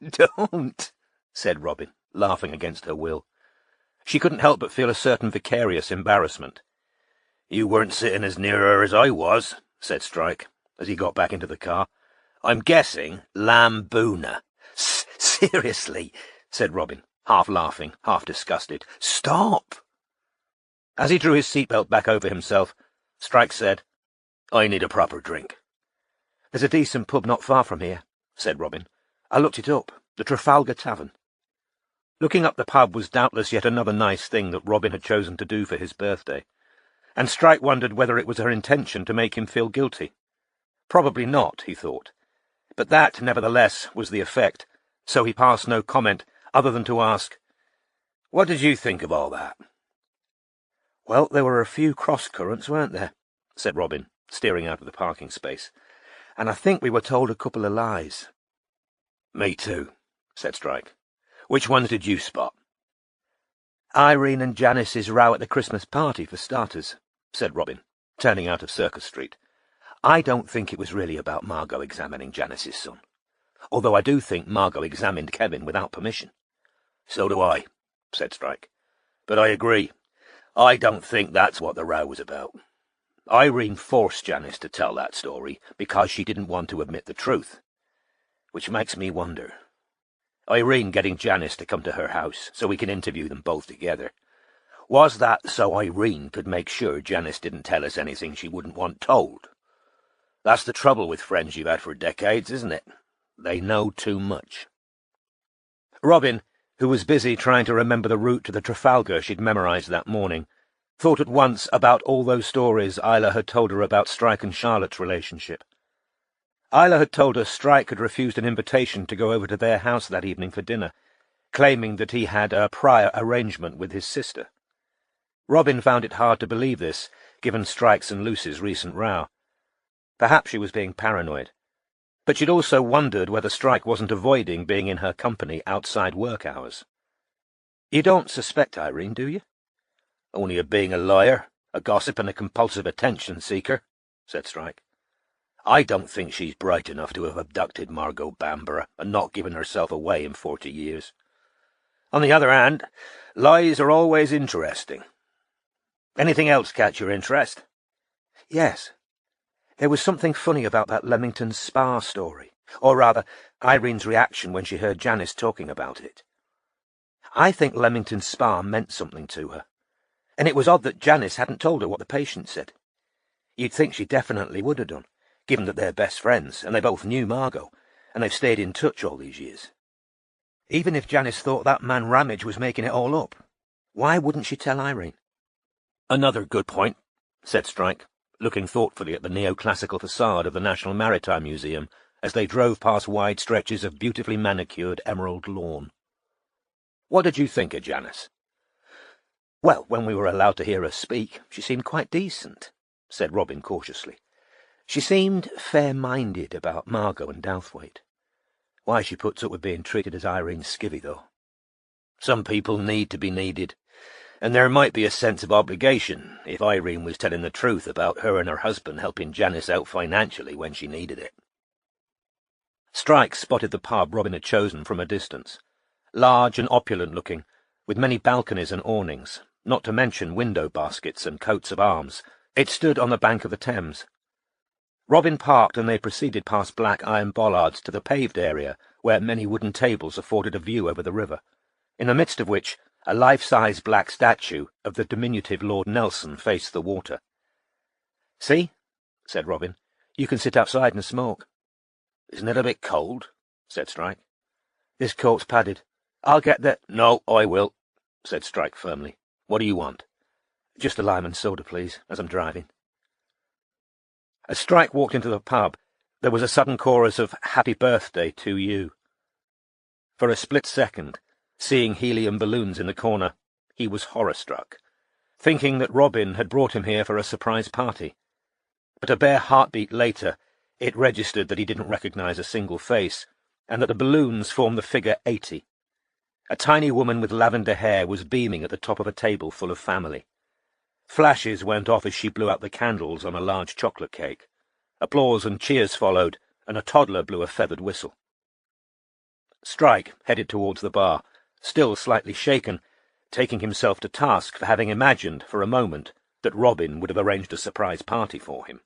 "Don't," said Robin, laughing against her will. She couldn't help but feel a certain vicarious embarrassment. "You weren't sitting as near her as I was," said Strike, as he got back into the car. "I'm guessing Lamboona." "Seriously," said Robin, half laughing, half disgusted. "Stop!" As he drew his seatbelt back over himself, Strike said, "I need a proper drink." "There's a decent pub not far from here," said Robin. "I looked it up, the Trafalgar Tavern." Looking up the pub was doubtless yet another nice thing that Robin had chosen to do for his birthday, and Strike wondered whether it was her intention to make him feel guilty. Probably not, he thought, but that, nevertheless, was the effect, so he passed no comment other than to ask, "What did you think of all that?" "Well, there were a few cross-currents, weren't there?" said Robin, steering out of the parking space. "And I think we were told a couple of lies." "Me too," said Strike. "Which ones did you spot?" "Irene and Janice's row at the Christmas party, for starters," said Robin, turning out of Circus Street. I don't think it was really about Margot examining Janice's son, although I do think Margot examined Kevin without permission. So do I, said Strike. But I agree. I don't think that's what the row was about. Irene forced Janice to tell that story because she didn't want to admit the truth. Which makes me wonder. Irene getting Janice to come to her house so we can interview them both together. Was that so Irene could make sure Janice didn't tell us anything she wouldn't want told? That's the trouble with friends you've had for decades, isn't it? They know too much. Robin, who was busy trying to remember the route to the Trafalgar she'd memorized that morning, thought at once about all those stories Isla had told her about Strike and Charlotte's relationship. Isla had told her Strike had refused an invitation to go over to their house that evening for dinner, claiming that he had a prior arrangement with his sister. Robin found it hard to believe this, given Strike's and Lucy's recent row. Perhaps she was being paranoid, but she'd also wondered whether Strike wasn't avoiding being in her company outside work hours. You don't suspect Irene, do you? Only of being a liar, a gossip and a compulsive attention-seeker, said Strike. I don't think she's bright enough to have abducted Margot Bamborough and not given herself away in 40 years. On the other hand, lies are always interesting. Anything else catch your interest? Yes. There was something funny about that Leamington Spa story, or rather, Irene's reaction when she heard Janice talking about it. I think Leamington Spa meant something to her, and it was odd that Janice hadn't told her what the patient said. You'd think she definitely would have done, given that they're best friends, and they both knew Margot, and they've stayed in touch all these years. Even if Janice thought that man Ramage was making it all up, why wouldn't she tell Irene? Another good point, said Strike, looking thoughtfully at the neoclassical facade of the National Maritime Museum as they drove past wide stretches of beautifully manicured emerald lawn. What did you think of Janice? Well, when we were allowed to hear her speak, she seemed quite decent, said Robin cautiously. She seemed fair-minded about Margot and Douthwaite. Why she puts up with being treated as Irene's skivvy, though. Some people need to be needed, and there might be a sense of obligation if Irene was telling the truth about her and her husband helping Janice out financially when she needed it. Strike spotted the pub Robin had chosen from a distance, large and opulent-looking, with many balconies and awnings, not to mention window baskets and coats of arms. It stood on the bank of the Thames. Robin parked and they proceeded past black iron bollards to the paved area where many wooden tables afforded a view over the river, in the midst of which a life-size black statue of the diminutive Lord Nelson faced the water. "See," said Robin, "you can sit outside and smoke." "Isn't it a bit cold?" said Strike. "This coat's padded. I'll get the—" "No, I will," said Strike firmly. "What do you want?" "Just a lime and soda, please, as I'm driving." As Strike walked into the pub, there was a sudden chorus of "Happy Birthday to You." For a split second, seeing helium balloons in the corner, he was horror-struck, thinking that Robin had brought him here for a surprise party. But a bare heartbeat later, it registered that he didn't recognize a single face, and that the balloons formed the figure 80. A tiny woman with lavender hair was beaming at the top of a table full of family. Flashes went off as she blew out the candles on a large chocolate cake. Applause and cheers followed, and a toddler blew a feathered whistle. Strike headed towards the bar, still slightly shaken, taking himself to task for having imagined, for a moment, that Robin would have arranged a surprise party for him.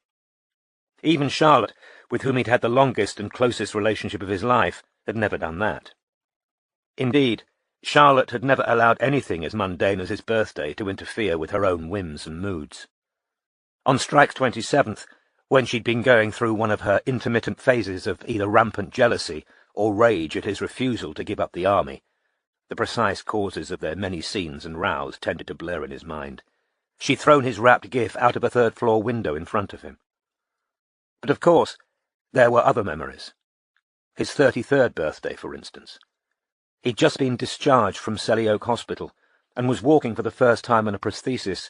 Even Charlotte, with whom he'd had the longest and closest relationship of his life, had never done that. Indeed, Charlotte had never allowed anything as mundane as his birthday to interfere with her own whims and moods. On Strike's 27th, when she'd been going through one of her intermittent phases of either rampant jealousy or rage at his refusal to give up the army, the precise causes of their many scenes and rows tended to blur in his mind, she'd thrown his wrapped gift out of a third-floor window in front of him. But of course, there were other memories. His 33rd birthday, for instance. He'd just been discharged from Selly Oak Hospital, and was walking for the first time on a prosthesis,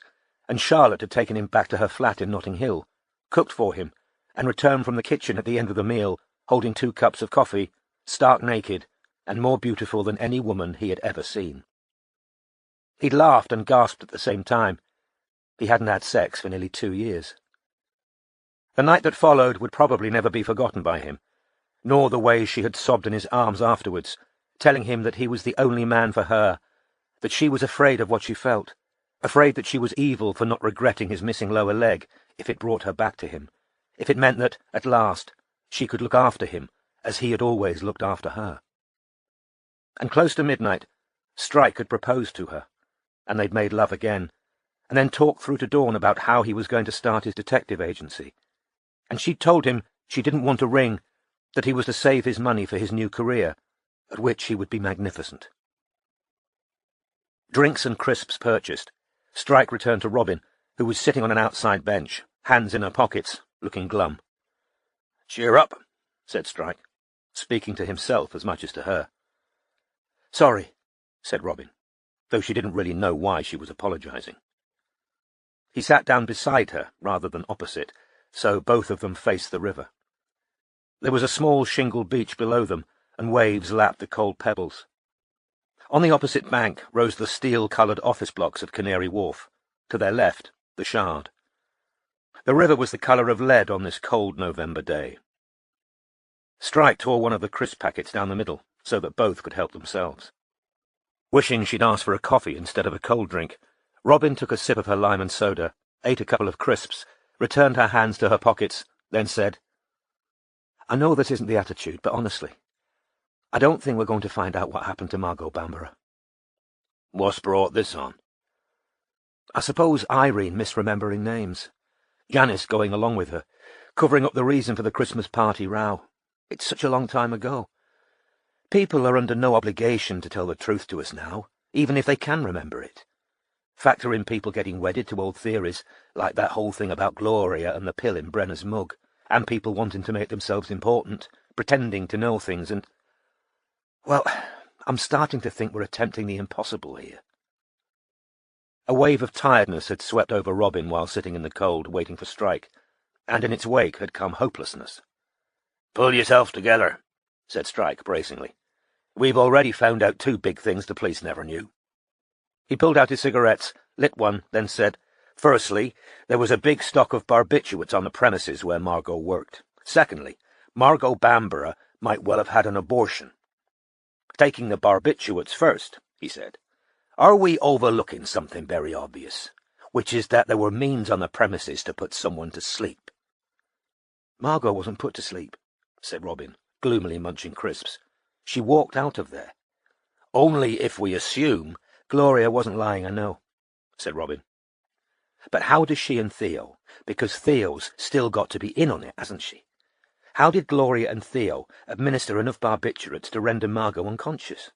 and Charlotte had taken him back to her flat in Notting Hill, cooked for him, and returned from the kitchen at the end of the meal, holding 2 cups of coffee, stark naked, and more beautiful than any woman he had ever seen. He'd laughed and gasped at the same time. He hadn't had sex for nearly 2 years. The night that followed would probably never be forgotten by him, nor the way she had sobbed in his arms afterwards, telling him that he was the only man for her, that she was afraid of what she felt, afraid that she was evil for not regretting his missing lower leg if it brought her back to him, if it meant that, at last, she could look after him as he had always looked after her. And close to midnight, Strike had proposed to her, and they'd made love again, and then talked through to dawn about how he was going to start his detective agency. And she'd told him she didn't want a ring, that he was to save his money for his new career, at which he would be magnificent. Drinks and crisps purchased, Strike returned to Robin, who was sitting on an outside bench, hands in her pockets, looking glum. "Cheer up," said Strike, speaking to himself as much as to her. "Sorry," said Robin, though she didn't really know why she was apologizing. He sat down beside her rather than opposite, so both of them faced the river. There was a small shingle beach below them, and waves lapped the cold pebbles. On the opposite bank rose the steel-coloured office blocks of Canary Wharf, to their left, the Shard. The river was the colour of lead on this cold November day. Strike tore one of the crisp packets down the middle, so that both could help themselves. Wishing she'd asked for a coffee instead of a cold drink, Robin took a sip of her lime and soda, ate a couple of crisps, returned her hands to her pockets, then said, "I know this isn't the attitude, but honestly, I don't think we're going to find out what happened to Margot Bamborough." "What's brought this on?" "I suppose Irene misremembering names. Janice going along with her, covering up the reason for the Christmas party row. It's such a long time ago. People are under no obligation to tell the truth to us now, even if they can remember it. Factor in people getting wedded to old theories, like that whole thing about Gloria and the pill in Brenner's mug, and people wanting to make themselves important, pretending to know things, and... Well, I'm starting to think we're attempting the impossible here." A wave of tiredness had swept over Robin while sitting in the cold, waiting for Strike, and in its wake had come hopelessness. "Pull yourself together," said Strike bracingly. "We've already found out 2 big things the police never knew." He pulled out his cigarettes, lit one, then said, "Firstly, there was a big stock of barbiturates on the premises where Margot worked. Secondly, Margot Bamborough might well have had an abortion. Taking the barbiturates first," he said, "are we overlooking something very obvious, which is that there were means on the premises to put someone to sleep?" "Margot wasn't put to sleep," said Robin, gloomily munching crisps. "She walked out of there." "Only if we assume—" "Gloria wasn't lying, I know," said Robin. "But how does she and Theo, because Theo's still got to be in on it, hasn't she? How did Gloria and Theo administer enough barbiturates to render Margot unconscious?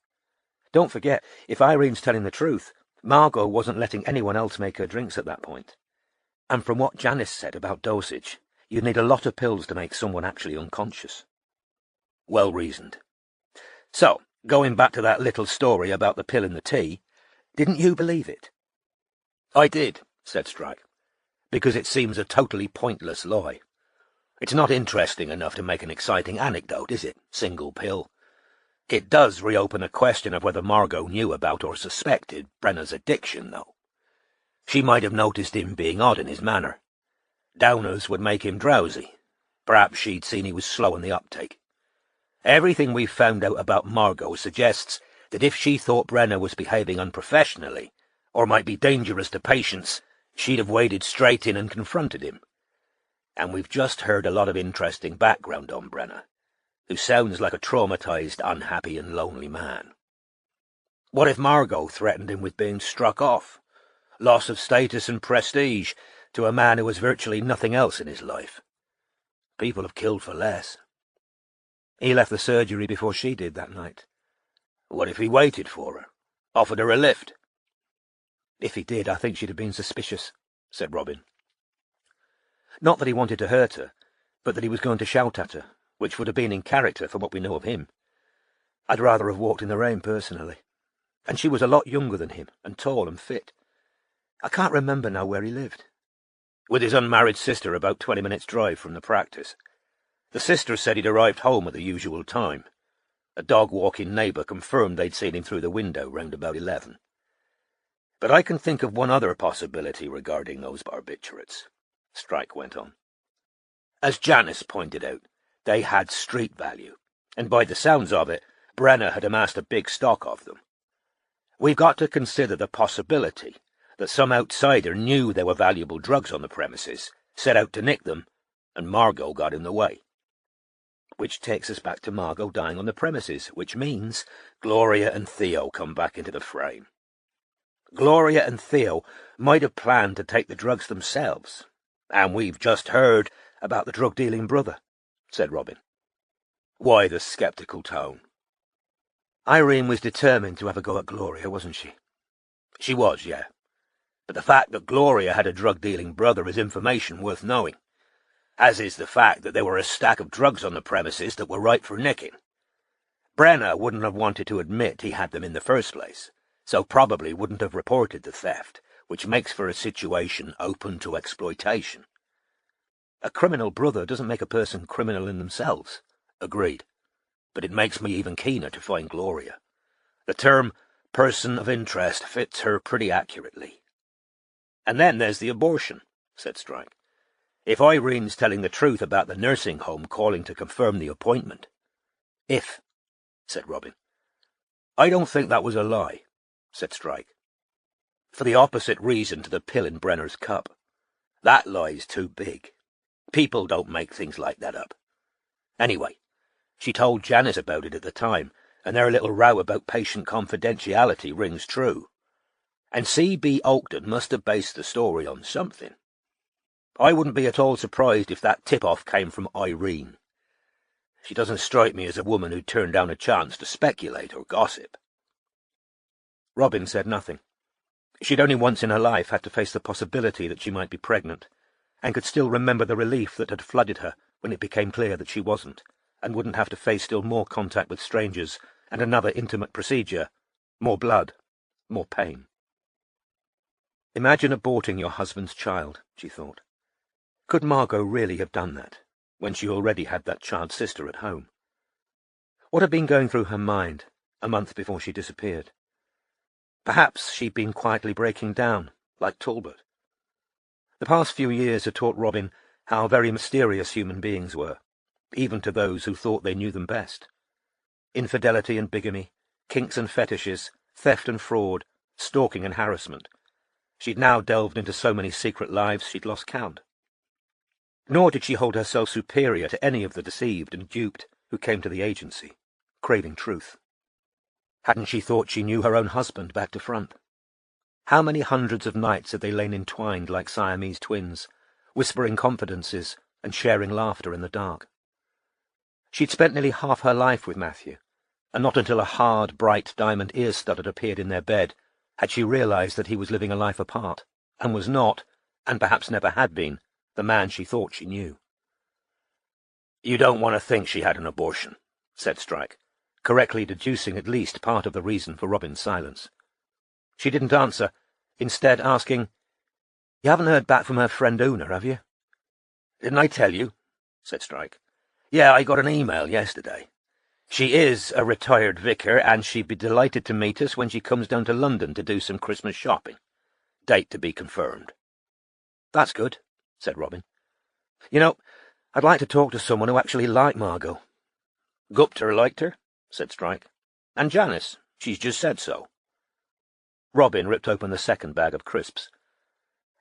Don't forget, if Irene's telling the truth, Margot wasn't letting anyone else make her drinks at that point. And from what Janice said about dosage, you'd need a lot of pills to make someone actually unconscious." "Well reasoned. So, going back to that little story about the pill in the tea, didn't you believe it?" "I did," said Strike, "because it seems a totally pointless lie. It's not interesting enough to make an exciting anecdote, is it? Single pill. It does reopen a question of whether Margot knew about or suspected Brenner's addiction, though. She might have noticed him being odd in his manner. Downers would make him drowsy. Perhaps she'd seen he was slow in the uptake. Everything we've found out about Margot suggests that if she thought Brenner was behaving unprofessionally, or might be dangerous to patients, she'd have waded straight in and confronted him. And we've just heard a lot of interesting background on Brenner, who sounds like a traumatized, unhappy and lonely man. What if Margot threatened him with being struck off, loss of status and prestige, to a man who has virtually nothing else in his life? People have killed for less. He left the surgery before she did that night. What if he waited for her, offered her a lift? If he did, I think she'd have been suspicious, said Robin. Not that he wanted to hurt her, but that he was going to shout at her, which would have been in character for what we know of him. I'd rather have walked in the rain, personally. And she was a lot younger than him, and tall and fit. I can't remember now where he lived. With his unmarried sister about 20 minutes' drive from the practice. The sister said he'd arrived home at the usual time. A dog-walking neighbour confirmed they'd seen him through the window round about 11. But I can think of one other possibility regarding those barbiturates, Strike went on. As Janice pointed out, they had street value, and by the sounds of it, Brenner had amassed a big stock of them. We've got to consider the possibility that some outsider knew there were valuable drugs on the premises, set out to nick them, and Margot got in the way. Which takes us back to Margot dying on the premises, which means Gloria and Theo come back into the frame. Gloria and Theo might have planned to take the drugs themselves, and we've just heard about the drug-dealing brother, said Robin. Why the sceptical tone? Irene was determined to have a go at Gloria, wasn't she? She was, yeah. But the fact that Gloria had a drug-dealing brother is information worth knowing, as is the fact that there were a stack of drugs on the premises that were ripe for nicking. Brenner wouldn't have wanted to admit he had them in the first place, so probably wouldn't have reported the theft, which makes for a situation open to exploitation. A criminal brother doesn't make a person criminal in themselves. Agreed. But it makes me even keener to find Gloria. The term person of interest fits her pretty accurately. And then there's the abortion, said Strike. If Irene's telling the truth about the nursing home calling to confirm the appointment. If, said Robin. I don't think that was a lie, said Strike. For the opposite reason to the pill in Brenner's cup. That lie's too big. People don't make things like that up. Anyway, she told Janice about it at the time, and their little row about patient confidentiality rings true. And C.B. Oakton must have based the story on something. I wouldn't be at all surprised if that tip-off came from Irene. She doesn't strike me as a woman who'd turn down a chance to speculate or gossip. Robin said nothing. She'd only once in her life had to face the possibility that she might be pregnant, and could still remember the relief that had flooded her when it became clear that she wasn't, and wouldn't have to face still more contact with strangers and another intimate procedure, more blood, more pain. Imagine aborting your husband's child, she thought. Could Margot really have done that, when she already had that child's sister at home? What had been going through her mind a month before she disappeared? Perhaps she'd been quietly breaking down, like Talbot. The past few years had taught Robin how very mysterious human beings were, even to those who thought they knew them best. Infidelity and bigamy, kinks and fetishes, theft and fraud, stalking and harassment. She'd now delved into so many secret lives she'd lost count. Nor did she hold herself superior to any of the deceived and duped who came to the agency, craving truth. Hadn't she thought she knew her own husband back to front? How many hundreds of nights had they lain entwined like Siamese twins, whispering confidences and sharing laughter in the dark? She'd spent nearly half her life with Matthew, and not until a hard, bright diamond ear-stud had appeared in their bed had she realized that he was living a life apart, and was not, and perhaps never had been, the man she thought she knew. You don't want to think she had an abortion, said Strike, correctly deducing at least part of the reason for Robin's silence. She didn't answer, instead asking, You haven't heard back from her friend Una, have you? Didn't I tell you? Said Strike. Yeah, I got an email yesterday. She is a retired vicar, and she'd be delighted to meet us when she comes down to London to do some Christmas shopping. Date to be confirmed. That's good, said Robin. You know, I'd like to talk to someone who actually liked Margot. Gupter liked her, said Strike. And Janice, she's just said so. Robin ripped open the second bag of crisps.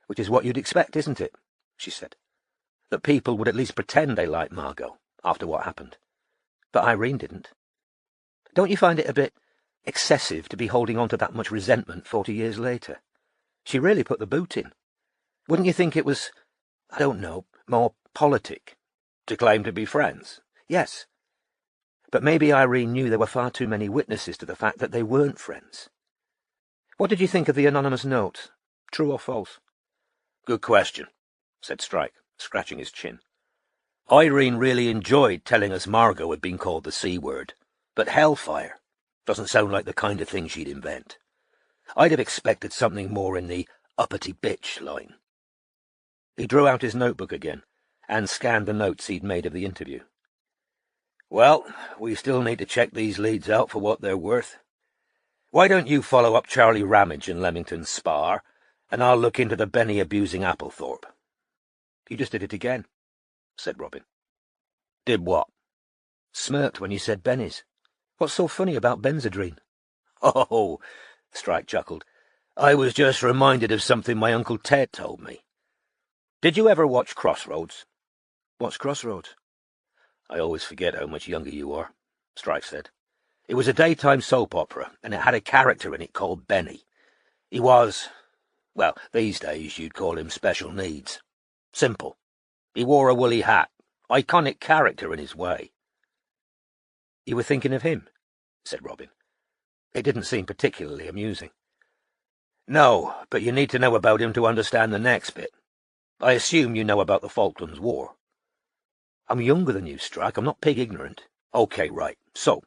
Which is what you'd expect, isn't it? She said. That people would at least pretend they liked Margot, after what happened. But Irene didn't. Don't you find it a bit excessive to be holding on to that much resentment 40 years later? She really put the boot in. Wouldn't you think it was, I don't know, more politic? To claim to be friends? Yes. But maybe Irene knew there were far too many witnesses to the fact that they weren't friends. What did you think of the anonymous note? True or false? Good question, said Strike, scratching his chin. Irene really enjoyed telling us Margot had been called the C-word, but hellfire doesn't sound like the kind of thing she'd invent. I'd have expected something more in the uppity bitch line. He drew out his notebook again and scanned the notes he'd made of the interview. Well, we still need to check these leads out for what they're worth. Why don't you follow up Charlie Ramage in Leamington Spa, and I'll look into the Benny abusing Applethorpe. You just did it again, said Robin. Did what? Smirked when you said bennies. What's so funny about Benzedrine? Oh, Strike chuckled. I was just reminded of something my Uncle Ted told me. Did you ever watch Crossroads? What's Crossroads? I always forget how much younger you are, Strike said. It was a daytime soap opera, and it had a character in it called Benny. He was, well, these days you'd call him special needs. Simple. He wore a woolly hat. Iconic character in his way. You were thinking of him, said Robin. It didn't seem particularly amusing. No, but you need to know about him to understand the next bit. I assume you know about the Falklands War. I'm younger than you, Strike. I'm not pig ignorant. OK, right. So,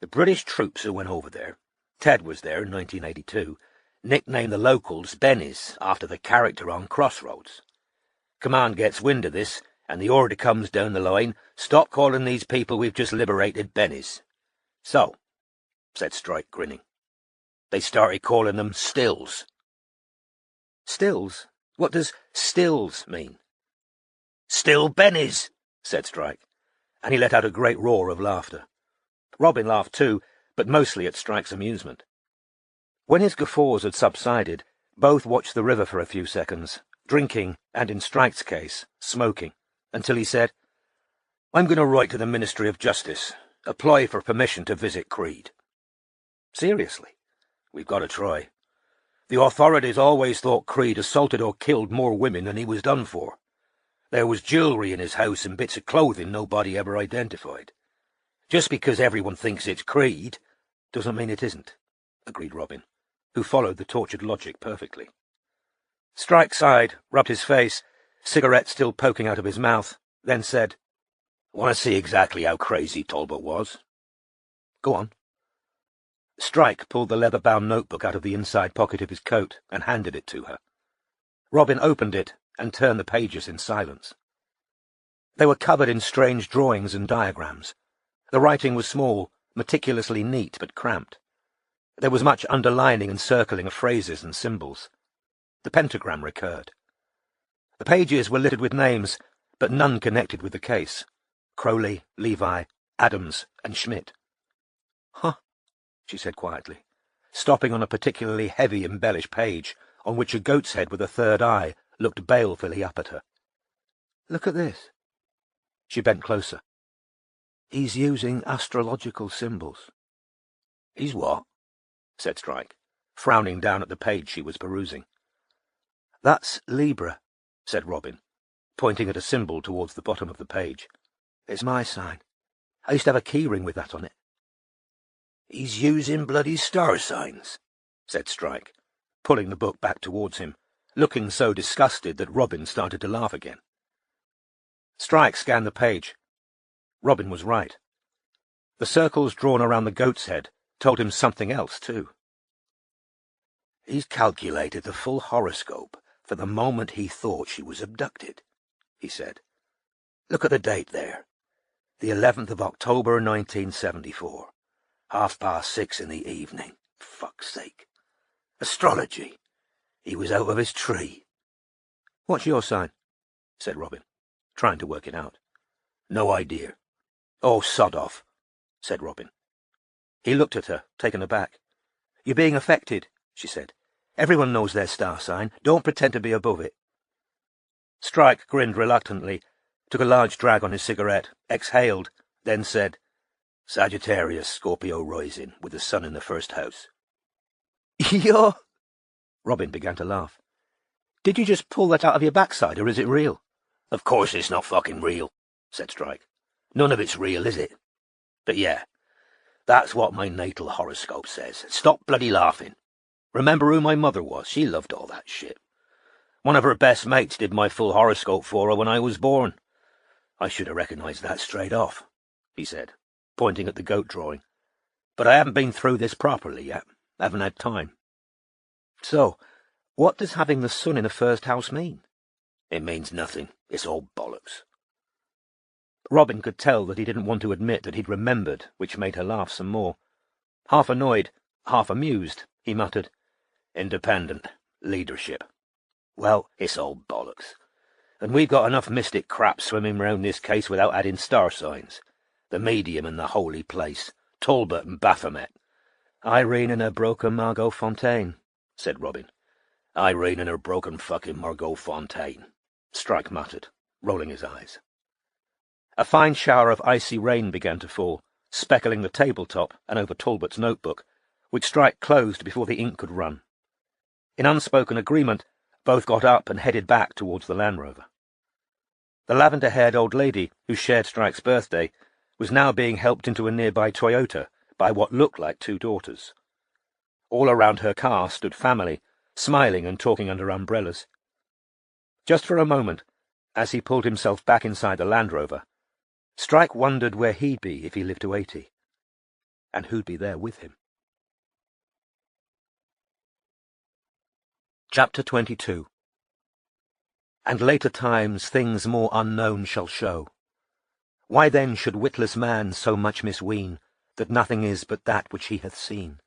the British troops who went over there, Ted was there in 1982, nicknamed the locals Bennies after the character on Crossroads. Command gets wind of this, and the order comes down the line, stop calling these people we've just liberated Bennies. So, said Strike, grinning, they started calling them Stills. Stills? What does Stills mean? Still Bennies, said Strike, and he let out a great roar of laughter. Robin laughed too, but mostly at Strike's amusement. When his guffaws had subsided, both watched the river for a few seconds, drinking, and in Strike's case, smoking, until he said, I'm going to write to the Ministry of Justice, apply for permission to visit Creed. Seriously? We've got to try. The authorities always thought Creed assaulted or killed more women than he was done for. There was jewellery in his house and bits of clothing nobody ever identified. Just because everyone thinks it's Creed doesn't mean it isn't, agreed Robin, who followed the tortured logic perfectly. Strike sighed, rubbed his face, cigarette still poking out of his mouth, then said, Want to see exactly how crazy Talbot was? Go on. Strike pulled the leather-bound notebook out of the inside pocket of his coat and handed it to her. Robin opened it and turned the pages in silence. They were covered in strange drawings and diagrams. The writing was small, meticulously neat but cramped. There was much underlining and circling of phrases and symbols. The pentagram recurred. The pages were littered with names, but none connected with the case. Crowley, Levi, Adams, and Schmidt. Huh, she said quietly, stopping on a particularly heavy embellished page, on which a goat's head with a third eye looked balefully up at her. Look at this. She bent closer. He's using astrological symbols. He's what? Said Strike, frowning down at the page she was perusing. That's Libra, said Robin, pointing at a symbol towards the bottom of the page. It's my sign. I used to have a key ring with that on it. He's using bloody star signs, said Strike, pulling the book back towards him, looking so disgusted that Robin started to laugh again. Strike scanned the page. Robin was right. The circles drawn around the goat's head told him something else, too. He's calculated the full horoscope for the moment he thought she was abducted, he said. Look at the date there. The 11th of October, 1974. 6:30 in the evening. Fuck's sake. Astrology. He was out of his tree. What's your sign? Said Robin, trying to work it out. No idea. Oh, sod off, said Robin. He looked at her, taken aback. You're being affected, she said. Everyone knows their star sign. Don't pretend to be above it. Strike grinned reluctantly, took a large drag on his cigarette, exhaled, then said, Sagittarius, Scorpio rising, with the sun in the first house. You're... Robin began to laugh. Did you just pull that out of your backside, or is it real? Of course it's not fucking real, said Strike. None of it's real, is it? But yeah, that's what my natal horoscope says. Stop bloody laughing. Remember who my mother was? She loved all that shit. One of her best mates did my full horoscope for her when I was born. I should have recognised that straight off, he said, pointing at the goat drawing. But I haven't been through this properly yet. Haven't had time. So, what does having the sun in the first house mean? It means nothing. It's all bollocks. Robin could tell that he didn't want to admit that he'd remembered, which made her laugh some more. Half annoyed, half amused, he muttered, Independent. Leadership. Well, it's all bollocks. And we've got enough mystic crap swimming round this case without adding star signs. The medium and the holy place, Talbot and Baphomet. Irene and her broken Margot Fontaine, said Robin. Irene and her broken fucking Margot Fontaine, Strike muttered, rolling his eyes. A fine shower of icy rain began to fall, speckling the tabletop and over Talbot's notebook, which Strike closed before the ink could run. In unspoken agreement, both got up and headed back towards the Land Rover. The lavender-haired old lady, who shared Strike's birthday, was now being helped into a nearby Toyota by what looked like two daughters. All around her car stood family, smiling and talking under umbrellas. Just for a moment, as he pulled himself back inside the Land Rover, Strike wondered where he'd be if he lived to 80, and who'd be there with him. Chapter 22. And later times things more unknown shall show. Why then should witless man so much misween, that nothing is but that which he hath seen?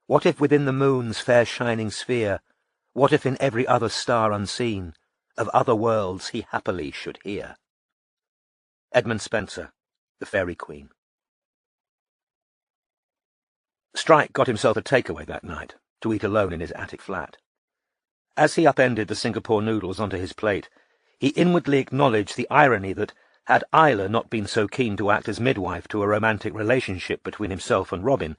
What if within the moon's fair shining sphere, what if in every other star unseen, of other worlds he happily should hear? Edmund Spenser, The Fairy Queen. Strike got himself a takeaway that night, to eat alone in his attic flat. As he upended the Singapore noodles onto his plate, he inwardly acknowledged the irony that, had Isla not been so keen to act as midwife to a romantic relationship between himself and Robin,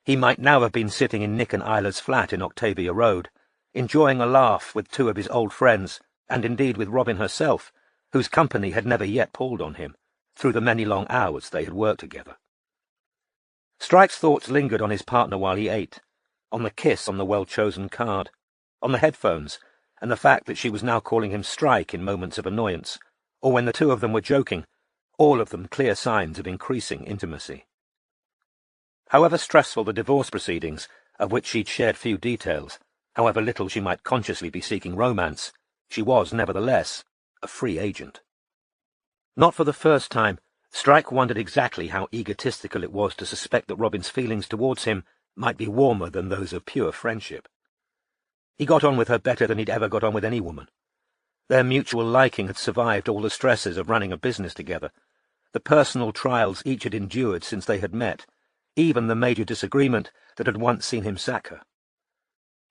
he might now have been sitting in Nick and Isla's flat in Octavia Road, enjoying a laugh with two of his old friends, and indeed with Robin herself, whose company had never yet palled on him, through the many long hours they had worked together. Strike's thoughts lingered on his partner while he ate, on the kiss on the well-chosen card, on the headphones, and the fact that she was now calling him Strike in moments of annoyance, or when the two of them were joking, all of them clear signs of increasing intimacy. However stressful the divorce proceedings, of which she'd shared few details, however little she might consciously be seeking romance, she was, nevertheless, a free agent. Not for the first time, Strike wondered exactly how egotistical it was to suspect that Robin's feelings towards him might be warmer than those of pure friendship. He got on with her better than he'd ever got on with any woman. Their mutual liking had survived all the stresses of running a business together, the personal trials each had endured since they had met, even the major disagreement that had once seen him sack her.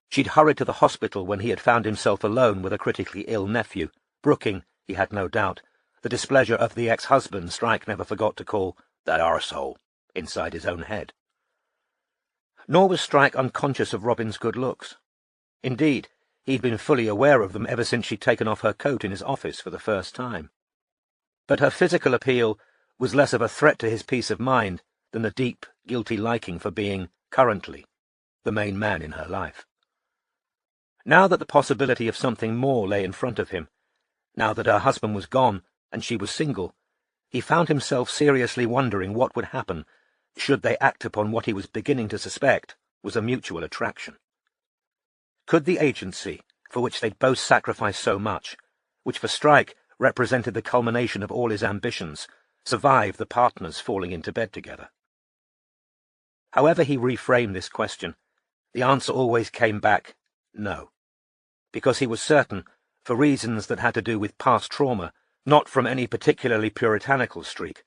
She'd hurried to the hospital when he had found himself alone with a critically ill nephew, brooking, he had no doubt, the displeasure of the ex-husband Strike never forgot to call that arsehole inside his own head. Nor was Strike unconscious of Robin's good looks. Indeed, he'd been fully aware of them ever since she'd taken off her coat in his office for the first time. But her physical appeal was less of a threat to his peace of mind than the deep, guilty liking for being, currently, the main man in her life. Now that the possibility of something more lay in front of him, now that her husband was gone and she was single, he found himself seriously wondering what would happen should they act upon what he was beginning to suspect was a mutual attraction. Could the agency, for which they'd both sacrificed so much, which for Strike represented the culmination of all his ambitions, survive the partners falling into bed together? However he reframed this question, the answer always came back no, because he was certain, for reasons that had to do with past trauma, not from any particularly puritanical streak,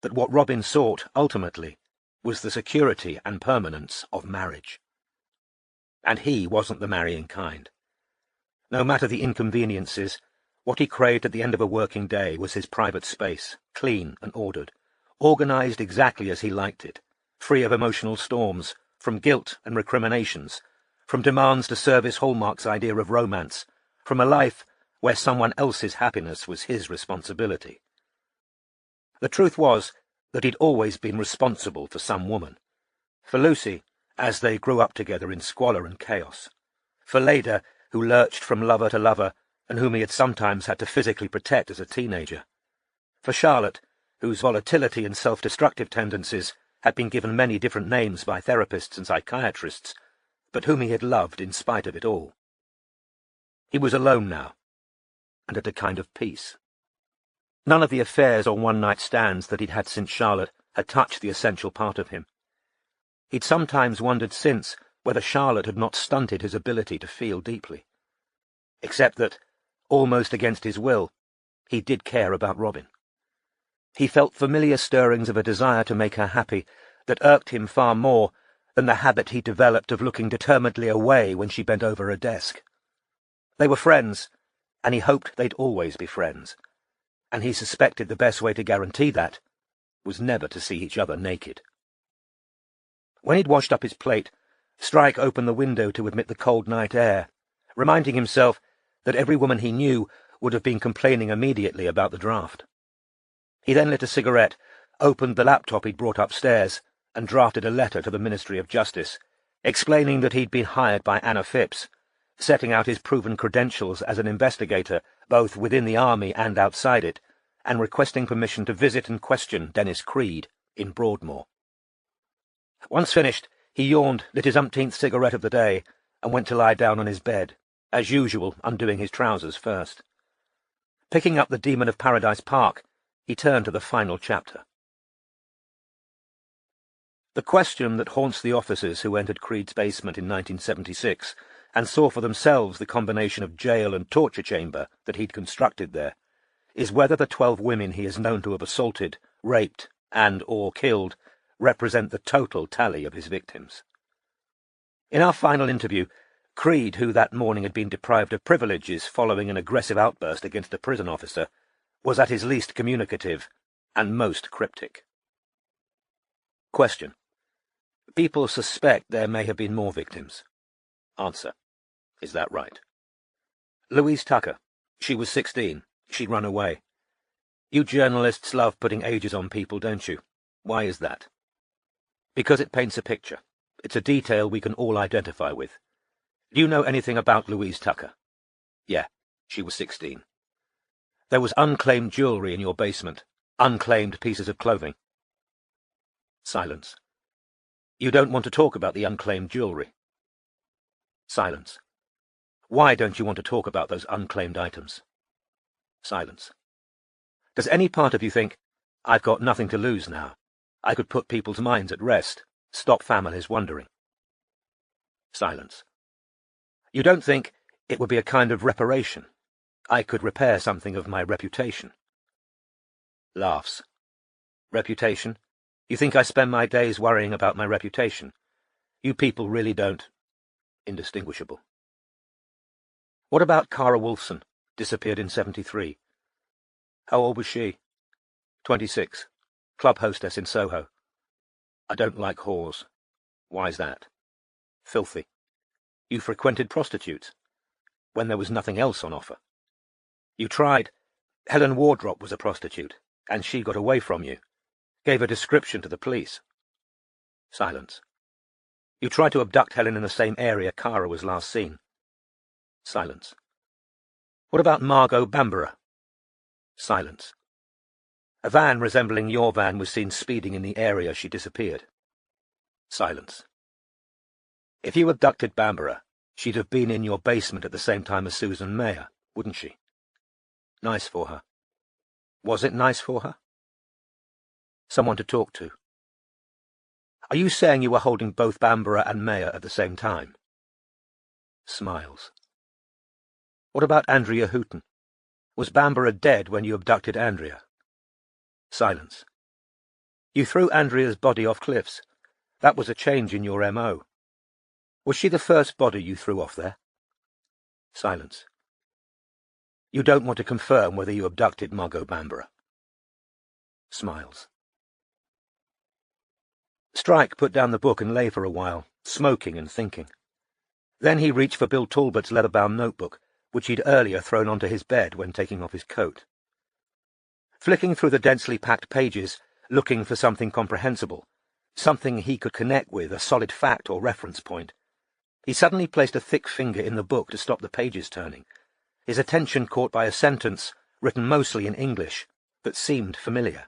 that what Robin sought, ultimately, was the security and permanence of marriage. And he wasn't the marrying kind. No matter the inconveniences, what he craved at the end of a working day was his private space, clean and ordered, organized exactly as he liked it, free of emotional storms, from guilt and recriminations, from demands to serve his Hallmark's idea of romance, from a life where someone else's happiness was his responsibility. The truth was that he'd always been responsible for some woman. For Lucy, as they grew up together in squalor and chaos. For Leda, who lurched from lover to lover, and whom he had sometimes had to physically protect as a teenager. For Charlotte, whose volatility and self-destructive tendencies had been given many different names by therapists and psychiatrists, but whom he had loved in spite of it all. He was alone now, and at a kind of peace. None of the affairs or one-night stands that he'd had since Charlotte had touched the essential part of him. He'd sometimes wondered since whether Charlotte had not stunted his ability to feel deeply. Except that, almost against his will, he did care about Robin. He felt familiar stirrings of a desire to make her happy that irked him far more than the habit he developed of looking determinedly away when she bent over a desk. They were friends, and he hoped they'd always be friends, and he suspected the best way to guarantee that was never to see each other naked. When he'd washed up his plate, Strike opened the window to admit the cold night air, reminding himself that every woman he knew would have been complaining immediately about the draught. He then lit a cigarette, opened the laptop he'd brought upstairs, and drafted a letter to the Ministry of Justice, explaining that he'd been hired by Anna Phipps, setting out his proven credentials as an investigator both within the army and outside it, and requesting permission to visit and question Dennis Creed in Broadmoor. Once finished, he yawned, lit his umpteenth cigarette of the day, and went to lie down on his bed, as usual undoing his trousers first. Picking up the Demon of Paradise Park, he turned to the final chapter. The question that haunts the officers who entered Creed's basement in 1976 and saw for themselves the combination of jail and torture chamber that he'd constructed there is whether the 12 women he is known to have assaulted, raped, and or killed represent the total tally of his victims. In our final interview, Creed, who that morning had been deprived of privileges following an aggressive outburst against a prison officer, was at his least communicative and most cryptic. Question. People suspect there may have been more victims. Answer. Is that right? Louise Tucker. She was 16. She'd run away. You journalists love putting ages on people, don't you? Why is that? Because it paints a picture. It's a detail we can all identify with. Do you know anything about Louise Tucker? Yeah, she was 16. There was unclaimed jewellery in your basement, unclaimed pieces of clothing. Silence. You don't want to talk about the unclaimed jewellery. Silence. Why don't you want to talk about those unclaimed items? Silence. Does any part of you think, I've got nothing to lose now. I could put people's minds at rest, stop families wondering? Silence. You don't think it would be a kind of reparation? I could repair something of my reputation. Laughs. Reputation? You think I spend my days worrying about my reputation? You people really don't. Indistinguishable. What about Cara Wolfson, disappeared in 73? How old was she? 26. Club hostess in Soho. I don't like whores. Why's that? Filthy. You frequented prostitutes when there was nothing else on offer. You tried. Helen Wardrop was a prostitute, and she got away from you. Gave a description to the police. Silence. You tried to abduct Helen in the same area Cara was last seen. Silence. What about Margot Bamborough? Silence. A van resembling your van was seen speeding in the area she disappeared. Silence. If you abducted Bamborough, she'd have been in your basement at the same time as Susan Mayer, wouldn't she? Nice for her. Was it nice for her? Someone to talk to. Are you saying you were holding both Bamborough and Mayer at the same time? Smiles. What about Andrea Hooton? Was Bamborough dead when you abducted Andrea? Silence. You threw Andrea's body off cliffs. That was a change in your M.O. Was she the first body you threw off there? Silence. You don't want to confirm whether you abducted Margot Bamborough. Smiles. Strike put down the book and lay for a while, smoking and thinking. Then he reached for Bill Talbot's leather-bound notebook, which he'd earlier thrown onto his bed when taking off his coat. Flicking through the densely packed pages, looking for something comprehensible, something he could connect with, a solid fact or reference point, he suddenly placed a thick finger in the book to stop the pages turning, his attention caught by a sentence written mostly in English, that seemed familiar.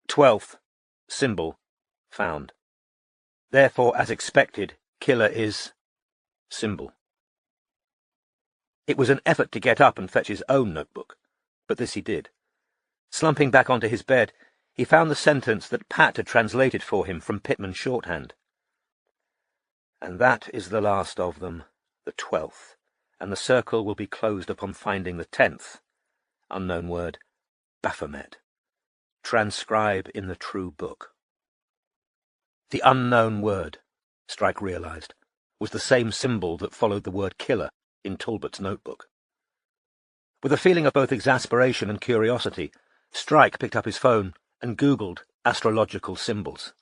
12th. Symbol. Found. Therefore, as expected, killer is... symbol. It was an effort to get up and fetch his own notebook, but this he did. Slumping back onto his bed, he found the sentence that Pat had translated for him from Pitman's shorthand. And that is the last of them, the 12th, and the circle will be closed upon finding the 10th, unknown word, Baphomet. Transcribe in the true book. The unknown word, Strike realized, was the same symbol that followed the word killer in Talbot's notebook. With a feeling of both exasperation and curiosity, Strike picked up his phone and Googled astrological symbols.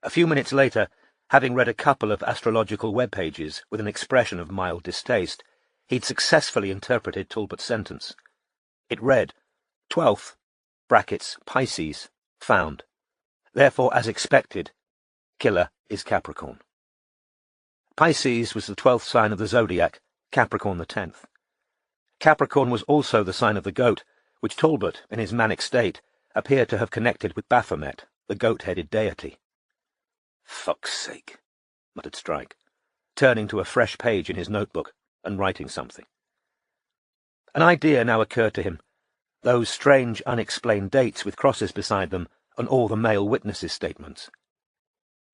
A few minutes later, having read a couple of astrological web pages with an expression of mild distaste, he'd successfully interpreted Talbot's sentence. It read, 12th, brackets, Pisces, found. Therefore, as expected, killer is Capricorn. Pisces was the 12th sign of the zodiac, Capricorn the 10th. Capricorn was also the sign of the goat, which Talbot, in his manic state, appeared to have connected with Baphomet, the goat-headed deity. "Fuck's sake," muttered Strike, turning to a fresh page in his notebook and writing something. An idea now occurred to him, those strange unexplained dates with crosses beside them on all the male witnesses' statements.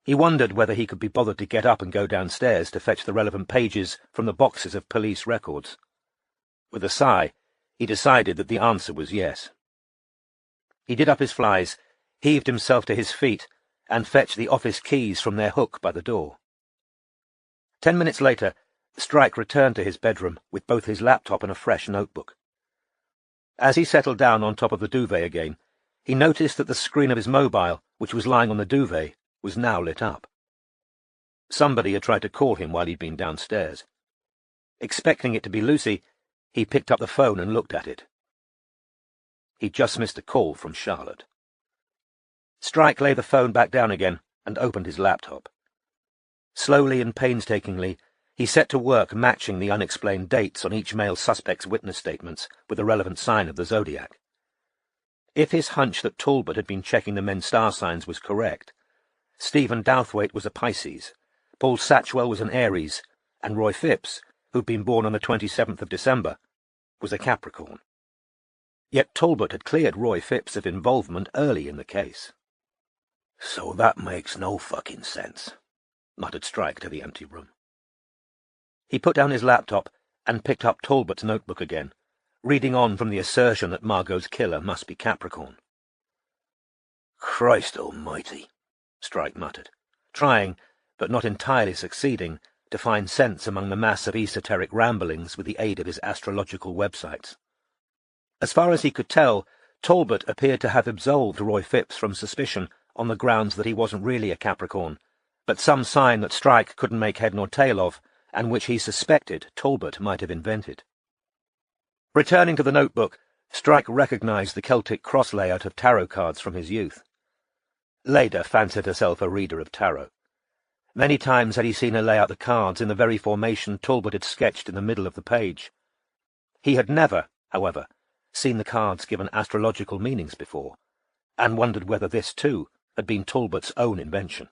He wondered whether he could be bothered to get up and go downstairs to fetch the relevant pages from the boxes of police records. With a sigh, he decided that the answer was yes. He did up his flies, heaved himself to his feet, and fetched the office keys from their hook by the door. 10 minutes later, Strike returned to his bedroom with both his laptop and a fresh notebook. As he settled down on top of the duvet again, he noticed that the screen of his mobile, which was lying on the duvet, was now lit up. Somebody had tried to call him while he'd been downstairs. Expecting it to be Lucy, he picked up the phone and looked at it. He'd just missed a call from Charlotte. Strike laid the phone back down again and opened his laptop. Slowly and painstakingly, he set to work matching the unexplained dates on each male suspect's witness statements with the relevant sign of the zodiac. If his hunch that Talbot had been checking the men's star signs was correct, Stephen Douthwaite was a Pisces, Paul Satchwell was an Aries, and Roy Phipps, who'd been born on the 27th of December, was a Capricorn. Yet Talbot had cleared Roy Phipps of involvement early in the case. "So that makes no fucking sense," muttered Strike to the empty room. He put down his laptop and picked up Talbot's notebook again, reading on from the assertion that Margot's killer must be Capricorn. "Christ almighty," Strike muttered, trying, but not entirely succeeding, to find sense among the mass of esoteric ramblings with the aid of his astrological websites. As far as he could tell, Talbot appeared to have absolved Roy Phipps from suspicion on the grounds that he wasn't really a Capricorn, but some sign that Strike couldn't make head nor tail of, and which he suspected Talbot might have invented. Returning to the notebook, Strike recognized the Celtic cross layout of tarot cards from his youth. Leda fancied herself a reader of tarot. Many times had he seen her lay out the cards in the very formation Talbot had sketched in the middle of the page. He had never, however, seen the cards given astrological meanings before, and wondered whether this, too, had been Talbot's own invention.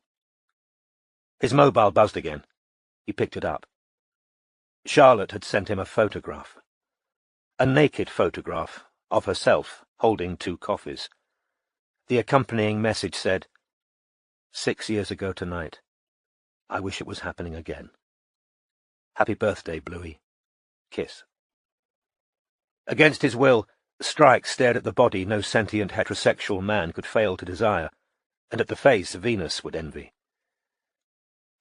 His mobile buzzed again. He picked it up. Charlotte had sent him a photograph. A naked photograph of herself holding 2 coffees. The accompanying message said, "6 years ago tonight. I wish it was happening again. Happy birthday, Bluey. Kiss." Against his will, Strike stared at the body no sentient heterosexual man could fail to desire, and at the face Venus would envy.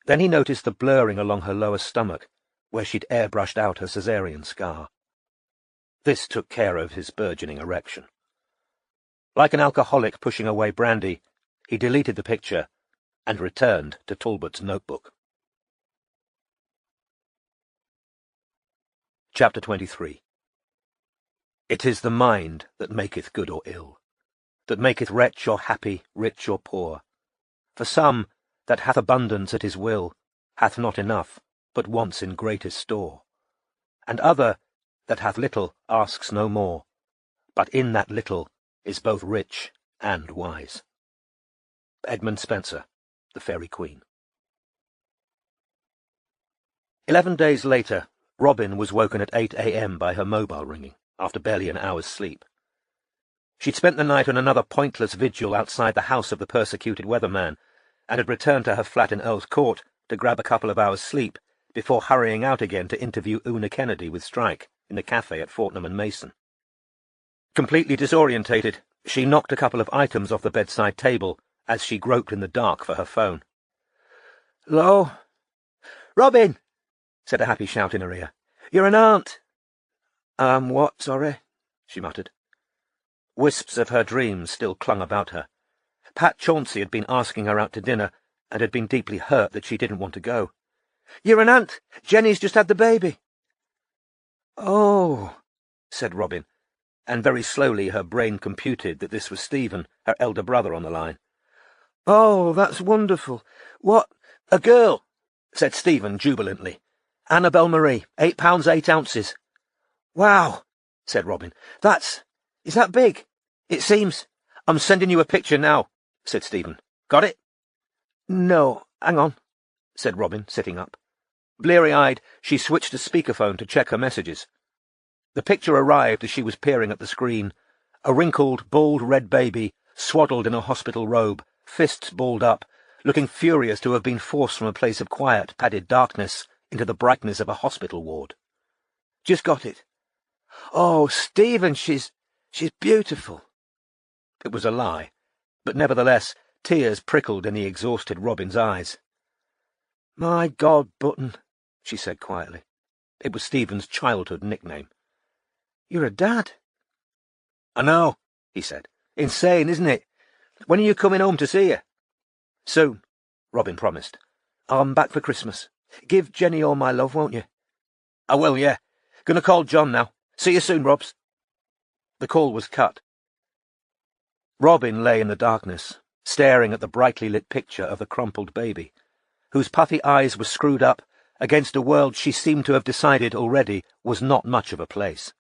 Then he noticed the blurring along her lower stomach, where she'd airbrushed out her caesarean scar. This took care of his burgeoning erection. Like an alcoholic pushing away brandy, he deleted the picture and returned to Talbot's notebook. Chapter 23. It is the mind that maketh good or ill, that maketh wretch or happy, rich or poor. For some, that hath abundance at his will, hath not enough, but wants in greatest store. And other, that hath little, asks no more, but in that little is both rich and wise. Edmund Spenser, The Fairy Queen. 11 days later, Robin was woken at 8 a.m. by her mobile ringing, after barely an hour's sleep. She'd spent the night on another pointless vigil outside the house of the persecuted weatherman, and had returned to her flat in Earl's Court to grab a couple of hours' sleep before hurrying out again to interview Una Kennedy with Strike in the cafe at Fortnum and Mason. Completely disorientated, she knocked a couple of items off the bedside table as she groped in the dark for her phone. "Hello? Robin!" said a happy shout in her ear. "You're an aunt." What, sorry?" she muttered. Wisps of her dreams still clung about her. Pat Chauncey had been asking her out to dinner and had been deeply hurt that she didn't want to go. "You're an aunt. Jenny's just had the baby." "Oh," said Robin, and very slowly her brain computed that this was Stephen, her elder brother, on the line. "Oh, that's wonderful. What—" "A girl," said Stephen jubilantly. "Annabelle Marie, 8 pounds 8 ounces. "Wow," said Robin. Is that big? It seems—" "I'm sending you a picture now," said Stephen. "Got it?" "No, hang on," said Robin, sitting up. Bleary-eyed, she switched to speakerphone to check her messages. The picture arrived as she was peering at the screen. A wrinkled, bald red baby, swaddled in a hospital robe, fists balled up, looking furious to have been forced from a place of quiet, padded darkness into the brightness of a hospital ward. "Just got it." "Oh, Stephen, she's beautiful." It was a lie, but nevertheless tears prickled in the exhausted Robin's eyes. "My God, Button," she said quietly. It was Stephen's childhood nickname. "You're a dad." "I know," he said. "Insane, isn't it? When are you coming home to see you?" "Soon," Robin promised. "I'm back for Christmas. Give Jenny all my love, won't you?" "I will, yeah. Gonna call John now. See you soon, Robs." The call was cut. Robin lay in the darkness, staring at the brightly lit picture of the crumpled baby, whose puffy eyes were screwed up against a world she seemed to have decided already was not much of a place.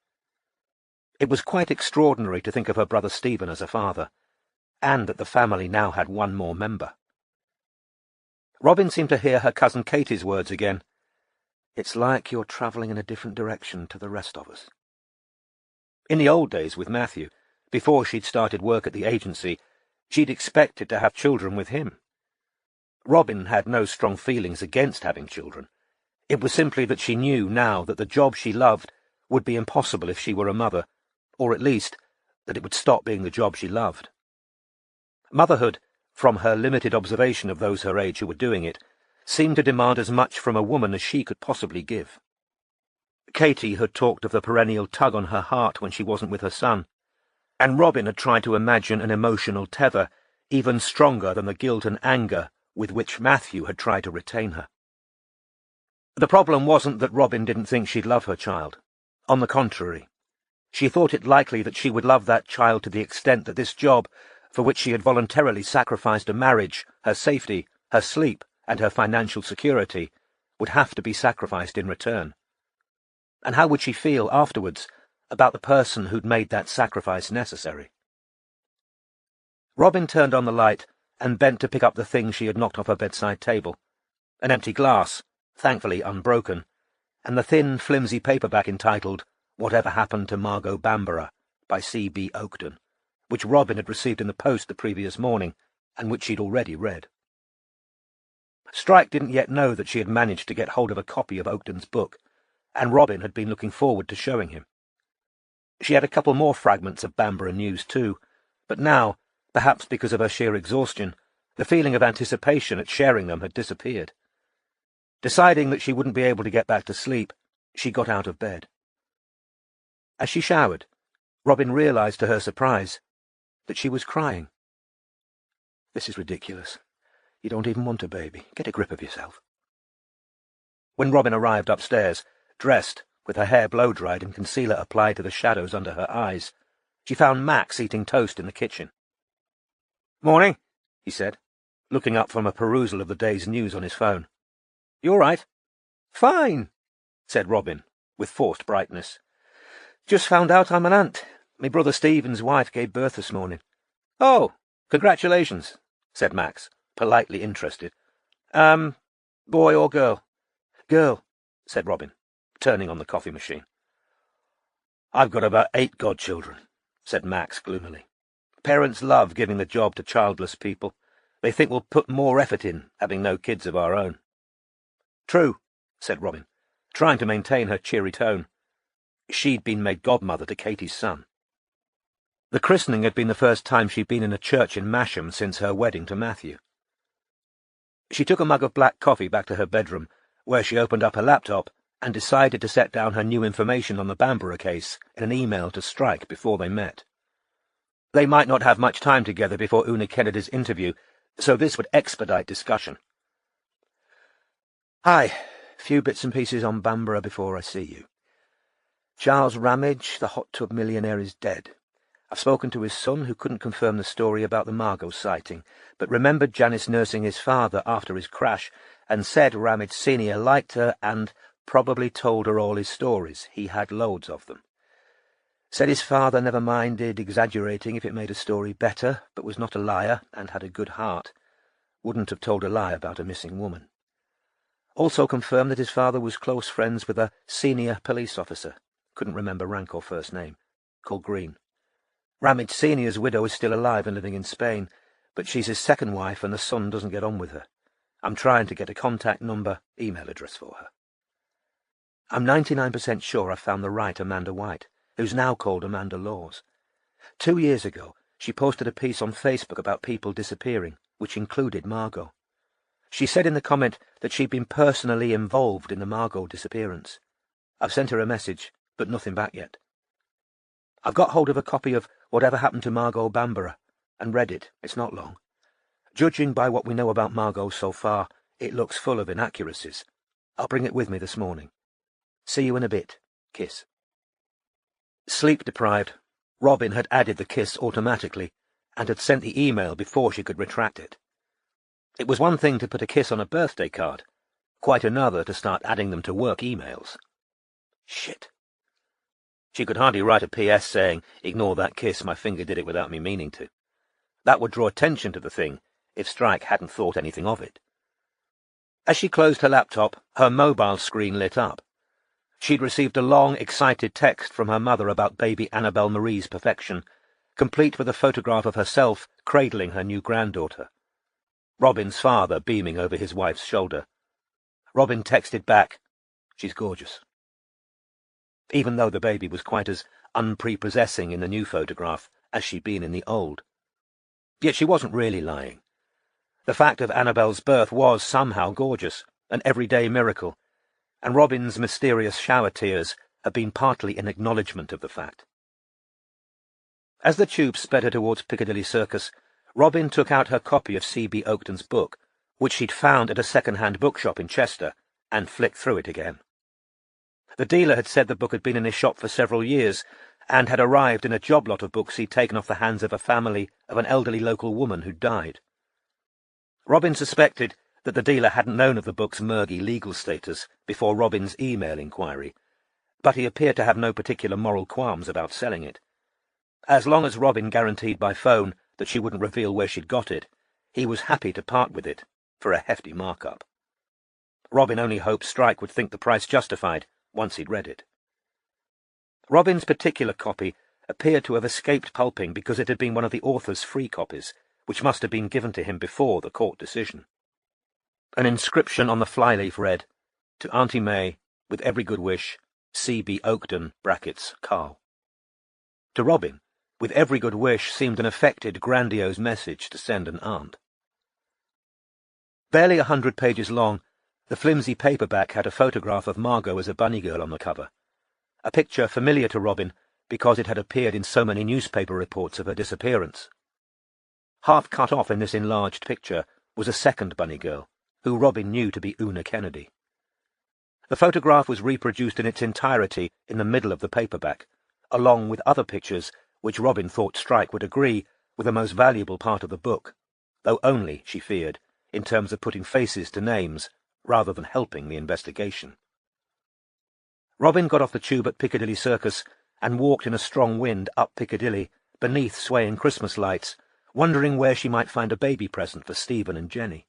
It was quite extraordinary to think of her brother Stephen as a father, and that the family now had one more member. Robin seemed to hear her cousin Katie's words again. "It's like you're travelling in a different direction to the rest of us." In the old days with Matthew, before she'd started work at the agency, she'd expected to have children with him. Robin had no strong feelings against having children. It was simply that she knew now that the job she loved would be impossible if she were a mother, or at least that it would stop being the job she loved. Motherhood, from her limited observation of those her age who were doing it, seemed to demand as much from a woman as she could possibly give. Katie had talked of the perennial tug on her heart when she wasn't with her son, and Robin had tried to imagine an emotional tether even stronger than the guilt and anger with which Matthew had tried to retain her. The problem wasn't that Robin didn't think she'd love her child. On the contrary, she thought it likely that she would love that child to the extent that this job, for which she had voluntarily sacrificed a marriage, her safety, her sleep, and her financial security, would have to be sacrificed in return. And how would she feel afterwards about the person who'd made that sacrifice necessary? Robin turned on the light and bent to pick up the thing she had knocked off her bedside table. An empty glass, thankfully unbroken, and the thin, flimsy paperback entitled Whatever Happened to Margot Bamborough by C.B. Oakden, which Robin had received in the post the previous morning, and which she'd already read. Strike didn't yet know that she had managed to get hold of a copy of Oakden's book, and Robin had been looking forward to showing him. She had a couple more fragments of Bamborough news too, but now, perhaps because of her sheer exhaustion, the feeling of anticipation at sharing them had disappeared. Deciding that she wouldn't be able to get back to sleep, she got out of bed. As she showered, Robin realized to her surprise that she was crying. "This is ridiculous. You don't even want a baby. Get a grip of yourself." When Robin arrived upstairs, dressed, with her hair blow-dried and concealer applied to the shadows under her eyes, she found Max eating toast in the kitchen. "Morning," he said, looking up from a perusal of the day's news on his phone. "You all right?" "Fine," said Robin, with forced brightness. "Just found out I'm an aunt. My brother Stephen's wife gave birth this morning." "Oh, congratulations," said Max, politely interested. Boy or girl?" "Girl," said Robin, turning on the coffee machine. "I've got about 8 godchildren," said Max gloomily. "Parents love giving the job to childless people. They think we'll put more effort in, having no kids of our own." "True," said Robin, trying to maintain her cheery tone. She'd been made godmother to Katie's son. The christening had been the first time she'd been in a church in Masham since her wedding to Matthew. She took a mug of black coffee back to her bedroom, where she opened up her laptop and decided to set down her new information on the Bamborough case in an email to Strike before they met. They might not have much time together before Una Kennedy's interview, so this would expedite discussion. Hi. Few bits and pieces on Bamborough before I see you. Charles Ramage, the hot tub millionaire, is dead. I've spoken to his son, who couldn't confirm the story about the Margot sighting, but remembered Janice nursing his father after his crash, and said Ramage Sr. liked her and probably told her all his stories. He had loads of them. Said his father never minded exaggerating if it made a story better, but was not a liar and had a good heart. Wouldn't have told a lie about a missing woman. Also confirmed that his father was close friends with a senior police officer, couldn't remember rank or first name, called Green. Ramage Sr.'s widow is still alive and living in Spain, but she's his second wife and the son doesn't get on with her. I'm trying to get a contact number, email address for her. I'm 99% sure I've found the right Amanda White, who's now called Amanda Laws. 2 years ago, she posted a piece on Facebook about people disappearing, which included Margot. She said in the comment that she'd been personally involved in the Margot disappearance. I've sent her a message, but nothing back yet. I've got hold of a copy of Whatever Happened to Margot Bamborough, and read it. It's not long. Judging by what we know about Margot so far, it looks full of inaccuracies. I'll bring it with me this morning. See you in a bit. Kiss. Sleep-deprived, Robin had added the kiss automatically, and had sent the email before she could retract it. It was one thing to put a kiss on a birthday card, quite another to start adding them to work emails. Shit. She could hardly write a PS saying, "Ignore that kiss, my finger did it without me meaning to." That would draw attention to the thing, if Strike hadn't thought anything of it. As she closed her laptop, her mobile screen lit up. She'd received a long, excited text from her mother about baby Annabelle Marie's perfection, complete with a photograph of herself cradling her new granddaughter. Robin's father beaming over his wife's shoulder. Robin texted back, "She's gorgeous." Even though the baby was quite as unprepossessing in the new photograph as she'd been in the old. Yet she wasn't really lying. The fact of Annabelle's birth was somehow gorgeous, an everyday miracle, and Robin's mysterious shower tears had been partly an acknowledgement of the fact. As the tube sped her towards Piccadilly Circus, Robin took out her copy of C.B. Oakton's book, which she'd found at a second-hand bookshop in Chester, and flicked through it again. The dealer had said the book had been in his shop for several years, and had arrived in a job lot of books he'd taken off the hands of a family of an elderly local woman who'd died. Robin suspected that the dealer hadn't known of the book's murky legal status before Robin's email inquiry, but he appeared to have no particular moral qualms about selling it. As long as Robin guaranteed by phone that she wouldn't reveal where she'd got it, he was happy to part with it for a hefty markup. Robin only hoped Strike would think the price justified once he'd read it. Robin's particular copy appeared to have escaped pulping because it had been one of the author's free copies, which must have been given to him before the court decision. An inscription on the flyleaf read, "To Auntie May, with every good wish, C.B. Oakton, brackets, Carl." To Robin, with every good wish seemed an affected, grandiose message to send an aunt. Barely 100 pages long, the flimsy paperback had a photograph of Margot as a bunny girl on the cover, a picture familiar to Robin because it had appeared in so many newspaper reports of her disappearance. Half cut off in this enlarged picture was a second bunny girl, who Robin knew to be Una Kennedy. The photograph was reproduced in its entirety in the middle of the paperback, along with other pictures which Robin thought Strike would agree were the most valuable part of the book, though only, she feared, in terms of putting faces to names rather than helping the investigation. Robin got off the tube at Piccadilly Circus and walked in a strong wind up Piccadilly, beneath swaying Christmas lights, wondering where she might find a baby present for Stephen and Jenny.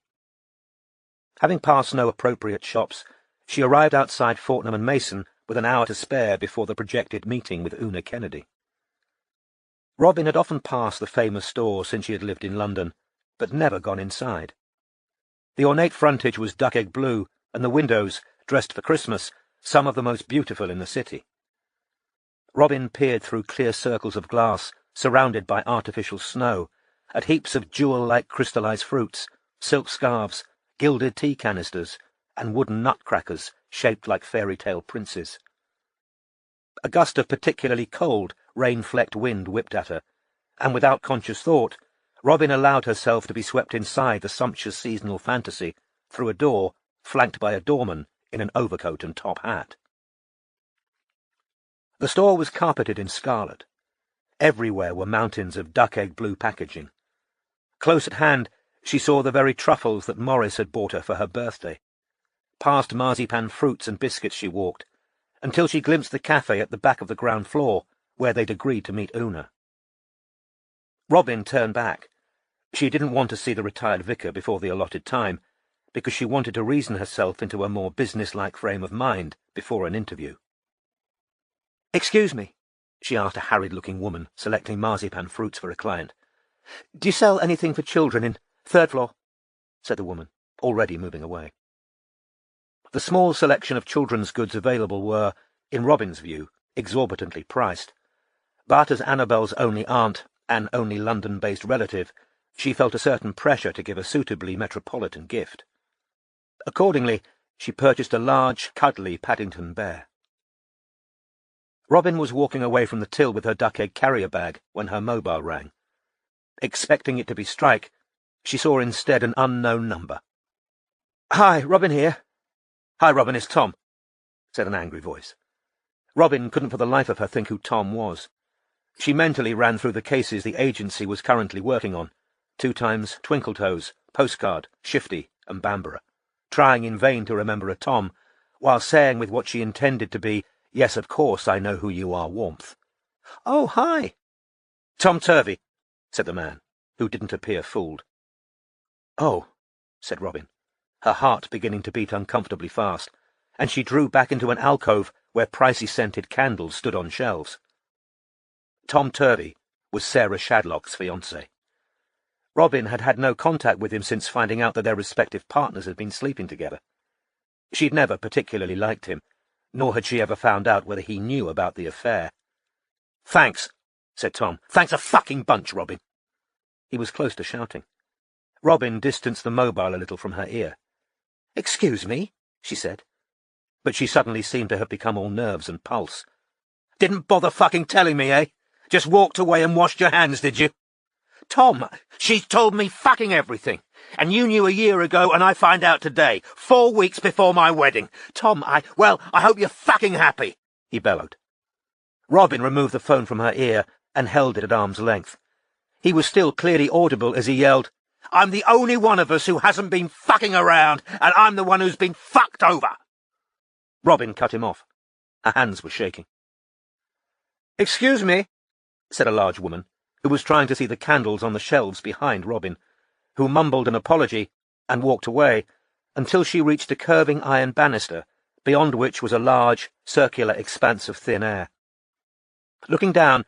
Having passed no appropriate shops, she arrived outside Fortnum and Mason with an hour to spare before the projected meeting with Una Kennedy. Robin had often passed the famous store since she had lived in London, but never gone inside. The ornate frontage was duck-egg blue, and the windows, dressed for Christmas, some of the most beautiful in the city. Robin peered through clear circles of glass, surrounded by artificial snow, at heaps of jewel-like crystallized fruits, silk scarves, gilded tea canisters, and wooden nutcrackers shaped like fairy-tale princes. A gust of particularly cold, rain-flecked wind whipped at her, and without conscious thought, Robin allowed herself to be swept inside the sumptuous seasonal fantasy through a door flanked by a doorman in an overcoat and top hat. The store was carpeted in scarlet. Everywhere were mountains of duck-egg blue packaging. Close at hand, she saw the very truffles that Morris had bought her for her birthday. Past marzipan fruits and biscuits she walked, until she glimpsed the cafe at the back of the ground floor, where they'd agreed to meet Una. Robin turned back. She didn't want to see the retired vicar before the allotted time, because she wanted to reason herself into a more business-like frame of mind before an interview. "Excuse me," she asked a harried-looking woman selecting marzipan fruits for a client. "Do you sell anything for children in 3rd floor?" said the woman, already moving away. The small selection of children's goods available were, in Robin's view, exorbitantly priced, but as Annabel's only aunt, an only London-based relative, she felt a certain pressure to give a suitably metropolitan gift. Accordingly, she purchased a large, cuddly Paddington bear. Robin was walking away from the till with her duck-egg carrier bag when her mobile rang. Expecting it to be Strike, she saw instead an unknown number. "Hi, Robin here." "Hi, Robin, it's Tom," said an angry voice. Robin couldn't for the life of her think who Tom was. She mentally ran through the cases the agency was currently working on, 2 times Twinkletoes, Postcard, Shifty, and Bamborough, trying in vain to remember a Tom, while saying with what she intended to be, "Yes, of course, I know who you are," warmth. "Oh, hi." "Tom Turvey," said the man, who didn't appear fooled. "Oh," said Robin, her heart beginning to beat uncomfortably fast, and she drew back into an alcove where pricey scented candles stood on shelves. Tom Turvey was Sarah Shadlock's fiancé. Robin had had no contact with him since finding out that their respective partners had been sleeping together. She'd never particularly liked him, nor had she ever found out whether he knew about the affair. "Thanks," said Tom. "Thanks a fucking bunch, Robin." He was close to shouting. Robin distanced the mobile a little from her ear. "Excuse me," she said. But she suddenly seemed to have become all nerves and pulse. "Didn't bother fucking telling me, eh? Just walked away and washed your hands, did you?" "Tom, she's told me fucking everything. And you knew a year ago, and I find out today, 4 weeks before my wedding. Tom, I hope you're fucking happy," he bellowed. Robin removed the phone from her ear and held it at arm's length. He was still clearly audible as he yelled, "I'm the only one of us who hasn't been fucking around, and I'm the one who's been fucked over." Robin cut him off. Her hands were shaking. "Excuse me," said a large woman, who was trying to see the candles on the shelves behind Robin, who mumbled an apology and walked away until she reached a curving iron banister, beyond which was a large, circular expanse of thin air. Looking down,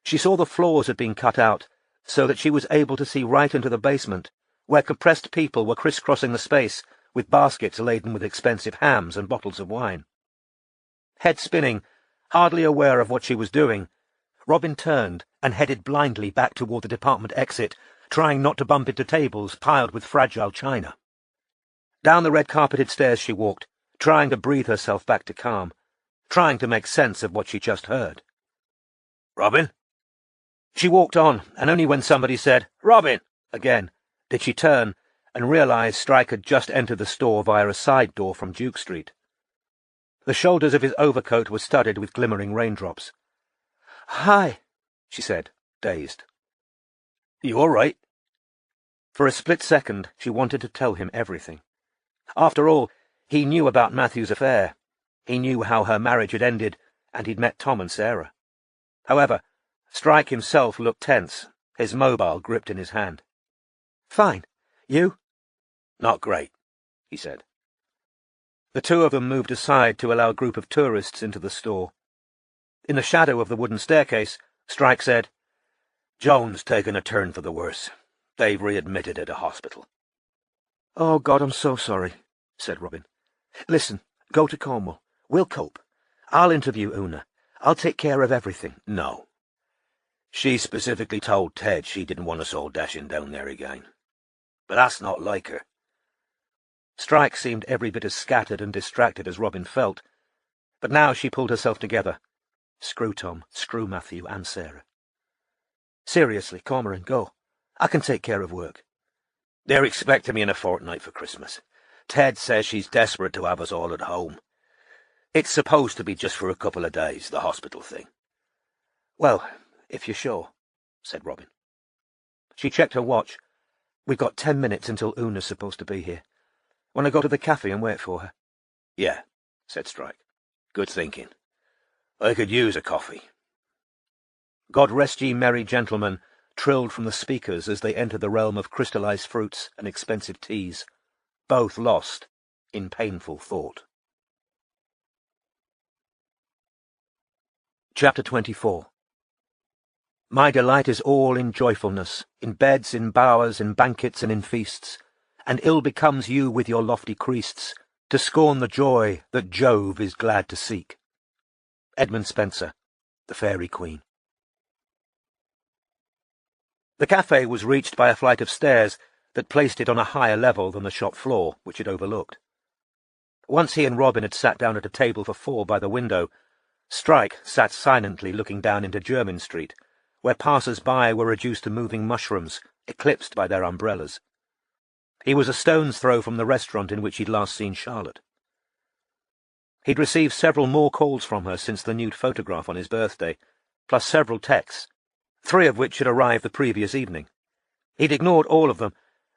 she saw the floors had been cut out, so that she was able to see right into the basement, where compressed people were crisscrossing the space with baskets laden with expensive hams and bottles of wine. Head spinning, hardly aware of what she was doing, Robin turned and headed blindly back toward the department exit, trying not to bump into tables piled with fragile china. Down the red-carpeted stairs she walked, trying to breathe herself back to calm, trying to make sense of what she just heard. "Robin?" She walked on, and only when somebody said, "Robin!" again, did she turn and realize Strike had just entered the store via a side door from Duke Street. The shoulders of his overcoat were studded with glimmering raindrops. "Hi," she said, dazed. "You all right?" For a split second, she wanted to tell him everything. After all, he knew about Matthew's affair. He knew how her marriage had ended, and he'd met Tom and Sarah. However, Strike himself looked tense, his mobile gripped in his hand. "Fine. You?" "Not great," he said. The two of them moved aside to allow a group of tourists into the store. In the shadow of the wooden staircase, Strike said, "Joan's taken a turn for the worse. They've readmitted at a hospital." "Oh, God, I'm so sorry," said Robin. "Listen, Go to Cornwall. We'll cope. I'll interview Una. I'll take care of everything. No. She specifically told Ted she didn't want us all dashing down there again. But that's not like her. Strike seemed every bit as scattered and distracted as Robin felt, but now she pulled herself together. Screw Tom, screw Matthew and Sarah. Seriously, Cormoran, go. I can take care of work. They're expecting me in a fortnight for Christmas. Ted says she's desperate to have us all at home. It's supposed to be just for a couple of days, the hospital thing. Well, if you're sure, said Robin. She checked her watch. We've got 10 minutes until Una's supposed to be here. Want to go to the cafe and wait for her? Yeah, said Strike. Good thinking. I could use a coffee. God rest ye merry gentlemen trilled from the speakers as they entered the realm of crystallized fruits and expensive teas, both lost in painful thought. Chapter 24. My delight is all in joyfulness, in beds, in bowers, in banquets, and in feasts, and ill becomes you with your lofty creasts to scorn the joy that Jove is glad to seek. Edmund Spenser, The Fairy Queen. The cafe was reached by a flight of stairs that placed it on a higher level than the shop floor, which it overlooked. Once he and Robin had sat down at a table for four by the window, Strike sat silently looking down into Jermyn Street, where passers-by were reduced to moving mushrooms, eclipsed by their umbrellas. He was a stone's throw from the restaurant in which he'd last seen Charlotte. He'd received several more calls from her since the nude photograph on his birthday, plus several texts, 3 of which had arrived the previous evening. He'd ignored all of them,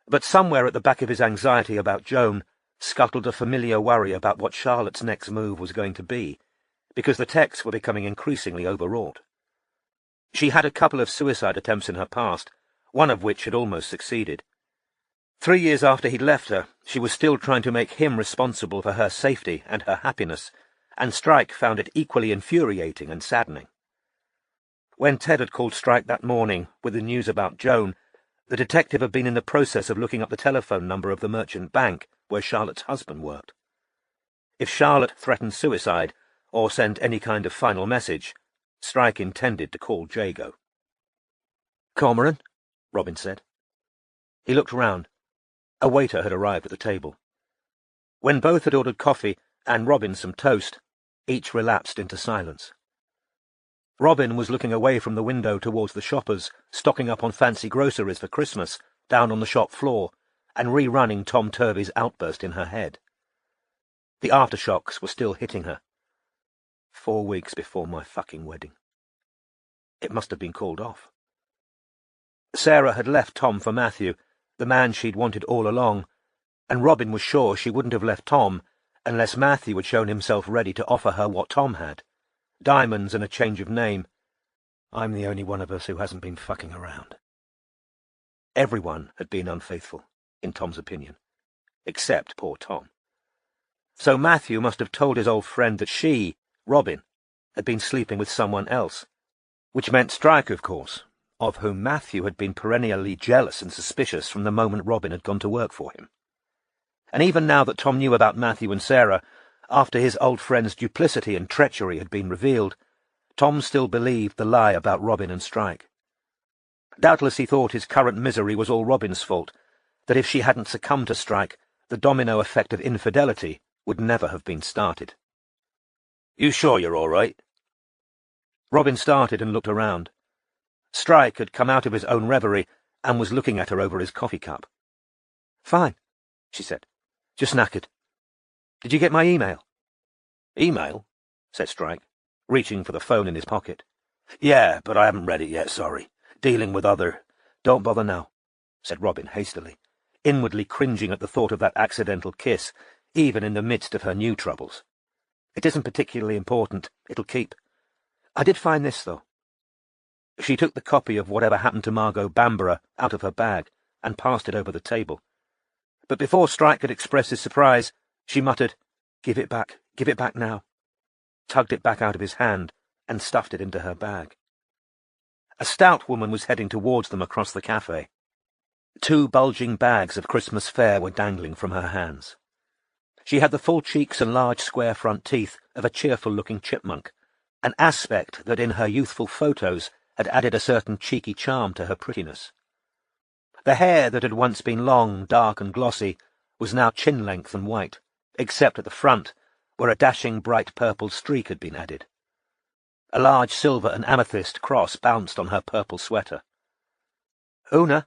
but somewhere at the back of his anxiety about Joan scuttled a familiar worry about what Charlotte's next move was going to be, because the texts were becoming increasingly overwrought. She had a couple of suicide attempts in her past, one of which had almost succeeded. 3 years after he'd left her, she was still trying to make him responsible for her safety and her happiness, and Strike found it equally infuriating and saddening. When Ted had called Strike that morning with the news about Joan, the detective had been in the process of looking up the telephone number of the merchant bank where Charlotte's husband worked. If Charlotte threatened suicide, or sent any kind of final message, Strike intended to call Jago. "Cormoran," Robin said. He looked round. A waiter had arrived at the table. When both had ordered coffee and Robin some toast, each relapsed into silence. Robin was looking away from the window towards the shoppers, stocking up on fancy groceries for Christmas, down on the shop floor, and rerunning Tom Turvey's outburst in her head. The aftershocks were still hitting her. 4 weeks before my fucking wedding. It must have been called off. Sarah had left Tom for Matthew, the man she'd wanted all along, and Robin was sure she wouldn't have left Tom unless Matthew had shown himself ready to offer her what Tom had. Diamonds and a change of name. I'm the only one of us who hasn't been fucking around. Everyone had been unfaithful, in Tom's opinion, except poor Tom. So Matthew must have told his old friend that she, Robin, had been sleeping with someone else, which meant Strike, of course, of whom Matthew had been perennially jealous and suspicious from the moment Robin had gone to work for him. And even now that Tom knew about Matthew and Sarah, after his old friend's duplicity and treachery had been revealed, Tom still believed the lie about Robin and Strike. Doubtless he thought his current misery was all Robin's fault, that if she hadn't succumbed to Strike, the domino effect of infidelity would never have been started. "You sure you're all right?" Robin started and looked around. Strike had come out of his own reverie and was looking at her over his coffee cup. "Fine," she said. "Just knackered. Did you get my email?" "Email?" said Strike, reaching for the phone in his pocket. "Yeah, but I haven't read it yet, sorry. Dealing with other—" "Don't bother now," said Robin hastily, inwardly cringing at the thought of that accidental kiss, even in the midst of her new troubles. "It isn't particularly important. It'll keep. I did find this, though." She took the copy of Whatever Happened to Margot Bamborough out of her bag and passed it over the table. But before Strike could express his surprise, she muttered, give it back now," tugged it back out of his hand, and stuffed it into her bag. A stout woman was heading towards them across the cafe. 2 bulging bags of Christmas fare were dangling from her hands. She had the full cheeks and large square front teeth of a cheerful-looking chipmunk, an aspect that in her youthful photos had added a certain cheeky charm to her prettiness. The hair that had once been long, dark and glossy was now chin-length and white, except at the front, where a dashing bright purple streak had been added. A large silver and amethyst cross bounced on her purple sweater. "Una,"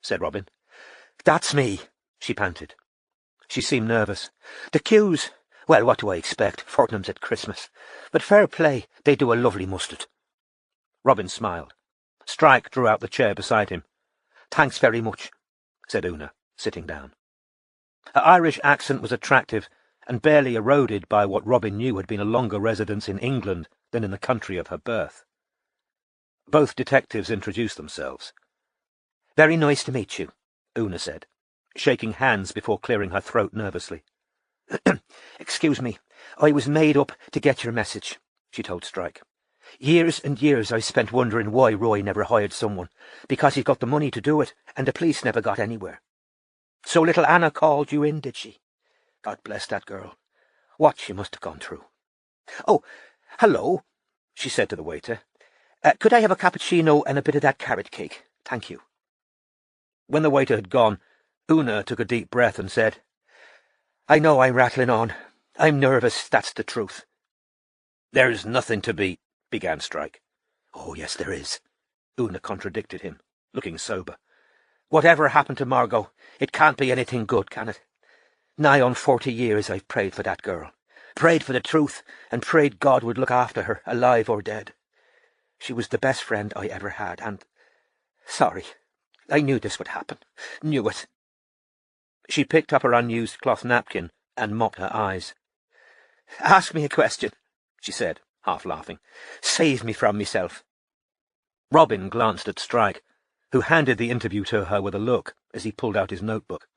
said Robin. "That's me," she panted. She seemed nervous. "The queues. Well, what do I expect? Fortnum's at Christmas. But fair play, they do a lovely mustard." Robin smiled. Strike drew out the chair beside him. "Thanks very much," said Una, sitting down. Her Irish accent was attractive and barely eroded by what Robin knew had been a longer residence in England than in the country of her birth. Both detectives introduced themselves. "Very nice to meet you," Una said, shaking hands before clearing her throat nervously. "Excuse me, I was made up to get your message," she told Strike. "Years and years I spent wondering why Roy never hired someone, because he'd got the money to do it, and the police never got anywhere. So little Anna called you in, did she? God bless that girl. What she must have gone through. Oh, hello," she said to the waiter. "Could I have a cappuccino and a bit of that carrot cake? Thank you." When the waiter had gone, Una took a deep breath and said, "I know I'm rattling on. I'm nervous, that's the truth." "There's nothing to be," began Strike. "Oh, yes, there is," Una contradicted him, looking sober. "Whatever happened to Margot, it can't be anything good, can it? Nigh on 40 years I've prayed for that girl, prayed for the truth, and prayed God would look after her, alive or dead. She was the best friend I ever had, and... Sorry, I knew this would happen. Knew it." She picked up her unused cloth napkin and mopped her eyes. "Ask me a question," she said, half laughing. "Save me from myself." Robin glanced at Strike, who handed the interview to her with a look as he pulled out his notebook.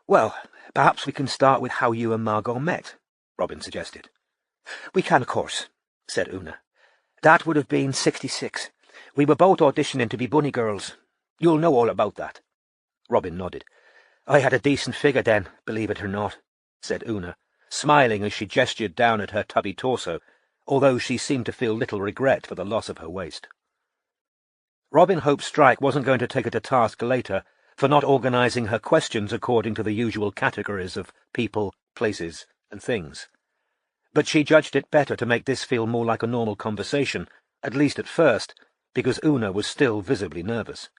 "Well, perhaps we can start with how you and Margot met," Robin suggested. "We can, of course," said Una. "That would have been 66. We were both auditioning to be bunny girls. You'll know all about that." Robin nodded. "I had a decent figure then, believe it or not," said Una, smiling as she gestured down at her tubby torso, although she seemed to feel little regret for the loss of her waist. Robin hoped Strike wasn't going to take her to task later for not organising her questions according to the usual categories of people, places, and things. But she judged it better to make this feel more like a normal conversation, at least at first, because Una was still visibly nervous.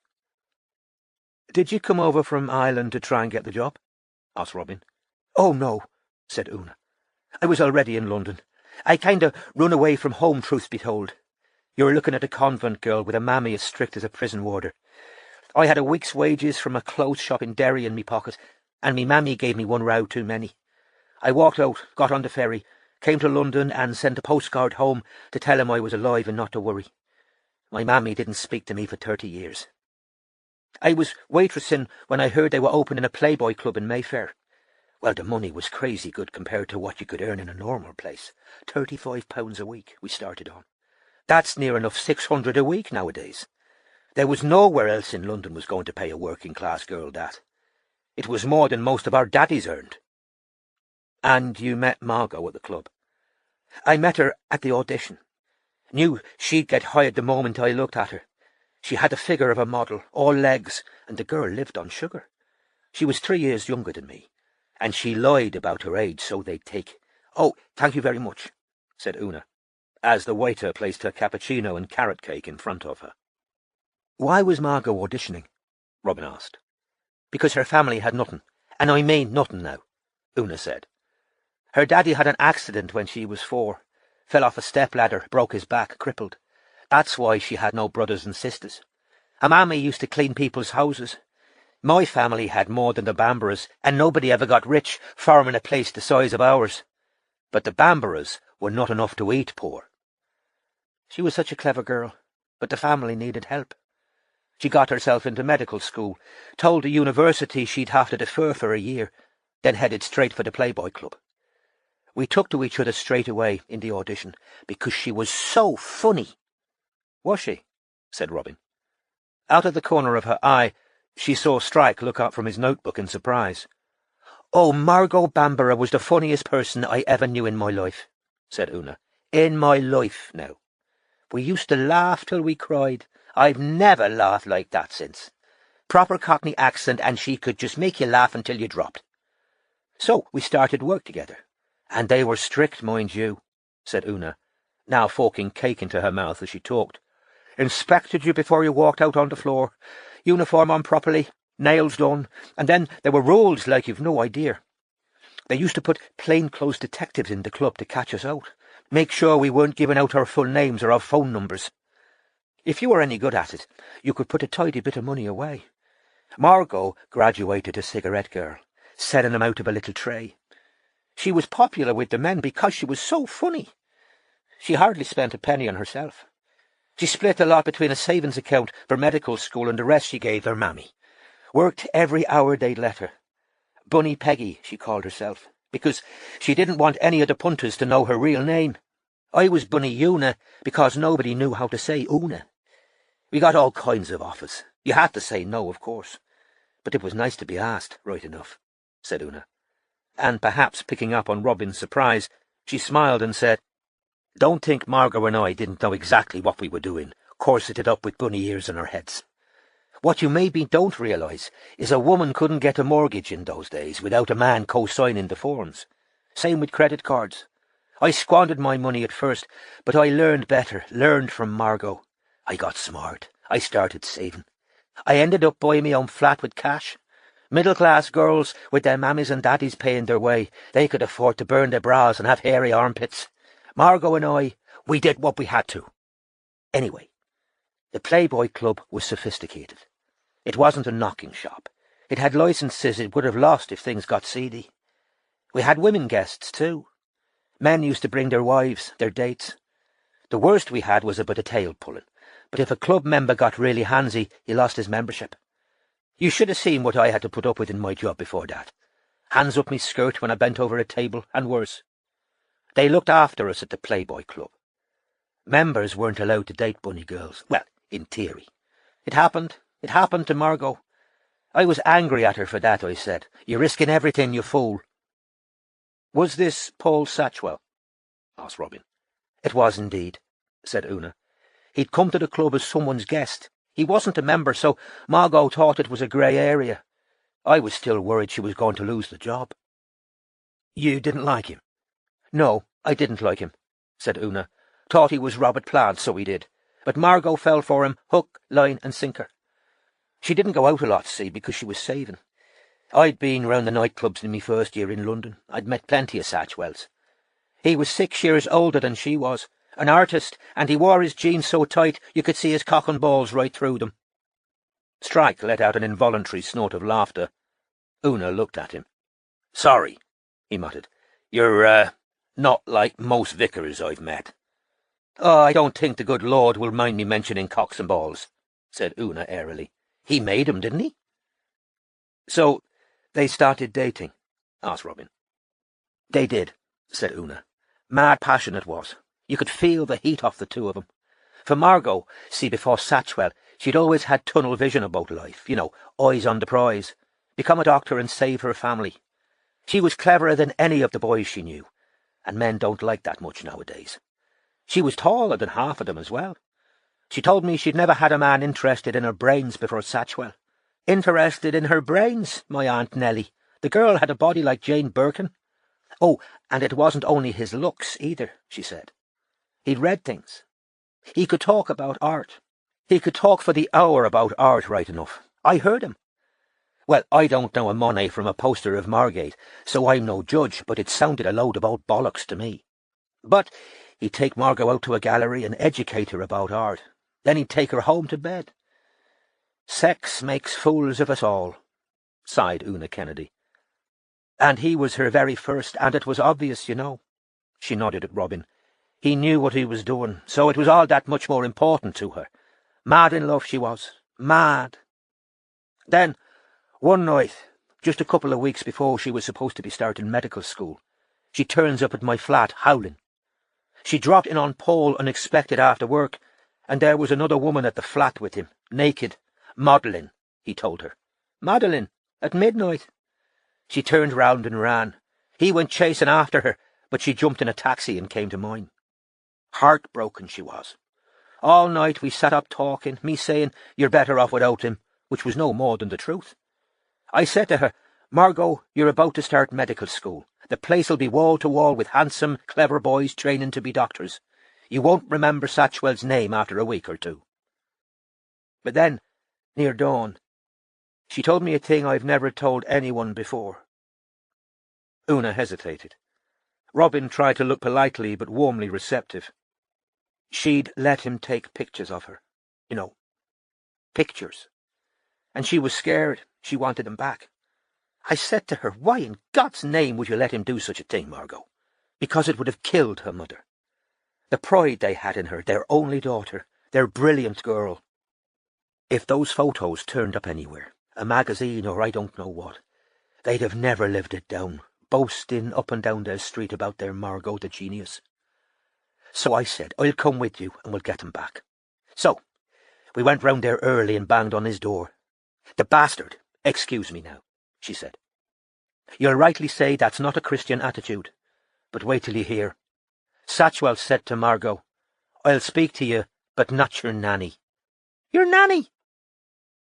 "Did you come over from Ireland to try and get the job?" asked Robin. "Oh, no," said Una. "I was already in London. I kind of run away from home, truth be told. You're looking at a convent girl with a mammy as strict as a prison warder. I had a week's wages from a clothes shop in Derry in me pocket, and me mammy gave me one row too many. I walked out, got on the ferry, came to London and sent a postcard home to tell him I was alive and not to worry. My mammy didn't speak to me for 30 years. I was waitressing when I heard they were opening a Playboy club in Mayfair. Well, the money was crazy good compared to what you could earn in a normal place. £35 a week we started on. That's near enough 600 a week nowadays. There was nowhere else in London was going to pay a working-class girl that. It was more than most of our daddies earned." "And you met Margot at the club?" "I met her at the audition. Knew she'd get hired the moment I looked at her. She had the figure of a model, all legs, and the girl lived on sugar. She was 3 years younger than me, and she lied about her age so they'd take... Oh, thank you very much," said Una, as the waiter placed her cappuccino and carrot cake in front of her. "Why was Margot auditioning?" Robin asked. "Because her family had nothing, and I mean nothing now," Una said. "Her daddy had an accident when she was 4, fell off a stepladder, broke his back, crippled. That's why she had no brothers and sisters. Her mammy used to clean people's houses. My family had more than the Bambaras, and nobody ever got rich farming a place the size of ours. But the Bambaras were not enough to eat poor. She was such a clever girl, but the family needed help. She got herself into medical school, told the university she'd have to defer for a year, then headed straight for the Playboy Club. We took to each other straight away in the audition, because she was so funny." "Was she?" said Robin. Out of the corner of her eye, she saw Strike look up from his notebook in surprise. "Oh, Margot Bamborough was the funniest person I ever knew in my life," said Una. "In my life, now. We used to laugh till we cried. I've never laughed like that since. Proper Cockney accent, and she could just make you laugh until you dropped. So we started work together. And they were strict, mind you," said Una, now forking cake into her mouth as she talked. "Inspected you before you walked out on the floor, uniform on properly, nails done, and then there were rules like you've no idea. They used to put plainclothes detectives in the club to catch us out, make sure we weren't giving out our full names or our phone numbers. If you were any good at it, you could put a tidy bit of money away. Margot graduated a cigarette girl, selling them out of a little tray. She was popular with the men because she was so funny. She hardly spent a penny on herself. She split a lot between a savings account for medical school and the rest she gave her mammy. Worked every hour they'd let her. Bunny Peggy, she called herself, because she didn't want any of the punters to know her real name. I was Bunny Una because nobody knew how to say Una. We got all kinds of offers. You had to say no, of course. But it was nice to be asked, right enough," said Una. And perhaps picking up on Robin's surprise, she smiled and said, "Don't think Margot and I didn't know exactly what we were doing, corseted up with bunny ears in our heads. What you maybe don't realise is a woman couldn't get a mortgage in those days without a man co-signing the forms. Same with credit cards. I squandered my money at first, but I learned better, learned from Margot. I got smart. I started saving. I ended up buying my own flat with cash. Middle-class girls with their mammies and daddies paying their way, they could afford to burn their bras and have hairy armpits. Margot and I, we did what we had to. Anyway, the Playboy Club was sophisticated. It wasn't a knocking shop. It had licenses it would have lost if things got seedy. We had women guests, too. Men used to bring their wives, their dates. The worst we had was a bit of tail-pulling, but if a club member got really handsy, he lost his membership. You should have seen what I had to put up with in my job before that. Hands up me skirt when I bent over a table, and worse. They looked after us at the Playboy Club. Members weren't allowed to date bunny girls. Well, in theory. It happened to Margot. I was angry at her for that, I said. "You're risking everything, you fool." "Was this Paul Satchwell?" asked Robin. "It was indeed," said Una. "He'd come to the club as someone's guest. He wasn't a member, so Margot thought it was a grey area. I was still worried she was going to lose the job." "You didn't like him?" "No, I didn't like him," said Una. "Thought he was Robert Plant, so he did. But Margot fell for him, hook, line and sinker. She didn't go out a lot, see, because she was saving. I'd been round the nightclubs in me first year in London. I'd met plenty of Satchwells. He was 6 years older than she was, an artist, and he wore his jeans so tight you could see his cock and balls right through them." Strike let out an involuntary snort of laughter. Una looked at him. "Sorry," he muttered. "You're, not like most vicars I've met." "Oh, I don't think the good Lord will mind me mentioning cocks and balls," said Una airily. "He made 'em, didn't he?" "So they started dating?" asked Robin. "They did," said Una. "Mad passion it was. You could feel the heat off the two of 'em. For Margot, see, before Satchwell, she'd always had tunnel vision about life, eyes on the prize, become a doctor and save her family. She was cleverer than any of the boys she knew, and men don't like that much nowadays. She was taller than half of them as well. She told me she'd never had a man interested in her brains before Satchwell. Interested in her brains, my Aunt Nellie. The girl had a body like Jane Birkin. Oh, and it wasn't only his looks either, she said. He'd read things. He could talk about art. He could talk for the hour about art right enough. I heard him. Well, I don't know a Monet from a poster of Margate, so I'm no judge, but it sounded a load of old bollocks to me. But he'd take Margot out to a gallery and educate her about art. Then he'd take her home to bed. Sex makes fools of us all, sighed Una Kennedy. And he was her very first, and it was obvious, She nodded at Robin. He knew what he was doing, so it was all that much more important to her. Mad in love she was. Mad. Then, one night, just a couple of weeks before she was supposed to be starting medical school, she turns up at my flat howling. She dropped in on Paul unexpected after work, and there was another woman at the flat with him, naked, modelling, he told her. Modelling, at midnight. She turned round and ran. He went chasing after her, but she jumped in a taxi and came to mine. Heartbroken she was. All night we sat up talking, me saying, "You're better off without him," which was no more than the truth. I said to her, "Margot, you're about to start medical school. The place'll be wall to wall with handsome, clever boys training to be doctors. You won't remember Satchwell's name after a week or two." But then, near dawn, she told me a thing I've never told anyone before. Una hesitated. Robin tried to look politely but warmly receptive. She'd let him take pictures of her. You know, pictures. And she was scared. She wanted them back. I said to her, "Why in God's name would you let him do such a thing, Margot?" Because it would have killed her mother. The pride they had in her, their only daughter, their brilliant girl. If those photos turned up anywhere, a magazine or I don't know what, they'd have never lived it down, boasting up and down their street about their Margot the genius. So I said, "I'll come with you and we'll get him back." So we went round there early and banged on his door. "The bastard, excuse me now," she said. "You'll rightly say that's not a Christian attitude, but wait till you hear. Satchwell said to Margot, 'I'll speak to you, but not your nanny.'" "Your nanny?"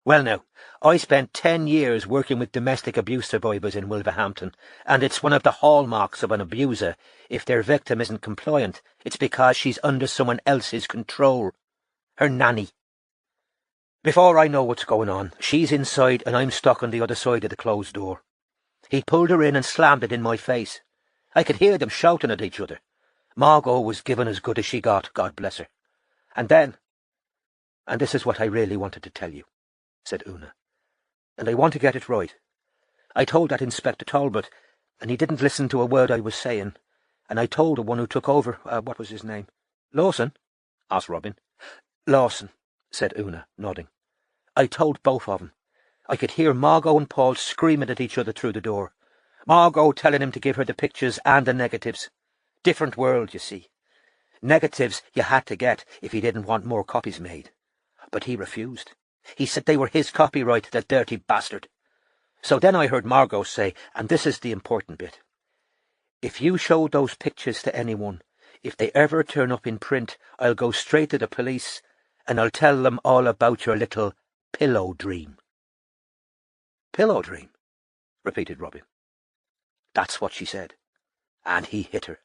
"Well now, I spent 10 years working with domestic abuse survivors in Wolverhampton, and it's one of the hallmarks of an abuser. If their victim isn't compliant, it's because she's under someone else's control. Her nanny. Before I know what's going on, she's inside and I'm stuck on the other side of the closed door. He pulled her in and slammed it in my face. I could hear them shouting at each other. Margot was given as good as she got, God bless her. And then, and this is what I really wanted to tell you," said Una, "and I want to get it right. I told that Inspector Talbot, and he didn't listen to a word I was saying, and I told the one who took over, what was his name?" "Lawson?" asked Robin. "Lawson," said Una, nodding. "I told both of them. I could hear Margot and Paul screaming at each other through the door. Margot telling him to give her the pictures and the negatives. Different world, you see. Negatives you had to get if he didn't want more copies made. But he refused. He said they were his copyright, the dirty bastard. So then I heard Margot say, and this is the important bit, 'If you show those pictures to anyone, if they ever turn up in print, I'll go straight to the police and I'll tell them all about your little pillow dream.'" "Pillow dream?" repeated Robin. "That's what she said. And he hit her.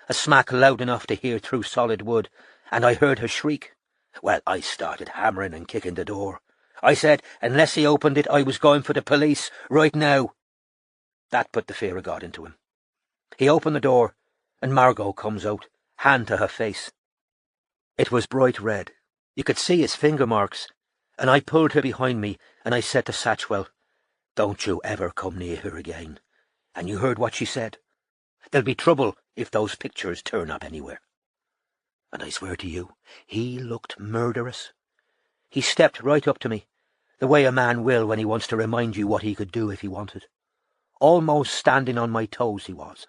A smack loud enough to hear through solid wood, and I heard her shriek. Well, I started hammering and kicking the door. I said, unless he opened it, I was going for the police, right now. That put the fear of God into him. He opened the door, and Margot comes out, hand to her face. It was bright red. You could see his finger marks, and I pulled her behind me, and I said to Satchwell, "Don't you ever come near her again." And you heard what she said. "There'll be trouble if those pictures turn up anywhere." And I swear to you, he looked murderous. He stepped right up to me, the way a man will when he wants to remind you what he could do if he wanted. Almost standing on my toes he was.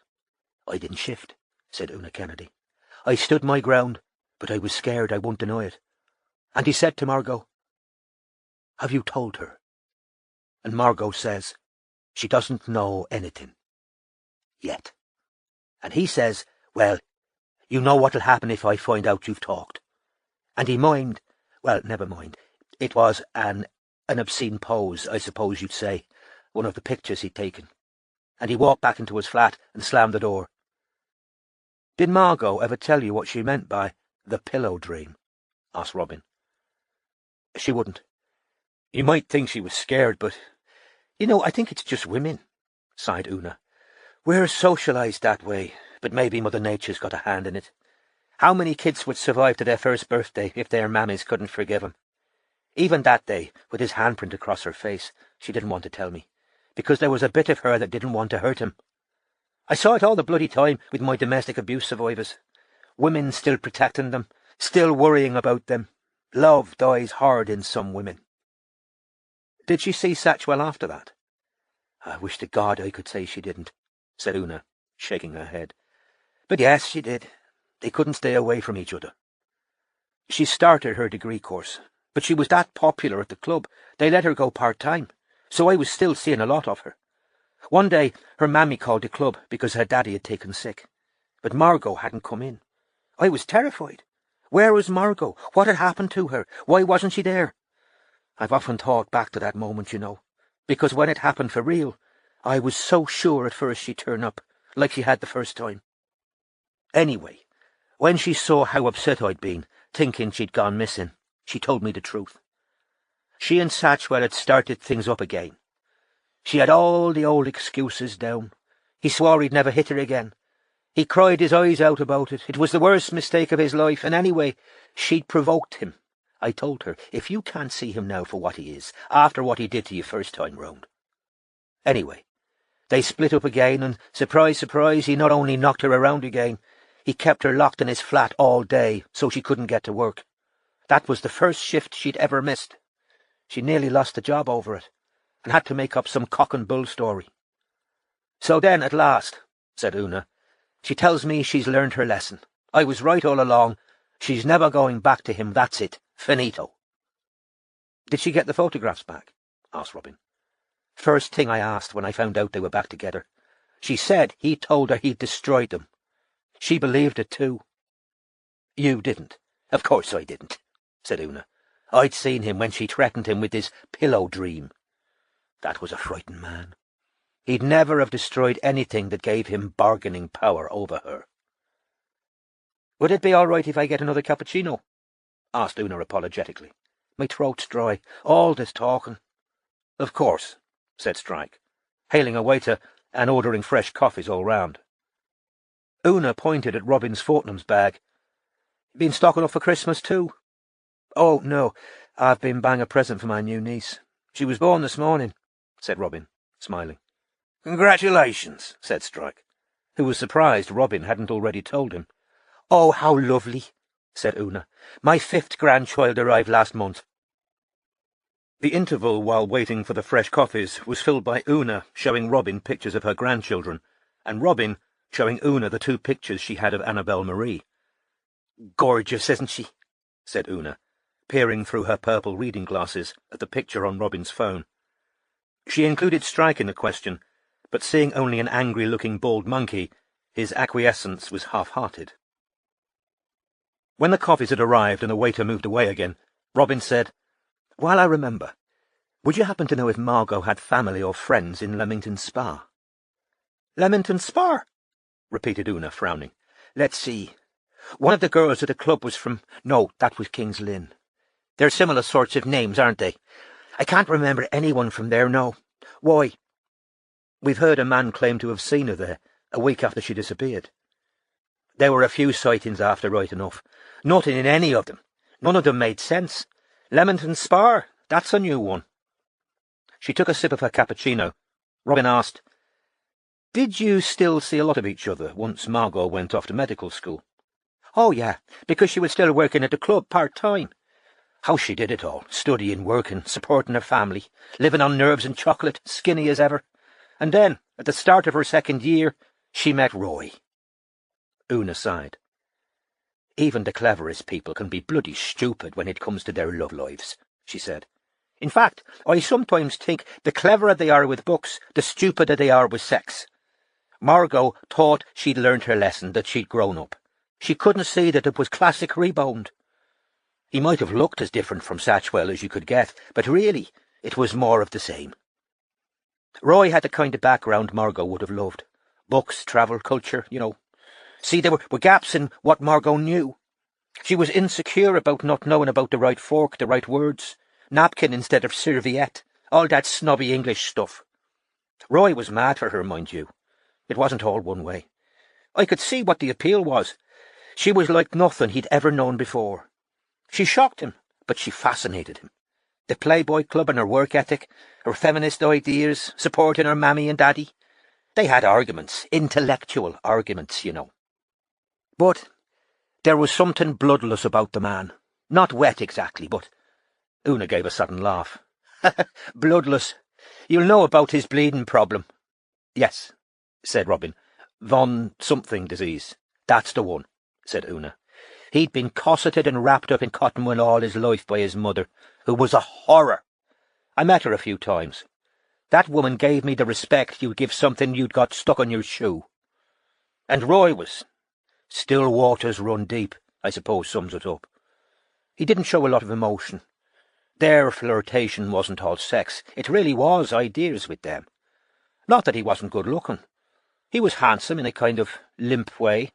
"I didn't shift," said Una Kennedy. "I stood my ground, but I was scared, I won't deny it. And he said to Margot, 'Have you told her?' And Margot says, she doesn't know anything. Yet. And he says, 'Well, you know what'll happen if I find out you've talked.' And he well, never mind. It was an obscene pose, I suppose you'd say, one of the pictures he'd taken. And he walked back into his flat and slammed the door." "Did Margot ever tell you what she meant by the pillow dream?" asked Robin. "She wouldn't. You might think she was scared, but, I think it's just women," sighed Una. "We're socialized that way, but maybe Mother Nature's got a hand in it. How many kids would survive to their first birthday if their mammies couldn't forgive 'em? Even that day, with his handprint across her face, she didn't want to tell me, because there was a bit of her that didn't want to hurt him. I saw it all the bloody time with my domestic abuse survivors. Women still protecting them, still worrying about them. Love dies hard in some women." "Did she see Satchwell after that?" "I wish to God I could say she didn't," said Una, shaking her head. "But yes, she did. They couldn't stay away from each other. She started her degree course, but she was that popular at the club, they let her go part-time, so I was still seeing a lot of her. One day her mammy called the club because her daddy had taken sick, but Margot hadn't come in. I was terrified. Where was Margot? What had happened to her? Why wasn't she there? I've often thought back to that moment, you know, because when it happened for real, I was so sure at first she'd turn up, like she had the first time. Anyway, when she saw how upset I'd been, thinking she'd gone missing, she told me the truth. She and Satchwell had started things up again. She had all the old excuses down. He swore he'd never hit her again. He cried his eyes out about it. It was the worst mistake of his life, and anyway, she'd provoked him. I told her, if you can't see him now for what he is, after what he did to you first time round. Anyway, they split up again, and surprise, surprise, he not only knocked her around again, he kept her locked in his flat all day so she couldn't get to work. That was the first shift she'd ever missed. She nearly lost the job over it, and had to make up some cock and bull story. So then, at last, said Una, she tells me she's learned her lesson. I was right all along. She's never going back to him, that's it. Finito. Did she get the photographs back? Asked Robin. First thing I asked when I found out they were back together. She said he told her he'd destroyed them. She believed it too. You didn't. Of course I didn't, said Una. I'd seen him when she threatened him with his pillow dream. That was a frightened man. He'd never have destroyed anything that gave him bargaining power over her. Would it be all right if I get another cappuccino? Asked Una apologetically. My throat's dry. All this talking. Of course, said Strike, hailing a waiter and ordering fresh coffees all round. Una pointed at Robin's Fortnum's bag. Been stocking up for Christmas too? Oh, no, I've been buying a present for my new niece. She was born this morning, said Robin, smiling. Congratulations, said Strike, who was surprised Robin hadn't already told him. Oh, how lovely, said Una. My 5th grandchild arrived last month. The interval while waiting for the fresh coffees was filled by Una showing Robin pictures of her grandchildren, and Robin showing Una the 2 pictures she had of Annabelle Marie. Gorgeous, isn't she? Said Una, peering through her purple reading glasses at the picture on Robin's phone. She included Strike in the question, but seeing only an angry-looking bald monkey, his acquiescence was half-hearted. When the coffees had arrived and the waiter moved away again, Robin said, While I remember, would you happen to know if Margot had family or friends in Leamington Spa? Leamington Spa? Repeated Una, frowning. Let's see. One of the girls at the club was from... No, that was King's Lynn. They're similar sorts of names, aren't they? I can't remember anyone from there, no. Why? We've heard a man claim to have seen her there, a week after she disappeared. There were a few sightings after, right enough. Nothing in any of them. None of them made sense. Leamington Spa, that's a new one. She took a sip of her cappuccino. Robin asked, Did you still see a lot of each other once Margot went off to medical school? Oh, yeah, because she was still working at the club part-time. How she did it all, studying, working, supporting her family, living on nerves and chocolate, skinny as ever. And then, at the start of her 2nd year, she met Roy. Una sighed. Even the cleverest people can be bloody stupid when it comes to their love lives, she said. In fact, I sometimes think the cleverer they are with books, the stupider they are with sex. Margot thought she'd learned her lesson, that she'd grown up. She couldn't see that it was classic rebound. He might have looked as different from Satchwell as you could get, but really, it was more of the same. Roy had the kind of background Margot would have loved. Books, travel, culture, you know. See, there were gaps in what Margot knew. She was insecure about not knowing about the right fork, the right words, napkin instead of serviette, all that snobby English stuff. Roy was mad for her, mind you. It wasn't all one way. I could see what the appeal was. She was like nothing he'd ever known before. She shocked him, but she fascinated him. The Playboy Club and her work ethic, her feminist ideas, supporting her mammy and daddy. They had arguments, intellectual arguments, you know. But there was something bloodless about the man. Not wet exactly, but... Una gave a sudden laugh. Bloodless. You'll know about his bleeding problem. Yes, said Robin. Von something disease. That's the one, said Una. He'd been cosseted and wrapped up in cotton wool all his life by his mother, who was a horror. I met her a few times. That woman gave me the respect you'd give something you'd got stuck on your shoe. And Roy was... Still waters run deep, I suppose sums it up. He didn't show a lot of emotion. Their flirtation wasn't all sex. It really was ideas with them. Not that he wasn't good-looking. He was handsome in a kind of limp way,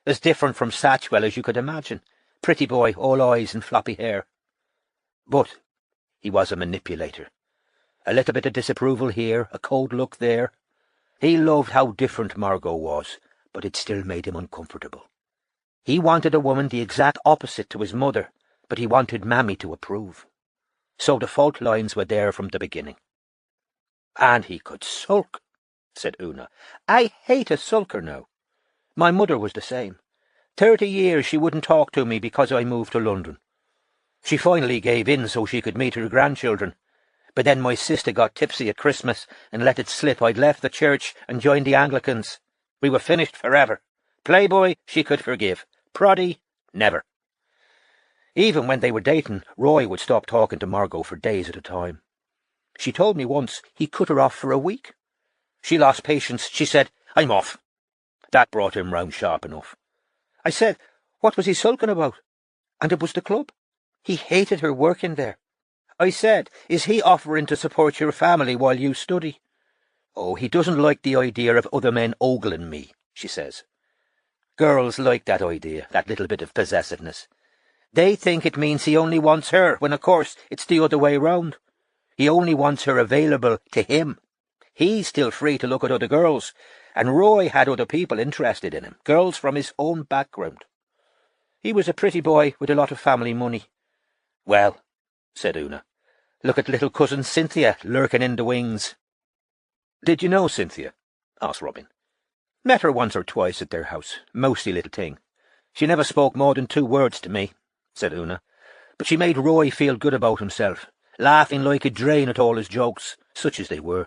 as different from Satchwell as you could imagine. Pretty boy, all eyes and floppy hair. But he was a manipulator. A little bit of disapproval here, a cold look there. He loved how different Margot was, but it still made him uncomfortable. He wanted a woman the exact opposite to his mother, but he wanted Mammy to approve. So the fault lines were there from the beginning. And he could sulk, said Una. I hate a sulker now. My mother was the same. 30 years she wouldn't talk to me because I moved to London. She finally gave in so she could meet her grandchildren. But then my sister got tipsy at Christmas and let it slip I'd left the church and joined the Anglicans. We were finished forever. Playboy she could forgive. Proddy, never. Even when they were dating, Roy would stop talking to Margot for days at a time. She told me once he cut her off for a week. She lost patience. She said, I'm off. That brought him round sharp enough. I said, what was he sulking about? And it was the club. He hated her working there. I said, is he offering to support your family while you study? Oh, he doesn't like the idea of other men ogling me, she says. Girls like that idea, that little bit of possessiveness. They think it means he only wants her, when of course it's the other way round. He only wants her available to him. He's still free to look at other girls, and Roy had other people interested in him, girls from his own background. He was a pretty boy with a lot of family money. Well, said Una, look at little cousin Cynthia lurking in the wings. Did you know Cynthia? Asked Robin. Met her once or twice at their house, mousy little thing. She never spoke more than 2 words to me, said Una, but she made Roy feel good about himself, laughing like a drain at all his jokes, such as they were.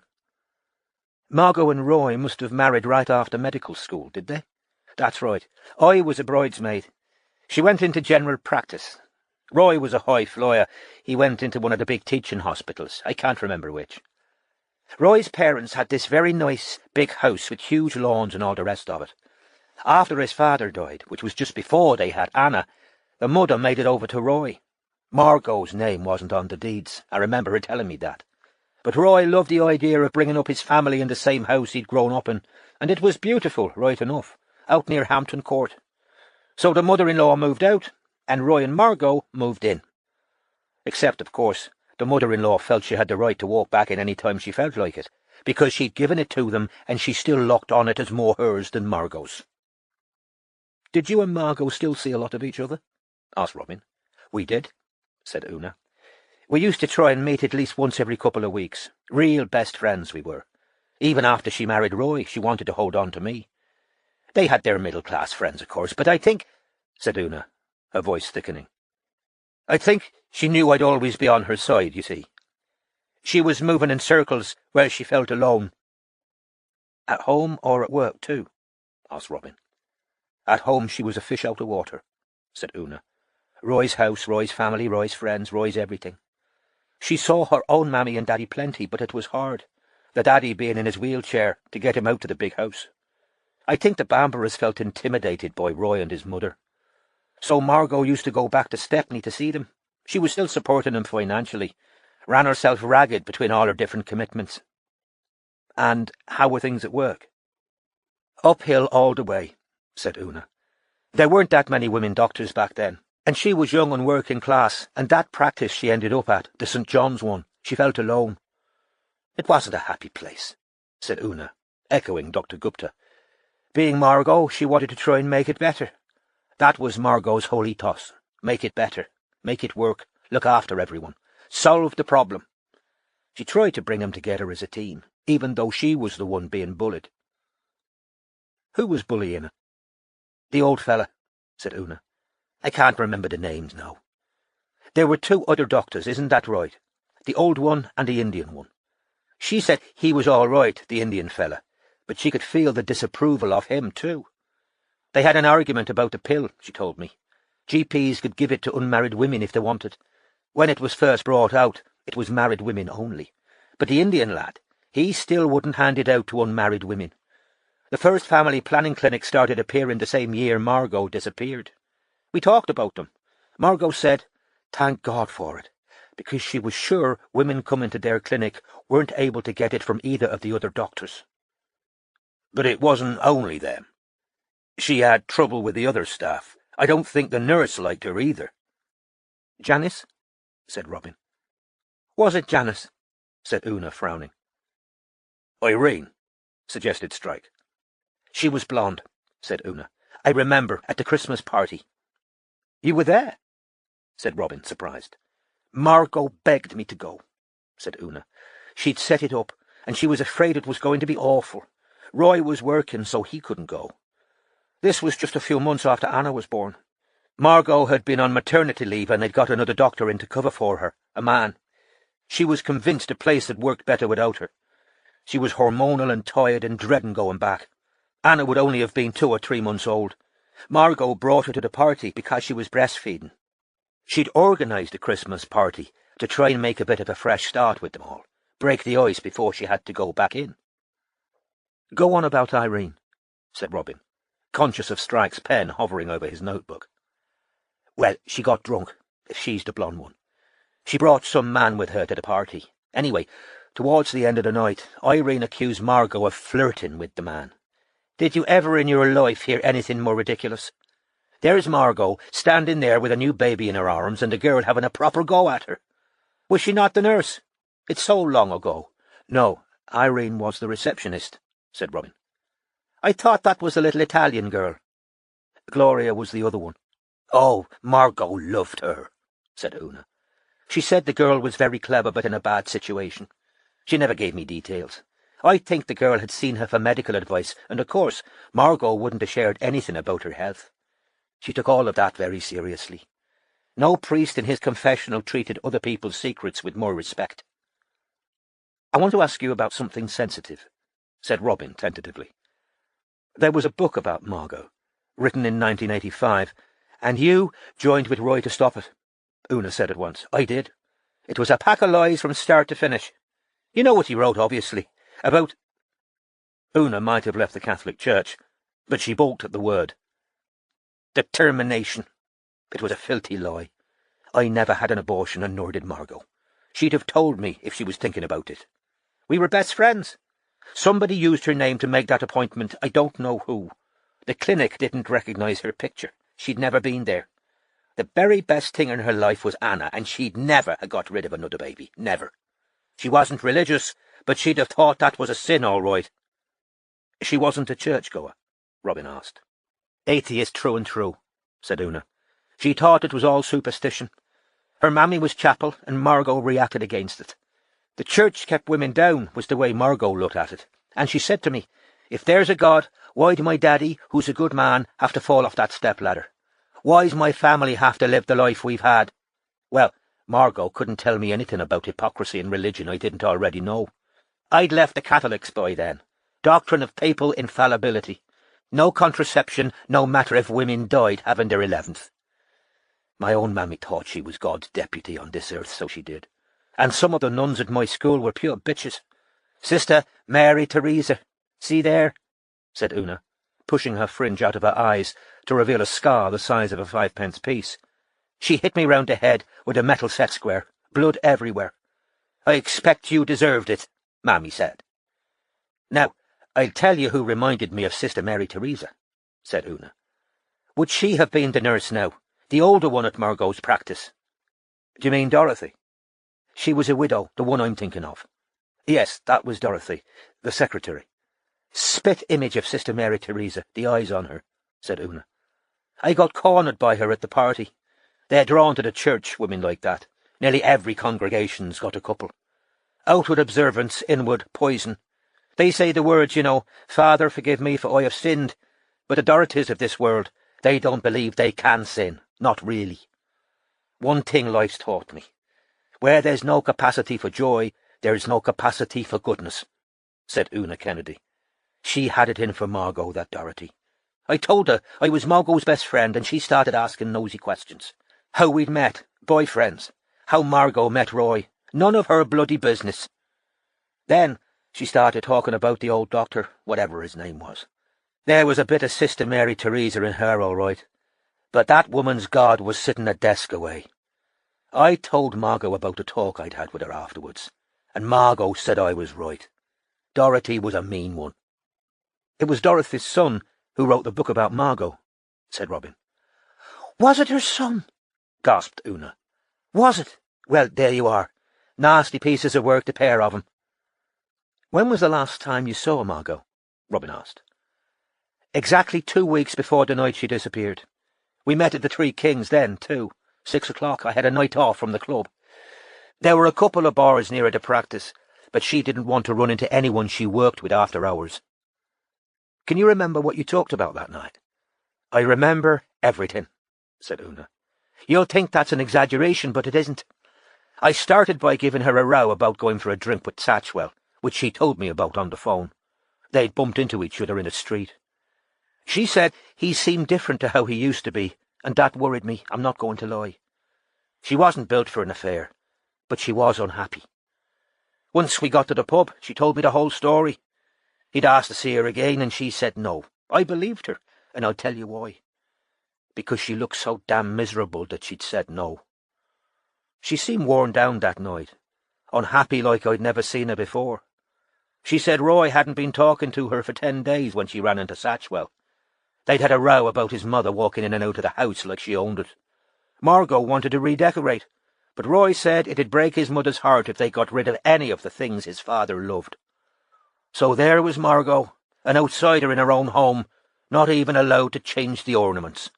Margot and Roy must have married right after medical school, did they? That's right. I was a bridesmaid. She went into general practice. Roy was a high flyer. He went into one of the big teaching hospitals. I can't remember which. Roy's parents had this very nice big house with huge lawns and all the rest of it. After his father died, which was just before they had Anna, the mother made it over to Roy. Margot's name wasn't on the deeds. I remember her telling me that. But Roy loved the idea of bringing up his family in the same house he'd grown up in, and it was beautiful, right enough, out near Hampton Court. So the mother-in-law moved out, and Roy and Margot moved in. Except, of course, the mother-in-law felt she had the right to walk back in any time she felt like it, because she'd given it to them, and she still looked on it as more hers than Margot's. Did you and Margot still see a lot of each other? Asked Robin. We did, said Una. We used to try and meet at least once every couple of weeks. Real best friends we were. Even after she married Roy, she wanted to hold on to me. They had their middle-class friends, of course, but I think, said Una, her voice thickening, I think she knew I'd always be on her side, you see. She was moving in circles where she felt alone. At home or at work, too? Asked Robin. At home she was a fish out of water, said Una. Roy's house, Roy's family, Roy's friends, Roy's everything. She saw her own mammy and daddy plenty, but it was hard, the daddy being in his wheelchair, to get him out to the big house. I think the Bamburghs felt intimidated by Roy and his mother. So Margot used to go back to Stepney to see them. She was still supporting them financially, ran herself ragged between all her different commitments. And how were things at work? Uphill all the way, said Una. There weren't that many women doctors back then, and she was young and working class, and that practice she ended up at, the St. John's one, she felt alone. It wasn't a happy place, said Una, echoing Dr. Gupta. Being Margot, she wanted to try and make it better. That was Margot's whole ethos. Make it better, make it work, look after everyone, solve the problem. She tried to bring them together as a team, even though she was the one being bullied. Who was bullying her? The old fella, said Una. I can't remember the names now. There were 2 other doctors, isn't that right? The old one and the Indian one. She said he was all right, the Indian fella, but she could feel the disapproval of him too. They had an argument about the pill, she told me. GPs could give it to unmarried women if they wanted. When it was first brought out, it was married women only. But the Indian lad, He still wouldn't hand it out to unmarried women. The first family planning clinic started appearing the same year Margot disappeared. We talked about them. Margot said, thank God for it, because she was sure women coming to their clinic weren't able to get it from either of the other doctors. But it wasn't only them. She had trouble with the other staff. I don't think the nurse liked her either. Janice? Said Robin. Was it Janice? Said Una, frowning. Irene, suggested Strike. She was blonde, said Una. I remember, at the Christmas party. You were there? Said Robin, surprised. Margot begged me to go, said Una. She'd set it up, and she was afraid it was going to be awful. Roy was working, so he couldn't go. This was just a few months after Anna was born. Margot had been on maternity leave, and they'd got another doctor in to cover for her, a man. She was convinced the place had worked better without her. She was hormonal and tired and dreading going back. Anna would only have been 2 or 3 months old. Margot brought her to the party because she was breastfeeding. She'd organised a Christmas party to try and make a bit of a fresh start with them all, break the ice before she had to go back in. Go on about Irene, said Robin, conscious of Strike's pen hovering over his notebook. Well, she got drunk, if she's the blonde one. She brought some man with her to the party. Anyway, towards the end of the night, Irene accused Margot of flirting with the man. Did you ever in your life hear anything more ridiculous? There's Margot standing there with a new baby in her arms and the girl having a proper go at her. Was she not the nurse? It's so long ago. No, Irene was the receptionist, said Robin. I thought that was the little Italian girl. Gloria was the other one. Oh, Margot loved her, said Una. She said the girl was very clever but in a bad situation. She never gave me details. I think the girl had seen her for medical advice, and of course Margot wouldn't have shared anything about her health. She took all of that very seriously. No priest in his confessional treated other people's secrets with more respect. I want to ask you about something sensitive, said Robin tentatively. There was a book about Margot, written in 1985, and you joined with Roy to stop it. Una said at once. I did. It was a pack of lies from start to finish. You know what he wrote, obviously, about... Una might have left the Catholic Church, but she balked at the word. Determination. It was a filthy lie. I never had an abortion, and nor did Margot. She'd have told me if she was thinking about it. We were best friends. Somebody used her name to make that appointment. I don't know who. The clinic didn't recognise her picture. She'd never been there. The very best thing in her life was Anna, and she'd never have got rid of another baby. Never. She wasn't religious, but she'd have thought that was a sin, all right. She wasn't a churchgoer? Robin asked. Atheist true and true, said Una. She thought it was all superstition. Her mammy was chapel, and Margot reacted against it. The church kept women down, was the way Margot looked at it. And she said to me, if there's a God, why do my daddy, who's a good man, have to fall off that stepladder? Why's my family have to live the life we've had? Well, Margot couldn't tell me anything about hypocrisy and religion I didn't already know. I'd left the Catholics by then. Doctrine of papal infallibility. No contraception, no matter if women died having their 11th. My own mammy thought she was God's deputy on this earth, so she did. And some of the nuns at my school were pure bitches. Sister Mary Teresa. See there? Said Una, pushing her fringe out of her eyes to reveal a scar the size of a 5-pence piece. She hit me round the head with a metal set square, blood everywhere. I expect you deserved it, Mammy said. Now, I'll tell you who reminded me of Sister Mary Teresa, said Una. Would she have been the nurse now, the older one at Margot's practice? Do you mean Dorothy? She was a widow, the one I'm thinking of. Yes, that was Dorothy, the secretary. Spit image of Sister Mary Teresa, the eyes on her, said Una. I got cornered by her at the party. They're drawn to the church, women like that. Nearly every congregation's got a couple. Outward observance, inward poison. They say the words, you know, Father, forgive me, for I have sinned. But the Dorothys of this world, they don't believe they can sin. Not really. One thing life's taught me. Where there's no capacity for joy, there's no capacity for goodness, said Una Kennedy. She had it in for Margot, that Dorothy. I told her I was Margot's best friend, and she started asking nosy questions. How we'd met, boyfriends. How Margot met Roy. None of her bloody business. Then She started talking about the old doctor, whatever his name was. There was a bit of Sister Mary Teresa in her, all right, but that woman's God was sitting a desk away. I told Margot about the talk I'd had with her afterwards, and Margot said I was right. Dorothy was a mean one. It was Dorothy's son who wrote the book about Margot, said Robin. Was it her son? Gasped Una. Was it? Well, there you are. Nasty pieces of work, the pair of 'em. When was the last time you saw Margot? Robin asked. Exactly 2 weeks before the night she disappeared. We met at the Three Kings then, too. 6 o'clock. I had a night off from the club. There were a couple of bars nearer the practice, but she didn't want to run into anyone she worked with after hours. Can you remember what you talked about that night? I remember everything, said Una. You'll think that's an exaggeration, but it isn't. I started by giving her a row about going for a drink with Satchwell, which she told me about on the phone. They'd bumped into each other in the street. She said he seemed different to how he used to be, and that worried me, I'm not going to lie. She wasn't built for an affair, but she was unhappy. Once we got to the pub, she told me the whole story. He'd asked to see her again, and she said no. I believed her, and I'll tell you why. Because she looked so damn miserable that she'd said no. She seemed worn down that night, unhappy like I'd never seen her before. She said Roy hadn't been talking to her for 10 days when she ran into Satchwell. They'd had a row about his mother walking in and out of the house like she owned it. Margot wanted to redecorate, but Roy said it'd break his mother's heart if they got rid of any of the things his father loved. So there was Margot, an outsider in her own home, not even allowed to change the ornaments.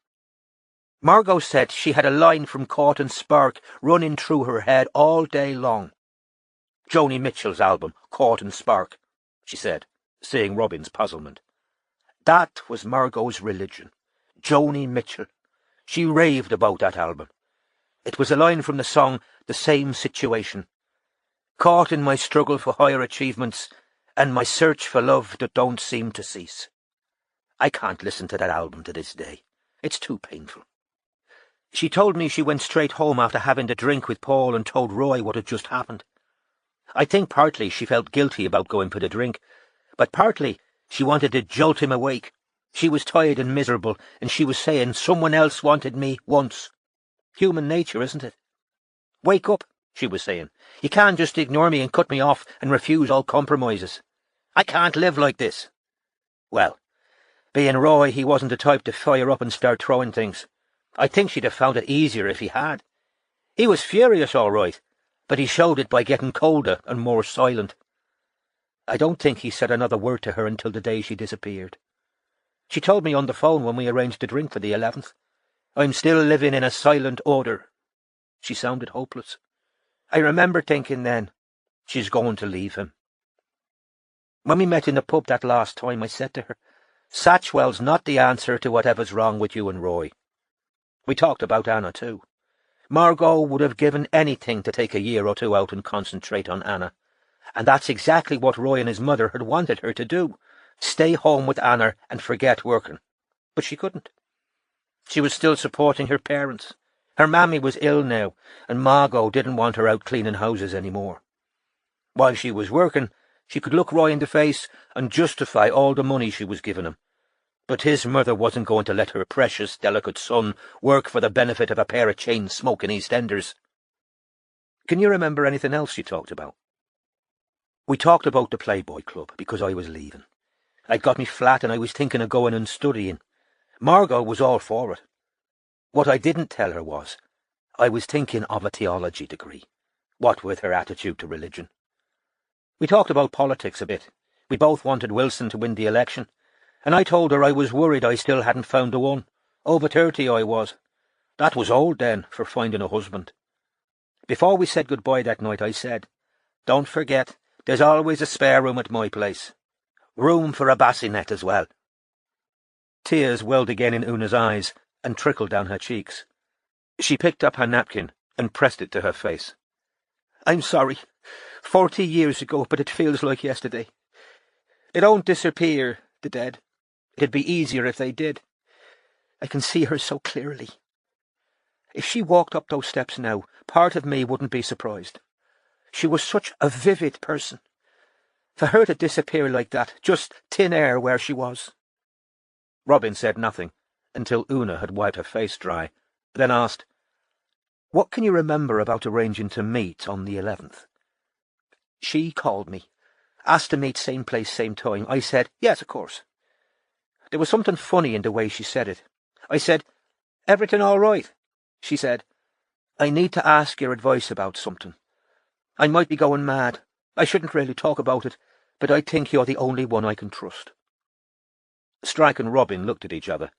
Margot said she had a line from Cormoran Strike running through her head all day long. Joni Mitchell's album, Cormoran Strike, she said, seeing Robin's puzzlement. That was Margot's religion. Joni Mitchell. She raved about that album. It was a line from the song The Same Situation. Caught in my struggle for higher achievements and my search for love that don't seem to cease. I can't listen to that album to this day. It's too painful. She told me she went straight home after having the drink with Paul and told Roy what had just happened. I think partly she felt guilty about going for the drink, but partly she wanted to jolt him awake. She was tired and miserable, and she was saying someone else wanted me once. Human nature, isn't it? Wake up, she was saying. You can't just ignore me and cut me off and refuse all compromises. I can't live like this. Well, being Roy, he wasn't the type to fire up and start throwing things. I think she'd have found it easier if he had. He was furious, all right, but he showed it by getting colder and more silent. I don't think he said another word to her until the day she disappeared. She told me on the phone when we arranged the drink for the 11th. I'm still living in a silent order. She sounded hopeless. I remember thinking then, she's going to leave him. When we met in the pub that last time, I said to her, Satchwell's not the answer to whatever's wrong with you and Roy. We talked about Anna, too. Margot would have given anything to take a year or two out and concentrate on Anna. And that's exactly what Roy and his mother had wanted her to do. Stay home with Anna and forget working. But she couldn't. She was still supporting her parents. Her mammy was ill now, and Margot didn't want her out cleaning houses anymore. While she was working, she could look Roy in the face and justify all the money she was giving him. But his mother wasn't going to let her precious, delicate son work for the benefit of a pair of chain-smoking EastEnders. Can you remember anything else you talked about? We talked about the Playboy Club, because I was leaving. I'd got me flat and I was thinking of going and studying. Margot was all for it. What I didn't tell her was, I was thinking of a theology degree, what with her attitude to religion. We talked about politics a bit. We both wanted Wilson to win the election, and I told her I was worried I still hadn't found the one. Over 30 I was. That was old then, for finding a husband. Before we said goodbye that night, I said, Don't forget, there's always a spare room at my place. Room for a bassinet as well. Tears welled again in Una's eyes and trickled down her cheeks. She picked up her napkin and pressed it to her face. I'm sorry. 40 years ago, but it feels like yesterday. They don't disappear, the dead. It'd be easier if they did. I can see her so clearly. If she walked up those steps now, part of me wouldn't be surprised. She was such a vivid person. For her to disappear like that, just thin air where she was. Robin said nothing, until Una had wiped her face dry, then asked, "What can you remember about arranging to meet on the 11th? She called me, asked to meet same place, same time. I said, yes, of course. There was something funny in the way she said it. I said, everything all right? She said, I need to ask your advice about something. I might be going mad. I shouldn't really talk about it, but I think you're the only one I can trust." Strike and Robin looked at each other.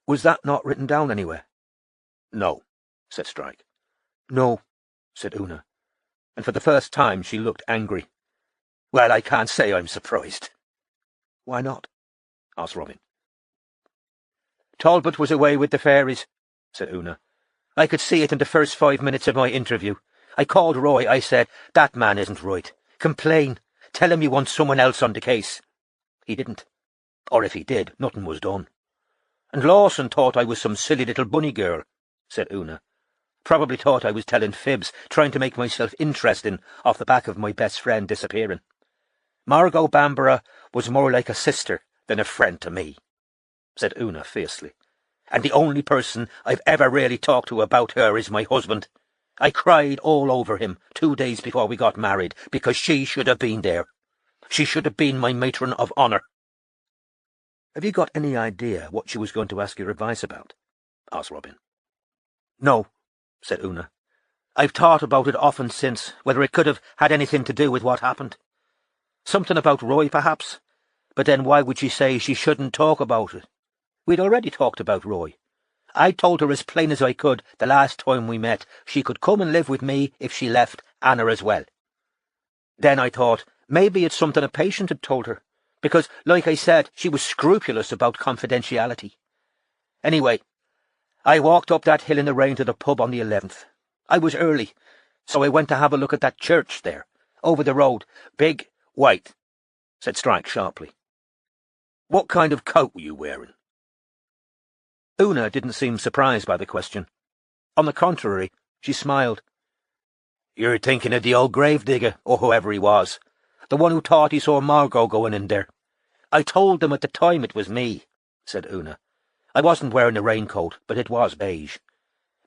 "Was that not written down anywhere?" "No," said Strike. "No," said Una, and for the first time she looked angry. "Well, I can't say I'm surprised." "Why not?" asked Robin. "Talbot was away with the fairies," said Una. "I could see it in the first 5 minutes of my interview. I called Roy. I said, that man isn't right. Complain. Tell him you want someone else on the case. He didn't. Or if he did, nothing was done. And Lawson thought I was some silly little bunny girl," said Una. "Probably thought I was telling fibs, trying to make myself interesting off the back of my best friend disappearing. Margot Bamborough was more like a sister than a friend to me," said Una fiercely. "And the only person I've ever really talked to about her is my husband. I cried all over him 2 days before we got married, because she should have been there. She should have been my matron of honour." "Have you got any idea what she was going to ask your advice about?" asked Robin. "No," said Una. "I've thought about it often since, whether it could have had anything to do with what happened. Something about Roy, perhaps. But then why would she say she shouldn't talk about it? We'd already talked about Roy. I told her as plain as I could the last time we met she could come and live with me if she left Anna as well. Then I thought maybe it's something a patient had told her, because, like I said, she was scrupulous about confidentiality. Anyway, I walked up that hill in the rain to the pub on the 11th. I was early, so I went to have a look at that church there, over the road. Big, white," said Strike sharply. "What kind of coat were you wearing?" Una didn't seem surprised by the question. On the contrary, she smiled. "You're thinking of the old gravedigger, or whoever he was, the one who thought he saw Margot going in there. I told them at the time it was me," said Una. "I wasn't wearing a raincoat, but it was beige.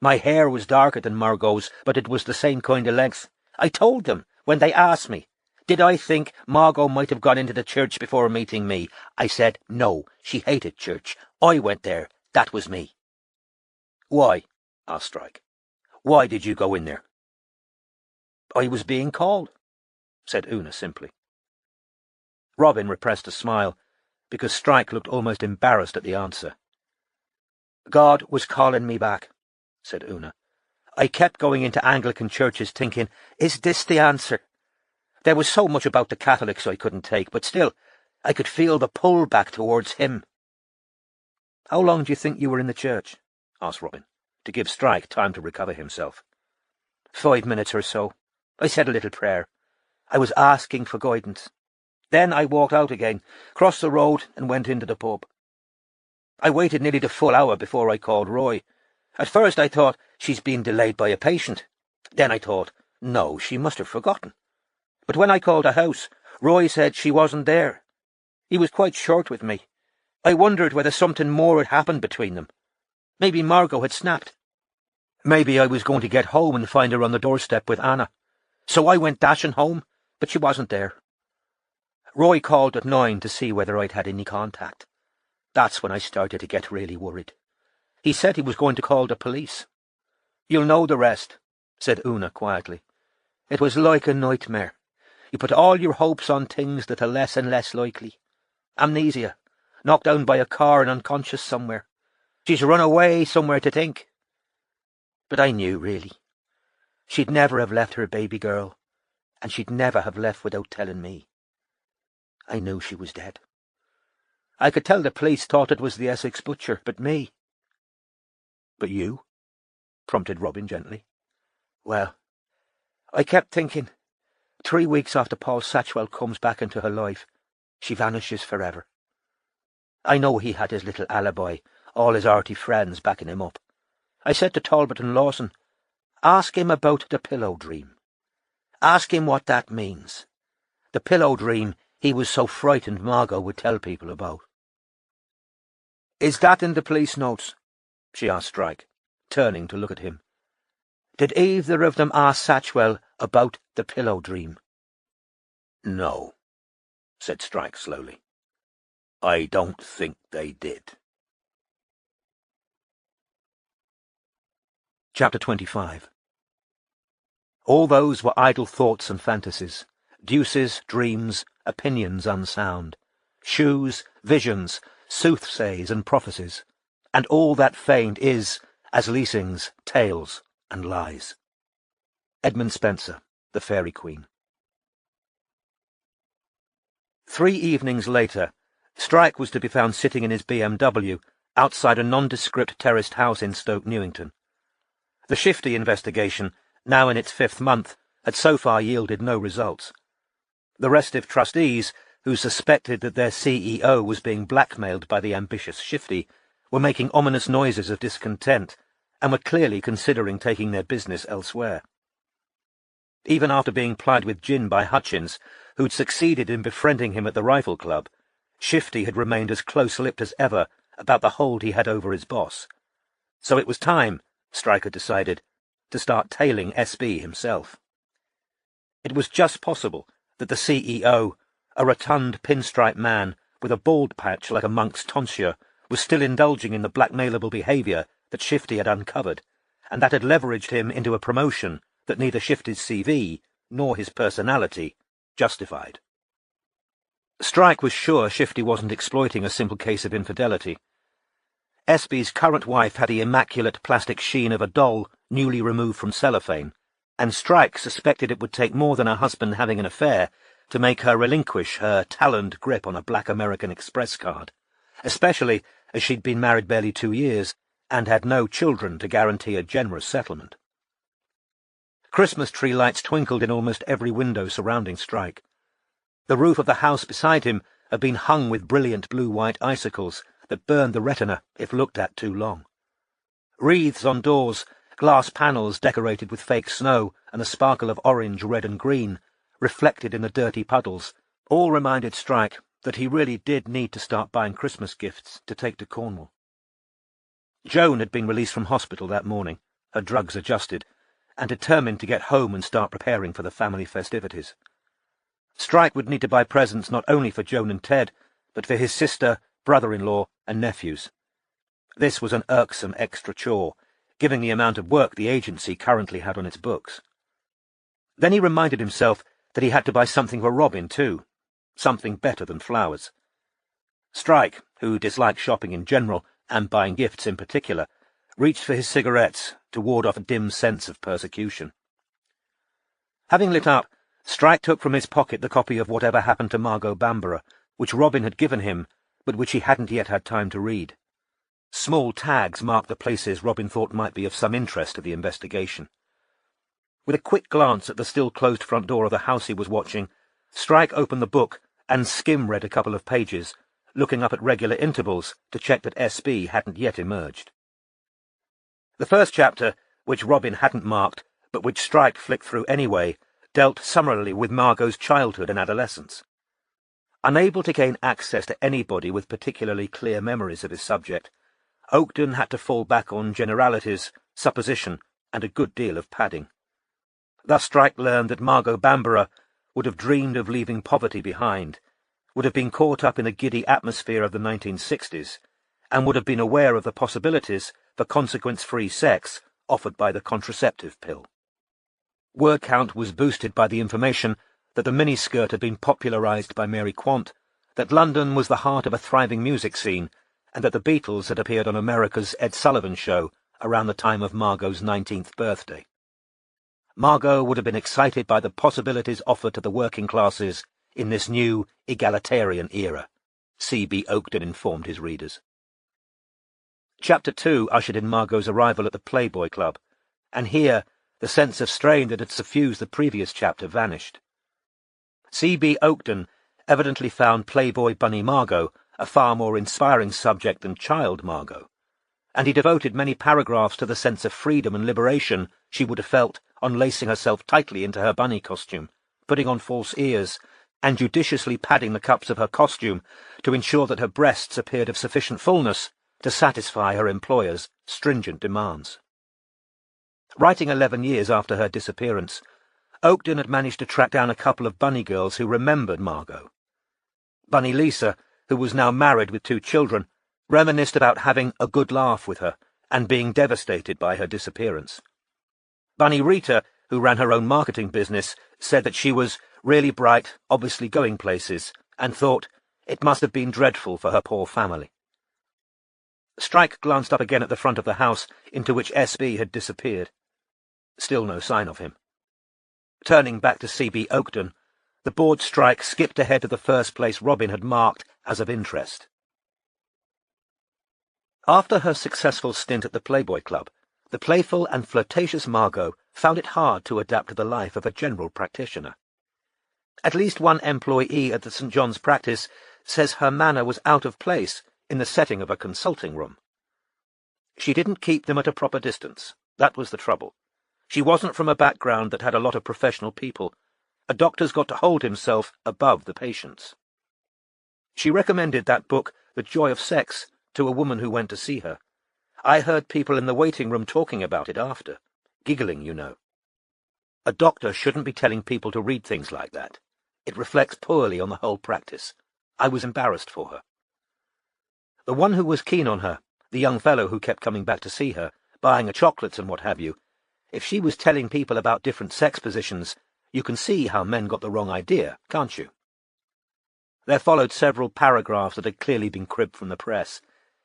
My hair was darker than Margot's, but it was the same kind of length. I told them, when they asked me, did I think Margot might have gone into the church before meeting me? I said no, she hated church. I went there. That was me." "Why?" asked Strike. "Why did you go in there?" "I was being called," said Una simply. Robin repressed a smile, because Strike looked almost embarrassed at the answer. "God was calling me back," said Una. "I kept going into Anglican churches thinking, is this the answer? There was so much about the Catholics I couldn't take, but still, I could feel the pull back towards him." "How long do you think you were in the church?" asked Robin, to give Strike time to recover himself. 5 minutes or so. I said a little prayer. I was asking for guidance. Then I walked out again, crossed the road and went into the pub. I waited nearly the full hour before I called Roy. At first I thought she's been delayed by a patient. Then I thought, no, she must have forgotten. But when I called the house, Roy said she wasn't there. He was quite short with me. I wondered whether something more had happened between them. Maybe Margot had snapped. Maybe I was going to get home and find her on the doorstep with Anna. So I went dashing home, but she wasn't there. Roy called at 9 to see whether I'd had any contact. That's when I started to get really worried. He said he was going to call the police. "You'll know the rest," said Una quietly. "It was like a nightmare. You put all your hopes on things that are less and less likely. Amnesia, knocked down by a car and unconscious somewhere. She's run away somewhere to think." But I knew, really. She'd never have left her baby girl, and she'd never have left without telling me. I knew she was dead. I could tell the police thought it was the Essex butcher, but me. "But you?" prompted Robin gently. "Well, I kept thinking, 3 weeks after Paul Satchwell comes back into her life, she vanishes forever. I know he had his little alibi, all his arty friends backing him up. I said to Talbot and Lawson, ask him about the pillow dream. Ask him what that means. The pillow dream he was so frightened Margot would tell people about. "Is that in the police notes?" she asked Strike, turning to look at him. "Did either of them ask Satchwell about the pillow dream?" "No," said Strike slowly. "I don't think they did." Chapter 25. All those were idle thoughts and fantasies, deuces, dreams, opinions unsound, shoes, visions, soothsays and prophecies, and all that feigned is, as leasings, tales, and lies. Edmund Spenser, The Fairy Queen. 3 evenings later, Strike was to be found sitting in his BMW outside a nondescript terraced house in Stoke Newington. The Shifty investigation, now in its 5th month, had so far yielded no results. The restive trustees, who suspected that their CEO was being blackmailed by the ambitious Shifty, were making ominous noises of discontent, and were clearly considering taking their business elsewhere. Even after being plied with gin by Hutchins, who'd succeeded in befriending him at the Rifle Club, Shifty had remained as close-lipped as ever about the hold he had over his boss. So it was time, Strike had decided, to start tailing SB himself. It was just possible that the CEO, a rotund pinstripe man with a bald patch like a monk's tonsure, was still indulging in the blackmailable behaviour that Shifty had uncovered, and that had leveraged him into a promotion that neither Shifty's CV nor his personality justified. Strike was sure Shifty wasn't exploiting a simple case of infidelity. SB's current wife had the immaculate plastic sheen of a doll newly removed from cellophane, and Strike suspected it would take more than her husband having an affair to make her relinquish her taloned grip on a black American Express card, especially as she'd been married barely 2 years and had no children to guarantee a generous settlement. Christmas tree lights twinkled in almost every window surrounding Strike. The roof of the house beside him had been hung with brilliant blue-white icicles that burned the retina if looked at too long. Wreaths on doors, glass panels decorated with fake snow, and a sparkle of orange, red and green, reflected in the dirty puddles, all reminded Strike that he really did need to start buying Christmas gifts to take to Cornwall. Joan had been released from hospital that morning, her drugs adjusted, and determined to get home and start preparing for the family festivities. Strike would need to buy presents not only for Joan and Ted, but for his sister, brother-in-law, and nephews. This was an irksome extra chore, given the amount of work the agency currently had on its books. Then he reminded himself that he had to buy something for Robin, too, something better than flowers. Strike, who disliked shopping in general, and buying gifts in particular, reached for his cigarettes to ward off a dim sense of persecution. Having lit up, Strike took from his pocket the copy of Whatever Happened to Margot Bamborough, which Robin had given him, but which he hadn't yet had time to read. Small tags marked the places Robin thought might be of some interest to the investigation. With a quick glance at the still-closed front door of the house he was watching, Strike opened the book and skim-read a couple of pages, looking up at regular intervals to check that SB hadn't yet emerged. The first chapter, which Robin hadn't marked, but which Strike flicked through anyway, dealt summarily with Margot's childhood and adolescence. Unable to gain access to anybody with particularly clear memories of his subject, Oakden had to fall back on generalities, supposition, and a good deal of padding. Thus Strike learned that Margot Bamborough would have dreamed of leaving poverty behind, would have been caught up in the giddy atmosphere of the 1960s, and would have been aware of the possibilities for consequence-free sex offered by the contraceptive pill. Word count was boosted by the information that the miniskirt had been popularised by Mary Quant, that London was the heart of a thriving music scene, and that the Beatles had appeared on America's Ed Sullivan Show around the time of Margot's 19th birthday. Margot would have been excited by the possibilities offered to the working classes in this new egalitarian era, C.B. Oakden informed his readers. Chapter 2 ushered in Margot's arrival at the Playboy Club, and here the sense of strain that had suffused the previous chapter vanished. C.B. Oakden evidently found Playboy Bunny Margot a far more inspiring subject than Child Margot, and he devoted many paragraphs to the sense of freedom and liberation she would have felt on lacing herself tightly into her bunny costume, putting on false ears, and judiciously padding the cups of her costume to ensure that her breasts appeared of sufficient fullness to satisfy her employer's stringent demands. Writing 11 years after her disappearance, Oakden had managed to track down a couple of bunny girls who remembered Margot. Bunny Lisa, who was now married with 2 children, reminisced about having a good laugh with her and being devastated by her disappearance. Bunny Rita, who ran her own marketing business, said that she was really bright, obviously going places, and thought it must have been dreadful for her poor family. Strike glanced up again at the front of the house into which S.B. had disappeared. Still no sign of him. Turning back to C.B. Oakden, the bored Strike skipped ahead to the first place Robin had marked as of interest. After her successful stint at the Playboy Club, the playful and flirtatious Margot found it hard to adapt to the life of a general practitioner. At least one employee at the St. John's practice says her manner was out of place in the setting of a consulting room. She didn't keep them at a proper distance. That was the trouble. She wasn't from a background that had a lot of professional people. A doctor's got to hold himself above the patients. She recommended that book, The Joy of Sex, to a woman who went to see her. I heard people in the waiting room talking about it after. Giggling, you know. A doctor shouldn't be telling people to read things like that. It reflects poorly on the whole practice. I was embarrassed for her. The one who was keen on her, the young fellow who kept coming back to see her, buying her chocolates and what have you, if she was telling people about different sex positions, you can see how men got the wrong idea, can't you? There followed several paragraphs that had clearly been cribbed from the press,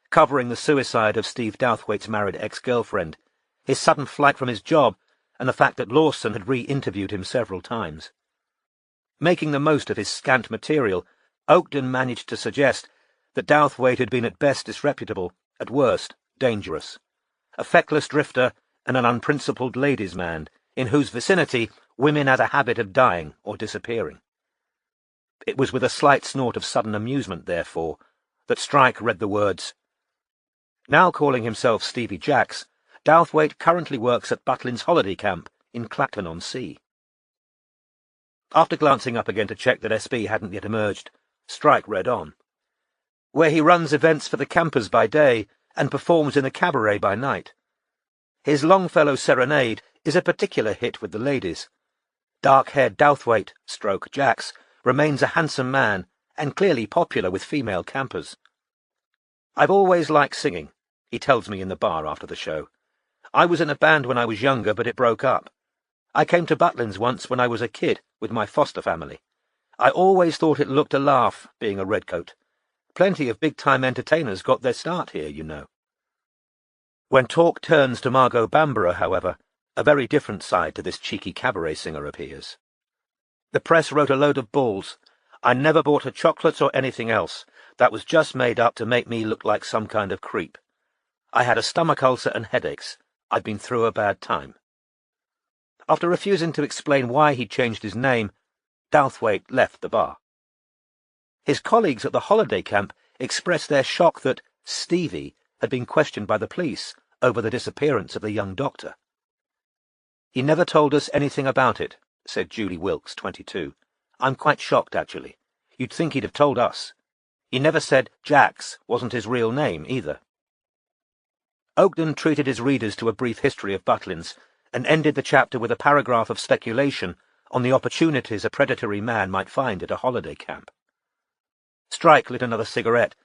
covering the suicide of Steve Douthwaite's married ex-girlfriend, his sudden flight from his job, and the fact that Lawson had re-interviewed him several times. Making the most of his scant material, Oakden managed to suggest that Douthwaite had been at best disreputable, at worst dangerous, a feckless drifter and an unprincipled ladies' man, in whose vicinity women had a habit of dying or disappearing. It was with a slight snort of sudden amusement, therefore, that Strike read the words, "Now calling himself Stevie Jacks, Douthwaite currently works at Butlin's holiday camp in Clacton-on-Sea." After glancing up again to check that S.B. hadn't yet emerged, Strike read on, "Where he runs events for the campers by day and performs in the cabaret by night. His Longfellow Serenade is a particular hit with the ladies. Dark-haired Douthwaite, / Jacks, remains a handsome man and clearly popular with female campers. I've always liked singing," he tells me in the bar after the show. "I was in a band when I was younger, but it broke up. I came to Butlin's once when I was a kid with my foster family. I always thought it looked a laugh, being a redcoat. Plenty of big-time entertainers got their start here, you know." When talk turns to Margot Bamborough, however, a very different side to this cheeky cabaret singer appears. The press wrote a load of bulls. I never bought her chocolates or anything else. That was just made up to make me look like some kind of creep. I had a stomach ulcer and headaches. I'd been through a bad time. After refusing to explain why he'd changed his name, Douthwaite left the bar. His colleagues at the holiday camp expressed their shock that Stevie had been questioned by the police over the disappearance of the young doctor. "He never told us anything about it," said Julie Wilkes, 22. "I'm quite shocked, actually. You'd think he'd have told us. He never said Jacks wasn't his real name, either." Oakden treated his readers to a brief history of Butlin's and ended the chapter with a paragraph of speculation on the opportunities a predatory man might find at a holiday camp. Strike lit another cigarette,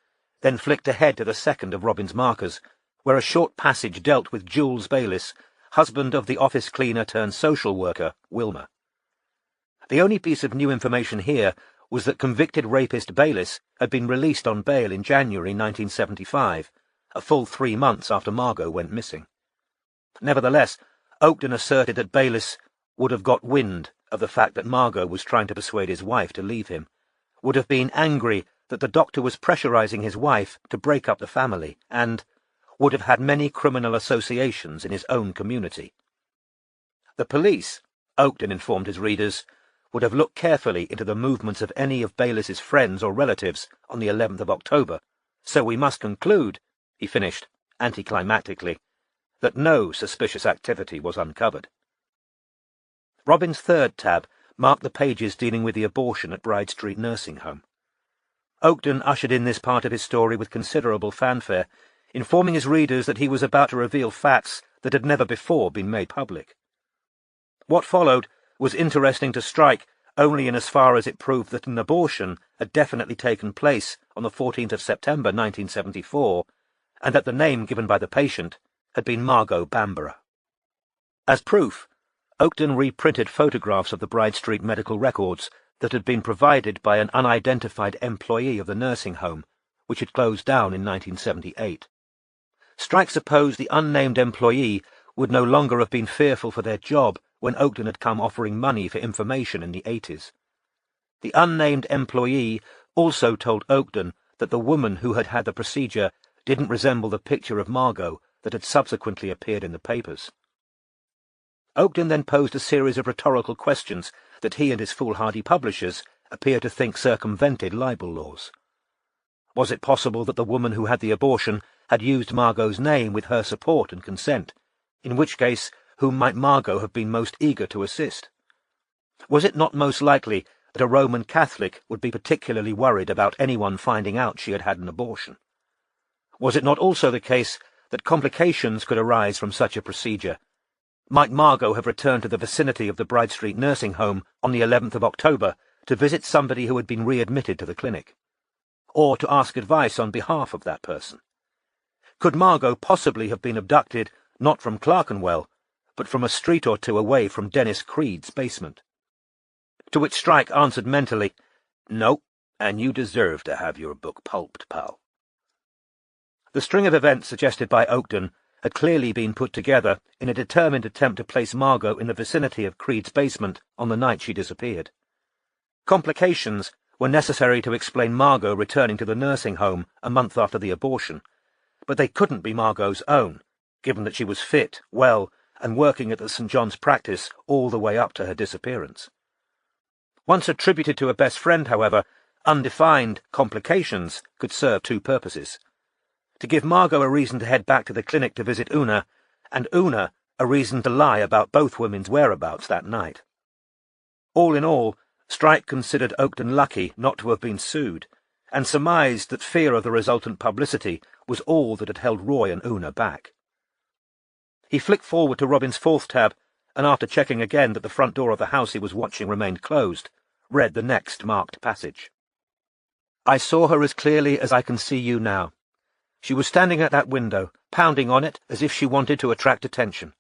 then flicked ahead to the second of Robin's markers, where a short passage dealt with Jules Bayliss, husband of the office cleaner turned social worker, Wilma. The only piece of new information here was that convicted rapist Bayliss had been released on bail in January 1975, a full 3 months after Margot went missing. Nevertheless, Oakden asserted that Bayliss would have got wind of the fact that Margot was trying to persuade his wife to leave him, would have been angry that the doctor was pressurizing his wife to break up the family, and would have had many criminal associations in his own community. The police, Oakden informed his readers, would have looked carefully into the movements of any of Bayliss's friends or relatives on the 11th of October, so we must conclude, he finished, anticlimactically, that no suspicious activity was uncovered. Robin's third tab marked the pages dealing with the abortion at Bride Street nursing home. Oakden ushered in this part of his story with considerable fanfare, informing his readers that he was about to reveal facts that had never before been made public. What followed was interesting to Strike only in as far as it proved that an abortion had definitely taken place on the 14th of September 1974, and that the name given by the patient had been Margot Bamborough. As proof, Oakden reprinted photographs of the Bride Street medical records that had been provided by an unidentified employee of the nursing home, which had closed down in 1978. Strike supposed the unnamed employee would no longer have been fearful for their job when Oakden had come offering money for information in the 80s. The unnamed employee also told Oakden that the woman who had had the procedure didn't resemble the picture of Margot that had subsequently appeared in the papers. Oakden then posed a series of rhetorical questions that he and his foolhardy publishers appeared to think circumvented libel laws. Was it possible that the woman who had the abortion had used Margot's name with her support and consent, in which case whom might Margot have been most eager to assist? Was it not most likely that a Roman Catholic would be particularly worried about anyone finding out she had had an abortion? Was it not also the case that complications could arise from such a procedure? Might Margot have returned to the vicinity of the Bride Street nursing home on the 11th of October to visit somebody who had been readmitted to the clinic, or to ask advice on behalf of that person? Could Margot possibly have been abducted not from Clerkenwell, but from a street or two away from Dennis Creed's basement? To which Strike answered mentally, "No, and you deserve to have your book pulped, pal." The string of events suggested by Oakden had clearly been put together in a determined attempt to place Margot in the vicinity of Creed's basement on the night she disappeared. Complications were necessary to explain Margot returning to the nursing home a month after the abortion, but they couldn't be Margot's own, given that she was fit, well, and working at the St. John's practice all the way up to her disappearance. Once attributed to a best friend, however, undefined complications could serve two purposes: to give Margot a reason to head back to the clinic to visit Una, and Una a reason to lie about both women's whereabouts that night. All in all, Strike considered Oakden lucky not to have been sued, and surmised that fear of the resultant publicity was all that had held Roy and Una back. He flicked forward to Robin's fourth tab, and after checking again that the front door of the house he was watching remained closed, read the next marked passage. "I saw her as clearly as I can see you now. She was standing at that window, pounding on it as if she wanted to attract attention.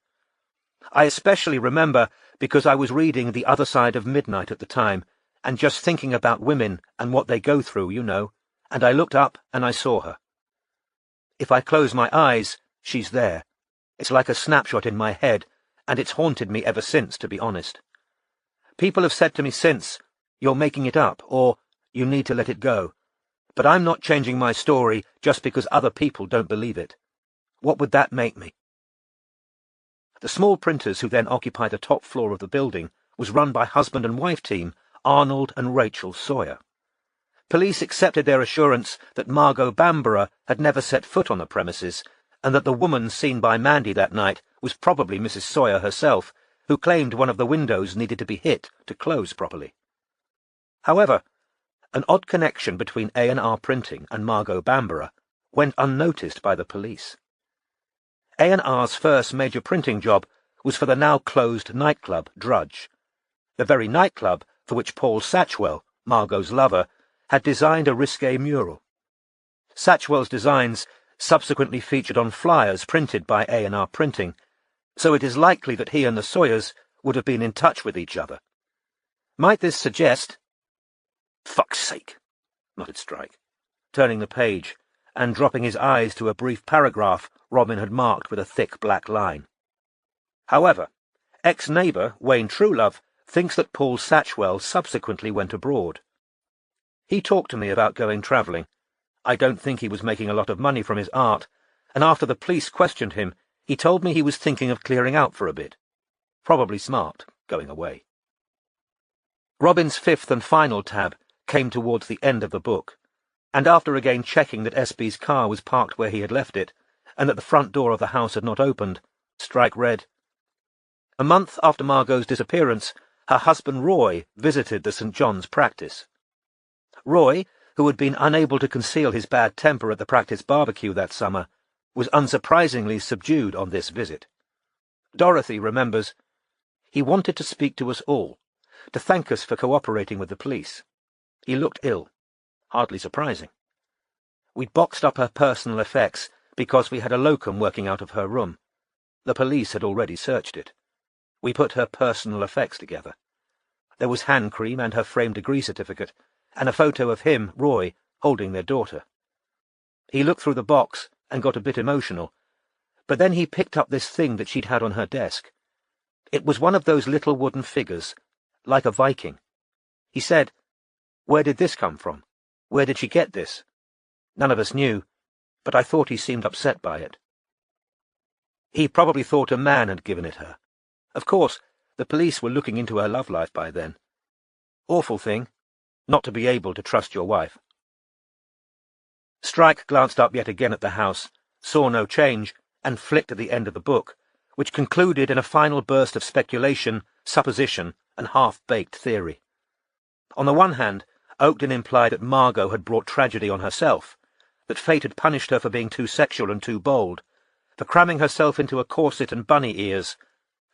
I especially remember because I was reading The Other Side of Midnight at the time, and just thinking about women and what they go through, you know, and I looked up and I saw her. If I close my eyes, she's there. It's like a snapshot in my head, and it's haunted me ever since, to be honest. People have said to me since, 'You're making it up,' or 'You need to let it go.' But I'm not changing my story just because other people don't believe it. What would that make me?" The small printers who then occupied the top floor of the building was run by husband and wife team Arnold and Rachel Sawyer. Police accepted their assurance that Margot Bamborough had never set foot on the premises, and that the woman seen by Mandy that night was probably Mrs. Sawyer herself, who claimed one of the windows needed to be hit to close properly. However, an odd connection between A&R Printing and Margot Bamborough went unnoticed by the police. A&R's first major printing job was for the now-closed nightclub Drudge, the very nightclub for which Paul Satchwell, Margot's lover, had designed a risque mural. Satchwell's designs subsequently featured on flyers printed by A&R Printing, so it is likely that he and the Sawyers would have been in touch with each other. Might this suggest— "Fuck's sake," muttered Strike, turning the page and dropping his eyes to a brief paragraph Robin had marked with a thick black line. However, ex-neighbour Wayne Truelove thinks that Paul Satchwell subsequently went abroad. He talked to me about going travelling. I don't think he was making a lot of money from his art, and after the police questioned him, he told me he was thinking of clearing out for a bit. Probably smart, going away. Robin's fifth and final tab came towards the end of the book, and after again checking that SB's car was parked where he had left it, and that the front door of the house had not opened, Strike read, "A month after Margot's disappearance, her husband Roy visited the St. John's practice. Roy, who had been unable to conceal his bad temper at the practice barbecue that summer, was unsurprisingly subdued on this visit. Dorothy remembers, "He wanted to speak to us all, to thank us for cooperating with the police. He looked ill. Hardly surprising. We'd boxed up her personal effects because we had a locum working out of her room. The police had already searched it. We put her personal effects together. There was hand cream and her framed degree certificate, and a photo of him, Roy, holding their daughter. He looked through the box and got a bit emotional, but then he picked up this thing that she'd had on her desk. It was one of those little wooden figures, like a Viking. He said, 'Where did this come from? Where did she get this?' None of us knew, but I thought he seemed upset by it. He probably thought a man had given it her. Of course, the police were looking into her love life by then. Awful thing, not to be able to trust your wife." Strike glanced up yet again at the house, saw no change, and flicked at the end of the book, which concluded in a final burst of speculation, supposition, and half-baked theory. On the one hand, Oakden implied that Margot had brought tragedy on herself, that fate had punished her for being too sexual and too bold, for cramming herself into a corset and bunny ears,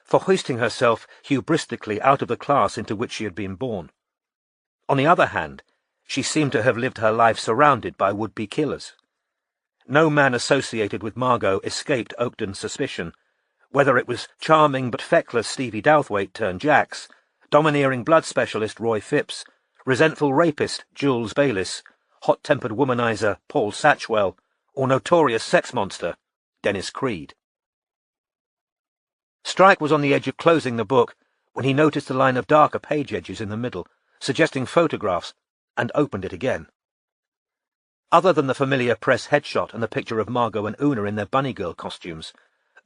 for hoisting herself hubristically out of the class into which she had been born. On the other hand, she seemed to have lived her life surrounded by would-be killers. No man associated with Margot escaped Oakden's suspicion, whether it was charming but feckless Stevie Douthwaite turned Jax, domineering blood specialist Roy Phipps, resentful rapist Jules Bayliss, hot-tempered womanizer Paul Satchwell, or notorious sex monster Dennis Creed. Strike was on the edge of closing the book when he noticed a line of darker page edges in the middle, suggesting photographs, and opened it again. Other than the familiar press headshot and the picture of Margot and Una in their bunny girl costumes,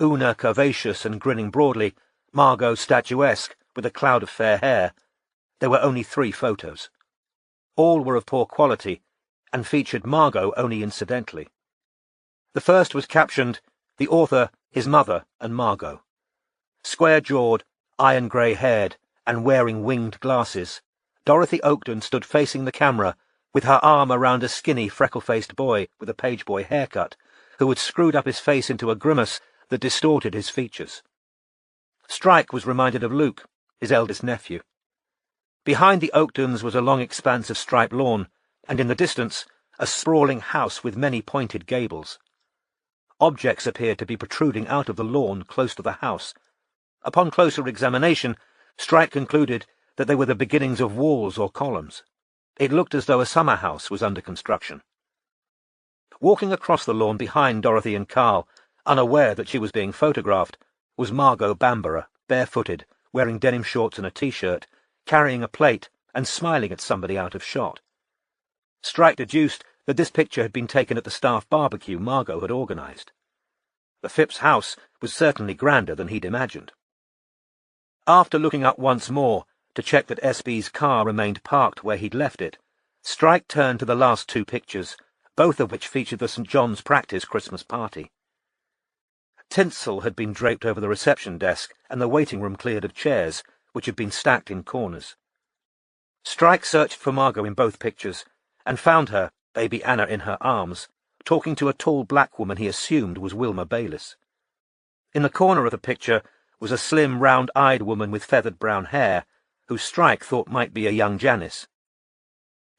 Una curvaceous and grinning broadly, Margot statuesque with a cloud of fair hair, there were only 3 photos. All were of poor quality, and featured Margot only incidentally. The first was captioned, "The author, his mother, and Margot." Square-jawed, iron-grey-haired, and wearing winged glasses, Dorothy Oakden stood facing the camera, with her arm around a skinny, freckle-faced boy with a page-boy haircut, who had screwed up his face into a grimace that distorted his features. Strike was reminded of Luke, his eldest nephew. Behind the Oakdens was a long expanse of striped lawn, and in the distance, a sprawling house with many pointed gables. Objects appeared to be protruding out of the lawn close to the house. Upon closer examination, Strike concluded that they were the beginnings of walls or columns. It looked as though a summer house was under construction. Walking across the lawn behind Dorothy and Carl, unaware that she was being photographed, was Margot Bamborough, barefooted, wearing denim shorts and a T-shirt, carrying a plate and smiling at somebody out of shot. Strike deduced that this picture had been taken at the staff barbecue Margot had organised. The Phipps house was certainly grander than he'd imagined. After looking up once more to check that SB's car remained parked where he'd left it, Strike turned to the last 2 pictures, both of which featured the St. John's practice Christmas party. Tinsel had been draped over the reception desk and the waiting room cleared of chairs, which had been stacked in corners. Strike searched for Margot in both pictures, and found her, baby Anna in her arms, talking to a tall black woman he assumed was Wilma Bayliss. In the corner of the picture was a slim, round-eyed woman with feathered brown hair, who Strike thought might be a young Janice.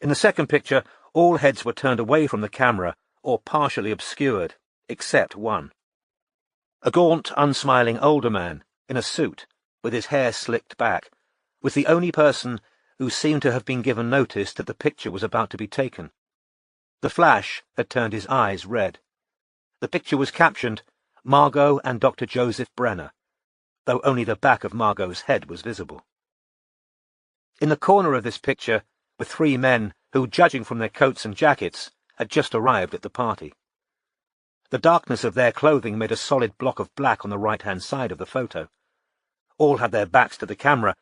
In the second picture, all heads were turned away from the camera, or partially obscured, except one. A gaunt, unsmiling older man, in a suit, with his hair slicked back, was the only person who seemed to have been given notice that the picture was about to be taken. The flash had turned his eyes red. The picture was captioned, "Margot and Dr. Joseph Brenner," though only the back of Margot's head was visible. In the corner of this picture were 3 men who, judging from their coats and jackets, had just arrived at the party. The darkness of their clothing made a solid block of black on the right-hand side of the photo. All had their backs to the camera,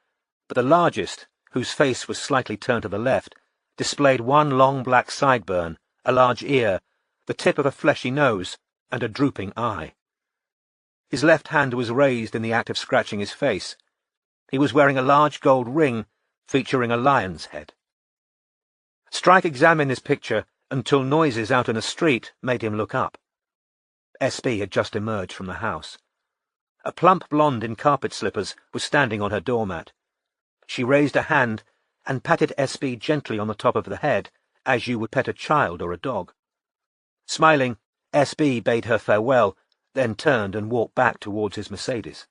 but the largest, whose face was slightly turned to the left, displayed one long black sideburn, a large ear, the tip of a fleshy nose, and a drooping eye. His left hand was raised in the act of scratching his face. He was wearing a large gold ring featuring a lion's head. Strike examined this picture until noises out in a street made him look up. S.B. had just emerged from the house. A plump blonde in carpet slippers was standing on her doormat. She raised a hand and patted S.B. gently on the top of the head, as you would pet a child or a dog. Smiling, S.B. bade her farewell, then turned and walked back towards his Mercedes.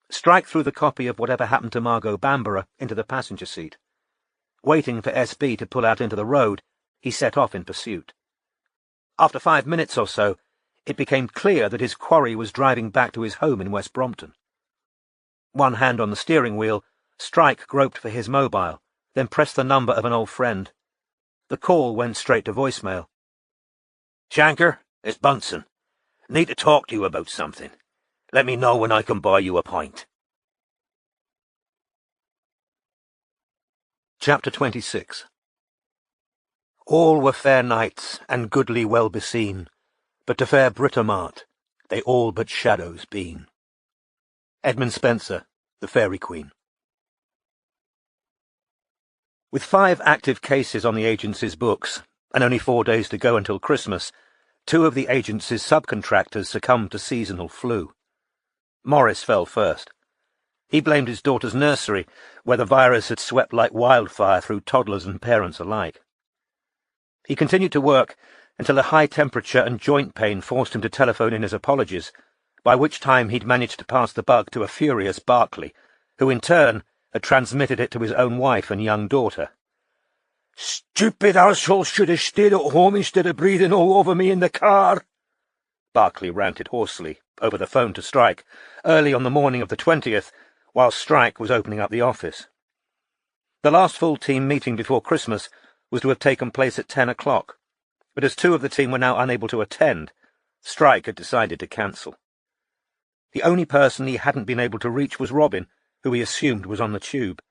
Strike threw the copy of Whatever Happened to Margot Bamborough into the passenger seat. Waiting for S.B. to pull out into the road, he set off in pursuit. After 5 minutes or so, it became clear that his quarry was driving back to his home in West Brompton. One hand on the steering wheel, Strike groped for his mobile, then pressed the number of an old friend. The call went straight to voicemail. "Shanker, it's Bunsen. Need to talk to you about something. Let me know when I can buy you a pint." Chapter 26. All were fair knights, and goodly well beseen, but to fair Britomart they all but shadows been. Edmund Spenser, The Fairy Queen. With 5 active cases on the agency's books, and only 4 days to go until Christmas, 2 of the agency's subcontractors succumbed to seasonal flu. Morris fell first. He blamed his daughter's nursery, where the virus had swept like wildfire through toddlers and parents alike. He continued to work until a high temperature and joint pain forced him to telephone in his apologies, by which time he'd managed to pass the bug to a furious Barclay, who in turn had transmitted it to his own wife and young daughter. "Stupid arsehole should have stayed at home instead of breathing all over me in the car," Barclay ranted hoarsely over the phone to Strike early on the morning of the 20th, while Strike was opening up the office. The last full team meeting before Christmas was to have taken place at 10 o'clock, but as 2 of the team were now unable to attend, Strike had decided to cancel. The only person he hadn't been able to reach was Robin, who he assumed was on the tube.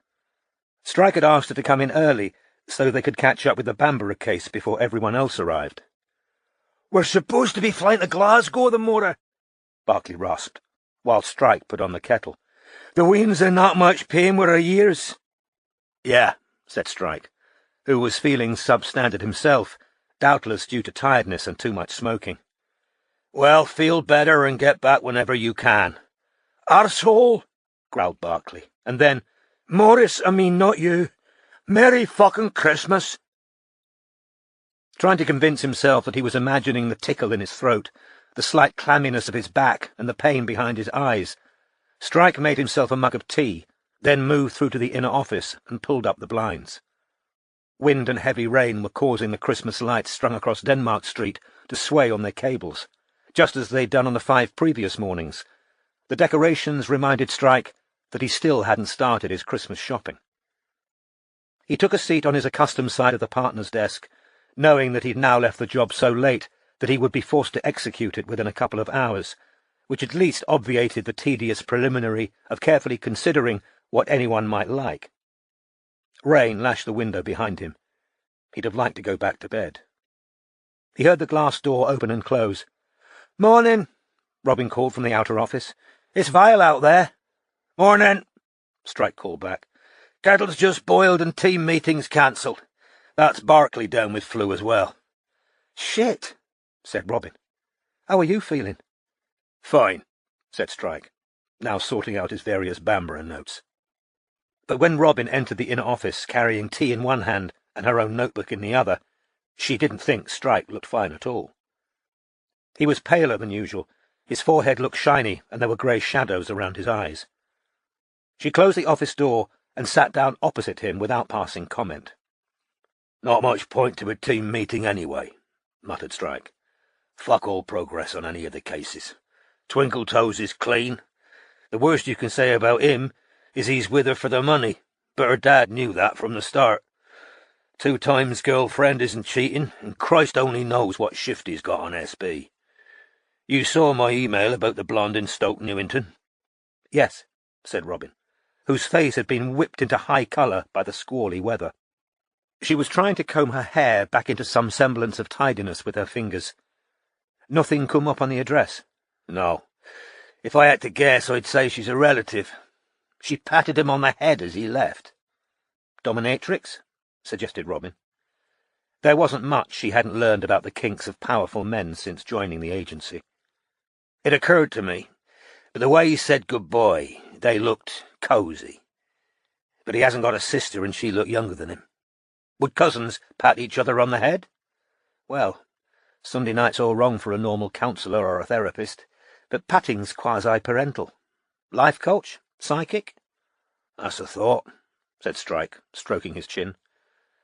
Strike had asked her to come in early so they could catch up with the Bamborough case before everyone else arrived. "We're supposed to be flying to Glasgow the morrow," Barclay rasped, while Strike put on the kettle. "The wind's in not much pain with our ears." "Yeah," said Strike, who was feeling substandard himself, doubtless due to tiredness and too much smoking. "Well, feel better and get back whenever you can." "Arsehole," growled Barclay, and then, "Morris, I mean not you. Merry fucking Christmas." Trying to convince himself that he was imagining the tickle in his throat, the slight clamminess of his back, and the pain behind his eyes, Strike made himself a mug of tea, then moved through to the inner office and pulled up the blinds. Wind and heavy rain were causing the Christmas lights strung across Denmark Street to sway on their cables, just as they'd done on the 5 previous mornings. The decorations reminded Strike that he still hadn't started his Christmas shopping. He took a seat on his accustomed side of the partner's desk, knowing that he'd now left the job so late that he would be forced to execute it within a couple of hours, which at least obviated the tedious preliminary of carefully considering what anyone might like. Rain lashed the window behind him. He'd have liked to go back to bed. He heard the glass door open and close. "Morning," Robin called from the outer office. "It's vile out there." "Morning," Strike called back. "Kettle's just boiled and team meeting's cancelled. That's Barclay down with flu as well." "Shit," said Robin. "How are you feeling?" "Fine," said Strike, now sorting out his various Bamborough notes. But when Robin entered the inner office carrying tea in one hand and her own notebook in the other, she didn't think Strike looked fine at all. He was paler than usual, his forehead looked shiny, and there were grey shadows around his eyes. She closed the office door and sat down opposite him without passing comment. "Not much point to a team meeting anyway," muttered Strike. "Fuck all progress on any of the cases. Twinkletoes is clean. The worst you can say about him is he's with her for the money, but her dad knew that from the start. 2 times girlfriend isn't cheating, and Christ only knows what shift he's got on SB. You saw my email about the blonde in Stoke Newington?" "Yes," said Robin, whose face had been whipped into high colour by the squally weather. She was trying to comb her hair back into some semblance of tidiness with her fingers. "Nothing come up on the address?" "No. If I had to guess, I'd say she's a relative. She patted him on the head as he left. Dominatrix? Suggested Robin. There wasn't much she hadn't learned about the kinks of powerful men since joining the agency. It occurred to me, but the way he said goodbye, they looked cosy. But he hasn't got a sister and she looked younger than him. Would cousins pat each other on the head? Well, Sunday night's all wrong for a normal counsellor or a therapist, but patting's quasi-parental. Life coach? Psychic? That's a thought, said Strike, stroking his chin.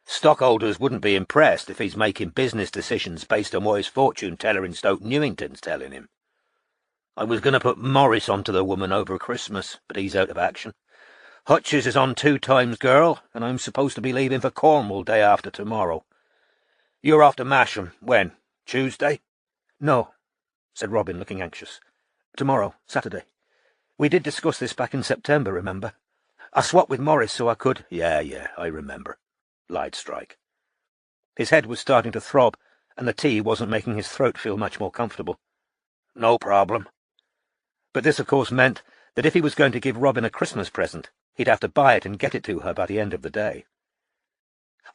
Stockholders wouldn't be impressed if he's making business decisions based on what his fortune-teller in Stoke Newington's telling him. I was going to put Morris onto the woman over Christmas, but he's out of action. Hutchins is on 2 times girl, and I'm supposed to be leaving for Cornwall day after tomorrow. You're off to Masham. When? Tuesday? No, said Robin, looking anxious. Tomorrow, Saturday. We did discuss this back in September, remember? I swapped with Morris so I could— Yeah, I remember, lied Strike. His head was starting to throb, and the tea wasn't making his throat feel much more comfortable. No problem. But this, of course, meant that if he was going to give Robin a Christmas present, he'd have to buy it and get it to her by the end of the day.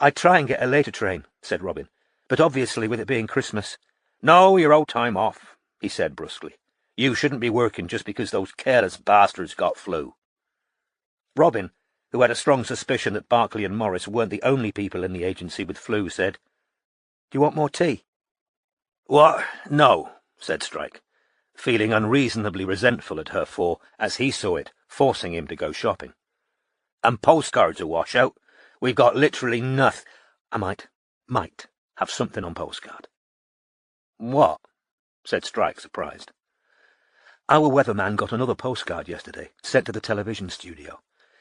I'd try and get a later train, said Robin, but obviously with it being Christmas— No, you're owed time off, he said brusquely. You shouldn't be working just because those careless bastards got flu. Robin, who had a strong suspicion that Barclay and Morris weren't the only people in the agency with flu, said, Do you want more tea? What? No, said Strike, feeling unreasonably resentful at her for, as he saw it, forcing him to go shopping. And postcards a washout. We've got literally nothing. I might have something on postcard. What? Said Strike, surprised. Our weatherman got another postcard yesterday, sent to the television studio.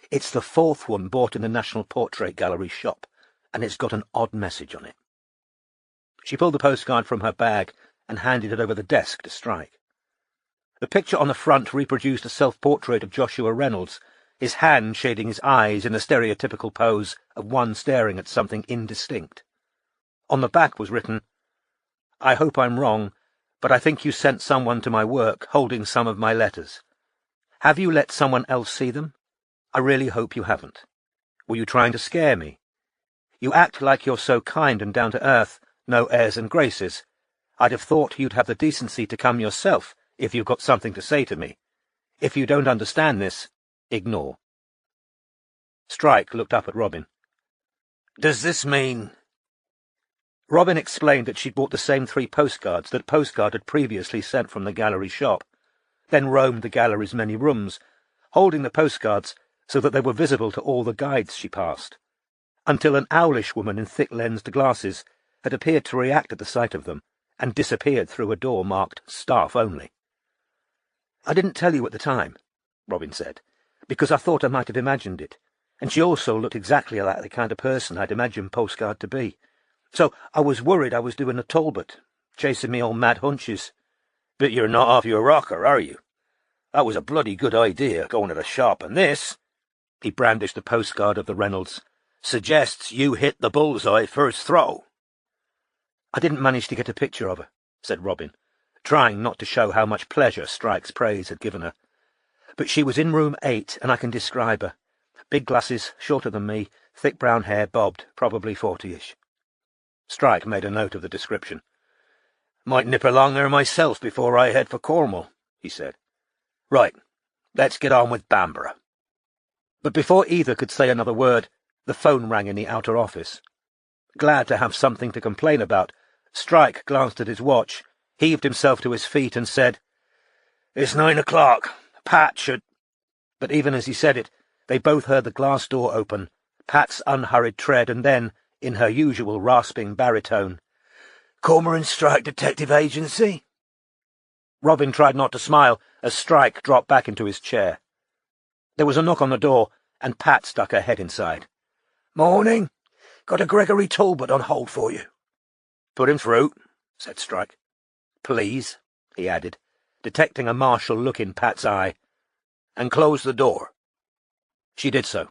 It's the 4th one bought in the National Portrait Gallery shop, and it's got an odd message on it. She pulled the postcard from her bag and handed it over the desk to Strike. The picture on the front reproduced a self-portrait of Joshua Reynolds, his hand shading his eyes in the stereotypical pose of one staring at something indistinct. On the back was written, I hope I'm wrong, but I think you sent someone to my work holding some of my letters. Have you let someone else see them? I really hope you haven't. Were you trying to scare me? You act like you're so kind and down to earth, no airs and graces. I'd have thought you'd have the decency to come yourself if you've got something to say to me. If you don't understand this, ignore. Strike looked up at Robin. Does this mean— Robin explained that she'd bought the same 3 postcards that Postcard had previously sent from the gallery shop, then roamed the gallery's many rooms, holding the postcards so that they were visible to all the guides she passed, until an owlish woman in thick-lensed glasses had appeared to react at the sight of them and disappeared through a door marked Staff Only. I didn't tell you at the time, Robin said, because I thought I might have imagined it, and she also looked exactly like the kind of person I'd imagined Postcard to be. So I was worried I was doing a Talbot, chasing me old mad hunches. But you're not off your rocker, are you? That was a bloody good idea, going to the shop, and this— he brandished the postcard of the Reynolds— suggests you hit the bullseye first throw. I didn't manage to get a picture of her, said Robin, trying not to show how much pleasure Strike's praise had given her. But she was in room 8, and I can describe her. Big glasses, shorter than me, thick brown hair bobbed, probably 40-ish. Strike made a note of the description. Might nip along there myself before I head for Cornwall, he said. Right, let's get on with Bamborough. But before either could say another word, the phone rang in the outer office. Glad to have something to complain about, Strike glanced at his watch, heaved himself to his feet and said, It's 9 o'clock. Pat should— But even as he said it, they both heard the glass door open, Pat's unhurried tread, and then, in her usual rasping baritone, Cormoran Strike Detective Agency? Robin tried not to smile as Strike dropped back into his chair. There was a knock on the door, and Pat stuck her head inside. Morning. Got a Gregory Talbot on hold for you. Put him through, said Strike. Please, he added, detecting a martial look in Pat's eye. And close the door. She did so.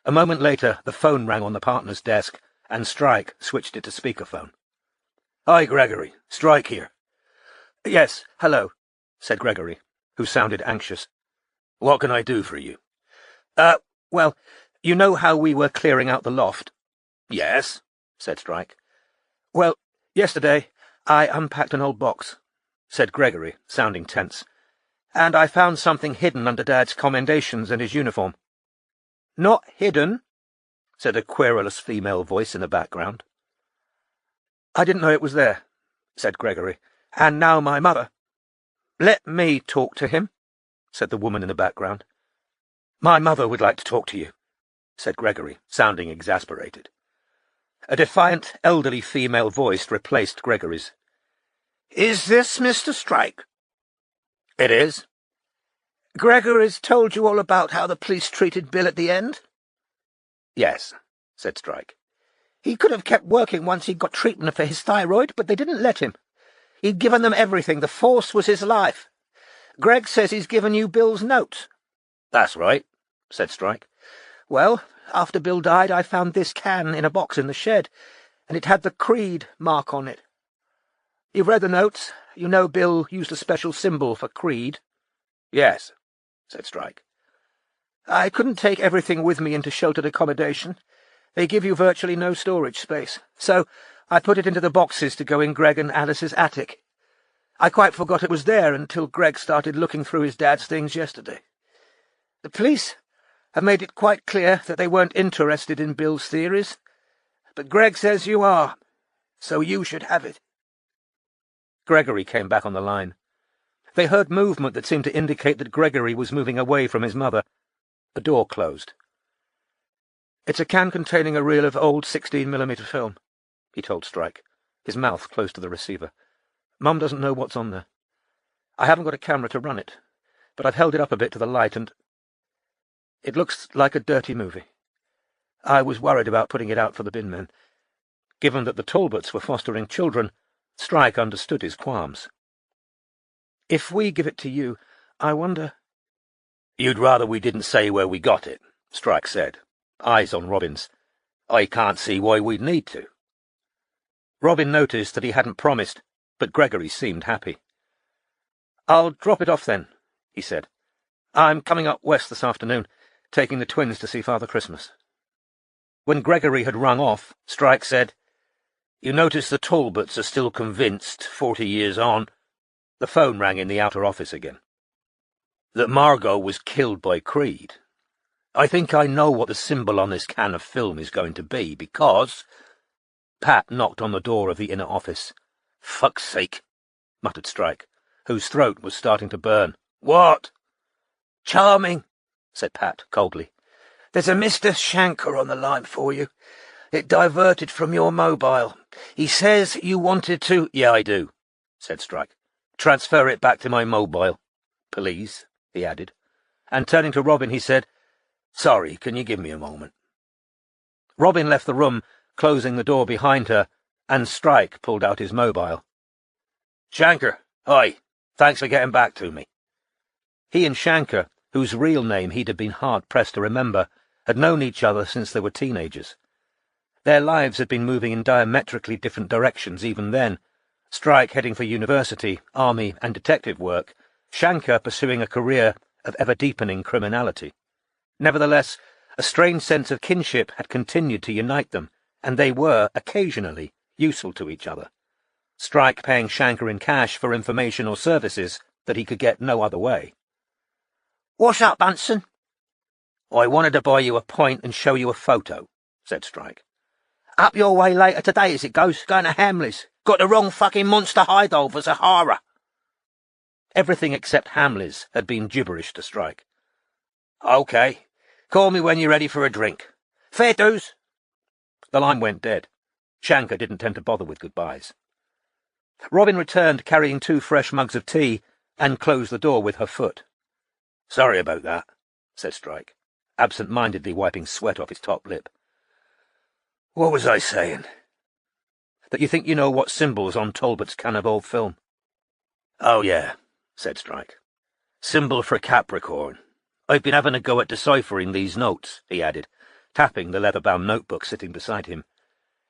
A moment later, the phone rang on the partner's desk, and Strike switched it to speakerphone. Hi, Gregory. Strike here. Yes, hello, said Gregory, who sounded anxious. What can I do for you? Well, you know how we were clearing out the loft? Yes, said Strike. Well, yesterday I unpacked an old box, said Gregory, sounding tense, and I found something hidden under Dad's commendations and his uniform. Not hidden, said a querulous female voice in the background. I didn't know it was there, said Gregory, and now my mother— Let me talk to him, said the woman in the background. My mother would like to talk to you, said Gregory, sounding exasperated. A defiant, elderly female voice replaced Gregory's. Is this Mr. Strike? It is. Gregory's told you all about how the police treated Bill at the end? Yes, said Strike. He could have kept working once he'd got treatment for his thyroid, but they didn't let him. He'd given them everything. The force was his life. Greg says he's given you Bill's note. That's right, said Strike. Well, after Bill died, I found this can in a box in the shed, and it had the Creed mark on it. You've read the notes. You know Bill used a special symbol for Creed. Yes, said Strike. I couldn't take everything with me into sheltered accommodation. They give you virtually no storage space, so I put it into the boxes to go in Greg and Alice's attic. I quite forgot it was there until Greg started looking through his dad's things yesterday. The police have made it quite clear that they weren't interested in Bill's theories, but Greg says you are, so you should have it. Gregory came back on the line. They heard movement that seemed to indicate that Gregory was moving away from his mother. The door closed. It's a can containing a reel of old 16mm film, he told Strike, his mouth close to the receiver. Mum doesn't know what's on there. I haven't got a camera to run it, but I've held it up a bit to the light and— It looks like a dirty movie. I was worried about putting it out for the bin men. Given that the Talbots were fostering children, Strike understood his qualms. If we give it to you, I wonder— You'd rather we didn't say where we got it, Strike said, eyes on Robin's. I can't see why we'd need to. Robin noticed that he hadn't promised, but Gregory seemed happy. I'll drop it off then, he said. I'm coming up west this afternoon, taking the twins to see Father Christmas. When Gregory had rung off, Strike said, You notice the Talbots are still convinced, 40 years on— The phone rang in the outer office again. That Margot was killed by Creed. I think I know what the symbol on this can of film is going to be, because— Pat knocked on the door of the inner office. Fuck's sake, muttered Strike, whose throat was starting to burn. What? Charming, said Pat coldly. There's a Mr. Shanker on the line for you. It diverted from your mobile. He says you wanted to— Yeah, I do, said Strike. Transfer it back to my mobile, please, he added. And turning to Robin, he said, Sorry, can you give me a moment? Robin left the room, closing the door behind her, and Strike pulled out his mobile. Shanker, hi. Thanks for getting back to me. He and Shanker, whose real name he'd have been hard-pressed to remember, had known each other since they were teenagers. Their lives had been moving in diametrically different directions even then, Strike heading for university, army, and detective work, Shanker pursuing a career of ever-deepening criminality. Nevertheless, a strange sense of kinship had continued to unite them, and they were, occasionally, useful to each other. Strike paying Shanker in cash for information or services that he could get no other way. What's up, Bunsen? I wanted to buy you a pint and show you a photo, said Strike. Up your way later today as it goes, going to Hamley's. Got the wrong fucking monster hide-all for Sahara. Everything except Hamley's had been gibberish to Strike. OK. Call me when you're ready for a drink. Fair dues. The line went dead. Shanker didn't tend to bother with goodbyes. Robin returned carrying 2 fresh mugs of tea and closed the door with her foot. Sorry about that, said Strike, absent-mindedly wiping sweat off his top lip. What was I saying? That you think you know what symbol's on Talbot's can of old film. Oh, yeah, said Strike. Symbol for Capricorn. I've been having a go at deciphering these notes, he added, tapping the leather-bound notebook sitting beside him.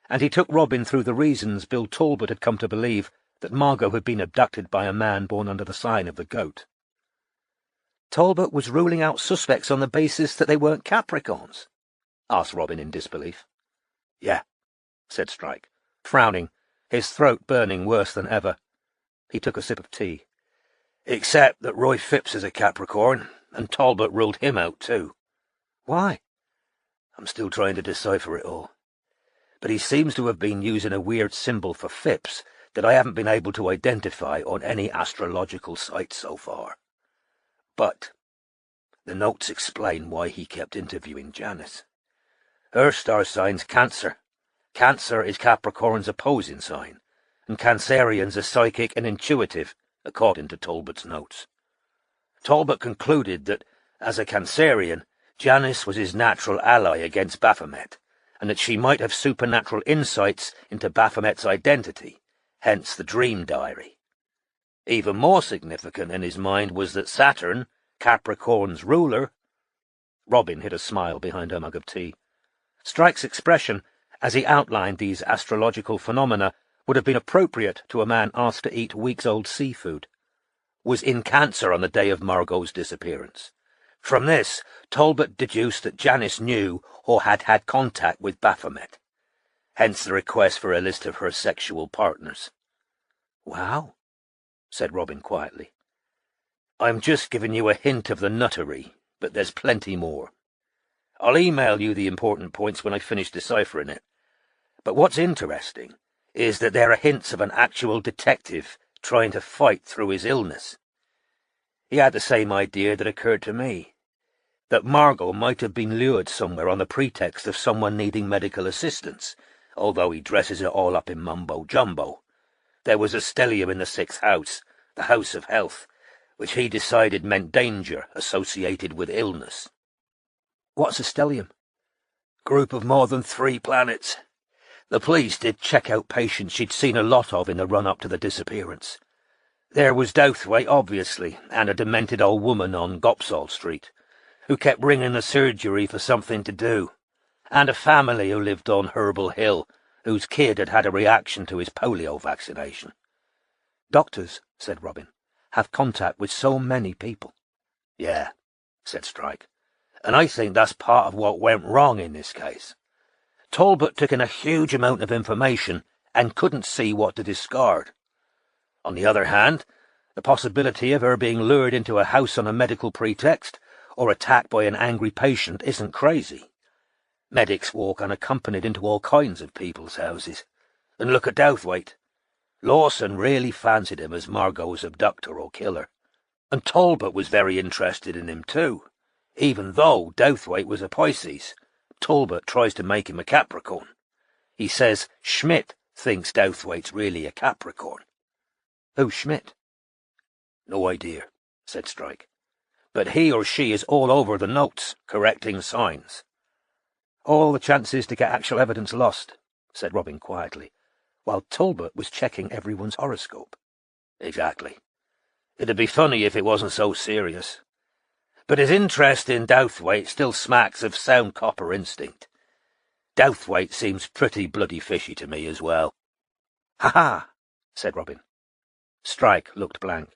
And he took Robin through the reasons Bill Talbot had come to believe that Margot had been abducted by a man born under the sign of the goat. Talbot was ruling out suspects on the basis that they weren't Capricorns? Asked Robin in disbelief. Yeah, said Strike, frowning, his throat burning worse than ever. He took a sip of tea. Except that Roy Phipps is a Capricorn, and Talbot ruled him out too. Why? I'm still trying to decipher it all. But he seems to have been using a weird symbol for Phipps that I haven't been able to identify on any astrological site so far. But the notes explain why he kept interviewing Janice. Her star sign's Cancer. Cancer is Capricorn's opposing sign, and Cancerians are psychic and intuitive, according to Talbot's notes. Talbot concluded that, as a Cancerian, Janice was his natural ally against Baphomet, and that she might have supernatural insights into Baphomet's identity, hence the dream diary. Even more significant in his mind was that Saturn, Capricorn's ruler— Robin hid a smile behind her mug of tea. Strike's expression, as he outlined these astrological phenomena, would have been appropriate to a man asked to eat weeks-old seafood, was in Cancer on the day of Margot's disappearance. From this, Talbot deduced that Janice knew or had had contact with Baphomet, hence the request for a list of her sexual partners. Wow, said Robin quietly. I'm just giving you a hint of the nuttery, but there's plenty more. I'll email you the important points when I finish deciphering it. But what's interesting is that there are hints of an actual detective trying to fight through his illness. He had the same idea that occurred to me, that Margot might have been lured somewhere on the pretext of someone needing medical assistance, although he dresses it all up in mumbo-jumbo. There was a stellium in the 6th house, the house of health, which he decided meant danger associated with illness. What's a stellium? Group of more than 3 planets. The police did check out patients she'd seen a lot of in the run-up to the disappearance. There was Douthwaite, obviously, and a demented old woman on Gopsall Street, who kept ringing the surgery for something to do, and a family who lived on Herbal Hill, whose kid had had a reaction to his polio vaccination. Doctors, said Robin, have contact with so many people. Yeah, said Strike, and I think that's part of what went wrong in this case. Talbot took in a huge amount of information and couldn't see what to discard. On the other hand, the possibility of her being lured into a house on a medical pretext or attacked by an angry patient isn't crazy. Medics walk unaccompanied into all kinds of people's houses. And look at Douthwaite. Lawson really fancied him as Margot's abductor or killer. And Talbot was very interested in him too. Even though Douthwaite was a Pisces, Talbot tries to make him a Capricorn. He says Schmidt thinks Douthwaite's really a Capricorn. Who's Schmidt? No idea, said Strike. But he or she is all over the notes, correcting signs. All the chances to get actual evidence lost, said Robin quietly, while Talbot was checking everyone's horoscope. Exactly. It'd be funny if it wasn't so serious. But his interest in Douthwaite still smacks of sound copper instinct. Douthwaite seems pretty bloody fishy to me as well. Ha-ha, said Robin. Strike looked blank.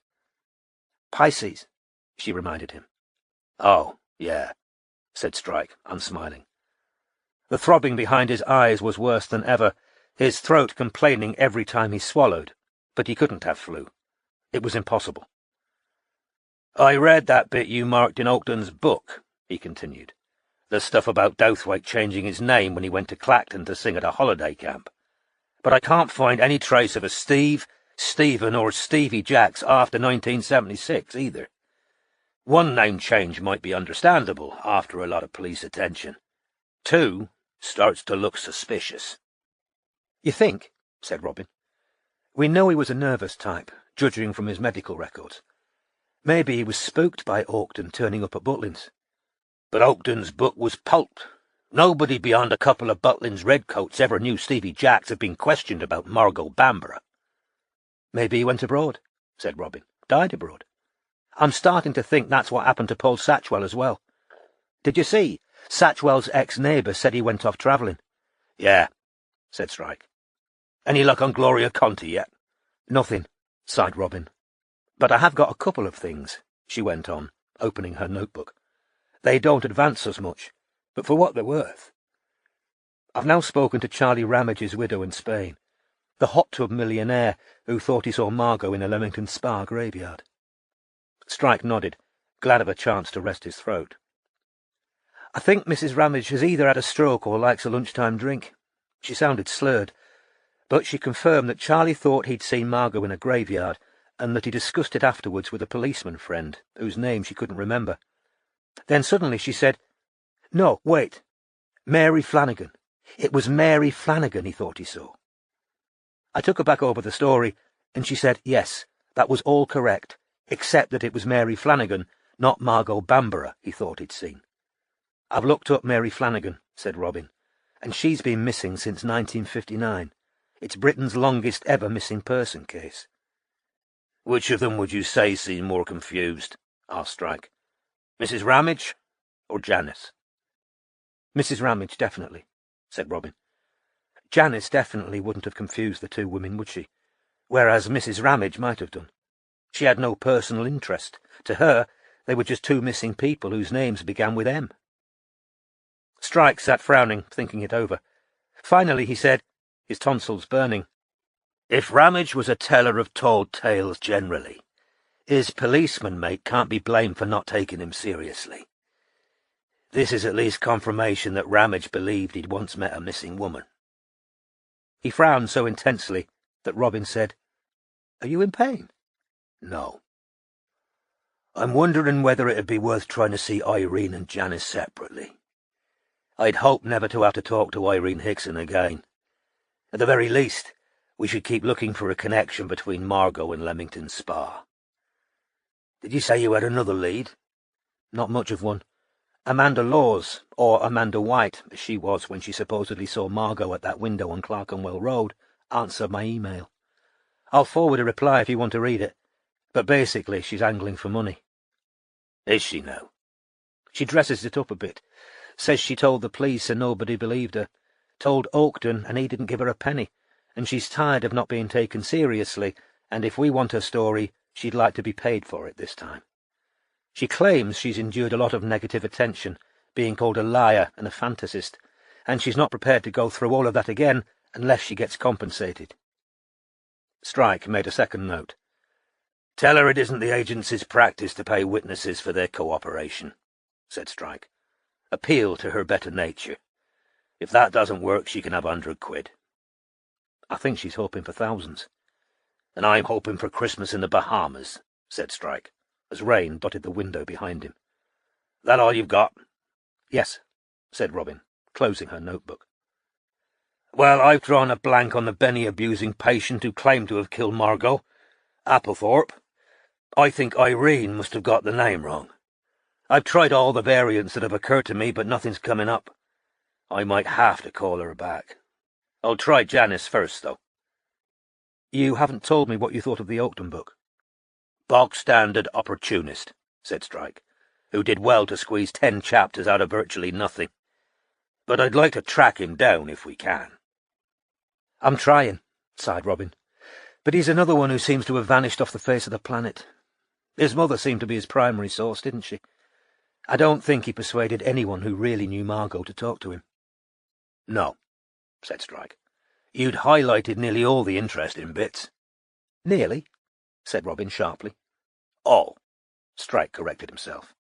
Pisces, she reminded him. Oh, yeah, said Strike, unsmiling. The throbbing behind his eyes was worse than ever, his throat complaining every time he swallowed, but he couldn't have flu. It was impossible. I read that bit you marked in Ogden's book, he continued. The stuff about Douthwaite changing his name when he went to Clacton to sing at a holiday camp. But I can't find any trace of a Steve, Stephen, or Stevie Jacks after 1976 either. One name change might be understandable after a lot of police attention. 2 starts to look suspicious. You think? Said Robin. We know he was a nervous type, judging from his medical records. Maybe he was spooked by Ogden turning up at Butlin's. But Ogden's book was pulped. Nobody beyond a couple of Butlin's redcoats ever knew Stevie Jacks had been questioned about Margot Bamborough. Maybe he went abroad, said Robin. Died abroad. I'm starting to think that's what happened to Paul Satchwell as well. Did you see? Satchwell's ex-neighbour said he went off travelling. Yeah, said Strike. Any luck on Gloria Conti yet? Nothing, sighed Robin. But I have got a couple of things, she went on, opening her notebook. "They don't advance us much, but for what they're worth. I've now spoken to Charlie Ramage's widow in Spain, the hot tub millionaire who thought he saw Margot in a Leamington Spa graveyard." Strike nodded, glad of a chance to rest his throat. "I think Mrs. Ramage has either had a stroke or likes a lunchtime drink." She sounded slurred, but she confirmed that Charlie thought he'd seen Margot in a graveyard and that he discussed it afterwards with a policeman friend, whose name she couldn't remember. Then suddenly she said, "No, wait. Mary Flanagan. It was Mary Flanagan he thought he saw." I took her back over the story, and she said, yes, that was all correct, except that it was Mary Flanagan, not Margot Bamborough, he thought he'd seen. "I've looked up Mary Flanagan," said Robin, "and she's been missing since 1959. It's Britain's longest ever missing person case." "Which of them would you say seemed more confused?" asked Strike. "Mrs. Ramage or Janice?" "Mrs. Ramage, definitely," said Robin. "Janice definitely wouldn't have confused the two women, would she? Whereas Mrs. Ramage might have done. She had no personal interest. To her, they were just two missing people whose names began with M." Strike sat frowning, thinking it over. Finally he said, his tonsils burning, "If Ramage was a teller of tall tales generally, his policeman mate can't be blamed for not taking him seriously. This is at least confirmation that Ramage believed he'd once met a missing woman." He frowned so intensely that Robin said, "Are you in pain?" "No. I'm wondering whether it'd be worth trying to see Irene and Janice separately. I'd hope never to have to talk to Irene Hickson again. At the very least, we should keep looking for a connection between Margot and Leamington Spa. Did you say you had another lead?" "Not much of one. Amanda Laws, or Amanda White, as she was when she supposedly saw Margot at that window on Clerkenwell Road, answered my email. I'll forward a reply if you want to read it, but basically she's angling for money." "Is she now?" "She dresses it up a bit. Says she told the police and nobody believed her. Told Oakton and he didn't give her a penny, and she's tired of not being taken seriously, and if we want her story, she'd like to be paid for it this time. She claims she's endured a lot of negative attention, being called a liar and a fantasist, and she's not prepared to go through all of that again unless she gets compensated." Strike made a second note. "Tell her it isn't the agency's practice to pay witnesses for their cooperation," said Strike. "Appeal to her better nature. If that doesn't work, she can have £100. "I think she's hoping for thousands." "And I'm hoping for Christmas in the Bahamas," said Strike, as rain dotted the window behind him. "That all you've got?" "Yes," said Robin, closing her notebook. "Well, I've drawn a blank on the Benny-abusing patient who claimed to have killed Margot. Applethorpe. I think Irene must have got the name wrong. I've tried all the variants that have occurred to me, but nothing's coming up. I might have to call her back. I'll try Janice first, though." "You haven't told me what you thought of the Oakton book." "Bog-standard opportunist," said Strike, "who did well to squeeze 10 chapters out of virtually nothing. But I'd like to track him down if we can." "I'm trying," sighed Robin. "But he's another one who seems to have vanished off the face of the planet. His mother seemed to be his primary source, didn't she? I don't think he persuaded anyone who really knew Margot to talk to him." "No," said Strike. "You'd highlighted nearly all the interesting bits." "Nearly?" said Robin sharply. "All," Strike corrected himself.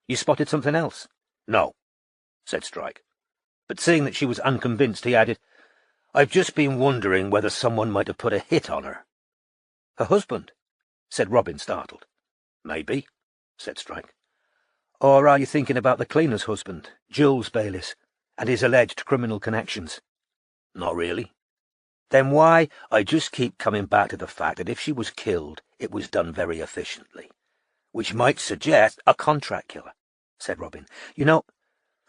"You spotted something else?" "No," said Strike. But seeing that she was unconvinced, he added, "I've just been wondering whether someone might have put a hit on her." "Her husband?" said Robin, startled. "Maybe," said Strike. "Or are you thinking about the cleaner's husband, Jules Bayliss, and his alleged criminal connections?" "Not really." "Then why—" "I just keep coming back to the fact that if she was killed, it was done very efficiently, which might suggest—" "A contract killer," said Robin. "You know,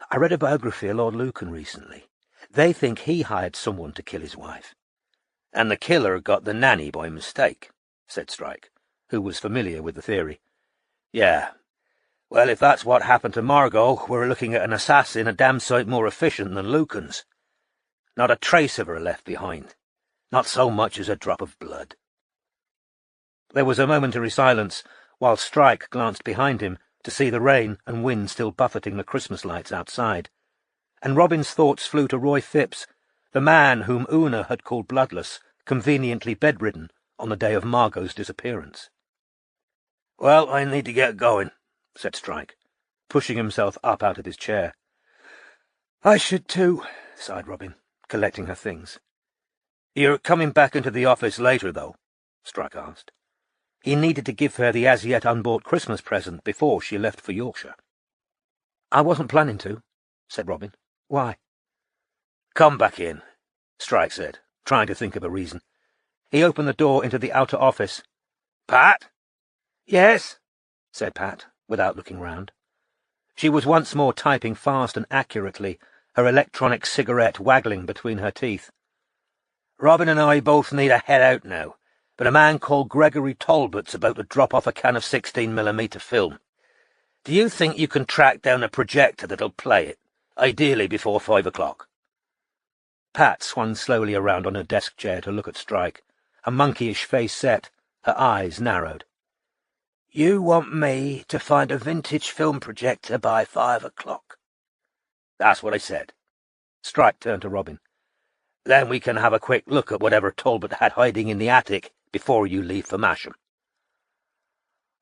I read a biography of Lord Lucan recently. They think he hired someone to kill his wife." "And the killer got the nanny by mistake," said Strike, who was familiar with the theory. "Yeah. Well, if that's what happened to Margot, we're looking at an assassin a damn sight more efficient than Lucan's. Not a trace of her left behind. Not so much as a drop of blood." There was a momentary silence, while Strike glanced behind him to see the rain and wind still buffeting the Christmas lights outside, and Robin's thoughts flew to Roy Phipps, the man whom Una had called bloodless, conveniently bedridden on the day of Margot's disappearance. "Well, I need to get going," said Strike, pushing himself up out of his chair. "I should too," sighed Robin, collecting her things. "You're coming back into the office later, though?" Strike asked. He needed to give her the as-yet unbought Christmas present before she left for Yorkshire. "I wasn't planning to," said Robin. "Why?" "Come back in," Strike said, trying to think of a reason. He opened the door into the outer office. "Pat?" "Yes," said Pat, without looking round. She was once more typing fast and accurately, her electronic cigarette waggling between her teeth. "Robin and I both need a head out now, but a man called Gregory Talbot's about to drop off a can of 16mm film. Do you think you can track down a projector that'll play it, ideally before 5 o'clock? Pat swung slowly around on her desk chair to look at Strike, her monkeyish face set, her eyes narrowed. "You want me to find a vintage film projector by 5 o'clock? "That's what I said." Strike turned to Robin. "Then we can have a quick look at whatever Talbot had hiding in the attic before you leave for Masham."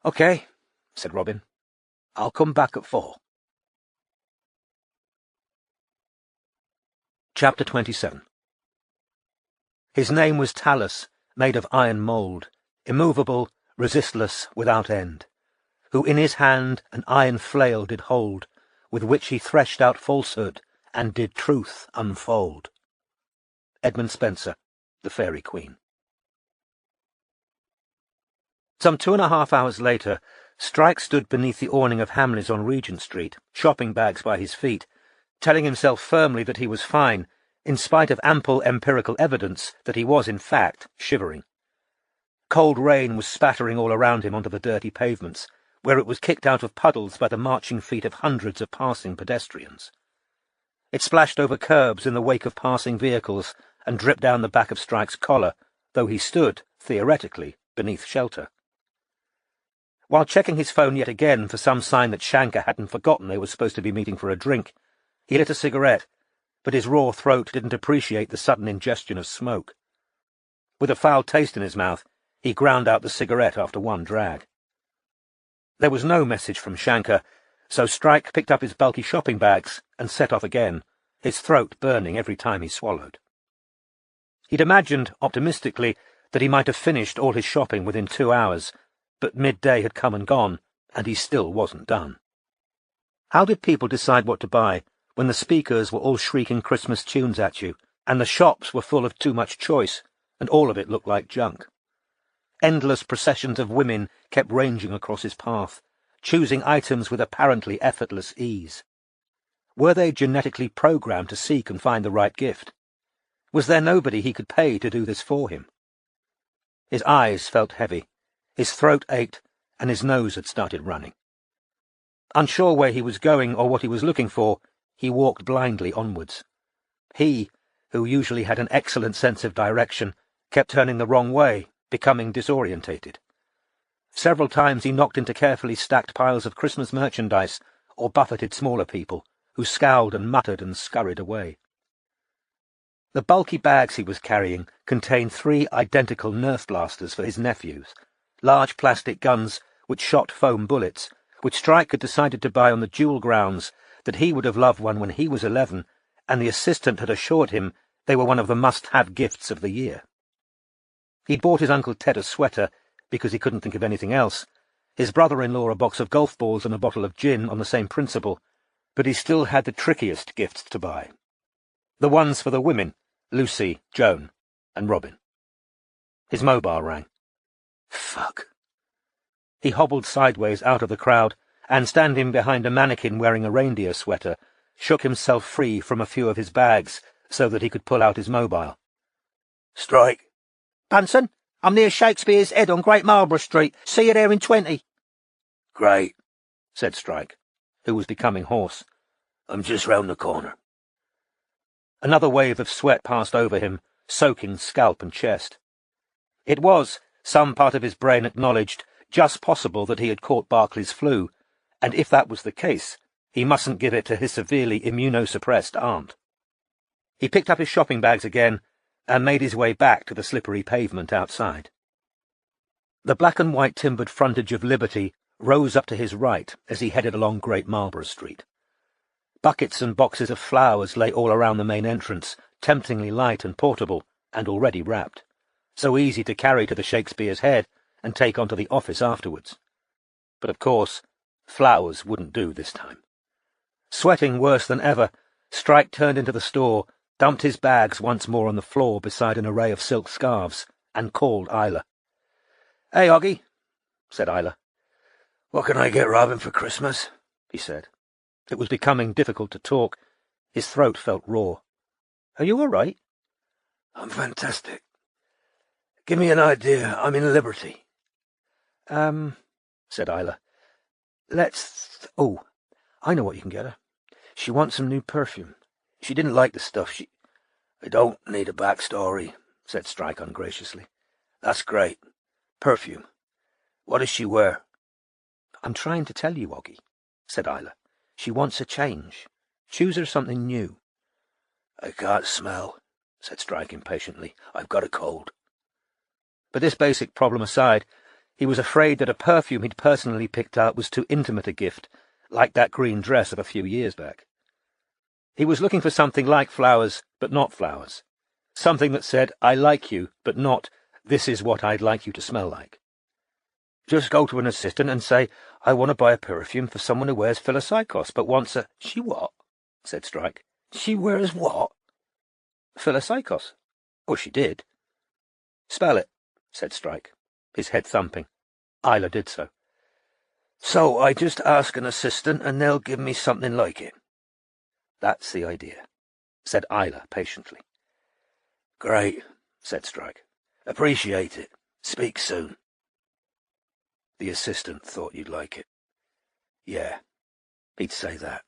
"Okay," said Robin. "I'll come back at 4. Chapter 27. His name was Talus, made of iron mould, immovable, resistless, without end, who in his hand an iron flail did hold, with which he threshed out falsehood, and did truth unfold. Edmund Spenser, The Fairy Queen. Some 2.5 hours later, Strike stood beneath the awning of Hamleys on Regent Street, shopping bags by his feet, telling himself firmly that he was fine, in spite of ample empirical evidence that he was in fact shivering. Cold rain was spattering all around him onto the dirty pavements, where it was kicked out of puddles by the marching feet of hundreds of passing pedestrians. It splashed over curbs in the wake of passing vehicles and dripped down the back of Strike's collar, though he stood, theoretically, beneath shelter. While checking his phone yet again for some sign that Shanker hadn't forgotten they were supposed to be meeting for a drink, he lit a cigarette, but his raw throat didn't appreciate the sudden ingestion of smoke. With a foul taste in his mouth, he ground out the cigarette after one drag. There was no message from Shanker, so Strike picked up his bulky shopping bags and set off again, his throat burning every time he swallowed. He'd imagined, optimistically, that he might have finished all his shopping within 2 hours, but midday had come and gone, and he still wasn't done. How did people decide what to buy when the speakers were all shrieking Christmas tunes at you, and the shops were full of too much choice, and all of it looked like junk? Endless processions of women kept ranging across his path, choosing items with apparently effortless ease. Were they genetically programmed to seek and find the right gift? Was there nobody he could pay to do this for him? His eyes felt heavy, his throat ached, and his nose had started running. Unsure where he was going or what he was looking for, he walked blindly onwards. He, who usually had an excellent sense of direction, kept turning the wrong way, becoming disorientated. Several times he knocked into carefully stacked piles of Christmas merchandise, or buffeted smaller people, who scowled and muttered and scurried away. The bulky bags he was carrying contained 3 identical Nerf blasters for his nephews, large plastic guns which shot foam bullets, which Strike had decided to buy on the dual grounds that he would have loved one when he was 11, and the assistant had assured him they were one of the must-have gifts of the year. He'd bought his Uncle Ted a sweater, because he couldn't think of anything else, his brother-in-law a box of golf balls and a bottle of gin on the same principle, but he still had the trickiest gifts to buy. The ones for the women, Lucy, Joan, and Robin. His mobile rang. Fuck. He hobbled sideways out of the crowd, and standing behind a mannequin wearing a reindeer sweater, shook himself free from a few of his bags so that he could pull out his mobile. Strike. Bunsen, I'm near Shakespeare's Head on Great Marlborough Street. See you there in 20. Great, said Strike, who was becoming hoarse. I'm just round the corner. Another wave of sweat passed over him, soaking scalp and chest. It was, some part of his brain acknowledged, just possible that he had caught Barclay's flu, and if that was the case, he mustn't give it to his severely immunosuppressed aunt. He picked up his shopping bags again and made his way back to the slippery pavement outside. The black and white timbered frontage of Liberty rose up to his right as he headed along Great Marlborough Street. Buckets and boxes of flowers lay all around the main entrance, temptingly light and portable, and already wrapped, so easy to carry to the Shakespeare's Head and take on to the office afterwards. But of course, flowers wouldn't do this time. Sweating worse than ever, Strike turned into the store, dumped his bags once more on the floor beside an array of silk scarves, and called Isla. "Hey, Oggie," said Isla. "What can I get Robin for Christmas?" he said. It was becoming difficult to talk. His throat felt raw. "Are you all right?" "I'm fantastic. Give me an idea. I'm in Liberty." Said Isla. Oh, I know what you can get her. She wants some new perfume. She didn't like the stuff "I don't need a backstory," said Strike ungraciously. "That's great. Perfume. What does she wear?" "I'm trying to tell you, Oggie," said Isla. "She wants a change. Choose her something new." "I can't smell," said Strike impatiently. "I've got a cold." But this basic problem aside, he was afraid that a perfume he'd personally picked out was too intimate a gift, like that green dress of a few years back. He was looking for something like flowers, but not flowers. Something that said, "I like you," but not, "This is what I'd like you to smell like." Just go to an assistant and say, "I want to buy a perfume for someone who wears Philocycos, but wants a—" "She what?" said Strike. "She wears what?" Philocycos. Oh, she did. "Spell it," said Strike, his head thumping. Isla did so. "So I just ask an assistant and they'll give me something like it?" "That's the idea," said Isla patiently. "Great," said Strike. "Appreciate it. Speak soon." "The assistant thought you'd like it." Yeah, he'd say that.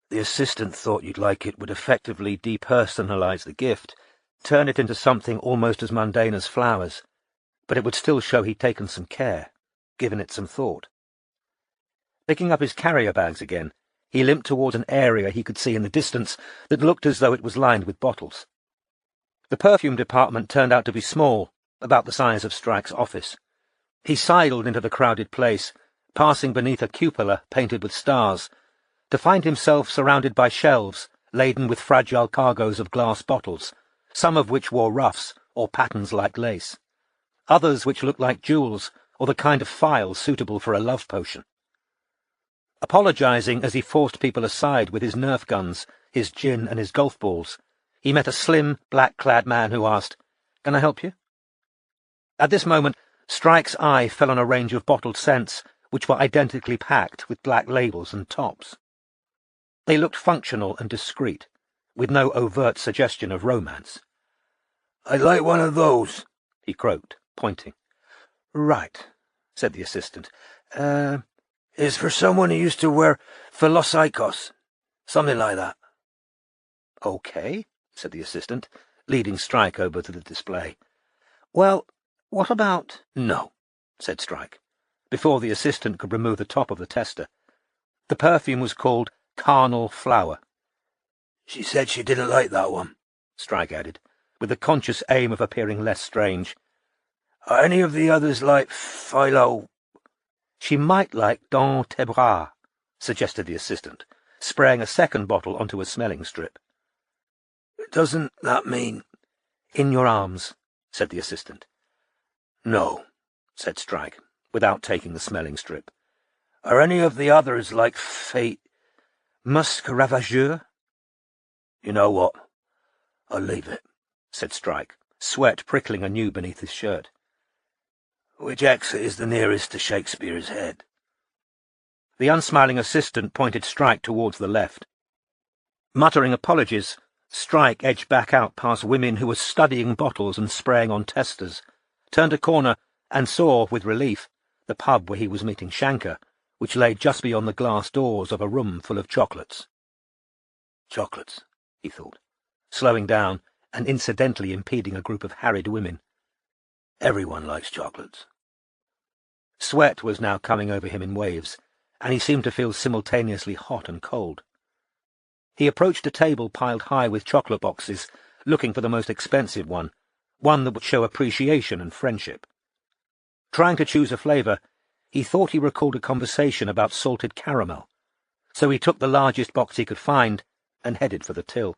The assistant thought you'd like it would effectively depersonalize the gift, turn it into something almost as mundane as flowers, but it would still show he'd taken some care, given it some thought. Picking up his carrier bags again, he limped towards an area he could see in the distance that looked as though it was lined with bottles. The perfume department turned out to be small, about the size of Strike's office. He sidled into the crowded place, passing beneath a cupola painted with stars, to find himself surrounded by shelves laden with fragile cargoes of glass bottles, some of which wore ruffs or patterns like lace, others which looked like jewels or the kind of file suitable for a love potion. Apologizing as he forced people aside with his Nerf guns, his gin and his golf balls, he met a slim, black-clad man who asked, "Can I help you?" At this moment, Strike's eye fell on a range of bottled scents which were identically packed with black labels and tops. They looked functional and discreet, with no overt suggestion of romance. "I'd like one of those," he croaked, pointing. "Right," said the assistant. Is for someone who used to wear Philocycos. Something like that." "Okay," said the assistant, leading Strike over to the display. "Well, what about—" "No," said Strike, before the assistant could remove the top of the tester. The perfume was called Carnal Flower. "She said she didn't like that one," Strike added, with the conscious aim of appearing less strange. "Are any of the others like Philo—" "She might like Dans tes bras," suggested the assistant, spraying a second bottle onto a smelling strip. "Doesn't that mean—" "In your arms," said the assistant. "No," said Strike, without taking the smelling strip. "Are any of the others like Musc ravageur?" "You know what? I'll leave it," said Strike, sweat prickling anew beneath his shirt. "Which exit is the nearest to Shakespeare's Head?" The unsmiling assistant pointed Strike towards the left. Muttering apologies, Strike edged back out past women who were studying bottles and spraying on testers, turned a corner, and saw, with relief, the pub where he was meeting Shanker, which lay just beyond the glass doors of a room full of chocolates. Chocolates, he thought, slowing down and incidentally impeding a group of harried women. Everyone likes chocolates. Sweat was now coming over him in waves, and he seemed to feel simultaneously hot and cold. He approached a table piled high with chocolate boxes, looking for the most expensive one that would show appreciation and friendship. Trying to choose a flavour, he thought he recalled a conversation about salted caramel, so he took the largest box he could find and headed for the till.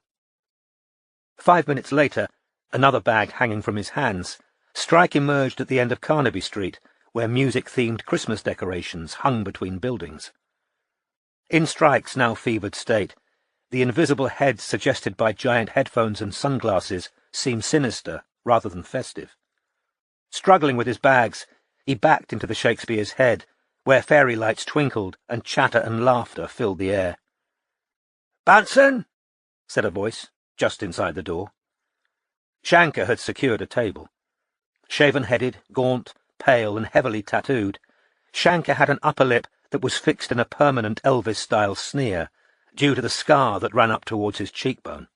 5 minutes later, another bag hanging from his hands, Strike emerged at the end of Carnaby Street, where music-themed Christmas decorations hung between buildings. In Strike's now fevered state, the invisible heads suggested by giant headphones and sunglasses seemed sinister rather than festive. Struggling with his bags, he backed into the Shakespeare's Head, where fairy lights twinkled and chatter and laughter filled the air. "Bunsen!" said a voice, just inside the door. Shanker had secured a table. Shaven-headed, gaunt, pale, and heavily tattooed, Shanker had an upper lip that was fixed in a permanent Elvis-style sneer, due to the scar that ran up towards his cheekbone.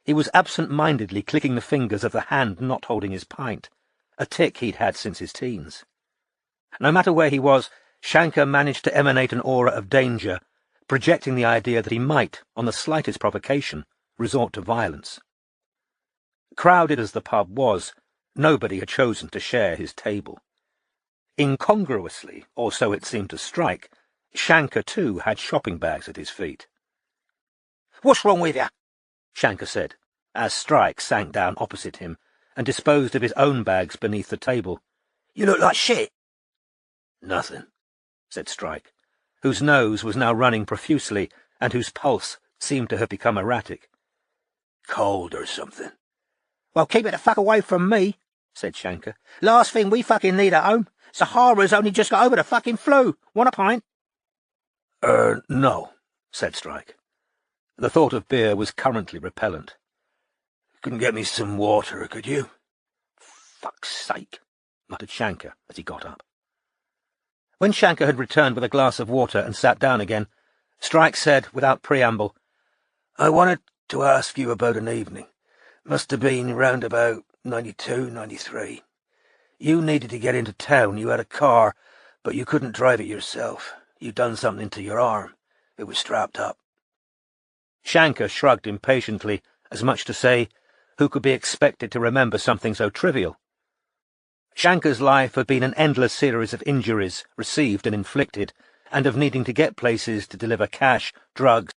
He was absent-mindedly clicking the fingers of the hand not holding his pint, a tic he'd had since his teens. No matter where he was, Shanker managed to emanate an aura of danger, projecting the idea that he might, on the slightest provocation, resort to violence. Crowded as the pub was, nobody had chosen to share his table. Incongruously, or so it seemed to Strike, Shanker too had shopping bags at his feet. "What's wrong with you?" Shanker said, as Strike sank down opposite him and disposed of his own bags beneath the table. "You look like shit." "Nothing," said Strike, whose nose was now running profusely and whose pulse seemed to have become erratic. "Cold or something." "Well, keep it the fuck away from me," said Shanker. "Last thing we fucking need at home. Sahara's only just got over the fucking flu. Want a pint?" No," said Strike. The thought of beer was currently repellent. "Couldn't get me some water, could you?" "Fuck's sake," muttered Shanker as he got up. When Shanker had returned with a glass of water and sat down again, Strike said, without preamble, "I wanted to ask you about an evening. Must have been round about 92, 93. You needed to get into town. You had a car, but you couldn't drive it yourself. You'd done something to your arm. It was strapped up." Shanker shrugged impatiently, as much to say, who could be expected to remember something so trivial? Shanker's life had been an endless series of injuries, received and inflicted, and of needing to get places to deliver cash, drugs,